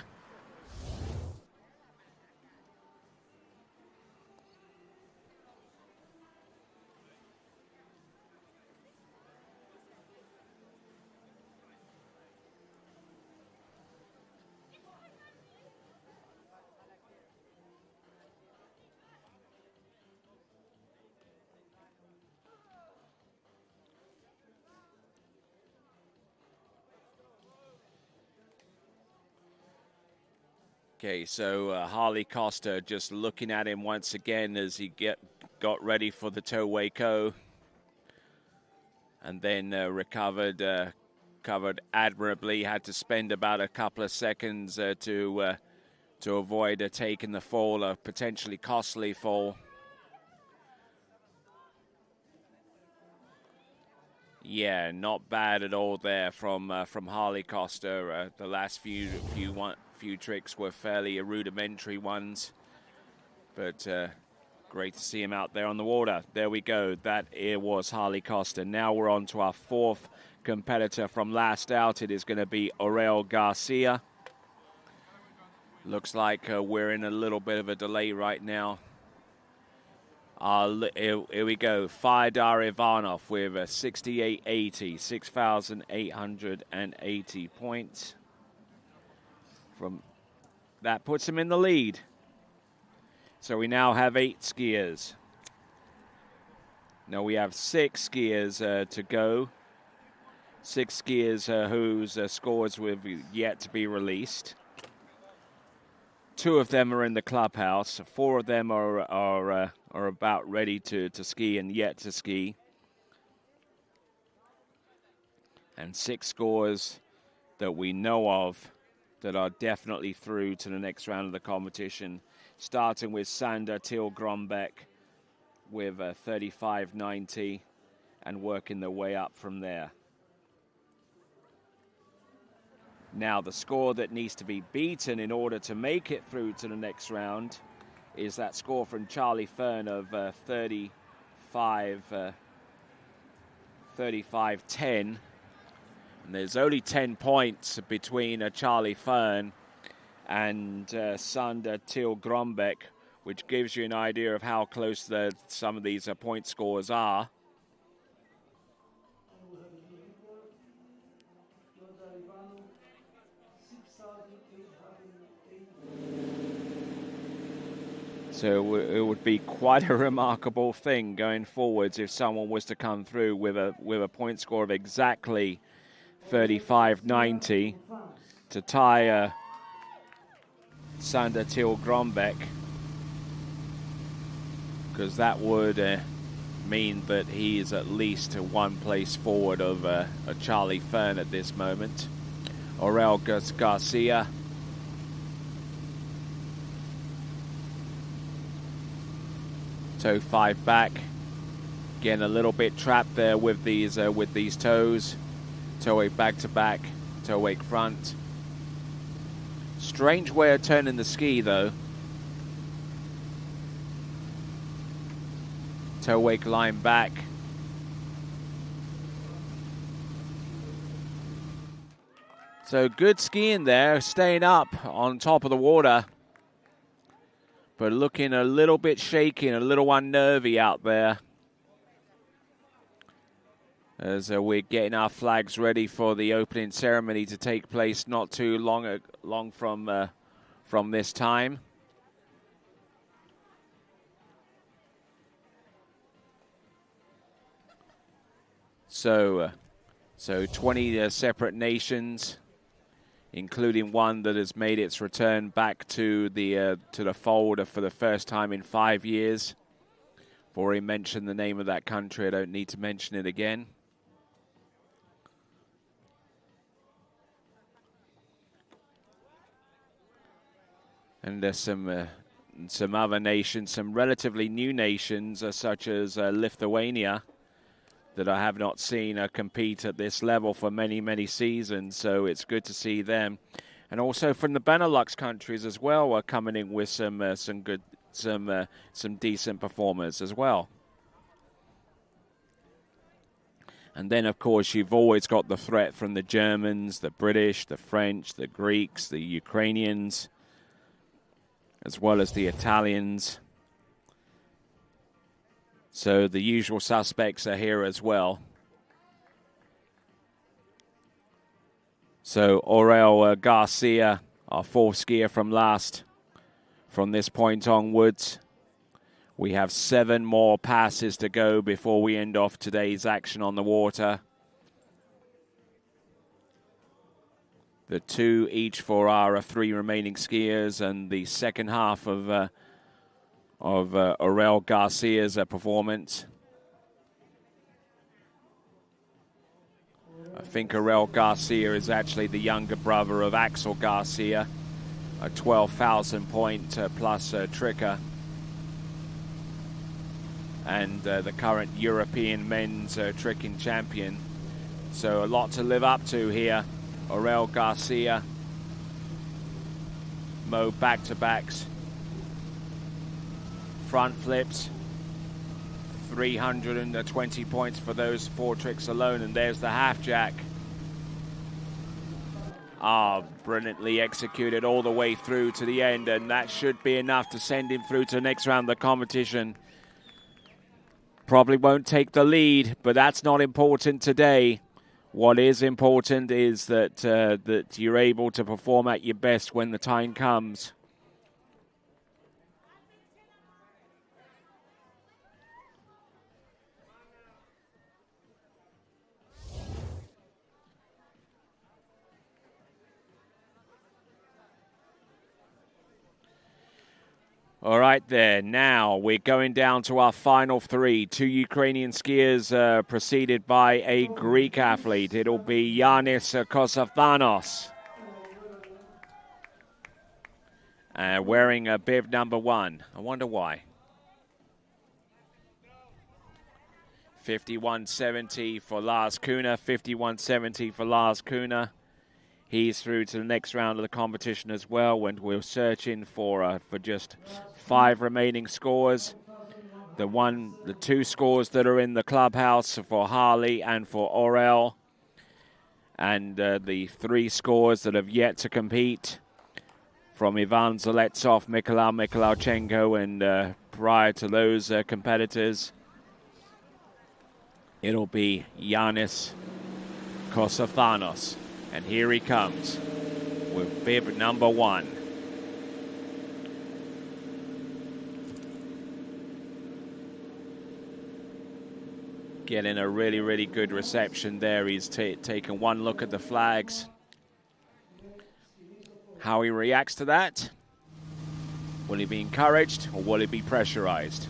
Okay, so Harley Costa just looking at him once again as he got ready for the toe Waco, and then recovered admirably. Had to spend about a couple of seconds to avoid taking the fall, a potentially costly fall. Yeah, not bad at all there from Harley Costa. The last few tricks were fairly rudimentary ones, but great to see him out there on the water. There we go. That it was Harley Costa. Now we're on to our fourth competitor from last out. It is going to be Aurel Garcia. Looks like we're in a little bit of a delay right now. Here we go. Fyodor Ivanov with a 68.80, 6,880 points. That puts him in the lead. So we now have 8 skiers. Now we have 6 skiers to go. 6 skiers whose scores have yet to be released. 2 of them are in the clubhouse. 4 of them are about ready to ski and yet to ski. And 6 scores that we know of that are definitely through to the next round of the competition. Starting with Sander Till Grombeck with a 35.90 and working their way up from there. Now, the score that needs to be beaten in order to make it through to the next round is that score from Charlie Fern of 35.10. And there's only 10 points between Charlie Fern and Sander Till Grombeck, which gives you an idea of how close some of these point scores are. So it would be quite a remarkable thing going forwards if someone was to come through with a point score of exactly 35.90 to tie Sander Till Grombeck, because that would mean that he is at least 1 place forward of a Charlie Fern at this moment. Aurel Garcia. Toe 5 back. Again, a little bit trapped there with these toes. Toe wake back to back, toe wake front. Strange way of turning the ski though. Toe wake line back. So good skiing there, staying up on top of the water. But looking a little bit shaky and a little unnervy out there. As we're getting our flags ready for the opening ceremony to take place not too long from this time. So 20 separate nations, including one that has made its return back to the fold for the first time in 5 years. I've already mentioned the name of that country. I don't need to mention it again. And there's some other nations, some relatively new nations, such as Lithuania, that I have not seen compete at this level for many, many seasons. So it's good to see them, and also from the Benelux countries as well, are coming in with some decent performers as well. And then, of course, you've always got the threat from the Germans, the British, the French, the Greeks, the Ukrainians, as well as the Italians. So the usual suspects are here as well. So Aurel Garcia, our 4th skier from last, from this point onwards. We have 7 more passes to go before we end off today's action on the water. the 2 each for our 3 remaining skiers, and the second half of Aurel Garcia's performance. I think Aurel Garcia is actually the younger brother of Axel Garcia, a 12,000 point plus tricker, and the current European men's tricking champion. So a lot to live up to here. Aurel Garcia, Mo back-to-backs, front flips, 320 points for those 4 tricks alone, and there's the half jack. Brilliantly executed all the way through to the end, and that should be enough to send him through to the next round of the competition. Probably won't take the lead, but that's not important today. What is important is that that you're able to perform at your best when the time comes. All right there, now we're going down to our final 3. 2 Ukrainian skiers preceded by a Greek athlete. It'll be Yanis Kosathanos, wearing a bib number 1. I wonder why. 51.70 for Lars Kuna, 51.70 for Lars Kuna. He's through to the next round of the competition as well, and we're searching for just 5 remaining scores. The 2 scores that are in the clubhouse for Harley and for Aurel, and the 3 scores that have yet to compete from Ivan Zaletsov, Mikhail Mikhailchenko, and prior to those competitors, it'll be Yanis Kosathanos. And here he comes with bib number 1. Getting a really, really good reception there. He's taken one look at the flags. How he reacts to that? Will he be encouraged or will he be pressurized?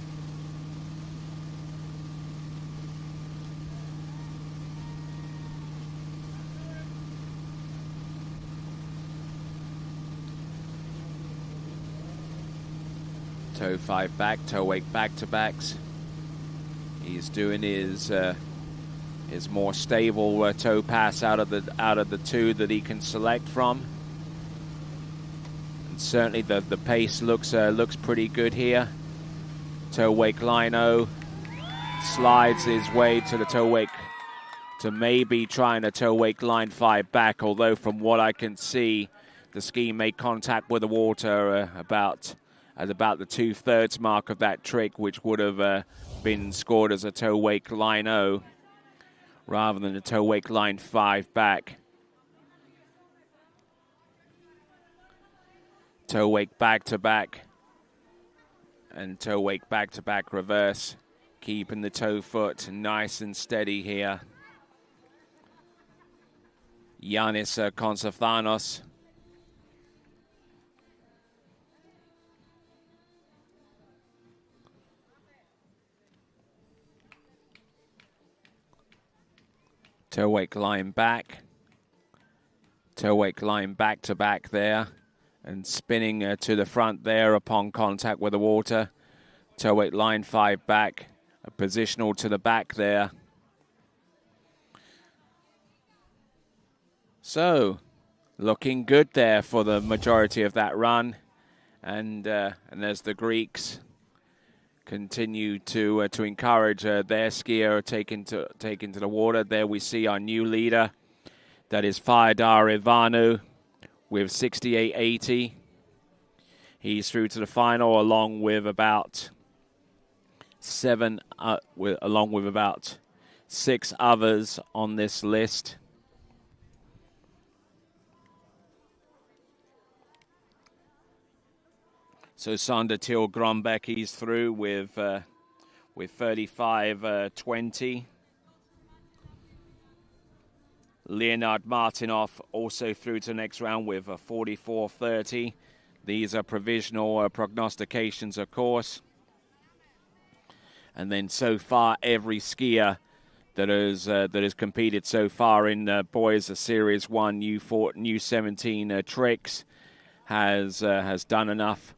Toe 5 back, toe 8 back-to-backs. He's doing his more stable toe pass out of the 2 that he can select from. And certainly the pace looks pretty good here. Toe wake lino, slides his way to the toe wake, to maybe trying a toe wake line 5 back. Although from what I can see, the ski made contact with the water at about the 2/3 mark of that trick, which would have been scored as a toe wake line 0 rather than a toe wake line 5 back. Toe wake back-to-back and toe wake back-to-back reverse, keeping the toe foot nice and steady here. Yanis Kosathanos. Toe wake line back. Toe wake line back-to-back there. And spinning to the front there upon contact with the water. Toe wake line 5 back. A positional to the back there. So, looking good there for the majority of that run. And as the Greeks continue to encourage their skier taken to the water. There we see our new leader. That is Fyodor Ivanu with 68.80. He's through to the final along with about 6 others on this list. So Sander Till Grombeck, he's through with 35.20. Leonard Martinov also through to the next round with a 44.30. These are provisional prognostications, of course. And then so far, every skier that has competed so far in boys Series 1 U17 tricks has done enough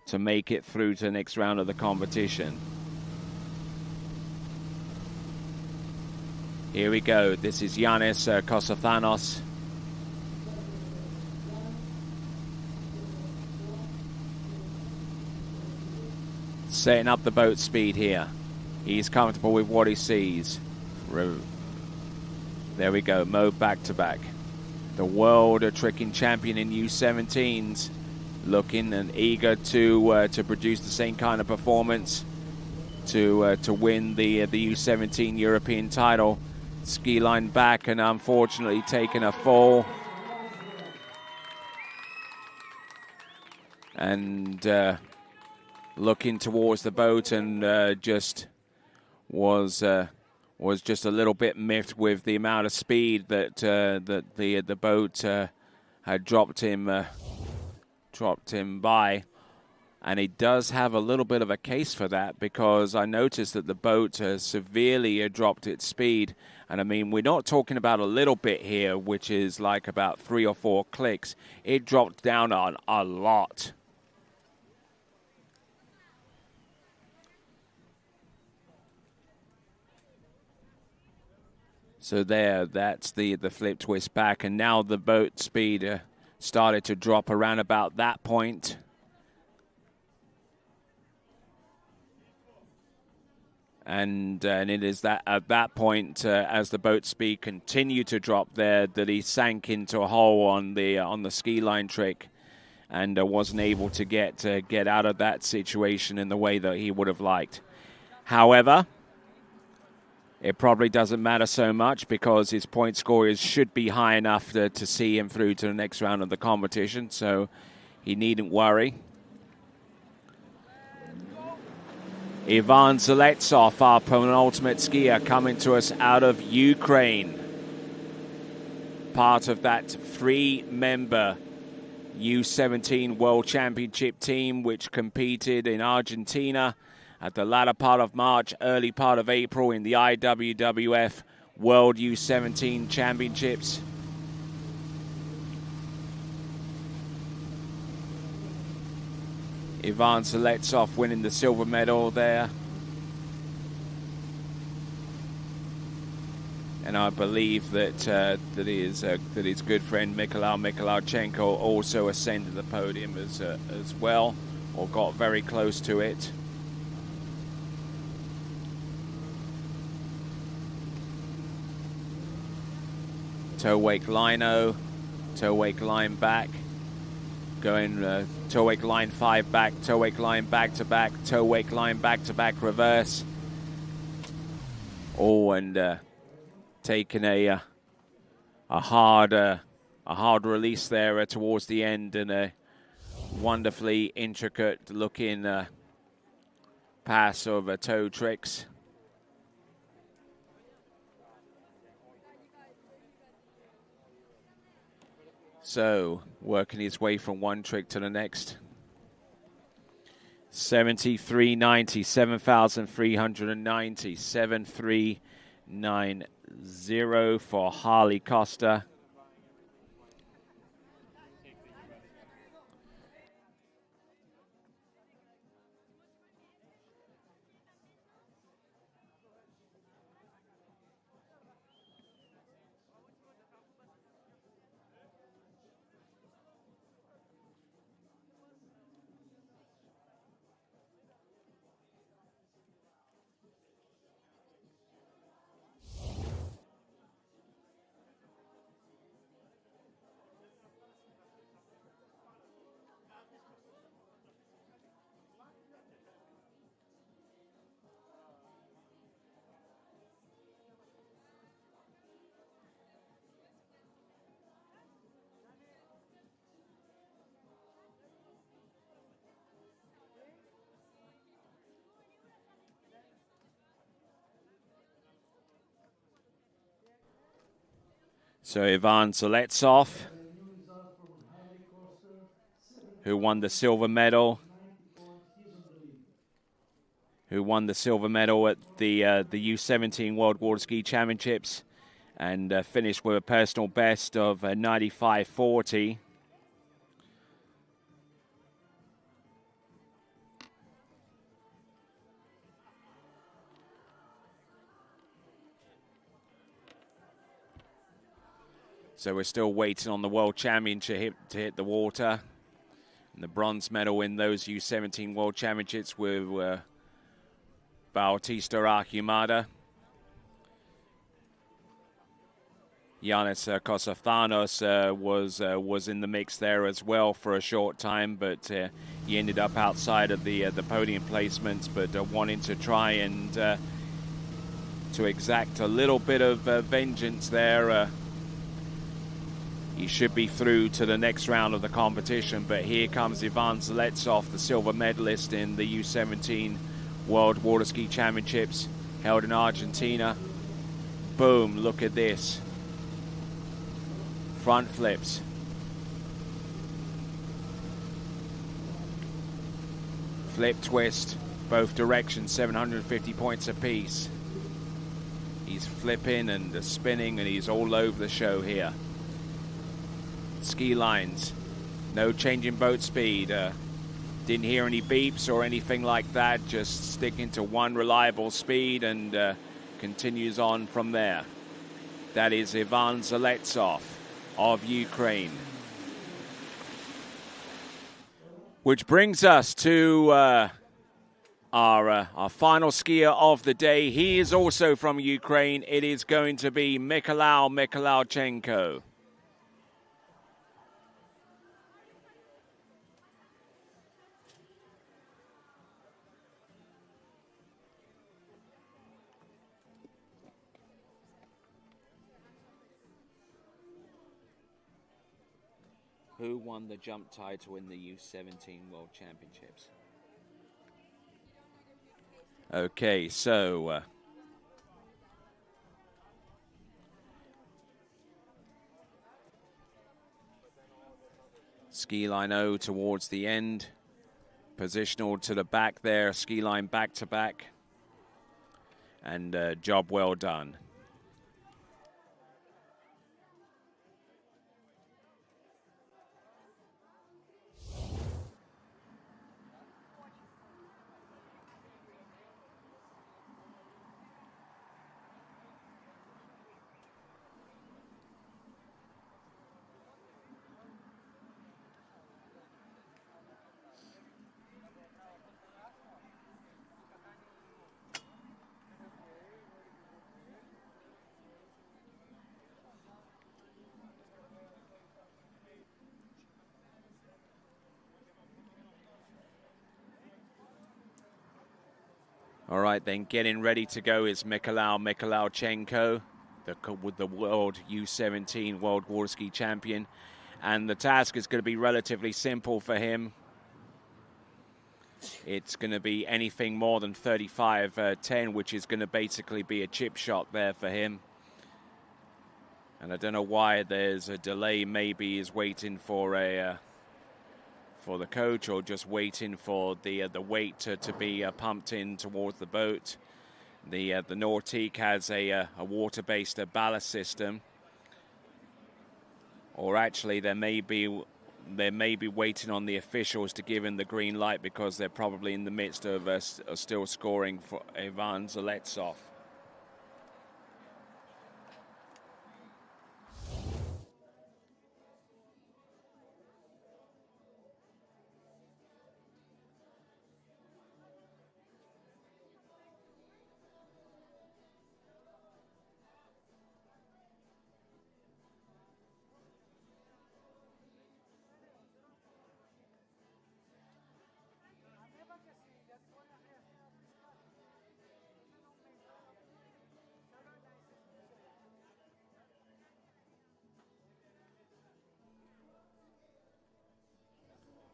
to make it through to the next round of the competition. Here we go. This is Yannis Kosothanos. Setting up the boat speed here. He's comfortable with what he sees. There we go. Mode back to back. The world tricking champion in U17s, looking and eager to produce the same kind of performance to win the U17 European title. Ski line back and unfortunately taking a fall. And looking towards the boat and just was just a little bit miffed with the amount of speed that the boat had dropped him by. And he does have a little bit of a case for that, because I noticed that the boat severely dropped its speed. And I mean, we're not talking about a little bit here, which is like about 3 or 4 clicks. It dropped down on a lot. So that's the flip twist back. And now the boat speed started to drop around about that point. And it is that at that point, as the boat speed continued to drop there, that he sank into a hole on the ski line trick, and wasn't able to get out of that situation in the way that he would have liked. However, it probably doesn't matter so much, because his point scorers should be high enough to see him through to the next round of the competition, so he needn't worry. Ivan Zeletsov, our penultimate skier, coming to us out of Ukraine. Part of that 3-member U17 World Championship team, which competed in Argentina at the latter part of March, early part of April in the IWWF World U17 Championships. Ivan Zeletsov winning the silver medal there. And I believe that his good friend Mikhail Mikhailchenko also ascended the podium as well, or got very close to it. Toe wake lino, toe wake line back. Going toe wake line 5 back, toe wake line back to back, toe wake line back to back reverse. Oh, and taking a hard release there towards the end, and a wonderfully intricate looking pass of toe tricks. So, working his way from one trick to the next. 73.90, 7,390, 7,390 for Harley Costa. So Ivan Zaletsov, who won the silver medal, at the U17 World Water Ski Championships, and finished with a personal best of 95.40. So we're still waiting on the World Championship to hit the water. And the bronze medal in those U17 World Championships with Bautista Archimada. Yanis Kosathanos was in the mix there as well for a short time, but he ended up outside of the podium placements, but wanting to try and to exact a little bit of vengeance there. He should be through to the next round of the competition, but here comes Ivan Zaletsov, the silver medalist in the U17 World Water Ski Championships held in Argentina. Boom, look at this. Front flips. Flip twist, both directions, 750 points apiece. He's flipping and spinning, and he's all over the show here. Ski lines, no change in boat speed. Didn't hear any beeps or anything like that, just sticking to one reliable speed and continues on from there. That is Ivan Zaletsov of Ukraine. Which brings us to our final skier of the day. He is also from Ukraine. It is going to be Mikhail Mikhailchenko. Who won the jump title in the U17 World Championships? Okay, so ski line O towards the end, positional to the back there, ski line back to back, and job well done. All right, then getting ready to go is Mikhail Mikhailchenko, with the World U17 World Water Ski Champion. And the task is going to be relatively simple for him. It's going to be anything more than 35.10, which is going to basically be a chip shot there for him. And I don't know why there's a delay. Maybe he's waiting for the coach, or just waiting for the weight to be pumped in towards the boat. The Nautique has a water-based ballast system, or actually they may be waiting on the officials to give him the green light, because they're probably in the midst of still scoring for Ivan Zaletsov.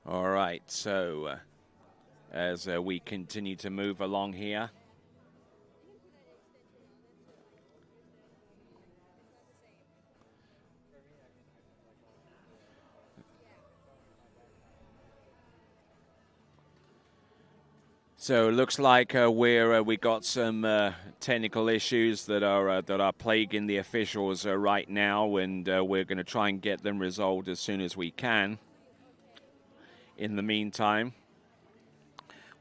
All right, so as we continue to move along here, So it looks like we got some technical issues that are plaguing the officials right now, and we're going to try and get them resolved as soon as we can. In the meantime,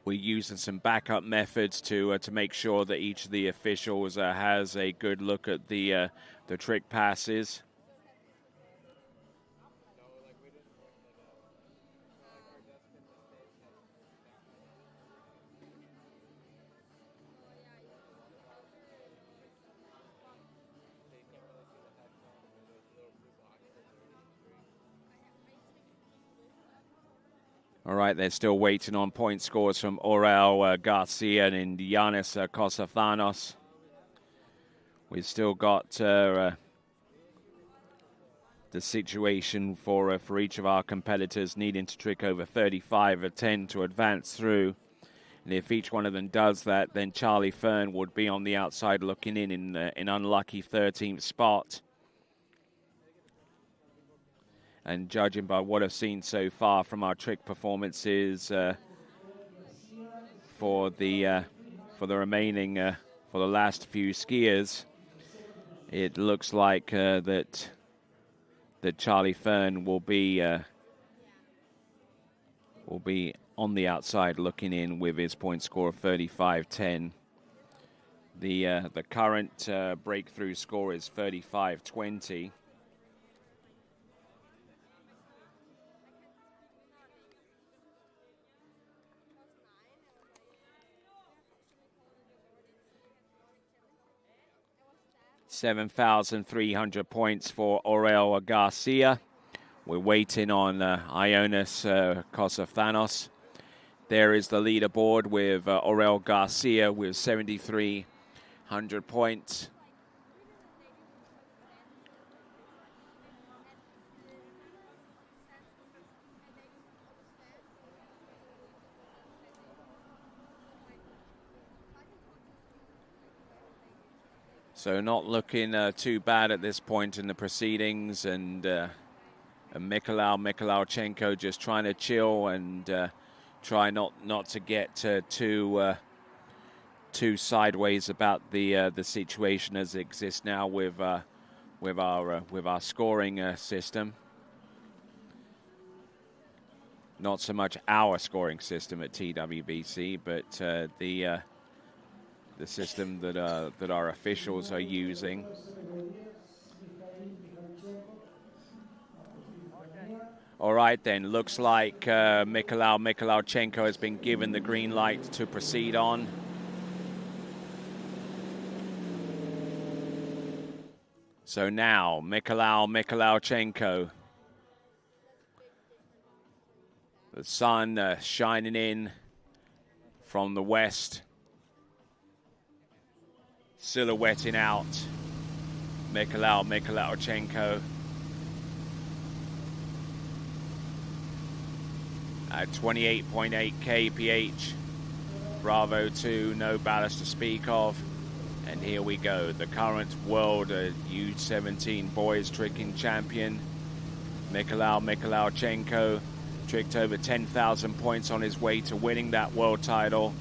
we're using some backup methods to make sure that each of the officials has a good look at the trick passes. All right, they're still waiting on point scores from Aurel Garcia and Giannis Kosafanos. We've still got the situation for each of our competitors needing to trick over 35 or 10 to advance through. And if each one of them does that, then Charlie Fern would be on the outside looking in unlucky 13th spot. And judging by what I've seen so far from our trick performances for the remaining for the last few skiers, it looks like that Charlie Fern will be on the outside looking in with his point score of 35.10. The current breakthrough score is 35.20. $7,300 points for Aurel Garcia. We're waiting on Ioannis Kosafanos. There is the leaderboard with Aurel Garcia with 7,300 points. So not looking too bad at this point in the proceedings, and Mikhailovchenko just trying to chill and try not to get too sideways about the situation as it exists now with our scoring system. Not so much our scoring system at TWBC, but the system that our officials are using. All right, then. Looks like Mikhailovchenko has been given the green light to proceed on. So now, Mikhailovchenko. The sun shining in from the west, silhouetting out Mikhailovchenko at 28.8 kph. Bravo 2, no ballast to speak of. And here we go, the current world U17 boys tricking champion, Mikhailovchenko, tricked over 10,000 points on his way to winning that world title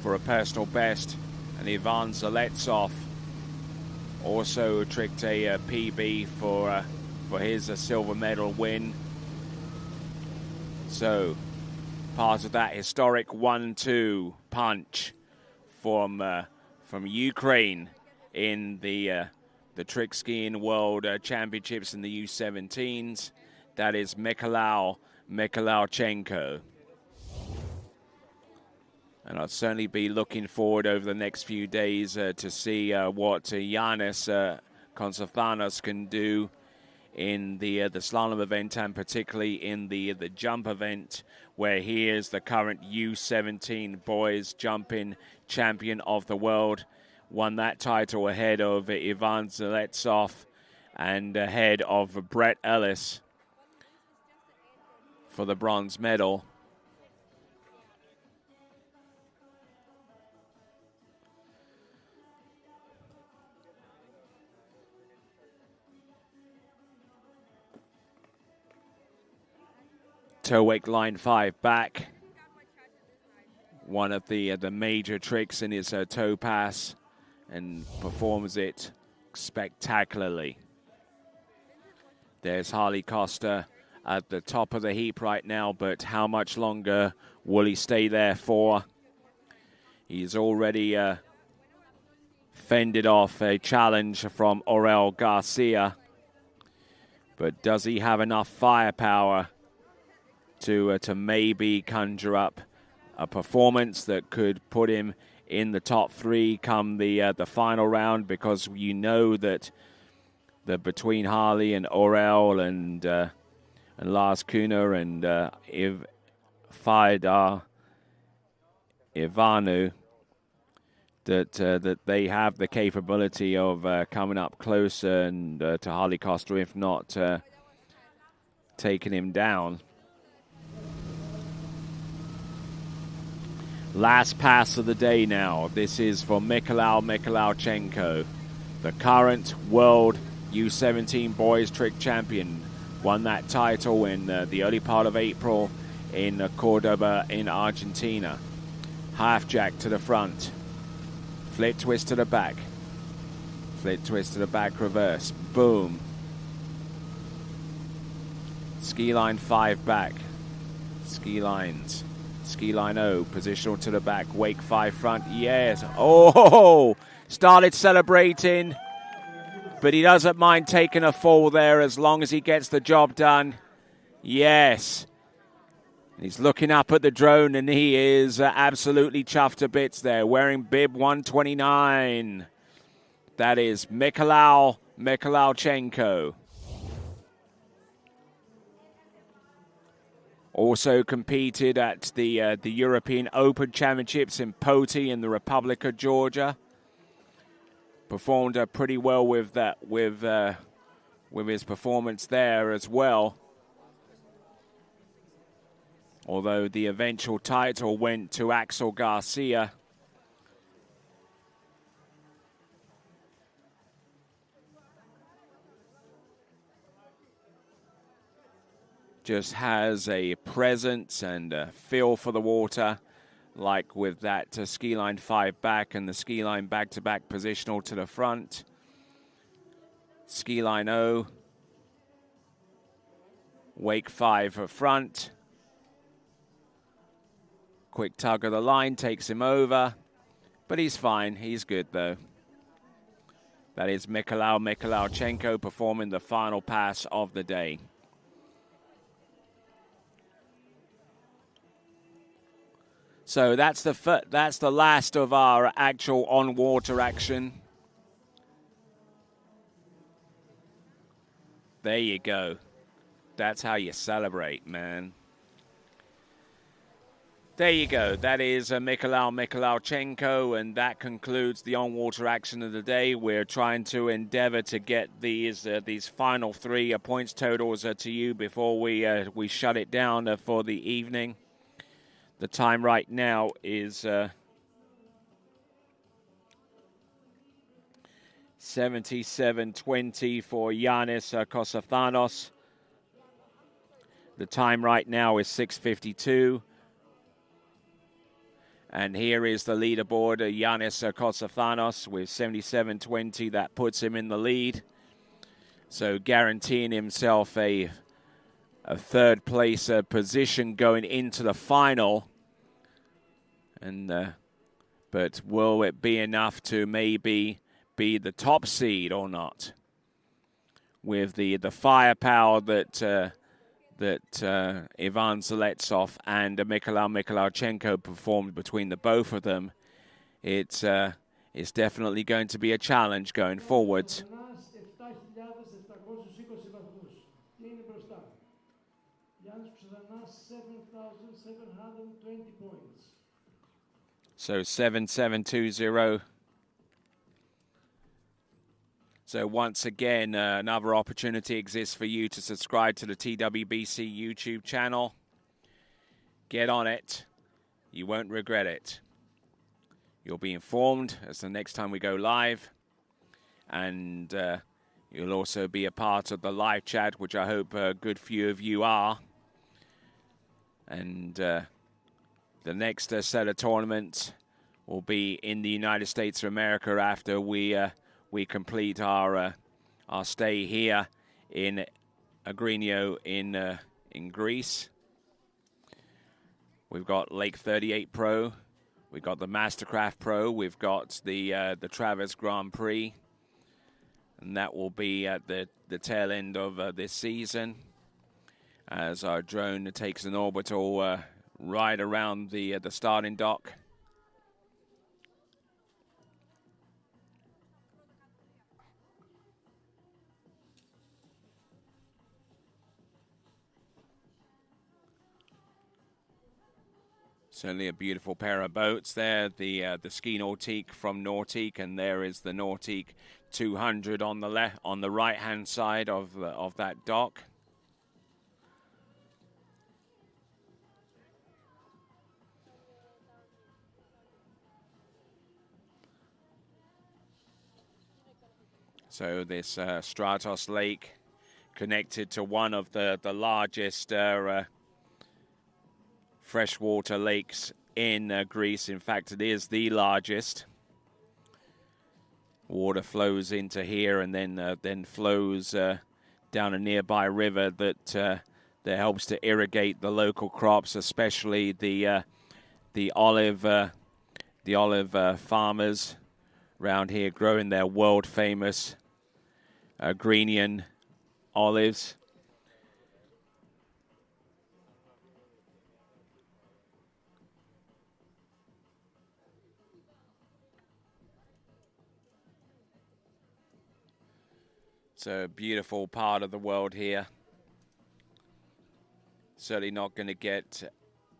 for a personal best. And Ivan Zaletsov also tricked a PB for his silver medal win. So part of that historic 1-2 punch from Ukraine in the trick skiing world championships in the U17s. That is Mikhailovchenko. And I'll certainly be looking forward over the next few days to see what Giannis Kosafanos can do in the slalom event, and particularly in the jump event, where he is the current U17 boys jumping champion of the world. Won that title ahead of Ivan Zaletsov and ahead of Brett Ellis for the bronze medal. Toe wake line 5 back. one of the major tricks in his toe pass and performs it spectacularly. There's Harley Costa at the top of the heap right now, but how much longer will he stay there for? He's already fended off a challenge from Aurel Garcia, but does he have enough firepower to maybe conjure up a performance that could put him in the top three come the final round? Because you know that between Harley and Aurel and Lars Kuhner and Faidar Ivanu, that they have the capability of coming up closer and to Harley Costa, if not taking him down. Last pass of the day now. This is for Mikhail Mikhalchenko, the current world U17 boys trick champion. Won that title in the early part of April in Cordoba in Argentina. Half jack to the front. Flip twist to the back. Flip twist to the back reverse. Boom. Ski line 5 back. Ski lines. Ski line O. Positional to the back. Wake 5 front. Yes. Oh! Started celebrating. But he doesn't mind taking a fall there as long as he gets the job done. Yes. He's looking up at the drone, and he is absolutely chuffed to bits there, wearing bib 129. That is Mikhail Mikhalchenko. Also competed at the European Open Championships in Poti in the Republic of Georgia. Performed pretty well with that, with his performance there as well. Although the eventual title went to Axel Garcia. Just has a presence and a feel for the water, like with that ski line 5 back and the ski line back-to-back positional to the front. Ski line O. Wake 5 for front. Quick tug of the line takes him over, but he's fine. He's good, though. That is Mikhail Mikhalchenko performing the final pass of the day. So that's the last of our actual on-water action. There you go. That's how you celebrate, man. There you go. That is Mikhail Mikhalchenko, and that concludes the on-water action of the day. We're trying to endeavor to get these final 3 points totals to you before we shut it down for the evening. The time right now is 77:20 for Yanis Kosathanos. The time right now is 6:52. And here is the leaderboard, Yanis Kosathanos with 77:20. That puts him in the lead. So guaranteeing himself a third place position going into the final. And but will it be enough to maybe be the top seed or not? With the firepower that Ivan Zaletsov and Mikhail Mikhalchenko performed between the both of them, it's definitely going to be a challenge going forwards. So 7720. So once again, another opportunity exists for you to subscribe to the TWBC YouTube channel. Get on it. You won't regret it. You'll be informed as the next time we go live. And you'll also be a part of the live chat, which I hope a good few of you are. And The next set of tournaments will be in the United States of America after we complete our stay here in Agrinio in Greece. We've got Lake 38 Pro, we've got the Mastercraft Pro, we've got the Travis Grand Prix, and that will be at the tail end of this season as our drone takes an orbital ride around the starting dock. Certainly a beautiful pair of boats there. The Ski Nautique from Nautique, and there is the Nautique 200 on the right-hand side of that dock. So this Stratos Lake connected to one of the largest freshwater lakes in Greece. In fact, it is the largest. Water flows into here and then flows down a nearby river that helps to irrigate the local crops, especially the olive farmers around here growing their world famous Grenian olives. It's a beautiful part of the world here. Certainly not going to get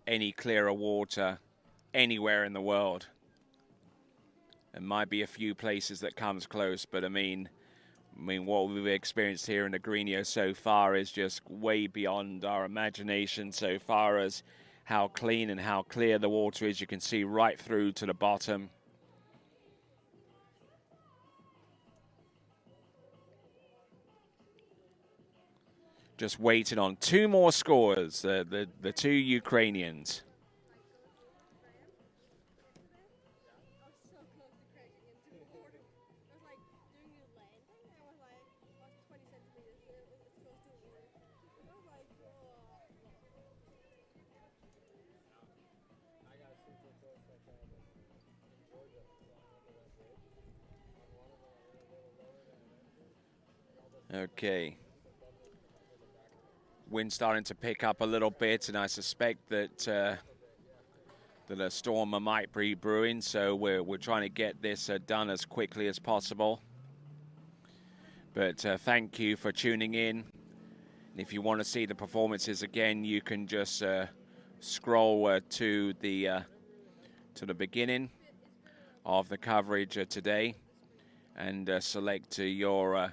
any clearer water anywhere in the world. There might be a few places that comes close, but I mean what we've experienced here in Agrinio so far is just way beyond our imagination so far as how clean and how clear the water is. You can see right through to the bottom. Just waiting on two more scorers, the two Ukrainians. Okay. Wind starting to pick up a little bit, and I suspect that a storm might be brewing, so we're trying to get this done as quickly as possible. But thank you for tuning in. And if you want to see the performances again, you can just scroll to the beginning of the coverage today and select your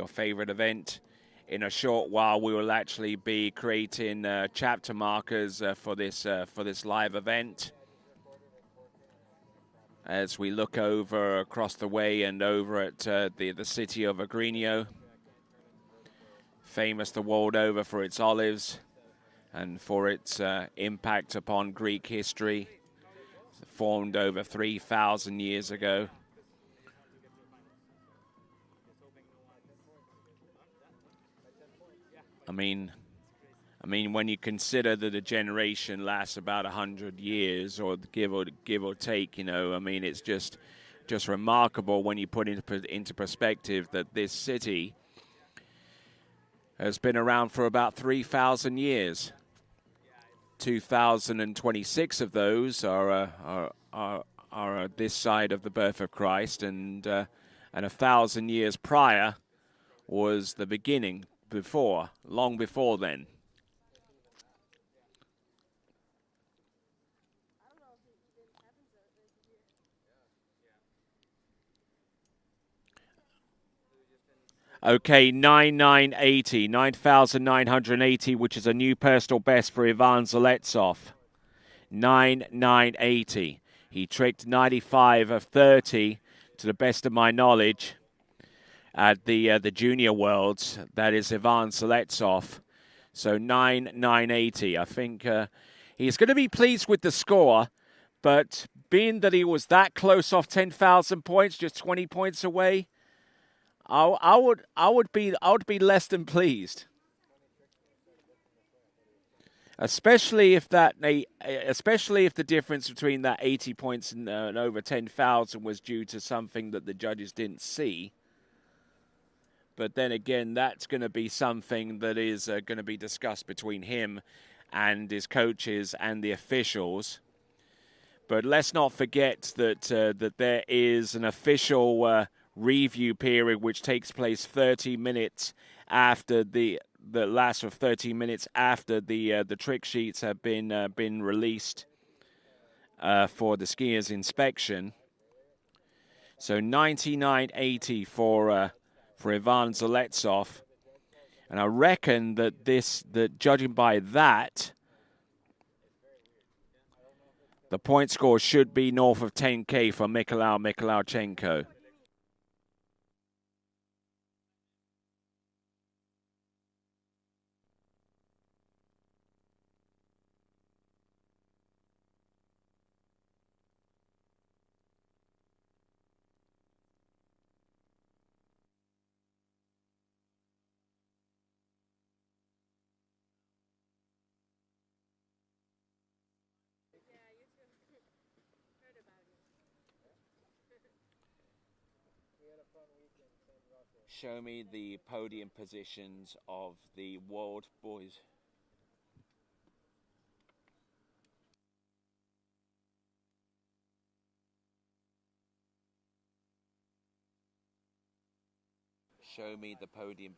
favorite event. In a short while, we will actually be creating chapter markers for this live event. As we look over across the way and over at the city of Agrinio, famous the world over for its olives and for its impact upon Greek history, formed over 3,000 years ago. I mean, when you consider that a generation lasts about 100 years, or give or take, you know, I mean, it's just remarkable when you put into perspective that this city has been around for about 3,000 years. 2,026 of those are this side of the birth of Christ, and 1,000 years prior was the beginning. Long before then. Okay, 9,980, which is a new personal best for Ivan Zaletsov. 9,980. He tricked 95 of 30, to the best of my knowledge, at the Junior Worlds. That is Ivan Zaletsov. So 9,980. I think He's going to be pleased with the score, but being that he was that close off 10,000 points, just 20 points away, I would be less than pleased. Especially if the difference between that 80 points and over 10,000 was due to something that the judges didn't see. But then again, that's going to be something that is going to be discussed between him and his coaches and the officials. But let's not forget that that there is an official review period which takes place 30 minutes after the last of 30 minutes after the trick sheets have been released for the skiers' inspection. So 99.80 for Ivan Zaletsov, and I reckon that judging by that, the point score should be north of 10K for Mikhailchenko. Show me the podium positions of the world boys. Show me the podium.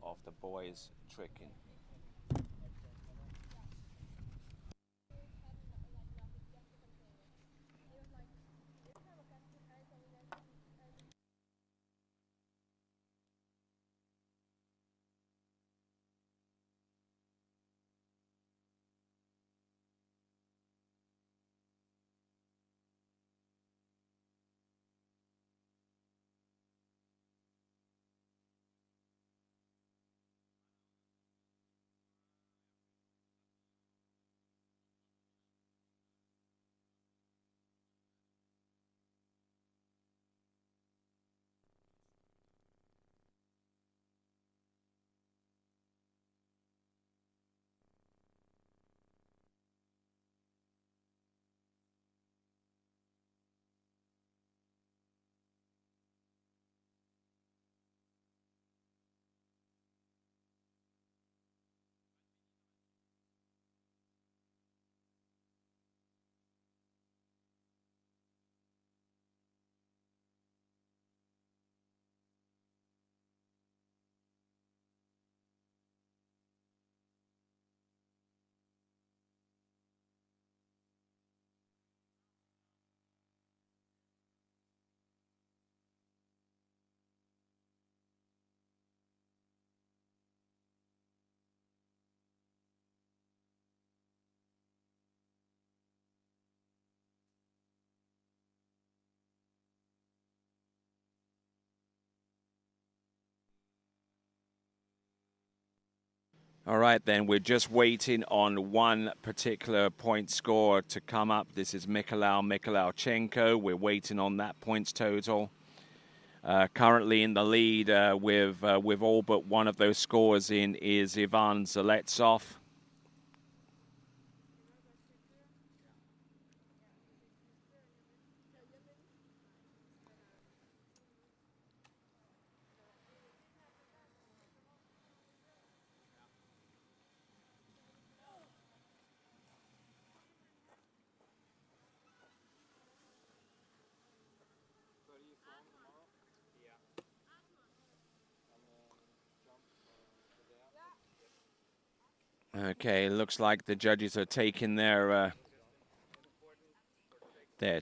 Of the boys tricking. All right, then, we're just waiting on one particular point score to come up. This is Mikhailchenko. We're waiting on that points total. Currently in the lead with all but one of those scores in is Ivan Zaletsov. Okay, looks like the judges are taking their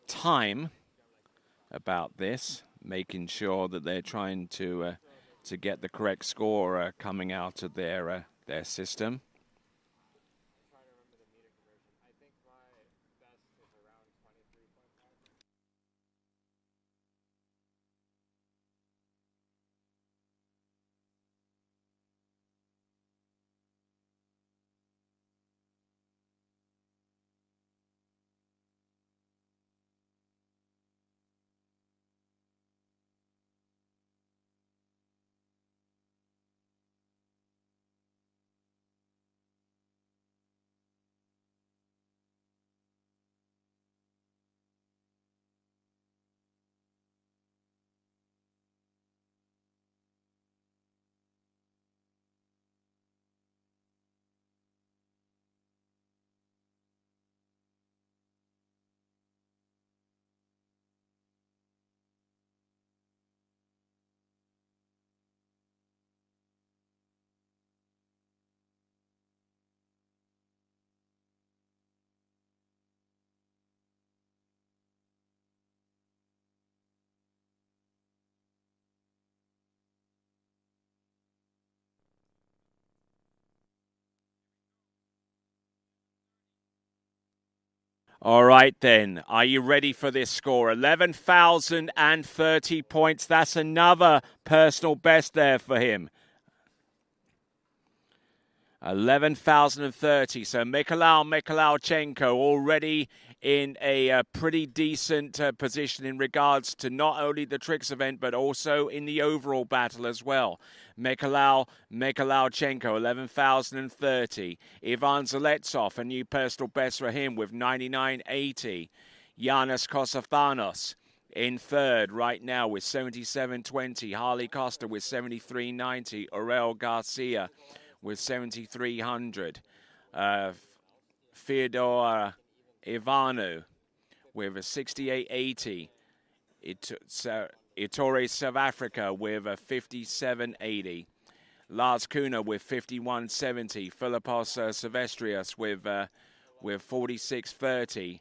time about this, making sure that they're trying to get the correct score coming out of their system. All right, then. Are you ready for this score? 11,030 points. That's another personal best there for him. 11,030. So Mikhailchenko already in a pretty decent position in regards to not only the tricks event, but also in the overall battle as well. Mikhailchenko, 11,030. Ivan Zaletsov, a new personal best for him with 99.80. Yanis Kosathanos in third right now with 77.20. Harley Costa with 73.90. Aurel Garcia with 7,300. Fyodor Ivanu with a 68.80. Ettore South Africa with a 57.80. Lars Kuna with 51.70. Philippos Silvestrius with 46.30.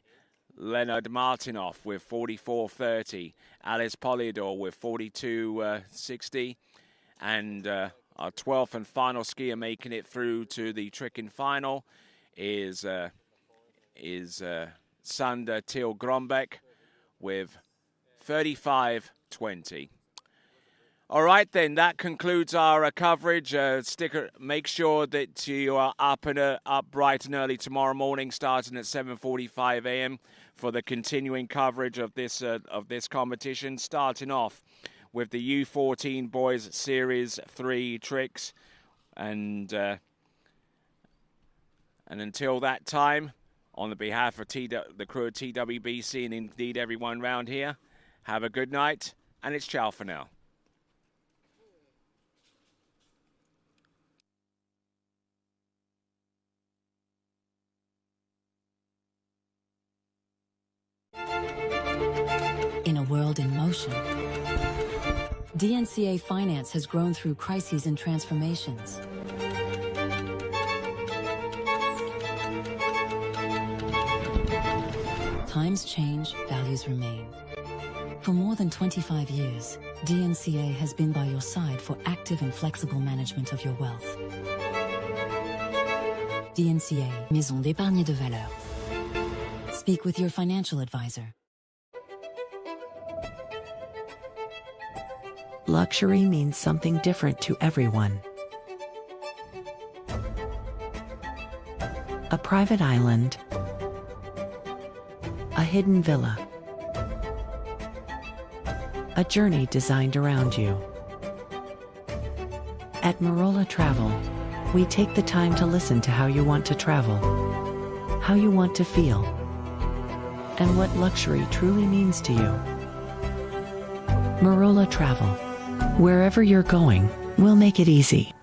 Leonard Martinov with 44.30. Alice Polidor with 42.60. And our 12th and final skier making it through to the tricking final is Sander Til Grombeck with 35.20. All right, then, that concludes our coverage. Make sure that you are up bright and early tomorrow morning, starting at 7:45 a.m. for the continuing coverage of this competition, starting off with the U14 Boys Series 3 tricks. And until that time, on the behalf of the crew at TWBC and indeed everyone round here, have a good night, and it's ciao for now. In a world in motion, DNCA Finance has grown through crises and transformations. Times change, values remain. For more than 25 years, DNCA has been by your side for active and flexible management of your wealth. DNCA, Maison d'épargne de valeur. Speak with your financial advisor. Luxury means something different to everyone. A private island, a hidden villa, a journey designed around you. At Marola Travel, we take the time to listen to how you want to travel, how you want to feel, and what luxury truly means to you. Marola Travel. Wherever you're going, we'll make it easy.